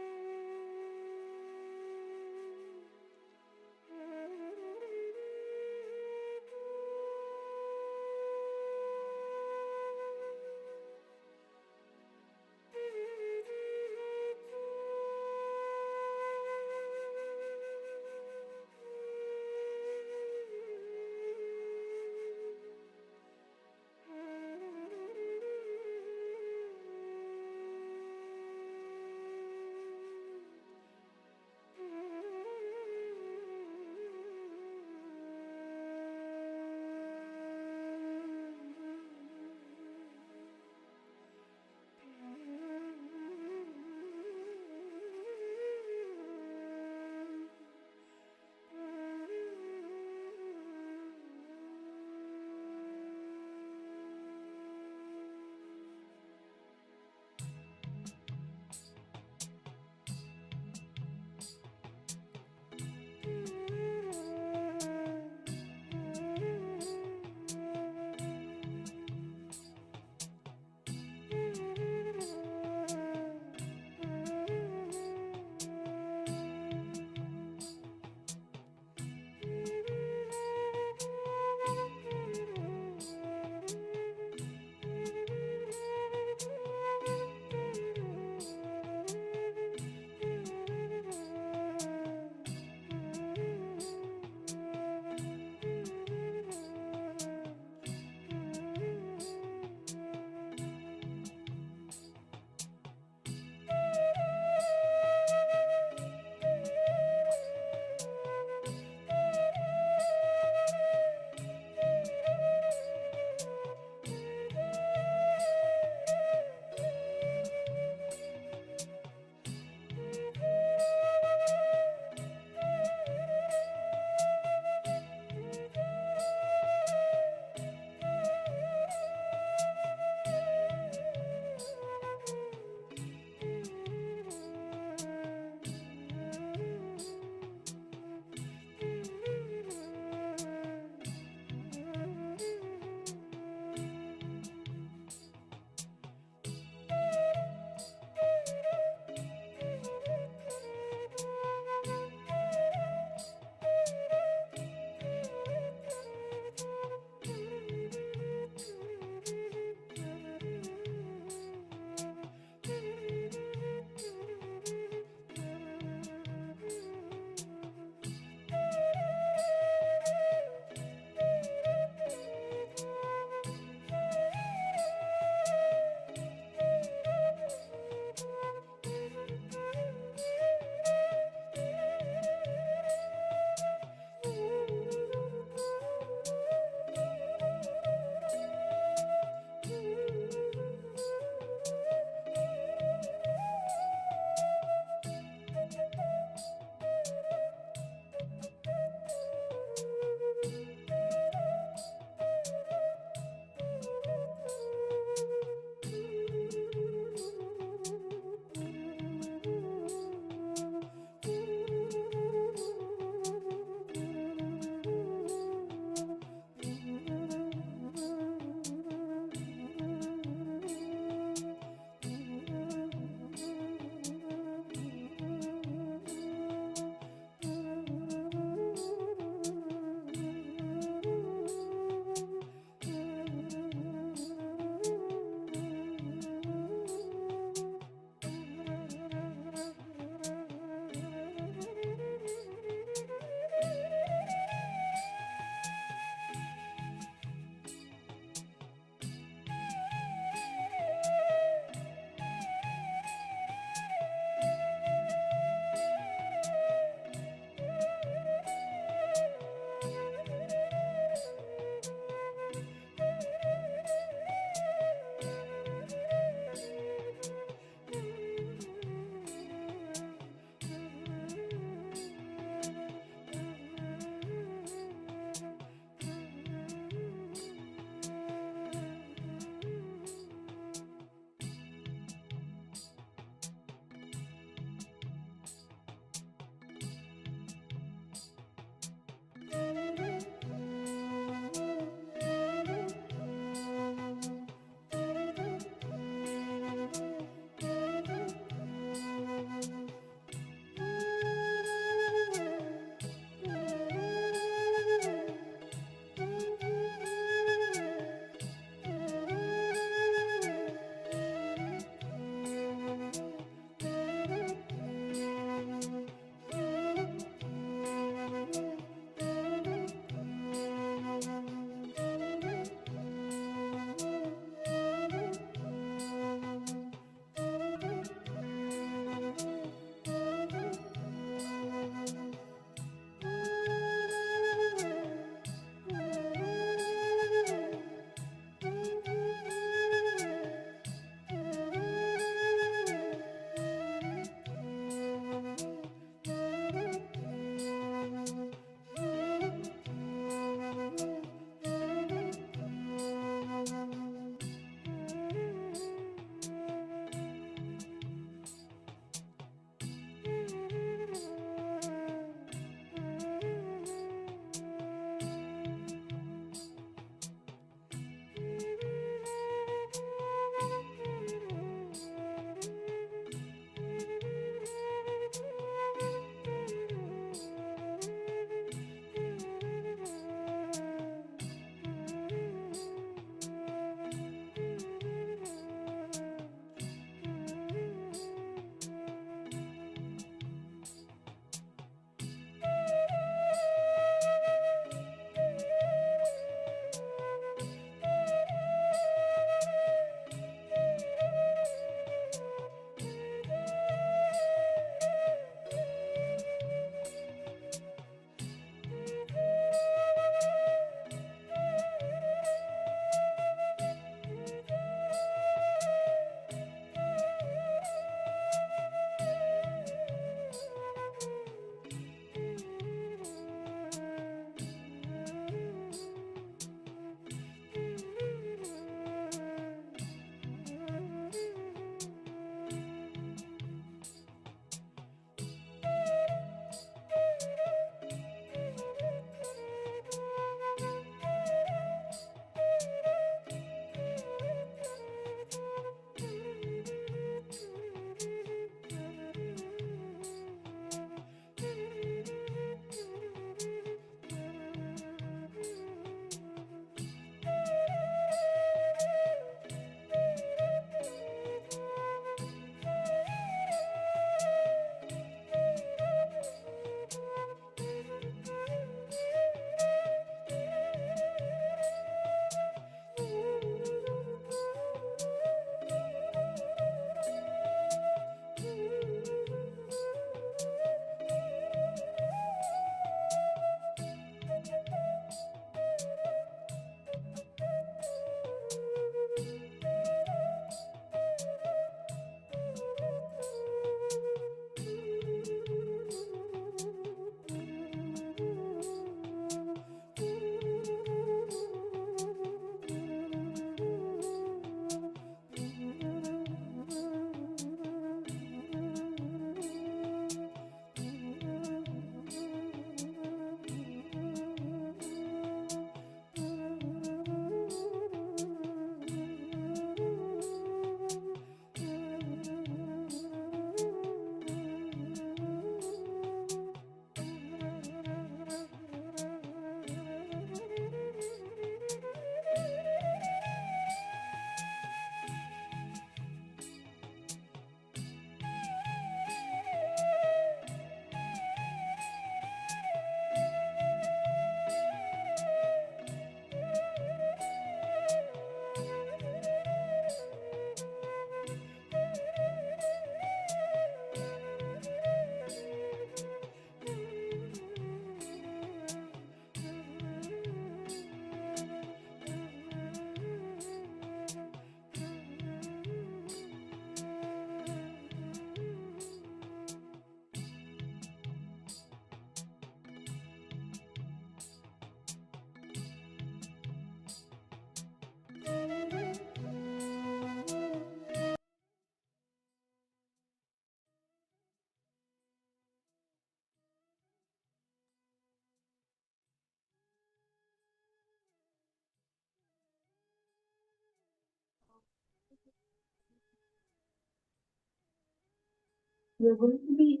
we are going to be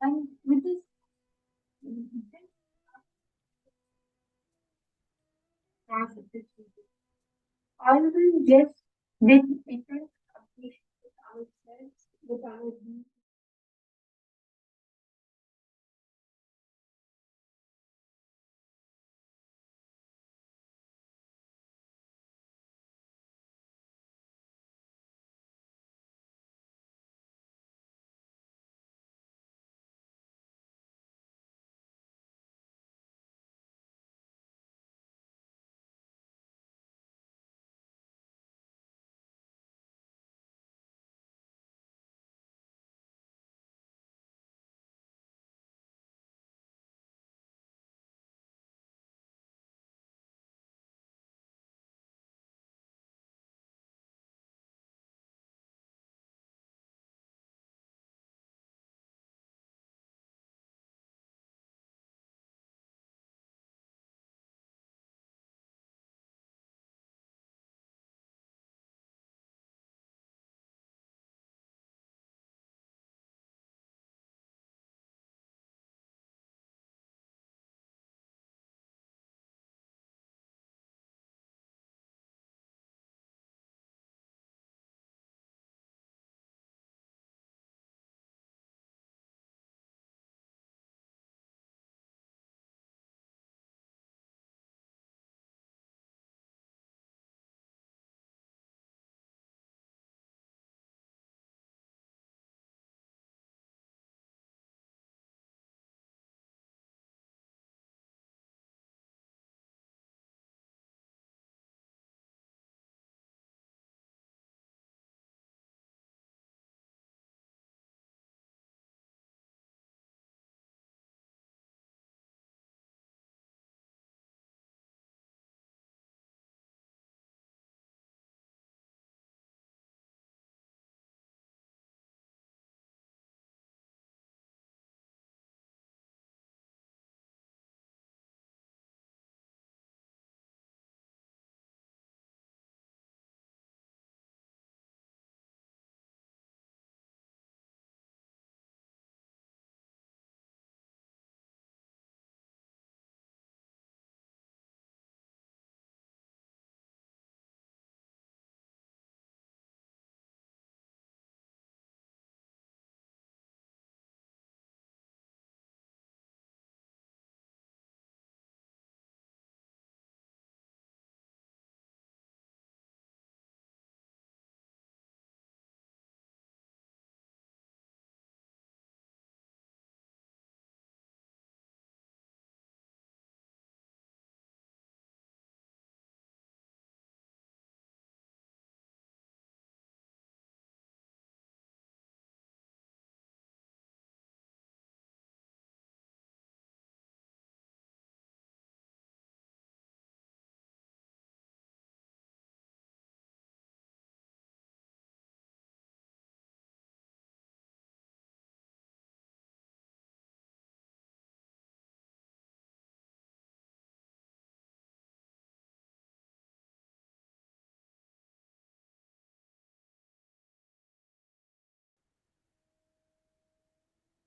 and with this I will just with intense completion with ourselves, with our being.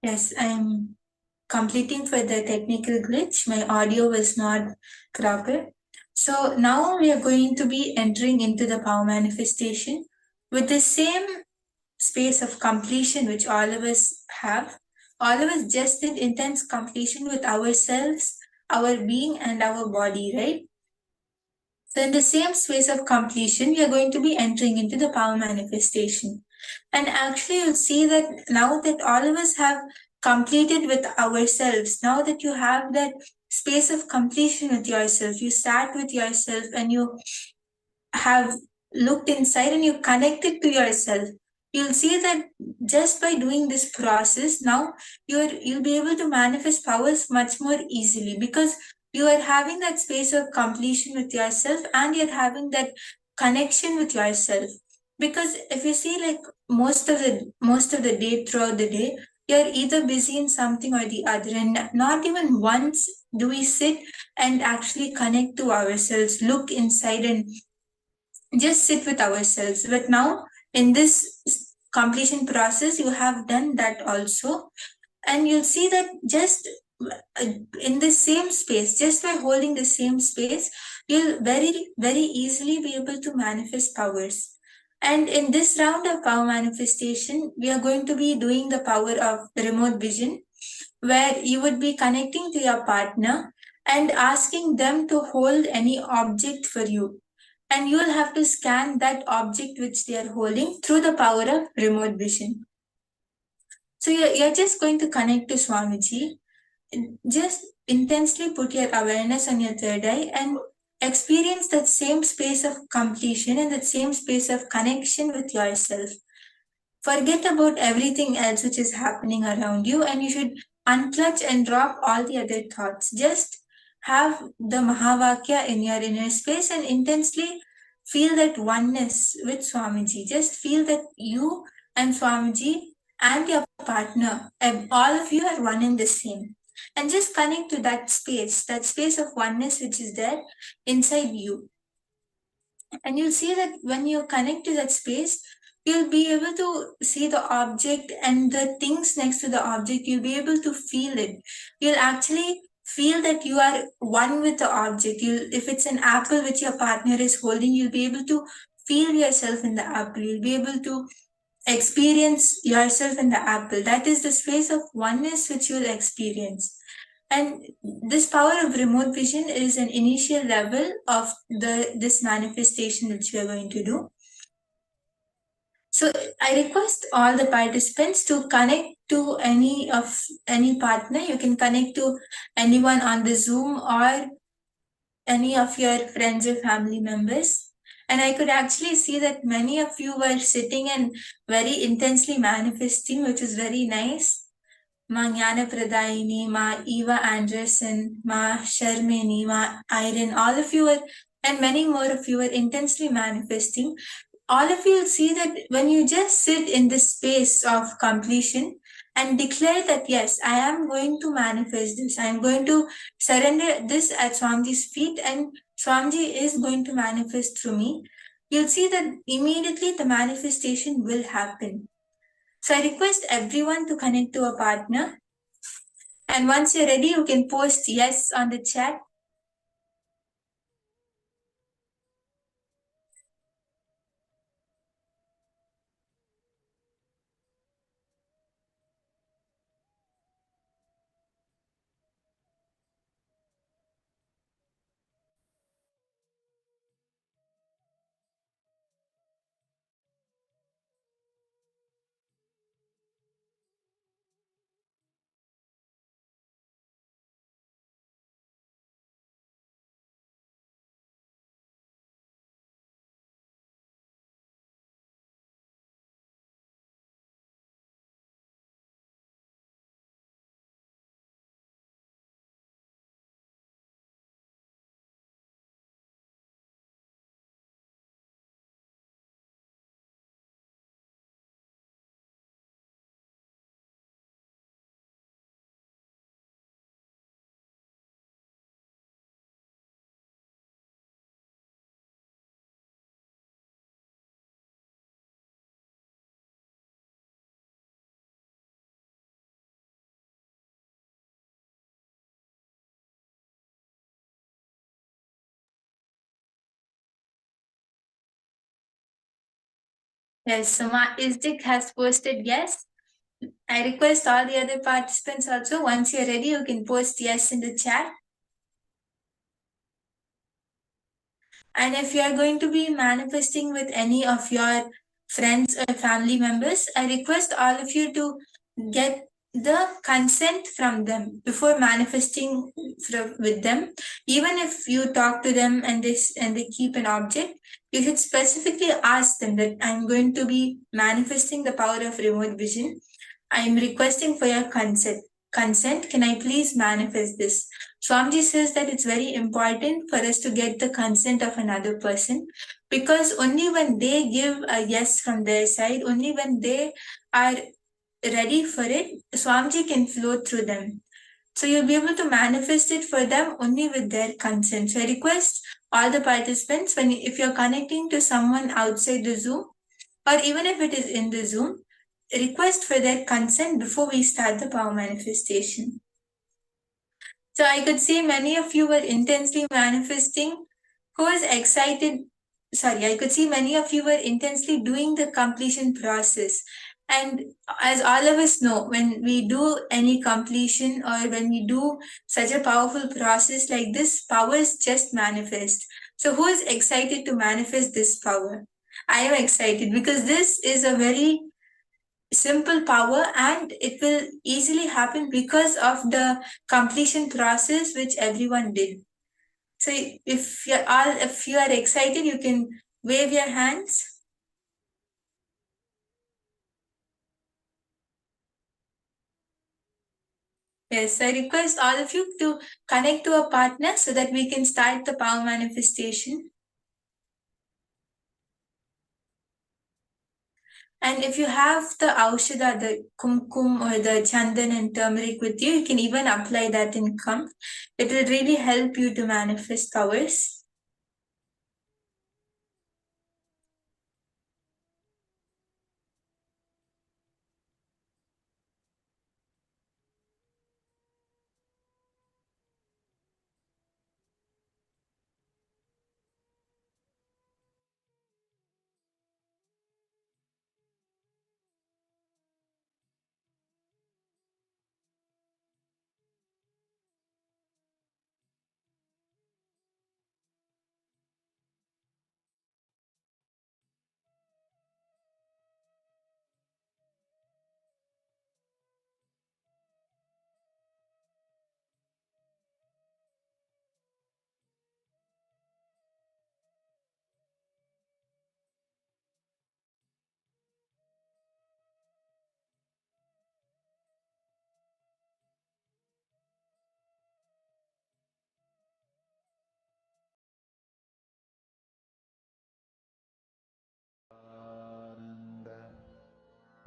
Yes, I'm completing for the technical glitch. My audio was not proper. So now we are going to be entering into the power manifestation with the same space of completion which all of us have. All of us just did intense completion with ourselves, our being, and our body, right? So in the same space of completion, we are going to be entering into the power manifestation. And actually, you'll see that now that all of us have completed with ourselves, now that you have that space of completion with yourself, you sat with yourself and you have looked inside and you connected to yourself, you'll see that just by doing this process, now you'll be able to manifest powers much more easily because you are having that space of completion with yourself and you're having that connection with yourself. Because if you see, like most of the day, throughout the day, you're either busy in something or the other, and not even once do we sit and actually connect to ourselves, look inside and just sit with ourselves. But now in this completion process, you have done that also. And you'll see that just in the same space, just by holding the same space, you'll very easily be able to manifest powers. And in this round of power manifestation, we are going to be doing the power of remote vision, where you would be connecting to your partner and asking them to hold any object for you. And you will have to scan that object which they are holding through the power of remote vision. So you're just going to connect to Swamiji. Just intensely put your awareness on your third eye and experience that same space of completion and that same space of connection with yourself. Forget about everything else which is happening around you, and you should unclutch and drop all the other thoughts. Just have the Mahavakya in your inner space and intensely feel that oneness with Swamiji. Just feel that you and Swamiji and your partner, all of you are one and the same. And just connect to that space of oneness which is there inside you. And you'll see that when you connect to that space, you'll be able to see the object and the things next to the object. You'll be able to feel it. You'll actually feel that you are one with the object. If it's an apple which your partner is holding, you'll be able to feel yourself in the apple. You'll be able to experience yourself in the apple. That is the space of oneness which you'll experience. And this power of remote vision is an initial level of this manifestation which we are going to do. So I request all the participants to connect to any partner. You can connect to anyone on the Zoom or any of your friends or family members. And I could actually see that many of you were sitting and very intensely manifesting, which is very nice. Ma Jnana Pradayini, Ma Eva Anderson, Ma Sharmini, Ma Irene, all of you were, and many more of you were intensely manifesting. All of you will see that when you just sit in this space of completion and declare that, yes, I am going to manifest this, I am going to surrender this at Swamiji's feet, and Swamiji is going to manifest through me, you'll see that immediately the manifestation will happen. So I request everyone to connect to a partner. And once you're ready, you can post yes on the chat. Yes, Suma Isdik has posted yes. I request all the other participants also, once you're ready, you can post yes in the chat. And if you are going to be manifesting with any of your friends or family members, I request all of you to get the consent from them before manifesting with them. Even if you talk to them and they keep an object, you should specifically ask them that I'm going to be manifesting the power of remote vision. I'm requesting for your consent. Can I please manifest this? Swamiji says that it's very important for us to get the consent of another person, because only when they give a yes from their side, only when they are ready for it, Swamiji can flow through them. So you'll be able to manifest it for them only with their consent. So I request all the participants, if you're connecting to someone outside the Zoom, or even if it is in the Zoom, request for their consent before we start the power manifestation. So I could see many of you were intensely manifesting. Who is excited? Sorry, I could see many of you were intensely doing the completion process. And as all of us know, when we do any completion or when we do such a powerful process like this, powers just manifest. So who is excited to manifest this power? I am excited because this is a very simple power and it will easily happen because of the completion process which everyone did. So if you are excited, you can wave your hands. Yes, I request all of you to connect to a partner so that we can start the power manifestation. And if you have the aushadha, the kumkum or the chandan and turmeric with you, you can even apply that in Kamp. It will really help you to manifest powers.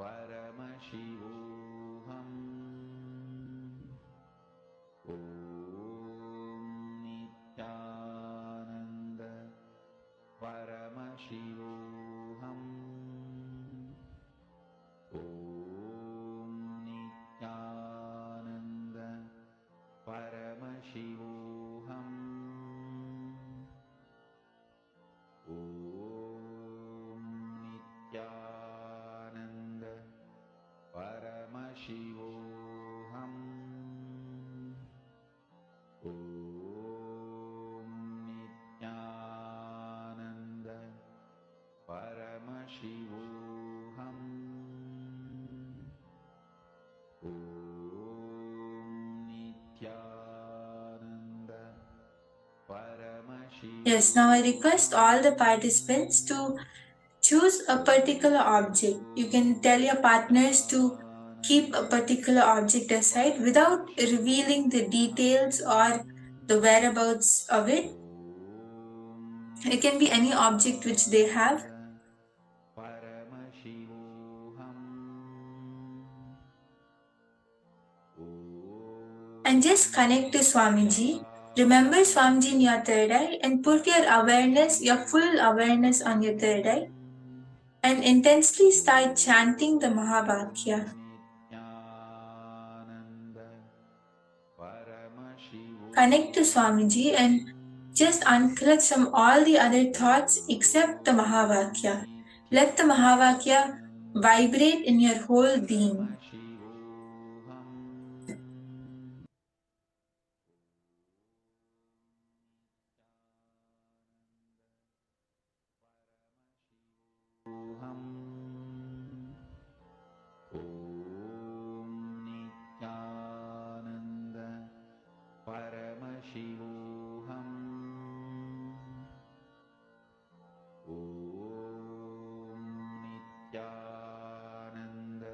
Paramashivoham Om Nithyananda Paramashivoham Om Nithyananda Paramashivoham Om Nithyananda Paramashivoham Om Nithyananda Paramashivoham Om Nithyananda Paramashivoham. Yes, now I request all the participants to choose a particular object. You can tell your partners to keep a particular object aside without revealing the details or the whereabouts of it. It can be any object which they have. And just connect to Swamiji. Remember Swamiji in your third eye and put your awareness, your full awareness on your third eye. And intensely start chanting the Mahavakya. Connect to Swamiji and just unclutch from all the other thoughts except the Mahavakya. Let the Mahavakya vibrate in your whole being. Om Nithyananda Paramashivoham Om Nithyananda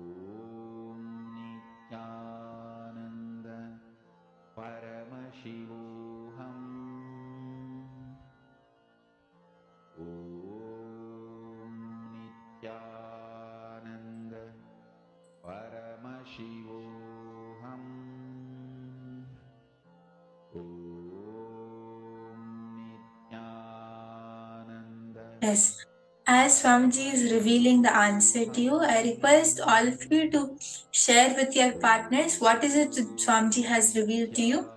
Yes. As Swamiji is revealing the answer to you, I request all of you to share with your partners what is it that Swamiji has revealed to you.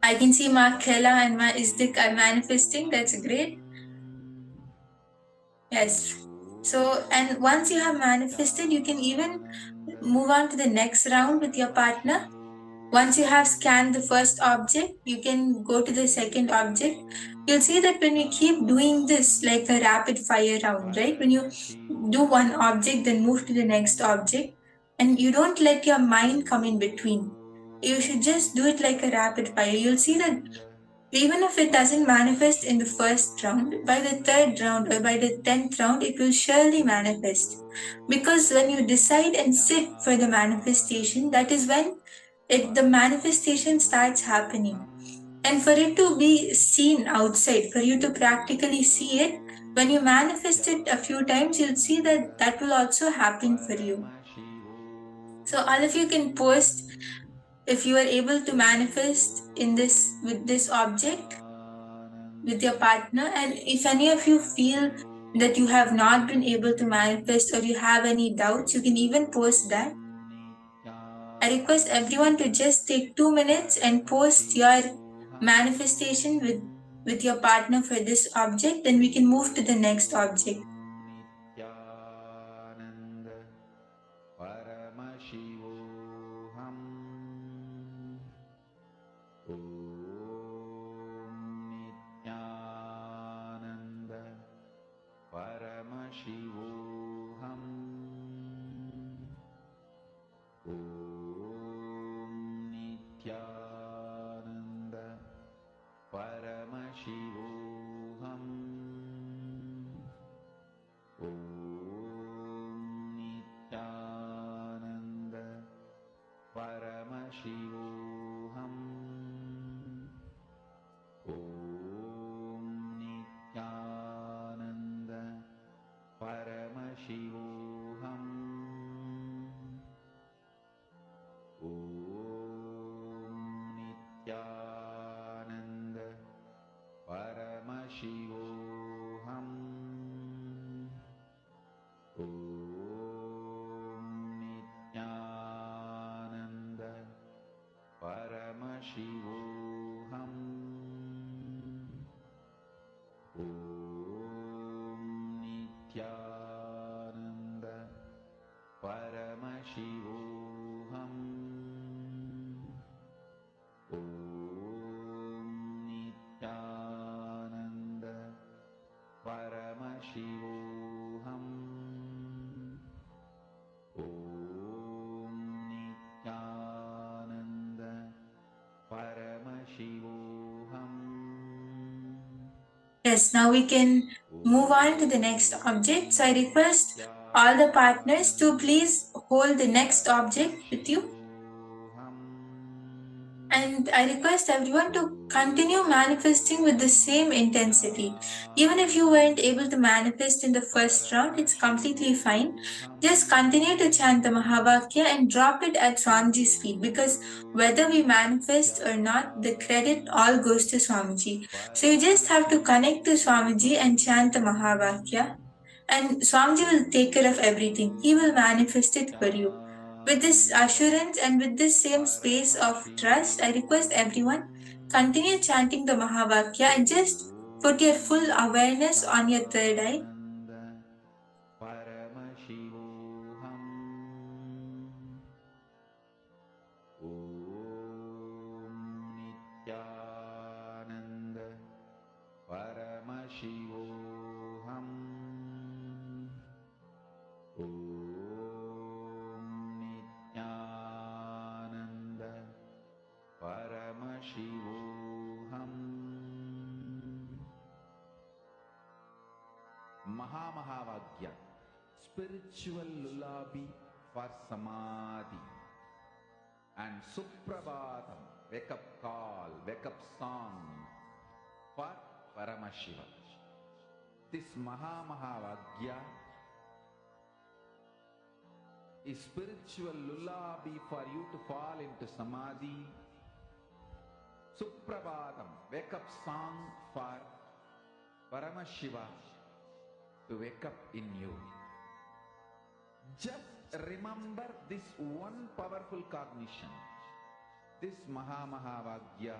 I can see Ma Khela and Ma Izdik are manifesting. That's great. Yes. So, and once you have manifested, you can even move on to the next round with your partner. Once you have scanned the first object, you can go to the second object. You'll see that when you keep doing this like a rapid fire round, right? When you do one object, then move to the next object, and you don't let your mind come in between. You should just do it like a rapid fire. You'll see that even if it doesn't manifest in the first round, by the third round or by the 10th round, it will surely manifest. Because when you decide and sit for the manifestation, that is when the manifestation starts happening. And for it to be seen outside, for you to practically see it, when you manifest it a few times, you'll see that that will also happen for you. So all of you can post if you are able to manifest in this with this object with your partner, and if any of you feel that you have not been able to manifest or you have any doubts, you can even post that. I request everyone to just take 2 minutes and post your manifestation with your partner for this object, then we can move to the next object. Paramashivoham Nithyananda Paramashivoham Nithyananda Paramashivoham Nithyananda Paramashivoham Nithyananda Paramashivoham Nithyananda Paramashivoham Nithyananda Paramashivoham Nithyananda Paramashivoham Nithyananda Paramashivoham Nithyananda Paramashivoham. Yes, now we can move on to the next object. So I request all the partners to please hold the next object with you. And I request everyone to continue manifesting with the same intensity. Even if you weren't able to manifest in the first round, it's completely fine. Just continue to chant the Mahavakya and drop it at Swamiji's feet, because whether we manifest or not, the credit all goes to Swamiji. So you just have to connect to Swamiji and chant the Mahavakya, and Swamiji will take care of everything. He will manifest it for you. With this assurance and with this same space of trust, I request everyone continue chanting the Mahavakya and just put your full awareness on your third eye. Paramashivoham Nithyananda Paramashivoham Nithyananda Paramashivoham Mahavagya, spiritual lullaby for Samadhi, and Suprabhatam, wake up call, wake up song for Paramashiva. This Mahavagya is spiritual lullaby for you to fall into Samadhi. Suprabhatam, wake up song for Paramashiva to wake up in you. Just remember this one powerful cognition. This Mahamahavagyā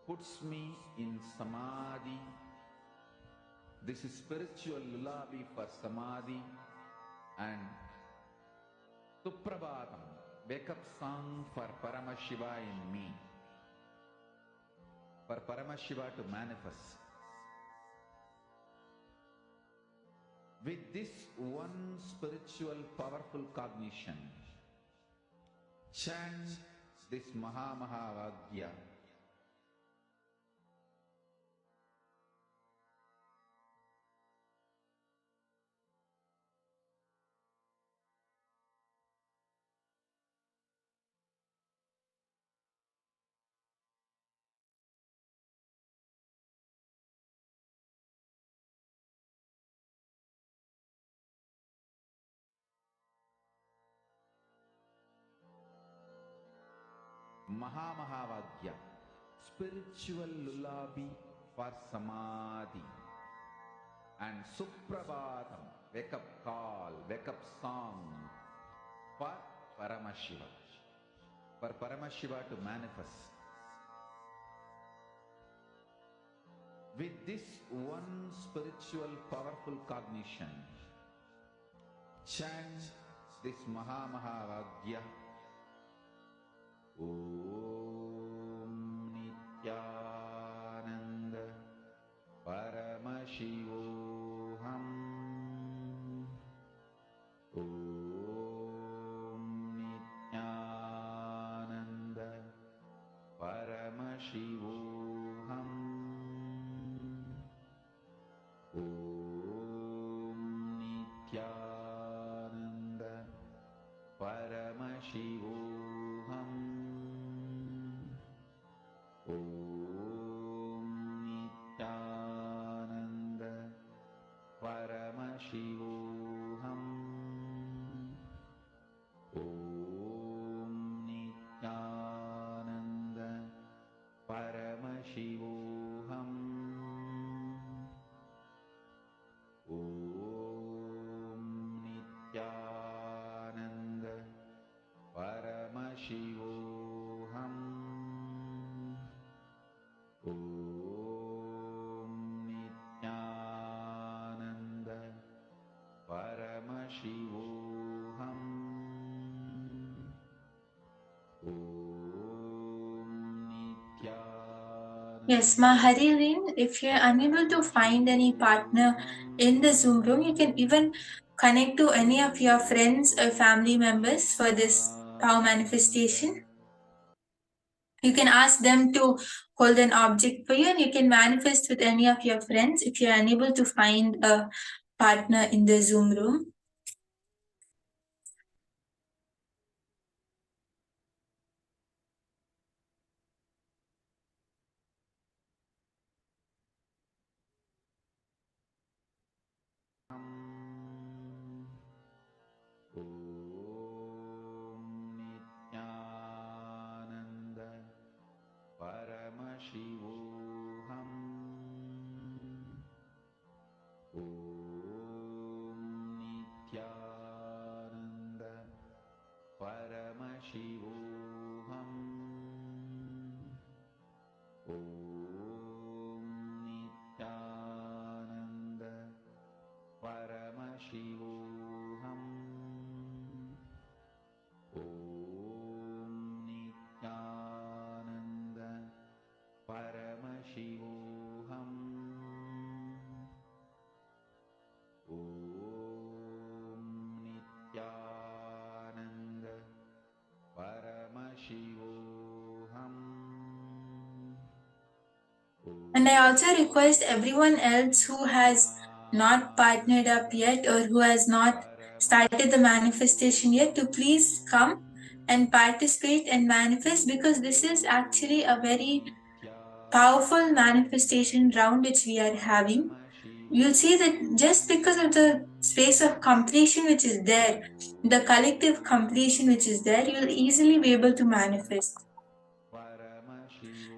puts me in Samadhi. This is spiritual lullaby for Samadhi and Suprabhatam, wake up song for Paramashiva in me. For Paramashiva to manifest. With this one spiritual powerful cognition, chant this Mahamahavagyā. Mahamahavagyā, spiritual lullaby for Samadhi. And Suprabhatam, wake up call, wake up song for Paramashiva. For Paramashiva to manifest. With this one spiritual powerful cognition, chant this Mahamahavagyā. Om Nithyananda Paramashivoham. Om Nithyananda Paramashivoham. Om Nithyananda Paramashivoham. Om Nithyananda Paramashivoham. Om Nithyananda Paramashivoham. Om Nithyananda Paramashivoham. Om Nithyananda Paramashivoham. Yes, Maharilin, if you're unable to find any partner in the Zoom room, you can even connect to any of your friends or family members for this power manifestation. You can ask them to hold an object for you and you can manifest with any of your friends if you're unable to find a partner in the Zoom room. Paramashivoham. Om Nithyananda Paramashivoham. Om Nithyananda Paramashivoham. Om Nithyananda Paramashivoham. Om Nithyananda Paramashivoham. And I also request everyone else who has not partnered up yet or who has not started the manifestation yet to please come and participate and manifest, because this is actually a very powerful manifestation round which we are having. You'll see that just because of the space of completion which is there, the collective completion which is there, you'll easily be able to manifest.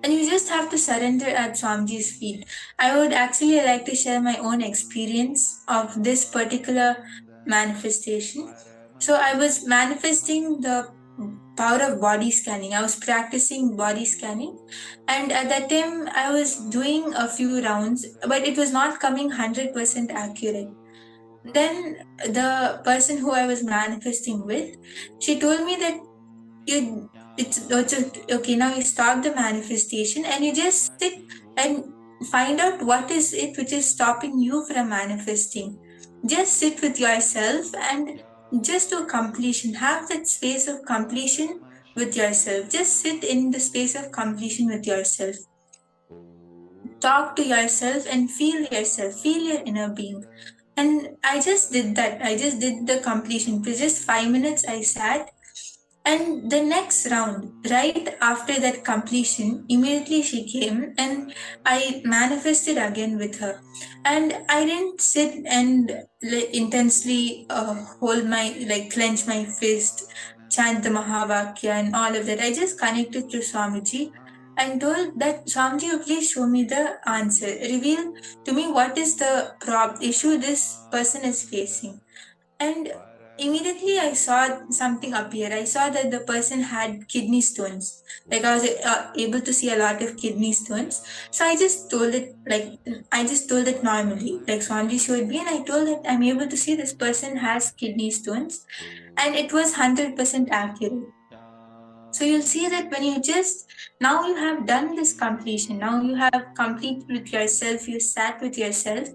and you just have to surrender at Swamiji's feet. I would actually like to share my own experience of this particular manifestation. So I was manifesting the power of body scanning. I was practicing body scanning, and at that time I was doing a few rounds, but it was not coming 100% accurate. Then the person who I was manifesting with, she told me that it's okay, now you stop the manifestation and you just sit and find out what is it which is stopping you from manifesting. Just sit with yourself and just do completion. Have that space of completion with yourself. Just sit in the space of completion with yourself. Talk to yourself and feel your inner being. And I just did that. I just did the completion. For just 5 minutes, I sat. And the next round, right after that completion, immediately she came and I manifested again with her. And I didn't sit and intensely hold my, clench my fist, chant the Mahavakya and all of that. I just connected to Swamiji and told that Swamiji, please show me the answer. Reveal to me what is the issue this person is facing. And immediately I saw something appear. I saw that the person had kidney stones. Like I was able to see a lot of kidney stones. So I just told it, I just told it normally, like Swamiji showed me, and I told that I'm able to see this person has kidney stones, and it was 100% accurate. So you'll see that when you just, now you have done this completion, now you have completed with yourself, you sat with yourself.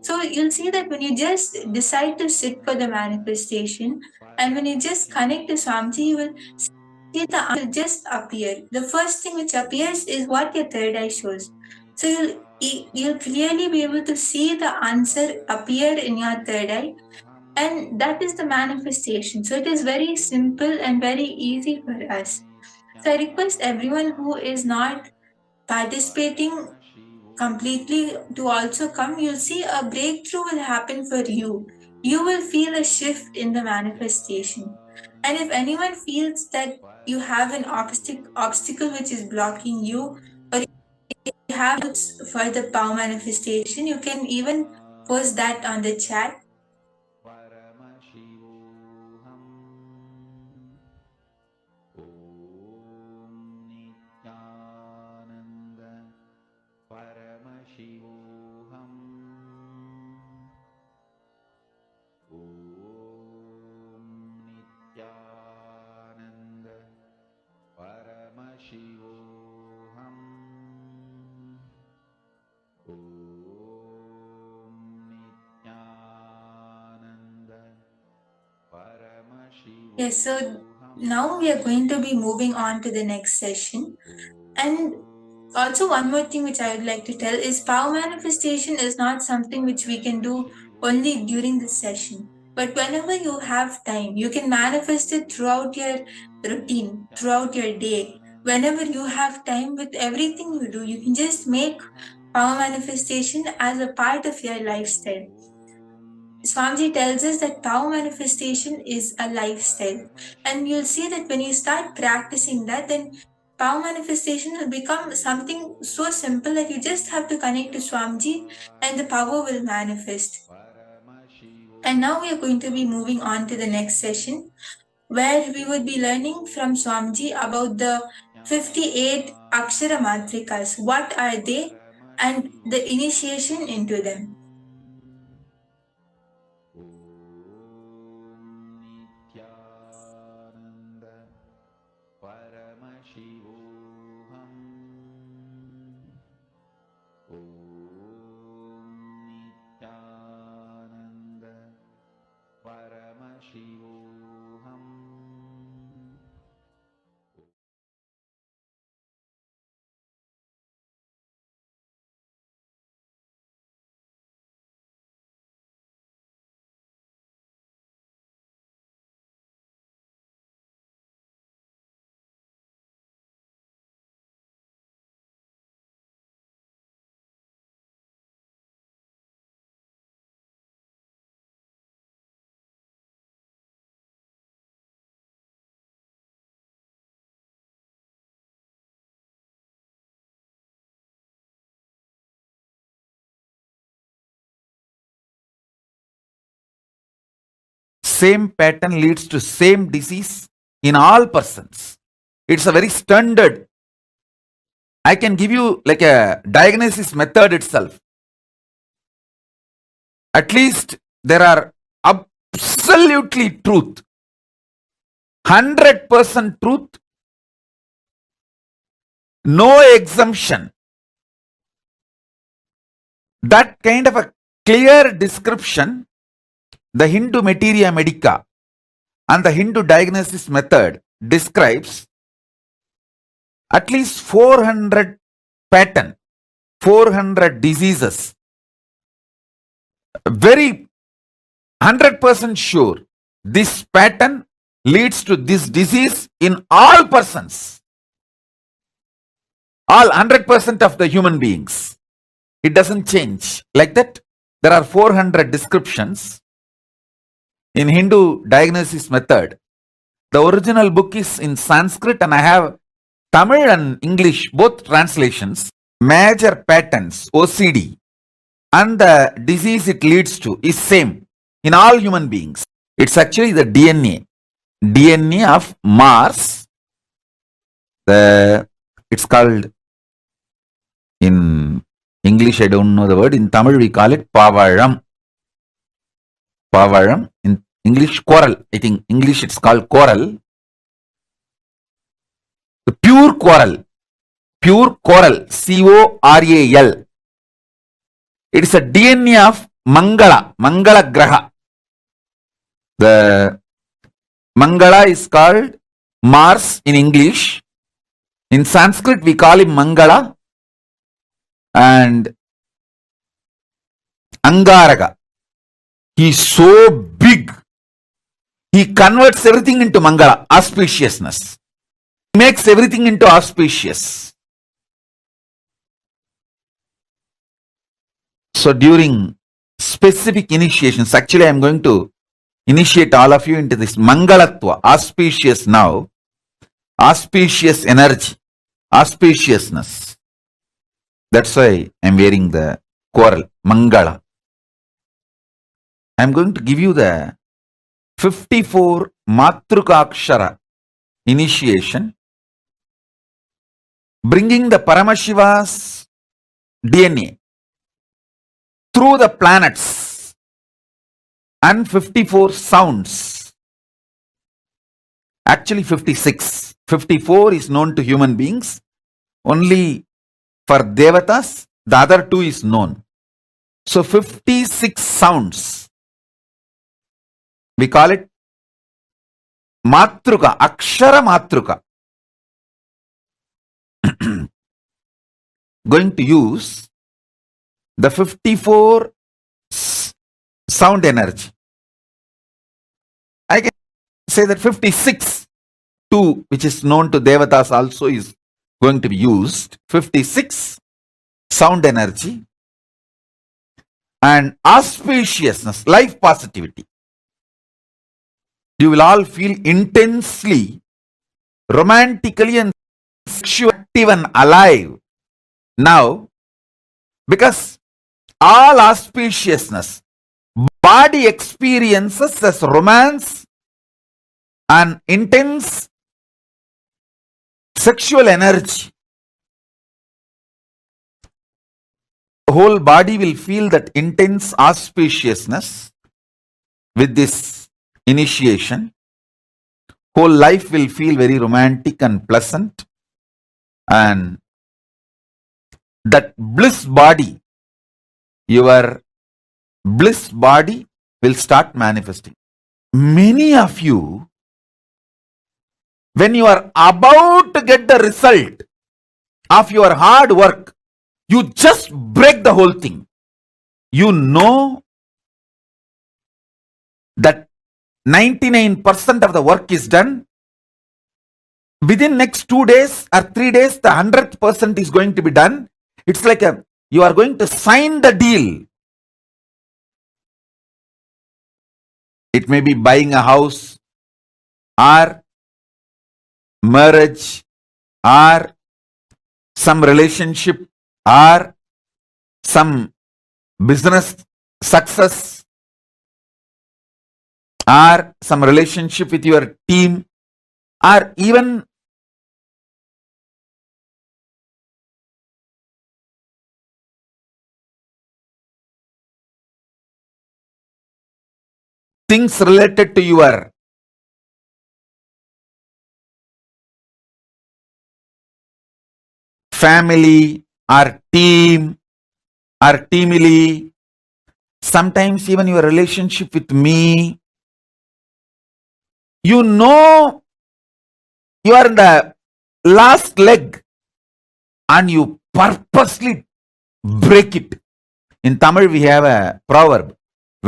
So you'll see that when you just decide to sit for the manifestation and when you just connect to Swamiji, you will see the answer just appear. The first thing which appears is what your third eye shows. So you'll clearly be able to see the answer appear in your third eye, and that is the manifestation. So it is very simple and very easy for us. So I request everyone who is not participating completely to also come. You'll see a breakthrough will happen for you. You will feel a shift in the manifestation. And if anyone feels that you have an obstacle which is blocking you, or you have doubts for the power manifestation, you can even post that on the chat. Paramashivoham Om Nithyananda Paramashivoham Om Nithyananda Paramashivoham. Yes, so now we are going to be moving on to the next session. And also, one more thing which I would like to tell is power manifestation is not something which we can do only during this session. But whenever you have time, you can manifest it throughout your routine, throughout your day. Whenever you have time with everything you do, you can just make power manifestation as a part of your lifestyle. Swamiji tells us that power manifestation is a lifestyle. And you'll see that when you start practicing that, then power manifestation will become something so simple that you just have to connect to Swamiji and the power will manifest. And now we are going to be moving on to the next session where we would be learning from Swamiji about the 58 Akshara Matrikas. What are they and the initiation into them. Nithyananda Paramashivoham Om Nithyananda Paramashivoham same pattern leads to same disease in all persons. It's a very standard. I can give you like a diagnosis method itself. At least there are absolutely truth, 100% truth, no exemption. That kind of a clear description, the Hindu Materia Medica and the Hindu diagnosis method describes at least 400 pattern, 400 diseases. Very 100% sure this pattern leads to this disease in all persons, all 100% of the human beings. It doesn't change like that. There are 400 descriptions in Hindu diagnosis method. The original book is in Sanskrit and I have Tamil and English, both translations. Major patterns, OCD, and the disease it leads to is same in all human beings. It's actually the DNA of Mars. It's called, in English I don't know the word, in Tamil we call it Pavaram. Pavaram, in English coral, I think English it's called coral. The pure coral, CORAL. It is a DNA of Mangala Graha. The Mangala is called Mars in English. In Sanskrit we call him Mangala. And Angaraga, he is so big, he converts everything into Mangala, auspiciousness. He makes everything into auspicious. So during specific initiations, actually I am going to initiate all of you into this Mangalatva, auspicious now, auspicious energy, auspiciousness. That's why I am wearing the coral, Mangala. I am going to give you the 54 Matrukakshara initiation, bringing the Paramashiva's DNA through the planets and 54 sounds. Actually 56. 54 is known to human beings. Only for Devatas, the other two is known. So 56 sounds. We call it Matruka, Akshara Matruka. Going to use the 54 sound energy. I can say that 56, 2, which is known to Devatas also, is going to be used. 56 sound energy and auspiciousness, life positivity. You will all feel intensely, romantically and sexually active and alive now, because all auspiciousness, body experiences as romance and intense sexual energy. The whole body will feel that intense auspiciousness with this initiation. Whole life will feel very romantic and pleasant, and that bliss body, your bliss body will start manifesting. Many of you, when you are about to get the result of your hard work, you just break the whole thing. You know that 99% of the work is done. Within next 2 days or 3 days, the 100% is going to be done. It's like you are going to sign the deal. It may be buying a house or marriage or some relationship or some business success or some relationship with your team, or even things related to your family or team or teamily, sometimes even your relationship with me, you know you are in the last leg and you purposely break it. In Tamil we have a proverb,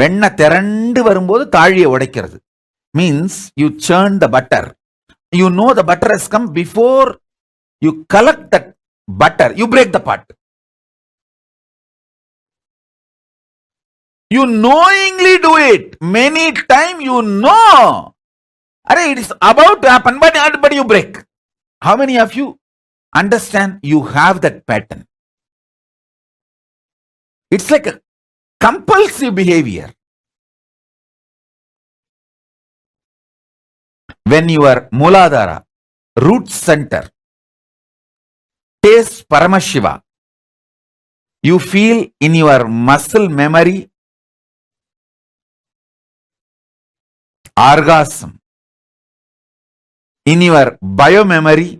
வெண்ண திரண்டு வரும்போது தாழியை உடைக்கிறது. Means you churn the butter. You know the butter has come. Before you collect that butter, you break the pot. You knowingly do it. Many times you know. It is about to happen, but you break. How many of you understand you have that pattern? It's like a compulsive behavior. When your Muladhara, root center, tastes Paramashiva, you feel in your muscle memory orgasm, in your biomemory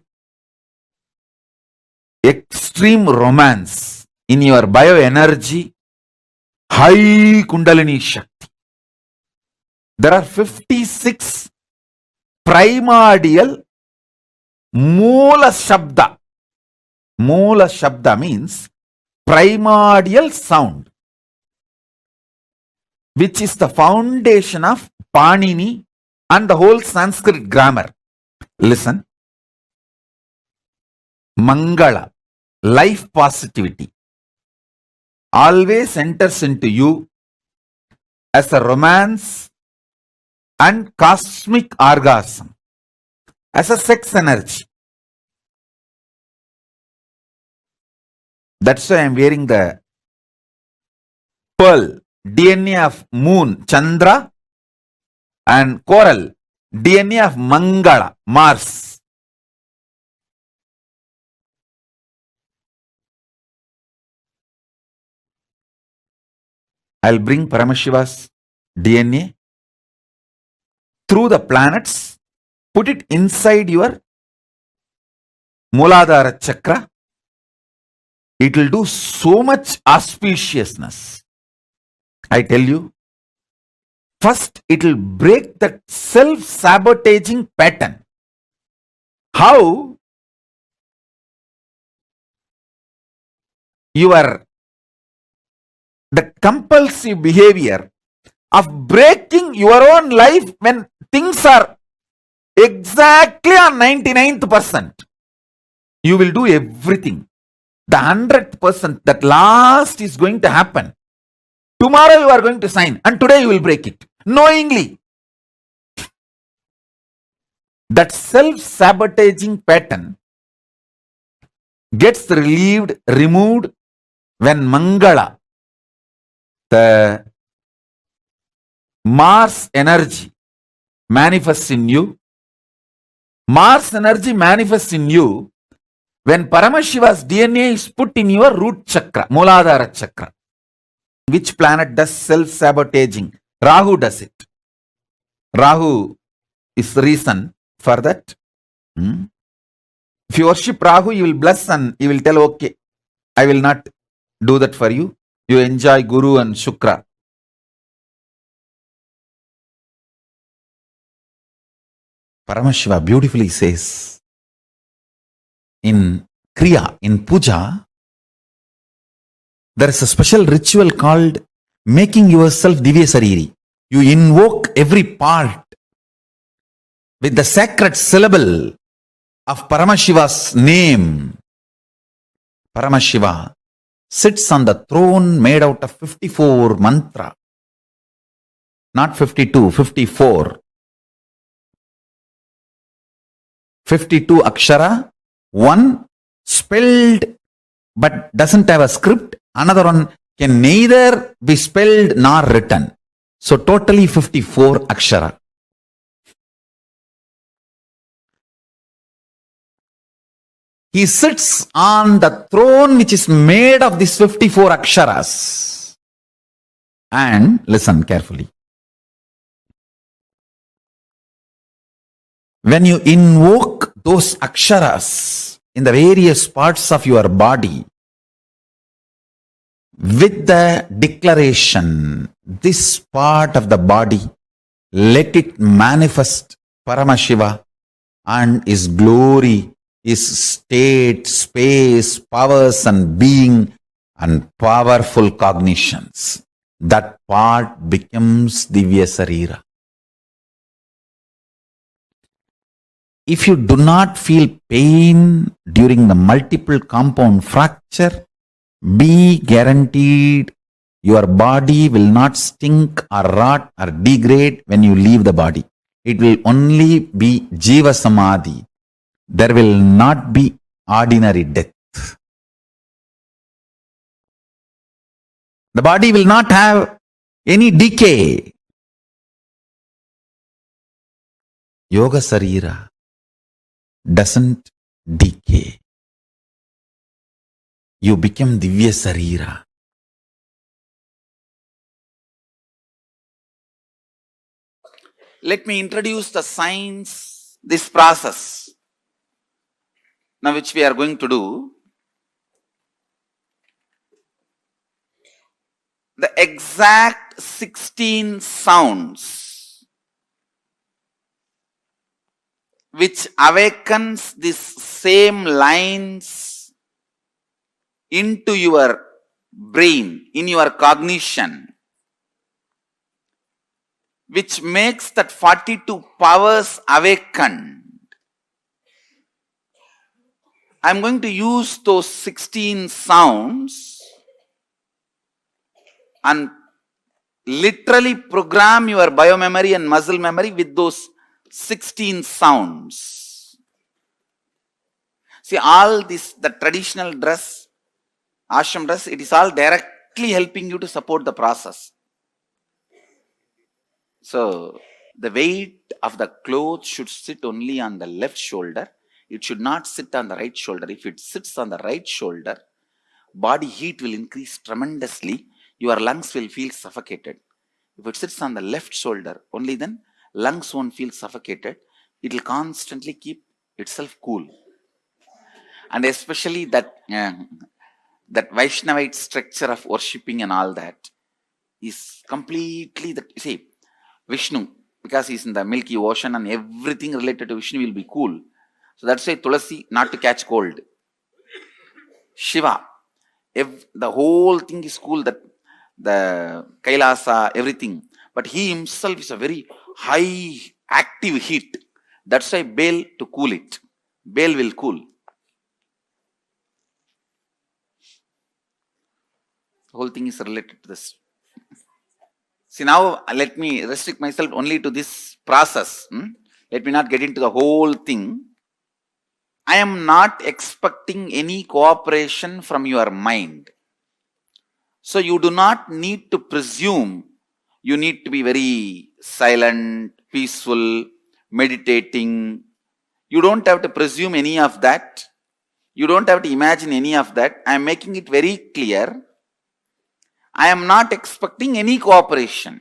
extreme romance, in your bioenergy high Kundalini Shakti. There are 56 primordial Moola Shabda. Moola Shabda means primordial sound, which is the foundation of Panini and the whole Sanskrit grammar. Listen. Mangala, life positivity, always enters into you as a romance and cosmic orgasm, as a sex energy. That's why I am wearing the pearl, DNA of moon, Chandra, and coral, DNA of Mangala, Mars. I'll bring Paramashiva's DNA through the planets, put it inside your Muladhara chakra. It will do so much auspiciousness. I tell you, first it will break that self-sabotaging pattern. How? The compulsive behavior of breaking your own life when things are exactly on 99th%. You will do everything. The 100%, that last is going to happen. Tomorrow you are going to sign and today you will break it. Knowingly. That self-sabotaging pattern gets removed when Mangala, the Mars energy, manifests in you. Mars energy manifests in you when Paramashiva's DNA is put in your root chakra, Muladhara chakra. Which planet does self-sabotaging? Rahu does it. Rahu is the reason for that. If you worship Rahu, you will bless and you will tell, okay, I will not do that for you. You enjoy Guru and Shukra. Paramashiva beautifully says, in Kriya, in Puja, there is a special ritual called making yourself Divya Sariri. You invoke every part with the sacred syllable of Paramashiva's name. Paramashiva sits on the throne made out of 54 mantra. Not 52, 54. 52 akshara, one spelled but doesn't have a script. Another one can neither be spelled nor written. So totally 54 akshara. He sits on the throne which is made of these 54 aksharas. And listen carefully. When you invoke those aksharas in the various parts of your body, with the declaration, this part of the body, let it manifest Paramashiva and his glory, his state, space, powers and being and powerful cognitions. That part becomes Divya Sarira. If you do not feel pain during the multiple compound fracture, be guaranteed your body will not stink or rot or degrade when you leave the body. It will only be Jiva Samadhi. There will not be ordinary death. The body will not have any decay. Yoga Sarira doesn't decay. You become Divya Sarira. Let me introduce the science, this process, now which we are going to do. The exact 16 sounds which awakens these same lines into your brain, in your cognition, which makes that 42 powers awakened. I am going to use those 16 sounds and literally program your biomemory and muscle memory with those 16 sounds. See, all this, the traditional dress, ashram dress, it is all directly helping you to support the process. So, the weight of the clothes should sit only on the left shoulder. It should not sit on the right shoulder. If it sits on the right shoulder, body heat will increase tremendously. Your lungs will feel suffocated. If it sits on the left shoulder, only then lungs won't feel suffocated. It will constantly keep itself cool. And especially that Vaishnavite structure of worshipping and all that is completely, see, Vishnu, because he's in the Milky Ocean and everything related to Vishnu will be cool. So that's why Tulasi, not to catch cold. Shiva, the whole thing is cool, that the KAILASA, everything. But he himself is a very high active heat. That's why Baal to cool it. Baal will cool. The whole thing is related to this. See, now let me restrict myself only to this process. Let me not get into the whole thing. I am not expecting any cooperation from your mind. So you do not need to presume you need to be very silent, peaceful, meditating. You don't have to presume any of that. You don't have to imagine any of that. I am making it very clear. I am not expecting any cooperation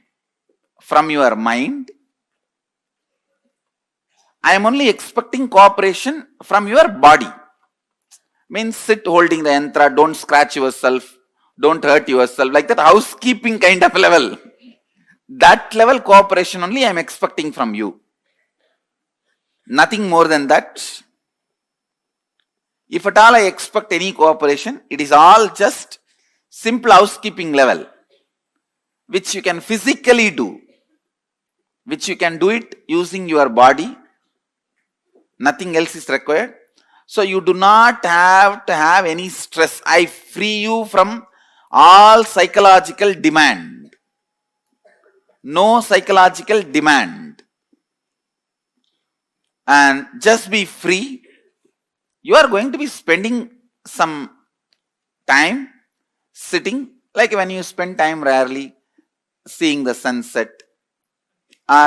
from your mind. I am only expecting cooperation from your body. Means sit holding the yantra, don't scratch yourself, don't hurt yourself, like that housekeeping kind of level. That level cooperation only I am expecting from you. Nothing more than that. If at all I expect any cooperation, it is all just simple housekeeping level, which you can physically do, which you can do it using your body. Nothing else is required. So you do not have to have any stress. I free you from all psychological demand. No psychological demand. And just be free. You are going to be spending some time sitting, like when you spend time rarely seeing the sunset